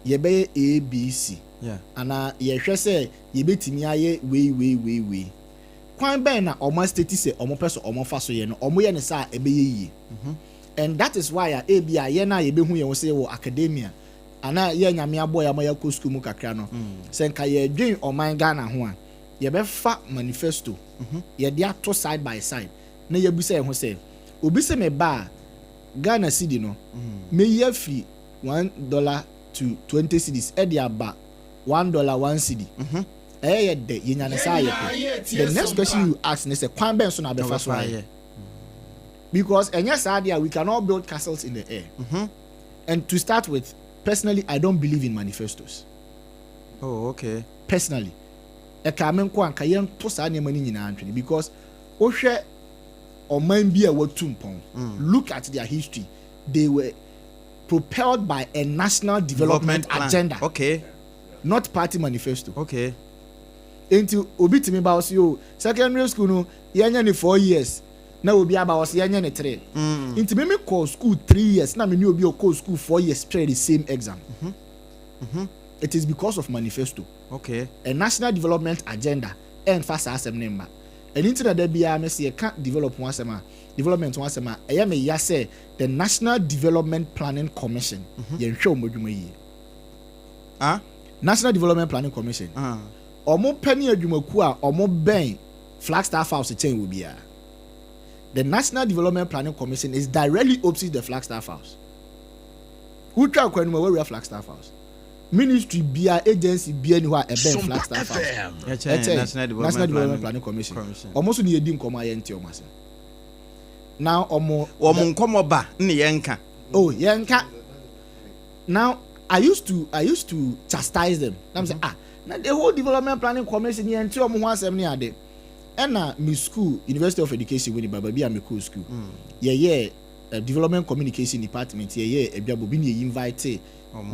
Ye be ABC. Yeah. Ana ye hwe se ye betimi aye we. Kwan ben na omo state se omope so omofa so ye no omoye ne sa ebeye yi. And that is why ABI ye na ye be hu ye wo say wo academia ana ye nyame aboy amaya ko school mu kakra no sen ka ye dwen oman Ghana ho a ye be fa manifesto ye dia to side by side na ye bu say ho say obi se me ba Ghana cedi no me ye free $1 to 20 cedis e dia ba $1 1 cedi ye de ye nyane sa ye the next question you ask ne say kwan ben so na be fa so aye. Because and yes, idea we cannot build castles in the air. And to start with, personally, I don't believe in manifestos. Oh, okay. Personally, because Oshe or Mambia were tumpon. Look at their history. They were propelled by a national development agenda. Okay. Not party manifesto. Okay. Into Obitimi about you secondary school no yanya 4 years. Now will be about yanya 3. Into me call school 3 years. Now me new be call school 4 years straight the same exam. It is because of manifesto. Okay. A national development agenda and fast as number. And into that be I say can't develop one sema. Development one sema. I am a say the National Development Planning Commission. Yen show mo dwuma yi. National Development Planning Commission. Omo penny adwumaku a omo ben Flagstaff House chain will be. The National Development Planning Commission is directly opposite the Flagstaff House. Who try to know where we are Flagstaff House? Ministry BIA agency BIA ni wa ebe Flagstaff House. National Development Planning Commission. Almost ni edim koma yenti omase. Now omo nkomo ba ni yenka. Oh, yenka. Now I used to chastise them. I'm saying now the whole Development Planning Commission yenti omo ho asem ni ade. And my school, University of Education, when Baba be a cool school. Development Communication Department. Ebiabo bi ni invite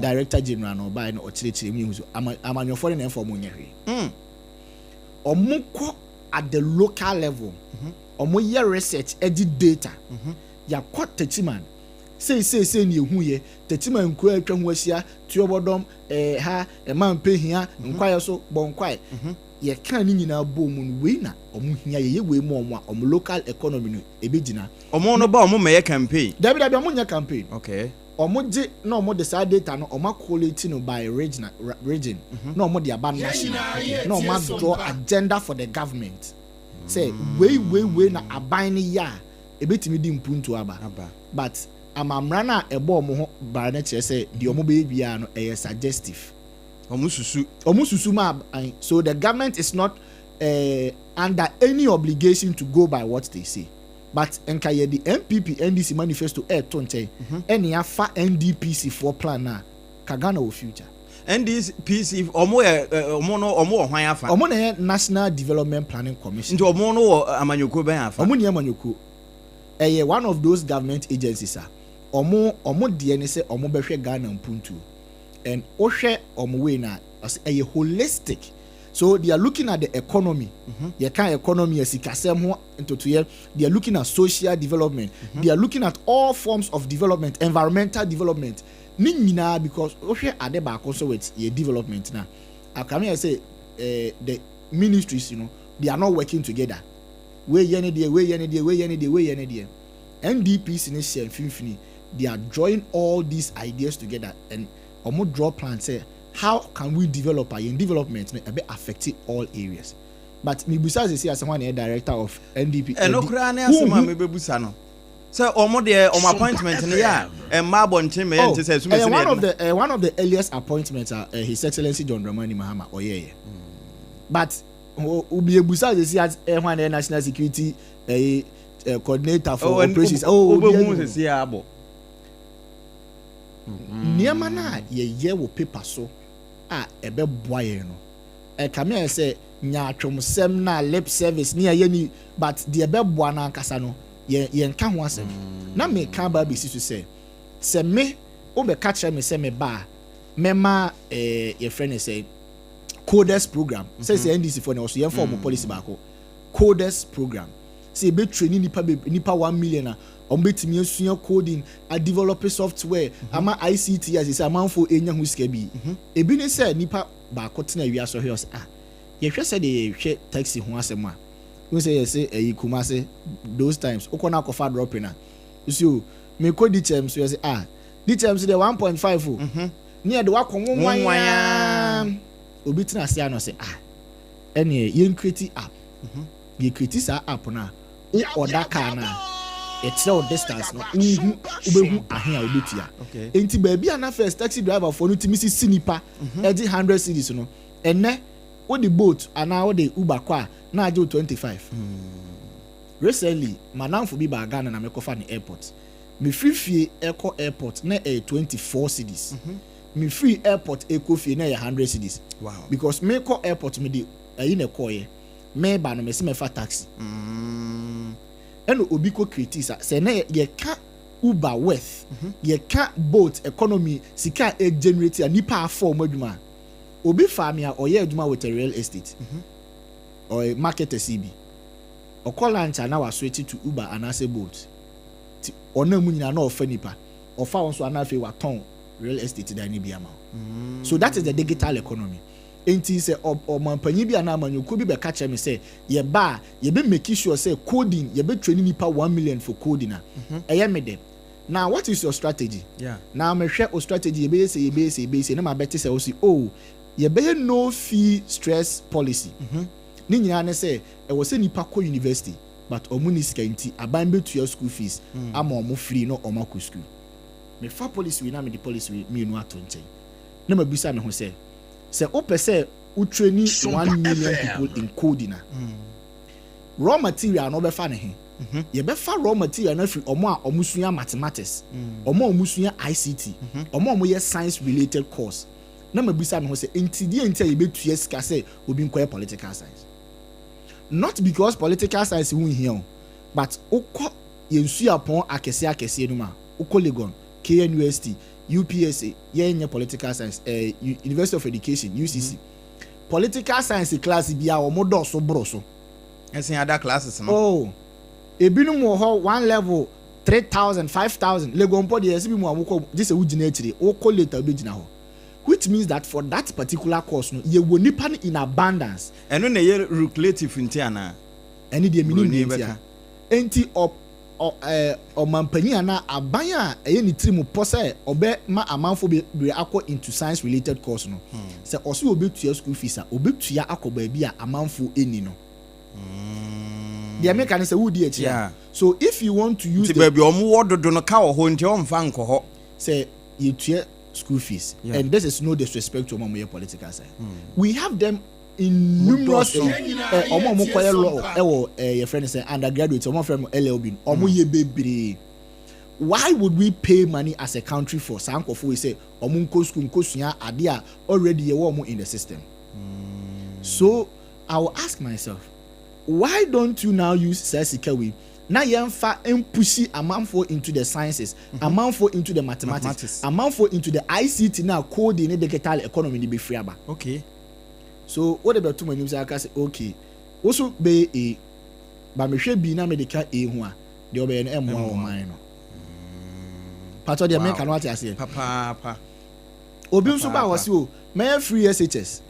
Director General no by no ochire mi hu. Am your foreign inform onye. Omo at the local level. Omo ye research edit data. Ya kwat techiman. Say ni hu ye. Techiman nko atwa ho asia tuobodom ha e man pe hia nkwaye so bon kwaye. Ye kan ni nyina bo mu we na omo hia ye we mu omo local economy no ebegina omo no ba omo meye campaign dabi omo nya campaign. Okay. Omo je na omo de sa data no omo quality no by region na omo de aba national na omo draw agenda for the government say we na aban ni ya ebetimi di mpuntu aba but amamra na ebo omo ho ba na kire say di omo be bia no suggestive. So the government is not under any obligation to go by what they say. But enkaye the MPP NDC manifesto tonche any afa NDPC for plan na Kagana o future. NDPC omo hwan afa. Omo na National Development Planning Commission. Nti omo no amanyoko ben afa. Omo ni amanyoko. One of those government agencies omo de ne say omo behwe Ghana mpuntu. And Oshe Omwena as a holistic So they are looking at the economy. You can economy as they are looking at social development. They are looking at all forms of development, environmental development. Because at the back also with your development now. I come here and say the ministries, they are not working together. NDPs in Finfini, they are drawing all these ideas together and draw plans. Say, how can we develop in development a bit affecting all areas? But me besides see as someone a director of NDP. And no crane as me be busano. So my appointment in and Marbon one of the earliest appointments are His Excellency John Dramani Mahama Oyeye. But Ubi besides see as one national security coordinator for operations. Niema na ye wo paper so ebe boye no come here say nya atwomsem na lip service ni ye but the ebe boa na nkasa no ye nka ho asem na me kan ba bisi so say me o be catch me say me ba mema your friend say coders program say NDC for na so ye form policy back coders program say be training nipa 1 million ombetimi asua coding a develop software ama ICT as is amanfo enya hu sika bi ebi ne say nipa ba kotena wi aso he ye hwe say de hwe taxi ho asem a we say yes say kumase those times ukona akofa dropping na so me ko di terms we say di terms de 1.5 ni e de wakonwan obi tena say no say ene ye create app ye create sa app na order car na it's no distance no ubehu ahia obetua enti baby ana first taxi driver for no timisi sinipa edi 100 cedis no enne wo the boat ana wo the uber kwa na age 25 recently manamfo bi ba Ghana na mekofa ni airport me free eco airport na 24 cedis me free airport eco fee na 100 cedis wow because me ko airport me di ayi na koye me ba no me se me fa taxi and obi ko critique say na ye ka uber worth ye ka boat economy sika e generate nipa form adwuma obi fa me or ye adwuma with a real estate or a market CB or call lunch na wa switch to uber and as a boat ti ona mu nyina na ofa nipa ofa won so ana fe wa ton real estate da ni bia ma so that is the digital economy. Enti say omampanyi bi ana amanyoko bi be ka che me say ye ba ye be make sure say coding ye be training nipa 1 million for coding eye me dem. Now what is your strategy? Now me hwe o strategy ye be say na ma beti say o si ye be no fee stress policy ni nyina ne say e wo say nipa ko university but omuni sika nti aban be to school fees ama omo free no omo ko school me fa policy we na me the policy we me no atonchen na ma bisa me ho say ope say u training 1 million people in coding raw material no be fa ne he ye be fa raw material na free omo a omusua mathematics omo omusua ICT omo ye science related course na mabisa me ho say entidie enti ye betua sika say obi nkoye political science not because political science won here but ukọ ye nsu apon akese no ma ukọ Legon KNUST UPSA yenye political science University of Education UCC political science class bia omodo so broso esen other classes no ebinum ho one level 3,000 5,000 Legon pod ye sibi mu amukọ this e ugina etire ukọ later be gina ho which means that for that particular course no ye woni pan in abundance eno na ye lucrative nti ana eni de mini ntia enti omampani ana abanya eye ni trimu pose obe ma amanfo be akọ into science related course no se oso obetua school fees a obetua akoba bia amanfo eni no the American say would dey so if you want to use the baby omo wododo no ka ho nti o mfa nko ho say you tua school fees and this is no disrespect to omo political side we have them in numerous omo kwaya law your friend say undergraduate omo friend LLB omo ye bebre why would we pay money as a country for sankofo we say omo nko school nko sua ade a already ye omo in the system so I will ask myself why don't you now use sasikawi na yemfa empushi amanfo into the sciences amanfo into the mathematics amanfo into the ICT now coding in the digital economy ni be free aba okay so what about too many say okay also be a ba me hwe bi na me de ka e hu a de obey no emo o man no pato de me ka no ati ase papa obi nso ba wose o me free SHS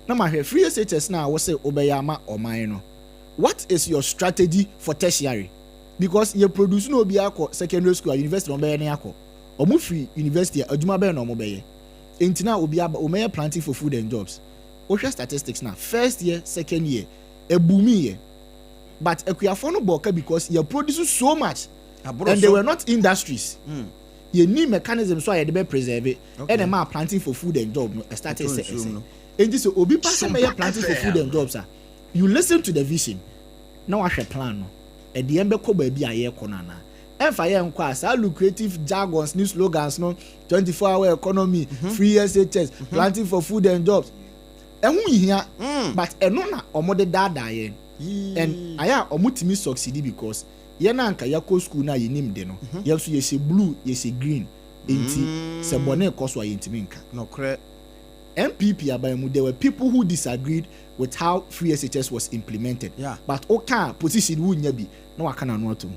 na ma hwe free SHS na wo say obey ama o man no. What is your strategy for tertiary? Because you produce no be akọ secondary school, university no be any akọ. Omo free university adwuma be no mo be ye. Enti na obi aba o me planting for food and jobs. O hwe statistics na first year, second year, ebumi ye. But ekuafo no boka because you produce so much and they were not industries. You need mechanism so you dey preserve it. And them are planting for food and job no started say. Enti so obi pass me planting for food and jobs. You listen to the vision. Now I shall plan no. At the end be baby aye konana. Enfa ye nkwa asa lucrative jargons, new slogans no 24-hour economy, free SHS, planting for food and jobs. Ehun hia but eno na omode dada ye. And aya omutimi succeed because ye na anka yakọ school na ye nim de no. Ye so ye se blue, ye se green. Enti se bone ekoswa ye ntimi nka. No correct. MPP abamu there were people who disagreed with how free SHS was implemented. Yeah. But okay position wu nya bi na waka na no atom.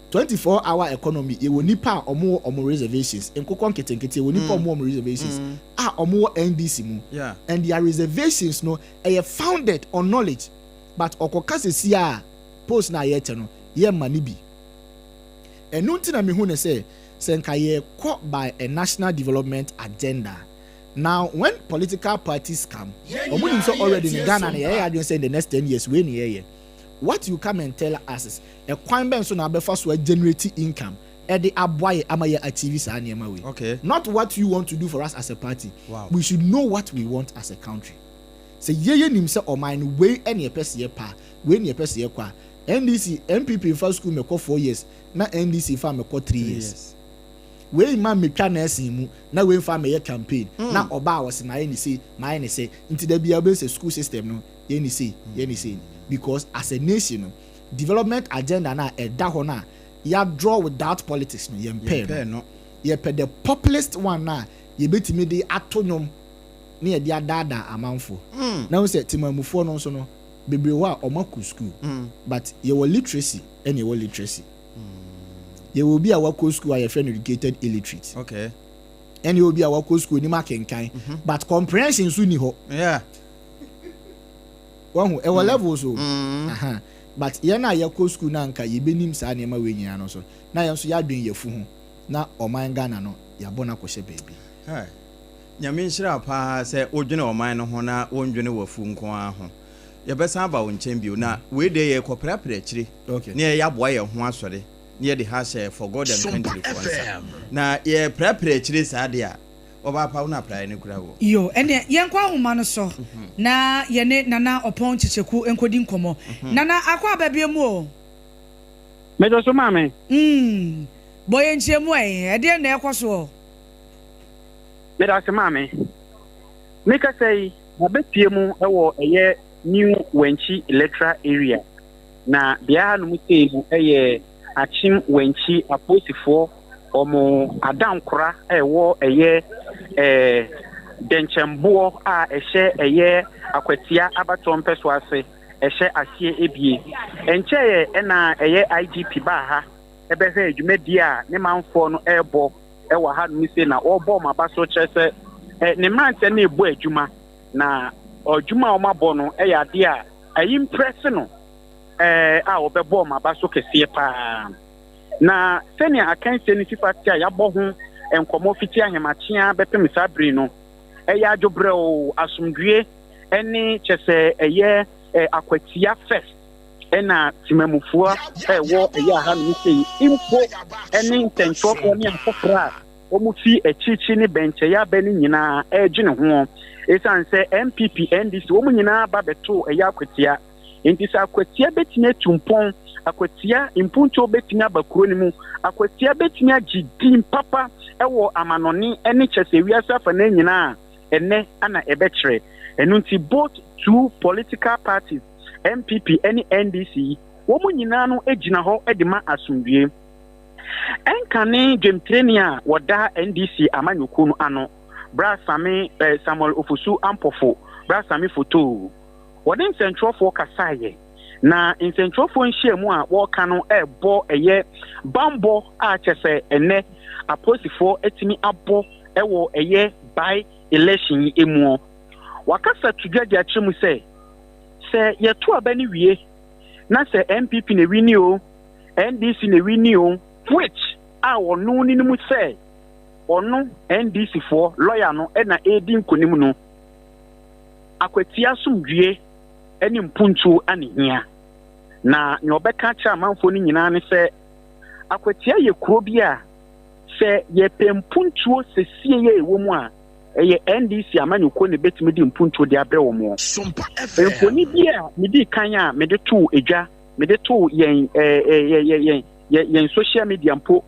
24-hour economy e woni pa omo reservations enkokon ketenkete woni pa omo reservations omo NDC mu. Yeah. And their reservations no are founded on knowledge but okoka sesi a post na ye che no ye mani bi. Enu nti na me hu ne say senka ye caught by a national development agenda. Now, when political parties come, already in Ghana, in the next 10 years, what you come and tell us is a crime bench on our first way generating income. Okay. Not what you want to do for us as a party. Wow. We should know what we want as a country. Say himself or mine way any person pa, when your person qua. NDC, MPP in first school me 4 years, na NDC farm me 3 years. We man me twa na mu na we fa me campaign na oba was my any say into the be school system no ye ni say because as a nation development agenda na e da ho na ya draw without politics no ye mpe no ye pe the populist one na ye betimi de atonyom na ye de adada amanfo na we say timamufo no so no bebre wa omaku school but ye were literacy and ye were literacy. There will be a work school where friend educated illiterate. Okay. And you will be a work school ni makenkai. But comprehension soon ho. Yeah. One who level so. But ye na ye ko school na nka ye benim sa na ma we nyina no so. Na ye so ya dwen ye fu ho. Na oman Ghana no ya bona ko hye baby. Hey. Nyame nhira pa se odwene oman no ho na wondwene wafu nko a ho. Ye besa ba won champion na we de ye ko prapra chire. Okay. Ne ye aboa ye ho asore. Near the house for God and country for us. Now, ye prepare chile sadia. Obaapa una pra ni kura wo. Yo, ene yenkwa homa no so. Na ye ne nana opon chicheku enkodi nkomo. Nana akwa babie mu o. Mejo so mame. Boye nchie mu e de na ekoso. Mejo so mame. Meka say abepie mu ewo eye new Wenchi electoral area. Na bia no mu sei mu eye Achim Wenchi aposifo omo adankora ewo eye denchembo a ehye eye Akwatia abatom peso ase ehye asie ebie enche ye na eye IGP ba ha ebese adwumadi a ne manfo no ebo ewo ha no se na obo mabaso chese ne mrante na ebu adwuma na adwuma o mabo no eye ade a impress no a obebo mabaso kese pa na senia akanse ni sifati a yabo ho enkomo fiti ahemachia bepem sabri no eya adwobre o asumdue eni chese eye Akwatia first ena timamufua wo eya ha no sei info eni ntento ko ni afofra omufi echichi ni benche ya beni nyina egine ho esanse MPP NDC omu nyina ba beto eya Akwatia enti sa Akwatia betine tumpon Akwatia impuncho betinya bakuro ni mu Akwatia betinya gidi papa ewo amanoni eni chese wiasa fa na nyina ene ana ebekire enunti both two political parties MPP and NDC womu nyina no egina ho edema asumdue enkane dwemtrenia wada NDC amanyuku no ano bra same Samuel Ofusu ampofo brasami photo wɔde nsɛntwerɛfoɔ kasaeɛ na nsɛntwerɛfoɔ nhyia mu a wɔka no ɛbɔ ɛyɛ bambɔ a kyɛ sɛ ɛnɛ aposifoɔ atumi abɔ ɛwɔ ɛyɛ by election yi emu wakasa tudwadi akyerɛ mu sɛ yɛto aba ne wie na sɛ MPP na wini o NDC na wini o which a wɔno ne mu sɛ ɔno NDC foɔ lawyer no ɛna edi nkonim no Akwatia sumdue ɛne mpuntuo anehia na nea ɔbɛka kyerɛ amanfoɔ no nyinaa ne sɛ Akwatia yɛ kuro bi a sɛ yɛpɛ mpuntuo sesie yɛ ɛwɔ mu a ɛyɛ NDC amanyɔkuo ne betumi di mpuntuo de abrɛ wɔ mu mfoni bi a mede kan a mede to edwa mede to yɛn social media mpo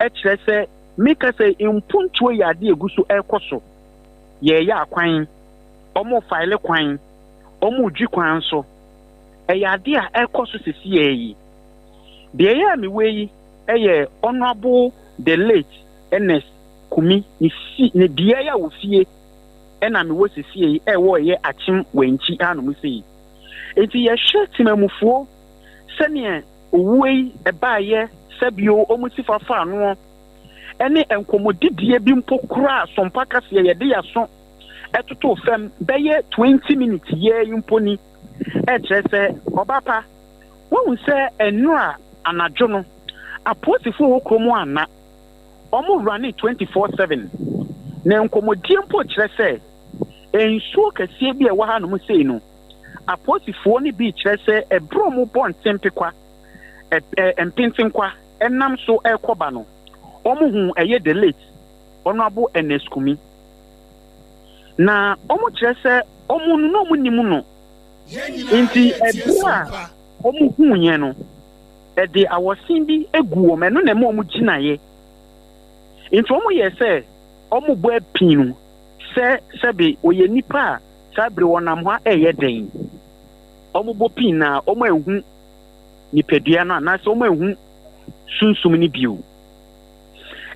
ɛkyerɛ sɛ meka sɛ mpuntuo yɛ ade egu so ɛkɔ so yɛyɛ akwan ɔmo file kwan ɔmo dwi kwan so ɛyɛ ade a ɛkɔ so sisi yi deɛ yɛ a mewɔ yi ɛyɛ honorable the late NS Kumi ne deɛ yɛ a wofie ɛna mewɔ sisi yi ɛwɔ ɛyɛ akyem wanchi ano mu sei enti yɛhwɛ timamufoɔ sɛnea owuo yi ɛbaayɛ sɛbio ɔmo si fafa ano ɛne nkɔmmɔdidie bi mpo kora Sompa kaseɛ yɛde yɛso ɛtoto fam bɛyɛ 20 minutes yɛ imponi ɛkyerɛ sɛ Obaapa wɔn sɛ ɛnura anadwo no aposifo wɔ kurom ana ɔmo running 24/7 na nkɔmmɔdie mpo kyerɛ sɛ nsuo kɛseɛ bi a ɛwɔ ha no mu sei no aposifoɔ no bi kyerɛ sɛ ɛburo mu bɔ ntempekwa mpintenkwa ɛnam so ɛkɔba no ɔmo hu ɛyɛ the late honorable NS Kumi na ɔmo kyerɛ sɛ ɔmo no ɔmo nim no nti ɛburo a ɔmo hu yɛn no ɛde awɔsen bi egu wɔn ɛno na ɛma ɔmo gyinaeɛ nti ɔmo yɛ sɛ ɔmo bɔ apin no sɛbe oyɛ nipa a saa bere wɔnam hɔ ɛyɛ den ɔmo bɔ pin na ɔmo ehu nipadua no anaasɛ ɔmo ehu sunsum no bio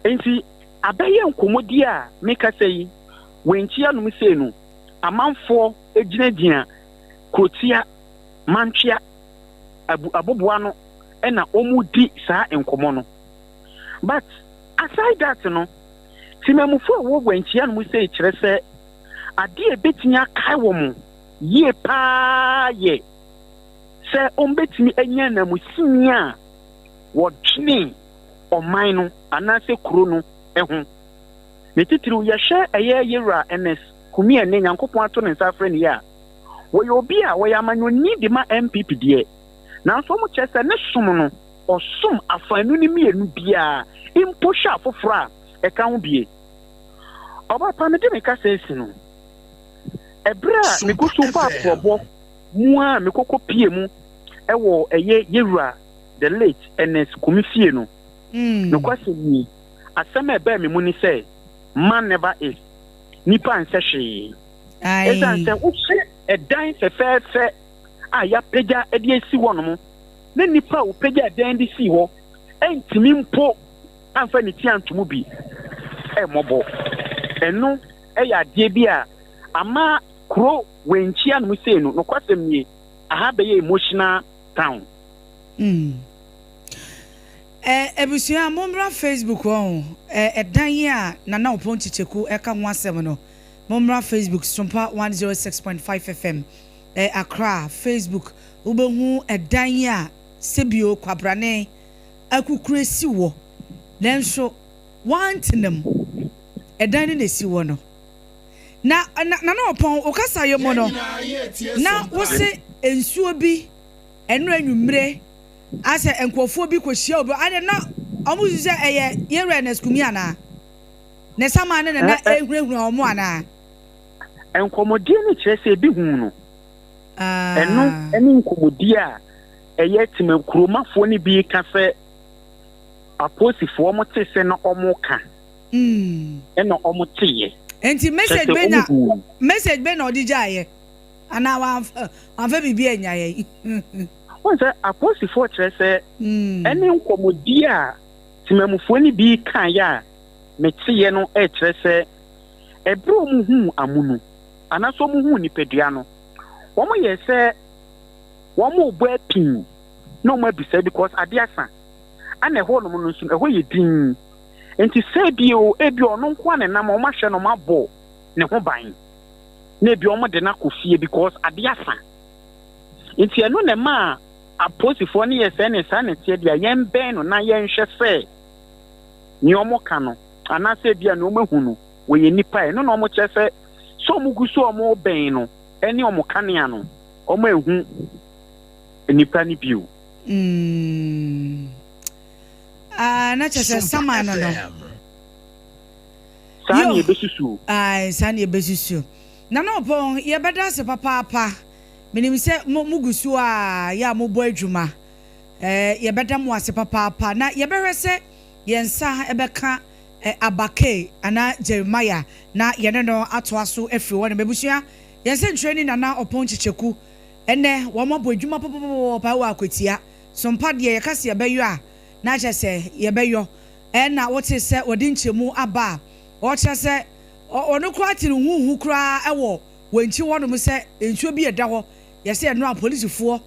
nti abɛyɛ nkɔmmɔdi a meka sɛ yi wenkyia no sei no amanfoɔ egyinagyina krotia mantwea aboboa no ɛna ɔmo di saa nkɔmmɔ no but aside that no timamufoɔ wɔ wenkyia no sei kyerɛ sɛ adeɛ betumi akae wɔ mo yie paa yɛ sɛ ɔmbetumi anya namusini a wɔdwene ɔman no anaasɛ kuro no ɛho ne titiriw yɛhwɛ ɛyɛ yɛwura NS Kumi ɛne Nyankopɔn ato ne nsa afrɛ ne a wɔyɛ obi a wɔyɛ amanyɔni de ma MPP deɛ nanso ɔmo kyerɛ sɛ ne som no ɔsom afaanu ne mmienu biara mpo hwɛ afoforɔ a ɛka ho bie Obaapa mede meka sɛ esi no ɛberɛ a mekɔ so bɔ aporɔbɔ mu a mekɔkɔ pie mu ɛwɔ ɛyɛ yɛwura the late NS Kumi fie no nokwasɛm ni asɛm a ɛbɛɛ me mu ne sɛ man never is nipa nsɛ hwee ɛsiane sɛ wohwɛ ɛdan fɛfɛɛfɛ a yɛapagya de asi hɔ no mo na nipa a wopagya ɛdan de sii hɔ ɛntumi mpo amfa ne ti antomu bi ɛmmɔbɔ ɛno ɛyɛ adeɛ bi a ama kuro wenkyia no mu sei no nokwasɛm nie aha bɛyɛ emotional town ebusua mommra Facebook hɔ ɛdan yi a nana opon chicheku ɛka ho asɛm no mommra Facebook Sompa 106.5 FM Accra Facebook wobɛhu ɛdan yi a sebio kwabrane akukuresi wɔ nanso wantenam ɛdan no na si wɔ no na nana opon okasa yɛ mo no na wo se ensuo bi ɛno anwumre ase enkwofo bi kwohia obi ade na omu sise eye yewre na skumi ana ne sama ne na ehurehuru omu ana enkomodi ne kyerese bi hu no eno ene nkomodi a eye timankuromafo ne bi ka se aposifo omu tese na omu ka ena omu tiye enti message be na odijaye ana wa fa bibi enyaye Once apostle kyerɛ sɛ ɛne nkɔmmɔdi a timamufoɔ ne bi kan ya meteɛ no kyerɛ sɛ ɛbrɛ mu hu amunu anaso mu hu nipadua no wo mo ye se wo mo bo apin no mo abisa because ade asa ana ho no no nso ho ye din enti se bio ebi ono nko na nam o ma hwe no mabo ne ho ban na bi o mo de na kofie because ade asa enti eno na ma aposifo ne ye se ne sa ne tie dia yen ben no na yen hwe se ni o mo ka no ana se bia no mahu no wo ye nipa e no no mo che se so mo guso o mo ben no eni o mo kanea no o mo ehu nipa ni biu na che se sama no no sani ebesusu sani ebesusu na no pon ye beda se papa minim se mo guso a ya mo bo adwuma ye beda mo ase papa na ye behwe se yensa ebeka abake ana Jeremiah na yene no atoaso afiri won mebusua yense training na opon chicheku ene wo mabo adwuma papa wa Akwatia Sompa de ye kase ye beyo a na chese ye beyo na wote se wodi nchemu aba o chese ono kra tiri huhu kra ewo wanchi wonom se enchuo bi eda ho ye se no police fo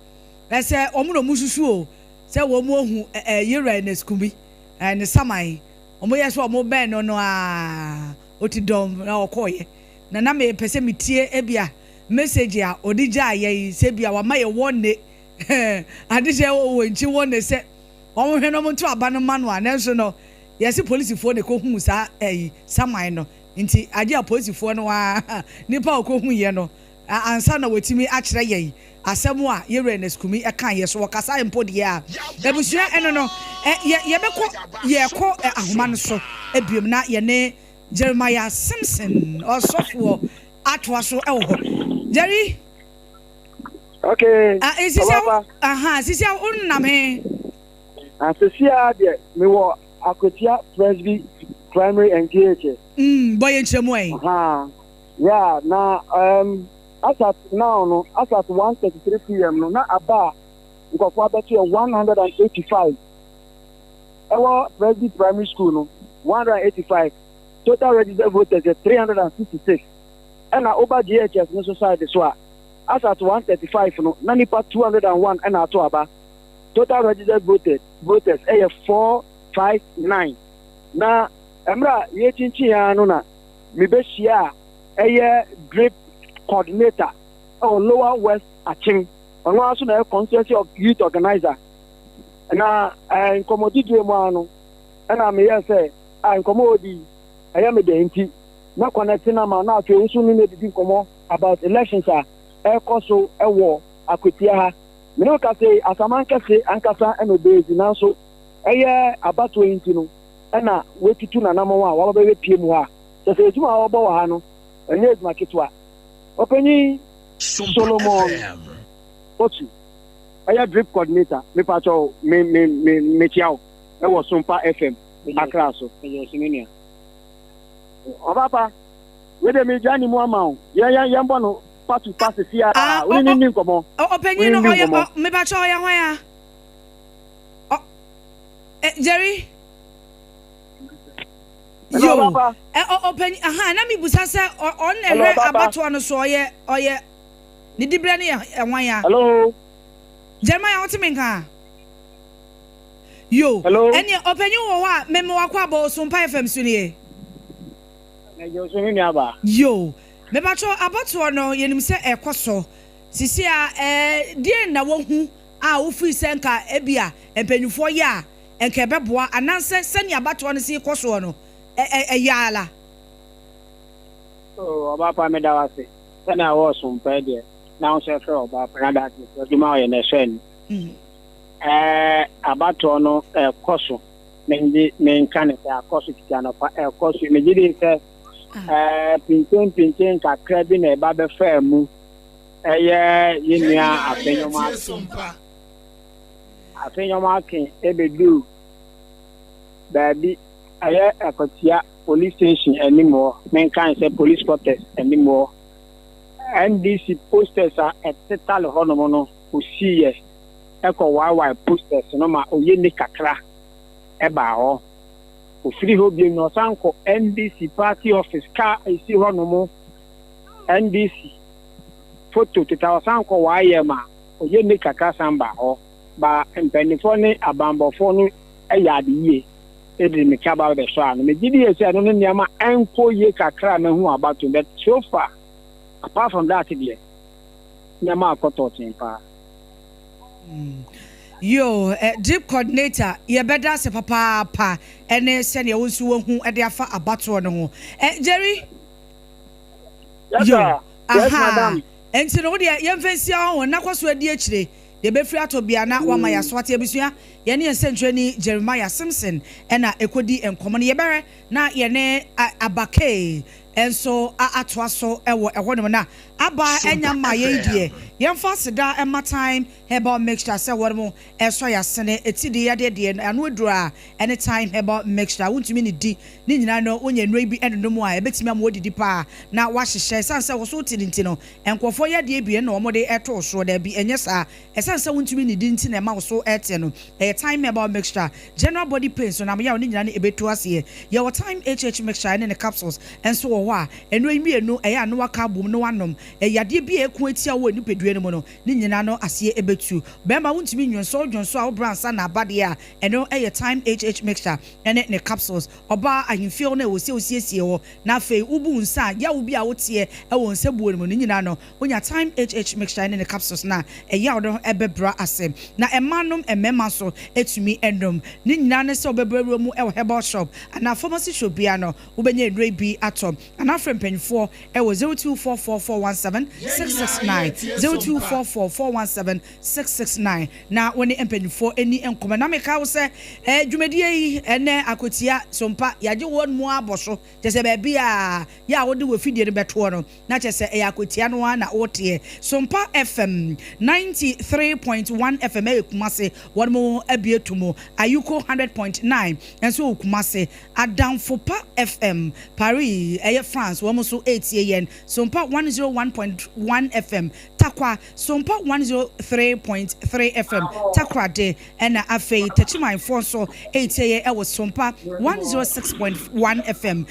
ese omuno mususu o se wo mu ohu yera na skumi ne samai omo yeso omo ben no otidom na okoye na me pese metie ebia message a odija aye se bia wa maye wonne adije wo nchi wonne se omo hwe no mo nto aba no manu anenso no yesi police fo ne ko hu sa samai no nti aje a police fo no wa nipa ko hu ye no ansa na wetimi akire ye asemu a yere na skumi eka ye so wakasa empodi ya ebusua eno no ye beko ye ko ahoma no so ebiom na ye ne Jeremiah Simpson osofo atwa so ewo ho Jerry okay sisia unnam he sisia de me wo Akwatia Presby Primary and GH boy enchemu yeah na as at now no as at 1:33 p.m. no na aba nkofo abeti 185 ewo Presby Primary School no 185 total registered voters 366 and over GHS no society so as at 1:35 no na nipa 201 and ato aba total registered voters 459 na emra ye chinchi ya no na mebehia drip coordinator or lower west achim ono aso na constituency of youth organizer na commodity mu ano na me ye say commodity me de nti na connect na ma na afi nso ni na didi komo about elections koso ewo Akwatia ha me no ka say asamanka say ankasa eno base na so abato nti no na wetutu na namo a wa ba be pie mu ha so say ejuma wa bo wa ha no enye ejuma kitwa Openi Solomon Otu drip coordinator me pacho me chiao e wo Sompa FM Accra so Yosimenia Obaapa we de me jani mu ama o ye mbo no patu pass sia we ni nkomo openi no oye me pacho oye hwan ya Jerry yo openi na mi busa se on ehwe abato no so oye ni dibre ne enwan ya hello Jeremiah what me nka yo eni openi wo wa me wakwa abo Sompa FM so ni yo so ni aba yo me bacho abato no yenim se ekoso sisi a die na wo hu a wo fi se nka ebia empanifo ya enka beboa ananse sani abato no si koso no yala Obaapa me da wase sana wo Sompa de na o se fro Obaapa na da ti duma ye na shen abato no koso me nkan se akoso kitana fa koso me gidi se pinten kakra bi na eba be fa mu yenua afenyoma ken ebedu baby Akwatia police station anymore men can say police quarters anymore NDC posters are total honomo no osi ye why posters no ma oye ni kakra eba ho ofiri ho bi no sanko NDC party office car isi honomo NDC photo tetawasan kɔ waayɛ ma oye ne kakra san ba hɔ ba mpanyinfoɔ ne abambɔfoɔ no ɛyɛ ade yie ɛde ne kaba bɛhwɛ ano megye di esi ano no nneɛma ɛnkɔ yie kakra na ho abato but so far apart from that deɛ nneɛma akɔtɔ ten paa. Yo, deep coordinator, ye better se papa ene send your own who at the afa abato no ho. Jerry? Yes, yo, yes, madam. And so no dia yem fancy on na kwaso adi akire. De be free ato bia na wa ma ya swate abusua. Ye ne ensentwe ni Jeremiah Simpson ena ekodi enkomo ne ye bere na ye ne abake enso atoa so ewo no na aba enya ma ye die yemfa seda ema time herbal mixture se wormo eso ya sene etidi ya de anu adura anytime herbal mixture wontumi ni di ni nyina no onye nro bi endonom a ebetimi am wodidi pa na wahyehyɛ sanse wo so tinti no enkofo ya de bi na omode eto so da bi enye sa esanse wontumi ni di nti na ma wo so ete no time herbal mixture general body pain so na ya wo ni nyina no ebetu ase ye time HH mixture ne capsules enso wo a eno emienu eya no waka bom no wanom yade bi eku etia wo nipadua no mu no ni nyina no asie ebetu bema wontumi nwonso a wo bransa na abade a eno time HH mixture ene ne capsules oba ahimfio na osiesie wo na fe ubu nsa ya wo bi a wotie wo nsa buo no mu ni nyina no onya time HH mixture ene ne capsules na eya wo ebebra ase na emanom emema so etumi endom ni nyina ne se obebra mu e herbal shop ana pharmacy shop bia no wo benya enre bi atom ana frempanyfo e wo 0244417669 0244417669 na woni empanyfo eni enkoma na meka wo se dwumadie yi ene Akwatia Sompa yaje won mu aboso tese ba bia ya wode wo fidie ne beto no na tese Akwatia no na wote Sompa FM 93.1 FM ekumase won mu abietumo Ayuko 100.9 enso okumase Adamfopa FM Paris France womo so 8 yen Sompa 101.1 FM Takwa Sompa 103.3 FM Takwa de ena afei Tachiman Fonso 8 yen e was Sompa 106.1 FM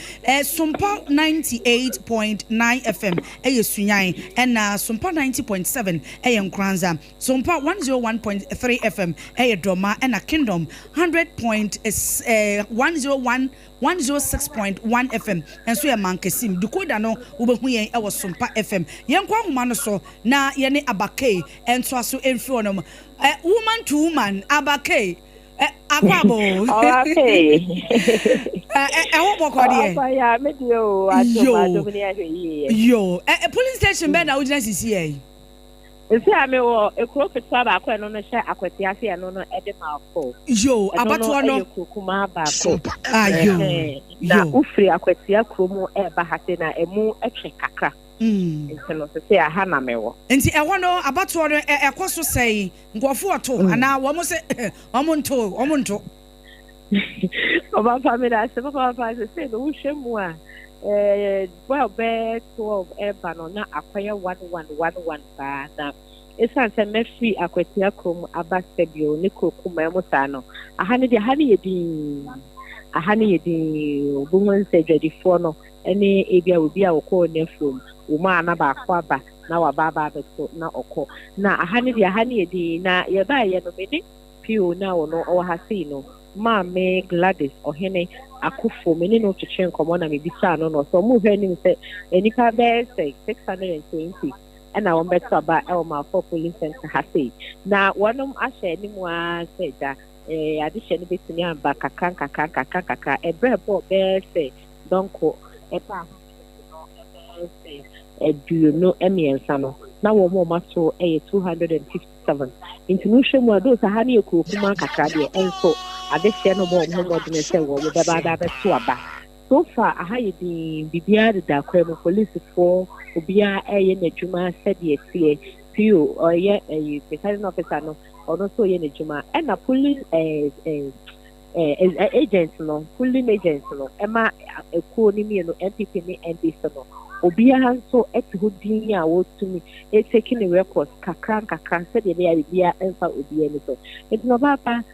Sompa 98.9 FM Sunyan ena Sompa 90.7 Nkranza Sompa 101.3 FM Doma ena Kingdom 106.1 FM enso ye mankesim dukoda no ubehu yen e was Sompa FM yen kwa homa no so na ye ne abake ento aso emfio no woman to woman abake akwabo okay wo bokode ya medio yo police station be na ujina sisi e esi ame wo ekro fetwa ba akwa no no hye Akwatia se no no ede ma afọ yo abato no kuma ba ko na ufri Akwatia kromo e ba hate na emu etwe kakra nti no se aha na mewo nti eho no abato no ekoso sei nkofo oto ana wo mo se omonto oba family se papa se no hwemu a well be 12 eba no na akwaya 1111 ba na esan se mefi Akwatia krom abasebio ne kokuma emuta no aha ne yedi obunwan se dwadifo no ene ebia obi a wokọ ne from uma na ba akwa ba na wa baba beto na okọ na aha ne yedi na ye ba ye no mede pio na wono o ha sei no ma me Gladys ohene akufo meni no twetwe nkomo na me bisa no so mu hwe ni se enipa be say 620 and I beto ba e ma for police center ha sei na wonom ahye ni mu a say da addition betini amba kaka ebrebo be say donko epa no say eduno emiensa no na wo mo maso 257 into no shemu ado sa ha ne ekokuma kakra de enso adehye no bo mo modene se wo be ba da be to aba so far aha ye di bibia da kwa mo police for obia eye na dwuma se de tie pio oye presiding officer no ono so ye na dwuma and na police agents no polling agents no ema ekuo ni mi no MPP ni NDC no obia nso etu din a wotumi taking records kakra se de ya bia enfa obia ni so it no papa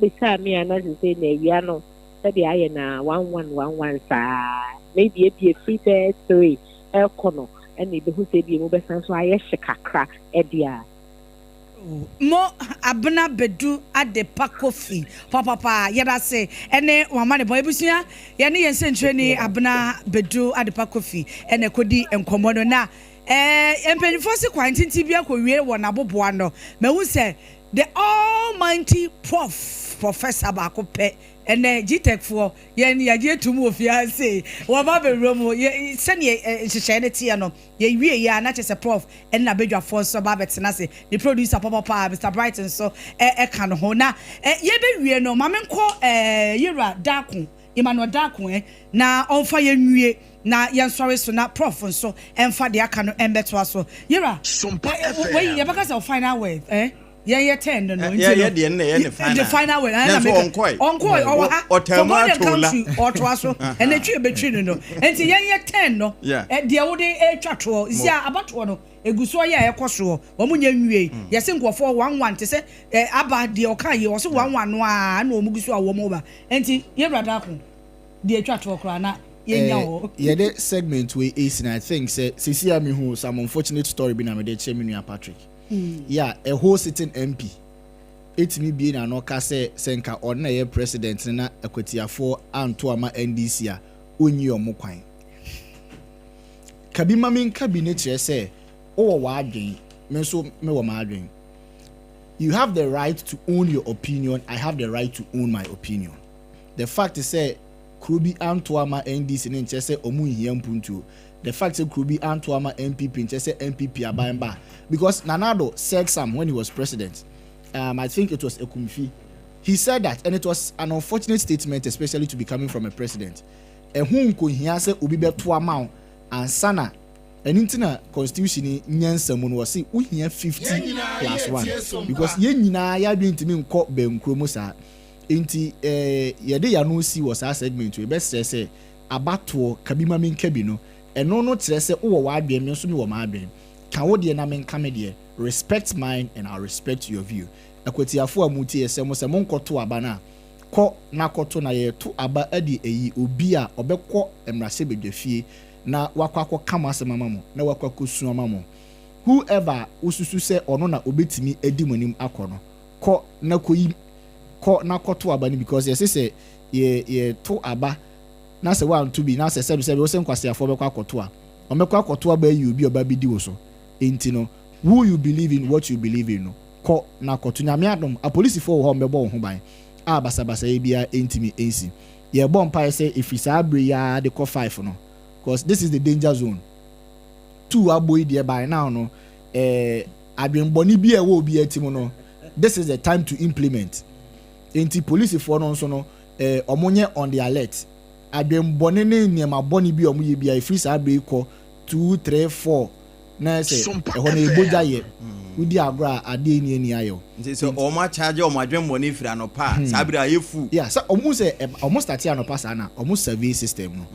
bisa mi anazi say na ewia no se de aye na 1111 sa maybe e be free 3 ekono ɛna ebehu sɛ ebi emu bɛsan so ayɛ hye kakra ɛdia. Mo abena bedu ade pakofi papa yɛda se ɛne wama ne bɔ ebusua yɛne yɛn sentire ni abena bedu ade pakofi ɛna kodi nkɔmɔ no na mpanyinfoɔ se kwantinti bi akɔwie wɔ n'aboboa no mehu sɛ the almighty professor baako pɛ ɛnɛ gtech for yɛn yɛgye tum wɔ fiase wɔba bɛwura mu sɛnea nhyehyɛ ne teɛ no yɛwie yɛ na kyɛ sɛ prof ɛna badwafoɔ nso ba bɛtena se ne producer papa Mr Brighton so ɛka no ho na yɛbɛwie no ma menkɔ yɛwura daako Emmanuel daako na ɔmfa yɛnwie na yɛnsɔre so na prof nso ɛmfa deɛ aka no ɛmbɛtoa so yɛwura wei yɛbɛka sɛ final word yeah 10 no yeah the final word na onkoi for more than country or twaso and the tree between no enti yeah 10 no de wo de atwato isia abato no eguso ya ekoso wo munya nwie yese nkofo 11 te se aba de oka ye wo so 11 no a na omuguso a wo mo ba enti ye brada ko de atwato kra na yenya wo ye de segment we is and I think say sisia me hu some unfortunate story bi na me de che me nua Patrick. Yeah, a whole sitting MP. It's me being an oka say senka ordinary president na Akwatia for Antoama NDC a unyi omo kwan. Kabima min cabinet say o wa adwen me so me wo ma adwen. You have the right to own your opinion. I have the right to own my opinion. The fact is say Krubi Antoama NDC ne nche say omu hia mpuntu. The fact that Krubi Antoama MPP say MPP abayamba because Nanado said some when he was president. I think it was Ekumfi. He said that, and it was an unfortunate statement, especially to be coming from a president. And whom could he say Ubibe Tuamau and Sana and Intina Constitution Nyansamun was see we here 50+1 because Yenina ya doing to me court Ben Kromosa inti yede ya no see was our segment we best say abato kabima min kabino. And no kyerɛ sɛ wo wa adwen me nso me wo ma adwen ka wo de na men ka me de respect mine and I respect your view akwatiafo amuti yɛsɛ mo sɛ mo nkoto aba na kɔ na koto na ye to aba adi eyi obi a obɛkɔ emrase bedwafie na wakɔ kama asɛm ama mo na wakɔ su ama mo whoever ususu sɛ ɔno na obetimi edi monim akɔ no kɔ na koyi kɔ na koto aba ni because yɛsɛ sɛ ye to aba na se one to be na se se wo se nkwasiafo be kwa akoto a o me kwa akoto ba yi obi oba bi di wo so enti no who you believe in what you believe in no ko na akoto nyame adom a police for ho me bo ho ban a basabasa e bia entimi ensi ye bo mpa say if is abre ya de ko 5 no because this is the danger zone 2 aboy de by now no adwenboni bi e wo obi atimo no this is the time to implement enti police for no so no omonye on the alert adwen bone ne niema bone bi omo ye bia ifri sa abre ko 2 3 4 na se e ho na eboja ye udi agora ade ni ayo nti so omo charge omo adwen bone ifri anopa sa abre ayefu yeah so omo se omo start anopa sa na omo survey system no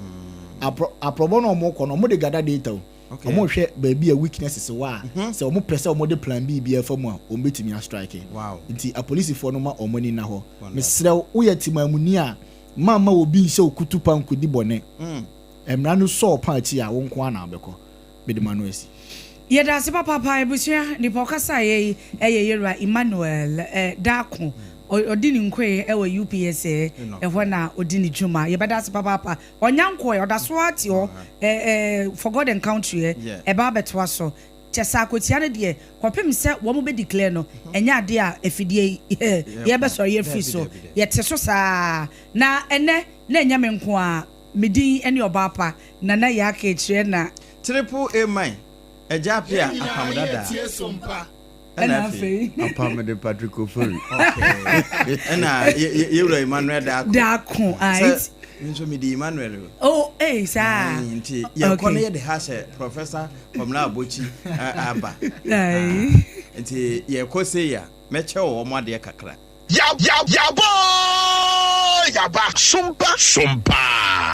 aprobo no omo ko no omo de gather data omo hwe ba bi a weaknesses wa se omo pese omo de plan B bia famu a omo betimi a strike wow nti a police for no ma omo ni na ho mesrew wo yatimamuni a mama obi nse okutupa nkodi bone emra no so pa achi a wonko ana abeko bedema no esi yeda se papa ebusua ni pokasa ye yera Emmanuel Dako odini nkwe ewe UPSA ehwo na odini djuma yebeda se papa onyanko e odaso ati o forgotten country eba betwa so chesa Akwatia ne de kopem se wo mo be declare no enya ade a efidie ye be so ye free so ye te so saa na ene na enya me nko a medin ene Obaapa na ya ka ekire na triple A mine eja pia Apam Dadaa ena fe Apam de Patrick Ofori okay ena ye Emmanuel Dako right nso me di Emmanuel oh sir nti ye kono ye de ha se professor from na abochi aba nti ye ko se ya meche wo mo ade kakra ya boy ya ba Sompa